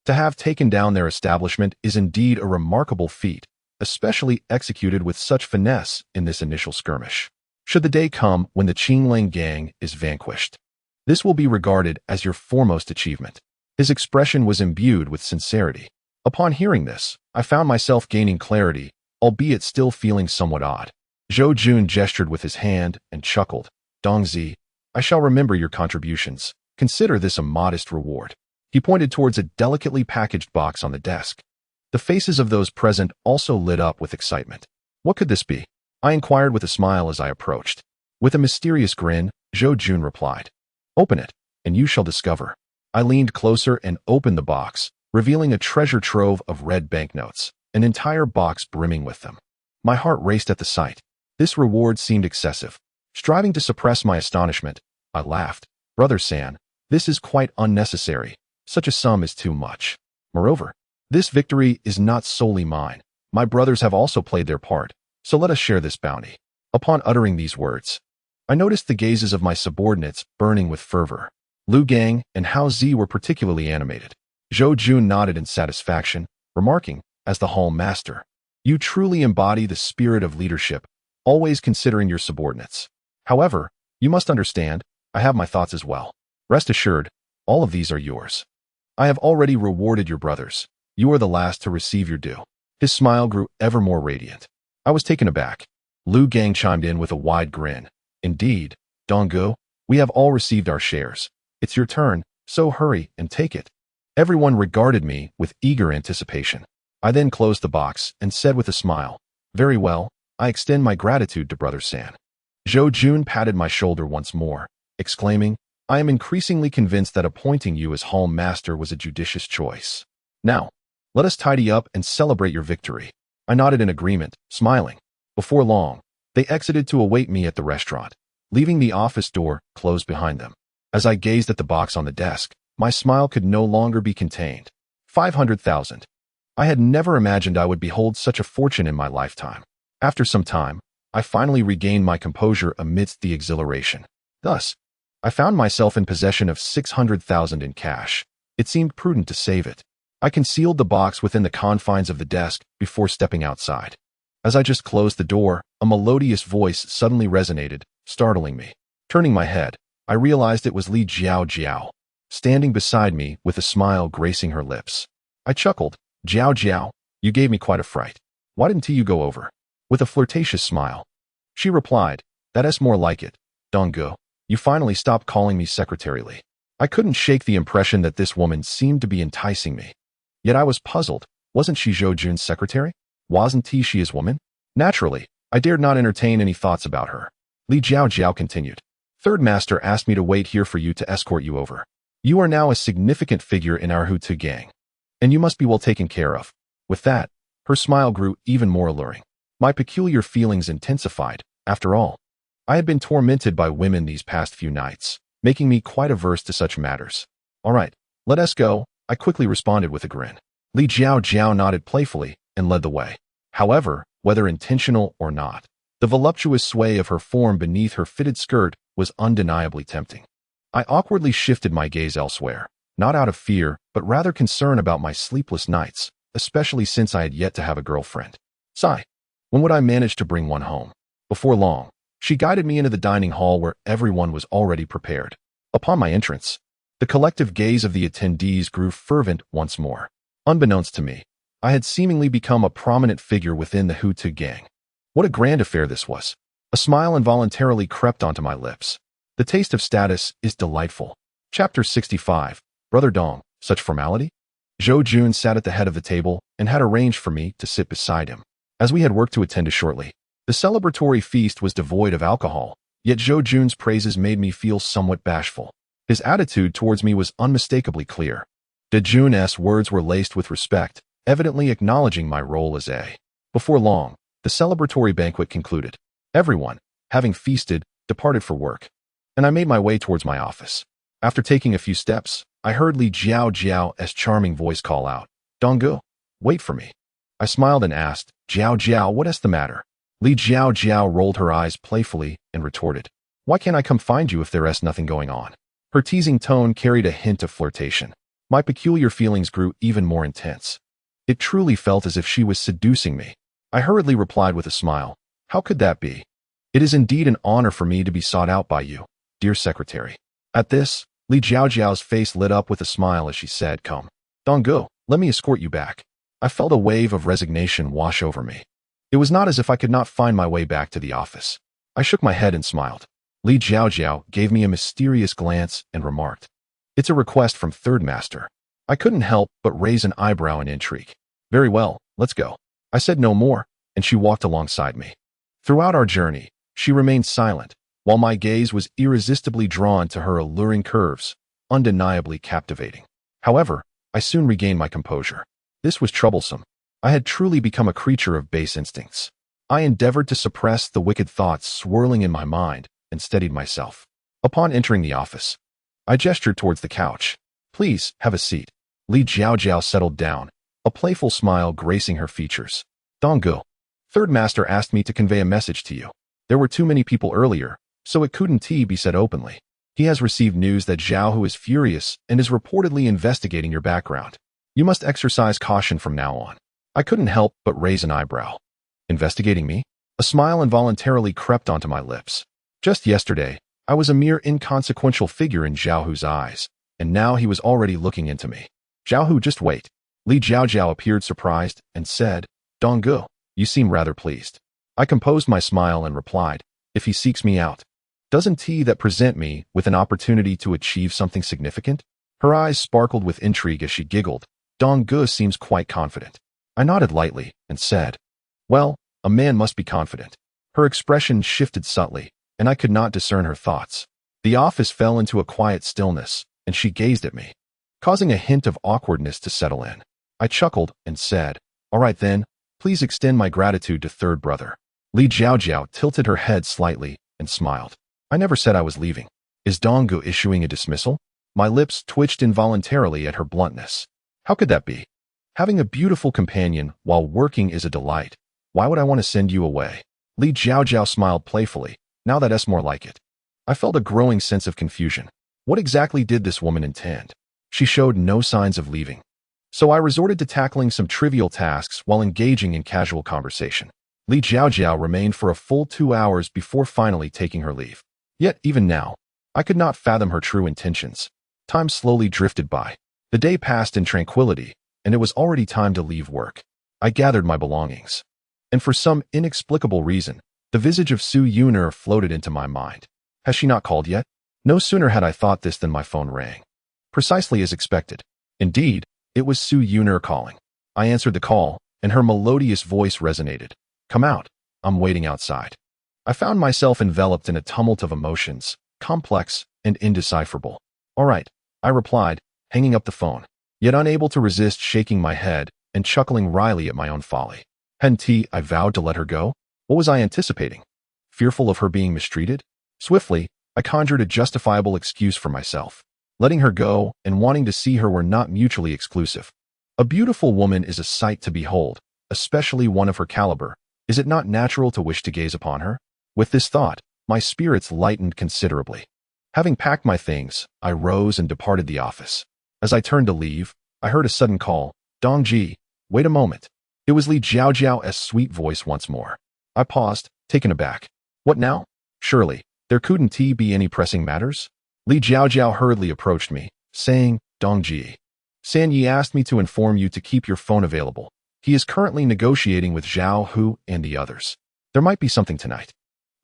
To have taken down their establishment is indeed a remarkable feat, especially executed with such finesse in this initial skirmish. Should the day come when the Qinglang gang is vanquished, this will be regarded as your foremost achievement. His expression was imbued with sincerity. Upon hearing this, I found myself gaining clarity, albeit still feeling somewhat odd. Zhou Jun gestured with his hand and chuckled. Dongzi, I shall remember your contributions. Consider this a modest reward. He pointed towards a delicately packaged box on the desk. The faces of those present also lit up with excitement. What could this be? I inquired with a smile as I approached. With a mysterious grin, Zhou Jun replied, Open it, and you shall discover. I leaned closer and opened the box, revealing a treasure trove of red banknotes, an entire box brimming with them. My heart raced at the sight. This reward seemed excessive. Striving to suppress my astonishment, I laughed. Brother San, this is quite unnecessary. Such a sum is too much. Moreover, this victory is not solely mine. My brothers have also played their part, so let us share this bounty. Upon uttering these words, I noticed the gazes of my subordinates burning with fervor. Lu Gang and Hao Zi were particularly animated. Zhou Jun nodded in satisfaction, remarking, as the hall master, "You truly embody the spirit of leadership, always considering your subordinates. However, you must understand, I have my thoughts as well. Rest assured, all of these are yours. I have already rewarded your brothers. You are the last to receive your due." His smile grew ever more radiant. I was taken aback. Lu Gang chimed in with a wide grin. "Indeed, Donggu, we have all received our shares. It's your turn, so hurry and take it." Everyone regarded me with eager anticipation. I then closed the box and said with a smile, "Very well, I extend my gratitude to Brother San." Zhou Jun patted my shoulder once more, exclaiming, "I am increasingly convinced that appointing you as hall master was a judicious choice. Now, let us tidy up and celebrate your victory." I nodded in agreement, smiling. Before long, they exited to await me at the restaurant, leaving the office door closed behind them. As I gazed at the box on the desk, my smile could no longer be contained. 500,000. I had never imagined I would behold such a fortune in my lifetime. After some time, I finally regained my composure amidst the exhilaration. Thus, I found myself in possession of 600,000 in cash. It seemed prudent to save it. I concealed the box within the confines of the desk before stepping outside. As I just closed the door, a melodious voice suddenly resonated, startling me. Turning my head, I realized it was Li Jiao, standing beside me with a smile gracing her lips. I chuckled. Jiao, you gave me quite a fright. Why didn't you go over?" With a flirtatious smile. She replied, "That's more like it, Donggu. You finally stopped calling me Secretary Li." I couldn't shake the impression that this woman seemed to be enticing me. Yet I was puzzled. Wasn't she Zhou Jun's secretary? Wasn't she his woman? Naturally, I dared not entertain any thoughts about her. Li Jiao continued. "Third Master asked me to wait here for you to escort you over. You are now a significant figure in our Hutu gang, and you must be well taken care of." With that, her smile grew even more alluring. My peculiar feelings intensified. After all, I had been tormented by women these past few nights, making me quite averse to such matters. "All right, let us go," I quickly responded with a grin. Li Jiao nodded playfully and led the way. However, whether intentional or not, the voluptuous sway of her form beneath her fitted skirt was undeniably tempting. I awkwardly shifted my gaze elsewhere, not out of fear, but rather concern about my sleepless nights, especially since I had yet to have a girlfriend. Sigh. When would I manage to bring one home? Before long, she guided me into the dining hall where everyone was already prepared. Upon my entrance, the collective gaze of the attendees grew fervent once more. Unbeknownst to me, I had seemingly become a prominent figure within the Hutu gang. What a grand affair this was. A smile involuntarily crept onto my lips. The taste of status is delightful. Chapter 65. Brother Dong, such formality? Zhou Jun sat at the head of the table and had arranged for me to sit beside him. As we had work to attend to shortly, the celebratory feast was devoid of alcohol, yet Zhou Jun's praises made me feel somewhat bashful. His attitude towards me was unmistakably clear. De Jun's words were laced with respect, evidently acknowledging my role as a. Before long, the celebratory banquet concluded. Everyone, having feasted, departed for work, and I made my way towards my office. After taking a few steps, I heard Li Jiao's charming voice call out, "Donggu, wait for me." I smiled and asked, Jiao, what is the matter?" Li Jiao rolled her eyes playfully and retorted, "Why can't I come find you if there is nothing going on?" Her teasing tone carried a hint of flirtation. My peculiar feelings grew even more intense. It truly felt as if she was seducing me. I hurriedly replied with a smile, "How could that be? It is indeed an honor for me to be sought out by you, dear secretary." At this, Li Jiao's face lit up with a smile as she said, "Come, Donggu, let me escort you back." I felt a wave of resignation wash over me. It was not as if I could not find my way back to the office. I shook my head and smiled. Li Jiao gave me a mysterious glance and remarked, "It's a request from Third Master." I couldn't help but raise an eyebrow in intrigue. "Very well, let's go." I said no more, and she walked alongside me. Throughout our journey, she remained silent, while my gaze was irresistibly drawn to her alluring curves, undeniably captivating. However, I soon regained my composure. This was troublesome. I had truly become a creature of base instincts. I endeavored to suppress the wicked thoughts swirling in my mind and steadied myself. Upon entering the office, I gestured towards the couch. "Please, have a seat." Li Jiao settled down, a playful smile gracing her features. "Donggu, Third Master asked me to convey a message to you. There were too many people earlier, So it couldn't be said openly. He has received news that Zhao Hu is furious and is reportedly investigating your background. You must exercise caution from now on. I couldn't help but raise an eyebrow. Investigating me? A smile involuntarily crept onto my lips. Just yesterday, I was a mere inconsequential figure in Zhao Hu's eyes, and now he was already looking into me. Zhao Hu, just wait. Li Jiaojiao appeared surprised and said, Donggu, you seem rather pleased. I composed my smile and replied, if he seeks me out, doesn't that present me with an opportunity to achieve something significant? Her eyes sparkled with intrigue as she giggled. Donggu seems quite confident. I nodded lightly and said, well, a man must be confident. Her expression shifted subtly, and I could not discern her thoughts. The office fell into a quiet stillness, and she gazed at me, causing a hint of awkwardness to settle in. I chuckled and said, all right then, please extend my gratitude to third brother. Li Jiaojiao tilted her head slightly and smiled. I never said I was leaving. Is Donggu issuing a dismissal? My lips twitched involuntarily at her bluntness. How could that be? Having a beautiful companion while working is a delight. Why would I want to send you away? Li Jiaojiao smiled playfully. Now that's more like it. I felt a growing sense of confusion. What exactly did this woman intend? She showed no signs of leaving. So I resorted to tackling some trivial tasks while engaging in casual conversation. Li Jiaojiao remained for a full 2 hours before finally taking her leave. Yet, even now, I could not fathom her true intentions. Time slowly drifted by. The day passed in tranquility, and it was already time to leave work. I gathered my belongings. And for some inexplicable reason, the visage of Su Yuner floated into my mind. Has she not called yet? No sooner had I thought this than my phone rang. Precisely as expected. Indeed, it was Su Yuner calling. I answered the call, and her melodious voice resonated. Come out. I'm waiting outside. I found myself enveloped in a tumult of emotions, complex and indecipherable. All right, I replied, hanging up the phone, yet unable to resist shaking my head and chuckling wryly at my own folly. Hadn't I vowed to let her go? What was I anticipating? Fearful of her being mistreated? Swiftly, I conjured a justifiable excuse for myself. Letting her go and wanting to see her were not mutually exclusive. A beautiful woman is a sight to behold, especially one of her caliber. Is it not natural to wish to gaze upon her? With this thought, my spirits lightened considerably. Having packed my things, I rose and departed the office. As I turned to leave, I heard a sudden call. Dongji, wait a moment. It was Li Jiaojiao's sweet voice once more. I paused, taken aback. What now? Surely, there couldn't be any pressing matters? Li Jiaojiao hurriedly approached me, saying, Dongji, San Yi asked me to inform you to keep your phone available. He is currently negotiating with Zhao Hu and the others. There might be something tonight.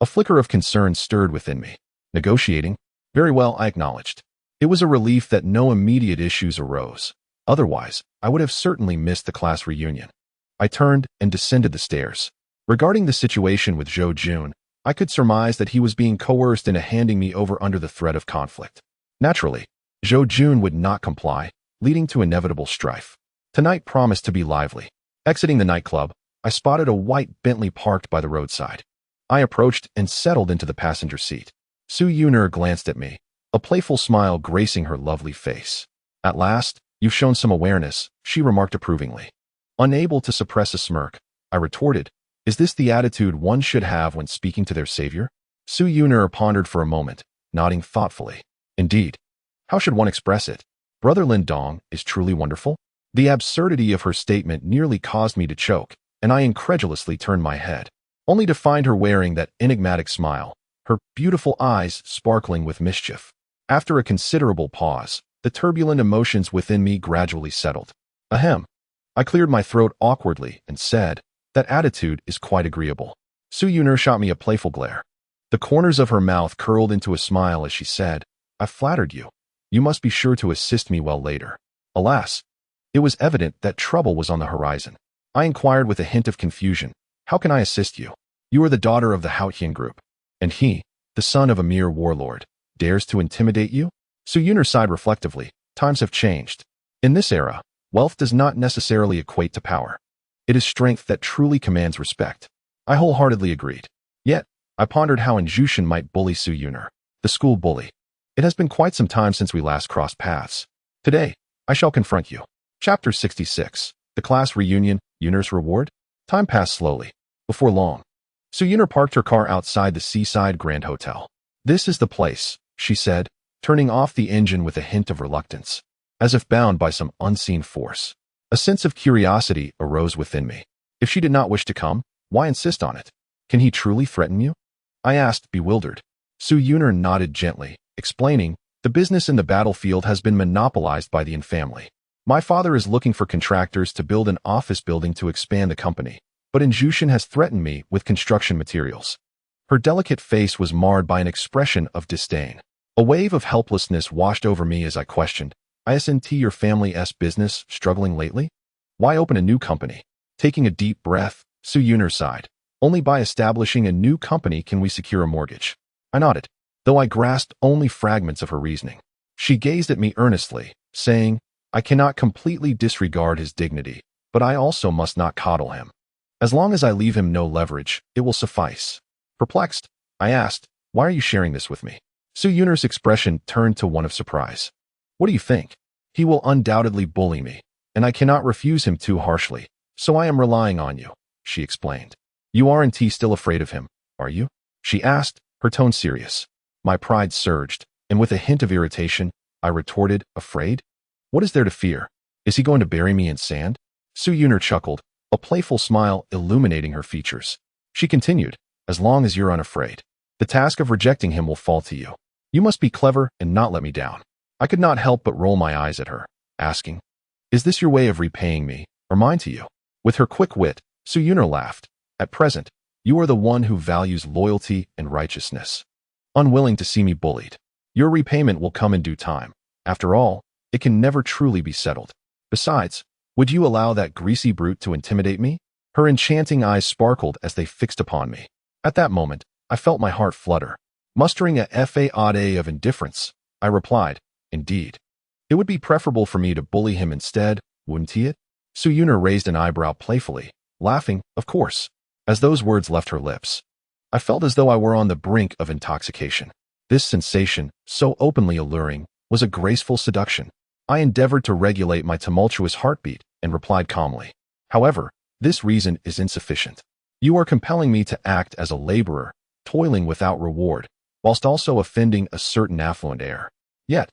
A flicker of concern stirred within me. Negotiating? Very well, I acknowledged. It was a relief that no immediate issues arose. Otherwise, I would have certainly missed the class reunion. I turned and descended the stairs. Regarding the situation with Zhou Jun, I could surmise that he was being coerced into handing me over under the threat of conflict. Naturally, Zhou Jun would not comply, leading to inevitable strife. Tonight promised to be lively. Exiting the nightclub, I spotted a white Bentley parked by the roadside. I approached and settled into the passenger seat. Su Yuner glanced at me, a playful smile gracing her lovely face. At last, you've shown some awareness, she remarked approvingly. Unable to suppress a smirk, I retorted, is this the attitude one should have when speaking to their savior? Su Yuner pondered for a moment, nodding thoughtfully. Indeed. How should one express it? Brother Lin Dong is truly wonderful? The absurdity of her statement nearly caused me to choke, and I incredulously turned my head, only to find her wearing that enigmatic smile, her beautiful eyes sparkling with mischief. After a considerable pause, the turbulent emotions within me gradually settled. Ahem. I cleared my throat awkwardly and said, that attitude is quite agreeable. Su Yuner shot me a playful glare. The corners of her mouth curled into a smile as she said, I flattered you. You must be sure to assist me well later. Alas, it was evident that trouble was on the horizon. I inquired with a hint of confusion, how can I assist you? You are the daughter of the Haotian group, and he, the son of a mere warlord, dares to intimidate you? Su Yuner sighed reflectively. Times have changed. In this era, wealth does not necessarily equate to power. It is strength that truly commands respect. I wholeheartedly agreed. Yet, I pondered how Jushin might bully Su Yuner, the school bully. It has been quite some time since we last crossed paths. Today, I shall confront you. Chapter 66. The Class Reunion, Yuner's Reward? Time passed slowly. Before long, Su Yuner parked her car outside the Seaside Grand Hotel. This is the place, she said, turning off the engine with a hint of reluctance, as if bound by some unseen force. A sense of curiosity arose within me. If she did not wish to come, why insist on it? Can he truly threaten you? I asked, bewildered. Su Yuner nodded gently, explaining, the business in the battlefield has been monopolized by the Yin family. My father is looking for contractors to build an office building to expand the company, but Injushin has threatened me with construction materials. Her delicate face was marred by an expression of disdain. A wave of helplessness washed over me as I questioned, Isn't your family's business struggling lately? Why open a new company? Taking a deep breath, Su Yuner sighed. Only by establishing a new company can we secure a mortgage. I nodded, though I grasped only fragments of her reasoning. She gazed at me earnestly, saying, I cannot completely disregard his dignity, but I also must not coddle him. As long as I leave him no leverage, it will suffice. Perplexed, I asked, why are you sharing this with me? Su Yuner's expression turned to one of surprise. What do you think? He will undoubtedly bully me, and I cannot refuse him too harshly, so I am relying on you, she explained. You aren't still afraid of him, are you? She asked, her tone serious. My pride surged, and with a hint of irritation, I retorted, afraid? What is there to fear? Is he going to bury me in sand? Su Yuner chuckled, a playful smile illuminating her features. She continued, as long as you're unafraid, the task of rejecting him will fall to you. You must be clever and not let me down. I could not help but roll my eyes at her, asking, is this your way of repaying me, or mine to you? With her quick wit, Su Yuner laughed. At present, you are the one who values loyalty and righteousness. Unwilling to see me bullied. Your repayment will come in due time. After all, it can never truly be settled. Besides, would you allow that greasy brute to intimidate me? Her enchanting eyes sparkled as they fixed upon me. At that moment, I felt my heart flutter. Mustering a fade of indifference, I replied, indeed. It would be preferable for me to bully him instead, wouldn't it? Su Yuner raised an eyebrow playfully, laughing, of course. As those words left her lips, I felt as though I were on the brink of intoxication. This sensation, so openly alluring, was a graceful seduction. I endeavored to regulate my tumultuous heartbeat and replied calmly. However, this reason is insufficient. You are compelling me to act as a laborer, toiling without reward, whilst also offending a certain affluent heir. Yet,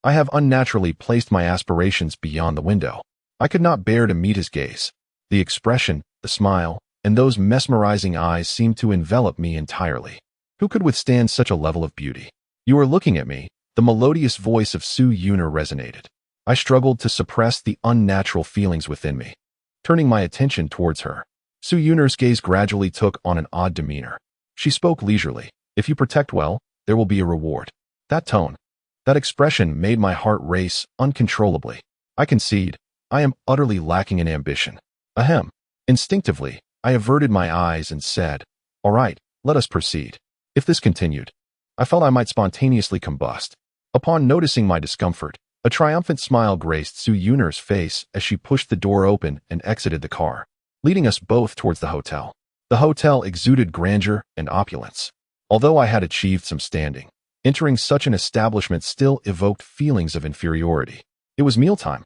I have unnaturally placed my aspirations beyond the window. I could not bear to meet his gaze. The expression, the smile, and those mesmerizing eyes seemed to envelop me entirely. Who could withstand such a level of beauty? You are looking at me, the melodious voice of Su Yuner resonated. I struggled to suppress the unnatural feelings within me. Turning my attention towards her, Su Yuner's gaze gradually took on an odd demeanor. She spoke leisurely. If you protect well, there will be a reward. That tone, that expression made my heart race uncontrollably. I concede, I am utterly lacking in ambition. Ahem. Instinctively, I averted my eyes and said, all right, let us proceed. If this continued, I felt I might spontaneously combust. Upon noticing my discomfort, a triumphant smile graced Su Yuner's face as she pushed the door open and exited the car, leading us both towards the hotel. The hotel exuded grandeur and opulence. Although I had achieved some standing, entering such an establishment still evoked feelings of inferiority. It was mealtime,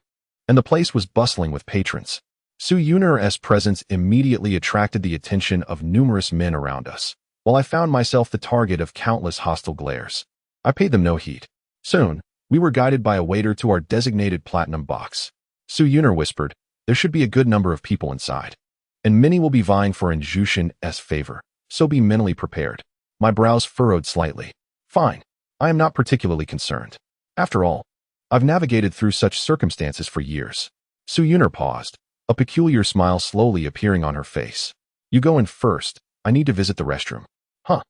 and the place was bustling with patrons. Su Yuner's presence immediately attracted the attention of numerous men around us, while I found myself the target of countless hostile glares. I paid them no heed. Soon, we were guided by a waiter to our designated platinum box. Su Yuner whispered, there should be a good number of people inside, and many will be vying for Injushin's favor, so be mentally prepared. My brows furrowed slightly. Fine, I am not particularly concerned. After all, I've navigated through such circumstances for years. Su Yuner paused, a peculiar smile slowly appearing on her face. You go in first, I need to visit the restroom. Huh.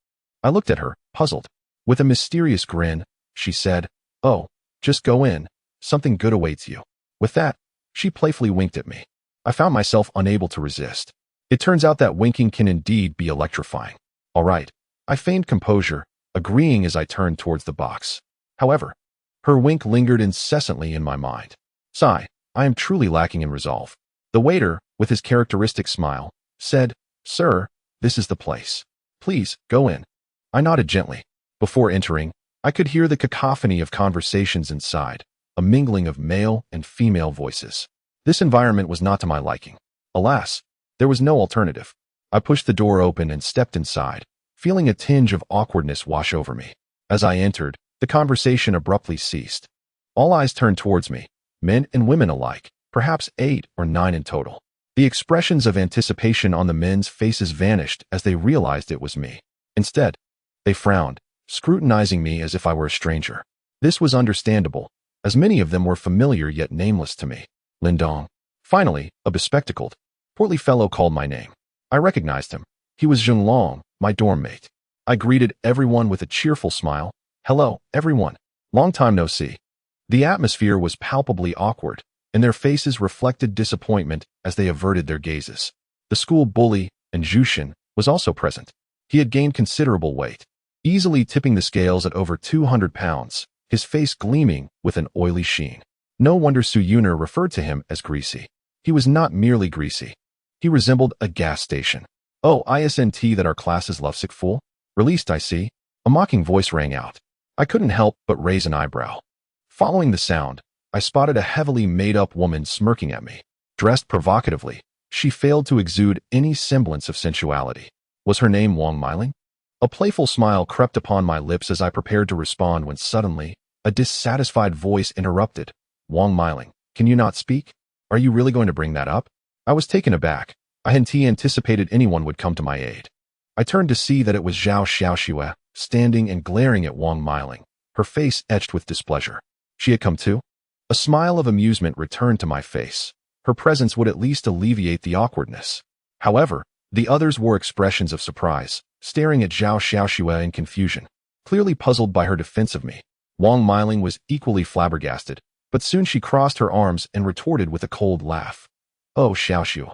I looked at her, puzzled. With a mysterious grin, she said, oh, just go in, something good awaits you. With that, she playfully winked at me. I found myself unable to resist. It turns out that winking can indeed be electrifying. All right, I feigned composure, agreeing as I turned towards the box. However, her wink lingered incessantly in my mind. Sigh, I am truly lacking in resolve. The waiter, with his characteristic smile, said, sir, this is the place. Please, go in. I nodded gently. Before entering, I could hear the cacophony of conversations inside, a mingling of male and female voices. This environment was not to my liking. Alas, there was no alternative. I pushed the door open and stepped inside, feeling a tinge of awkwardness wash over me. As I entered, the conversation abruptly ceased. All eyes turned towards me, men and women alike, perhaps 8 or 9 in total. The expressions of anticipation on the men's faces vanished as they realized it was me. Instead, they frowned, scrutinizing me as if I were a stranger. This was understandable, as many of them were familiar yet nameless to me. Lindong. Finally, a bespectacled, portly fellow called my name. I recognized him. He was Zhenglong, my dorm mate. I greeted everyone with a cheerful smile. Hello, everyone. Long time no see. The atmosphere was palpably awkward, and their faces reflected disappointment as they averted their gazes. The school bully, Jushin, was also present. He had gained considerable weight, easily tipping the scales at over 200 pounds, his face gleaming with an oily sheen. No wonder Su Yuner referred to him as greasy. He was not merely greasy. He resembled a gas station. Oh, isn't that our class is lovesick fool? Released, I see. A mocking voice rang out. I couldn't help but raise an eyebrow. Following the sound, I spotted a heavily made-up woman smirking at me. Dressed provocatively, she failed to exude any semblance of sensuality. Was her name Wang Miling? A playful smile crept upon my lips as I prepared to respond when suddenly, a dissatisfied voice interrupted. Wang Miling, can you not speak? Are you really going to bring that up? I was taken aback. I hadn't anticipated anyone would come to my aid. I turned to see that it was Zhao Xiaoxue, standing and glaring at Wang Miling, her face etched with displeasure. She had come too? A smile of amusement returned to my face. Her presence would at least alleviate the awkwardness. However, the others wore expressions of surprise, staring at Zhao Xiaoxue in confusion, clearly puzzled by her defense of me. Wang Miling was equally flabbergasted, but soon she crossed her arms and retorted with a cold laugh. Oh, Xiaoxue,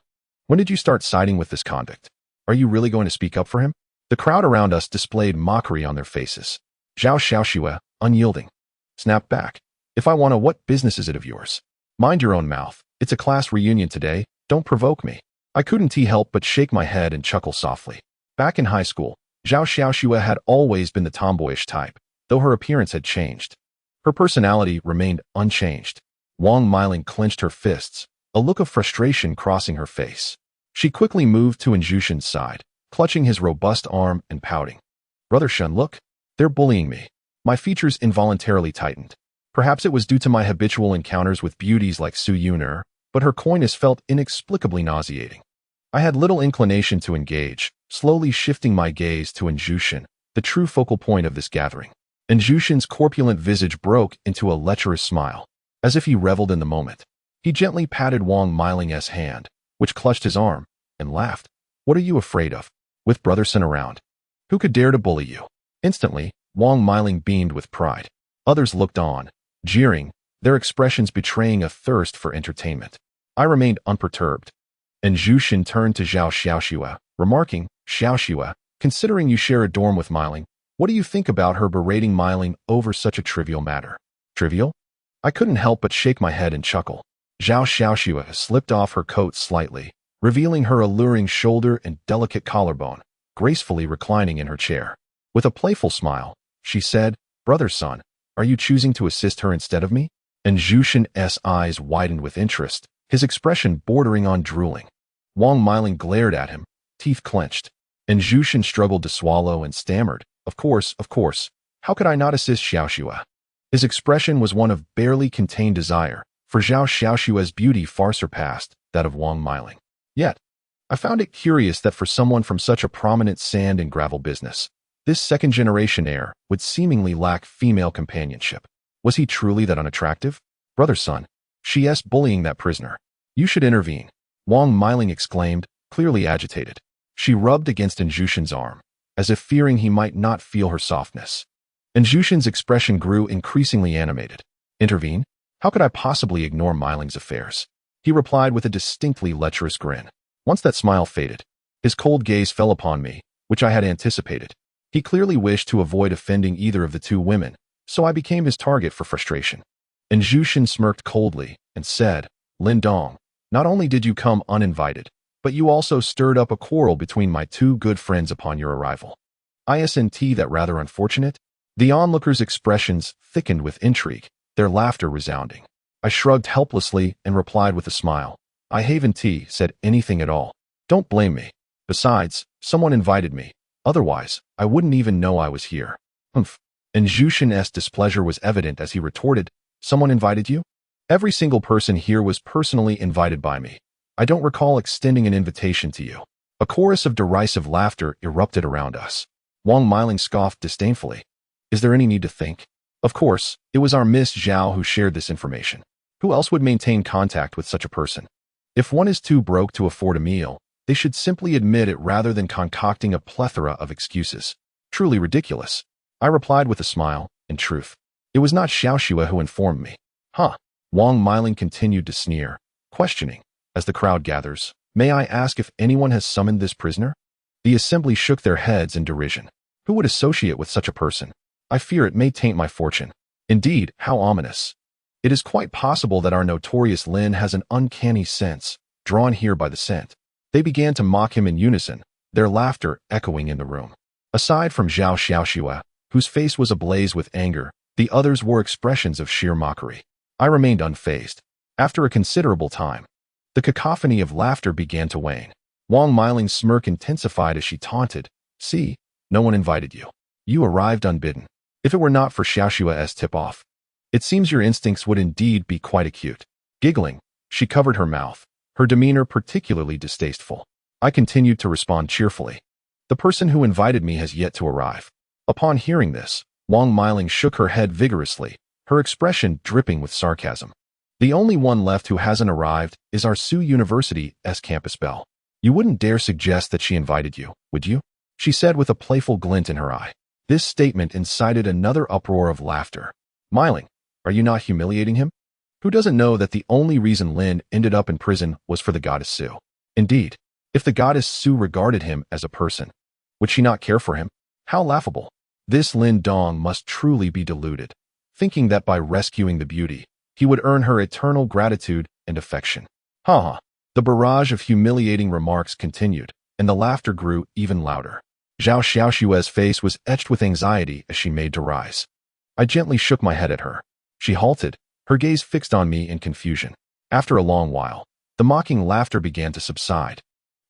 when did you start siding with this convict? Are you really going to speak up for him? The crowd around us displayed mockery on their faces. Zhao Xiaoxue, unyielding, snapped back. If I want to, what business is it of yours? Mind your own mouth. It's a class reunion today. Don't provoke me. I couldn't help but shake my head and chuckle softly. Back in high school, Zhao Xiaoxue had always been the tomboyish type, though her appearance had changed. Her personality remained unchanged. Wang Miling clenched her fists, a look of frustration crossing her face. She quickly moved to Jushin's side, clutching his robust arm and pouting. Brother Shun, look. They're bullying me. My features involuntarily tightened. Perhaps it was due to my habitual encounters with beauties like Su Yuner, but her coyness felt inexplicably nauseating. I had little inclination to engage, slowly shifting my gaze to Jushin, the true focal point of this gathering. Jushin's corpulent visage broke into a lecherous smile, as if he reveled in the moment. He gently patted Wang Miling's hand, which clutched his arm, and laughed. What are you afraid of? With Brother Sun around, who could dare to bully you? Instantly, Wang Miling beamed with pride. Others looked on, jeering, their expressions betraying a thirst for entertainment. I remained unperturbed. Jushin turned to Zhao Xiaoxue, remarking, Xiaoxue, considering you share a dorm with Miling, what do you think about her berating Miling over such a trivial matter? Trivial? I couldn't help but shake my head and chuckle. Zhao Xiaoxue slipped off her coat slightly, revealing her alluring shoulder and delicate collarbone, gracefully reclining in her chair. With a playful smile, she said, Brother Sun, are you choosing to assist her instead of me? Jushin's eyes widened with interest, his expression bordering on drooling. Wang Miling glared at him, teeth clenched. Jushin struggled to swallow and stammered, Of course, how could I not assist Xiaoxue? His expression was one of barely contained desire, for Zhao Xiaoxue's beauty far surpassed that of Wang Miling. Yet, I found it curious that for someone from such a prominent sand and gravel business, this second-generation heir would seemingly lack female companionship. Was he truly that unattractive? Brother Sun, she's bullying that prisoner. You should intervene, Wang Miling exclaimed, clearly agitated. She rubbed against Jushin's arm, as if fearing he might not feel her softness. Jushin's expression grew increasingly animated. Intervene? How could I possibly ignore Miling's affairs? He replied with a distinctly lecherous grin. Once that smile faded, his cold gaze fell upon me, which I had anticipated. He clearly wished to avoid offending either of the two women, so I became his target for frustration. Jushin smirked coldly and said, Lindong, not only did you come uninvited, but you also stirred up a quarrel between my two good friends upon your arrival. Isn't that rather unfortunate? The onlookers' expressions thickened with intrigue, their laughter resounding. I shrugged helplessly and replied with a smile. I haven't said anything at all. Don't blame me. Besides, someone invited me. Otherwise, I wouldn't even know I was here. Humph. And Zhu Shen's displeasure was evident as he retorted, "Someone invited you?" "Every single person here was personally invited by me. I don't recall extending an invitation to you." A chorus of derisive laughter erupted around us. Wang Miling scoffed disdainfully. "Is there any need to think? Of course, it was our Miss Zhao who shared this information. Who else would maintain contact with such a person? If one is too broke to afford a meal, they should simply admit it rather than concocting a plethora of excuses. Truly ridiculous." I replied with a smile. In truth, it was not Xiaoxue who informed me. "Huh?" Wang Miling continued to sneer, questioning, as the crowd gathers, "May I ask if anyone has summoned this prisoner?" The assembly shook their heads in derision. Who would associate with such a person? I fear it may taint my fortune. Indeed, how ominous. It is quite possible that our notorious Lin has an uncanny sense, drawn here by the scent. They began to mock him in unison, their laughter echoing in the room. Aside from Zhao Xiaoxue, whose face was ablaze with anger, the others wore expressions of sheer mockery. I remained unfazed. After a considerable time, the cacophony of laughter began to wane. Wang Miling's smirk intensified as she taunted, "See, no one invited you. You arrived unbidden. If it were not for Xiaoxue's tip-off, it seems your instincts would indeed be quite acute." Giggling, she covered her mouth, her demeanor particularly distasteful. I continued to respond cheerfully. "The person who invited me has yet to arrive." Upon hearing this, Wang Miling shook her head vigorously, her expression dripping with sarcasm. "The only one left who hasn't arrived is our Sioux University's campus belle. You wouldn't dare suggest that she invited you, would you?" she said with a playful glint in her eye. This statement incited another uproar of laughter. "Miling, are you not humiliating him? Who doesn't know that the only reason Lin ended up in prison was for the goddess Sioux? Indeed, if the goddess Sioux regarded him as a person, would she not care for him? How laughable. This Lin Dong must truly be deluded, thinking that by rescuing the beauty, he would earn her eternal gratitude and affection. Ha ha. The barrage of humiliating remarks continued, and the laughter grew even louder. Zhao Xiaoxue's face was etched with anxiety as she made to rise. I gently shook my head at her. She halted, her gaze fixed on me in confusion. After a long while, the mocking laughter began to subside,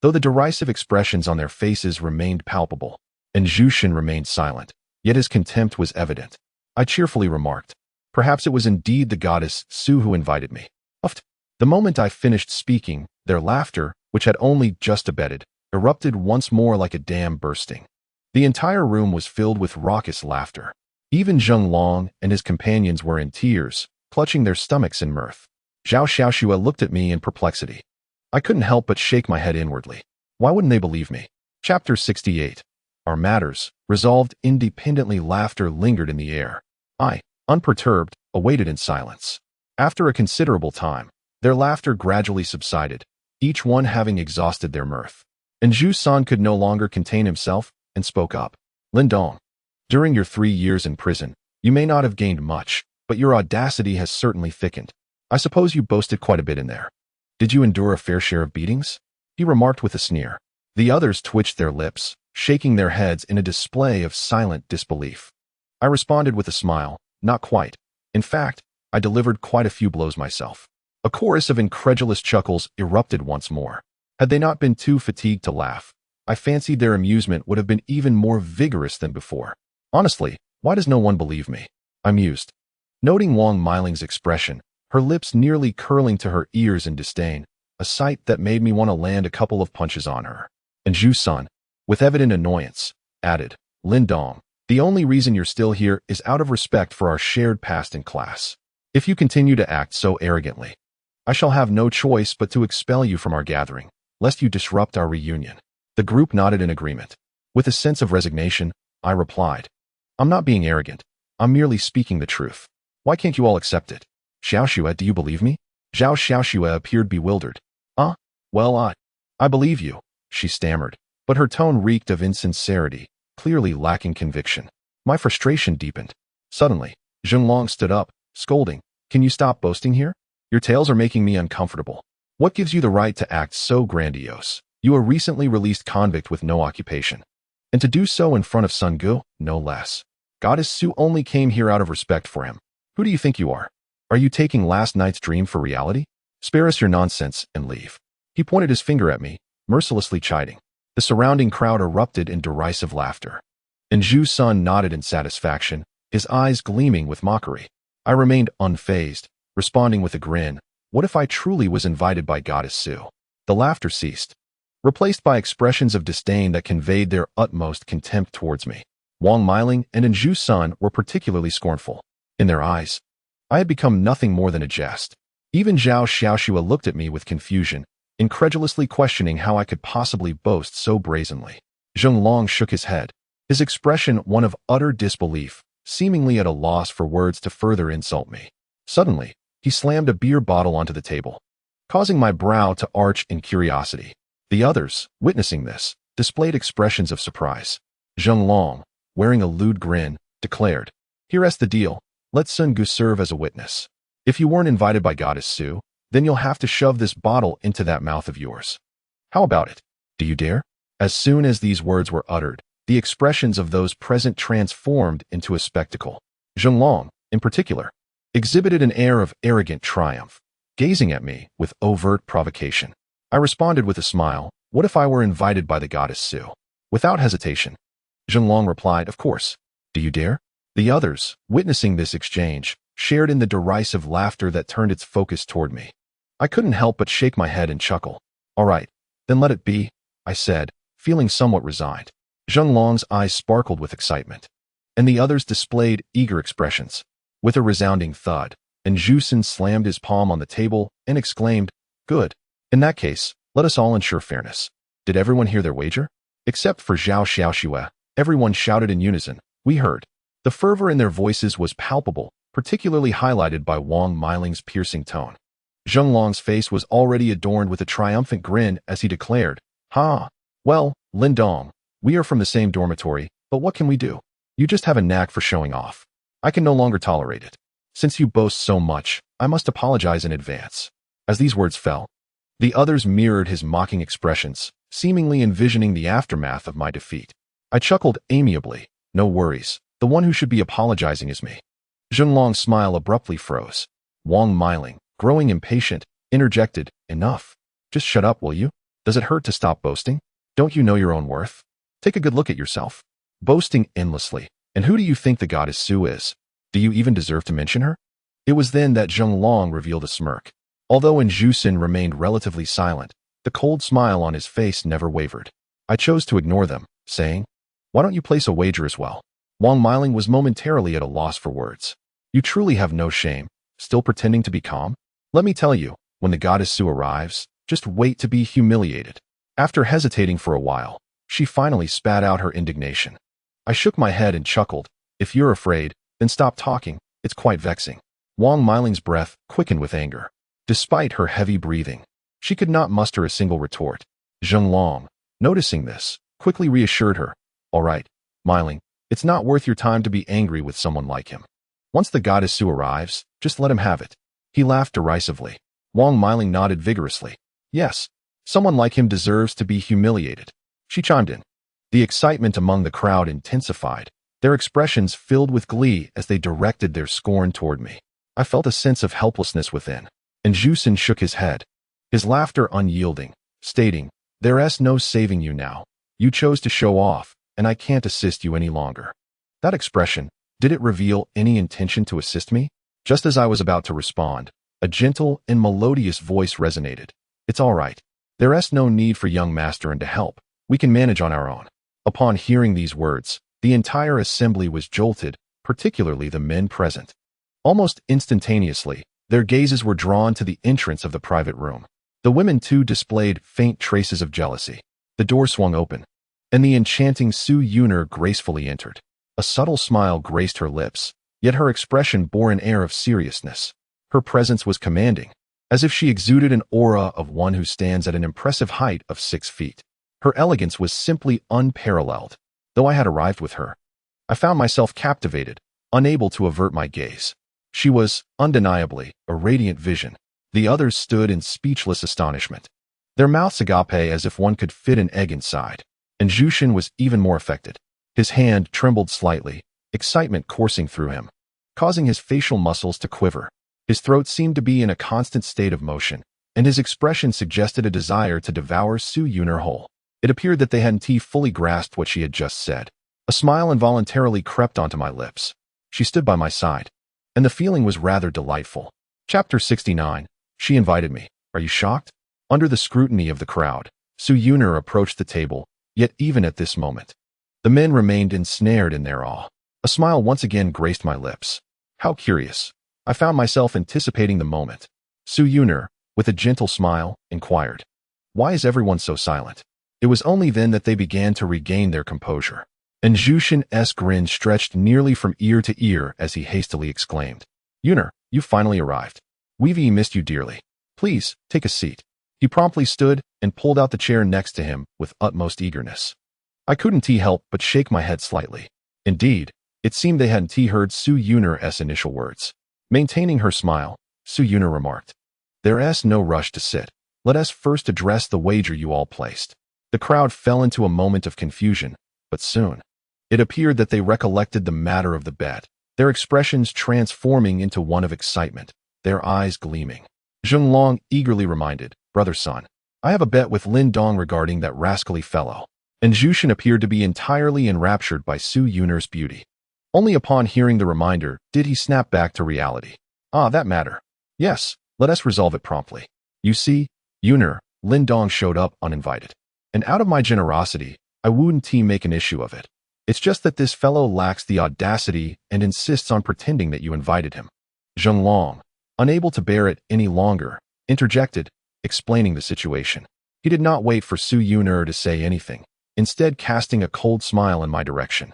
though the derisive expressions on their faces remained palpable, and Zhu Shen remained silent, yet his contempt was evident. I cheerfully remarked, "Perhaps it was indeed the goddess Sioux who invited me." Uft. The moment I finished speaking, their laughter, which had only just abated, erupted once more like a dam bursting. The entire room was filled with raucous laughter. Even Zheng Long and his companions were in tears, clutching their stomachs in mirth. Zhao Xiaoxue looked at me in perplexity. I couldn't help but shake my head inwardly. Why wouldn't they believe me? Chapter 68. Our matters, resolved independently. Laughter lingered in the air. I, unperturbed, awaited in silence. After a considerable time, their laughter gradually subsided, each one having exhausted their mirth. And Zhu San could no longer contain himself and spoke up. "Lin Dong, during your 3 years in prison, you may not have gained much, but your audacity has certainly thickened. I suppose you boasted quite a bit in there. Did you endure a fair share of beatings?" he remarked with a sneer. The others twitched their lips, shaking their heads in a display of silent disbelief. I responded with a smile, "Not quite. In fact, I delivered quite a few blows myself." A chorus of incredulous chuckles erupted once more. Had they not been too fatigued to laugh, I fancied their amusement would have been even more vigorous than before. Honestly, why does no one believe me? I mused. Noting Wang Miling's expression, her lips nearly curling to her ears in disdain, a sight that made me want to land a couple of punches on her. And Zhu San, with evident annoyance, added, "Lin Dong, the only reason you're still here is out of respect for our shared past in class. If you continue to act so arrogantly, I shall have no choice but to expel you from our gathering, lest you disrupt our reunion." The group nodded in agreement. With a sense of resignation, I replied, "I'm not being arrogant. I'm merely speaking the truth. Why can't you all accept it? Xiaoxue, do you believe me?" Zhao Xiaoxue appeared bewildered. Well, I believe you," she stammered, but her tone reeked of insincerity, clearly lacking conviction. My frustration deepened. Suddenly, Zheng Long stood up, scolding, "Can you stop boasting here? Your tales are making me uncomfortable. What gives you the right to act so grandiose? You a recently released convict with no occupation. And to do so in front of Sun Gu, no less. Goddess Su only came here out of respect for him. Who do you think you are? Are you taking last night's dream for reality? Spare us your nonsense and leave." He pointed his finger at me, mercilessly chiding. The surrounding crowd erupted in derisive laughter. And Zhu Sun nodded in satisfaction, his eyes gleaming with mockery. I remained unfazed, responding with a grin. What if I truly was invited by Goddess Sue? The laughter ceased, replaced by expressions of disdain that conveyed their utmost contempt towards me. Wang Meiling and Anju Sun were particularly scornful. In their eyes, I had become nothing more than a jest. Even Zhao Xiaoxua looked at me with confusion, incredulously questioning how I could possibly boast so brazenly. Zheng Long shook his head, his expression one of utter disbelief, seemingly at a loss for words to further insult me. Suddenly, he slammed a beer bottle onto the table, causing my brow to arch in curiosity. The others, witnessing this, displayed expressions of surprise. Zheng Long, wearing a lewd grin, declared, "Here's the deal. Let Sun Gu serve as a witness. If you weren't invited by Goddess Sue, then you'll have to shove this bottle into that mouth of yours. How about it? Do you dare?" As soon as these words were uttered, the expressions of those present transformed into a spectacle. Zheng Long, in particular, exhibited an air of arrogant triumph, gazing at me with overt provocation. I responded with a smile. What if I were invited by the Goddess Sue? Without hesitation, Zheng Long replied, "Of course. Do you dare?" The others, witnessing this exchange, shared in the derisive laughter that turned its focus toward me. I couldn't help but shake my head and chuckle. "All right, then let it be," I said, feeling somewhat resigned. Zheng Long's eyes sparkled with excitement, and the others displayed eager expressions. With a resounding thud, Anju Sun slammed his palm on the table and exclaimed, "Good. In that case, let us all ensure fairness." Did everyone hear their wager? Except for Zhao Xiaoxua, everyone shouted in unison. We heard. The fervor in their voices was palpable, particularly highlighted by Wang Meiling's piercing tone. Zheng Long's face was already adorned with a triumphant grin as he declared, "Ha! Well, Lin Dong, we are from the same dormitory, but what can we do? You just have a knack for showing off. I can no longer tolerate it. Since you boast so much, I must apologize in advance." As these words fell, the others mirrored his mocking expressions, seemingly envisioning the aftermath of my defeat. I chuckled amiably. No worries. The one who should be apologizing is me. Zheng Long's smile abruptly froze. Wang Meiling, growing impatient, interjected, "Enough. Just shut up, will you? Does it hurt to stop boasting? Don't you know your own worth? Take a good look at yourself. Boasting endlessly. And who do you think the Goddess Sue is? Do you even deserve to mention her?" It was then that Zheng Long revealed a smirk. Although Anju Sun remained relatively silent, the cold smile on his face never wavered. I chose to ignore them, saying, "Why don't you place a wager as well?" Wang Meiling was momentarily at a loss for words. "You truly have no shame, still pretending to be calm? Let me tell you, when the Goddess Sue arrives, just wait to be humiliated." After hesitating for a while, she finally spat out her indignation. I shook my head and chuckled. "If you're afraid, then stop talking. It's quite vexing." Wang Meiling's breath quickened with anger. Despite her heavy breathing, she could not muster a single retort. Zheng Long, noticing this, quickly reassured her. "All right, Meiling, it's not worth your time to be angry with someone like him. Once the Goddess Sue arrives, just let him have it." He laughed derisively. Wang Meiling nodded vigorously. "Yes, someone like him deserves to be humiliated." She chimed in. The excitement among the crowd intensified, their expressions filled with glee as they directed their scorn toward me. I felt a sense of helplessness within, and Anju Sun shook his head, his laughter unyielding, stating, "There's no saving you now. You chose to show off, and I can't assist you any longer." That expression, did it reveal any intention to assist me? Just as I was about to respond, a gentle and melodious voice resonated. "It's all right. There's no need for young master and to help. We can manage on our own." Upon hearing these words, the entire assembly was jolted, particularly the men present. Almost instantaneously, their gazes were drawn to the entrance of the private room. The women too displayed faint traces of jealousy. The door swung open, and the enchanting Su Yuner gracefully entered. A subtle smile graced her lips, yet her expression bore an air of seriousness. Her presence was commanding, as if she exuded an aura of one who stands at an impressive height of 6 feet. Her elegance was simply unparalleled. Though I had arrived with her, I found myself captivated, unable to avert my gaze. She was, undeniably, a radiant vision. The others stood in speechless astonishment, their mouths agape as if one could fit an egg inside. And Anju Sun was even more affected. His hand trembled slightly, excitement coursing through him, causing his facial muscles to quiver. His throat seemed to be in a constant state of motion, and his expression suggested a desire to devour Su Yuner whole. It appeared that they hadn't fully grasped what she had just said. A smile involuntarily crept onto my lips. She stood by my side, and the feeling was rather delightful. Chapter 69. She invited me. Are you shocked? Under the scrutiny of the crowd, Su Yuner approached the table, yet even at this moment, the men remained ensnared in their awe. A smile once again graced my lips. How curious. I found myself anticipating the moment. Su Yuner, with a gentle smile, inquired, "Why is everyone so silent?" It was only then that they began to regain their composure. And Jushin's grin stretched nearly from ear to ear as he hastily exclaimed, "Yuner, you finally arrived. We've missed you dearly. Please, take a seat." He promptly stood and pulled out the chair next to him with utmost eagerness. I couldn't help but shake my head slightly. Indeed, it seemed they hadn't heard Su Yuner's initial words. Maintaining her smile, Su Yuner remarked, "There's no rush to sit. Let us first address the wager you all placed." The crowd fell into a moment of confusion, but soon it appeared that they recollected the matter of the bet, their expressions transforming into one of excitement, their eyes gleaming. Zhenglong eagerly reminded, "Brother Sun, I have a bet with Lin Dong regarding that rascally fellow." And Jushin appeared to be entirely enraptured by Su Yuner's beauty. Only upon hearing the reminder did he snap back to reality. "Ah, that matter. Yes, let us resolve it promptly. You see, Yuner, Lin Dong showed up uninvited. And out of my generosity, I wouldn't make an issue of it. It's just that this fellow lacks the audacity and insists on pretending that you invited him." Zhenglong, unable to bear it any longer, interjected, explaining the situation. He did not wait for Su Yuner to say anything, instead casting a cold smile in my direction.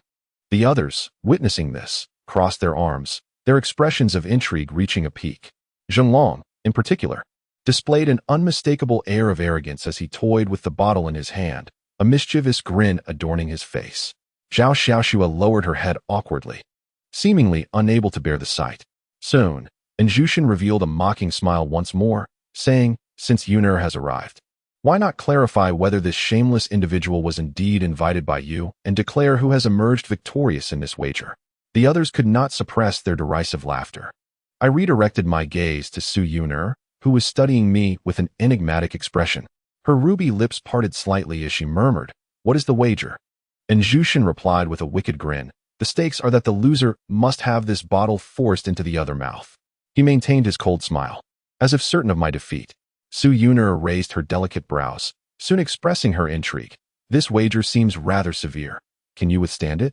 The others, witnessing this, crossed their arms, their expressions of intrigue reaching a peak. Zhenglong, in particular, displayed an unmistakable air of arrogance as he toyed with the bottle in his hand, a mischievous grin adorning his face. Zhao Xiaoxua lowered her head awkwardly, seemingly unable to bear the sight. Soon, and Jushin revealed a mocking smile once more, saying, "Since Yuner has arrived, why not clarify whether this shameless individual was indeed invited by you and declare who has emerged victorious in this wager?" The others could not suppress their derisive laughter. I redirected my gaze to Su Yuner, who was studying me with an enigmatic expression. Her ruby lips parted slightly as she murmured, "What is the wager?" And Jushin replied with a wicked grin, "The stakes are that the loser must have this bottle forced into the other mouth." He maintained his cold smile, as if certain of my defeat. Su Yuner raised her delicate brows, soon expressing her intrigue. "This wager seems rather severe. Can you withstand it?"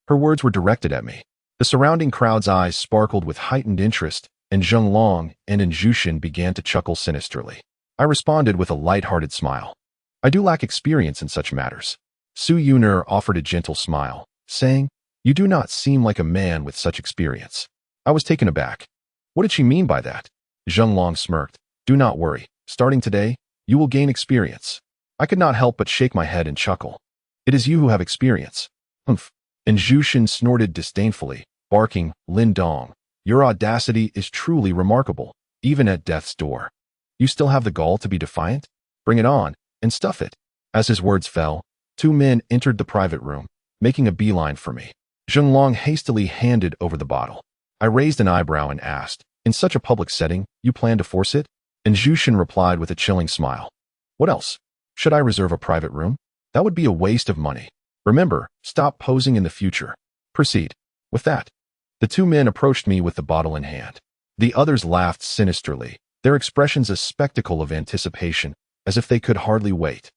Her words were directed at me. The surrounding crowd's eyes sparkled with heightened interest, and Zhenglong and Jushin began to chuckle sinisterly. I responded with a light-hearted smile. "I do lack experience in such matters." Su Yuner offered a gentle smile, saying, "You do not seem like a man with such experience." I was taken aback. What did she mean by that? Zhenglong smirked. "Do not worry. Starting today, you will gain experience." I could not help but shake my head and chuckle. "It is you who have experience." "Humph." And Jushin snorted disdainfully, barking, "Lin Dong, your audacity is truly remarkable, even at death's door. You still have the gall to be defiant? Bring it on, and stuff it." As his words fell, two men entered the private room, making a beeline for me. Zhenglong hastily handed over the bottle. I raised an eyebrow and asked, "In such a public setting, you plan to force it?" And Jushin replied with a chilling smile, "What else? Should I reserve a private room? That would be a waste of money. Remember, stop posing in the future. Proceed." With that, the two men approached me with the bottle in hand. The others laughed sinisterly, their expressions a spectacle of anticipation, as if they could hardly wait.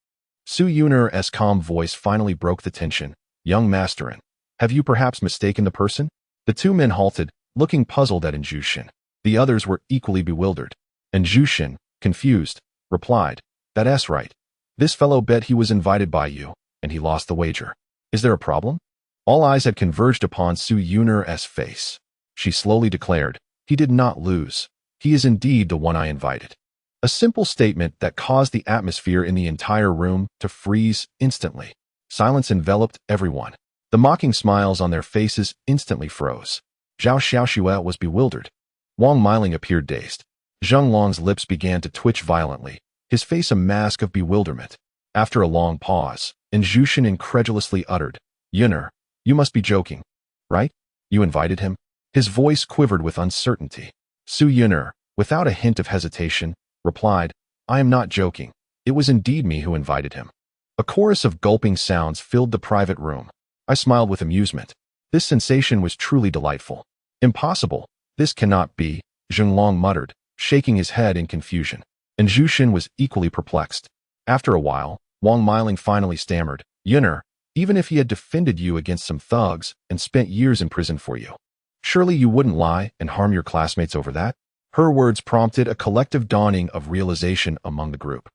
Su Yuner's calm voice finally broke the tension. "Young Masterin, have you perhaps mistaken the person?" The two men halted, looking puzzled at Jushin. The others were equally bewildered. And Jushin, confused, replied, "That's right. This fellow bet he was invited by you, and he lost the wager. Is there a problem?" All eyes had converged upon Su Yuner's face. She slowly declared, "He did not lose. He is indeed the one I invited." A simple statement that caused the atmosphere in the entire room to freeze instantly. Silence enveloped everyone. The mocking smiles on their faces instantly froze. Zhao Xiaoxua was bewildered. Wang Miling appeared dazed. Zhenglong's lips began to twitch violently, his face a mask of bewilderment. After a long pause, Jushin incredulously uttered, "Yuner, you must be joking, right? You invited him?" His voice quivered with uncertainty. Su Yuner, without a hint of hesitation, replied, "I am not joking. It was indeed me who invited him." A chorus of gulping sounds filled the private room. I smiled with amusement. This sensation was truly delightful. Impossible. This cannot be, Zhenglong muttered, shaking his head in confusion. And Zhu Xin was equally perplexed. After a while, Wang Miling finally stammered, Yuner, even if he had defended you against some thugs and spent years in prison for you, surely you wouldn't lie and harm your classmates over that? Her words prompted a collective dawning of realization among the group,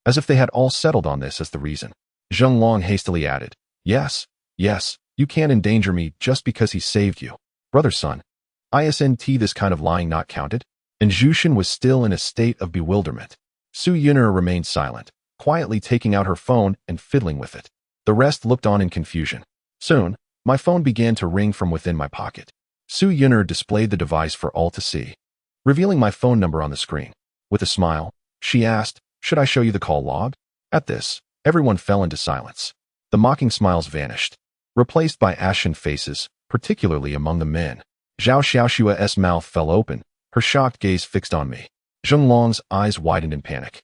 as if they had all settled on this as the reason. Zhenglong hastily added, yes, you can't endanger me just because he saved you. Brother son, isn't this kind of lying not counted? And Zhu Xin was still in a state of bewilderment. Su Yuner remained silent, quietly taking out her phone and fiddling with it. The rest looked on in confusion. Soon, my phone began to ring from within my pocket. Su Yuner displayed the device for all to see, revealing my phone number on the screen. With a smile, she asked, should I show you the call log? At this, everyone fell into silence. The mocking smiles vanished, replaced by ashen faces, particularly among the men. Zhao Xiaoshua's mouth fell open, her shocked gaze fixed on me. Zhenglong's eyes widened in panic.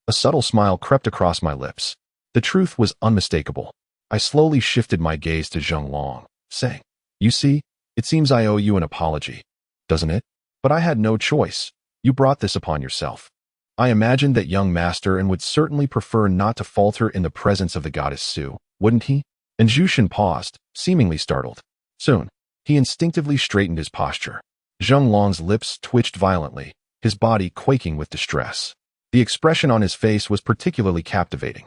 A subtle smile crept across my lips. The truth was unmistakable. I slowly shifted my gaze to Zhenglong, saying, you see, it seems I owe you an apology, doesn't it? But I had no choice. You brought this upon yourself. I imagined that young master and would certainly prefer not to falter in the presence of the goddess Su, wouldn't he? And Zhu Xin paused, seemingly startled. Soon, he instinctively straightened his posture. Zhenglong's lips twitched violently, his body quaking with distress. The expression on his face was particularly captivating.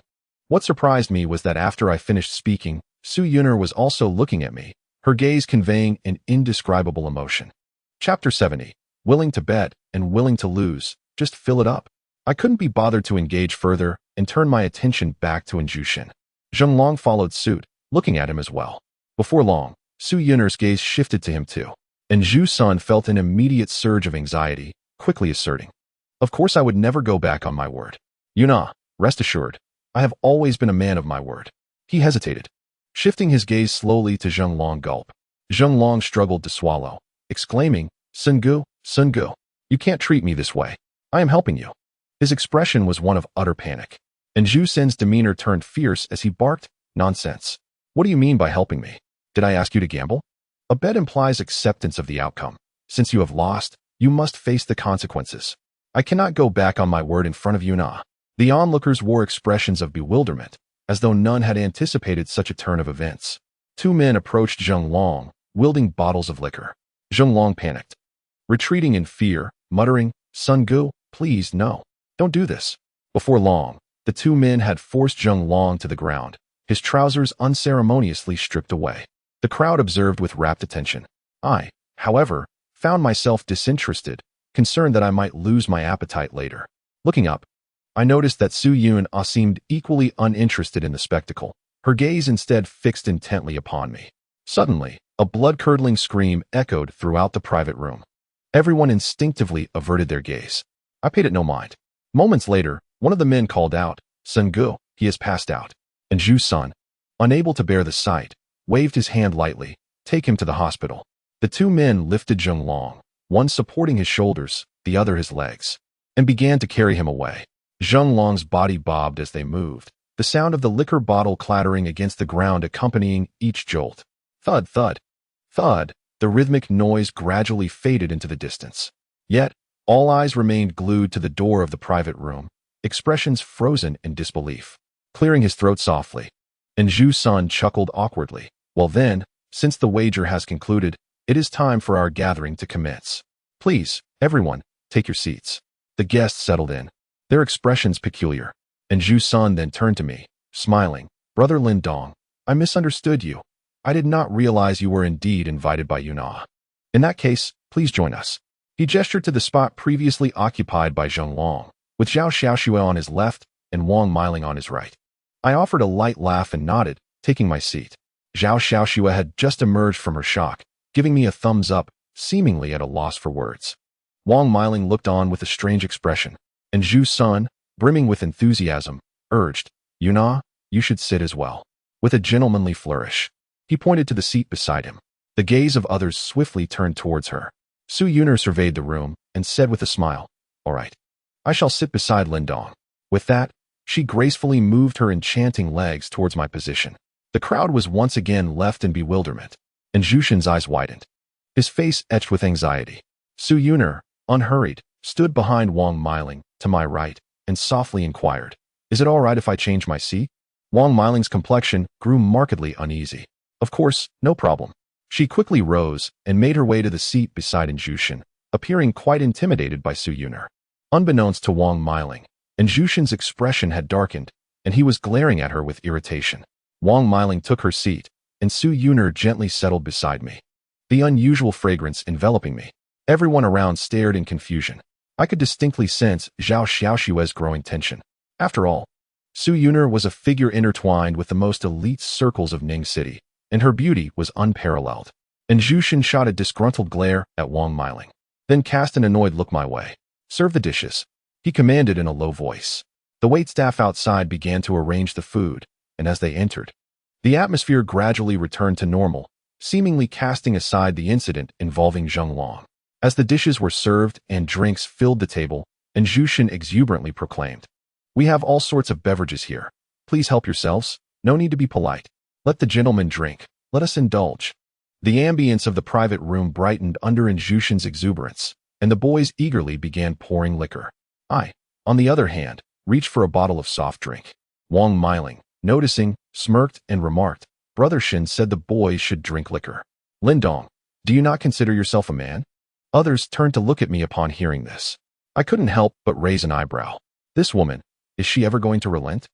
What surprised me was that after I finished speaking, Su Yuner was also looking at me, her gaze conveying an indescribable emotion. Chapter 70. Willing to bet and willing to lose, just fill it up. I couldn't be bothered to engage further and turned my attention back to Zhu Xin. Zhenglong followed suit, looking at him as well. Before long, Su Yuner's gaze shifted to him too, and Zhu Sun felt an immediate surge of anxiety, quickly asserting, of course I would never go back on my word. Yuna, rest assured, I have always been a man of my word. He hesitated, shifting his gaze slowly to Zhenglong. Gulp. Zhenglong struggled to swallow, exclaiming, Sun Gu, you can't treat me this way. I am helping you. His expression was one of utter panic, and Zhu Xin's demeanor turned fierce as he barked, nonsense. What do you mean by helping me? Did I ask you to gamble? A bet implies acceptance of the outcome. Since you have lost, you must face the consequences. I cannot go back on my word in front of Yuna. The onlookers wore expressions of bewilderment, as though none had anticipated such a turn of events. Two men approached Zhenglong, wielding bottles of liquor. Zhenglong panicked, retreating in fear, muttering, Sun Gu, please no, don't do this. Before long, the two men had forced Zhenglong to the ground, his trousers unceremoniously stripped away. The crowd observed with rapt attention. I, however, found myself disinterested, concerned that I might lose my appetite later. Looking up, I noticed that Su Yuner seemed equally uninterested in the spectacle, her gaze instead fixed intently upon me. Suddenly, a blood-curdling scream echoed throughout the private room. Everyone instinctively averted their gaze. I paid it no mind. Moments later, one of the men called out, Sun Gu, he has passed out. And Zhu Sun, unable to bear the sight, waved his hand lightly, take him to the hospital. The two men lifted Zhenglong, one supporting his shoulders, the other his legs, and began to carry him away. Zhenglong's body bobbed as they moved, the sound of the liquor bottle clattering against the ground accompanying each jolt. Thud, thud, thud, the rhythmic noise gradually faded into the distance. Yet, all eyes remained glued to the door of the private room, expressions frozen in disbelief. Clearing his throat softly, and Zhu Sun chuckled awkwardly. Well then, since the wager has concluded, it is time for our gathering to commence. Please, everyone, take your seats. The guests settled in, their expressions peculiar, and Zhu Sun then turned to me, smiling. Brother Lin Dong, I misunderstood you. I did not realize you were indeed invited by Yuna. In that case, please join us. He gestured to the spot previously occupied by Zhenglong, with Zhao Xiaoxue on his left and Wang Miling on his right. I offered a light laugh and nodded, taking my seat. Zhao Xiaoxue had just emerged from her shock, giving me a thumbs up, seemingly at a loss for words. Wang Miling looked on with a strange expression, and Zhu Sun, brimming with enthusiasm, urged, Yuna, you should sit as well. With a gentlemanly flourish, he pointed to the seat beside him. The gaze of others swiftly turned towards her. Su Yuner surveyed the room and said with a smile, all right, I shall sit beside Lin Dong. With that, she gracefully moved her enchanting legs towards my position. The crowd was once again left in bewilderment, and Zhu Xin's eyes widened. his face etched with anxiety. Su Yuner, unhurried, stood behind Wang Miling, to my right, and softly inquired, "Is it all right if I change my seat?" Wang Miling's complexion grew markedly uneasy. "Of course, no problem." She quickly rose and made her way to the seat beside Injushin, appearing quite intimidated by Su Yuner. Unbeknownst to Wang Miling, Injushin's expression had darkened, and he was glaring at her with irritation. Wang Miling took her seat, and Su Yuner gently settled beside me. The unusual fragrance enveloping me. Everyone around stared in confusion. I could distinctly sense Zhao Xiaoshui's growing tension. After all, Su Yuner was a figure intertwined with the most elite circles of Ning City, and her beauty was unparalleled. Injushin shot a disgruntled glare at Wang Miling, then cast an annoyed look my way. "Serve the dishes," he commanded in a low voice. The waitstaff outside began to arrange the food, and as they entered, the atmosphere gradually returned to normal, seemingly casting aside the incident involving Zheng Long. As the dishes were served and drinks filled the table, Injushin exuberantly proclaimed, "We have all sorts of beverages here. Please help yourselves. No need to be polite. Let the gentlemen drink. Let us indulge." The ambience of the private room brightened under Injushin's exuberance, and the boys eagerly began pouring liquor. I, on the other hand, reached for a bottle of soft drink. Wang Miling, noticing, smirked and remarked, "Brother Shin said the boys should drink liquor. Lindong, do you not consider yourself a man?" Others turned to look at me upon hearing this. I couldn't help but raise an eyebrow. This woman, is she ever going to relent?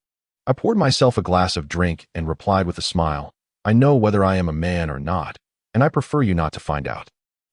I poured myself a glass of drink and replied with a smile, "I know whether I am a man or not, and I prefer you not to find out.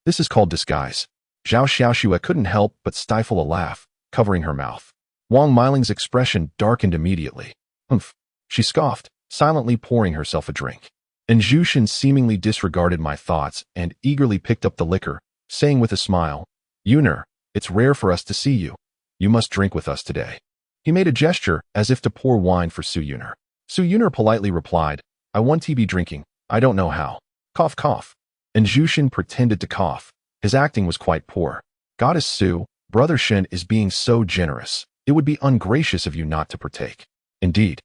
This is called disguise." Zhao Xiaoxue couldn't help but stifle a laugh, covering her mouth. Wang Miling's expression darkened immediately. "Humph," she scoffed, silently pouring herself a drink. Injushin seemingly disregarded my thoughts and eagerly picked up the liquor, saying with a smile, "Yuner, it's rare for us to see you. You must drink with us today." He made a gesture as if to pour wine for Su Yuner. Su Yuner politely replied, "I want to be drinking. I don't know how." Cough, cough. Injushin pretended to cough. His acting was quite poor. "Goddess Su, Brother Shen is being so generous. It would be ungracious of you not to partake. Indeed,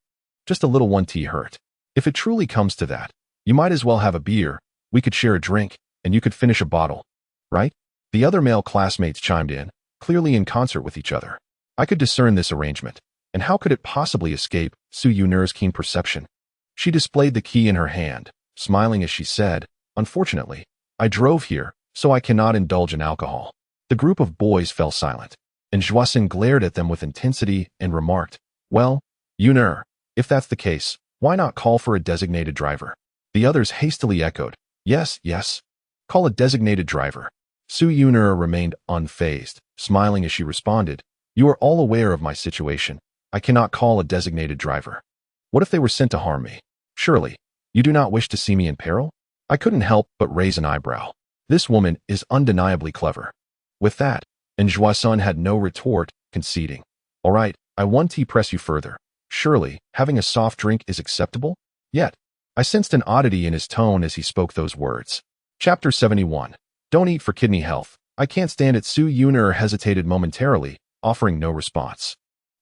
just a little one tea hurt. If it truly comes to that, you might as well have a beer. We could share a drink, and you could finish a bottle. Right?" The other male classmates chimed in, clearly in concert with each other. I could discern this arrangement, and how could it possibly escape Su Yuner's keen perception? She displayed the key in her hand, smiling as she said, "Unfortunately, I drove here, so I cannot indulge in alcohol." The group of boys fell silent, and Zhuasen glared at them with intensity and remarked, "Well, Yuner, if that's the case, why not call for a designated driver?" The others hastily echoed, "Yes, yes. Call a designated driver." Su Yuner remained unfazed, smiling as she responded, "You are all aware of my situation. I cannot call a designated driver. What if they were sent to harm me? Surely, you do not wish to see me in peril?" I couldn't help but raise an eyebrow. This woman is undeniably clever. With that, Zhuasen had no retort, conceding, "All right, I won't press you further. Surely, having a soft drink is acceptable?" Yet, I sensed an oddity in his tone as he spoke those words. Chapter 71. Don't eat for kidney health. I can't stand it. Su Yuner hesitated momentarily, offering no response.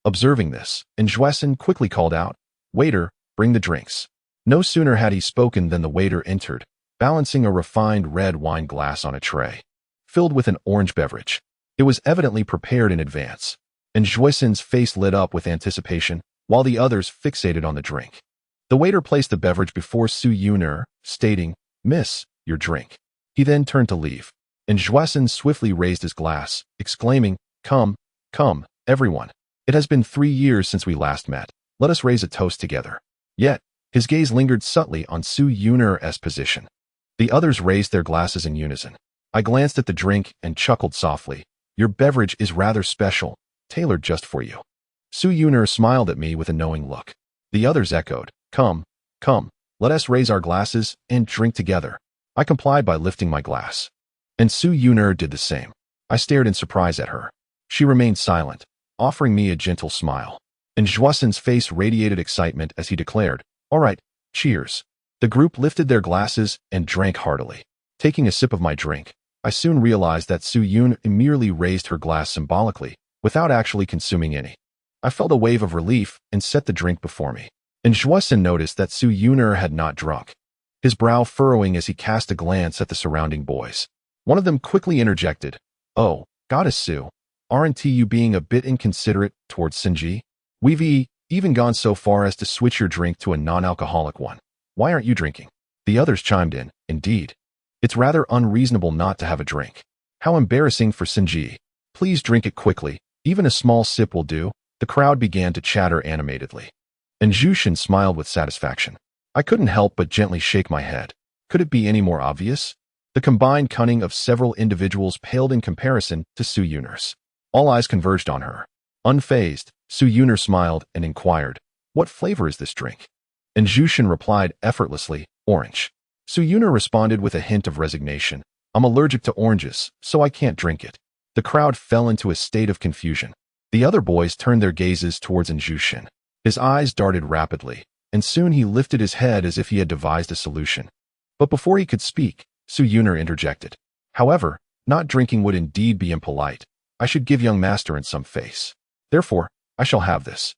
Observing this, Zhuasen quickly called out, "Waiter, bring the drinks." No sooner had he spoken than the waiter entered, balancing a refined red wine glass on a tray, filled with an orange beverage. It was evidently prepared in advance, and Zhuasen's face lit up with anticipation, while the others fixated on the drink. The waiter placed the beverage before Su Yuner, stating, "Miss, your drink." He then turned to leave, and Zhuasen swiftly raised his glass, exclaiming, Come, everyone. It has been 3 years since we last met. Let us raise a toast together." Yet, his gaze lingered subtly on Su Yuner's position. The others raised their glasses in unison. I glanced at the drink and chuckled softly. "Your beverage is rather special, tailored just for you." Su Yuner smiled at me with a knowing look. The others echoed, Come, let us raise our glasses and drink together." I complied by lifting my glass, and Su Yuner did the same. I stared in surprise at her. She remained silent, offering me a gentle smile, and Zhuasen's face radiated excitement as he declared, "All right, cheers." The group lifted their glasses and drank heartily. Taking a sip of my drink, I soon realized that Su Yun merely raised her glass symbolically, without actually consuming any. I felt a wave of relief and set the drink before me, and Zhuasen noticed that Su Yuner had not drunk, his brow furrowing as he cast a glance at the surrounding boys. One of them quickly interjected, "Oh, Goddess Sue, aren't you being a bit inconsiderate towards Sinji? We've even gone so far as to switch your drink to a non-alcoholic one. Why aren't you drinking?" The others chimed in, "Indeed. It's rather unreasonable not to have a drink. How embarrassing for Sinji. Please drink it quickly. Even a small sip will do." The crowd began to chatter animatedly. And Jushin smiled with satisfaction. I couldn't help but gently shake my head. Could it be any more obvious? The combined cunning of several individuals paled in comparison to Su Yuners. All eyes converged on her. Unfazed, Su Yuner smiled and inquired, "What flavor is this drink?" And Jushin replied effortlessly, "Orange." Su Yuner responded with a hint of resignation, "I'm allergic to oranges, so I can't drink it." The crowd fell into a state of confusion. The other boys turned their gazes towards Jushin. His eyes darted rapidly, and soon he lifted his head as if he had devised a solution. But before he could speak, Su Yuner interjected. "However, not drinking would indeed be impolite. I should give young master in some face. Therefore, I shall have this."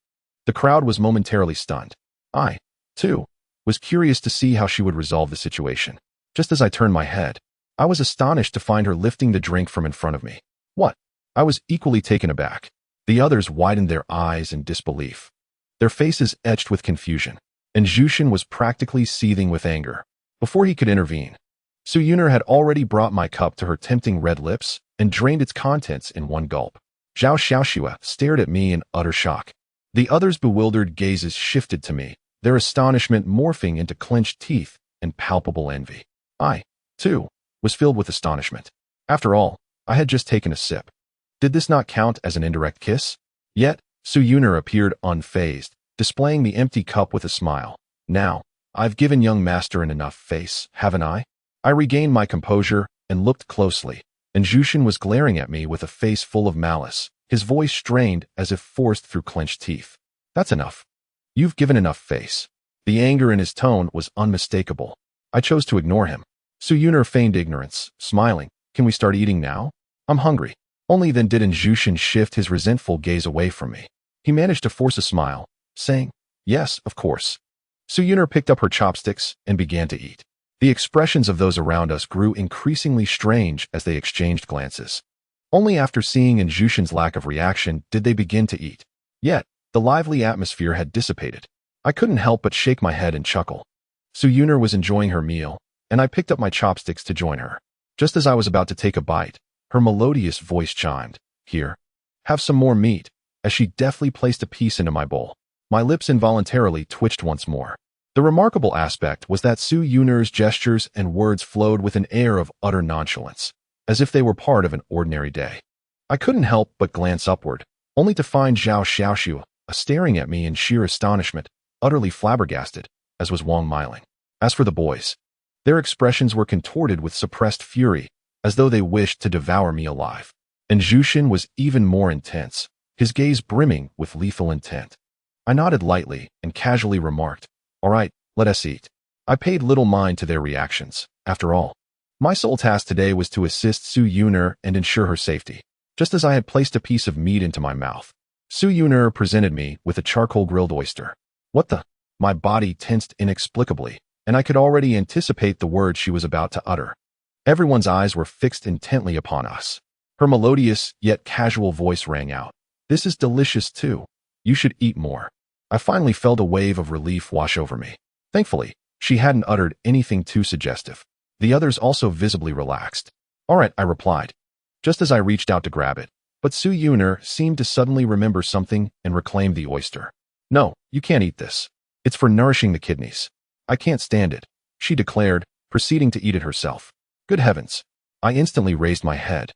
The crowd was momentarily stunned. I, too, was curious to see how she would resolve the situation. Just as I turned my head, I was astonished to find her lifting the drink from in front of me. "What?" I was equally taken aback. The others widened their eyes in disbelief, their faces etched with confusion, and Jushin was practically seething with anger. Before he could intervene, Su Yuner had already brought my cup to her tempting red lips and drained its contents in one gulp. Zhao Xiaoxue stared at me in utter shock. The others' bewildered gazes shifted to me, their astonishment morphing into clenched teeth and palpable envy. I, too, was filled with astonishment. After all, I had just taken a sip. Did this not count as an indirect kiss? Yet, Su Yuner appeared unfazed, displaying the empty cup with a smile. "Now, I've given young master an enough face, haven't I?" I regained my composure and looked closely, and Jushin was glaring at me with a face full of malice, his voice strained as if forced through clenched teeth. "That's enough. You've given enough face." The anger in his tone was unmistakable. I chose to ignore him. Su Yuner feigned ignorance, smiling. "Can we start eating now? I'm hungry." Only then did Jushin shift his resentful gaze away from me. He managed to force a smile, saying, "Yes, of course." Su Yuner picked up her chopsticks and began to eat. The expressions of those around us grew increasingly strange as they exchanged glances. Only after seeing Jushin's lack of reaction did they begin to eat. Yet, the lively atmosphere had dissipated. I couldn't help but shake my head and chuckle. Su Yuner was enjoying her meal, and I picked up my chopsticks to join her. Just as I was about to take a bite, her melodious voice chimed, "Here, have some more meat," as she deftly placed a piece into my bowl. My lips involuntarily twitched once more. The remarkable aspect was that Su Yuner's gestures and words flowed with an air of utter nonchalance, as if they were part of an ordinary day. I couldn't help but glance upward, only to find Zhao Xiaoxue staring at me in sheer astonishment, utterly flabbergasted, as was Wang Miling. As for the boys, their expressions were contorted with suppressed fury, as though they wished to devour me alive. And Jushin was even more intense, his gaze brimming with lethal intent. I nodded lightly and casually remarked, "All right, let us eat." I paid little mind to their reactions. After all, my sole task today was to assist Su Yuner and ensure her safety. Just as I had placed a piece of meat into my mouth, Su Yuner presented me with a charcoal-grilled oyster. "What the?" My body tensed inexplicably, and I could already anticipate the words she was about to utter. Everyone's eyes were fixed intently upon us. Her melodious yet casual voice rang out, "This is delicious too. You should eat more." I finally felt a wave of relief wash over me. Thankfully, she hadn't uttered anything too suggestive. The others also visibly relaxed. "All right," I replied, just as I reached out to grab it. But Su Yuner seemed to suddenly remember something and reclaimed the oyster. "No, you can't eat this. It's for nourishing the kidneys." "I can't stand it," she declared, proceeding to eat it herself. Good heavens! I instantly raised my head,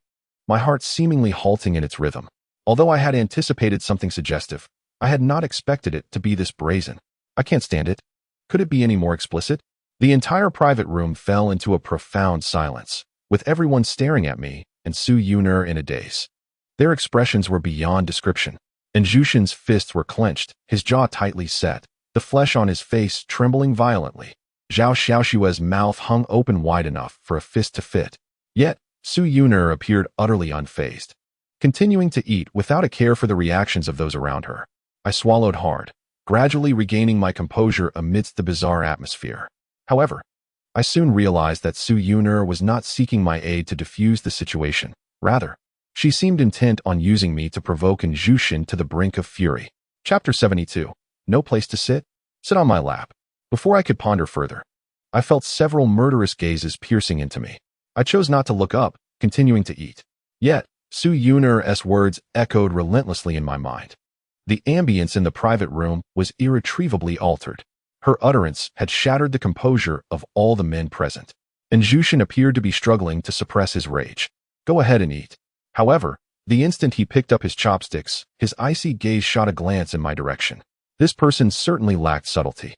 my heart seemingly halting in its rhythm. Although I had anticipated something suggestive, I had not expected it to be this brazen. "I can't stand it." Could it be any more explicit? The entire private room fell into a profound silence, with everyone staring at me and Su Yuner in a daze. Their expressions were beyond description, and Jushin's fists were clenched, his jaw tightly set, the flesh on his face trembling violently. Zhao Xiaoxue's mouth hung open wide enough for a fist to fit. Yet, Su Yuner appeared utterly unfazed, continuing to eat without a care for the reactions of those around her. I swallowed hard, gradually regaining my composure amidst the bizarre atmosphere. However, I soon realized that Su Yuner was not seeking my aid to defuse the situation. Rather, she seemed intent on using me to provoke Jushin to the brink of fury. Chapter 72. No place to sit? Sit on my lap. Before I could ponder further, I felt several murderous gazes piercing into me. I chose not to look up, continuing to eat. Yet, Su Yuner's words echoed relentlessly in my mind. The ambience in the private room was irretrievably altered. Her utterance had shattered the composure of all the men present, and Jushin appeared to be struggling to suppress his rage. Go ahead and eat. However, the instant he picked up his chopsticks, his icy gaze shot a glance in my direction. This person certainly lacked subtlety.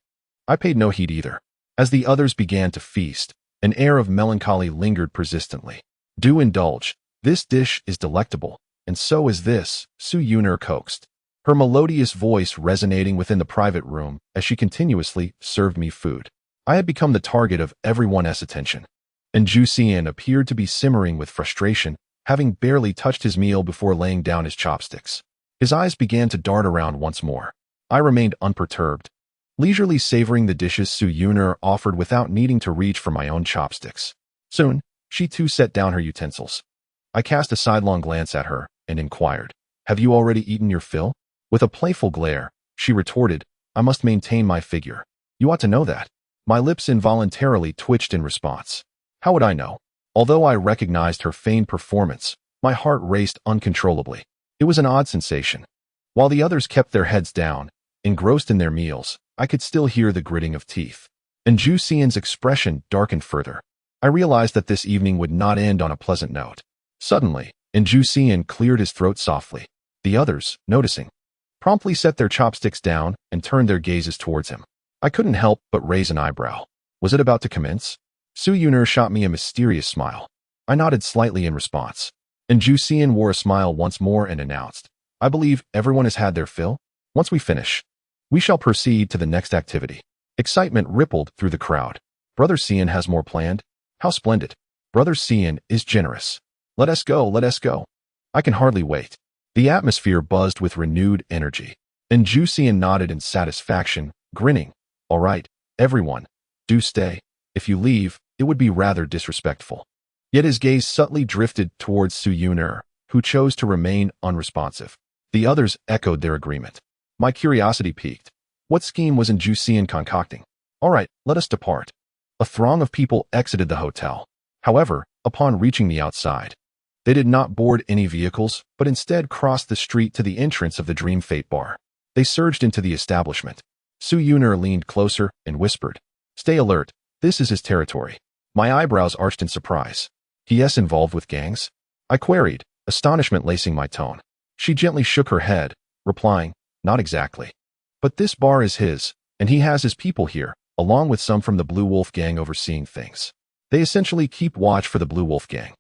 I paid no heed either. As the others began to feast, an air of melancholy lingered persistently. Do indulge. This dish is delectable, and so is this, Su Yuner coaxed, her melodious voice resonating within the private room as she continuously served me food. I had become the target of everyone's attention, and Jushin appeared to be simmering with frustration, having barely touched his meal before laying down his chopsticks. His eyes began to dart around once more. I remained unperturbed, leisurely savoring the dishes Su Yuner offered without needing to reach for my own chopsticks. Soon, she too set down her utensils. I cast a sidelong glance at her and inquired, "Have you already eaten your fill?" With a playful glare, she retorted, "I must maintain my figure. You ought to know that." My lips involuntarily twitched in response. How would I know? Although I recognized her feigned performance, my heart raced uncontrollably. It was an odd sensation. While the others kept their heads down, engrossed in their meals, I could still hear the gritting of teeth. And Jushin's expression darkened further. I realized that this evening would not end on a pleasant note. Suddenly, Jushin cleared his throat softly. The others, noticing, promptly set their chopsticks down and turned their gazes towards him. I couldn't help but raise an eyebrow. Was it about to commence? Su Yuner shot me a mysterious smile. I nodded slightly in response. And Jushin wore a smile once more and announced, "I believe everyone has had their fill. Once we finish, we shall proceed to the next activity." Excitement rippled through the crowd. Brother Cian has more planned? How splendid. Brother Cian is generous. Let us go, let us go. I can hardly wait. The atmosphere buzzed with renewed energy, and Jushin nodded in satisfaction, grinning. All right, everyone, do stay. If you leave, it would be rather disrespectful. Yet his gaze subtly drifted towards Su Yuner, who chose to remain unresponsive. The others echoed their agreement. My curiosity piqued. What scheme was Jushin concocting? All right, let us depart. A throng of people exited the hotel. However, upon reaching the outside, they did not board any vehicles, but instead crossed the street to the entrance of the Dream Fate bar. They surged into the establishment. Su Yuner leaned closer and whispered, "Stay alert, this is his territory." My eyebrows arched in surprise. "He is involved with gangs?" I queried, astonishment lacing my tone. She gently shook her head, replying, "Not exactly. But this bar is his, and he has his people here, along with some from the Blue Wolf Gang overseeing things. They essentially keep watch for the Blue Wolf Gang."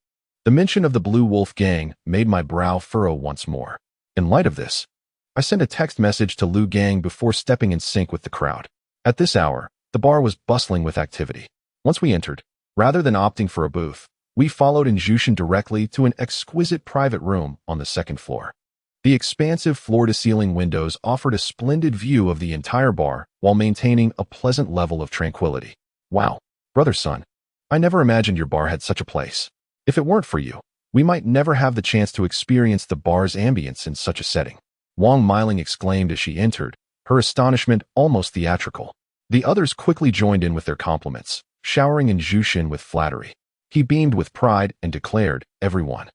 The mention of the Blue Wolf Gang made my brow furrow once more. In light of this, I sent a text message to Liu Gang before stepping in sync with the crowd. At this hour, the bar was bustling with activity. Once we entered, rather than opting for a booth, we followed Jushin directly to an exquisite private room on the second floor. The expansive floor-to-ceiling windows offered a splendid view of the entire bar while maintaining a pleasant level of tranquility. Wow, brother Sun, I never imagined your bar had such a place. If it weren't for you, we might never have the chance to experience the bar's ambience in such a setting. Wang Miling exclaimed as she entered, her astonishment almost theatrical. The others quickly joined in with their compliments, showering Jushin with flattery. He beamed with pride and declared, "Everyone,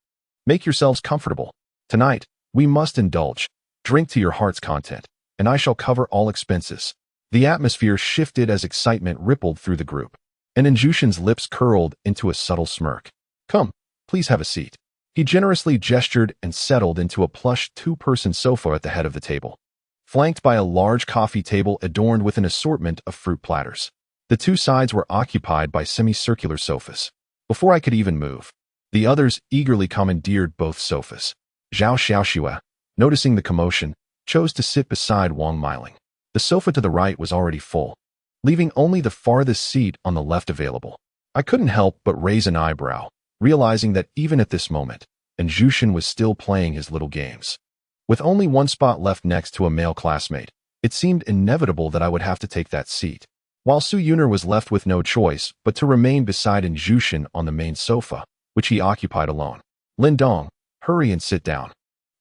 make yourselves comfortable. Tonight, we must indulge. Drink to your heart's content, and I shall cover all expenses." The atmosphere shifted as excitement rippled through the group, and Jushin's lips curled into a subtle smirk. "Come, please have a seat." He generously gestured and settled into a plush two-person sofa at the head of the table, flanked by a large coffee table adorned with an assortment of fruit platters. The two sides were occupied by semicircular sofas. Before I could even move, the others eagerly commandeered both sofas. Zhao Xiaoxue, noticing the commotion, chose to sit beside Wang Miling. The sofa to the right was already full, leaving only the farthest seat on the left available. I couldn't help but raise an eyebrow, realizing that even at this moment, Jushin was still playing his little games. With only one spot left next to a male classmate, it seemed inevitable that I would have to take that seat. while Su Yuner was left with no choice but to remain beside Injushin on the main sofa, which he occupied alone. Lin Dong, hurry and sit down.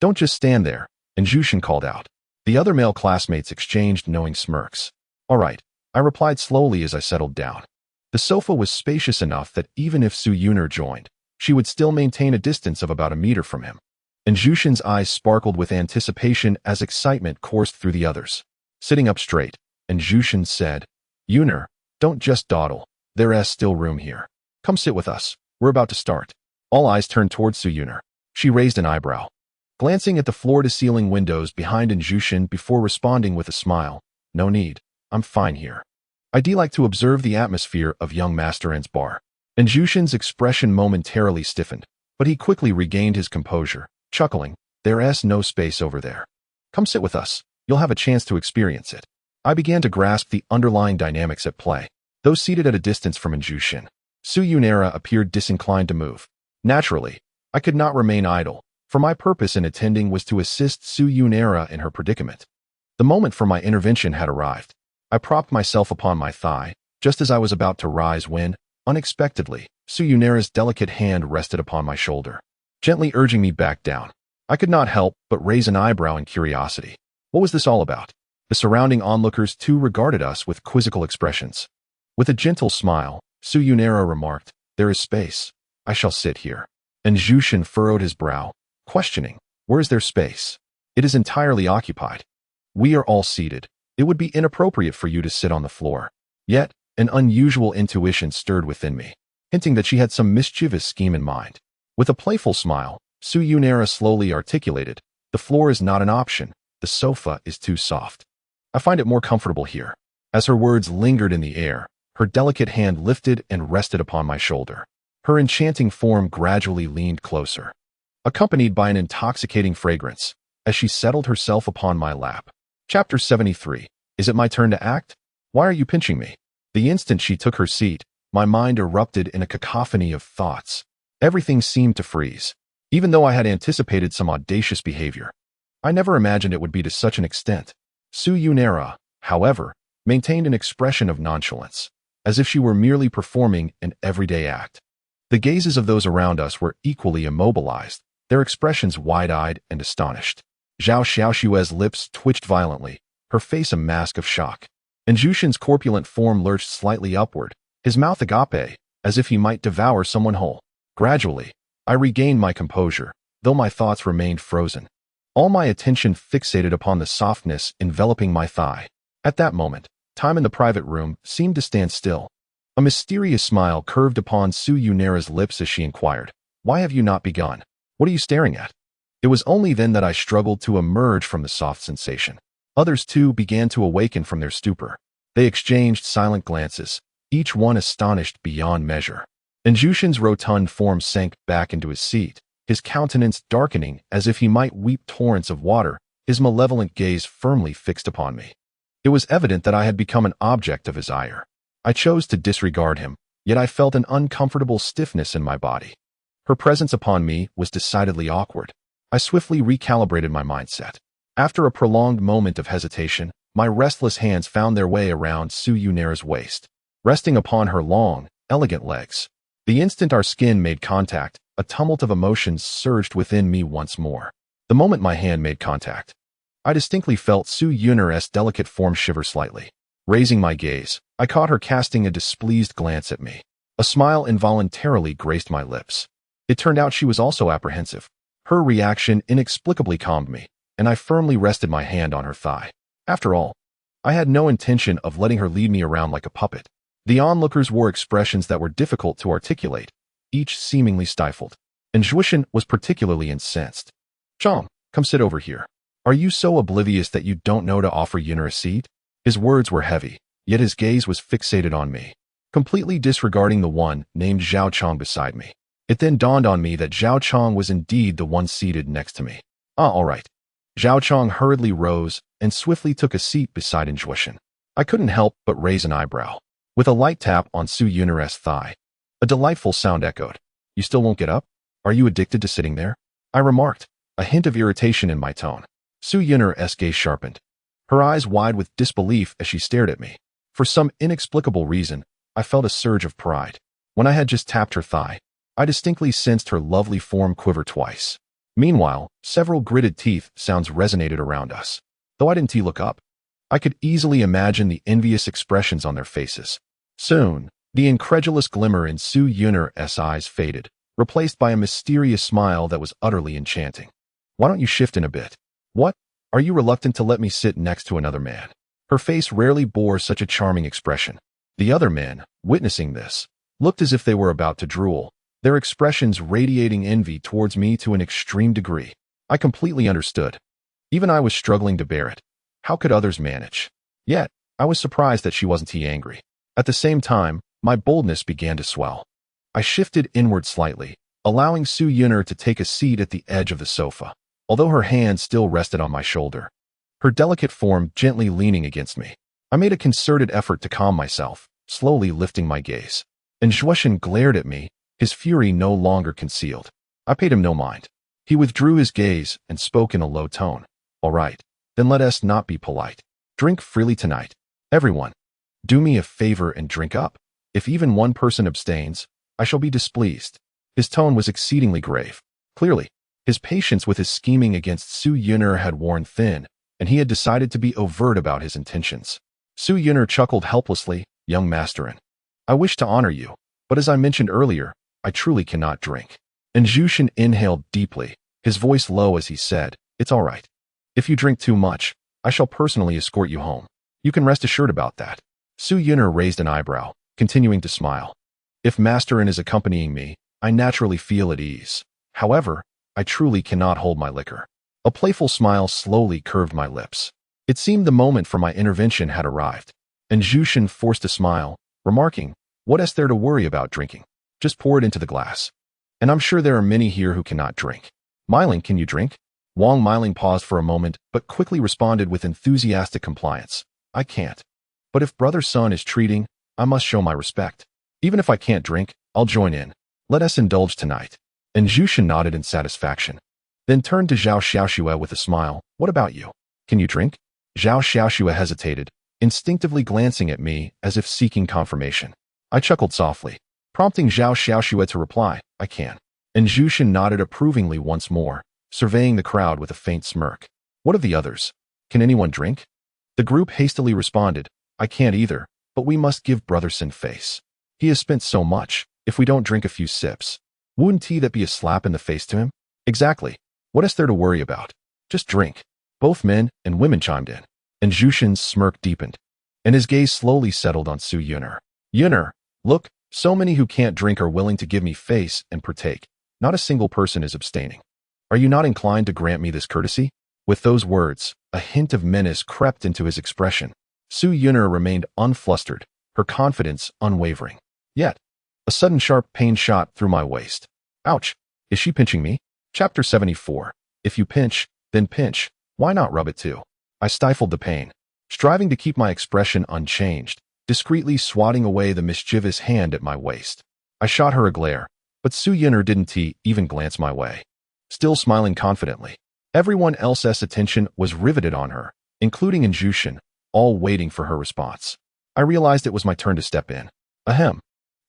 Don't just stand there, Injushin called out. The other male classmates exchanged knowing smirks. All right, I replied slowly as I settled down. The sofa was spacious enough that even if Su Yuner joined, she would still maintain a distance of about a meter from him. Injushin's eyes sparkled with anticipation as excitement coursed through the others. Sitting up straight, Injushin said, Yuner, don't just dawdle. There's still room here. Come sit with us. We're about to start. All eyes turned towards Su Yuner. She raised an eyebrow, glancing at the floor-to-ceiling windows behind Injushin before responding with a smile. No need. I'm fine here. I'd like to observe the atmosphere of young Master N's bar. Injushin's expression momentarily stiffened, but he quickly regained his composure, chuckling, There's no space over there. Come sit with us. You'll have a chance to experience it. I began to grasp the underlying dynamics at play. Though seated at a distance from Injushin, Su Yunera appeared disinclined to move. Naturally, I could not remain idle, for my purpose in attending was to assist Su Yunera in her predicament. The moment for my intervention had arrived. I propped myself upon my thigh, just as I was about to rise when, unexpectedly, Su Yunera's delicate hand rested upon my shoulder, gently urging me back down. I could not help but raise an eyebrow in curiosity. What was this all about? The surrounding onlookers too regarded us with quizzical expressions. With a gentle smile, Su Yunera remarked, There is space. I shall sit here. And Jushin furrowed his brow, questioning, Where is there space? It is entirely occupied. We are all seated. It would be inappropriate for you to sit on the floor. Yet, an unusual intuition stirred within me, hinting that she had some mischievous scheme in mind. With a playful smile, Su Yunera slowly articulated, The floor is not an option. The sofa is too soft. I find it more comfortable here. As her words lingered in the air, her delicate hand lifted and rested upon my shoulder. Her enchanting form gradually leaned closer, accompanied by an intoxicating fragrance, as she settled herself upon my lap. Chapter 73. Is it my turn to act? Why are you pinching me? The instant she took her seat, my mind erupted in a cacophony of thoughts. Everything seemed to freeze. Even though I had anticipated some audacious behavior, I never imagined it would be to such an extent. Su Yunera, however, maintained an expression of nonchalance, as if she were merely performing an everyday act. The gazes of those around us were equally immobilized, their expressions wide-eyed and astonished. Zhao Xiaoshue's lips twitched violently, her face a mask of shock. And Jushin's corpulent form lurched slightly upward, his mouth agape, as if he might devour someone whole. Gradually, I regained my composure, though my thoughts remained frozen. All my attention fixated upon the softness enveloping my thigh. At that moment, time in the private room seemed to stand still. A mysterious smile curved upon Su Yunera's lips as she inquired, Why have you not begun? What are you staring at? It was only then that I struggled to emerge from the soft sensation. Others too began to awaken from their stupor. They exchanged silent glances, each one astonished beyond measure. And Jushin's rotund form sank back into his seat, his countenance darkening as if he might weep torrents of water, his malevolent gaze firmly fixed upon me. It was evident that I had become an object of his ire. I chose to disregard him, yet I felt an uncomfortable stiffness in my body. Her presence upon me was decidedly awkward. I swiftly recalibrated my mindset. After a prolonged moment of hesitation, my restless hands found their way around Su Yunera's waist, resting upon her long, elegant legs. The instant our skin made contact, a tumult of emotions surged within me once more. The moment my hand made contact, I distinctly felt Su Yunera's delicate form shiver slightly. Raising my gaze, I caught her casting a displeased glance at me. A smile involuntarily graced my lips. It turned out she was also apprehensive. Her reaction inexplicably calmed me, and I firmly rested my hand on her thigh. After all, I had no intention of letting her lead me around like a puppet. The onlookers wore expressions that were difficult to articulate, each seemingly stifled. And Jushin was particularly incensed. Chom, come sit over here. Are you so oblivious that you don't know to offer Yuner a seat? His words were heavy, yet his gaze was fixated on me, completely disregarding the one named Zhao Chong beside me. It then dawned on me that Zhao Chong was indeed the one seated next to me. All right. Zhao Chong hurriedly rose and swiftly took a seat beside Jushin. I couldn't help but raise an eyebrow. With a light tap on Su Yunera's thigh, a delightful sound echoed. You still won't get up? Are you addicted to sitting there? I remarked, a hint of irritation in my tone. Su Yunera's gaze sharpened, her eyes wide with disbelief as she stared at me. For some inexplicable reason, I felt a surge of pride. When I had just tapped her thigh, I distinctly sensed her lovely form quiver twice. Meanwhile, several gritted teeth sounds resonated around us. Though I didn't look up, I could easily imagine the envious expressions on their faces. Soon, the incredulous glimmer in Su Yun'er's eyes faded, replaced by a mysterious smile that was utterly enchanting. Why don't you shift in a bit? What? Are you reluctant to let me sit next to another man? Her face rarely bore such a charming expression. The other men, witnessing this, looked as if they were about to drool, their expressions radiating envy towards me to an extreme degree. I completely understood. Even I was struggling to bear it. How could others manage? Yet, I was surprised that she wasn't angry. At the same time, my boldness began to swell. I shifted inward slightly, allowing Su Yun'er to take a seat at the edge of the sofa, although her hand still rested on my shoulder, her delicate form gently leaning against me. I made a concerted effort to calm myself, slowly lifting my gaze. And Zhuoshan glared at me, his fury no longer concealed. I paid him no mind. He withdrew his gaze and spoke in a low tone. All right, then let us not be polite. Drink freely tonight. Everyone, do me a favor and drink up. If even one person abstains, I shall be displeased. His tone was exceedingly grave. Clearly, his patience with his scheming against Su Yun'er had worn thin, and he had decided to be overt about his intentions. Su Yun'er chuckled helplessly. Young Masterin, I wish to honor you, but as I mentioned earlier, I truly cannot drink. And Zhuoshan inhaled deeply, his voice low as he said, It's all right. If you drink too much, I shall personally escort you home. You can rest assured about that. Su Yun'er raised an eyebrow, continuing to smile. If Masterin is accompanying me, I naturally feel at ease. However, I truly cannot hold my liquor. A playful smile slowly curved my lips. It seemed the moment for my intervention had arrived. And Zhuoshan forced a smile, remarking, What is there to worry about drinking? Just pour it into the glass. And I'm sure there are many here who cannot drink. Meiling, can you drink? Wang Meiling paused for a moment, but quickly responded with enthusiastic compliance. I can't. But if Brother Sun is treating, I must show my respect. Even if I can't drink, I'll join in. Let us indulge tonight. And Zhuoshan nodded in satisfaction. Then turned to Zhao Xiaoxue with a smile. What about you? Can you drink? Zhao Xiaoxue hesitated, instinctively glancing at me as if seeking confirmation. I chuckled softly, prompting Zhao Xiaoxue to reply, I can. And Zhuoshan nodded approvingly once more, surveying the crowd with a faint smirk. What of the others? Can anyone drink? The group hastily responded, I can't either, but we must give Brother Sun face. He has spent so much, if we don't drink a few sips. Wouldn't that be a slap in the face to him? Exactly. What is there to worry about? Just drink. Both men and women chimed in. And Zhuoshan's smirk deepened, and his gaze slowly settled on Su Yun'er. Yun'er, look, so many who can't drink are willing to give me face and partake. Not a single person is abstaining. Are you not inclined to grant me this courtesy? With those words, a hint of menace crept into his expression. Su Yun'er remained unflustered, her confidence unwavering. Yet, a sudden sharp pain shot through my waist. Ouch! Is she pinching me? Chapter 74. If you pinch, then pinch. Why not rub it too? I stifled the pain, striving to keep my expression unchanged, discreetly swatting away the mischievous hand at my waist. I shot her a glare, but Su Yun'er didn't even glance my way. Still smiling confidently, everyone else's attention was riveted on her, including Zhuoshan, all waiting for her response. I realized it was my turn to step in. Ahem.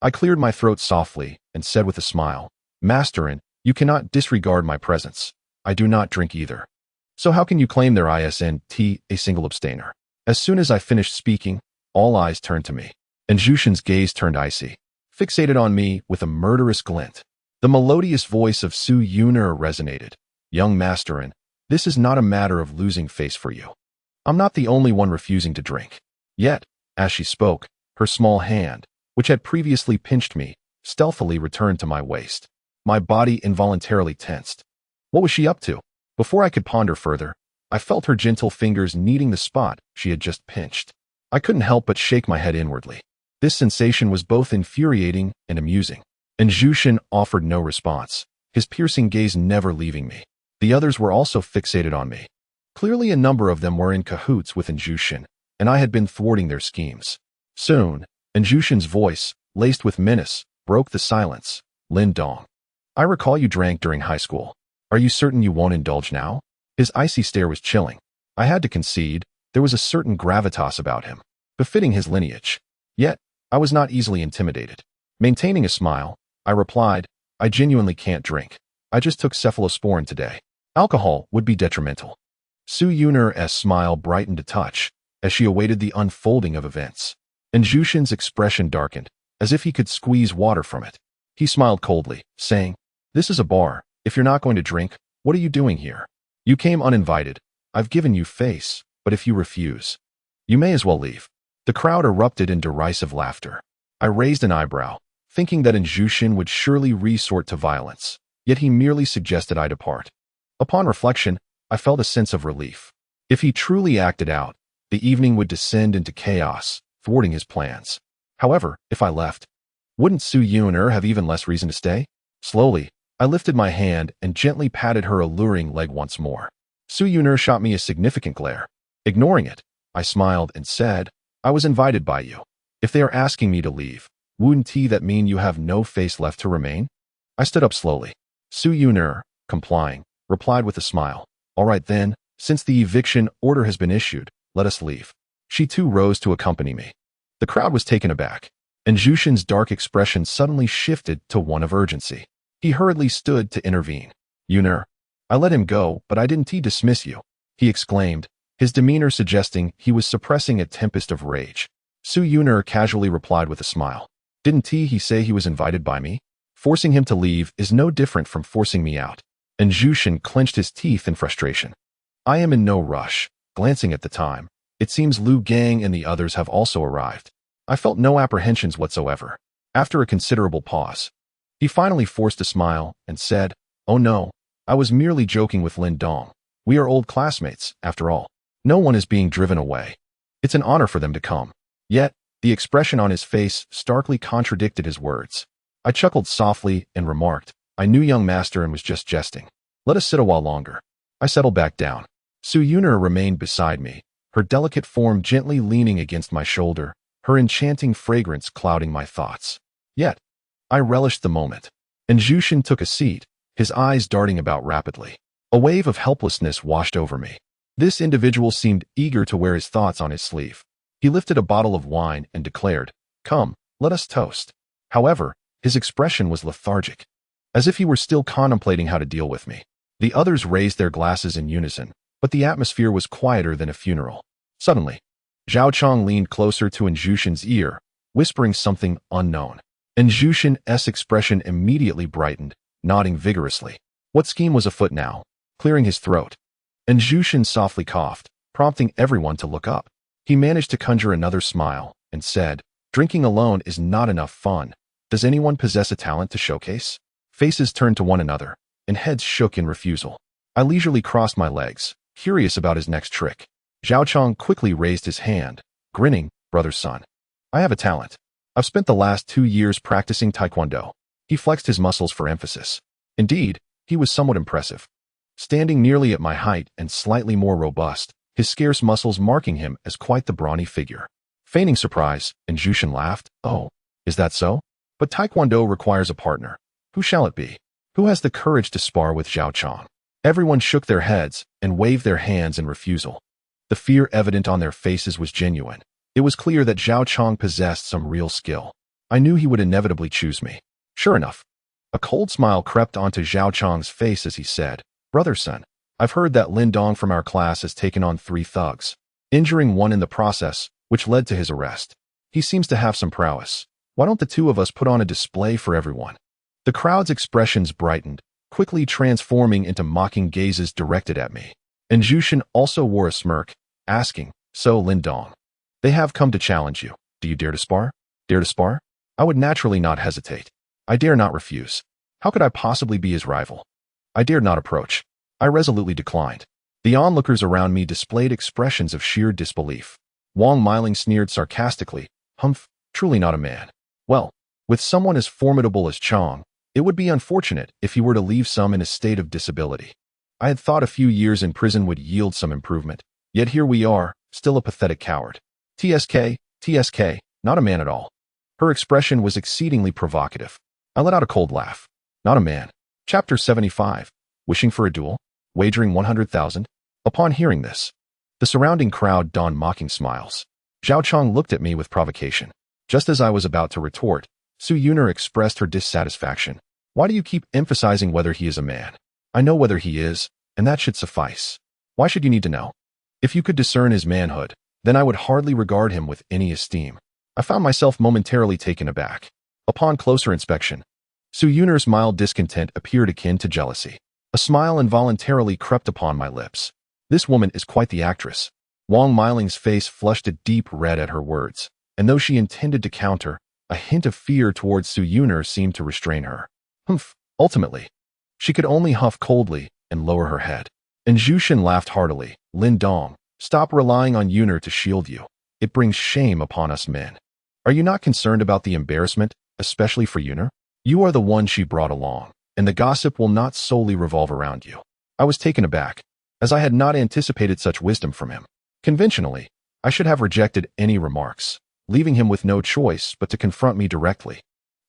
I cleared my throat softly and said with a smile, Masterin, you cannot disregard my presence. I do not drink either. So how can you claim there isn't a single abstainer? As soon as I finished speaking, all eyes turned to me, and Zhuoshan's gaze turned icy, fixated on me with a murderous glint. The melodious voice of Su Yun'er resonated. Young Masterin, this is not a matter of losing face for you. I'm not the only one refusing to drink. Yet, as she spoke, her small hand, which had previously pinched me, stealthily returned to my waist. My body involuntarily tensed. What was she up to? Before I could ponder further, I felt her gentle fingers kneading the spot she had just pinched. I couldn't help but shake my head inwardly. This sensation was both infuriating and amusing. And Zhuoshan offered no response, his piercing gaze never leaving me. The others were also fixated on me. Clearly a number of them were in cahoots with Zhuoshan, and I had been thwarting their schemes. Soon, Zhuoshan's voice, laced with menace, broke the silence. Lin Dong, I recall you drank during high school. Are you certain you won't indulge now? His icy stare was chilling. I had to concede, there was a certain gravitas about him. befitting his lineage. Yet, I was not easily intimidated. Maintaining a smile, I replied, I genuinely can't drink. I just took cephalosporin today. Alcohol would be detrimental. Su Yun'er's smile brightened a touch as she awaited the unfolding of events. And Jushin's expression darkened, as if he could squeeze water from it. He smiled coldly, saying, This is a bar. If you're not going to drink, what are you doing here? You came uninvited. I've given you face, but if you refuse, you may as well leave. The crowd erupted in derisive laughter. I raised an eyebrow, thinking that Jushin would surely resort to violence, yet he merely suggested I depart. Upon reflection, I felt a sense of relief. If he truly acted out, the evening would descend into chaos, thwarting his plans. However, if I left, wouldn't Su Yun'er have even less reason to stay? Slowly, I lifted my hand and gently patted her alluring leg once more. Su Yun'er shot me a significant glare. Ignoring it, I smiled and said, I was invited by you. If they are asking me to leave, wouldn't that mean you have no face left to remain? I stood up slowly. Su Yun'er, complying, replied with a smile. All right then, since the eviction order has been issued, let us leave. She too rose to accompany me. The crowd was taken aback, and Jushin's dark expression suddenly shifted to one of urgency. He hurriedly stood to intervene. Yun'er, I let him go, but I didn't dismiss you, he exclaimed, his demeanor suggesting he was suppressing a tempest of rage. Su Yun'er casually replied with a smile. Didn't he say he was invited by me? Forcing him to leave is no different from forcing me out. And Jushin clenched his teeth in frustration. I am in no rush. Glancing at the time, it seems Liu Gang and the others have also arrived. I felt no apprehensions whatsoever. After a considerable pause, he finally forced a smile and said, Oh no, I was merely joking with Lin Dong. We are old classmates, after all. No one is being driven away. It's an honor for them to come. Yet, the expression on his face starkly contradicted his words. I chuckled softly and remarked, I knew young master and was just jesting. Let us sit a while longer. I settled back down. Su Yun'er remained beside me, her delicate form gently leaning against my shoulder, her enchanting fragrance clouding my thoughts. Yet, I relished the moment. And Jushin took a seat, his eyes darting about rapidly. A wave of helplessness washed over me. This individual seemed eager to wear his thoughts on his sleeve. He lifted a bottle of wine and declared, Come, let us toast. However, his expression was lethargic, as if he were still contemplating how to deal with me. The others raised their glasses in unison, but the atmosphere was quieter than a funeral. Suddenly, Zhao Chong leaned closer to Jushin's ear, whispering something unknown. Jushin's expression immediately brightened, nodding vigorously. What scheme was afoot now? Clearing his throat. Jushin softly coughed, prompting everyone to look up. He managed to conjure another smile and said, Drinking alone is not enough fun. Does anyone possess a talent to showcase? Faces turned to one another, and heads shook in refusal. I leisurely crossed my legs, curious about his next trick. Zhao Chong quickly raised his hand, grinning, Brother's son. I have a talent. I've spent the last 2 years practicing Taekwondo. He flexed his muscles for emphasis. Indeed, he was somewhat impressive. Standing nearly at my height and slightly more robust, his scarce muscles marking him as quite the brawny figure. Feigning surprise, Jushin laughed. Oh, is that so? But Taekwondo requires a partner. Who shall it be? Who has the courage to spar with Zhao Chong? Everyone shook their heads and waved their hands in refusal. The fear evident on their faces was genuine. It was clear that Zhao Chong possessed some real skill. I knew he would inevitably choose me. Sure enough, a cold smile crept onto Zhao Chong's face as he said, Brother's son, I've heard that Lin Dong from our class has taken on 3 thugs, injuring one in the process, which led to his arrest. He seems to have some prowess. Why don't the 2 of us put on a display for everyone? The crowd's expressions brightened, quickly transforming into mocking gazes directed at me. Jushin also wore a smirk, asking, So, Lin Dong, they have come to challenge you. Do you dare to spar? Dare to spar? I would naturally not hesitate. I dare not refuse. How could I possibly be his rival? I dared not approach. I resolutely declined. The onlookers around me displayed expressions of sheer disbelief. Wang Miling sneered sarcastically, Humph, truly not a man. Well, with someone as formidable as Chong, it would be unfortunate if he were to leave some in a state of disability. I had thought a few years in prison would yield some improvement, yet here we are, still a pathetic coward. TSK, not a man at all. Her expression was exceedingly provocative. I let out a cold laugh. Not a man. Chapter 75. Wishing for a duel? Wagering 100,000? Upon hearing this, the surrounding crowd donned mocking smiles. Zhao Chong looked at me with provocation. Just as I was about to retort, Su Yuner expressed her dissatisfaction. Why do you keep emphasizing whether he is a man? I know whether he is, and that should suffice. Why should you need to know? If you could discern his manhood, then I would hardly regard him with any esteem. I found myself momentarily taken aback. Upon closer inspection, Su Yuner's mild discontent appeared akin to jealousy. A smile involuntarily crept upon my lips. This woman is quite the actress. Wang Miling's face flushed a deep red at her words, and though she intended to counter, a hint of fear towards Su Yuner seemed to restrain her. Ultimately, she could only huff coldly and lower her head. And Zhu laughed heartily. Lin Dong, stop relying on Yuner to shield you. It brings shame upon us men. Are you not concerned about the embarrassment, especially for Yuner? You are the one she brought along, and the gossip will not solely revolve around you. I was taken aback, as I had not anticipated such wisdom from him. Conventionally, I should have rejected any remarks, leaving him with no choice but to confront me directly,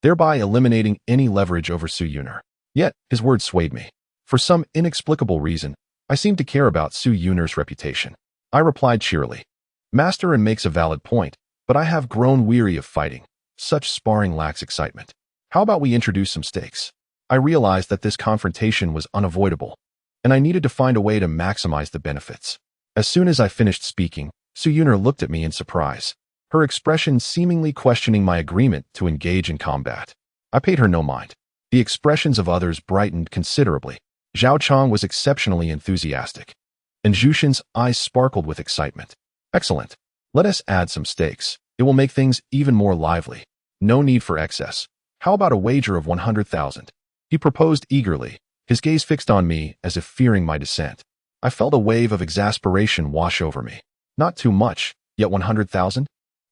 thereby eliminating any leverage over Su Yuner. Yet, his words swayed me. For some inexplicable reason, I seemed to care about Su Yuner's reputation. I replied cheerily, Master and makes a valid point, but I have grown weary of fighting. Such sparring lacks excitement. How about we introduce some stakes? I realized that this confrontation was unavoidable, and I needed to find a way to maximize the benefits. As soon as I finished speaking, Su Yuner looked at me in surprise, her expression seemingly questioning my agreement to engage in combat. I paid her no mind. The expressions of others brightened considerably. Zhao Chong was exceptionally enthusiastic, and Zhu eyes sparkled with excitement. Excellent. Let us add some stakes. It will make things even more lively. No need for excess. How about a wager of 100,000? He proposed eagerly, his gaze fixed on me as if fearing my dissent. I felt a wave of exasperation wash over me. Not too much, yet 100,000?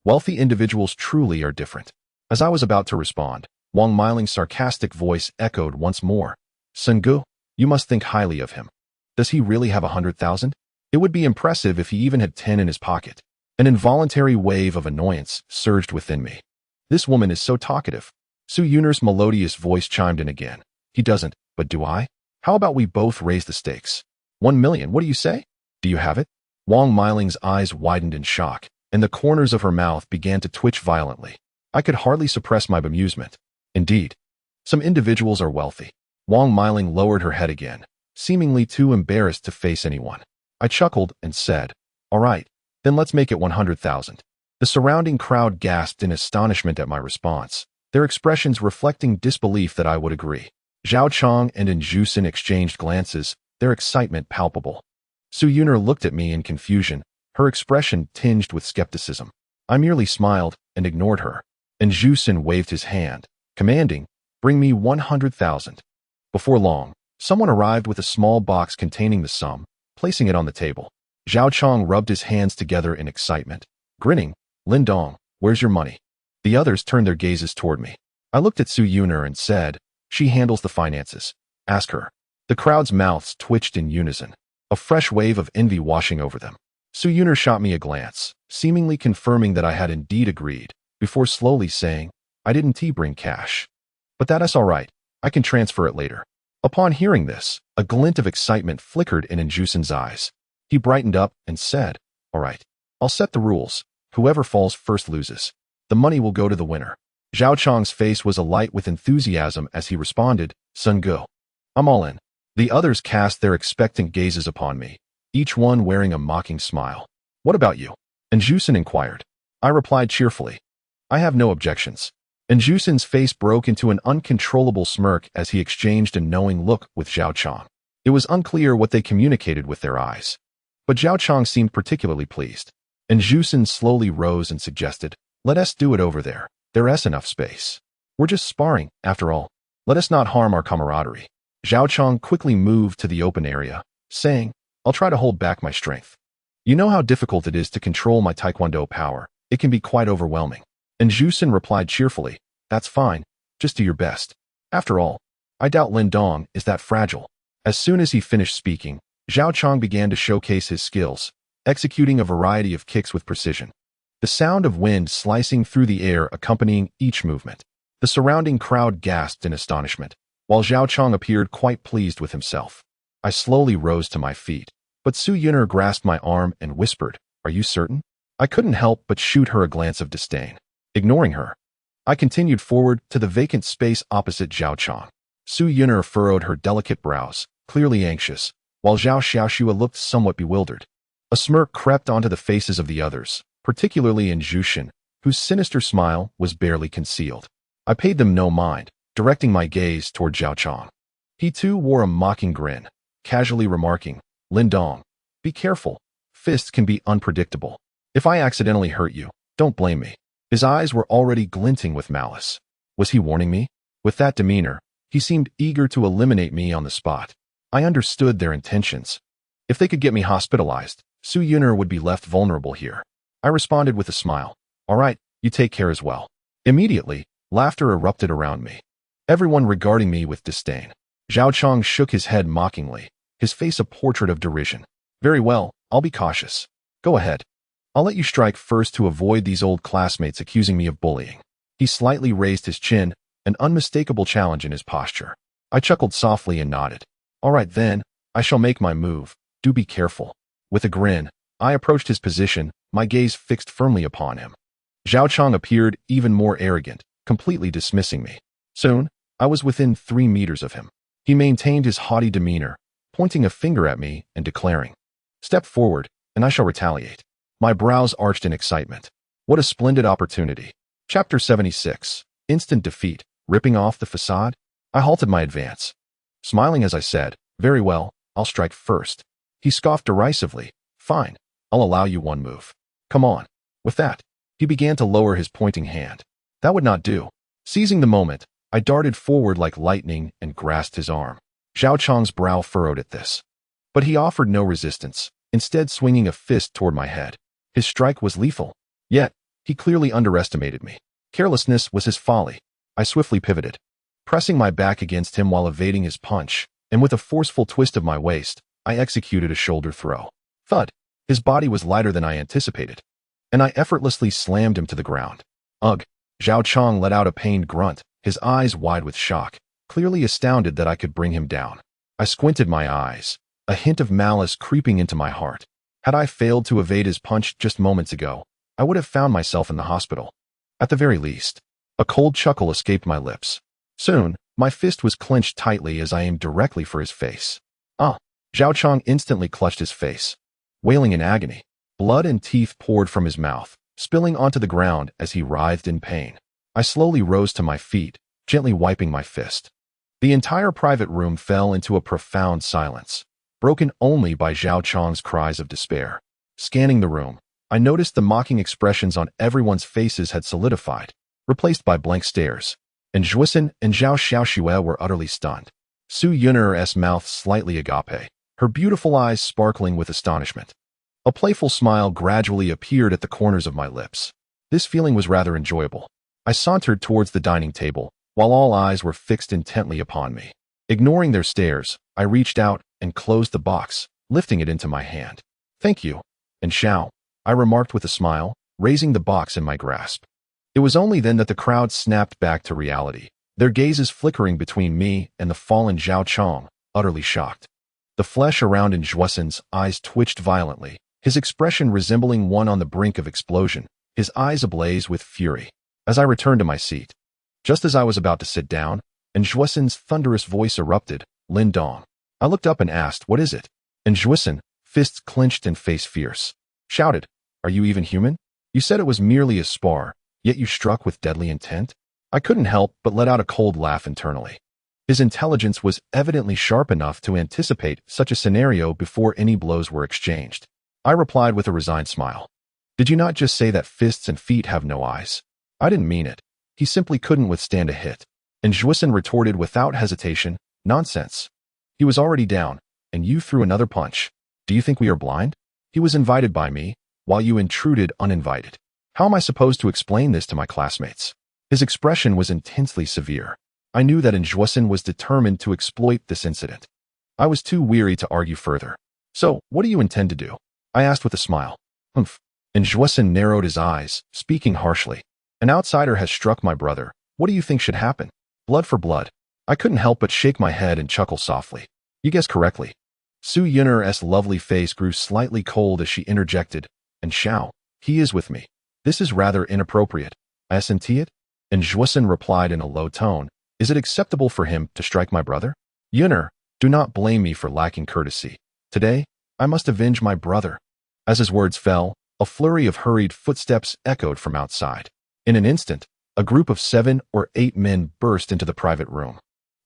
Wealthy individuals truly are different. As I was about to respond, Wang Miling's sarcastic voice echoed once more. Sun Gu, you must think highly of him. Does he really have 100,000? It would be impressive if he even had 10 in his pocket. An involuntary wave of annoyance surged within me. This woman is so talkative. Su Yuner's melodious voice chimed in again. He doesn't, but do I? How about we both raise the stakes? 1 million, what do you say? Do you have it? Wang Miling's eyes widened in shock, and the corners of her mouth began to twitch violently. I could hardly suppress my bemusement. Indeed, some individuals are wealthy. Wang Miling lowered her head again, seemingly too embarrassed to face anyone. I chuckled and said, all right, then let's make it 100,000. The surrounding crowd gasped in astonishment at my response, their expressions reflecting disbelief that I would agree. Zhao Chong and Zhu exchanged glances, their excitement palpable. Su Yuner looked at me in confusion, her expression tinged with skepticism. I merely smiled and ignored her, and Zhu waved his hand, commanding, bring me 100,000. Before long, someone arrived with a small box containing the sum, placing it on the table. Zhao Chong rubbed his hands together in excitement, grinning. Lin Dong, where's your money? The others turned their gazes toward me. I looked at Su Yuner and said, she handles the finances. Ask her. The crowd's mouths twitched in unison, a fresh wave of envy washing over them. Su Yuner shot me a glance, seemingly confirming that I had indeed agreed, before slowly saying, I didn't bring cash. But that is all right. I can transfer it later. Upon hearing this, a glint of excitement flickered in Zhu's eyes. He brightened up and said, all right, I'll set the rules. Whoever falls first loses. The money will go to the winner. Zhao Chong's face was alight with enthusiasm as he responded, Sun Gu. I'm all in. The others cast their expectant gazes upon me, each one wearing a mocking smile. What about you? And Zhu inquired. I replied cheerfully. I have no objections. And Zhu's face broke into an uncontrollable smirk as he exchanged a knowing look with Zhao Chong. It was unclear what they communicated with their eyes, but Zhao Chong seemed particularly pleased. And Zhu slowly rose and suggested, let us do it over there. There's enough space. We're just sparring, after all. Let us not harm our camaraderie. Zhao Chong quickly moved to the open area, saying, I'll try to hold back my strength. You know how difficult it is to control my taekwondo power. It can be quite overwhelming. And Zhu replied cheerfully, that's fine, just do your best. After all, I doubt Lin Dong is that fragile. As soon as he finished speaking, Zhao Chong began to showcase his skills, executing a variety of kicks with precision. The sound of wind slicing through the air accompanying each movement. The surrounding crowd gasped in astonishment, while Zhao Chong appeared quite pleased with himself. I slowly rose to my feet, but Su Yuner grasped my arm and whispered, are you certain? I couldn't help but shoot her a glance of disdain. Ignoring her, I continued forward to the vacant space opposite Zhao Chang. Su Yun'er furrowed her delicate brows, clearly anxious, while Zhao Xiaoxue looked somewhat bewildered. A smirk crept onto the faces of the others, particularly in Zhu, whose sinister smile was barely concealed. I paid them no mind, directing my gaze toward Zhao Chang. He too wore a mocking grin, casually remarking, "Lindong, be careful. Fists can be unpredictable. If I accidentally hurt you, don't blame me." His eyes were already glinting with malice. Was he warning me? With that demeanor, he seemed eager to eliminate me on the spot. I understood their intentions. If they could get me hospitalized, Su Yun'er would be left vulnerable here. I responded with a smile. "All right, you take care as well." Immediately, laughter erupted around me, everyone regarding me with disdain. Zhao Chang shook his head mockingly, his face a portrait of derision. "Very well, I'll be cautious. Go ahead. I'll let you strike first to avoid these old classmates accusing me of bullying." He slightly raised his chin, an unmistakable challenge in his posture. I chuckled softly and nodded. "All right then, I shall make my move. Do be careful." With a grin, I approached his position, my gaze fixed firmly upon him. Zhao Chang appeared even more arrogant, completely dismissing me. Soon, I was within 3 meters of him. He maintained his haughty demeanor, pointing a finger at me and declaring, "Step forward, and I shall retaliate." My brows arched in excitement. What a splendid opportunity. Chapter 76. Instant defeat. Ripping off the facade? I halted my advance. Smiling as I said, "Very well, I'll strike first." He scoffed derisively. "Fine, I'll allow you one move. Come on." With that, he began to lower his pointing hand. That would not do. Seizing the moment, I darted forward like lightning and grasped his arm. Zhao Chang's brow furrowed at this. But he offered no resistance, instead swinging a fist toward my head. His strike was lethal. Yet, he clearly underestimated me. Carelessness was his folly. I swiftly pivoted, pressing my back against him while evading his punch, and with a forceful twist of my waist, I executed a shoulder throw. Thud! His body was lighter than I anticipated, and I effortlessly slammed him to the ground. Ugh! Zhao Chang let out a pained grunt, his eyes wide with shock, clearly astounded that I could bring him down. I squinted my eyes, a hint of malice creeping into my heart. Had I failed to evade his punch just moments ago, I would have found myself in the hospital. At the very least, a cold chuckle escaped my lips. Soon, my fist was clenched tightly as I aimed directly for his face. Ah! Zhao Chang instantly clutched his face, wailing in agony. Blood and teeth poured from his mouth, spilling onto the ground as he writhed in pain. I slowly rose to my feet, gently wiping my fist. The entire private room fell into a profound silence, broken only by Zhao Chang's cries of despair. Scanning the room, I noticed the mocking expressions on everyone's faces had solidified, replaced by blank stares, and Zhuoxin and Zhao Xiaoxue were utterly stunned. Su Yun'er's mouth slightly agape, her beautiful eyes sparkling with astonishment. A playful smile gradually appeared at the corners of my lips. This feeling was rather enjoyable. I sauntered towards the dining table, while all eyes were fixed intently upon me. Ignoring their stares, I reached out and closed the box, lifting it into my hand. "Thank you." "And Xiao," I remarked with a smile, raising the box in my grasp. It was only then that the crowd snapped back to reality, their gazes flickering between me and the fallen Zhao Chang, utterly shocked. The flesh around Zhuoxin's eyes twitched violently, his expression resembling one on the brink of explosion, his eyes ablaze with fury. As I returned to my seat, just as I was about to sit down, and Zhuoxin's thunderous voice erupted, "Lindong." I looked up and asked, "What is it?" And Zhuoxin, fists clenched and face fierce, shouted, "Are you even human? You said it was merely a spar, yet you struck with deadly intent?" I couldn't help but let out a cold laugh internally. His intelligence was evidently sharp enough to anticipate such a scenario before any blows were exchanged. I replied with a resigned smile. "Did you not just say that fists and feet have no eyes?" I didn't mean it. He simply couldn't withstand a hit. And Zhuoxin retorted without hesitation, "Nonsense. He was already down, and you threw another punch. Do you think we are blind? He was invited by me, while you intruded uninvited. How am I supposed to explain this to my classmates?" His expression was intensely severe. I knew that Zhuoxin was determined to exploit this incident. I was too weary to argue further. "So, what do you intend to do?" I asked with a smile. "Humph." And Zhuoxin narrowed his eyes, speaking harshly. "An outsider has struck my brother. What do you think should happen? Blood for blood." I couldn't help but shake my head and chuckle softly. "You guessed correctly." Su Yun'er's lovely face grew slightly cold as she interjected, "And Xiao, He is with me. This is rather inappropriate. Isn't it? And Zhuosen replied in a low tone, is it acceptable for him to strike my brother? Yuner, do not blame me for lacking courtesy. Today, I must avenge my brother. As his words fell, a flurry of hurried footsteps echoed from outside. In an instant, a group of 7 or 8 men burst into the private room.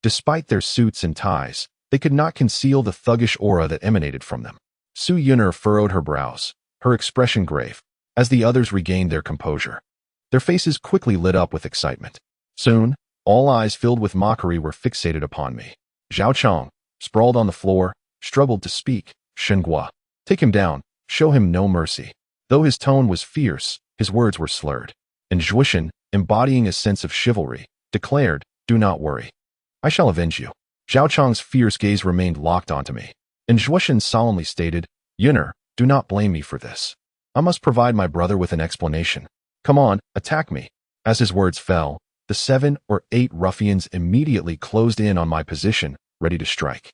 Despite their suits and ties, they could not conceal the thuggish aura that emanated from them. Su Yuner furrowed her brows, her expression grave, as the others regained their composure. Their faces quickly lit up with excitement. Soon, all eyes filled with mockery were fixated upon me. Zhao Chong, sprawled on the floor, struggled to speak. Shenghua, take him down, show him no mercy. Though his tone was fierce, his words were slurred. And Zhuosen, embodying a sense of chivalry, declared, do not worry. I shall avenge you. Zhao Chong's fierce gaze remained locked onto me. And Zhuosen solemnly stated, Yuner, do not blame me for this. I must provide my brother with an explanation. Come on, attack me. As his words fell, the 7 or 8 ruffians immediately closed in on my position, ready to strike.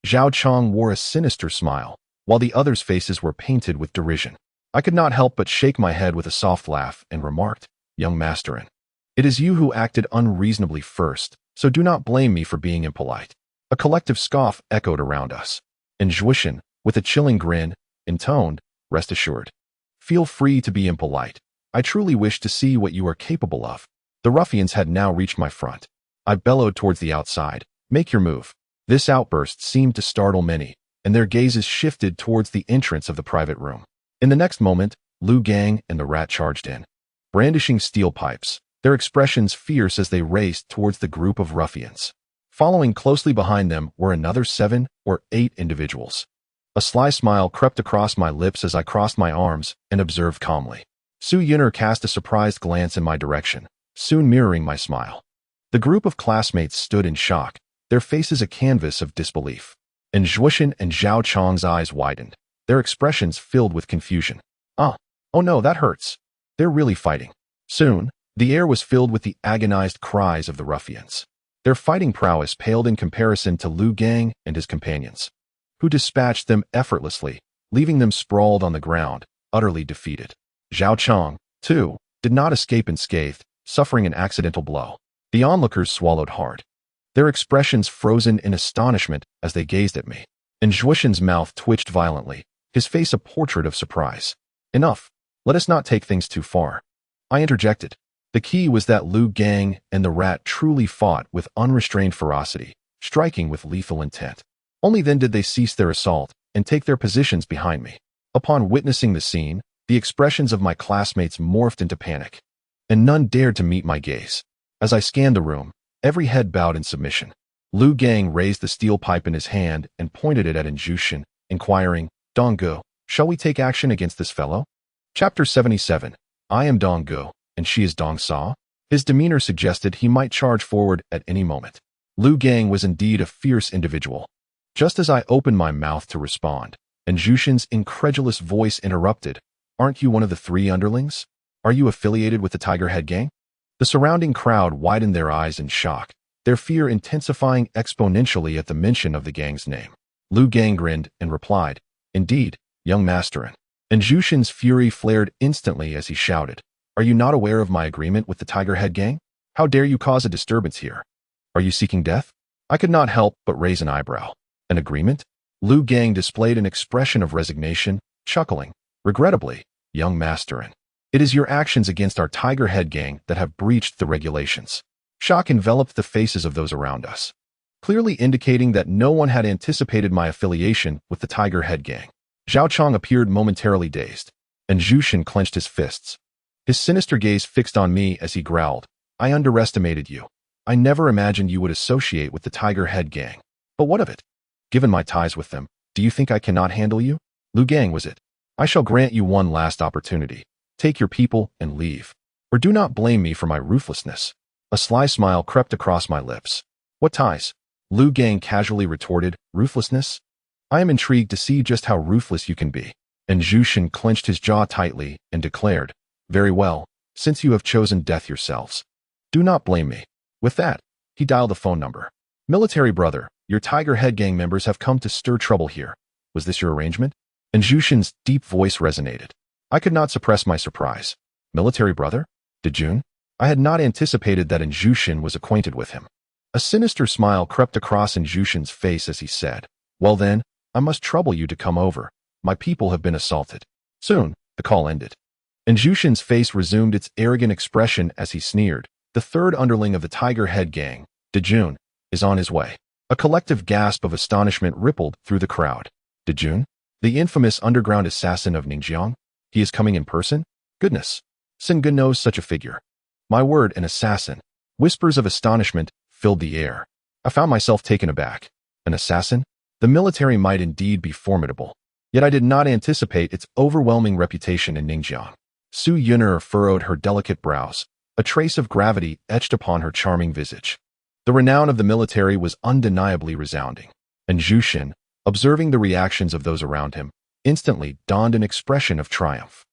Zhao Chong wore a sinister smile, while the others' faces were painted with derision. I could not help but shake my head with a soft laugh and remarked, young masterin, it is you who acted unreasonably first, so do not blame me for being impolite. A collective scoff echoed around us. And Zhuosen, with a chilling grin, intoned, rest assured. Feel free to be impolite. I truly wish to see what you are capable of. The ruffians had now reached my front. I bellowed towards the outside, make your move. This outburst seemed to startle many, and their gazes shifted towards the entrance of the private room. In the next moment, Lu Gang and the rat charged in. Brandishing steel pipes, their expressions fierce as they raced towards the group of ruffians. Following closely behind them were another 7 or 8 individuals. A sly smile crept across my lips as I crossed my arms and observed calmly. Su Yuner cast a surprised glance in my direction, soon mirroring my smile. The group of classmates stood in shock, their faces a canvas of disbelief. And Zhuosen and Zhao Chong's eyes widened, their expressions filled with confusion. Oh no, that hurts. They're really fighting. Soon, the air was filled with the agonized cries of the ruffians. Their fighting prowess paled in comparison to Lu Gang and his companions, who dispatched them effortlessly, leaving them sprawled on the ground, utterly defeated. Zhao Chong, too, did not escape unscathed, suffering an accidental blow. The onlookers swallowed hard, their expressions frozen in astonishment as they gazed at me. And Zhuosen's mouth twitched violently, his face a portrait of surprise. Enough. Let us not take things too far. I interjected. The key was that Lu Gang and the rat truly fought with unrestrained ferocity, striking with lethal intent. Only then did they cease their assault and take their positions behind me. Upon witnessing the scene, the expressions of my classmates morphed into panic, and none dared to meet my gaze. As I scanned the room, every head bowed in submission. Lu Gang raised the steel pipe in his hand and pointed it at Zhuosen, inquiring, Donggu, shall we take action against this fellow? Chapter 77. I am Donggu, and she is Dong Sa? His demeanor suggested he might charge forward at any moment. Lu Gang was indeed a fierce individual. Just as I opened my mouth to respond, and Zhuosen's incredulous voice interrupted, aren't you one of the 3 underlings? Are you affiliated with the Tiger Head Gang? The surrounding crowd widened their eyes in shock, their fear intensifying exponentially at the mention of the gang's name. Lu Gang grinned and replied, indeed, young masterin. And Zhuosen's fury flared instantly as he shouted, are you not aware of my agreement with the Tiger Head Gang? How dare you cause a disturbance here? Are you seeking death? I could not help but raise an eyebrow. An agreement? Lu Gang displayed an expression of resignation, chuckling, regrettably, young masterin. It is your actions against our Tiger Head Gang that have breached the regulations. Shock enveloped the faces of those around us, clearly indicating that no one had anticipated my affiliation with the Tiger Head Gang. Zhao Chong appeared momentarily dazed, and Zhuosen clenched his fists. His sinister gaze fixed on me as he growled, I underestimated you. I never imagined you would associate with the Tiger Head Gang. But what of it? Given my ties with them, do you think I cannot handle you? Lu Gang, was it? I shall grant you one last opportunity. Take your people and leave. Or do not blame me for my ruthlessness. A sly smile crept across my lips. What ties? Lu Gang casually retorted, ruthlessness? I am intrigued to see just how ruthless you can be. And Zhuosen clenched his jaw tightly and declared, very well, since you have chosen death yourselves. Do not blame me. With that, he dialed a phone number. Military brother, your Tiger Head Gang members have come to stir trouble here. Was this your arrangement? And Zhuosen's deep voice resonated. I could not suppress my surprise. Military brother? Dejun? I had not anticipated that Injushin was acquainted with him. A sinister smile crept across Injushin's face as he said, "Well then, I must trouble you to come over. My people have been assaulted." Soon, the call ended. Injushin's face resumed its arrogant expression as he sneered. "The third underling of the Tiger Head Gang, Dejun, is on his way." A collective gasp of astonishment rippled through the crowd. Dejun? The infamous underground assassin of Ningjiang? He is coming in person? Goodness. Singun knows such a figure. My word, an assassin. Whispers of astonishment filled the air. I found myself taken aback. An assassin? The military might indeed be formidable. Yet I did not anticipate its overwhelming reputation in Ningjiang. Su Yun'er furrowed her delicate brows, a trace of gravity etched upon her charming visage. The renown of the military was undeniably resounding, and Jushin, observing the reactions of those around him, instantly donned an expression of triumph.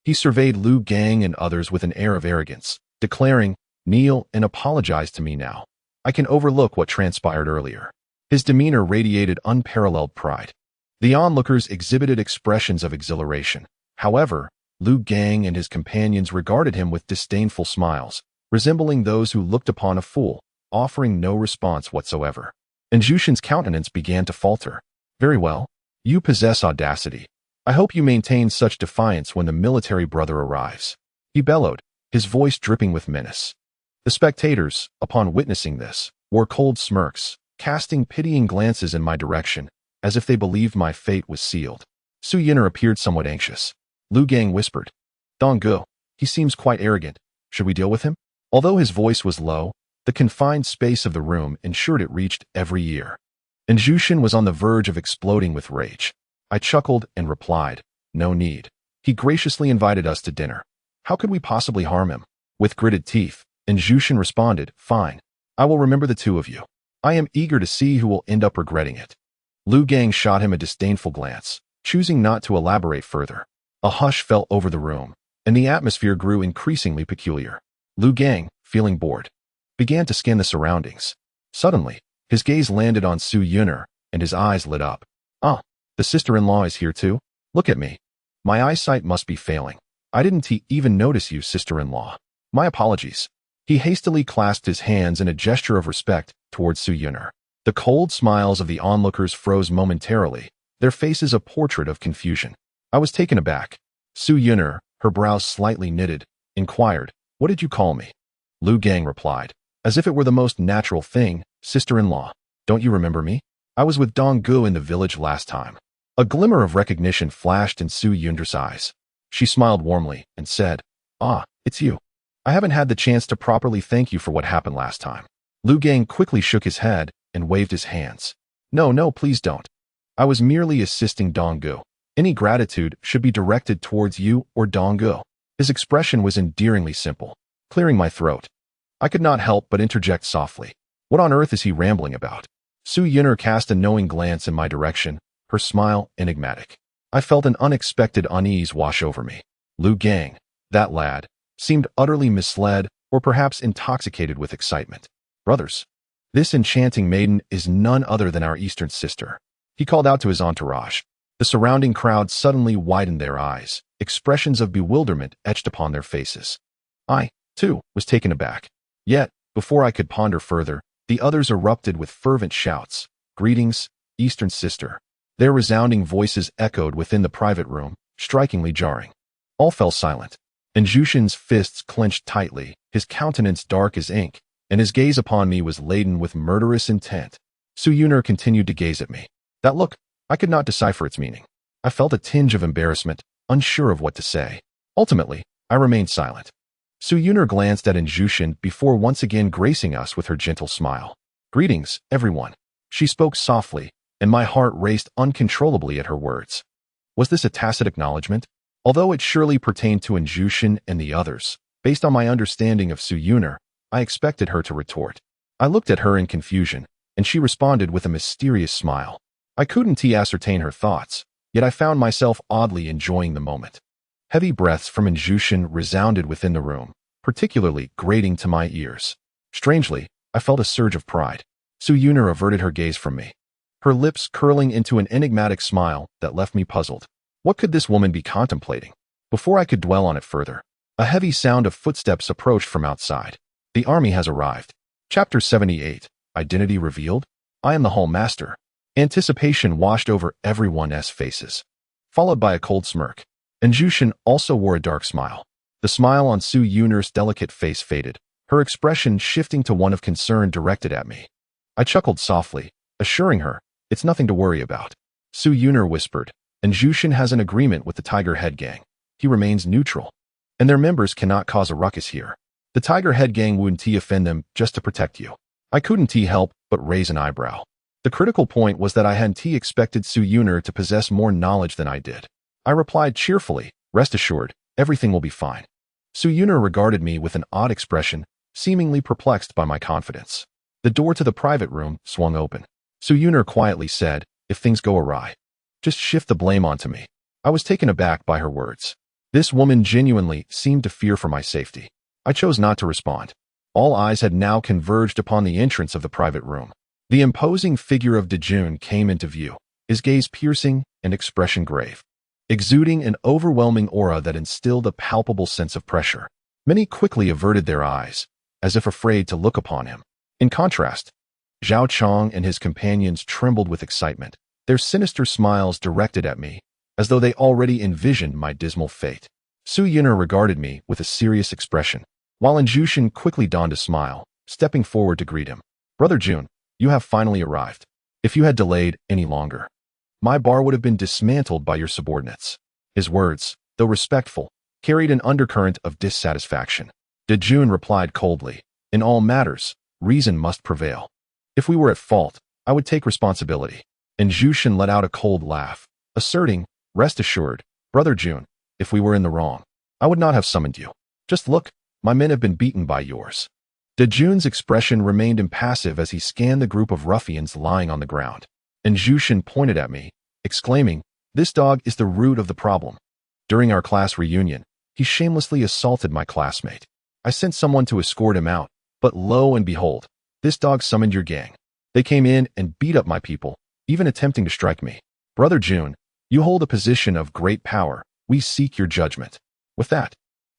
He surveyed Lu Gang and others with an air of arrogance, declaring, "Kneel and apologize to me now. I can overlook what transpired earlier." His demeanor radiated unparalleled pride. The onlookers exhibited expressions of exhilaration. However, Lu Gang and his companions regarded him with disdainful smiles, resembling those who looked upon a fool, offering no response whatsoever. And Jushin's countenance began to falter. "Very well. You possess audacity. I hope you maintain such defiance when the military brother arrives," he bellowed, his voice dripping with menace. The spectators, upon witnessing this, wore cold smirks, casting pitying glances in my direction, as if they believed my fate was sealed. Su Yun'er appeared somewhat anxious. Lu Gang whispered, "Donggu, he seems quite arrogant. Should we deal with him?" Although his voice was low, the confined space of the room ensured it reached every ear. And Jushin was on the verge of exploding with rage. I chuckled and replied, "No need. He graciously invited us to dinner. How could we possibly harm him?" With gritted teeth, and Jushin responded, "Fine. I will remember the two of you. I am eager to see who will end up regretting it." Lu Gang shot him a disdainful glance, choosing not to elaborate further. A hush fell over the room, and the atmosphere grew increasingly peculiar. Lu Gang, feeling bored, began to scan the surroundings. Suddenly, his gaze landed on Su Yun'er, and his eyes lit up. "Ah, the sister-in-law is here too? Look at me. My eyesight must be failing. I didn't even notice you, sister-in-law. My apologies." He hastily clasped his hands in a gesture of respect towards Su Yun'er. The cold smiles of the onlookers froze momentarily, their faces a portrait of confusion. I was taken aback. Su Yun'er, her brows slightly knitted, inquired, "What did you call me?" Lu Gang replied, as if it were the most natural thing, "Sister-in-law. Don't you remember me? I was with Donggu in the village last time." A glimmer of recognition flashed in Su Yun'er's eyes. She smiled warmly and said, "Ah, it's you. I haven't had the chance to properly thank you for what happened last time." Lu Gang quickly shook his head and waved his hands. No, please don't. I was merely assisting Donggu. Any gratitude should be directed towards you or Donggu." His expression was endearingly simple, clearing my throat. I could not help but interject softly, "What on earth is he rambling about?" Su Yun'er cast a knowing glance in my direction, her smile enigmatic. I felt an unexpected unease wash over me. Lu Gang, that lad, seemed utterly misled or perhaps intoxicated with excitement. "Brothers, this enchanting maiden is none other than our Eastern sister," he called out to his entourage. The surrounding crowd suddenly widened their eyes, expressions of bewilderment etched upon their faces. I, too, was taken aback. Yet, before I could ponder further, the others erupted with fervent shouts. "Greetings, Eastern sister." Their resounding voices echoed within the private room, strikingly jarring. All fell silent, and Jushin's fists clenched tightly, his countenance dark as ink, and his gaze upon me was laden with murderous intent. Su Yun'er continued to gaze at me. That look, I could not decipher its meaning. I felt a tinge of embarrassment, unsure of what to say. Ultimately, I remained silent. Su Yun'er glanced at Jushin before once again gracing us with her gentle smile. "Greetings, everyone." She spoke softly, and my heart raced uncontrollably at her words. Was this a tacit acknowledgement? Although it surely pertained to Jushin and the others, based on my understanding of Su Yun'er, I expected her to retort. I looked at her in confusion, and she responded with a mysterious smile. I couldn't ascertain her thoughts, yet I found myself oddly enjoying the moment. Heavy breaths from Jushin resounded within the room, particularly grating to my ears. Strangely, I felt a surge of pride. Su Yun'er averted her gaze from me, her lips curling into an enigmatic smile that left me puzzled. What could this woman be contemplating? Before I could dwell on it further, a heavy sound of footsteps approached from outside. The army has arrived. Chapter 78. Identity revealed? I am the Hall Master. Anticipation washed over everyone's faces, followed by a cold smirk. And Jushin also wore a dark smile. The smile on Su Yun'er's delicate face faded, her expression shifting to one of concern directed at me. I chuckled softly, assuring her, it's nothing to worry about. Su Yun'er whispered, and Jushin has an agreement with the Tiger Head Gang. He remains neutral, and their members cannot cause a ruckus here. The Tiger Head Gang wouldn't offend them just to protect you. I couldn't help but raise an eyebrow. The critical point was that I hadn't expected Su Yun'er to possess more knowledge than I did. I replied cheerfully, rest assured, everything will be fine. Su Yun'er regarded me with an odd expression, seemingly perplexed by my confidence. The door to the private room swung open. Su Yun'er quietly said, if things go awry, just shift the blame onto me. I was taken aback by her words. This woman genuinely seemed to fear for my safety. I chose not to respond. All eyes had now converged upon the entrance of the private room. The imposing figure of Dejun came into view, his gaze piercing and expression grave, exuding an overwhelming aura that instilled a palpable sense of pressure. Many quickly averted their eyes, as if afraid to look upon him. In contrast, Zhao Chong and his companions trembled with excitement, their sinister smiles directed at me, as though they already envisioned my dismal fate. Su Yun'er regarded me with a serious expression, while Jushin quickly donned a smile, stepping forward to greet him. Brother Jun, you have finally arrived. If you had delayed any longer, my bar would have been dismantled by your subordinates. His words, though respectful, carried an undercurrent of dissatisfaction. Dejun replied coldly, in all matters, reason must prevail. If we were at fault, I would take responsibility. And Jushin let out a cold laugh, asserting, rest assured, Brother Jun, if we were in the wrong, I would not have summoned you. Just look, my men have been beaten by yours. Dejun's expression remained impassive as he scanned the group of ruffians lying on the ground. And Jushin pointed at me, exclaiming, this dog is the root of the problem. During our class reunion, he shamelessly assaulted my classmate. I sent someone to escort him out, but lo and behold, this dog summoned your gang. They came in and beat up my people, even attempting to strike me. Brother Jun, you hold a position of great power. We seek your judgment. With that,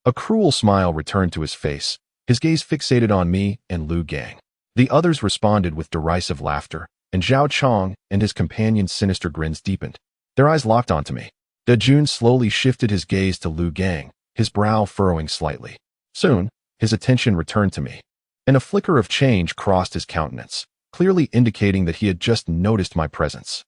a cruel smile returned to his face, his gaze fixated on me and Lu Gang. The others responded with derisive laughter, and Zhao Chong and his companion's sinister grins deepened. Their eyes locked onto me. Dejun slowly shifted his gaze to Lu Gang, his brow furrowing slightly. Soon, his attention returned to me, and a flicker of change crossed his countenance, clearly indicating that he had just noticed my presence.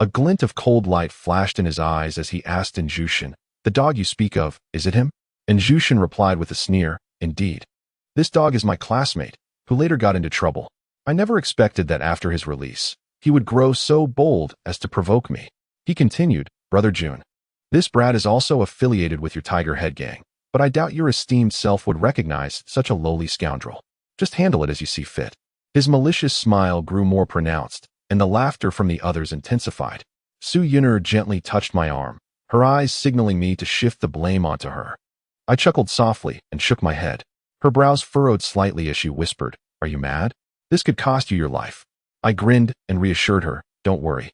A glint of cold light flashed in his eyes as he asked in Jushin, the dog you speak of, is it him? And Jushin replied with a sneer, indeed. This dog is my classmate, who later got into trouble. I never expected that after his release, he would grow so bold as to provoke me. He continued, Brother Jun, this brat is also affiliated with your Tiger Head Gang, but I doubt your esteemed self would recognize such a lowly scoundrel. Just handle it as you see fit. His malicious smile grew more pronounced, and the laughter from the others intensified. Su Yun'er gently touched my arm, her eyes signaling me to shift the blame onto her. I chuckled softly and shook my head. Her brows furrowed slightly as she whispered, are you mad? This could cost you your life. I grinned and reassured her, don't worry.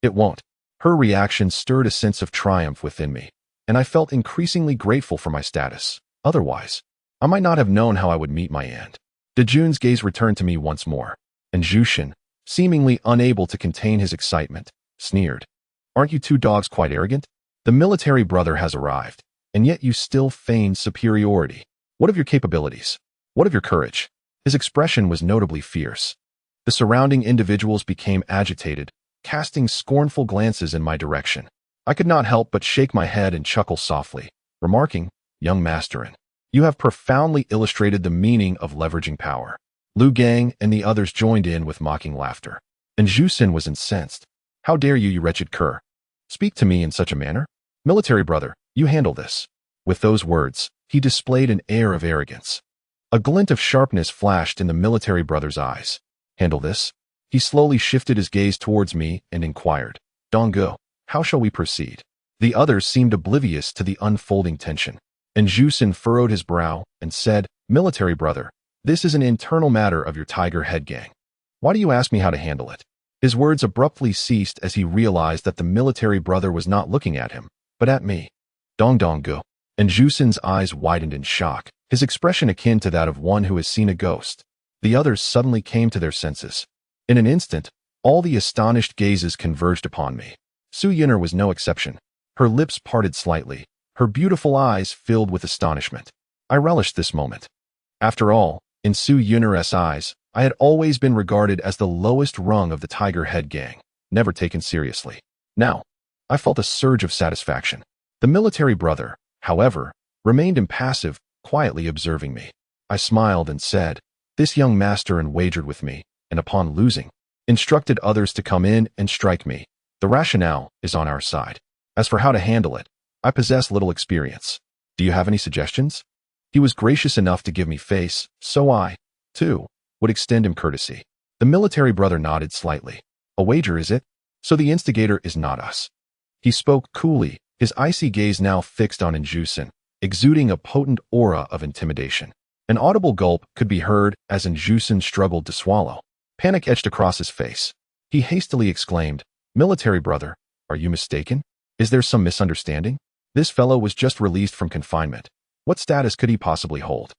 It won't. Her reaction stirred a sense of triumph within me, and I felt increasingly grateful for my status. Otherwise, I might not have known how I would meet my end. Dejun's gaze returned to me once more, and Jushin, seemingly unable to contain his excitement, sneered. Aren't you two dogs quite arrogant? The military brother has arrived, and yet you still feign superiority. What of your capabilities? What of your courage? His expression was notably fierce. The surrounding individuals became agitated, casting scornful glances in my direction. I could not help but shake my head and chuckle softly, remarking, young Masterin, you have profoundly illustrated the meaning of leveraging power. Lu Gang and the others joined in with mocking laughter. And Jushin was incensed. How dare you wretched cur? Speak to me in such a manner? Military brother, you handle this. With those words, he displayed an air of arrogance. A glint of sharpness flashed in the military brother's eyes. Handle this? He slowly shifted his gaze towards me and inquired, Donggo, how shall we proceed? The others seemed oblivious to the unfolding tension. And Jushin furrowed his brow and said, military brother, this is an internal matter of your Tiger Head Gang. Why do you ask me how to handle it? His words abruptly ceased as he realized that the military brother was not looking at him, but at me. Donggo. and Jusin's eyes widened in shock, his expression akin to that of one who has seen a ghost. The others suddenly came to their senses. In an instant, all the astonished gazes converged upon me. Su Yun'er was no exception. Her lips parted slightly, her beautiful eyes filled with astonishment. I relished this moment. After all, in Su Yun'er's eyes, I had always been regarded as the lowest rung of the Tiger Head gang, never taken seriously. Now, I felt a surge of satisfaction. The military brother, however, remained impassive, quietly observing me. I smiled and said, "This young master and wagered with me, and upon losing, instructed others to come in and strike me. The rationale is on our side. As for how to handle it, I possess little experience. Do you have any suggestions?" He was gracious enough to give me face, so I, too, would extend him courtesy. The military brother nodded slightly. "A wager, is it? So the instigator is not us." He spoke coolly, his icy gaze now fixed on Jusin, exuding a potent aura of intimidation. An audible gulp could be heard as Jusin struggled to swallow. Panic etched across his face. He hastily exclaimed, "Military brother, are you mistaken? Is there some misunderstanding? This fellow was just released from confinement. What status could he possibly hold?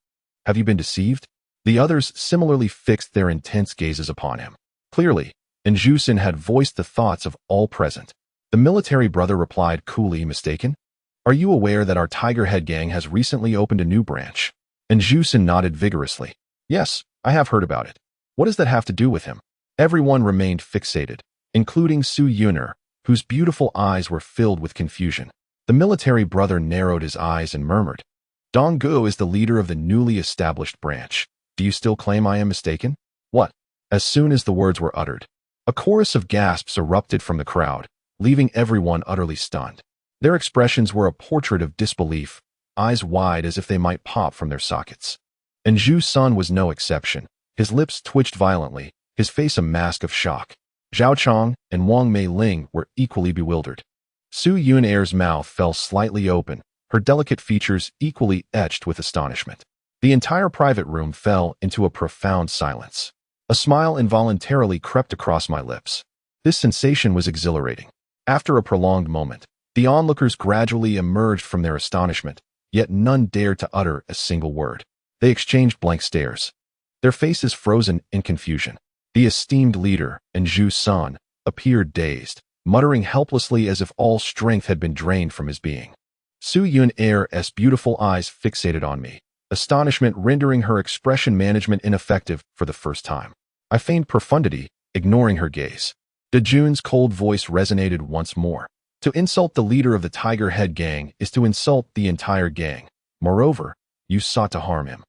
Have you been deceived?" The others similarly fixed their intense gazes upon him. Clearly, Jusin had voiced the thoughts of all present. The military brother replied coolly, "Mistaken? Are you aware that our Tiger Head gang has recently opened a new branch?" Jusin nodded vigorously. "Yes, I have heard about it. What does that have to do with him?" Everyone remained fixated, including Su Yun'er, whose beautiful eyes were filled with confusion. The military brother narrowed his eyes and murmured, "Donggu is the leader of the newly established branch. Do you still claim I am mistaken?" "What?" As soon as the words were uttered, a chorus of gasps erupted from the crowd, leaving everyone utterly stunned. Their expressions were a portrait of disbelief, eyes wide as if they might pop from their sockets. And Jusin was no exception. His lips twitched violently, his face a mask of shock. Zhao Chong and Wang Meiling were equally bewildered. Su Yun'er's mouth fell slightly open, her delicate features equally etched with astonishment. The entire private room fell into a profound silence. A smile involuntarily crept across my lips. This sensation was exhilarating. After a prolonged moment, the onlookers gradually emerged from their astonishment, yet none dared to utter a single word. They exchanged blank stares, their faces frozen in confusion. The esteemed leader, Jusin, appeared dazed, muttering helplessly as if all strength had been drained from his being. Su Yun'er's beautiful eyes fixated on me, astonishment rendering her expression management ineffective for the first time. I feigned profundity, ignoring her gaze. Dejun's cold voice resonated once more. "To insult the leader of the Tiger Head gang is to insult the entire gang. Moreover, you sought to harm him."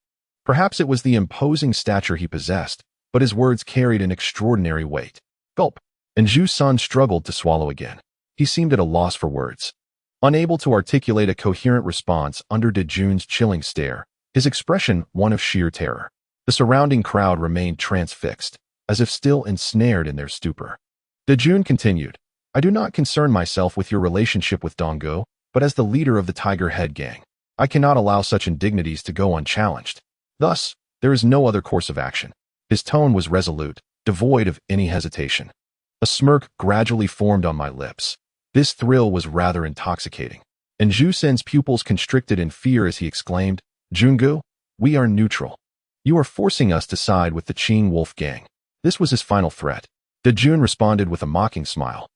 Perhaps it was the imposing stature he possessed, but his words carried an extraordinary weight. Gulp. Jusin struggled to swallow again. He seemed at a loss for words. Unable to articulate a coherent response under Dejun's chilling stare, his expression one of sheer terror. The surrounding crowd remained transfixed, as if still ensnared in their stupor. Dejun continued, "I do not concern myself with your relationship with Donggu, but as the leader of the Tiger Head gang, I cannot allow such indignities to go unchallenged. Thus, there is no other course of action." His tone was resolute, devoid of any hesitation. A smirk gradually formed on my lips. This thrill was rather intoxicating. And Jusin's pupils constricted in fear as he exclaimed, "Jungu, we are neutral. You are forcing us to side with the Qing Wolf gang." This was his final threat. Dejun responded with a mocking smile.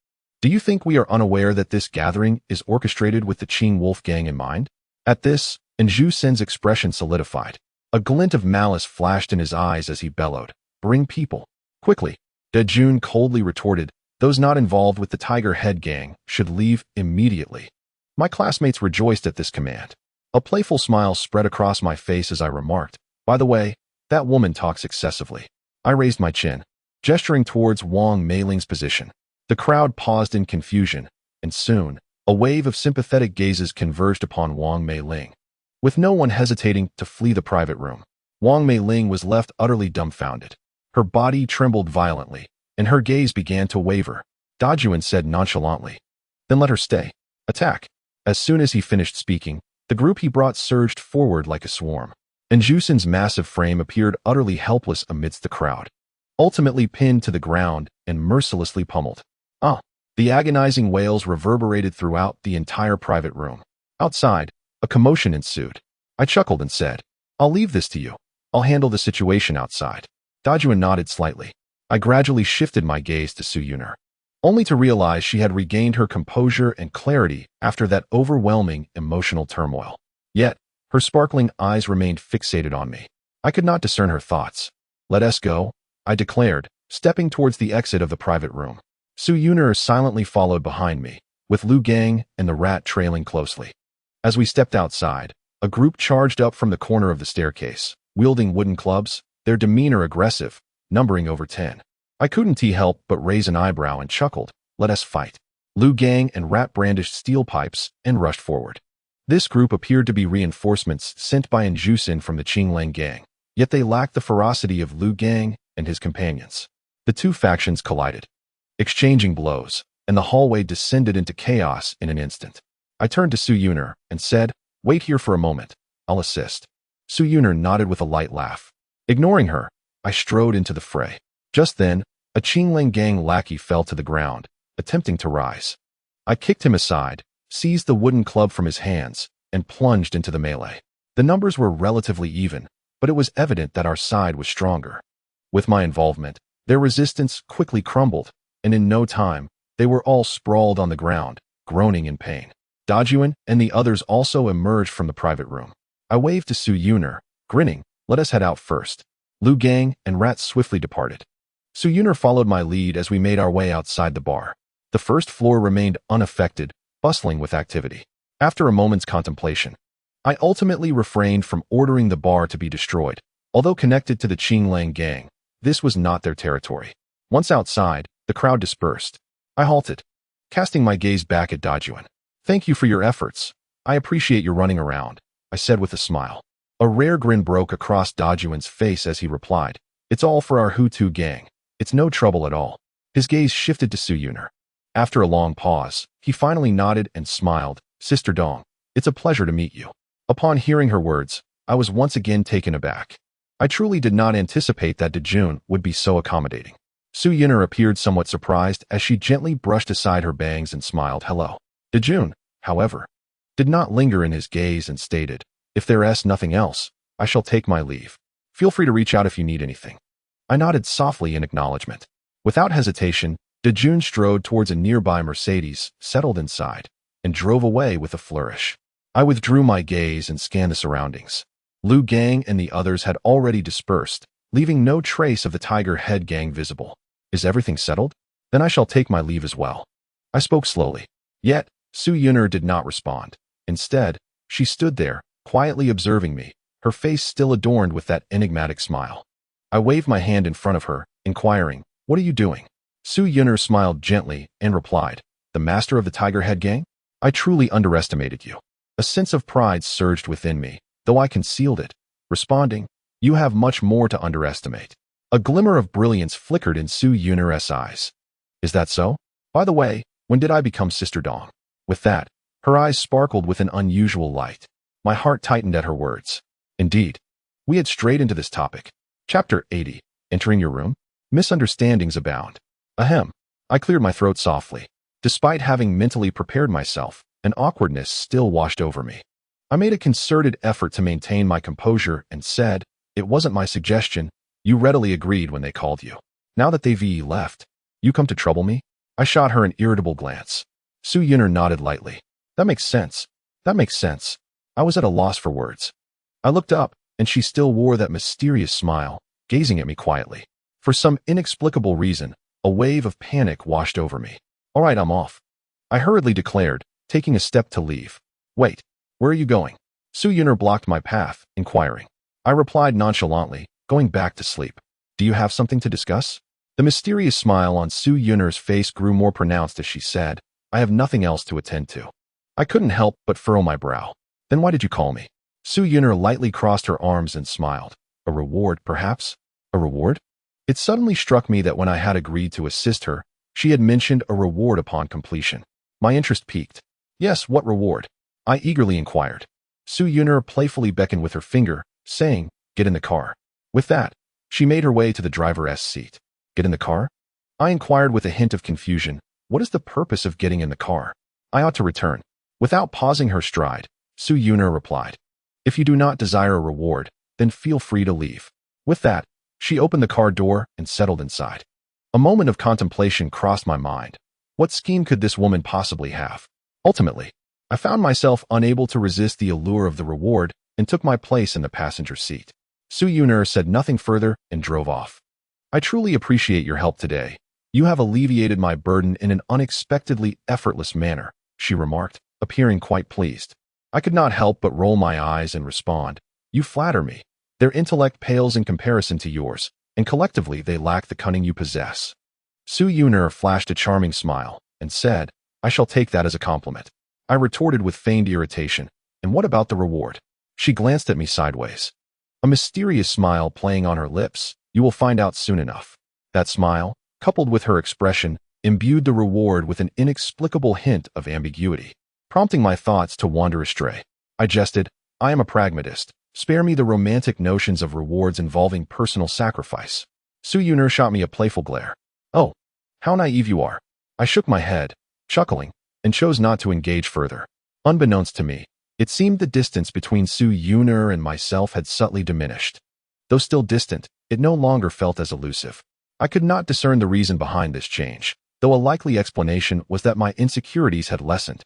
"Do you think we are unaware that this gathering is orchestrated with the Qing Wolf gang in mind?" At this, Jusin's expression solidified. A glint of malice flashed in his eyes as he bellowed, "Bring people, quickly." Dejun coldly retorted, "Those not involved with the Tiger Head gang should leave immediately." My classmates rejoiced at this command. A playful smile spread across my face as I remarked, "By the way, that woman talks excessively." I raised my chin, gesturing towards Wang Meiling's position. The crowd paused in confusion, and soon, a wave of sympathetic gazes converged upon Wang Meiling. With no one hesitating to flee the private room, Wang Meiling was left utterly dumbfounded. Her body trembled violently, and her gaze began to waver. Dajuan said nonchalantly, "Then let her stay. Attack." As soon as he finished speaking, the group he brought surged forward like a swarm, and Jusin's massive frame appeared utterly helpless amidst the crowd, ultimately pinned to the ground and mercilessly pummeled. Ah! The agonizing wails reverberated throughout the entire private room. Outside, A commotion ensued. I chuckled and said, "I'll leave this to you. I'll handle the situation outside." Dajuan nodded slightly. I gradually shifted my gaze to Suyuner, only to realize she had regained her composure and clarity after that overwhelming emotional turmoil. Yet, her sparkling eyes remained fixated on me. I could not discern her thoughts. "Let us go," I declared, stepping towards the exit of the private room. Suyuner silently followed behind me, with Lu Gang and the rat trailing closely. As we stepped outside, a group charged up from the corner of the staircase, wielding wooden clubs, their demeanor aggressive, numbering over 10. I couldn't help but raise an eyebrow and chuckled. "Let us fight." Lu Gang and Rat brandished steel pipes and rushed forward. This group appeared to be reinforcements sent by Anjusin from the Qinglang gang, yet they lacked the ferocity of Lu Gang and his companions. The two factions collided, exchanging blows, and the hallway descended into chaos in an instant. I turned to Suyuner and said, "Wait here for a moment. I'll assist." Suyuner nodded with a light laugh. Ignoring her, I strode into the fray. Just then, a Qinglang gang lackey fell to the ground, attempting to rise. I kicked him aside, seized the wooden club from his hands, and plunged into the melee. The numbers were relatively even, but it was evident that our side was stronger. With my involvement, their resistance quickly crumbled, and in no time, they were all sprawled on the ground, groaning in pain. Dajuan and the others also emerged from the private room. I waved to Suyuner, grinning. "Let us head out first." Lu Gang and Rat swiftly departed. Suyuner followed my lead as we made our way outside the bar. The first floor remained unaffected, bustling with activity. After a moment's contemplation, I ultimately refrained from ordering the bar to be destroyed. Although connected to the Qinglang gang, this was not their territory. Once outside, the crowd dispersed. I halted, casting my gaze back at Dajuan. "Thank you for your efforts. I appreciate your running around," I said with a smile. A rare grin broke across Dajuan's face as he replied, "It's all for our Hutu gang. It's no trouble at all." His gaze shifted to Suyuner. After a long pause, he finally nodded and smiled. "Sister Dong, it's a pleasure to meet you." Upon hearing her words, I was once again taken aback. I truly did not anticipate that Dajuan would be so accommodating. Suyuner appeared somewhat surprised as she gently brushed aside her bangs and smiled hello. Dajuan, however, did not linger in his gaze and stated, "If there's nothing else, I shall take my leave. Feel free to reach out if you need anything." I nodded softly in acknowledgement. Without hesitation, Dajuan strode towards a nearby Mercedes, settled inside, and drove away with a flourish. I withdrew my gaze and scanned the surroundings. Lu Gang and the others had already dispersed, leaving no trace of the Tiger Head gang visible. "Is everything settled? Then I shall take my leave as well." I spoke slowly. Yet, Suyuner did not respond. Instead, she stood there, quietly observing me, her face still adorned with that enigmatic smile. I waved my hand in front of her, inquiring, "What are you doing?" Suyuner smiled gently and replied, "The master of the Tiger Head gang? I truly underestimated you." A sense of pride surged within me, though I concealed it, responding, "You have much more to underestimate." A glimmer of brilliance flickered in Suyuner's eyes. "Is that so? By the way, when did I become Sister Dong?" With that, her eyes sparkled with an unusual light. My heart tightened at her words. Indeed, we had strayed into this topic. Chapter 80. Entering your room? Misunderstandings abound. Ahem. I cleared my throat softly. Despite having mentally prepared myself, an awkwardness still washed over me. I made a concerted effort to maintain my composure and said, "It wasn't my suggestion. You readily agreed when they called you. Now that they've left, you come to trouble me?" I shot her an irritable glance. Suyuner nodded lightly. That makes sense. I was at a loss for words. I looked up, and she still wore that mysterious smile, gazing at me quietly. For some inexplicable reason, a wave of panic washed over me. "All right, I'm off," I hurriedly declared, taking a step to leave. "Wait, where are you going?" Suyuner blocked my path, inquiring. I replied nonchalantly, going back to sleep. "Do you have something to discuss?" The mysterious smile on Suyuner's face grew more pronounced as she said, "I have nothing else to attend to." I couldn't help but furrow my brow. "Then why did you call me?" Suyuner lightly crossed her arms and smiled. "A reward, perhaps?" "A reward?" It suddenly struck me that when I had agreed to assist her, she had mentioned a reward upon completion. My interest piqued. "Yes, what reward?" I eagerly inquired. Suyuner playfully beckoned with her finger, saying, "Get in the car." With that, she made her way to the driver's seat. "Get in the car?" I inquired with a hint of confusion. What is the purpose of getting in the car? I ought to return. Without pausing her stride, Su Yuner replied. If you do not desire a reward, then feel free to leave. With that, she opened the car door and settled inside. A moment of contemplation crossed my mind. What scheme could this woman possibly have? Ultimately, I found myself unable to resist the allure of the reward and took my place in the passenger seat. Su Yuner said nothing further and drove off. I truly appreciate your help today. You have alleviated my burden in an unexpectedly effortless manner, she remarked, appearing quite pleased. I could not help but roll my eyes and respond. You flatter me. Their intellect pales in comparison to yours, and collectively they lack the cunning you possess. Su Yuner flashed a charming smile and said, I shall take that as a compliment. I retorted with feigned irritation, and what about the reward? She glanced at me sideways. A mysterious smile playing on her lips. You will find out soon enough. That smile, coupled with her expression, imbued the reward with an inexplicable hint of ambiguity, prompting my thoughts to wander astray. I jested, I am a pragmatist. Spare me the romantic notions of rewards involving personal sacrifice. Su Yuner shot me a playful glare. Oh, how naive you are. I shook my head, chuckling, and chose not to engage further. Unbeknownst to me, it seemed the distance between Su Yuner and myself had subtly diminished. Though still distant, it no longer felt as elusive. I could not discern the reason behind this change, though a likely explanation was that my insecurities had lessened.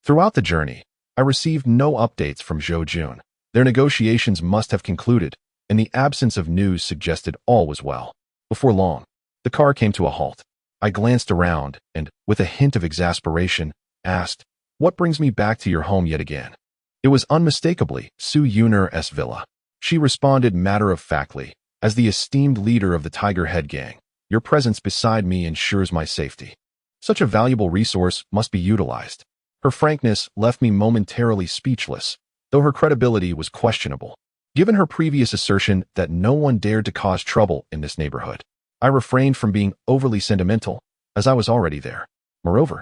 Throughout the journey, I received no updates from Zhou Jun. Their negotiations must have concluded, and the absence of news suggested all was well. Before long, the car came to a halt. I glanced around and, with a hint of exasperation, asked, What brings me back to your home yet again? It was unmistakably Su Yuner's villa. She responded matter-of-factly, as the esteemed leader of the Tiger Head Gang, your presence beside me ensures my safety. Such a valuable resource must be utilized. Her frankness left me momentarily speechless, though her credibility was questionable. Given her previous assertion that no one dared to cause trouble in this neighborhood, I refrained from being overly sentimental, as I was already there. Moreover,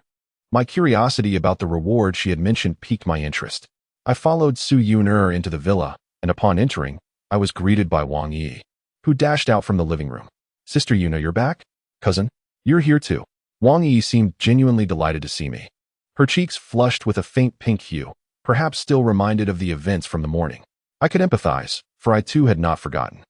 my curiosity about the reward she had mentioned piqued my interest. I followed Su Yuner into the villa, and upon entering, I was greeted by Wang Yi, who dashed out from the living room. Sister Yuna, you're back? Cousin, you're here too. Wang Yi seemed genuinely delighted to see me. Her cheeks flushed with a faint pink hue, perhaps still reminded of the events from the morning. I could empathize, for I too had not forgotten.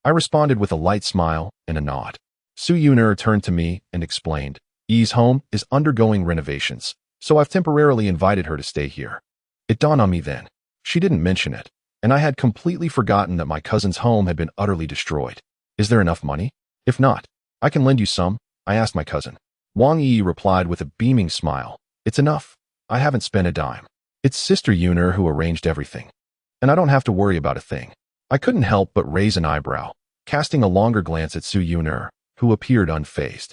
I responded with a light smile and a nod. Su Yuner turned to me and explained, Yi's home is undergoing renovations, so I've temporarily invited her to stay here. It dawned on me then. She didn't mention it, and I had completely forgotten that my cousin's home had been utterly destroyed. Is there enough money? If not, I can lend you some, I asked my cousin. Wang Yi replied with a beaming smile. It's enough. I haven't spent a dime. It's Sister Yuner who arranged everything. And I don't have to worry about a thing. I couldn't help but raise an eyebrow, casting a longer glance at Su Yuner, who appeared unfazed.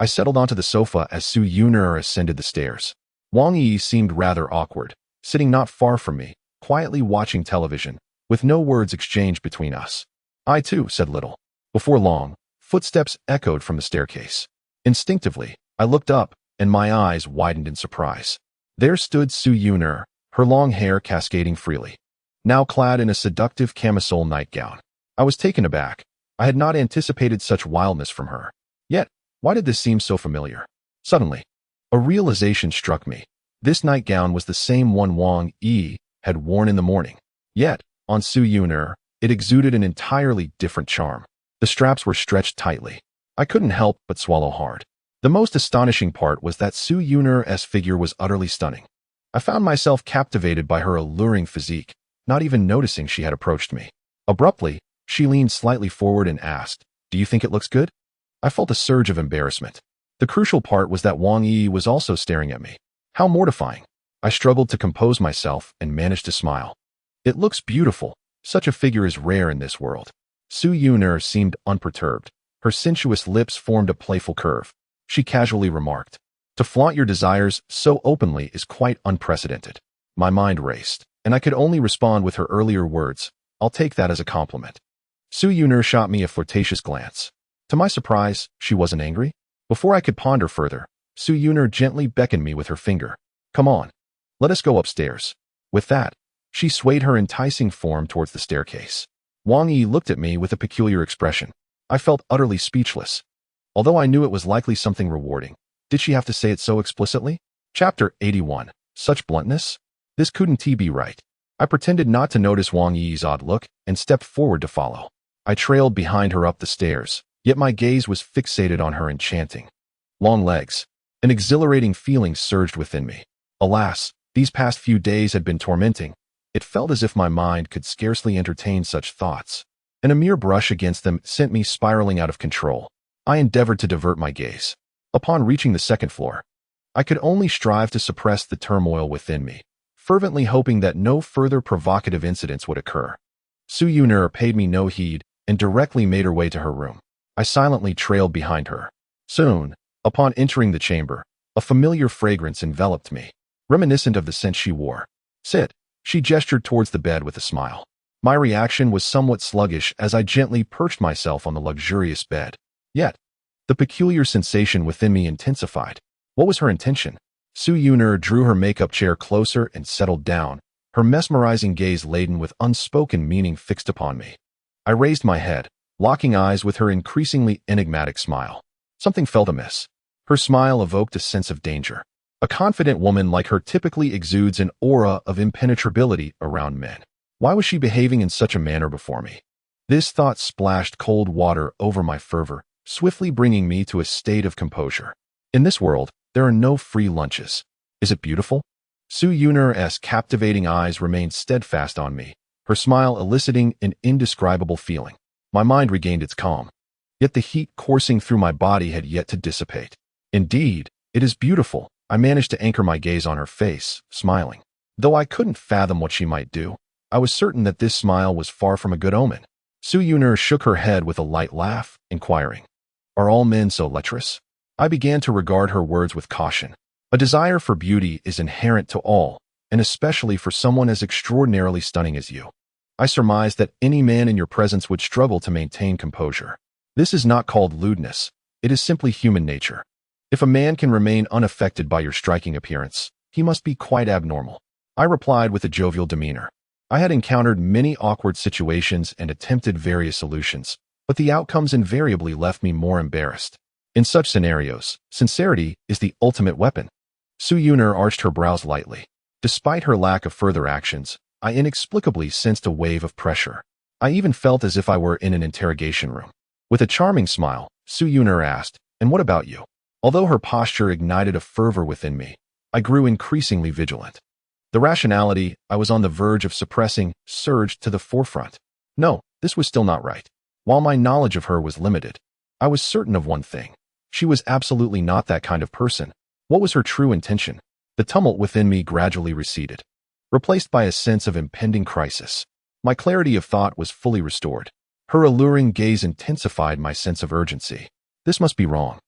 I settled onto the sofa as Su Yuner ascended the stairs. Wang Yi seemed rather awkward, sitting not far from me, quietly watching television, with no words exchanged between us. I too said little. Before long, footsteps echoed from the staircase. Instinctively, I looked up, and my eyes widened in surprise. There stood Su Yuner, her long hair cascading freely, now clad in a seductive camisole nightgown. I was taken aback. I had not anticipated such wildness from her. Yet, why did this seem so familiar? Suddenly, a realization struck me. This nightgown was the same one Wang Yi had worn in the morning. Yet, on Su Yuner, it exuded an entirely different charm. The straps were stretched tightly. I couldn't help but swallow hard. The most astonishing part was that Su Yuner's figure was utterly stunning. I found myself captivated by her alluring physique, not even noticing she had approached me. Abruptly, she leaned slightly forward and asked, Do you think it looks good? I felt a surge of embarrassment. The crucial part was that Wang Yi was also staring at me. How mortifying. I struggled to compose myself and managed to smile. It looks beautiful. Such a figure is rare in this world. Su Yuner seemed unperturbed. Her sensuous lips formed a playful curve. She casually remarked, To flaunt your desires so openly is quite unprecedented. My mind raced, and I could only respond with her earlier words, I'll take that as a compliment. Su Yuner shot me a flirtatious glance. To my surprise, she wasn't angry. Before I could ponder further, Su Yuner gently beckoned me with her finger. Come on, let us go upstairs. With that, she swayed her enticing form towards the staircase. Wang Yi looked at me with a peculiar expression. I felt utterly speechless. Although I knew it was likely something rewarding, did she have to say it so explicitly? Chapter 81. Such bluntness? This couldn't be right. I pretended not to notice Wang Yi's odd look and stepped forward to follow. I trailed behind her up the stairs, yet my gaze was fixated on her enchanting long legs. An exhilarating feeling surged within me. Alas, these past few days had been tormenting. It felt as if my mind could scarcely entertain such thoughts, and a mere brush against them sent me spiraling out of control. I endeavored to divert my gaze. Upon reaching the second floor, I could only strive to suppress the turmoil within me, fervently hoping that no further provocative incidents would occur. Su Yun'er paid me no heed and directly made her way to her room. I silently trailed behind her. Soon, upon entering the chamber, a familiar fragrance enveloped me, reminiscent of the scent she wore. Sit. She gestured towards the bed with a smile. My reaction was somewhat sluggish as I gently perched myself on the luxurious bed. Yet, the peculiar sensation within me intensified. What was her intention? Su Yun'er drew her makeup chair closer and settled down, her mesmerizing gaze laden with unspoken meaning fixed upon me. I raised my head, locking eyes with her increasingly enigmatic smile. Something felt amiss. Her smile evoked a sense of danger. A confident woman like her typically exudes an aura of impenetrability around men. Why was she behaving in such a manner before me? This thought splashed cold water over my fervor, swiftly bringing me to a state of composure. In this world, there are no free lunches. Is it beautiful? Su Yun'er's captivating eyes remained steadfast on me, her smile eliciting an indescribable feeling. My mind regained its calm. Yet the heat coursing through my body had yet to dissipate. Indeed, it is beautiful. I managed to anchor my gaze on her face, smiling. Though I couldn't fathom what she might do, I was certain that this smile was far from a good omen. Su Yun'er shook her head with a light laugh, inquiring, "Are all men so lecherous?" I began to regard her words with caution. A desire for beauty is inherent to all, and especially for someone as extraordinarily stunning as you. I surmised that any man in your presence would struggle to maintain composure. This is not called lewdness. It is simply human nature. If a man can remain unaffected by your striking appearance, he must be quite abnormal. I replied with a jovial demeanor. I had encountered many awkward situations and attempted various solutions, but the outcomes invariably left me more embarrassed. In such scenarios, sincerity is the ultimate weapon. Su Yun'er arched her brows lightly. Despite her lack of further actions, I inexplicably sensed a wave of pressure. I even felt as if I were in an interrogation room. With a charming smile, Su Yun'er asked, "And what about you?" Although her posture ignited a fervor within me, I grew increasingly vigilant. The rationality I was on the verge of suppressing surged to the forefront. No, this was still not right. While my knowledge of her was limited, I was certain of one thing. She was absolutely not that kind of person. What was her true intention? The tumult within me gradually receded, replaced by a sense of impending crisis. My clarity of thought was fully restored. Her alluring gaze intensified my sense of urgency. This must be wrong.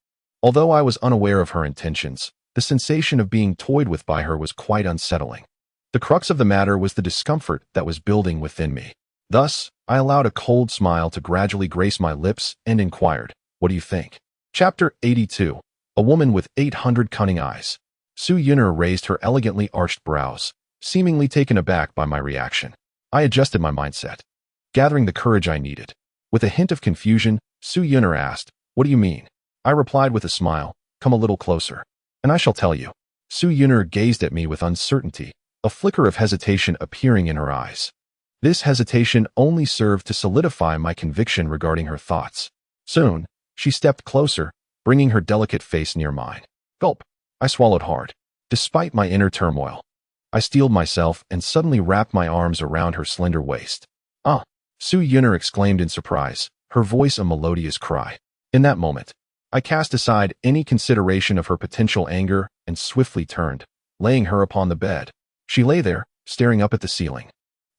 Although I was unaware of her intentions, the sensation of being toyed with by her was quite unsettling. The crux of the matter was the discomfort that was building within me. Thus, I allowed a cold smile to gradually grace my lips and inquired, "What do you think?" Chapter 82. A Woman with 800 Cunning Eyes. Su Yun'er raised her elegantly arched brows, seemingly taken aback by my reaction. I adjusted my mindset, gathering the courage I needed. With a hint of confusion, Su Yun'er asked, "What do you mean?" I replied with a smile, "Come a little closer, and I shall tell you." Su Yun'er gazed at me with uncertainty, a flicker of hesitation appearing in her eyes. This hesitation only served to solidify my conviction regarding her thoughts. Soon, she stepped closer, bringing her delicate face near mine. Gulp! I swallowed hard. Despite my inner turmoil, I steeled myself and suddenly wrapped my arms around her slender waist. "Ah!" Su Yun'er exclaimed in surprise, her voice a melodious cry. In that moment, I cast aside any consideration of her potential anger and swiftly turned, laying her upon the bed. She lay there, staring up at the ceiling,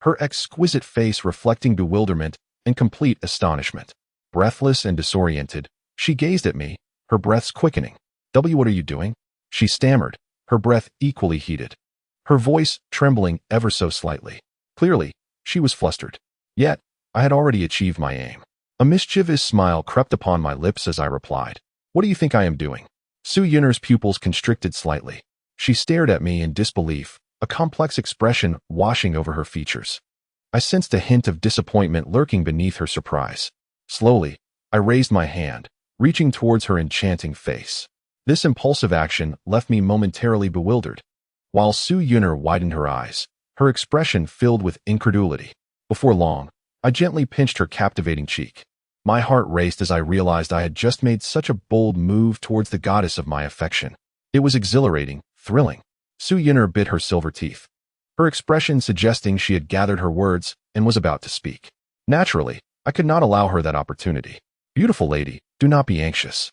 her exquisite face reflecting bewilderment and complete astonishment. Breathless and disoriented, she gazed at me, her breaths quickening. What are you doing?" she stammered, her breath equally heated, her voice trembling ever so slightly. Clearly, she was flustered. Yet, I had already achieved my aim. A mischievous smile crept upon my lips as I replied, "What do you think I am doing?" Su Yun'er's pupils constricted slightly. She stared at me in disbelief, a complex expression washing over her features. I sensed a hint of disappointment lurking beneath her surprise. Slowly, I raised my hand, reaching towards her enchanting face. This impulsive action left me momentarily bewildered. While Su Yun'er widened her eyes, her expression filled with incredulity. Before long, I gently pinched her captivating cheek. My heart raced as I realized I had just made such a bold move towards the goddess of my affection. It was exhilarating, thrilling. Su Yin'er bit her silver teeth, her expression suggesting she had gathered her words and was about to speak. Naturally, I could not allow her that opportunity. Beautiful lady, do not be anxious.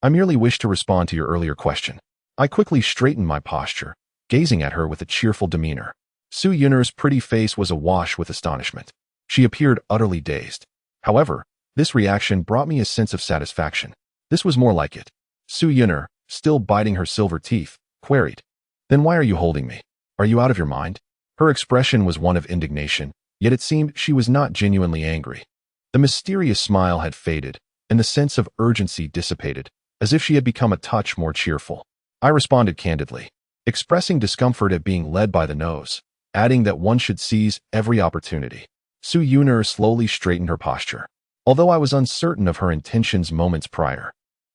I merely wish to respond to your earlier question. I quickly straightened my posture, gazing at her with a cheerful demeanor. Su Yun'er's pretty face was awash with astonishment. She appeared utterly dazed. However, this reaction brought me a sense of satisfaction. This was more like it. Su Yun'er, still biting her silver teeth, queried, "Then why are you holding me? Are you out of your mind?" Her expression was one of indignation, yet it seemed she was not genuinely angry. The mysterious smile had faded, and the sense of urgency dissipated, as if she had become a touch more cheerful. I responded candidly, expressing discomfort at being led by the nose, adding that one should seize every opportunity. Su Yun'er slowly straightened her posture. Although I was uncertain of her intentions moments prior,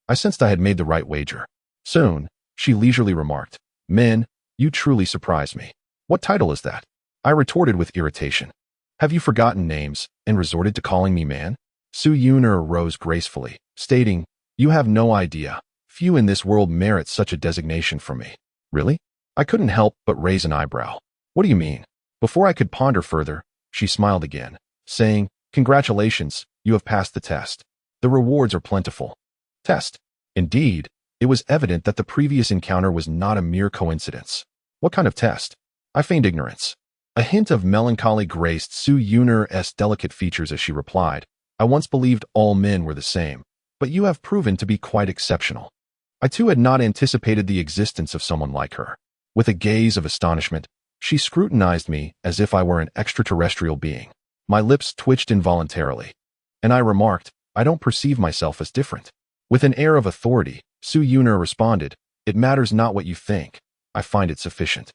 I sensed I had made the right wager. Soon, she leisurely remarked, "Men, you truly surprise me. What title is that?" I retorted with irritation. "Have you forgotten names and resorted to calling me man?" Su Yun'er rose gracefully, stating, "You have no idea. Few in this world merit such a designation from me." "Really?" I couldn't help but raise an eyebrow. "What do you mean?" Before I could ponder further, she smiled again, saying, "Congratulations, you have passed the test. The rewards are plentiful." Test. Indeed, it was evident that the previous encounter was not a mere coincidence. What kind of test? I feigned ignorance. A hint of melancholy graced Su Yun'er's delicate features as she replied, "I once believed all men were the same, but you have proven to be quite exceptional." I too had not anticipated the existence of someone like her. With a gaze of astonishment, she scrutinized me as if I were an extraterrestrial being. My lips twitched involuntarily, and I remarked, "I don't perceive myself as different." With an air of authority, Su Yun'er responded, "It matters not what you think. I find it sufficient."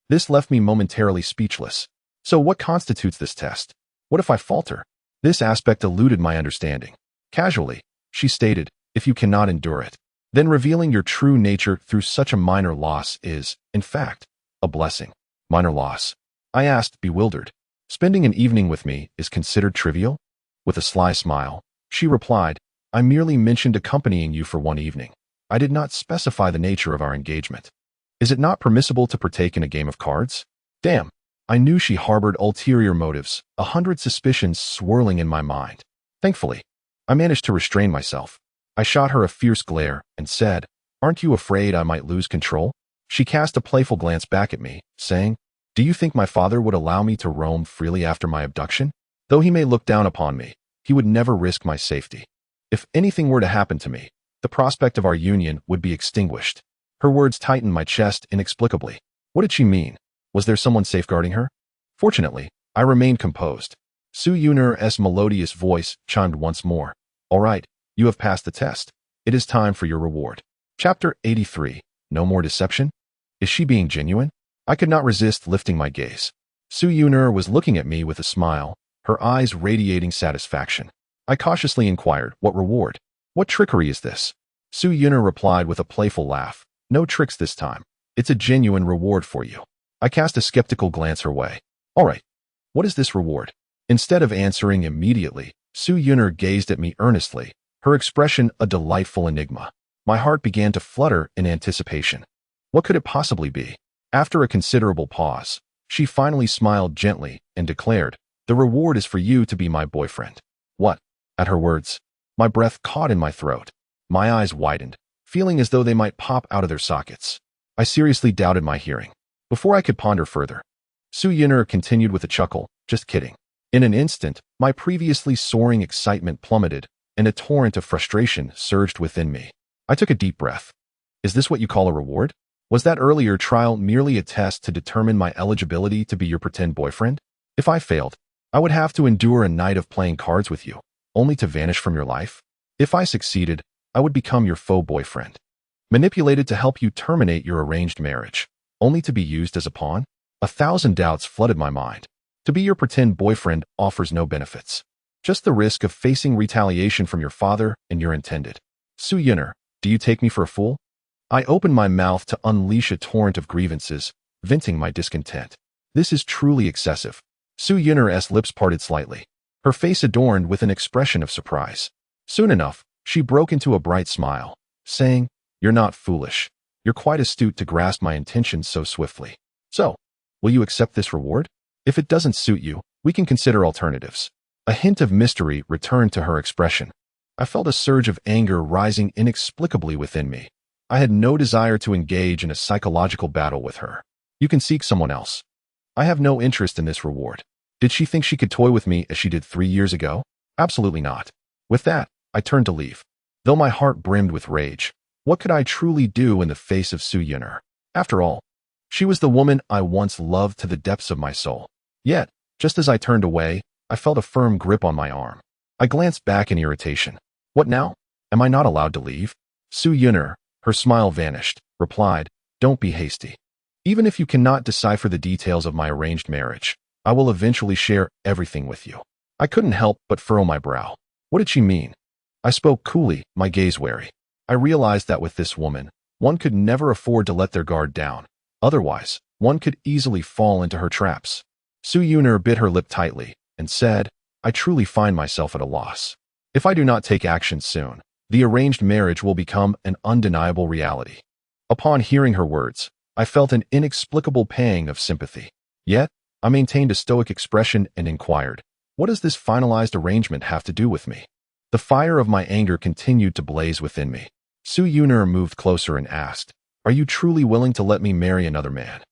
This left me momentarily speechless. So what constitutes this test? What if I falter? This aspect eluded my understanding. Casually, she stated, "If you cannot endure it, then revealing your true nature through such a minor loss is, in fact, a blessing." Minor loss? I asked, bewildered. "Spending an evening with me is considered trivial?" With a sly smile, she replied, "I merely mentioned accompanying you for one evening. I did not specify the nature of our engagement. Is it not permissible to partake in a game of cards?" Damn, I knew she harbored ulterior motives, 100 suspicions swirling in my mind. Thankfully, I managed to restrain myself. I shot her a fierce glare and said, "Aren't you afraid I might lose control?" She cast a playful glance back at me, saying, "Do you think my father would allow me to roam freely after my abduction? Though he may look down upon me, he would never risk my safety. If anything were to happen to me, the prospect of our union would be extinguished." Her words tightened my chest inexplicably. What did she mean? Was there someone safeguarding her? Fortunately, I remained composed. Su Yun'er's melodious voice chimed once more. "All right, you have passed the test. It is time for your reward." Chapter 83. No more deception? Is she being genuine? I could not resist lifting my gaze. Su Yun'er was looking at me with a smile, her eyes radiating satisfaction. I cautiously inquired, "What reward? What trickery is this?" Su Yun'er replied with a playful laugh, "No tricks this time. It's a genuine reward for you." I cast a skeptical glance her way. "All right, what is this reward?" Instead of answering immediately, Su Yun'er gazed at me earnestly, her expression a delightful enigma. My heart began to flutter in anticipation. What could it possibly be? After a considerable pause, she finally smiled gently and declared, "The reward is for you to be my boyfriend." What? At her words, my breath caught in my throat. My eyes widened, feeling as though they might pop out of their sockets. I seriously doubted my hearing. Before I could ponder further, Su Yun'er continued with a chuckle, "Just kidding." In an instant, my previously soaring excitement plummeted, and a torrent of frustration surged within me. I took a deep breath. Is this what you call a reward? Was that earlier trial merely a test to determine my eligibility to be your pretend boyfriend? If I failed, I would have to endure a night of playing cards with you, only to vanish from your life. If I succeeded, I would become your faux boyfriend, manipulated to help you terminate your arranged marriage, only to be used as a pawn. 1,000 doubts flooded my mind. To be your pretend boyfriend offers no benefits, just the risk of facing retaliation from your father and your intended. Su Yun'er, do you take me for a fool? I opened my mouth to unleash a torrent of grievances, venting my discontent. This is truly excessive. Su Yunner's lips parted slightly, her face adorned with an expression of surprise. Soon enough, she broke into a bright smile, saying, "You're not foolish. You're quite astute to grasp my intentions so swiftly. So, will you accept this reward? If it doesn't suit you, we can consider alternatives." A hint of mystery returned to her expression. I felt a surge of anger rising inexplicably within me. I had no desire to engage in a psychological battle with her. "You can seek someone else. I have no interest in this reward." Did she think she could toy with me as she did 3 years ago? Absolutely not. With that, I turned to leave. Though my heart brimmed with rage, what could I truly do in the face of Su Yunner? After all, she was the woman I once loved to the depths of my soul. Yet, just as I turned away, I felt a firm grip on my arm. I glanced back in irritation. What now? Am I not allowed to leave? Su Yunner, her smile vanished, replied, "Don't be hasty. Even if you cannot decipher the details of my arranged marriage, I will eventually share everything with you." I couldn't help but furrow my brow. What did she mean? I spoke coolly, my gaze wary. I realized that with this woman, one could never afford to let their guard down. Otherwise, one could easily fall into her traps. Su Yunner bit her lip tightly and said, "I truly find myself at a loss. If I do not take action soon, the arranged marriage will become an undeniable reality." Upon hearing her words, I felt an inexplicable pang of sympathy. Yet, I maintained a stoic expression and inquired, "What does this finalized arrangement have to do with me?" The fire of my anger continued to blaze within me. Su Yunner moved closer and asked, "Are you truly willing to let me marry another man?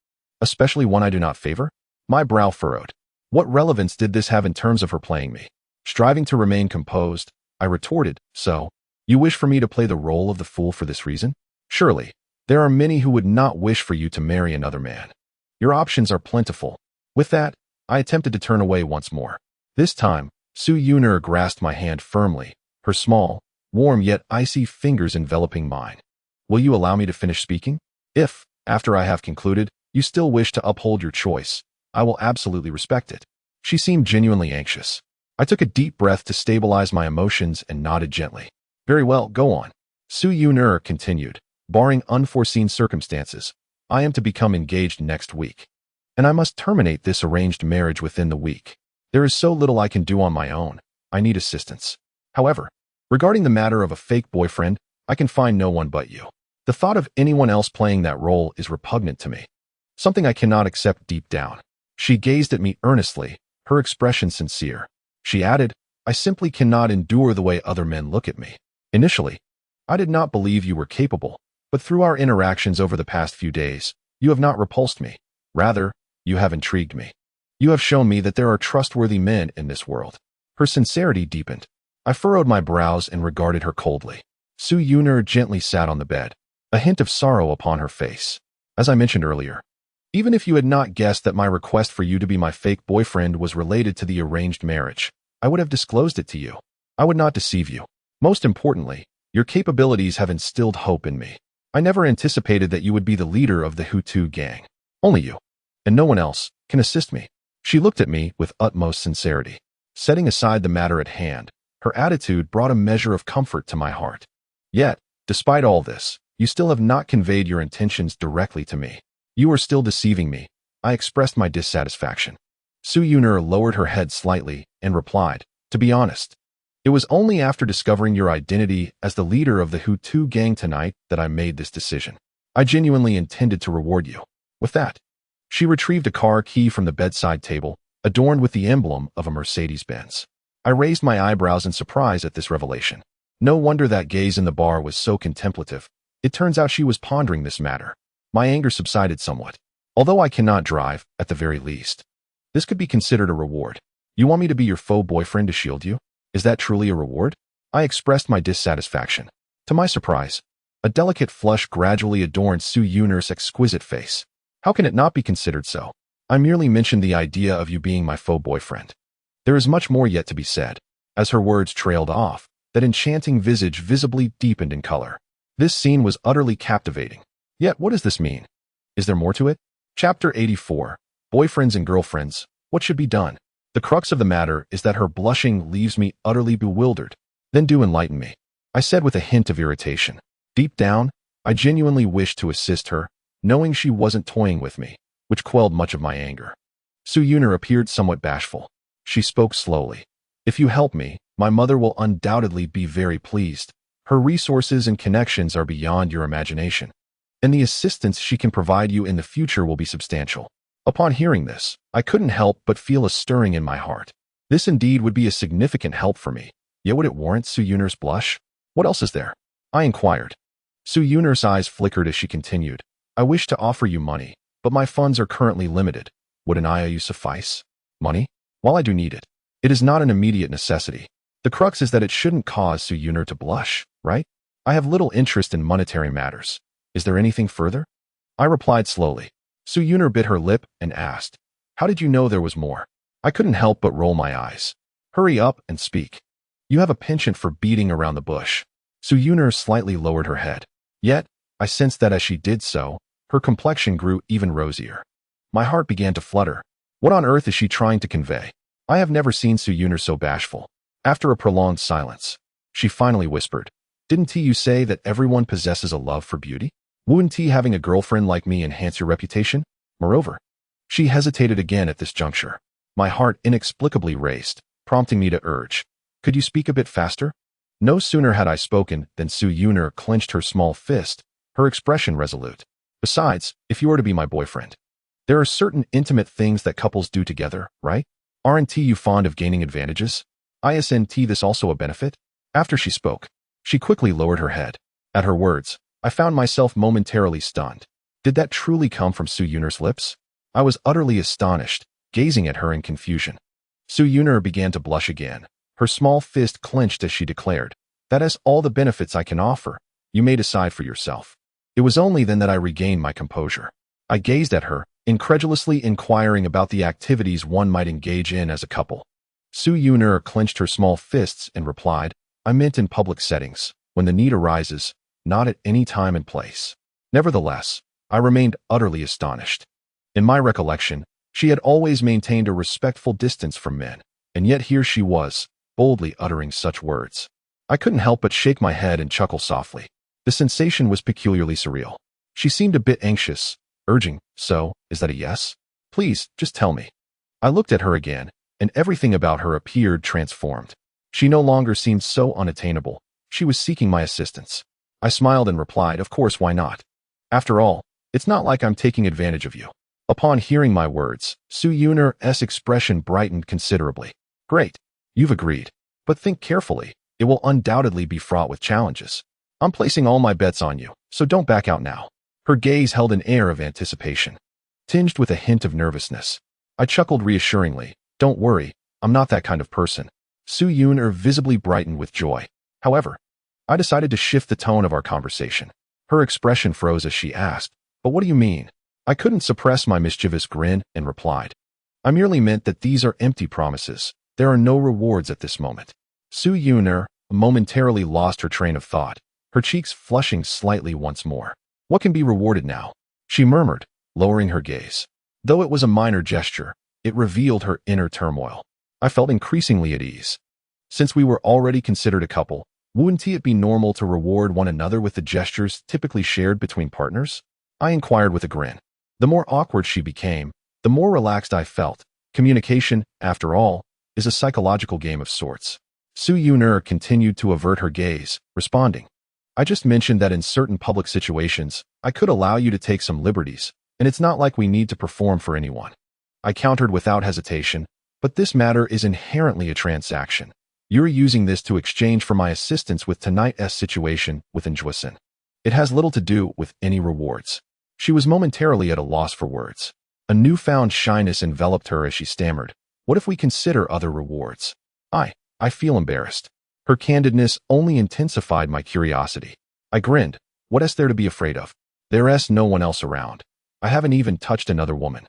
Especially one I do not favor?" My brow furrowed. What relevance did this have in terms of her playing me? Striving to remain composed, I retorted, "So, you wish for me to play the role of the fool for this reason? Surely, there are many who would not wish for you to marry another man. Your options are plentiful." With that, I attempted to turn away once more. This time, Su Yunner grasped my hand firmly, her small, warm yet icy fingers enveloping mine. "Will you allow me to finish speaking? If, after I have concluded, you still wish to uphold your choice, I will absolutely respect it." She seemed genuinely anxious. I took a deep breath to stabilize my emotions and nodded gently. "Very well, go on." Su Yunner continued, "Barring unforeseen circumstances, I am to become engaged next week, and I must terminate this arranged marriage within the week. There is so little I can do on my own. I need assistance. However, regarding the matter of a fake boyfriend, I can find no one but you. The thought of anyone else playing that role is repugnant to me. Something I cannot accept deep down." She gazed at me earnestly, her expression sincere. She added, "I simply cannot endure the way other men look at me. Initially, I did not believe you were capable, but through our interactions over the past few days, you have not repulsed me. Rather, you have intrigued me. You have shown me that there are trustworthy men in this world." Her sincerity deepened. I furrowed my brows and regarded her coldly. Su Yunner gently sat on the bed, a hint of sorrow upon her face. "As I mentioned earlier, even if you had not guessed that my request for you to be my fake boyfriend was related to the arranged marriage, I would have disclosed it to you. I would not deceive you. Most importantly, your capabilities have instilled hope in me. I never anticipated that you would be the leader of the Hutu gang. Only you, and no one else, can assist me." She looked at me with utmost sincerity. Setting aside the matter at hand, her attitude brought a measure of comfort to my heart. "Yet, despite all this, you still have not conveyed your intentions directly to me. You are still deceiving me." I expressed my dissatisfaction. Su Yunner lowered her head slightly and replied, "To be honest, it was only after discovering your identity as the leader of the Hutu gang tonight that I made this decision. I genuinely intended to reward you." With that, she retrieved a car key from the bedside table, adorned with the emblem of a Mercedes-Benz. I raised my eyebrows in surprise at this revelation. No wonder that gaze in the bar was so contemplative. It turns out she was pondering this matter. My anger subsided somewhat. Although I cannot drive, at the very least, this could be considered a reward. "You want me to be your faux boyfriend to shield you? Is that truly a reward?" I expressed my dissatisfaction. To my surprise, a delicate flush gradually adorned Su Yunner's exquisite face. "How can it not be considered so? I merely mentioned the idea of you being my faux boyfriend. There is much more yet to be said." As her words trailed off, that enchanting visage visibly deepened in color. This scene was utterly captivating. Yet what does this mean? Is there more to it? Chapter 84. Boyfriends and Girlfriends. What should be done? The crux of the matter is that her blushing leaves me utterly bewildered. "Then do enlighten me," I said with a hint of irritation. Deep down, I genuinely wished to assist her, knowing she wasn't toying with me, which quelled much of my anger. Su Yuner appeared somewhat bashful. She spoke slowly. If you help me, my mother will undoubtedly be very pleased. Her resources and connections are beyond your imagination, and the assistance she can provide you in the future will be substantial. Upon hearing this, I couldn't help but feel a stirring in my heart. This indeed would be a significant help for me. Yet would it warrant Su Yuner's blush? What else is there? I inquired. Su Yuner's eyes flickered as she continued. I wish to offer you money, but my funds are currently limited. Would an IOU suffice? Money? While I do need it, it is not an immediate necessity. The crux is that it shouldn't cause Su Yuner to blush, right? I have little interest in monetary matters. Is there anything further? I replied slowly. Su Yuner bit her lip and asked, how did you know there was more? I couldn't help but roll my eyes. Hurry up and speak. You have a penchant for beating around the bush. Su Yuner slightly lowered her head. Yet, I sensed that as she did so, her complexion grew even rosier. My heart began to flutter. What on earth is she trying to convey? I have never seen Su Yuner so bashful. After a prolonged silence, she finally whispered, didn't you say that everyone possesses a love for beauty? Wouldn't having a girlfriend like me enhance your reputation? Moreover, she hesitated again at this juncture. My heart inexplicably raced, prompting me to urge, could you speak a bit faster? No sooner had I spoken than Su Yuner clenched her small fist, her expression resolute. Besides, if you are to be my boyfriend, there are certain intimate things that couples do together, right? Aren't you fond of gaining advantages? Isn't this also a benefit? After she spoke, she quickly lowered her head. At her words, I found myself momentarily stunned. Did that truly come from Su Yuner's lips? I was utterly astonished, gazing at her in confusion. Su Yuner began to blush again. Her small fist clenched as she declared, that is all the benefits I can offer. You may decide for yourself. It was only then that I regained my composure. I gazed at her, incredulously inquiring about the activities one might engage in as a couple. Su Yuner clenched her small fists and replied, I meant in public settings, when the need arises, not at any time and place. Nevertheless, I remained utterly astonished. In my recollection, she had always maintained a respectful distance from men, and yet here she was, boldly uttering such words. I couldn't help but shake my head and chuckle softly. The sensation was peculiarly surreal. She seemed a bit anxious, urging, so, is that a yes? Please, just tell me. I looked at her again, and everything about her appeared transformed. She no longer seemed so unattainable. She was seeking my assistance. I smiled and replied, of course, why not? After all, it's not like I'm taking advantage of you. Upon hearing my words, Su Yuner's expression brightened considerably. Great. You've agreed. But think carefully. It will undoubtedly be fraught with challenges. I'm placing all my bets on you, so don't back out now. Her gaze held an air of anticipation, tinged with a hint of nervousness. I chuckled reassuringly. Don't worry, I'm not that kind of person. Su Yuner visibly brightened with joy. However, I decided to shift the tone of our conversation. Her expression froze as she asked, but what do you mean? I couldn't suppress my mischievous grin and replied, I merely meant that these are empty promises. There are no rewards at this moment. Su Yuner momentarily lost her train of thought, her cheeks flushing slightly once more. What can be rewarded now? She murmured, lowering her gaze. Though it was a minor gesture, it revealed her inner turmoil. I felt increasingly at ease. Since we were already considered a couple, wouldn't it be normal to reward one another with the gestures typically shared between partners? I inquired with a grin. The more awkward she became, the more relaxed I felt. Communication, after all, is a psychological game of sorts. Su Yuner continued to avert her gaze, responding, I just mentioned that in certain public situations, I could allow you to take some liberties, and it's not like we need to perform for anyone. I countered without hesitation, but this matter is inherently a transaction. You're using this to exchange for my assistance with tonight's situation with Njwison. It has little to do with any rewards. She was momentarily at a loss for words. A newfound shyness enveloped her as she stammered, what if we consider other rewards? I feel embarrassed. Her candidness only intensified my curiosity. I grinned. What is there to be afraid of? There's no one else around. I haven't even touched another woman.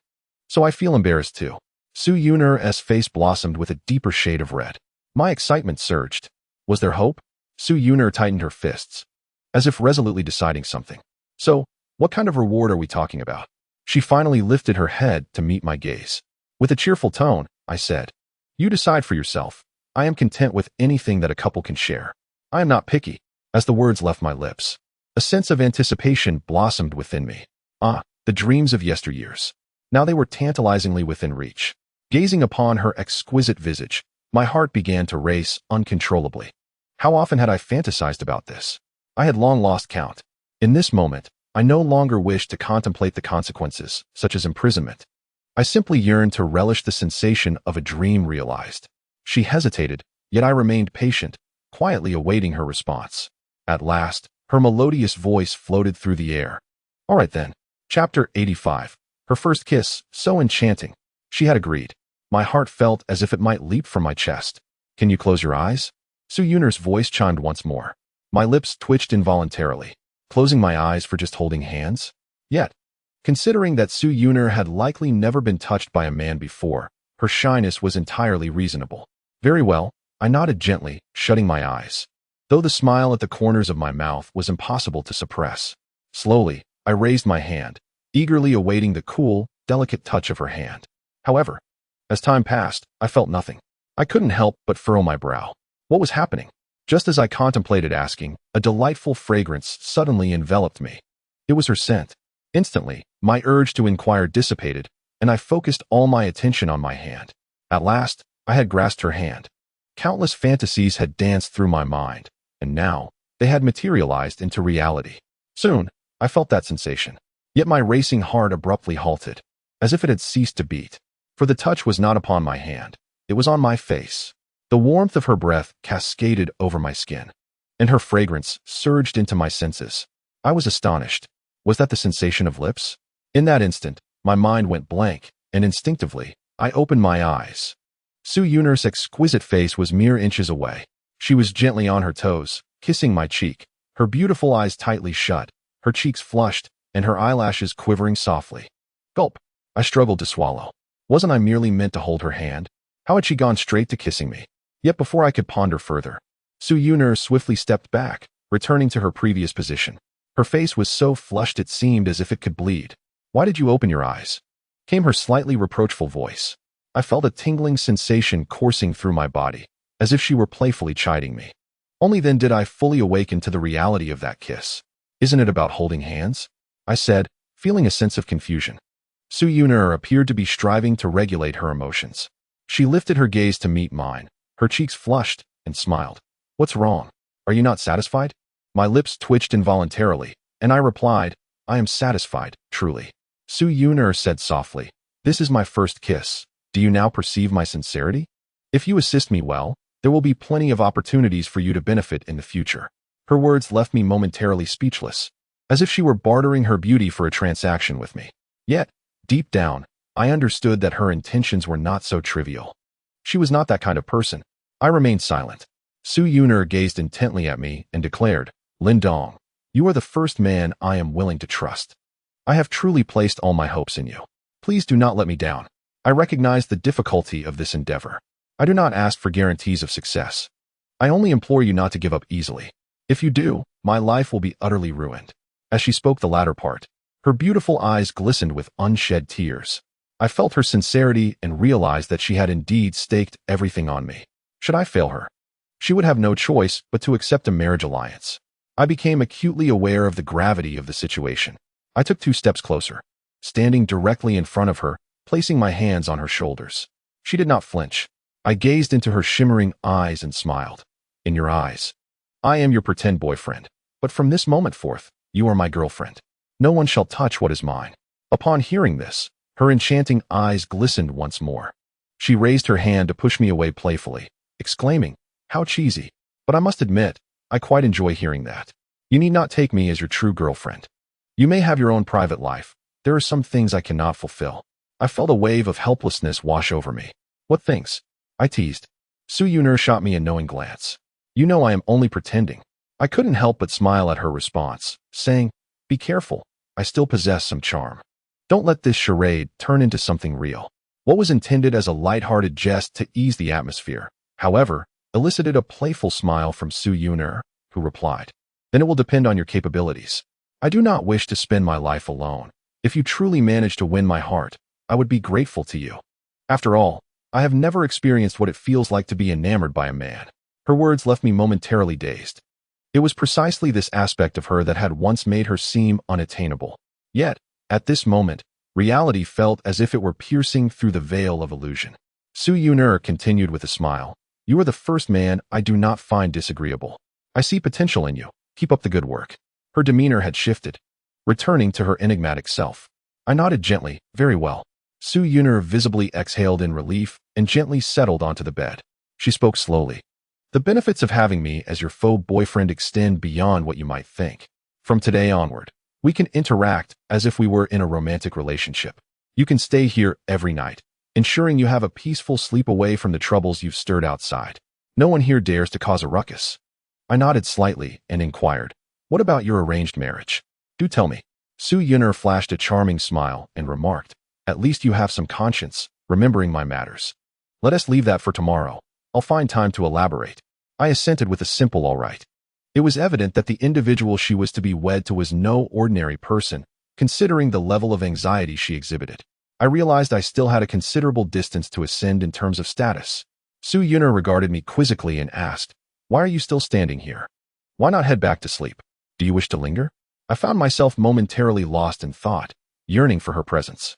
So I feel embarrassed too. Su Yuner's face blossomed with a deeper shade of red. My excitement surged. Was there hope? Su Yuner tightened her fists, as if resolutely deciding something. So, what kind of reward are we talking about? She finally lifted her head to meet my gaze. With a cheerful tone, I said, you decide for yourself. I am content with anything that a couple can share. I am not picky. As the words left my lips, a sense of anticipation blossomed within me. The dreams of yesteryears. Now they were tantalizingly within reach. Gazing upon her exquisite visage, my heart began to race uncontrollably. How often had I fantasized about this? I had long lost count. In this moment, I no longer wished to contemplate the consequences, such as imprisonment. I simply yearned to relish the sensation of a dream realized. She hesitated, yet I remained patient, quietly awaiting her response. At last, her melodious voice floated through the air. All right then. Chapter 85. Her first kiss, so enchanting. She had agreed. My heart felt as if it might leap from my chest. Can you close your eyes? Su Yuner's voice chimed once more. My lips twitched involuntarily, closing my eyes for just holding hands. Yet, considering that Su Yuner had likely never been touched by a man before, her shyness was entirely reasonable. Very well, I nodded gently, shutting my eyes. Though the smile at the corners of my mouth was impossible to suppress. Slowly, I raised my hand, eagerly awaiting the cool, delicate touch of her hand. However, as time passed, I felt nothing. I couldn't help but furrow my brow. What was happening? Just as I contemplated asking, a delightful fragrance suddenly enveloped me. It was her scent. Instantly, my urge to inquire dissipated, and I focused all my attention on my hand. At last, I had grasped her hand. Countless fantasies had danced through my mind, and now, they had materialized into reality. Soon, I felt that sensation. Yet my racing heart abruptly halted, as if it had ceased to beat. For the touch was not upon my hand, it was on my face. The warmth of her breath cascaded over my skin, and her fragrance surged into my senses. I was astonished. Was that the sensation of lips? In that instant, my mind went blank, and instinctively, I opened my eyes. Su Yuner's exquisite face was mere inches away. She was gently on her toes, kissing my cheek, her beautiful eyes tightly shut, her cheeks flushed, and her eyelashes quivering softly. Gulp! I struggled to swallow. Wasn't I merely meant to hold her hand? How had she gone straight to kissing me? Yet before I could ponder further, Su Yuner swiftly stepped back, returning to her previous position. Her face was so flushed it seemed as if it could bleed. Why did you open your eyes? Came her slightly reproachful voice. I felt a tingling sensation coursing through my body, as if she were playfully chiding me. Only then did I fully awaken to the reality of that kiss. Isn't it about holding hands? I said, feeling a sense of confusion. Su Yuner appeared to be striving to regulate her emotions. She lifted her gaze to meet mine, her cheeks flushed, and smiled. What's wrong? Are you not satisfied? My lips twitched involuntarily, and I replied, I am satisfied, truly. Su Yuner said softly, this is my first kiss. Do you now perceive my sincerity? If you assist me well, there will be plenty of opportunities for you to benefit in the future. Her words left me momentarily speechless, as if she were bartering her beauty for a transaction with me. Yet, deep down, I understood that her intentions were not so trivial. She was not that kind of person. I remained silent. Su Yuner gazed intently at me and declared, Lin Dong, you are the first man I am willing to trust. I have truly placed all my hopes in you. Please do not let me down. I recognize the difficulty of this endeavor. I do not ask for guarantees of success. I only implore you not to give up easily. If you do, my life will be utterly ruined. As she spoke the latter part, her beautiful eyes glistened with unshed tears. I felt her sincerity and realized that she had indeed staked everything on me. Should I fail her, she would have no choice but to accept a marriage alliance. I became acutely aware of the gravity of the situation. I took 2 steps closer, standing directly in front of her, placing my hands on her shoulders. She did not flinch. I gazed into her shimmering eyes and smiled. In your eyes, I am your pretend boyfriend, but from this moment forth, you are my girlfriend. No one shall touch what is mine. Upon hearing this, her enchanting eyes glistened once more. She raised her hand to push me away playfully, exclaiming, how cheesy. But I must admit, I quite enjoy hearing that. You need not take me as your true girlfriend. You may have your own private life. There are some things I cannot fulfill. I felt a wave of helplessness wash over me. What things? I teased. Su Yuner shot me a knowing glance. You know I am only pretending. I couldn't help but smile at her response, saying, be careful, I still possess some charm. Don't let this charade turn into something real. What was intended as a light-hearted jest to ease the atmosphere, however, elicited a playful smile from Su Yuner, who replied, then it will depend on your capabilities. I do not wish to spend my life alone. If you truly manage to win my heart, I would be grateful to you. After all, I have never experienced what it feels like to be enamored by a man. Her words left me momentarily dazed. It was precisely this aspect of her that had once made her seem unattainable. Yet, at this moment, Reality felt as if it were piercing through the veil of illusion. Su Yun'er continued with a smile. You are the first man I do not find disagreeable. I see potential in you. Keep up the good work. Her demeanor had shifted, returning to her enigmatic self. I nodded gently. Very well. Su Yun'er visibly exhaled in relief and gently settled onto the bed. She spoke slowly. The benefits of having me as your faux boyfriend extend beyond what you might think. From today onward, we can interact as if we were in a romantic relationship. You can stay here every night, ensuring you have a peaceful sleep away from the troubles you've stirred outside. No one here dares to cause a ruckus. I nodded slightly and inquired, what about your arranged marriage? Do tell me. Su Yun'er flashed a charming smile and remarked, at least you have some conscience, remembering my matters. Let us leave that for tomorrow. I'll find time to elaborate. I assented with a simple all right. It was evident that the individual she was to be wed to was no ordinary person, considering the level of anxiety she exhibited. I realized I still had a considerable distance to ascend in terms of status. Su Yun'er regarded me quizzically and asked, why are you still standing here? Why not head back to sleep? Do you wish to linger? I found myself momentarily lost in thought, yearning for her presence.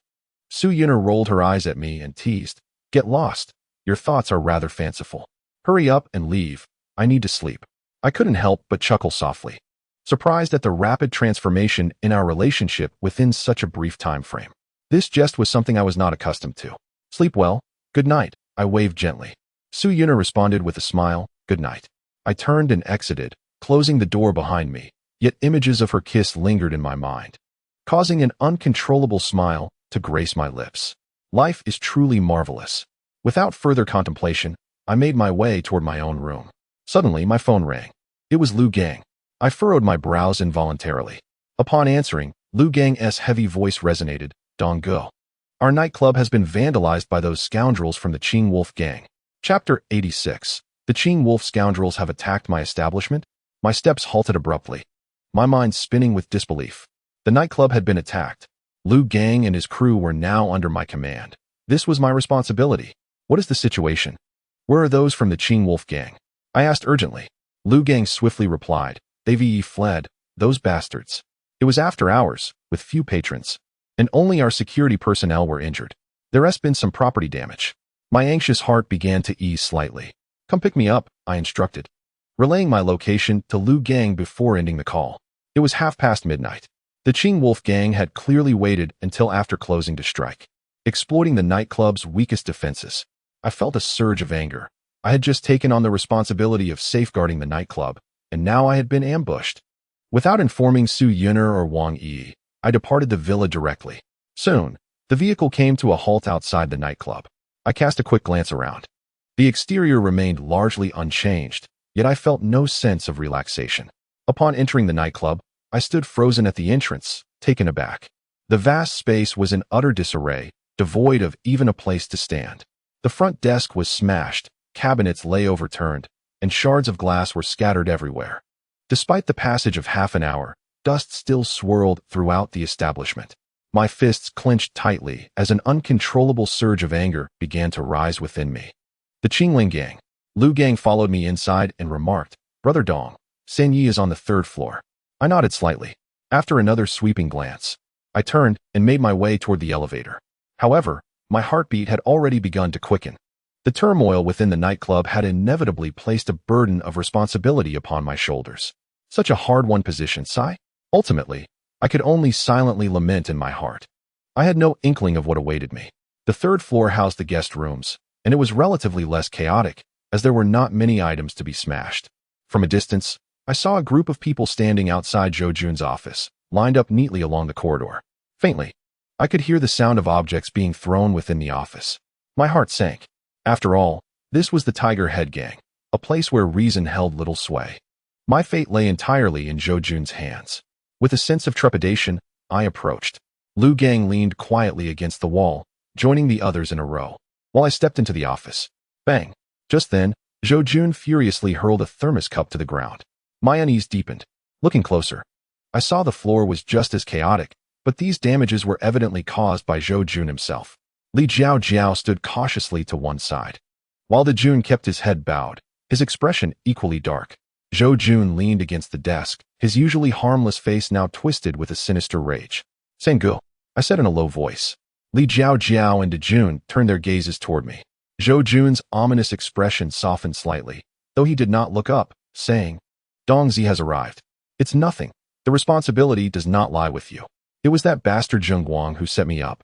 Su Yun'er rolled her eyes at me and teased, get lost. Your thoughts are rather fanciful. Hurry up and leave. I need to sleep. I couldn't help but chuckle softly, surprised at the rapid transformation in our relationship within such a brief time frame. This jest was something I was not accustomed to. Sleep well. Good night. I waved gently. Su Yun'er responded with a smile. Good night. I turned and exited, closing the door behind me, yet images of her kiss lingered in my mind, causing an uncontrollable smile to grace my lips. Life is truly marvelous. Without further contemplation, I made my way toward my own room. Suddenly, my phone rang. It was Lu Gang. I furrowed my brows involuntarily. Upon answering, Lu Gang's heavy voice resonated. Dong Go. Our nightclub has been vandalized by those scoundrels from the Qing Wolf Gang. Chapter 86. The Qing Wolf scoundrels have attacked my establishment? My steps halted abruptly, my mind spinning with disbelief. The nightclub had been attacked. Lu Gang and his crew were now under my command. This was my responsibility. What is the situation? Where are those from the Qing Wolf Gang? I asked urgently. Lu Gang swiftly replied, they've fled, those bastards. It was after hours, with few patrons, and only our security personnel were injured. There has been some property damage. My anxious heart began to ease slightly. Come pick me up, I instructed, relaying my location to Lu Gang before ending the call. It was midnight. The Qing Wolf Gang had clearly waited until after closing to strike, exploiting the nightclub's weakest defenses. I felt a surge of anger. I had just taken on the responsibility of safeguarding the nightclub, and now I had been ambushed. Without informing Su Yun'er or Wang Yi, I departed the villa directly. Soon, the vehicle came to a halt outside the nightclub. I cast a quick glance around. The exterior remained largely unchanged, yet I felt no sense of relaxation. Upon entering the nightclub, I stood frozen at the entrance, taken aback. The vast space was in utter disarray, devoid of even a place to stand. The front desk was smashed, cabinets lay overturned, and shards of glass were scattered everywhere. Despite the passage of half an hour, dust still swirled throughout the establishment. My fists clenched tightly as an uncontrollable surge of anger began to rise within me. The Qingling Gang. Lu Gang followed me inside and remarked, Brother Dong, Sen Yi is on the 3rd floor. I nodded slightly. After another sweeping glance, I turned and made my way toward the elevator. However, my heartbeat had already begun to quicken. The turmoil within the nightclub had inevitably placed a burden of responsibility upon my shoulders. Such a hard-won position, sigh? Ultimately, I could only silently lament in my heart. I had no inkling of what awaited me. The 3rd floor housed the guest rooms, and it was relatively less chaotic, as there were not many items to be smashed. From a distance, I saw a group of people standing outside Zhou Jun's office, lined up neatly along the corridor. Faintly, I could hear the sound of objects being thrown within the office. My heart sank. After all, this was the Tiger Head Gang, a place where reason held little sway. My fate lay entirely in Zhou Jun's hands. With a sense of trepidation, I approached. Lu Gang leaned quietly against the wall, joining the others in a row, while I stepped into the office. Bang! Just then, Zhou Jun furiously hurled a thermos cup to the ground. My unease deepened. Looking closer, I saw the floor was just as chaotic, but these damages were evidently caused by Zhou Jun himself. Li Jiao Jiao stood cautiously to one side, while the Jun kept his head bowed, his expression equally dark. Zhou Jun leaned against the desk, his usually harmless face now twisted with a sinister rage. Sengu, I said in a low voice. Li Jiao and Dejun turned their gazes toward me. Zhou Jun's ominous expression softened slightly, though he did not look up, saying, Dongzi has arrived. It's nothing. The responsibility does not lie with you. It was that bastard Zheng Guang who set me up.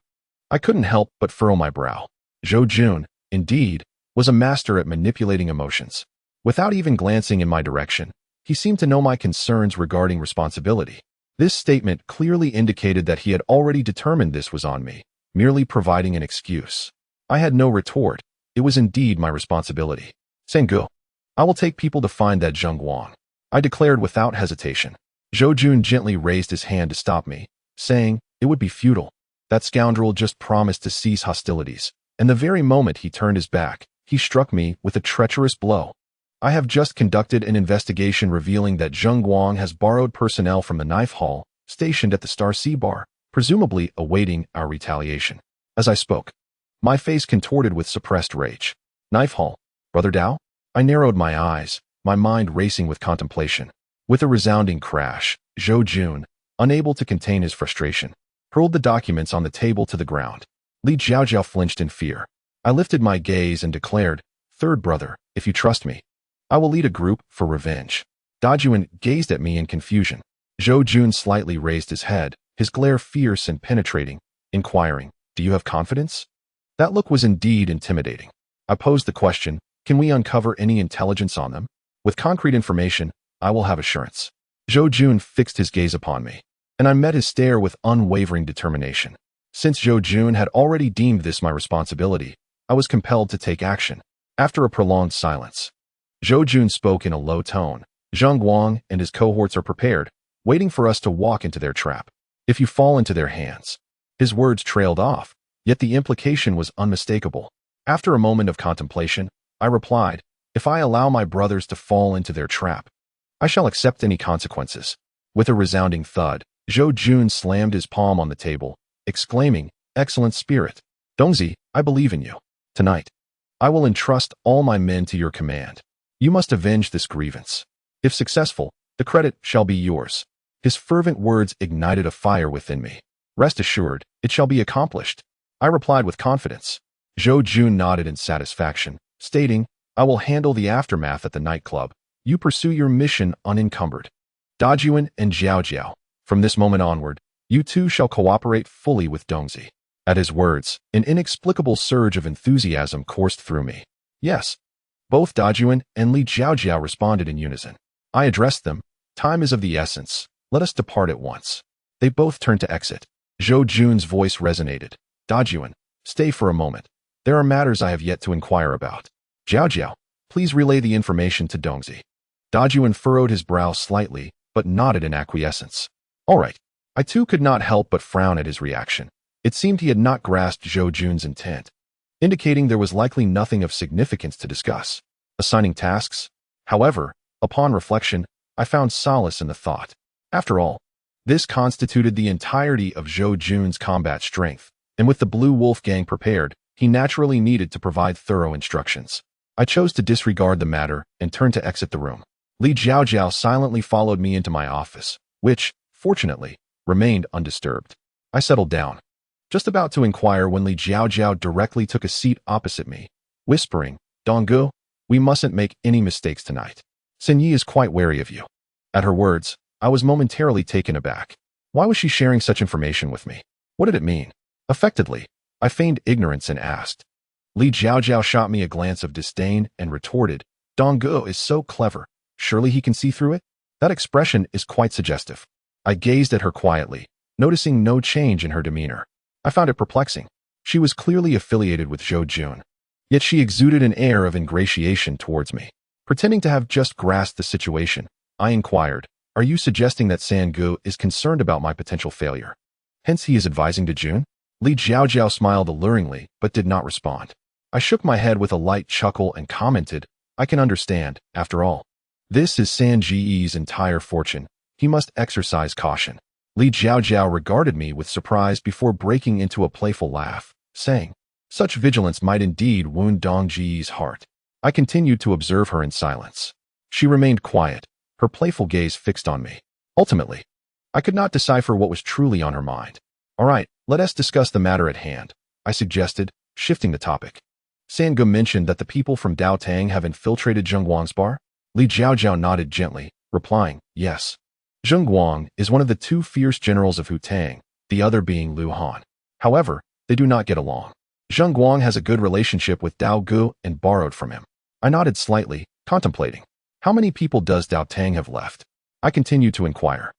I couldn't help but furrow my brow. Zhou Jun, indeed, was a master at manipulating emotions. Without even glancing in my direction, he seemed to know my concerns regarding responsibility. This statement clearly indicated that he had already determined this was on me, merely providing an excuse. I had no retort. It was indeed my responsibility. Sengu, I will take people to find that Zheng Guang, I declared without hesitation. Zhou Jun gently raised his hand to stop me, saying, it would be futile. That scoundrel just promised to cease hostilities, and the very moment he turned his back, he struck me with a treacherous blow. I have just conducted an investigation revealing that Zheng Guang has borrowed personnel from the knife hall, stationed at the Star Sea Bar, presumably awaiting our retaliation. As I spoke, my face contorted with suppressed rage. Knife hall, Brother Dao? I narrowed my eyes, my mind racing with contemplation. With a resounding crash, Zhou Jun, unable to contain his frustration, hurled the documents on the table to the ground. Li Jiaojiao flinched in fear. I lifted my gaze and declared, Third brother, if you trust me, I will lead a group for revenge. Dajuan gazed at me in confusion. Zhou Jun slightly raised his head, his glare fierce and penetrating, inquiring, do you have confidence? That look was indeed intimidating. I posed the question, can we uncover any intelligence on them? With concrete information, I will have assurance. Zhou Jun fixed his gaze upon me, and I met his stare with unwavering determination. Since Zhou Jun had already deemed this my responsibility, I was compelled to take action. After a prolonged silence, Zhou Jun spoke in a low tone. Zheng Guang and his cohorts are prepared, waiting for us to walk into their trap. If you fall into their hands. His words trailed off, yet the implication was unmistakable. After a moment of contemplation, I replied, if I allow my brothers to fall into their trap, I shall accept any consequences. With a resounding thud, Zhou Jun slammed his palm on the table, exclaiming, excellent spirit. Dongzi, I believe in you. Tonight, I will entrust all my men to your command. You must avenge this grievance. If successful, the credit shall be yours. His fervent words ignited a fire within me. Rest assured, it shall be accomplished. I replied with confidence. Zhou Jun nodded in satisfaction, stating, I will handle the aftermath at the nightclub. You pursue your mission unencumbered. Dajuan and Jiao, from this moment onward, you two shall cooperate fully with Dongzi. At his words, an inexplicable surge of enthusiasm coursed through me. Yes. Both Dajuan and Li Jiao responded in unison. I addressed them. Time is of the essence. Let us depart at once. They both turned to exit. Zhou Jun's voice resonated. Dajuan, stay for a moment. There are matters I have yet to inquire about. Jiao, please relay the information to Dongzi. Dajuan furrowed his brow slightly, but nodded in acquiescence. All right. I too could not help but frown at his reaction. It seemed he had not grasped Zhou Jun's intent, indicating there was likely nothing of significance to discuss. Assigning tasks? However, upon reflection, I found solace in the thought. After all, this constituted the entirety of Zhou Jun's combat strength, and with the Blue Wolf Gang prepared, he naturally needed to provide thorough instructions. I chose to disregard the matter and turned to exit the room. Li Jiao silently followed me into my office, which, fortunately, remained undisturbed. I settled down, just about to inquire when Li Jiao directly took a seat opposite me, whispering, Donggu, we mustn't make any mistakes tonight. Xin Yi is quite wary of you. At her words, I was momentarily taken aback. Why was she sharing such information with me? What did it mean? Affectedly, I feigned ignorance and asked. Li Jiao shot me a glance of disdain and retorted, Donggu is so clever. Surely he can see through it? That expression is quite suggestive. I gazed at her quietly, noticing no change in her demeanor. I found it perplexing. She was clearly affiliated with Zhou Jun, yet she exuded an air of ingratiation towards me. Pretending to have just grasped the situation, I inquired, are you suggesting that Sangu is concerned about my potential failure? Hence he is advising Dejun? Li Jiao smiled alluringly, but did not respond. I shook my head with a light chuckle and commented, I can understand, after all. This is Sanji's entire fortune. He must exercise caution. Li Jiao regarded me with surprise before breaking into a playful laugh, saying, such vigilance might indeed wound Dongji's heart. I continued to observe her in silence. She remained quiet, her playful gaze fixed on me. Ultimately, I could not decipher what was truly on her mind. All right, let us discuss the matter at hand, I suggested, shifting the topic. Sangha mentioned that the people from Dao Tang have infiltrated Zheng Guang's bar? Li Jiaojiao nodded gently, replying, yes. Zheng Guang is one of the two fierce generals of Hu Tang, the other being Lu Han. However, they do not get along. Zheng Guang has a good relationship with Dao Gu and borrowed from him. I nodded slightly, contemplating. How many people does Dao Tang have left? I continued to inquire.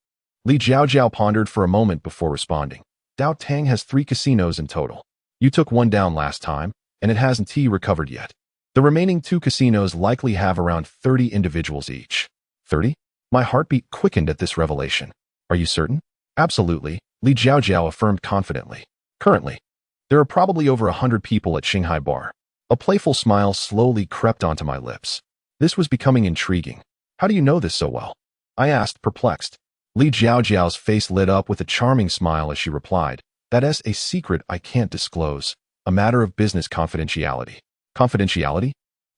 Li Jiaojiao pondered for a moment before responding. Dao Tang has 3 casinos in total. You took one down last time, and it hasn't recovered yet. The remaining 2 casinos likely have around 30 individuals each. 30? My heartbeat quickened at this revelation. Are you certain? Absolutely, Li Jiaojiao affirmed confidently. Currently, there are probably over 100 people at Shanghai Bar. A playful smile slowly crept onto my lips. This was becoming intriguing. How do you know this so well? I asked, perplexed. Li Jiaojiao's face lit up with a charming smile as she replied, that is a secret I can't disclose, a matter of business confidentiality. Confidentiality?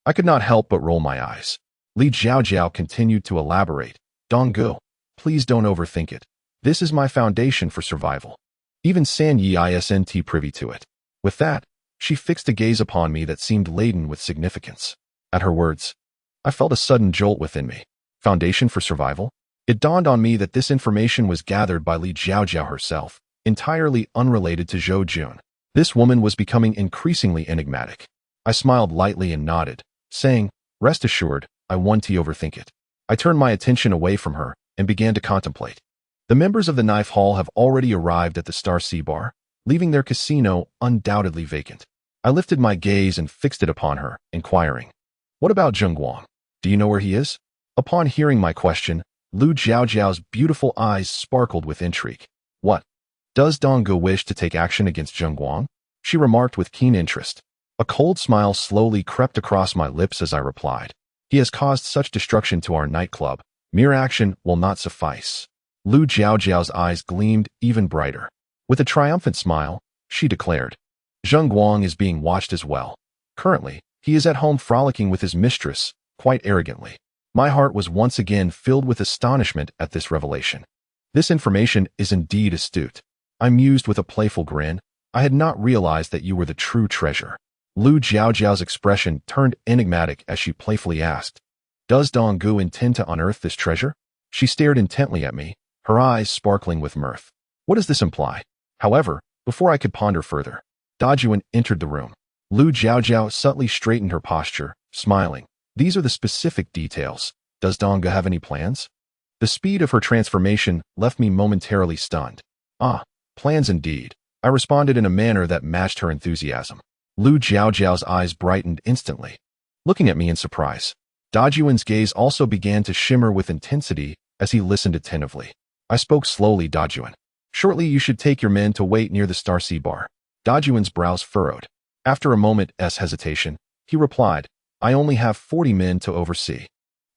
I could not help but roll my eyes. Li Jiaojiao continued to elaborate. Donggu, please don't overthink it. This is my foundation for survival. Even San Yi isn't privy to it. With that, she fixed a gaze upon me that seemed laden with significance. At her words, I felt a sudden jolt within me. Foundation for survival? It dawned on me that this information was gathered by Li Jiaojiao herself, entirely unrelated to Zhou Jun. This woman was becoming increasingly enigmatic. I smiled lightly and nodded, saying, rest assured, I won't overthink it. I turned my attention away from her and began to contemplate. The members of the Knife Hall have already arrived at the Star Sea Bar, leaving their casino undoubtedly vacant. I lifted my gaze and fixed it upon her, inquiring, what about Zheng Guang? Do you know where he is? Upon hearing my question, Lu Jiaojiao's beautiful eyes sparkled with intrigue. What? Does Donggu wish to take action against Zheng Guang? She remarked with keen interest. A cold smile slowly crept across my lips as I replied. He has caused such destruction to our nightclub. Mere action will not suffice. Lu Jiaojiao's eyes gleamed even brighter. With a triumphant smile, she declared, Zheng Guang is being watched as well. Currently, he is at home frolicking with his mistress, quite arrogantly. My heart was once again filled with astonishment at this revelation. This information is indeed astute. I mused with a playful grin. I had not realized that you were the true treasure. Lu Jiaojiao's expression turned enigmatic as she playfully asked, does Donggu intend to unearth this treasure? She stared intently at me, her eyes sparkling with mirth. What does this imply? However, before I could ponder further, Dajuan entered the room. Lu Jiaojiao subtly straightened her posture, smiling. These are the specific details. Does Donggu have any plans? The speed of her transformation left me momentarily stunned. Ah, plans indeed. I responded in a manner that matched her enthusiasm. Lu Jiaojiao's eyes brightened instantly, looking at me in surprise. Dajuan's gaze also began to shimmer with intensity as he listened attentively. I spoke slowly, Dajuan. Shortly you should take your men to wait near the Star Sea Bar. Dajuan's brows furrowed. After a moment's hesitation, he replied, I only have 40 men to oversee.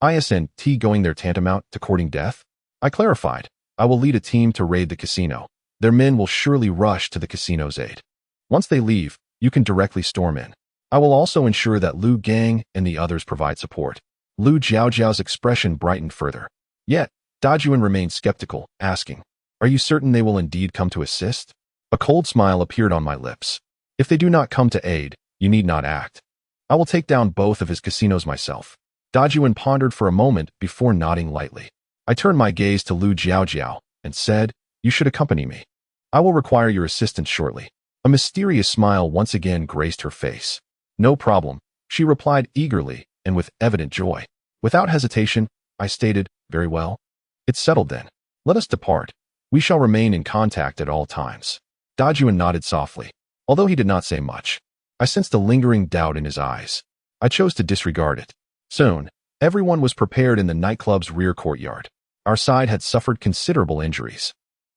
Isn't going there tantamount to courting death? I clarified, I will lead a team to raid the casino. Their men will surely rush to the casino's aid. Once they leave, you can directly storm in. I will also ensure that Lu Gang and the others provide support. Lu Jiaojiao's expression brightened further. Yet, Dajuan remained skeptical, asking, are you certain they will indeed come to assist? A cold smile appeared on my lips. If they do not come to aid, you need not act. I will take down both of his casinos myself. Dajuan pondered for a moment before nodding lightly. I turned my gaze to Lu Jiaojiao and said, you should accompany me. I will require your assistance shortly. A mysterious smile once again graced her face. No problem, she replied eagerly and with evident joy. Without hesitation, I stated, very well. It's settled then. Let us depart. We shall remain in contact at all times. Dajuan nodded softly. Although he did not say much, I sensed a lingering doubt in his eyes. I chose to disregard it. Soon, everyone was prepared in the nightclub's rear courtyard. Our side had suffered considerable injuries.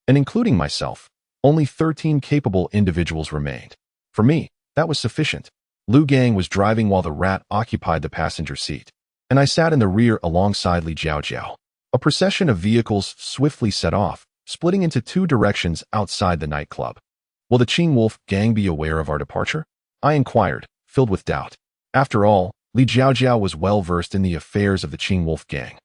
And including myself, only 13 capable individuals remained. For me, that was sufficient. Lu Gang was driving while the rat occupied the passenger seat, and I sat in the rear alongside Li Jiaojiao. A procession of vehicles swiftly set off, splitting into 2 directions outside the nightclub. Will the Qing Wolf Gang be aware of our departure? I inquired, filled with doubt. After all, Li Jiaojiao was well versed in the affairs of the Qing Wolf Gang,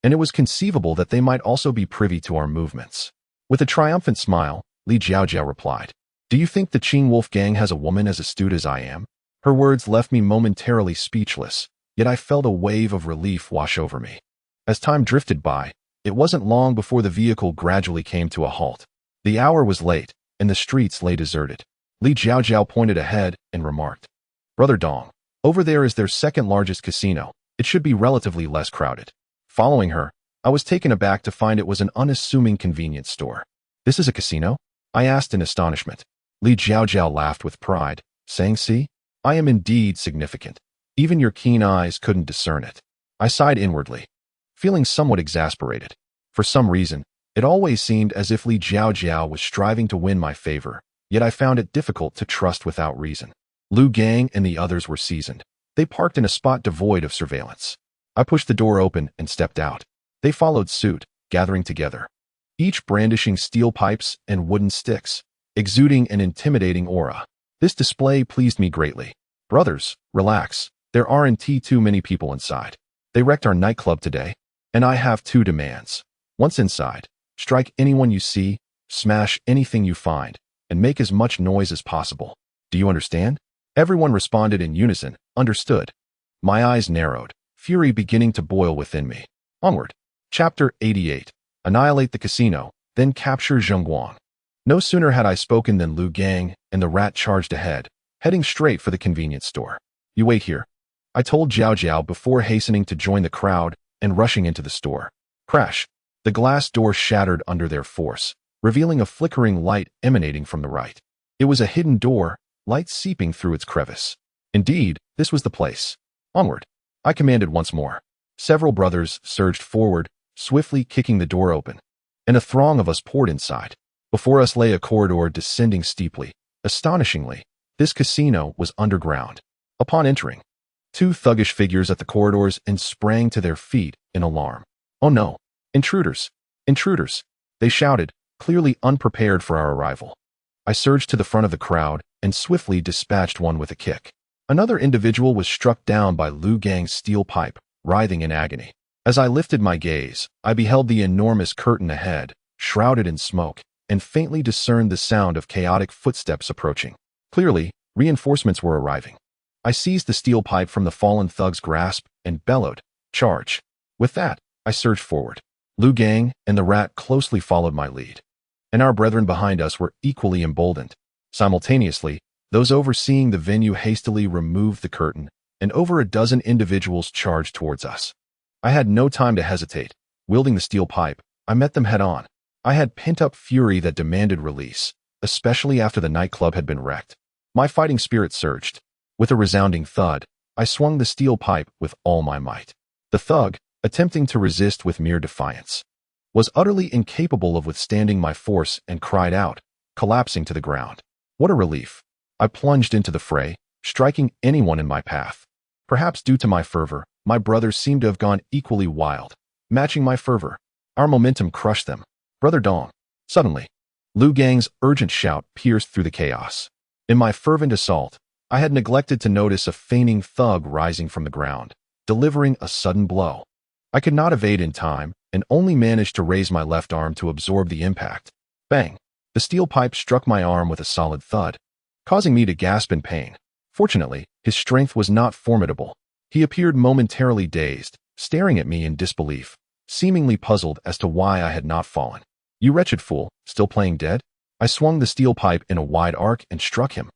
and it was conceivable that they might also be privy to our movements. With a triumphant smile, Li Jiaojiao replied. Do you think the Qing Wolf gang has a woman as astute as I am? Her words left me momentarily speechless, yet I felt a wave of relief wash over me. As time drifted by, it wasn't long before the vehicle gradually came to a halt. The hour was late, and the streets lay deserted. Li Jiaojiao pointed ahead and remarked, Brother Dong, over there is their second largest casino. It should be relatively less crowded. Following her, I was taken aback to find it was an unassuming convenience store. This is a casino? I asked in astonishment. Li Jiaojiao laughed with pride, saying, See, I am indeed significant. Even your keen eyes couldn't discern it. I sighed inwardly, feeling somewhat exasperated. For some reason, it always seemed as if Li Jiaojiao was striving to win my favor, yet I found it difficult to trust without reason. Lu Gang and the others were seasoned. They parked in a spot devoid of surveillance. I pushed the door open and stepped out. They followed suit, gathering together, each brandishing steel pipes and wooden sticks, exuding an intimidating aura. This display pleased me greatly. Brothers, relax. There aren't too many people inside. They wrecked our nightclub today, and I have two demands. Once inside, strike anyone you see, smash anything you find, and make as much noise as possible. Do you understand? Everyone responded in unison, understood. My eyes narrowed, fury beginning to boil within me. Onward. Chapter 88. Annihilate the casino, then capture Zhongguang. No sooner had I spoken than Lu Gang and the rat charged ahead, heading straight for the convenience store. You wait here, I told Jiao Jiao before hastening to join the crowd and rushing into the store. Crash. The glass door shattered under their force, revealing a flickering light emanating from the right. It was a hidden door, light seeping through its crevice. Indeed, this was the place. Onward. I commanded once more. Several brothers surged forward, swiftly kicking the door open, and a throng of us poured inside. Before us lay a corridor descending steeply. Astonishingly, this casino was underground. Upon entering, two thuggish figures at the corridors and sprang to their feet in alarm. Oh no! Intruders! Intruders! They shouted, clearly unprepared for our arrival. I surged to the front of the crowd and swiftly dispatched one with a kick. Another individual was struck down by Lu Gang's steel pipe, writhing in agony. As I lifted my gaze, I beheld the enormous curtain ahead, shrouded in smoke, and faintly discerned the sound of chaotic footsteps approaching. Clearly, reinforcements were arriving. I seized the steel pipe from the fallen thug's grasp and bellowed, Charge! With that, I surged forward. Lu Gang and the rat closely followed my lead, and our brethren behind us were equally emboldened. Simultaneously, those overseeing the venue hastily removed the curtain, and over a dozen individuals charged towards us. I had no time to hesitate. Wielding the steel pipe, I met them head-on. I had pent-up fury that demanded release, especially after the nightclub had been wrecked. My fighting spirit surged. With a resounding thud, I swung the steel pipe with all my might. The thug, attempting to resist with mere defiance, was utterly incapable of withstanding my force and cried out, collapsing to the ground. What a relief! I plunged into the fray, striking anyone in my path. Perhaps due to my fervor, my brothers seemed to have gone equally wild. Matching my fervor, our momentum crushed them. Brother Dong. Suddenly, Lu Gang's urgent shout pierced through the chaos. In my fervent assault, I had neglected to notice a feigning thug rising from the ground, delivering a sudden blow. I could not evade in time and only managed to raise my left arm to absorb the impact. Bang! The steel pipe struck my arm with a solid thud, causing me to gasp in pain. Fortunately, his strength was not formidable. He appeared momentarily dazed, staring at me in disbelief, seemingly puzzled as to why I had not fallen. You wretched fool, still playing dead? I swung the steel pipe in a wide arc and struck him.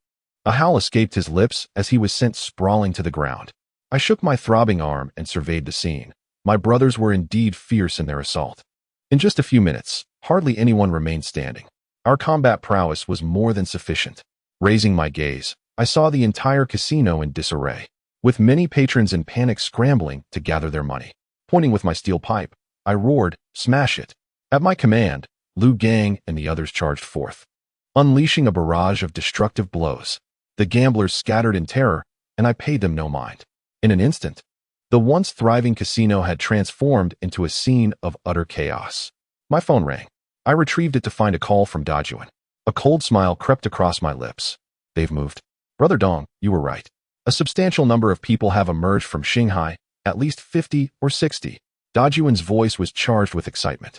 A howl escaped his lips as he was sent sprawling to the ground. I shook my throbbing arm and surveyed the scene. My brothers were indeed fierce in their assault. In just a few minutes, hardly anyone remained standing. Our combat prowess was more than sufficient. Raising my gaze, I saw the entire casino in disarray, with many patrons in panic scrambling to gather their money. Pointing with my steel pipe, I roared, Smash it! At my command, Lu Gang and the others charged forth, unleashing a barrage of destructive blows. The gamblers scattered in terror, and I paid them no mind. In an instant, the once thriving casino had transformed into a scene of utter chaos. My phone rang. I retrieved it to find a call from Dajuan. A cold smile crept across my lips. They've moved. Brother Dong, you were right. A substantial number of people have emerged from Shanghai, at least 50 or 60. Dajuan's voice was charged with excitement.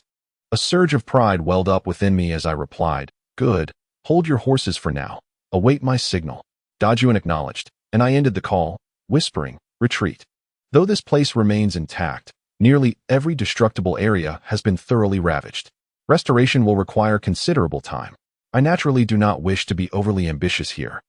A surge of pride welled up within me as I replied, Good. Hold your horses for now. Await my signal. Dajuan acknowledged, and I ended the call, whispering, retreat. Though this place remains intact, nearly every destructible area has been thoroughly ravaged. Restoration will require considerable time. I naturally do not wish to be overly ambitious here,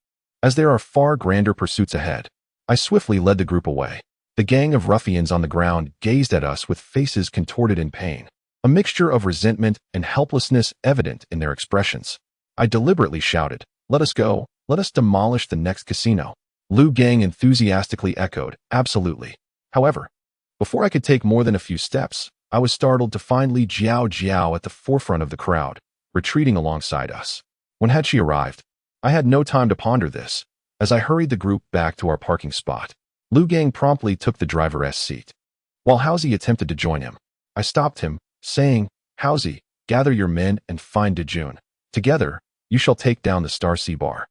as there are far grander pursuits ahead. I swiftly led the group away. The gang of ruffians on the ground gazed at us with faces contorted in pain, a mixture of resentment and helplessness evident in their expressions. I deliberately shouted, "Let us go, let us demolish the next casino." Liu Gang enthusiastically echoed, "Absolutely." However, before I could take more than a few steps, I was startled to find Li Jiao at the forefront of the crowd, retreating alongside us. When had she arrived? I had no time to ponder this, as I hurried the group back to our parking spot. Liu Gang promptly took the driver's seat, while Haozi attempted to join him. I stopped him, saying, "Haozi, gather your men and find Dejun. Together, you shall take down the Star Sea Bar."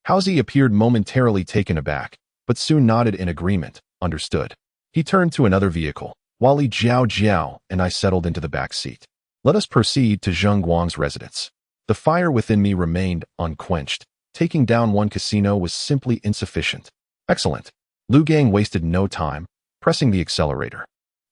Haozi appeared momentarily taken aback, but soon nodded in agreement, understood. He turned to another vehicle, while Li Jiao and I settled into the back seat. Let us proceed to Zheng Guang's residence. The fire within me remained unquenched. Taking down one casino was simply insufficient. Excellent. Liu Gang wasted no time, pressing the accelerator.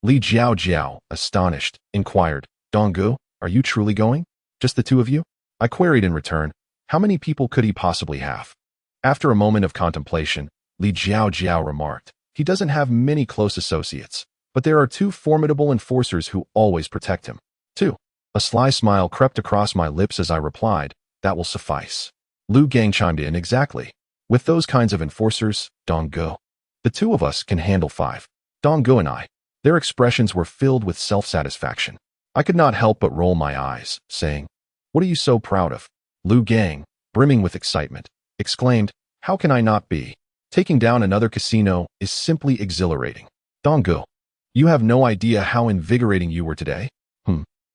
Li Jiao, astonished, inquired, "Donggu, are you truly going? Just the two of you?" I queried in return, how many people could he possibly have? After a moment of contemplation, Li Jiao remarked, "He doesn't have many close associates, but there are two formidable enforcers who always protect him." Two. A sly smile crept across my lips as I replied, "That will suffice." Liu Gang chimed in, "Exactly. With those kinds of enforcers, Donggu, the two of us can handle five." Donggu and I. Their expressions were filled with self-satisfaction. I could not help but roll my eyes, saying, "What are you so proud of?" Liu Gang, brimming with excitement, exclaimed, "How can I not be? Taking down another casino is simply exhilarating." Donggu, you have no idea how invigorating you were today?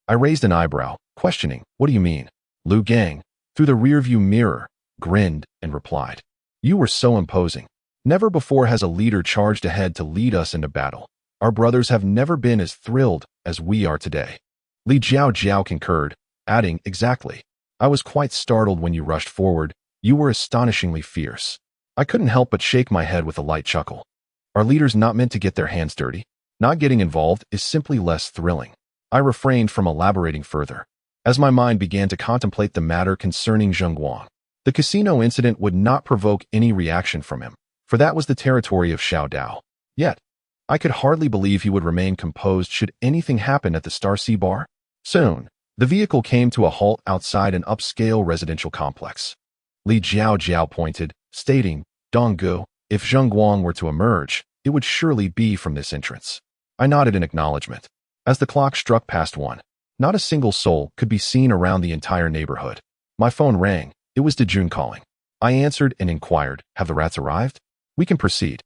I raised an eyebrow, questioning, "What do you mean?" Liu Gang, through the rearview mirror, grinned and replied, "You were so imposing. Never before has a leader charged ahead to lead us into battle. Our brothers have never been as thrilled as we are today." Li Jiao concurred, adding, "Exactly. I was quite startled when you rushed forward. You were astonishingly fierce." I couldn't help but shake my head with a light chuckle. Are leaders not meant to get their hands dirty? Not getting involved is simply less thrilling. I refrained from elaborating further, as my mind began to contemplate the matter concerning Zheng Guang. The casino incident would not provoke any reaction from him, for that was the territory of Xiao Dao. Yet, I could hardly believe he would remain composed should anything happen at the Star Sea Bar. Soon, the vehicle came to a halt outside an upscale residential complex. Li Jiao pointed, stating, "Donggu, if Zheng Guang were to emerge, it would surely be from this entrance." I nodded in acknowledgement. As the clock struck past 1, not a single soul could be seen around the entire neighborhood. My phone rang. It was Dejun calling. I answered and inquired, "Have the rats arrived? We can proceed."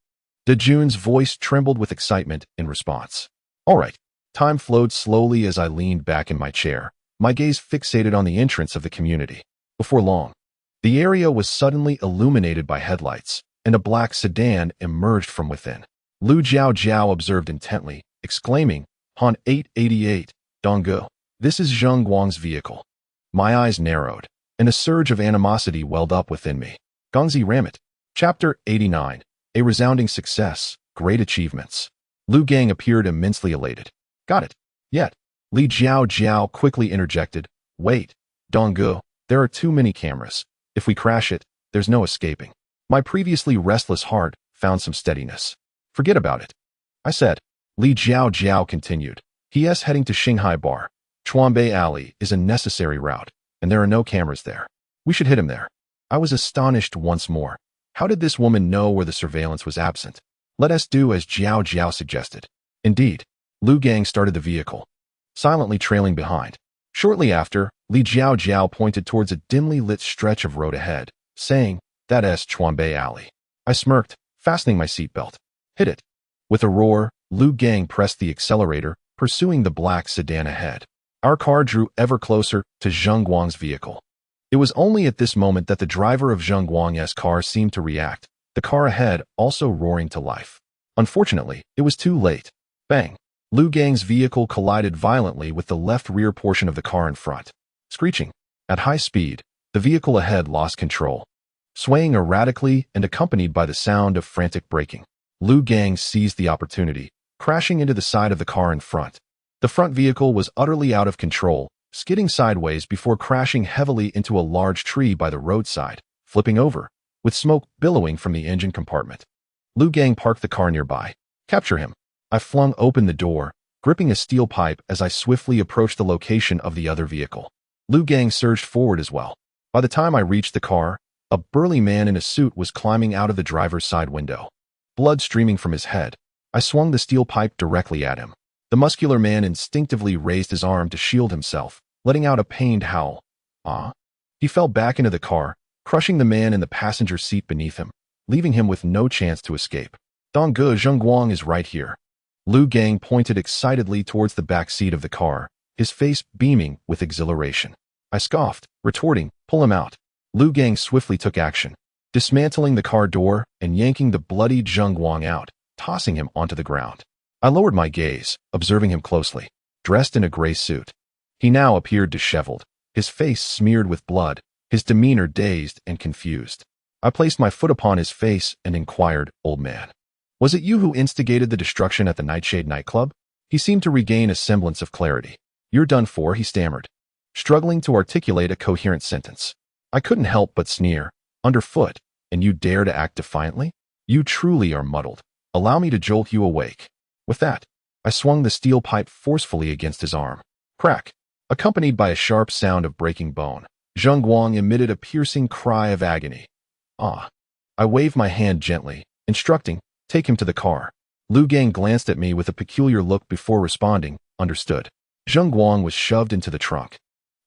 Dejun's voice trembled with excitement in response. All right. Time flowed slowly as I leaned back in my chair, my gaze fixated on the entrance of the community. Before long, the area was suddenly illuminated by headlights, and a black sedan emerged from within. Liu Jiao observed intently, exclaiming, "Han 888, Donggu, this is Zheng Guang's vehicle." My eyes narrowed, and a surge of animosity welled up within me. Gongzi Ramit. Chapter 89. A resounding success. Great achievements. Liu Gang appeared immensely elated. Got it. Yet, Li Jiao quickly interjected, "Wait, Donggu, there are too many cameras. If we crash it, there's no escaping." My previously restless heart found some steadiness. "Forget about it," I said. Li Jiao continued, "He is heading to Shanghai Bar. Chuanbei Alley is a necessary route, and there are no cameras there. We should hit him there." I was astonished once more. How did this woman know where the surveillance was absent? Let us do as Jiao suggested. Indeed, Liu Gang started the vehicle, silently trailing behind. Shortly after, Li Jiao pointed towards a dimly lit stretch of road ahead, saying, "That is Chuanbei Alley." I smirked, fastening my seatbelt. "Hit it." With a roar, Liu Gang pressed the accelerator, pursuing the black sedan ahead. Our car drew ever closer to Zheng Guang's vehicle. It was only at this moment that the driver of Zheng Guang's car seemed to react, the car ahead also roaring to life. Unfortunately, it was too late. Bang! Liu Gang's vehicle collided violently with the left rear portion of the car in front. Screeching. At high speed, The vehicle ahead lost control, swaying erratically and accompanied by the sound of frantic braking. Liu Gang seized the opportunity, crashing into the side of the car in front. The front vehicle was utterly out of control, skidding sideways before crashing heavily into a large tree by the roadside, flipping over, with smoke billowing from the engine compartment. Liu Gang parked the car nearby. Capture him. I flung open the door, gripping a steel pipe as I swiftly approached the location of the other vehicle. Liu Gang surged forward as well. By the time I reached the car, a burly man in a suit was climbing out of the driver's side window. Blood streaming from his head, I swung the steel pipe directly at him. The muscular man instinctively raised his arm to shield himself, letting out a pained howl. He fell back into the car, crushing the man in the passenger seat beneath him, leaving him with no chance to escape. Dongge Zhengguang is right here. Liu Gang pointed excitedly towards the back seat of the car, his face beaming with exhilaration. I scoffed, retorting, "Pull him out." Liu Gang swiftly took action, dismantling the car door and yanking the bloody Zhengguang out, tossing him onto the ground. I lowered my gaze, observing him closely. Dressed in a gray suit, he now appeared disheveled, his face smeared with blood, his demeanor dazed and confused. I placed my foot upon his face and inquired, "Old man, was it you who instigated the destruction at the Nightshade nightclub?" He seemed to regain a semblance of clarity. "You're done for," he stammered, struggling to articulate a coherent sentence. I couldn't help but sneer. "Underfoot, and you dare to act defiantly? You truly are muddled. Allow me to jolt you awake." With that, I swung the steel pipe forcefully against his arm. Crack! Accompanied by a sharp sound of breaking bone, Zhengguang emitted a piercing cry of agony. I waved my hand gently, instructing, "Take him to the car." Liu Gang glanced at me with a peculiar look before responding, "Understood." Zhengguang was shoved into the trunk.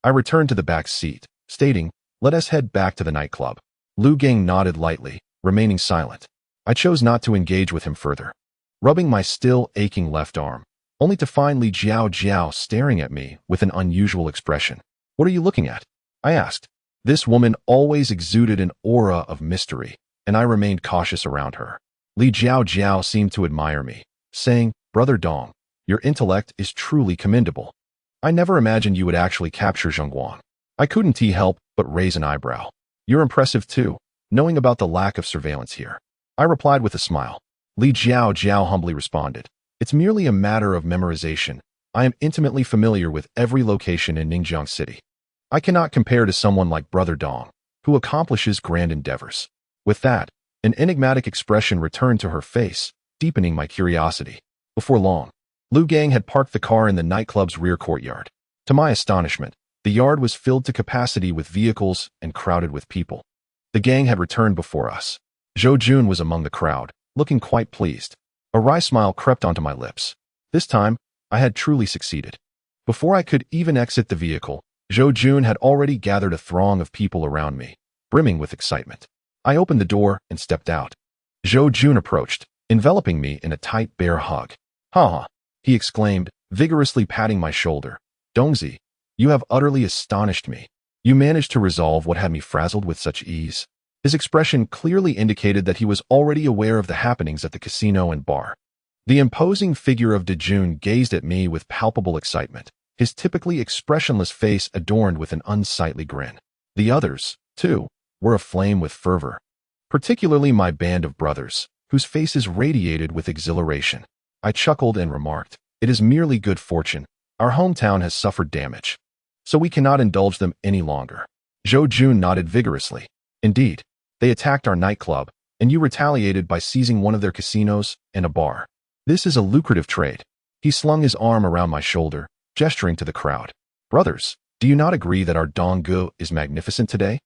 I returned to the back seat, stating, "Let us head back to the nightclub." Liu Gang nodded lightly, remaining silent. I chose not to engage with him further, rubbing my still aching left arm, only to find Li Jiao staring at me with an unusual expression. "What are you looking at?" I asked. This woman always exuded an aura of mystery, and I remained cautious around her. Li Jiao seemed to admire me, saying, "Brother Dong, your intellect is truly commendable. I never imagined you would actually capture Zhengguang." I couldn't help but raise an eyebrow. "You're impressive too, knowing about the lack of surveillance here." I replied with a smile. Li Jiao humbly responded, "It's merely a matter of memorization. I am intimately familiar with every location in Ningjiang City. I cannot compare to someone like Brother Dong, who accomplishes grand endeavors." With that, an enigmatic expression returned to her face, deepening my curiosity. Before long, Liu Gang had parked the car in the nightclub's rear courtyard. To my astonishment, the yard was filled to capacity with vehicles and crowded with people. The gang had returned before us. Zhou Jun was among the crowd, looking quite pleased. A wry smile crept onto my lips. This time, I had truly succeeded. Before I could even exit the vehicle, Zhou Jun had already gathered a throng of people around me, brimming with excitement. I opened the door and stepped out. Zhou Jun approached, enveloping me in a tight bear hug. "Ha!" he exclaimed, vigorously patting my shoulder. "Dongzi, you have utterly astonished me. You managed to resolve what had me frazzled with such ease." His expression clearly indicated that he was already aware of the happenings at the casino and bar. The imposing figure of Dejun gazed at me with palpable excitement, his typically expressionless face adorned with an unsightly grin. The others, too, were aflame with fervor, particularly my band of brothers, whose faces radiated with exhilaration. I chuckled and remarked, "It is merely good fortune. Our hometown has suffered damage, so we cannot indulge them any longer." Zhou Jun nodded vigorously. "Indeed, they attacked our nightclub, and you retaliated by seizing one of their casinos and a bar. This is a lucrative trade." He slung his arm around my shoulder, gesturing to the crowd. "Brothers, do you not agree that our Donggu is magnificent today?"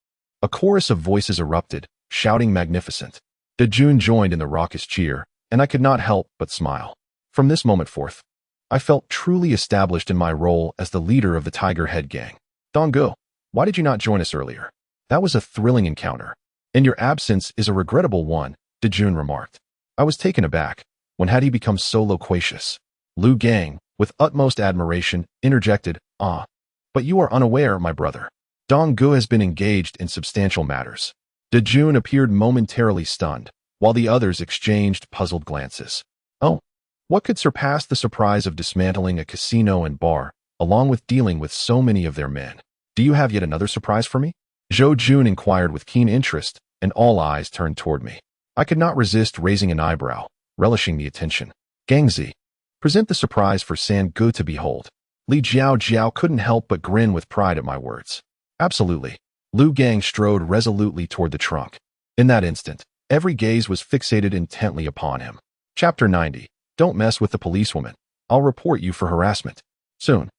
A chorus of voices erupted, shouting magnificent. Dejun joined in the raucous cheer, and I could not help but smile. From this moment forth, I felt truly established in my role as the leader of the Tiger Head Gang. "Donggu, why did you not join us earlier? That was a thrilling encounter, and your absence is a regrettable one," Dejun remarked. I was taken aback. When had he become so loquacious? Liu Gang, with utmost admiration, interjected, "But you are unaware, my brother. Donggu has been engaged in substantial matters." Dejun appeared momentarily stunned, while the others exchanged puzzled glances. Oh, what could surpass the surprise of dismantling a casino and bar, along with dealing with so many of their men? "Do you have yet another surprise for me?" Zhou Jun inquired with keen interest, and all eyes turned toward me. I could not resist raising an eyebrow, relishing the attention. Gangzi, present the surprise for San Gu to behold. Li Jiao couldn't help but grin with pride at my words. Absolutely. Lu Gang strode resolutely toward the trunk. In that instant, every gaze was fixated intently upon him. Chapter 90. Don't mess with the policewoman. I'll report you for harassment. Soon.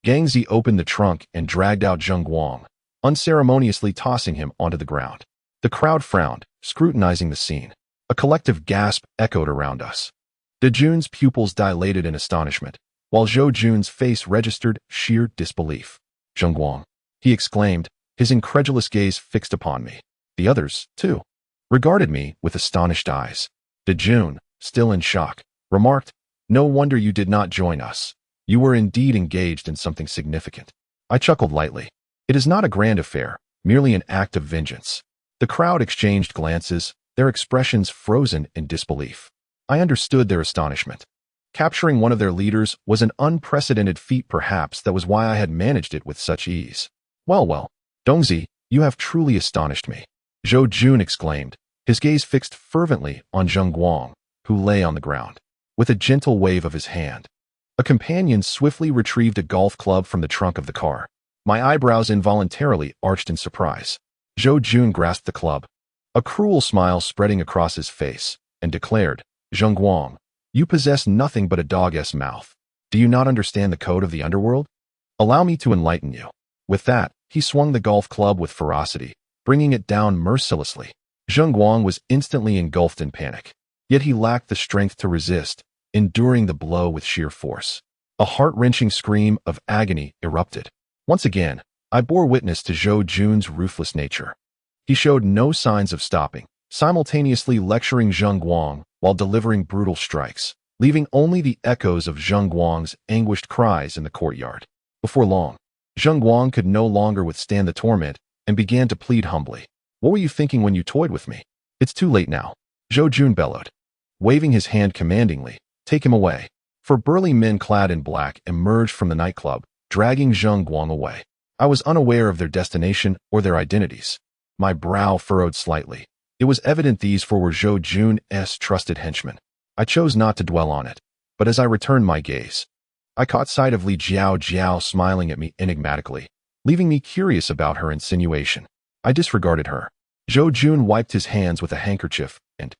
Gangzi opened the trunk and dragged out Zheng Guang, unceremoniously tossing him onto the ground. The crowd frowned, scrutinizing the scene. A collective gasp echoed around us. De Jun's pupils dilated in astonishment, while Zhou Jun's face registered sheer disbelief. Zheng Guang, he exclaimed, his incredulous gaze fixed upon me. The others, too, regarded me with astonished eyes. De Jun, still in shock, remarked, "No wonder you did not join us. You were indeed engaged in something significant." I chuckled lightly. It is not a grand affair, merely an act of vengeance. The crowd exchanged glances, their expressions frozen in disbelief. I understood their astonishment. Capturing one of their leaders was an unprecedented feat. Perhaps that was why I had managed it with such ease. Well, Dongzi, you have truly astonished me," Zhou Jun exclaimed, his gaze fixed fervently on Zheng Guang, who lay on the ground. With a gentle wave of his hand, a companion swiftly retrieved a golf club from the trunk of the car. My eyebrows involuntarily arched in surprise. Zhou Jun grasped the club, a cruel smile spreading across his face, and declared, "Zheng Guang, you possess nothing but a dog's mouth. Do you not understand the code of the Underworld? Allow me to enlighten you." With that, he swung the golf club with ferocity, bringing it down mercilessly. Zheng Guang was instantly engulfed in panic. Yet he lacked the strength to resist, enduring the blow with sheer force. A heart-wrenching scream of agony erupted. Once again, I bore witness to Zhou Jun's ruthless nature. He showed no signs of stopping, simultaneously lecturing Zheng Guang while delivering brutal strikes, leaving only the echoes of Zheng Guang's anguished cries in the courtyard. Before long, Zheng Guang could no longer withstand the torment and began to plead humbly. "What were you thinking when you toyed with me? It's too late now," Zhou Jun bellowed, waving his hand commandingly. "Take him away." Four burly men clad in black emerged from the nightclub, dragging Zheng Guang away. I was unaware of their destination or their identities. My brow furrowed slightly. It was evident these four were Zhou Jun's trusted henchmen. I chose not to dwell on it, but as I returned my gaze, I caught sight of Li Jiao smiling at me enigmatically, leaving me curious about her insinuation. I disregarded her. Zhou Jun wiped his hands with a handkerchief, and,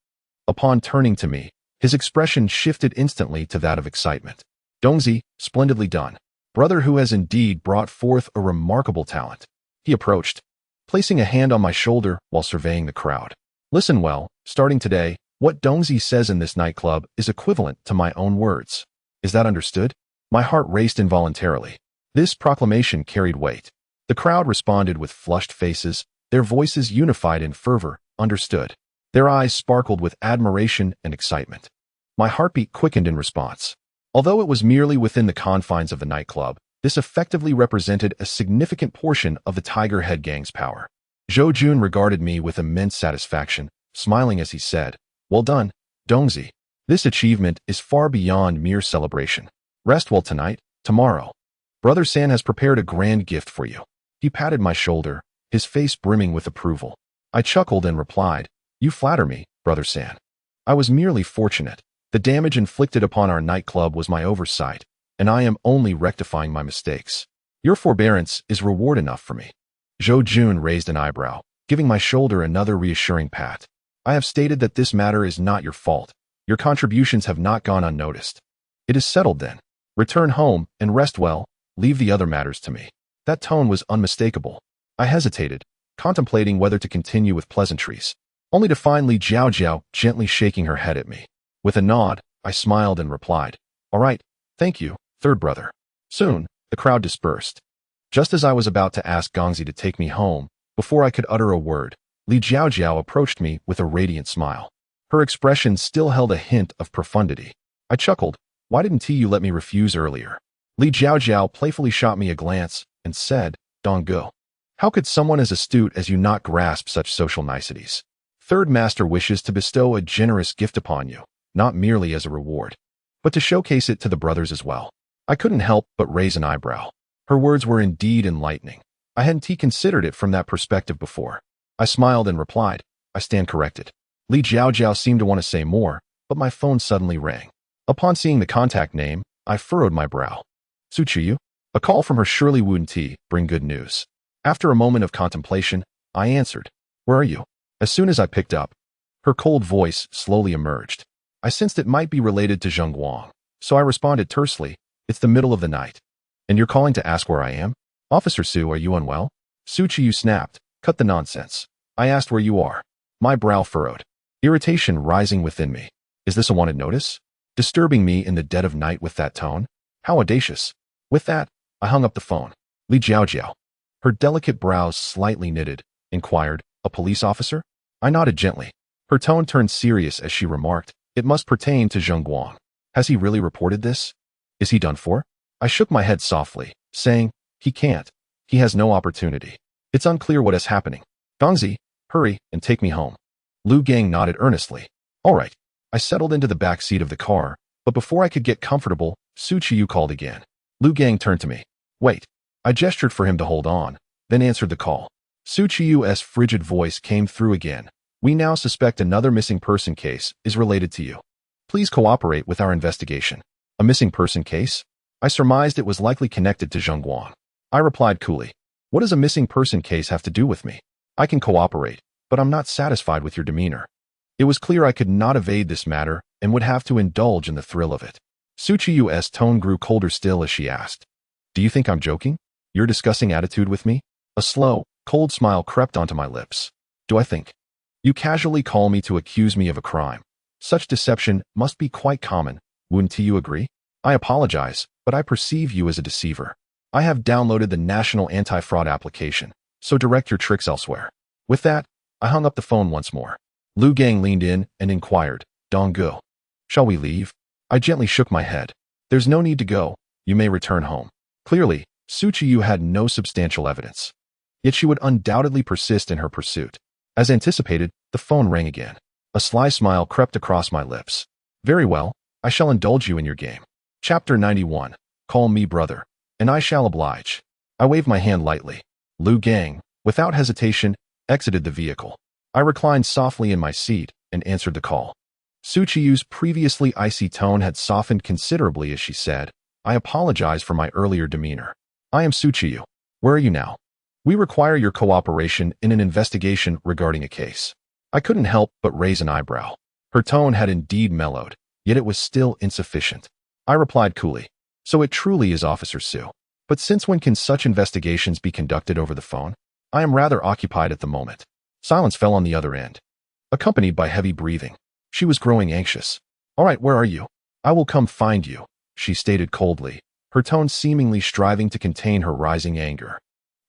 upon turning to me, his expression shifted instantly to that of excitement. "Dongzi, splendidly done. Brother who has indeed brought forth a remarkable talent." He approached, placing a hand on my shoulder while surveying the crowd. "Listen well, starting today, what Dongzi says in this nightclub is equivalent to my own words. Is that understood?" My heart raced involuntarily. This proclamation carried weight. The crowd responded with flushed faces, their voices unified in fervor. "Understood." Their eyes sparkled with admiration and excitement. My heartbeat quickened in response. Although it was merely within the confines of the nightclub, this effectively represented a significant portion of the Tiger Head Gang's power. Zhou Jun regarded me with immense satisfaction, smiling as he said, "Well done, Dongzi. This achievement is far beyond mere celebration. Rest well tonight. Tomorrow, Brother San has prepared a grand gift for you." He patted my shoulder, his face brimming with approval. I chuckled and replied, "You flatter me, Brother San. I was merely fortunate. The damage inflicted upon our nightclub was my oversight, and I am only rectifying my mistakes. Your forbearance is reward enough for me." Zhou Jun raised an eyebrow, giving my shoulder another reassuring pat. "I have stated that this matter is not your fault. Your contributions have not gone unnoticed. It is settled then. Return home and rest well. Leave the other matters to me." That tone was unmistakable. I hesitated, contemplating whether to continue with pleasantries, only to find Li Jiao gently shaking her head at me. With a nod, I smiled and replied, "All right, thank you, third brother." Soon, the crowd dispersed. Just as I was about to ask Gangzi to take me home, before I could utter a word, Li Jiao approached me with a radiant smile. Her expression still held a hint of profundity. I chuckled. "Why didn't you let me refuse earlier?" Li Jiao playfully shot me a glance and said, "Donggu, how could someone as astute as you not grasp such social niceties? Third Master wishes to bestow a generous gift upon you, not merely as a reward, but to showcase it to the brothers as well." I couldn't help but raise an eyebrow. Her words were indeed enlightening. I hadn't considered it from that perspective before. I smiled and replied, I stand corrected. Li Jiaojiao seemed to want to say more, but my phone suddenly rang. Upon seeing the contact name, I furrowed my brow. Su Chiyu? A call from her. Surely wouldn't he bring good news? After a moment of contemplation, I answered, Where are you? As soon as I picked up, her cold voice slowly emerged. I sensed it might be related to Zheng Guang, so I responded tersely, It's the middle of the night. And you're calling to ask where I am? Officer Su, are you unwell? Su Chiyu snapped, Cut the nonsense. I asked where you are. My brow furrowed, irritation rising within me. Is this a wanted notice? Disturbing me in the dead of night with that tone? How audacious. With that, I hung up the phone. Li Jiaojiao, her delicate brows slightly knitted, inquired, A police officer? I nodded gently. Her tone turned serious as she remarked, It must pertain to Zheng Guang. Has he really reported this? Is he done for? I shook my head softly, saying, He can't. He has no opportunity. It's unclear what is happening. Gongzi, hurry and take me home. Lu Gang nodded earnestly. All right. I settled into the back seat of the car, but before I could get comfortable, Su Chiyu called again. Lu Gang turned to me. Wait. I gestured for him to hold on, then answered the call. Su Chiyu's frigid voice came through again. We now suspect another missing person case is related to you. Please cooperate with our investigation. A missing person case? I surmised it was likely connected to Zheng Guang. I replied coolly. What does a missing person case have to do with me? I can cooperate, but I'm not satisfied with your demeanor. It was clear I could not evade this matter and would have to indulge in the thrill of it. Su Chiyu's tone grew colder still as she asked, Do you think I'm joking? Your discussing attitude with me? A slow, cold smile crept onto my lips. Do I think? You casually call me to accuse me of a crime. Such deception must be quite common, wouldn't you agree? I apologize, but I perceive you as a deceiver. I have downloaded the National Anti-Fraud application, so direct your tricks elsewhere. With that, I hung up the phone once more. Lu Gang leaned in and inquired, Donggu, shall we leave? I gently shook my head. There's no need to go. You may return home. Clearly, Su Chiyu had no substantial evidence. Yet she would undoubtedly persist in her pursuit. As anticipated, the phone rang again. A sly smile crept across my lips. Very well, I shall indulge you in your game. Chapter 91. Call me brother, and I shall oblige. I waved my hand lightly. Lu Gang, without hesitation, exited the vehicle. I reclined softly in my seat and answered the call. Su Chiyu's previously icy tone had softened considerably as she said, I apologize for my earlier demeanor. I am Su Chiyu. Where are you now? We require your cooperation in an investigation regarding a case. I couldn't help but raise an eyebrow. Her tone had indeed mellowed, yet it was still insufficient. I replied coolly, So it truly is Officer Su. But since when can such investigations be conducted over the phone? I am rather occupied at the moment. Silence fell on the other end, accompanied by heavy breathing. She was growing anxious. All right, where are you? I will come find you, she stated coldly, her tone seemingly striving to contain her rising anger.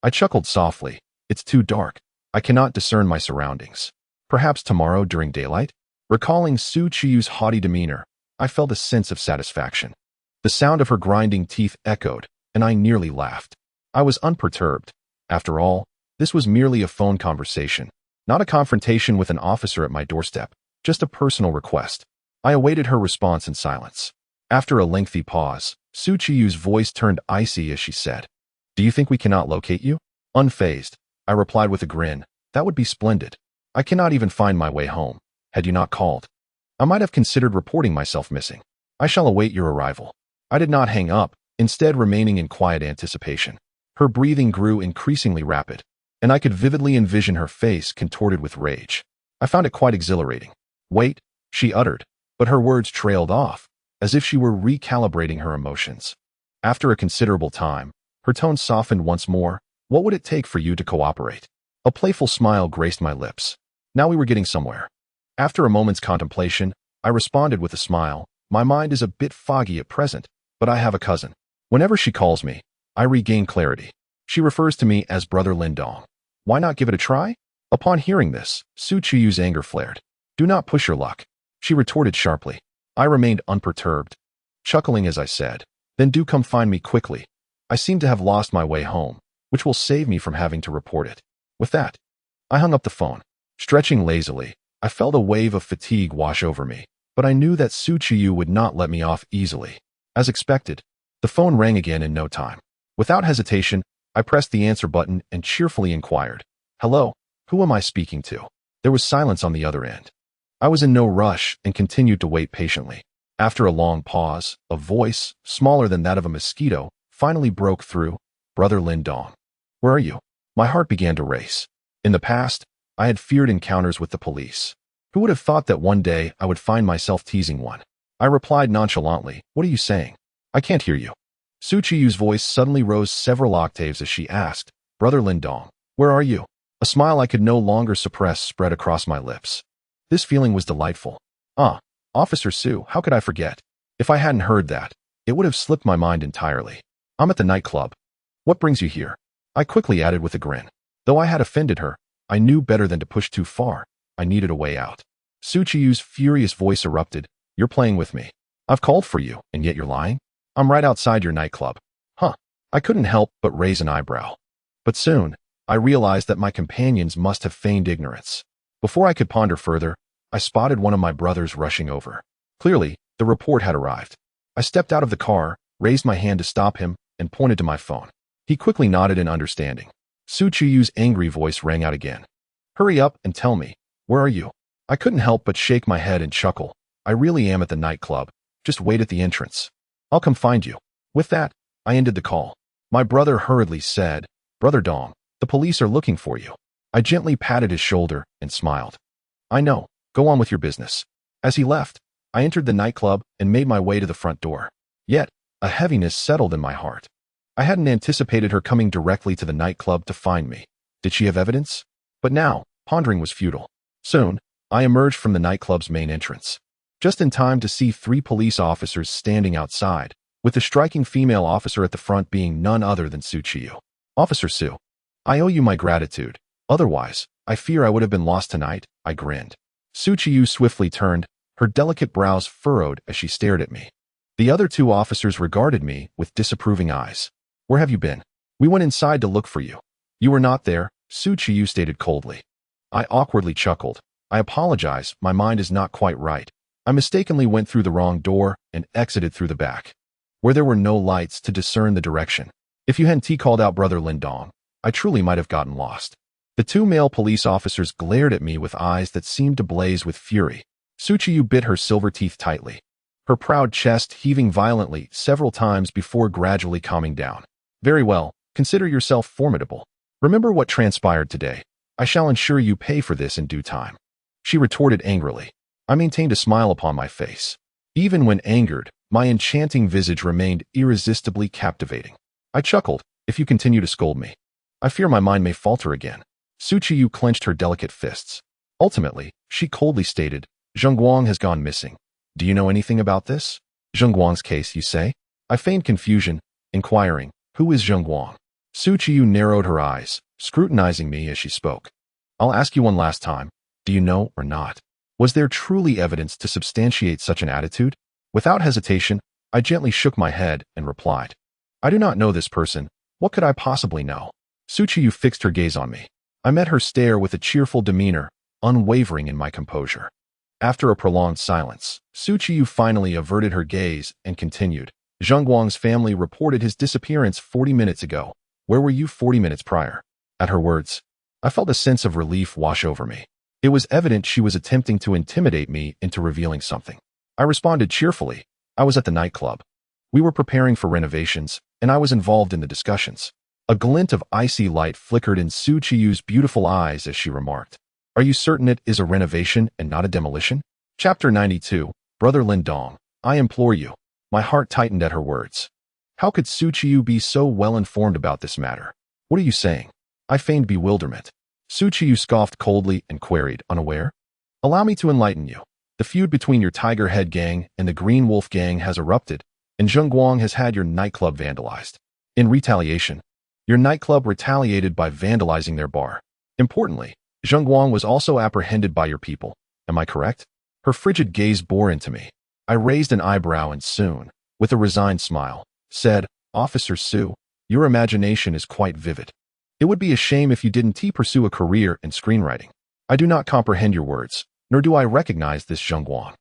I chuckled softly. It's too dark. I cannot discern my surroundings. Perhaps tomorrow during daylight? Recalling Su Chiyu's haughty demeanor, I felt a sense of satisfaction. The sound of her grinding teeth echoed, and I nearly laughed. I was unperturbed. After all, this was merely a phone conversation, not a confrontation with an officer at my doorstep, just a personal request. I awaited her response in silence. After a lengthy pause, Su Chiyu's voice turned icy as she said, Do you think we cannot locate you? Unfazed, I replied with a grin, That would be splendid. I cannot even find my way home. Had you not called, I might have considered reporting myself missing. I shall await your arrival. I did not hang up, instead remaining in quiet anticipation. Her breathing grew increasingly rapid, and I could vividly envision her face contorted with rage. I found it quite exhilarating. Wait, she uttered, but her words trailed off, as if she were recalibrating her emotions. After a considerable time, her tone softened once more. What would it take for you to cooperate? A playful smile graced my lips. Now we were getting somewhere. After a moment's contemplation, I responded with a smile. My mind is a bit foggy at present, but I have a cousin. Whenever she calls me, I regain clarity. She refers to me as Brother Lindong. Why not give it a try? Upon hearing this, Su Chiyu's anger flared. Do not push your luck, she retorted sharply. I remained unperturbed, chuckling as I said, Then do come find me quickly. I seem to have lost my way home, which will save me from having to report it. With that, I hung up the phone. Stretching lazily, I felt a wave of fatigue wash over me, but I knew that Su Chiyu would not let me off easily. As expected, the phone rang again in no time. Without hesitation, I pressed the answer button and cheerfully inquired, "Hello, who am I speaking to?" There was silence on the other end. I was in no rush and continued to wait patiently. After a long pause, a voice, smaller than that of a mosquito, finally broke through. "Brother Lin Dong. Where are you?" My heart began to race. In the past, I had feared encounters with the police. Who would have thought that one day I would find myself teasing one? I replied nonchalantly, "What are you saying? I can't hear you." Su Chiyu's voice suddenly rose several octaves as she asked, "Brother Lin Dong, where are you?" A smile I could no longer suppress spread across my lips. This feeling was delightful. Officer Su, how could I forget? If I hadn't heard that, it would have slipped my mind entirely. "I'm at the nightclub." "What brings you here?" I quickly added with a grin. Though I had offended her, I knew better than to push too far. I needed a way out. Su Chiyu's furious voice erupted, "You're playing with me. I've called for you, and yet you're lying? I'm right outside your nightclub." I couldn't help but raise an eyebrow. But soon, I realized that my companions must have feigned ignorance. Before I could ponder further, I spotted one of my brothers rushing over. Clearly, the report had arrived. I stepped out of the car, raised my hand to stop him, and pointed to my phone. He quickly nodded in understanding. Su Chiyu's angry voice rang out again. "Hurry up and tell me, where are you?" I couldn't help but shake my head and chuckle. "I really am at the nightclub. Just wait at the entrance. I'll come find you." With that, I ended the call. My brother hurriedly said, "Brother Dong, the police are looking for you." I gently patted his shoulder and smiled. "I know. Go on with your business." As he left, I entered the nightclub and made my way to the front door. Yet, a heaviness settled in my heart. I hadn't anticipated her coming directly to the nightclub to find me. Did she have evidence? But now, pondering was futile. Soon, I emerged from the nightclub's main entrance. Just in time to see 3 police officers standing outside, with the striking female officer at the front being none other than Su Chiyu. "Officer Su, I owe you my gratitude. Otherwise, I fear I would have been lost tonight," I grinned. Su Chiyu swiftly turned, her delicate brows furrowed as she stared at me. The other 2 officers regarded me with disapproving eyes. "Where have you been?" "We went inside to look for you." "You were not there," Su Chiyu stated coldly. I awkwardly chuckled. "I apologize, my mind is not quite right. I mistakenly went through the wrong door and exited through the back, where there were no lights to discern the direction. If you hadn't called out Brother Lin Dong, I truly might have gotten lost." The 2 male police officers glared at me with eyes that seemed to blaze with fury. Su Chiyu bit her silver teeth tightly, her proud chest heaving violently several times before gradually calming down. "Very well, consider yourself formidable. Remember what transpired today. I shall ensure you pay for this in due time," she retorted angrily. I maintained a smile upon my face. Even when angered, my enchanting visage remained irresistibly captivating. I chuckled, "If you continue to scold me, I fear my mind may falter again." Su Chiyu clenched her delicate fists. Ultimately, she coldly stated, "Zheng Guang has gone missing. Do you know anything about this?" "Zheng Guang's case, you say?" I feigned confusion, inquiring, "Who is Zheng Guang?" Su Chiyu narrowed her eyes, scrutinizing me as she spoke. "I'll ask you one last time. Do you know or not? Was there truly evidence to substantiate such an attitude?" Without hesitation, I gently shook my head and replied, "I do not know this person. What could I possibly know?" Su Chiyu fixed her gaze on me. I met her stare with a cheerful demeanor, unwavering in my composure. After a prolonged silence, Su Chiyu finally averted her gaze and continued, "Zheng Guang's family reported his disappearance 40 minutes ago. Where were you 40 minutes prior?" At her words, I felt a sense of relief wash over me. It was evident she was attempting to intimidate me into revealing something. I responded cheerfully, "I was at the nightclub. We were preparing for renovations, and I was involved in the discussions." A glint of icy light flickered in Su Chiyu's beautiful eyes as she remarked, "Are you certain it is a renovation and not a demolition?" Chapter 92, Brother Lin Dong, I implore you. My heart tightened at her words. How could Su Chiyu be so well informed about this matter? "What are you saying?" I feigned bewilderment. Su Chiyu scoffed coldly and queried, unaware. "Allow me to enlighten you. The feud between your Tiger Head gang and the Green Wolf gang has erupted, and Zheng Guang has had your nightclub vandalized. In retaliation, your nightclub retaliated by vandalizing their bar. Importantly, Zheng Guang was also apprehended by your people. Am I correct?" Her frigid gaze bore into me. I raised an eyebrow and soon, with a resigned smile, said, "Officer Su, your imagination is quite vivid. It would be a shame if you didn't pursue a career in screenwriting. I do not comprehend your words, nor do I recognize this Zheng Guang.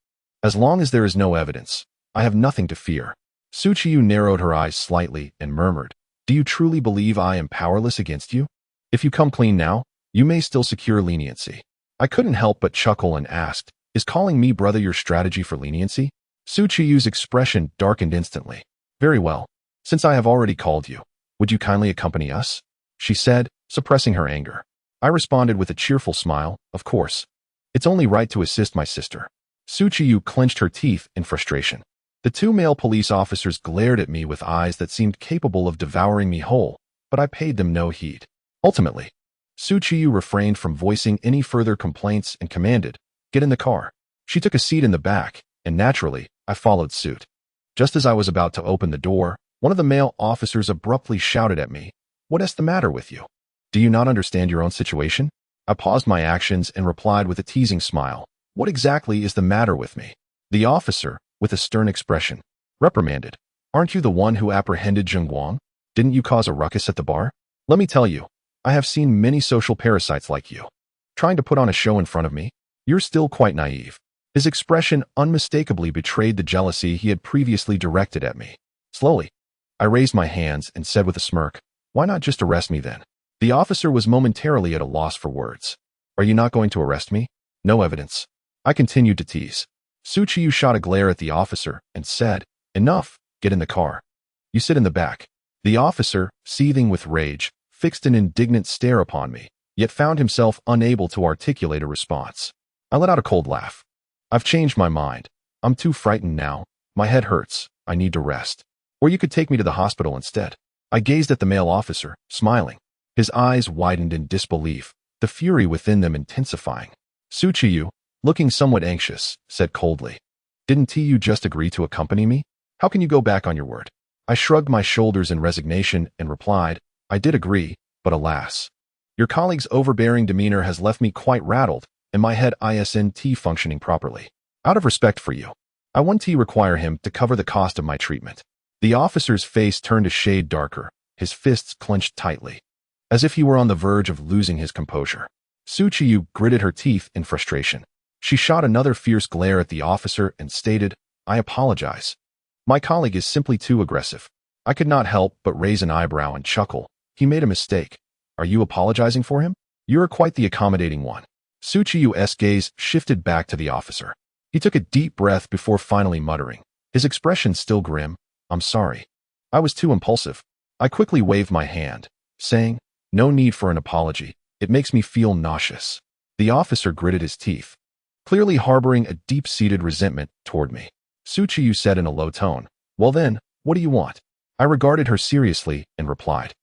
As long as there is no evidence, I have nothing to fear." Su Chiyu narrowed her eyes slightly and murmured, Do you truly believe I am powerless against you? If you come clean now, you may still secure leniency. I couldn't help but chuckle and asked, is calling me brother your strategy for leniency? Su Chiyu's expression darkened instantly. Very well. Since I have already called you, would you kindly accompany us? She said, suppressing her anger. I responded with a cheerful smile, of course. It's only right to assist my sister. Su Chiyu clenched her teeth in frustration. The two male police officers glared at me with eyes that seemed capable of devouring me whole, but I paid them no heed. Ultimately, Su Chiyu refrained from voicing any further complaints and commanded, get in the car. She took a seat in the back, and naturally, I followed suit. Just as I was about to open the door, one of the male officers abruptly shouted at me, "What is the matter with you? Do you not understand your own situation?" I paused my actions and replied with a teasing smile, "What exactly is the matter with me?" The officer, with a stern expression, reprimanded, "Aren't you the one who apprehended Zheng Guang? Didn't you cause a ruckus at the bar? Let me tell you, I have seen many social parasites like you. Trying to put on a show in front of me? You're still quite naive." His expression unmistakably betrayed the jealousy he had previously directed at me. Slowly, I raised my hands and said with a smirk, "Why not just arrest me then?" The officer was momentarily at a loss for words. "Are you not going to arrest me? No evidence." I continued to tease. Su Chiyu shot a glare at the officer and said, "Enough, get in the car. You sit in the back." The officer, seething with rage, fixed an indignant stare upon me, yet found himself unable to articulate a response. I let out a cold laugh. "I've changed my mind. I'm too frightened now. My head hurts. I need to rest. Or you could take me to the hospital instead." I gazed at the male officer, smiling. His eyes widened in disbelief, the fury within them intensifying. Su Chiyu, looking somewhat anxious, said coldly, "Didn't you just agree to accompany me? How can you go back on your word?" I shrugged my shoulders in resignation and replied, "I did agree, but alas. Your colleague's overbearing demeanor has left me quite rattled, and my head isn't functioning properly. Out of respect for you, I want to require him to cover the cost of my treatment." The officer's face turned a shade darker, his fists clenched tightly, as if he were on the verge of losing his composure. Su Chiyu gritted her teeth in frustration. She shot another fierce glare at the officer and stated, "I apologize. My colleague is simply too aggressive." I could not help but raise an eyebrow and chuckle. He made a mistake. Are you apologizing for him? You are quite the accommodating one. Su Chiyu's gaze shifted back to the officer. He took a deep breath before finally muttering, his expression still grim, "I'm sorry. I was too impulsive." I quickly waved my hand, saying, "No need for an apology. It makes me feel nauseous." The officer gritted his teeth, clearly harboring a deep-seated resentment toward me. Su Chiyu said in a low tone, "Well then, what do you want?" I regarded her seriously and replied,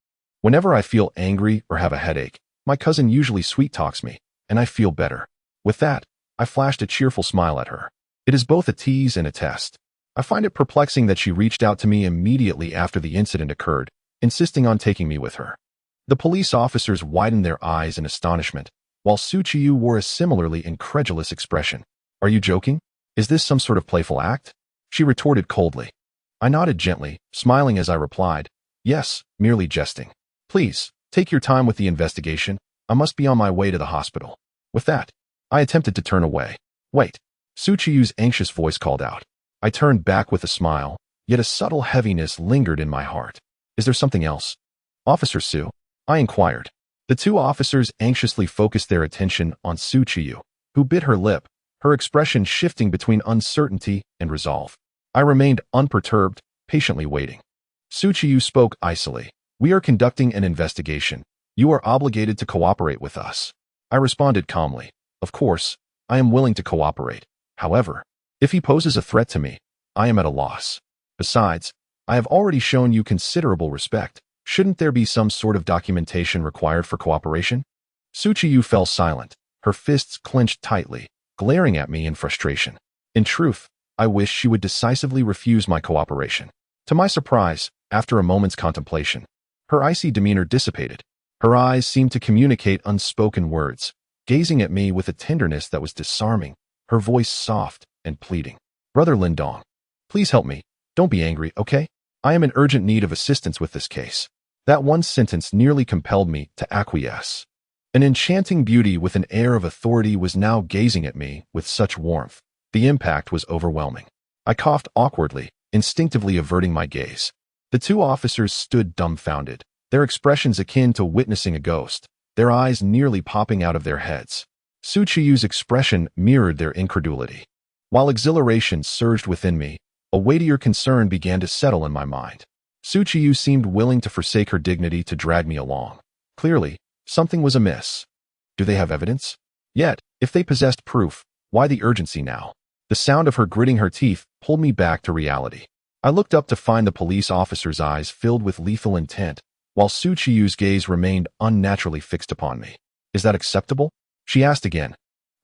"Whenever I feel angry or have a headache, my cousin usually sweet-talks me, and I feel better." With that, I flashed a cheerful smile at her. It is both a tease and a test. I find it perplexing that she reached out to me immediately after the incident occurred, insisting on taking me with her. The police officers widened their eyes in astonishment, while Su Chiyu wore a similarly incredulous expression. "Are you joking? Is this some sort of playful act?" She retorted coldly. I nodded gently, smiling as I replied, "Yes, merely jesting. Please, take your time with the investigation. I must be on my way to the hospital." With that, I attempted to turn away. "Wait." Su Chiyu's anxious voice called out. I turned back with a smile, yet a subtle heaviness lingered in my heart. "Is there something else?" "Officer Su?" I inquired. The two officers anxiously focused their attention on Su Chiyu, who bit her lip, her expression shifting between uncertainty and resolve. I remained unperturbed, patiently waiting. Su Chiyu spoke icily. "We are conducting an investigation. You are obligated to cooperate with us." I responded calmly, "Of course, I am willing to cooperate. However, if he poses a threat to me, I am at a loss. Besides, I have already shown you considerable respect. Shouldn't there be some sort of documentation required for cooperation?" Su Chiyu fell silent, her fists clenched tightly, glaring at me in frustration. In truth, I wished she would decisively refuse my cooperation. To my surprise, after a moment's contemplation, her icy demeanor dissipated. Her eyes seemed to communicate unspoken words, gazing at me with a tenderness that was disarming, her voice soft and pleading. "Brother Lindong, please help me. Don't be angry, okay? I am in urgent need of assistance with this case." That one sentence nearly compelled me to acquiesce. An enchanting beauty with an air of authority was now gazing at me with such warmth. The impact was overwhelming. I coughed awkwardly, instinctively averting my gaze. The two officers stood dumbfounded, their expressions akin to witnessing a ghost, their eyes nearly popping out of their heads. Su Chiyu's expression mirrored their incredulity. While exhilaration surged within me, a weightier concern began to settle in my mind. Su Chiyu seemed willing to forsake her dignity to drag me along. Clearly, something was amiss. Do they have evidence? Yet, if they possessed proof, why the urgency now? The sound of her gritting her teeth pulled me back to reality. I looked up to find the police officer's eyes filled with lethal intent, while Su Chiyu's gaze remained unnaturally fixed upon me. Is that acceptable? She asked again,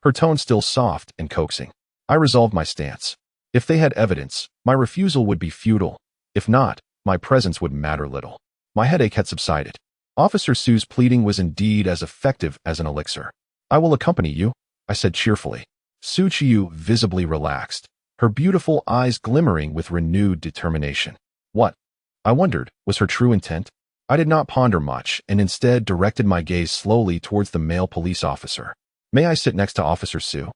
her tone still soft and coaxing. I resolved my stance. If they had evidence, my refusal would be futile. If not, my presence would matter little. My headache had subsided. Officer Su's pleading was indeed as effective as an elixir. I will accompany you, I said cheerfully. Su Chiyu visibly relaxed, her beautiful eyes glimmering with renewed determination. What, I wondered, was her true intent? I did not ponder much and instead directed my gaze slowly towards the male police officer. May I sit next to Officer Su?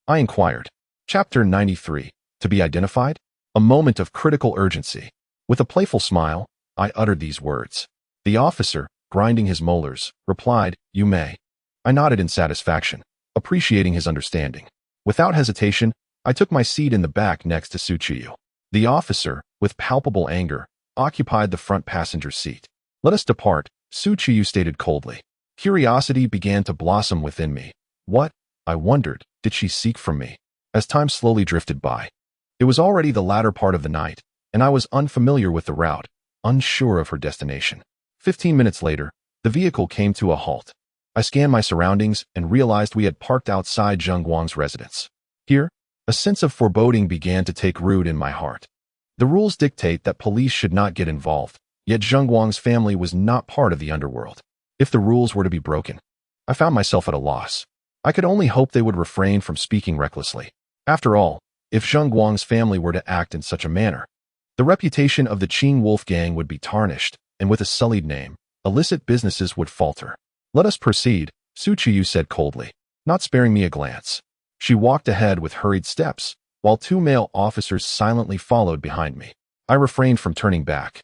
I inquired. Chapter 93. To be identified? A moment of critical urgency. With a playful smile, I uttered these words. The officer, grinding his molars, replied, "You may." I nodded in satisfaction, appreciating his understanding. Without hesitation, I took my seat in the back next to Su Chiyu. The officer, with palpable anger, occupied the front passenger seat. Let us depart, Su Chiyu stated coldly. Curiosity began to blossom within me. What, I wondered, did she seek from me? As time slowly drifted by. It was already the latter part of the night, and I was unfamiliar with the route, unsure of her destination. 15 minutes later, the vehicle came to a halt. I scanned my surroundings and realized we had parked outside Zheng Guang's residence. Here, a sense of foreboding began to take root in my heart. The rules dictate that police should not get involved, yet Zheng Guang's family was not part of the underworld. If the rules were to be broken, I found myself at a loss. I could only hope they would refrain from speaking recklessly. After all, if Zheng Guang's family were to act in such a manner, the reputation of the Qing Wolf Gang would be tarnished, and with a sullied name, illicit businesses would falter. Let us proceed, Su Chiyu said coldly, not sparing me a glance. She walked ahead with hurried steps, while two male officers silently followed behind me. I refrained from turning back.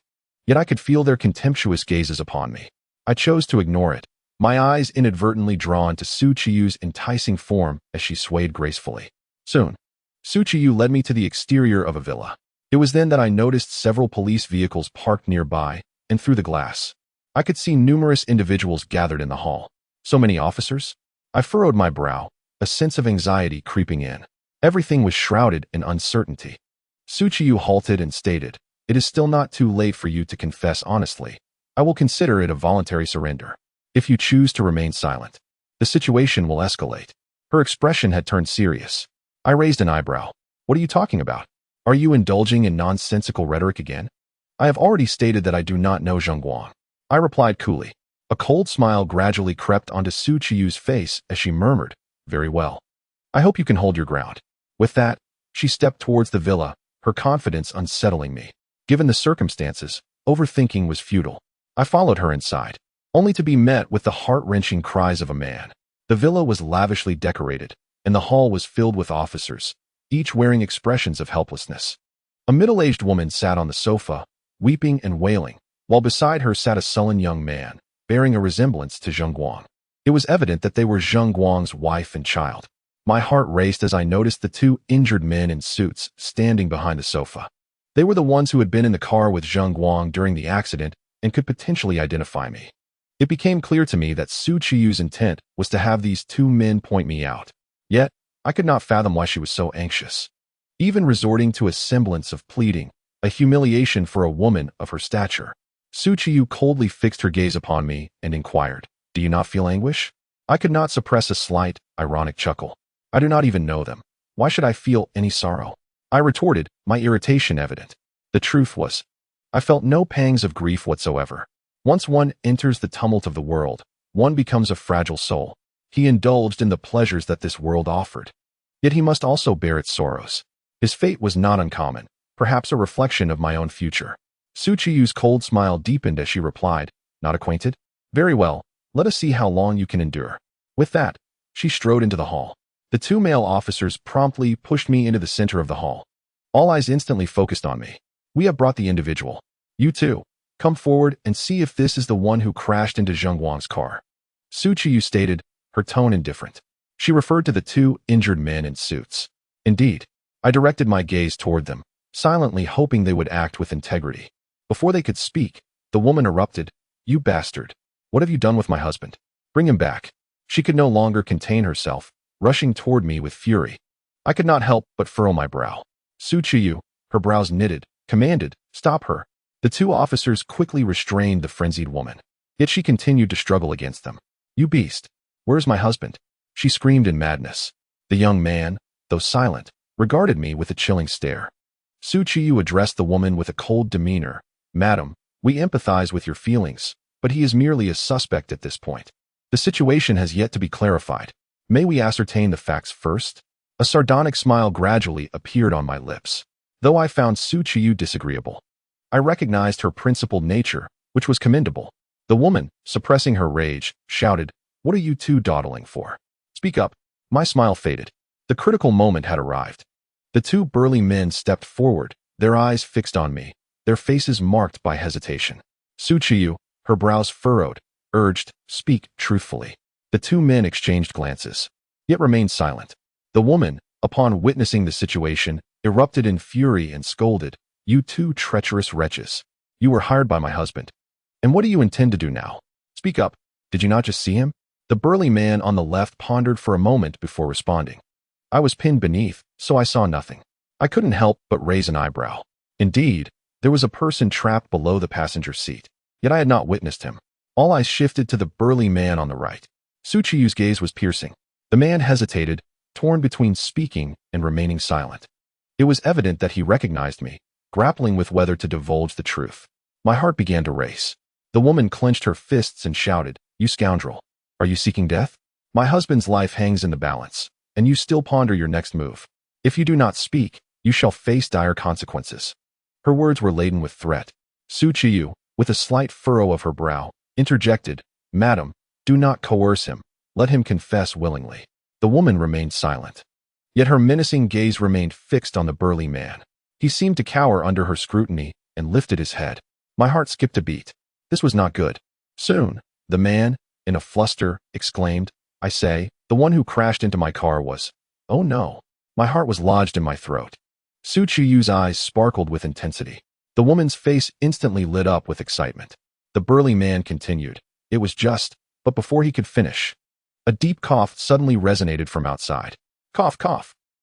Yet I could feel their contemptuous gazes upon me. I chose to ignore it, my eyes inadvertently drawn to Su Chiyu's enticing form as she swayed gracefully. Soon, Su Chiyu led me to the exterior of a villa. It was then that I noticed several police vehicles parked nearby, and through the glass, I could see numerous individuals gathered in the hall. So many officers? I furrowed my brow, a sense of anxiety creeping in. Everything was shrouded in uncertainty. Su Chiyu halted and stated, "It is still not too late for you to confess honestly. I will consider it a voluntary surrender. If you choose to remain silent, the situation will escalate." Her expression had turned serious. I raised an eyebrow. What are you talking about? Are you indulging in nonsensical rhetoric again? I have already stated that I do not know Zheng Guang. I replied coolly. A cold smile gradually crept onto Su Chiyu's face as she murmured, "Very well. I hope you can hold your ground." With that, she stepped towards the villa, her confidence unsettling me. Given the circumstances, overthinking was futile. I followed her inside, only to be met with the heart-wrenching cries of a man. The villa was lavishly decorated, and the hall was filled with officers, each wearing expressions of helplessness. A middle-aged woman sat on the sofa, weeping and wailing, while beside her sat a sullen young man, bearing a resemblance to Zheng Guang. It was evident that they were Zheng Guang's wife and child. My heart raced as I noticed the two injured men in suits standing behind the sofa. They were the ones who had been in the car with Zheng Guang during the accident and could potentially identify me. It became clear to me that Su Chiyu's intent was to have these two men point me out. Yet, I could not fathom why she was so anxious. Even resorting to a semblance of pleading, a humiliation for a woman of her stature. Su Chiyu coldly fixed her gaze upon me and inquired, "Do you not feel anguish?" I could not suppress a slight, ironic chuckle. I do not even know them. Why should I feel any sorrow? I retorted, my irritation evident. The truth was, I felt no pangs of grief whatsoever. Once one enters the tumult of the world, one becomes a fragile soul. He indulged in the pleasures that this world offered. Yet he must also bear its sorrows. His fate was not uncommon, perhaps a reflection of my own future. Su Chiyu's cold smile deepened as she replied, "Not acquainted? Very well, let us see how long you can endure." With that, she strode into the hall. The two male officers promptly pushed me into the center of the hall. All eyes instantly focused on me. "We have brought the individual," You too. Come forward and see if this is the one who crashed into Zheng Wang's car. Su Qiyu stated, her tone indifferent. She referred to the two injured men in suits. Indeed, I directed my gaze toward them, silently hoping they would act with integrity. Before they could speak, the woman erupted, you bastard. What have you done with my husband? Bring him back. She could no longer contain herself, rushing toward me with fury. I could not help but furrow my brow. Su Qiyu, her brows knitted, commanded, stop her. The two officers quickly restrained the frenzied woman. Yet she continued to struggle against them. You beast! Where's my husband? She screamed in madness. The young man, though silent, regarded me with a chilling stare. Su Qiyu addressed the woman with a cold demeanor. Madam, we empathize with your feelings, but he is merely a suspect at this point. The situation has yet to be clarified. May we ascertain the facts first? A sardonic smile gradually appeared on my lips. Though I found Su Qiyu disagreeable, I recognized her principled nature, which was commendable. The woman, suppressing her rage, shouted, what are you two dawdling for? Speak up. My smile faded. The critical moment had arrived. The two burly men stepped forward, their eyes fixed on me, their faces marked by hesitation. Su Qiyu, her brows furrowed, urged, speak truthfully. The two men exchanged glances, yet remained silent. The woman, upon witnessing the situation, erupted in fury and scolded, you two treacherous wretches. You were hired by my husband. And what do you intend to do now? Speak up. Did you not just see him? The burly man on the left pondered for a moment before responding. I was pinned beneath, so I saw nothing. I couldn't help but raise an eyebrow. Indeed, there was a person trapped below the passenger seat, yet I had not witnessed him. All eyes shifted to the burly man on the right. Su Qiyu's gaze was piercing. The man hesitated, torn between speaking and remaining silent. It was evident that he recognized me, grappling with whether to divulge the truth. My heart began to race. The woman clenched her fists and shouted, you scoundrel. Are you seeking death? My husband's life hangs in the balance, and you still ponder your next move. If you do not speak, you shall face dire consequences. Her words were laden with threat. Su Qiyu, with a slight furrow of her brow, interjected, Madam, do not coerce him. Let him confess willingly. The woman remained silent. Yet her menacing gaze remained fixed on the burly man. He seemed to cower under her scrutiny and lifted his head. My heart skipped a beat. This was not good. Soon, the man, in a fluster, exclaimed, I say, the one who crashed into my car was... Oh no. My heart was lodged in my throat. Su Qiyu's eyes sparkled with intensity. The woman's face instantly lit up with excitement. The burly man continued, it was just... But before he could finish, a deep cough suddenly resonated from outside. Cough, cough.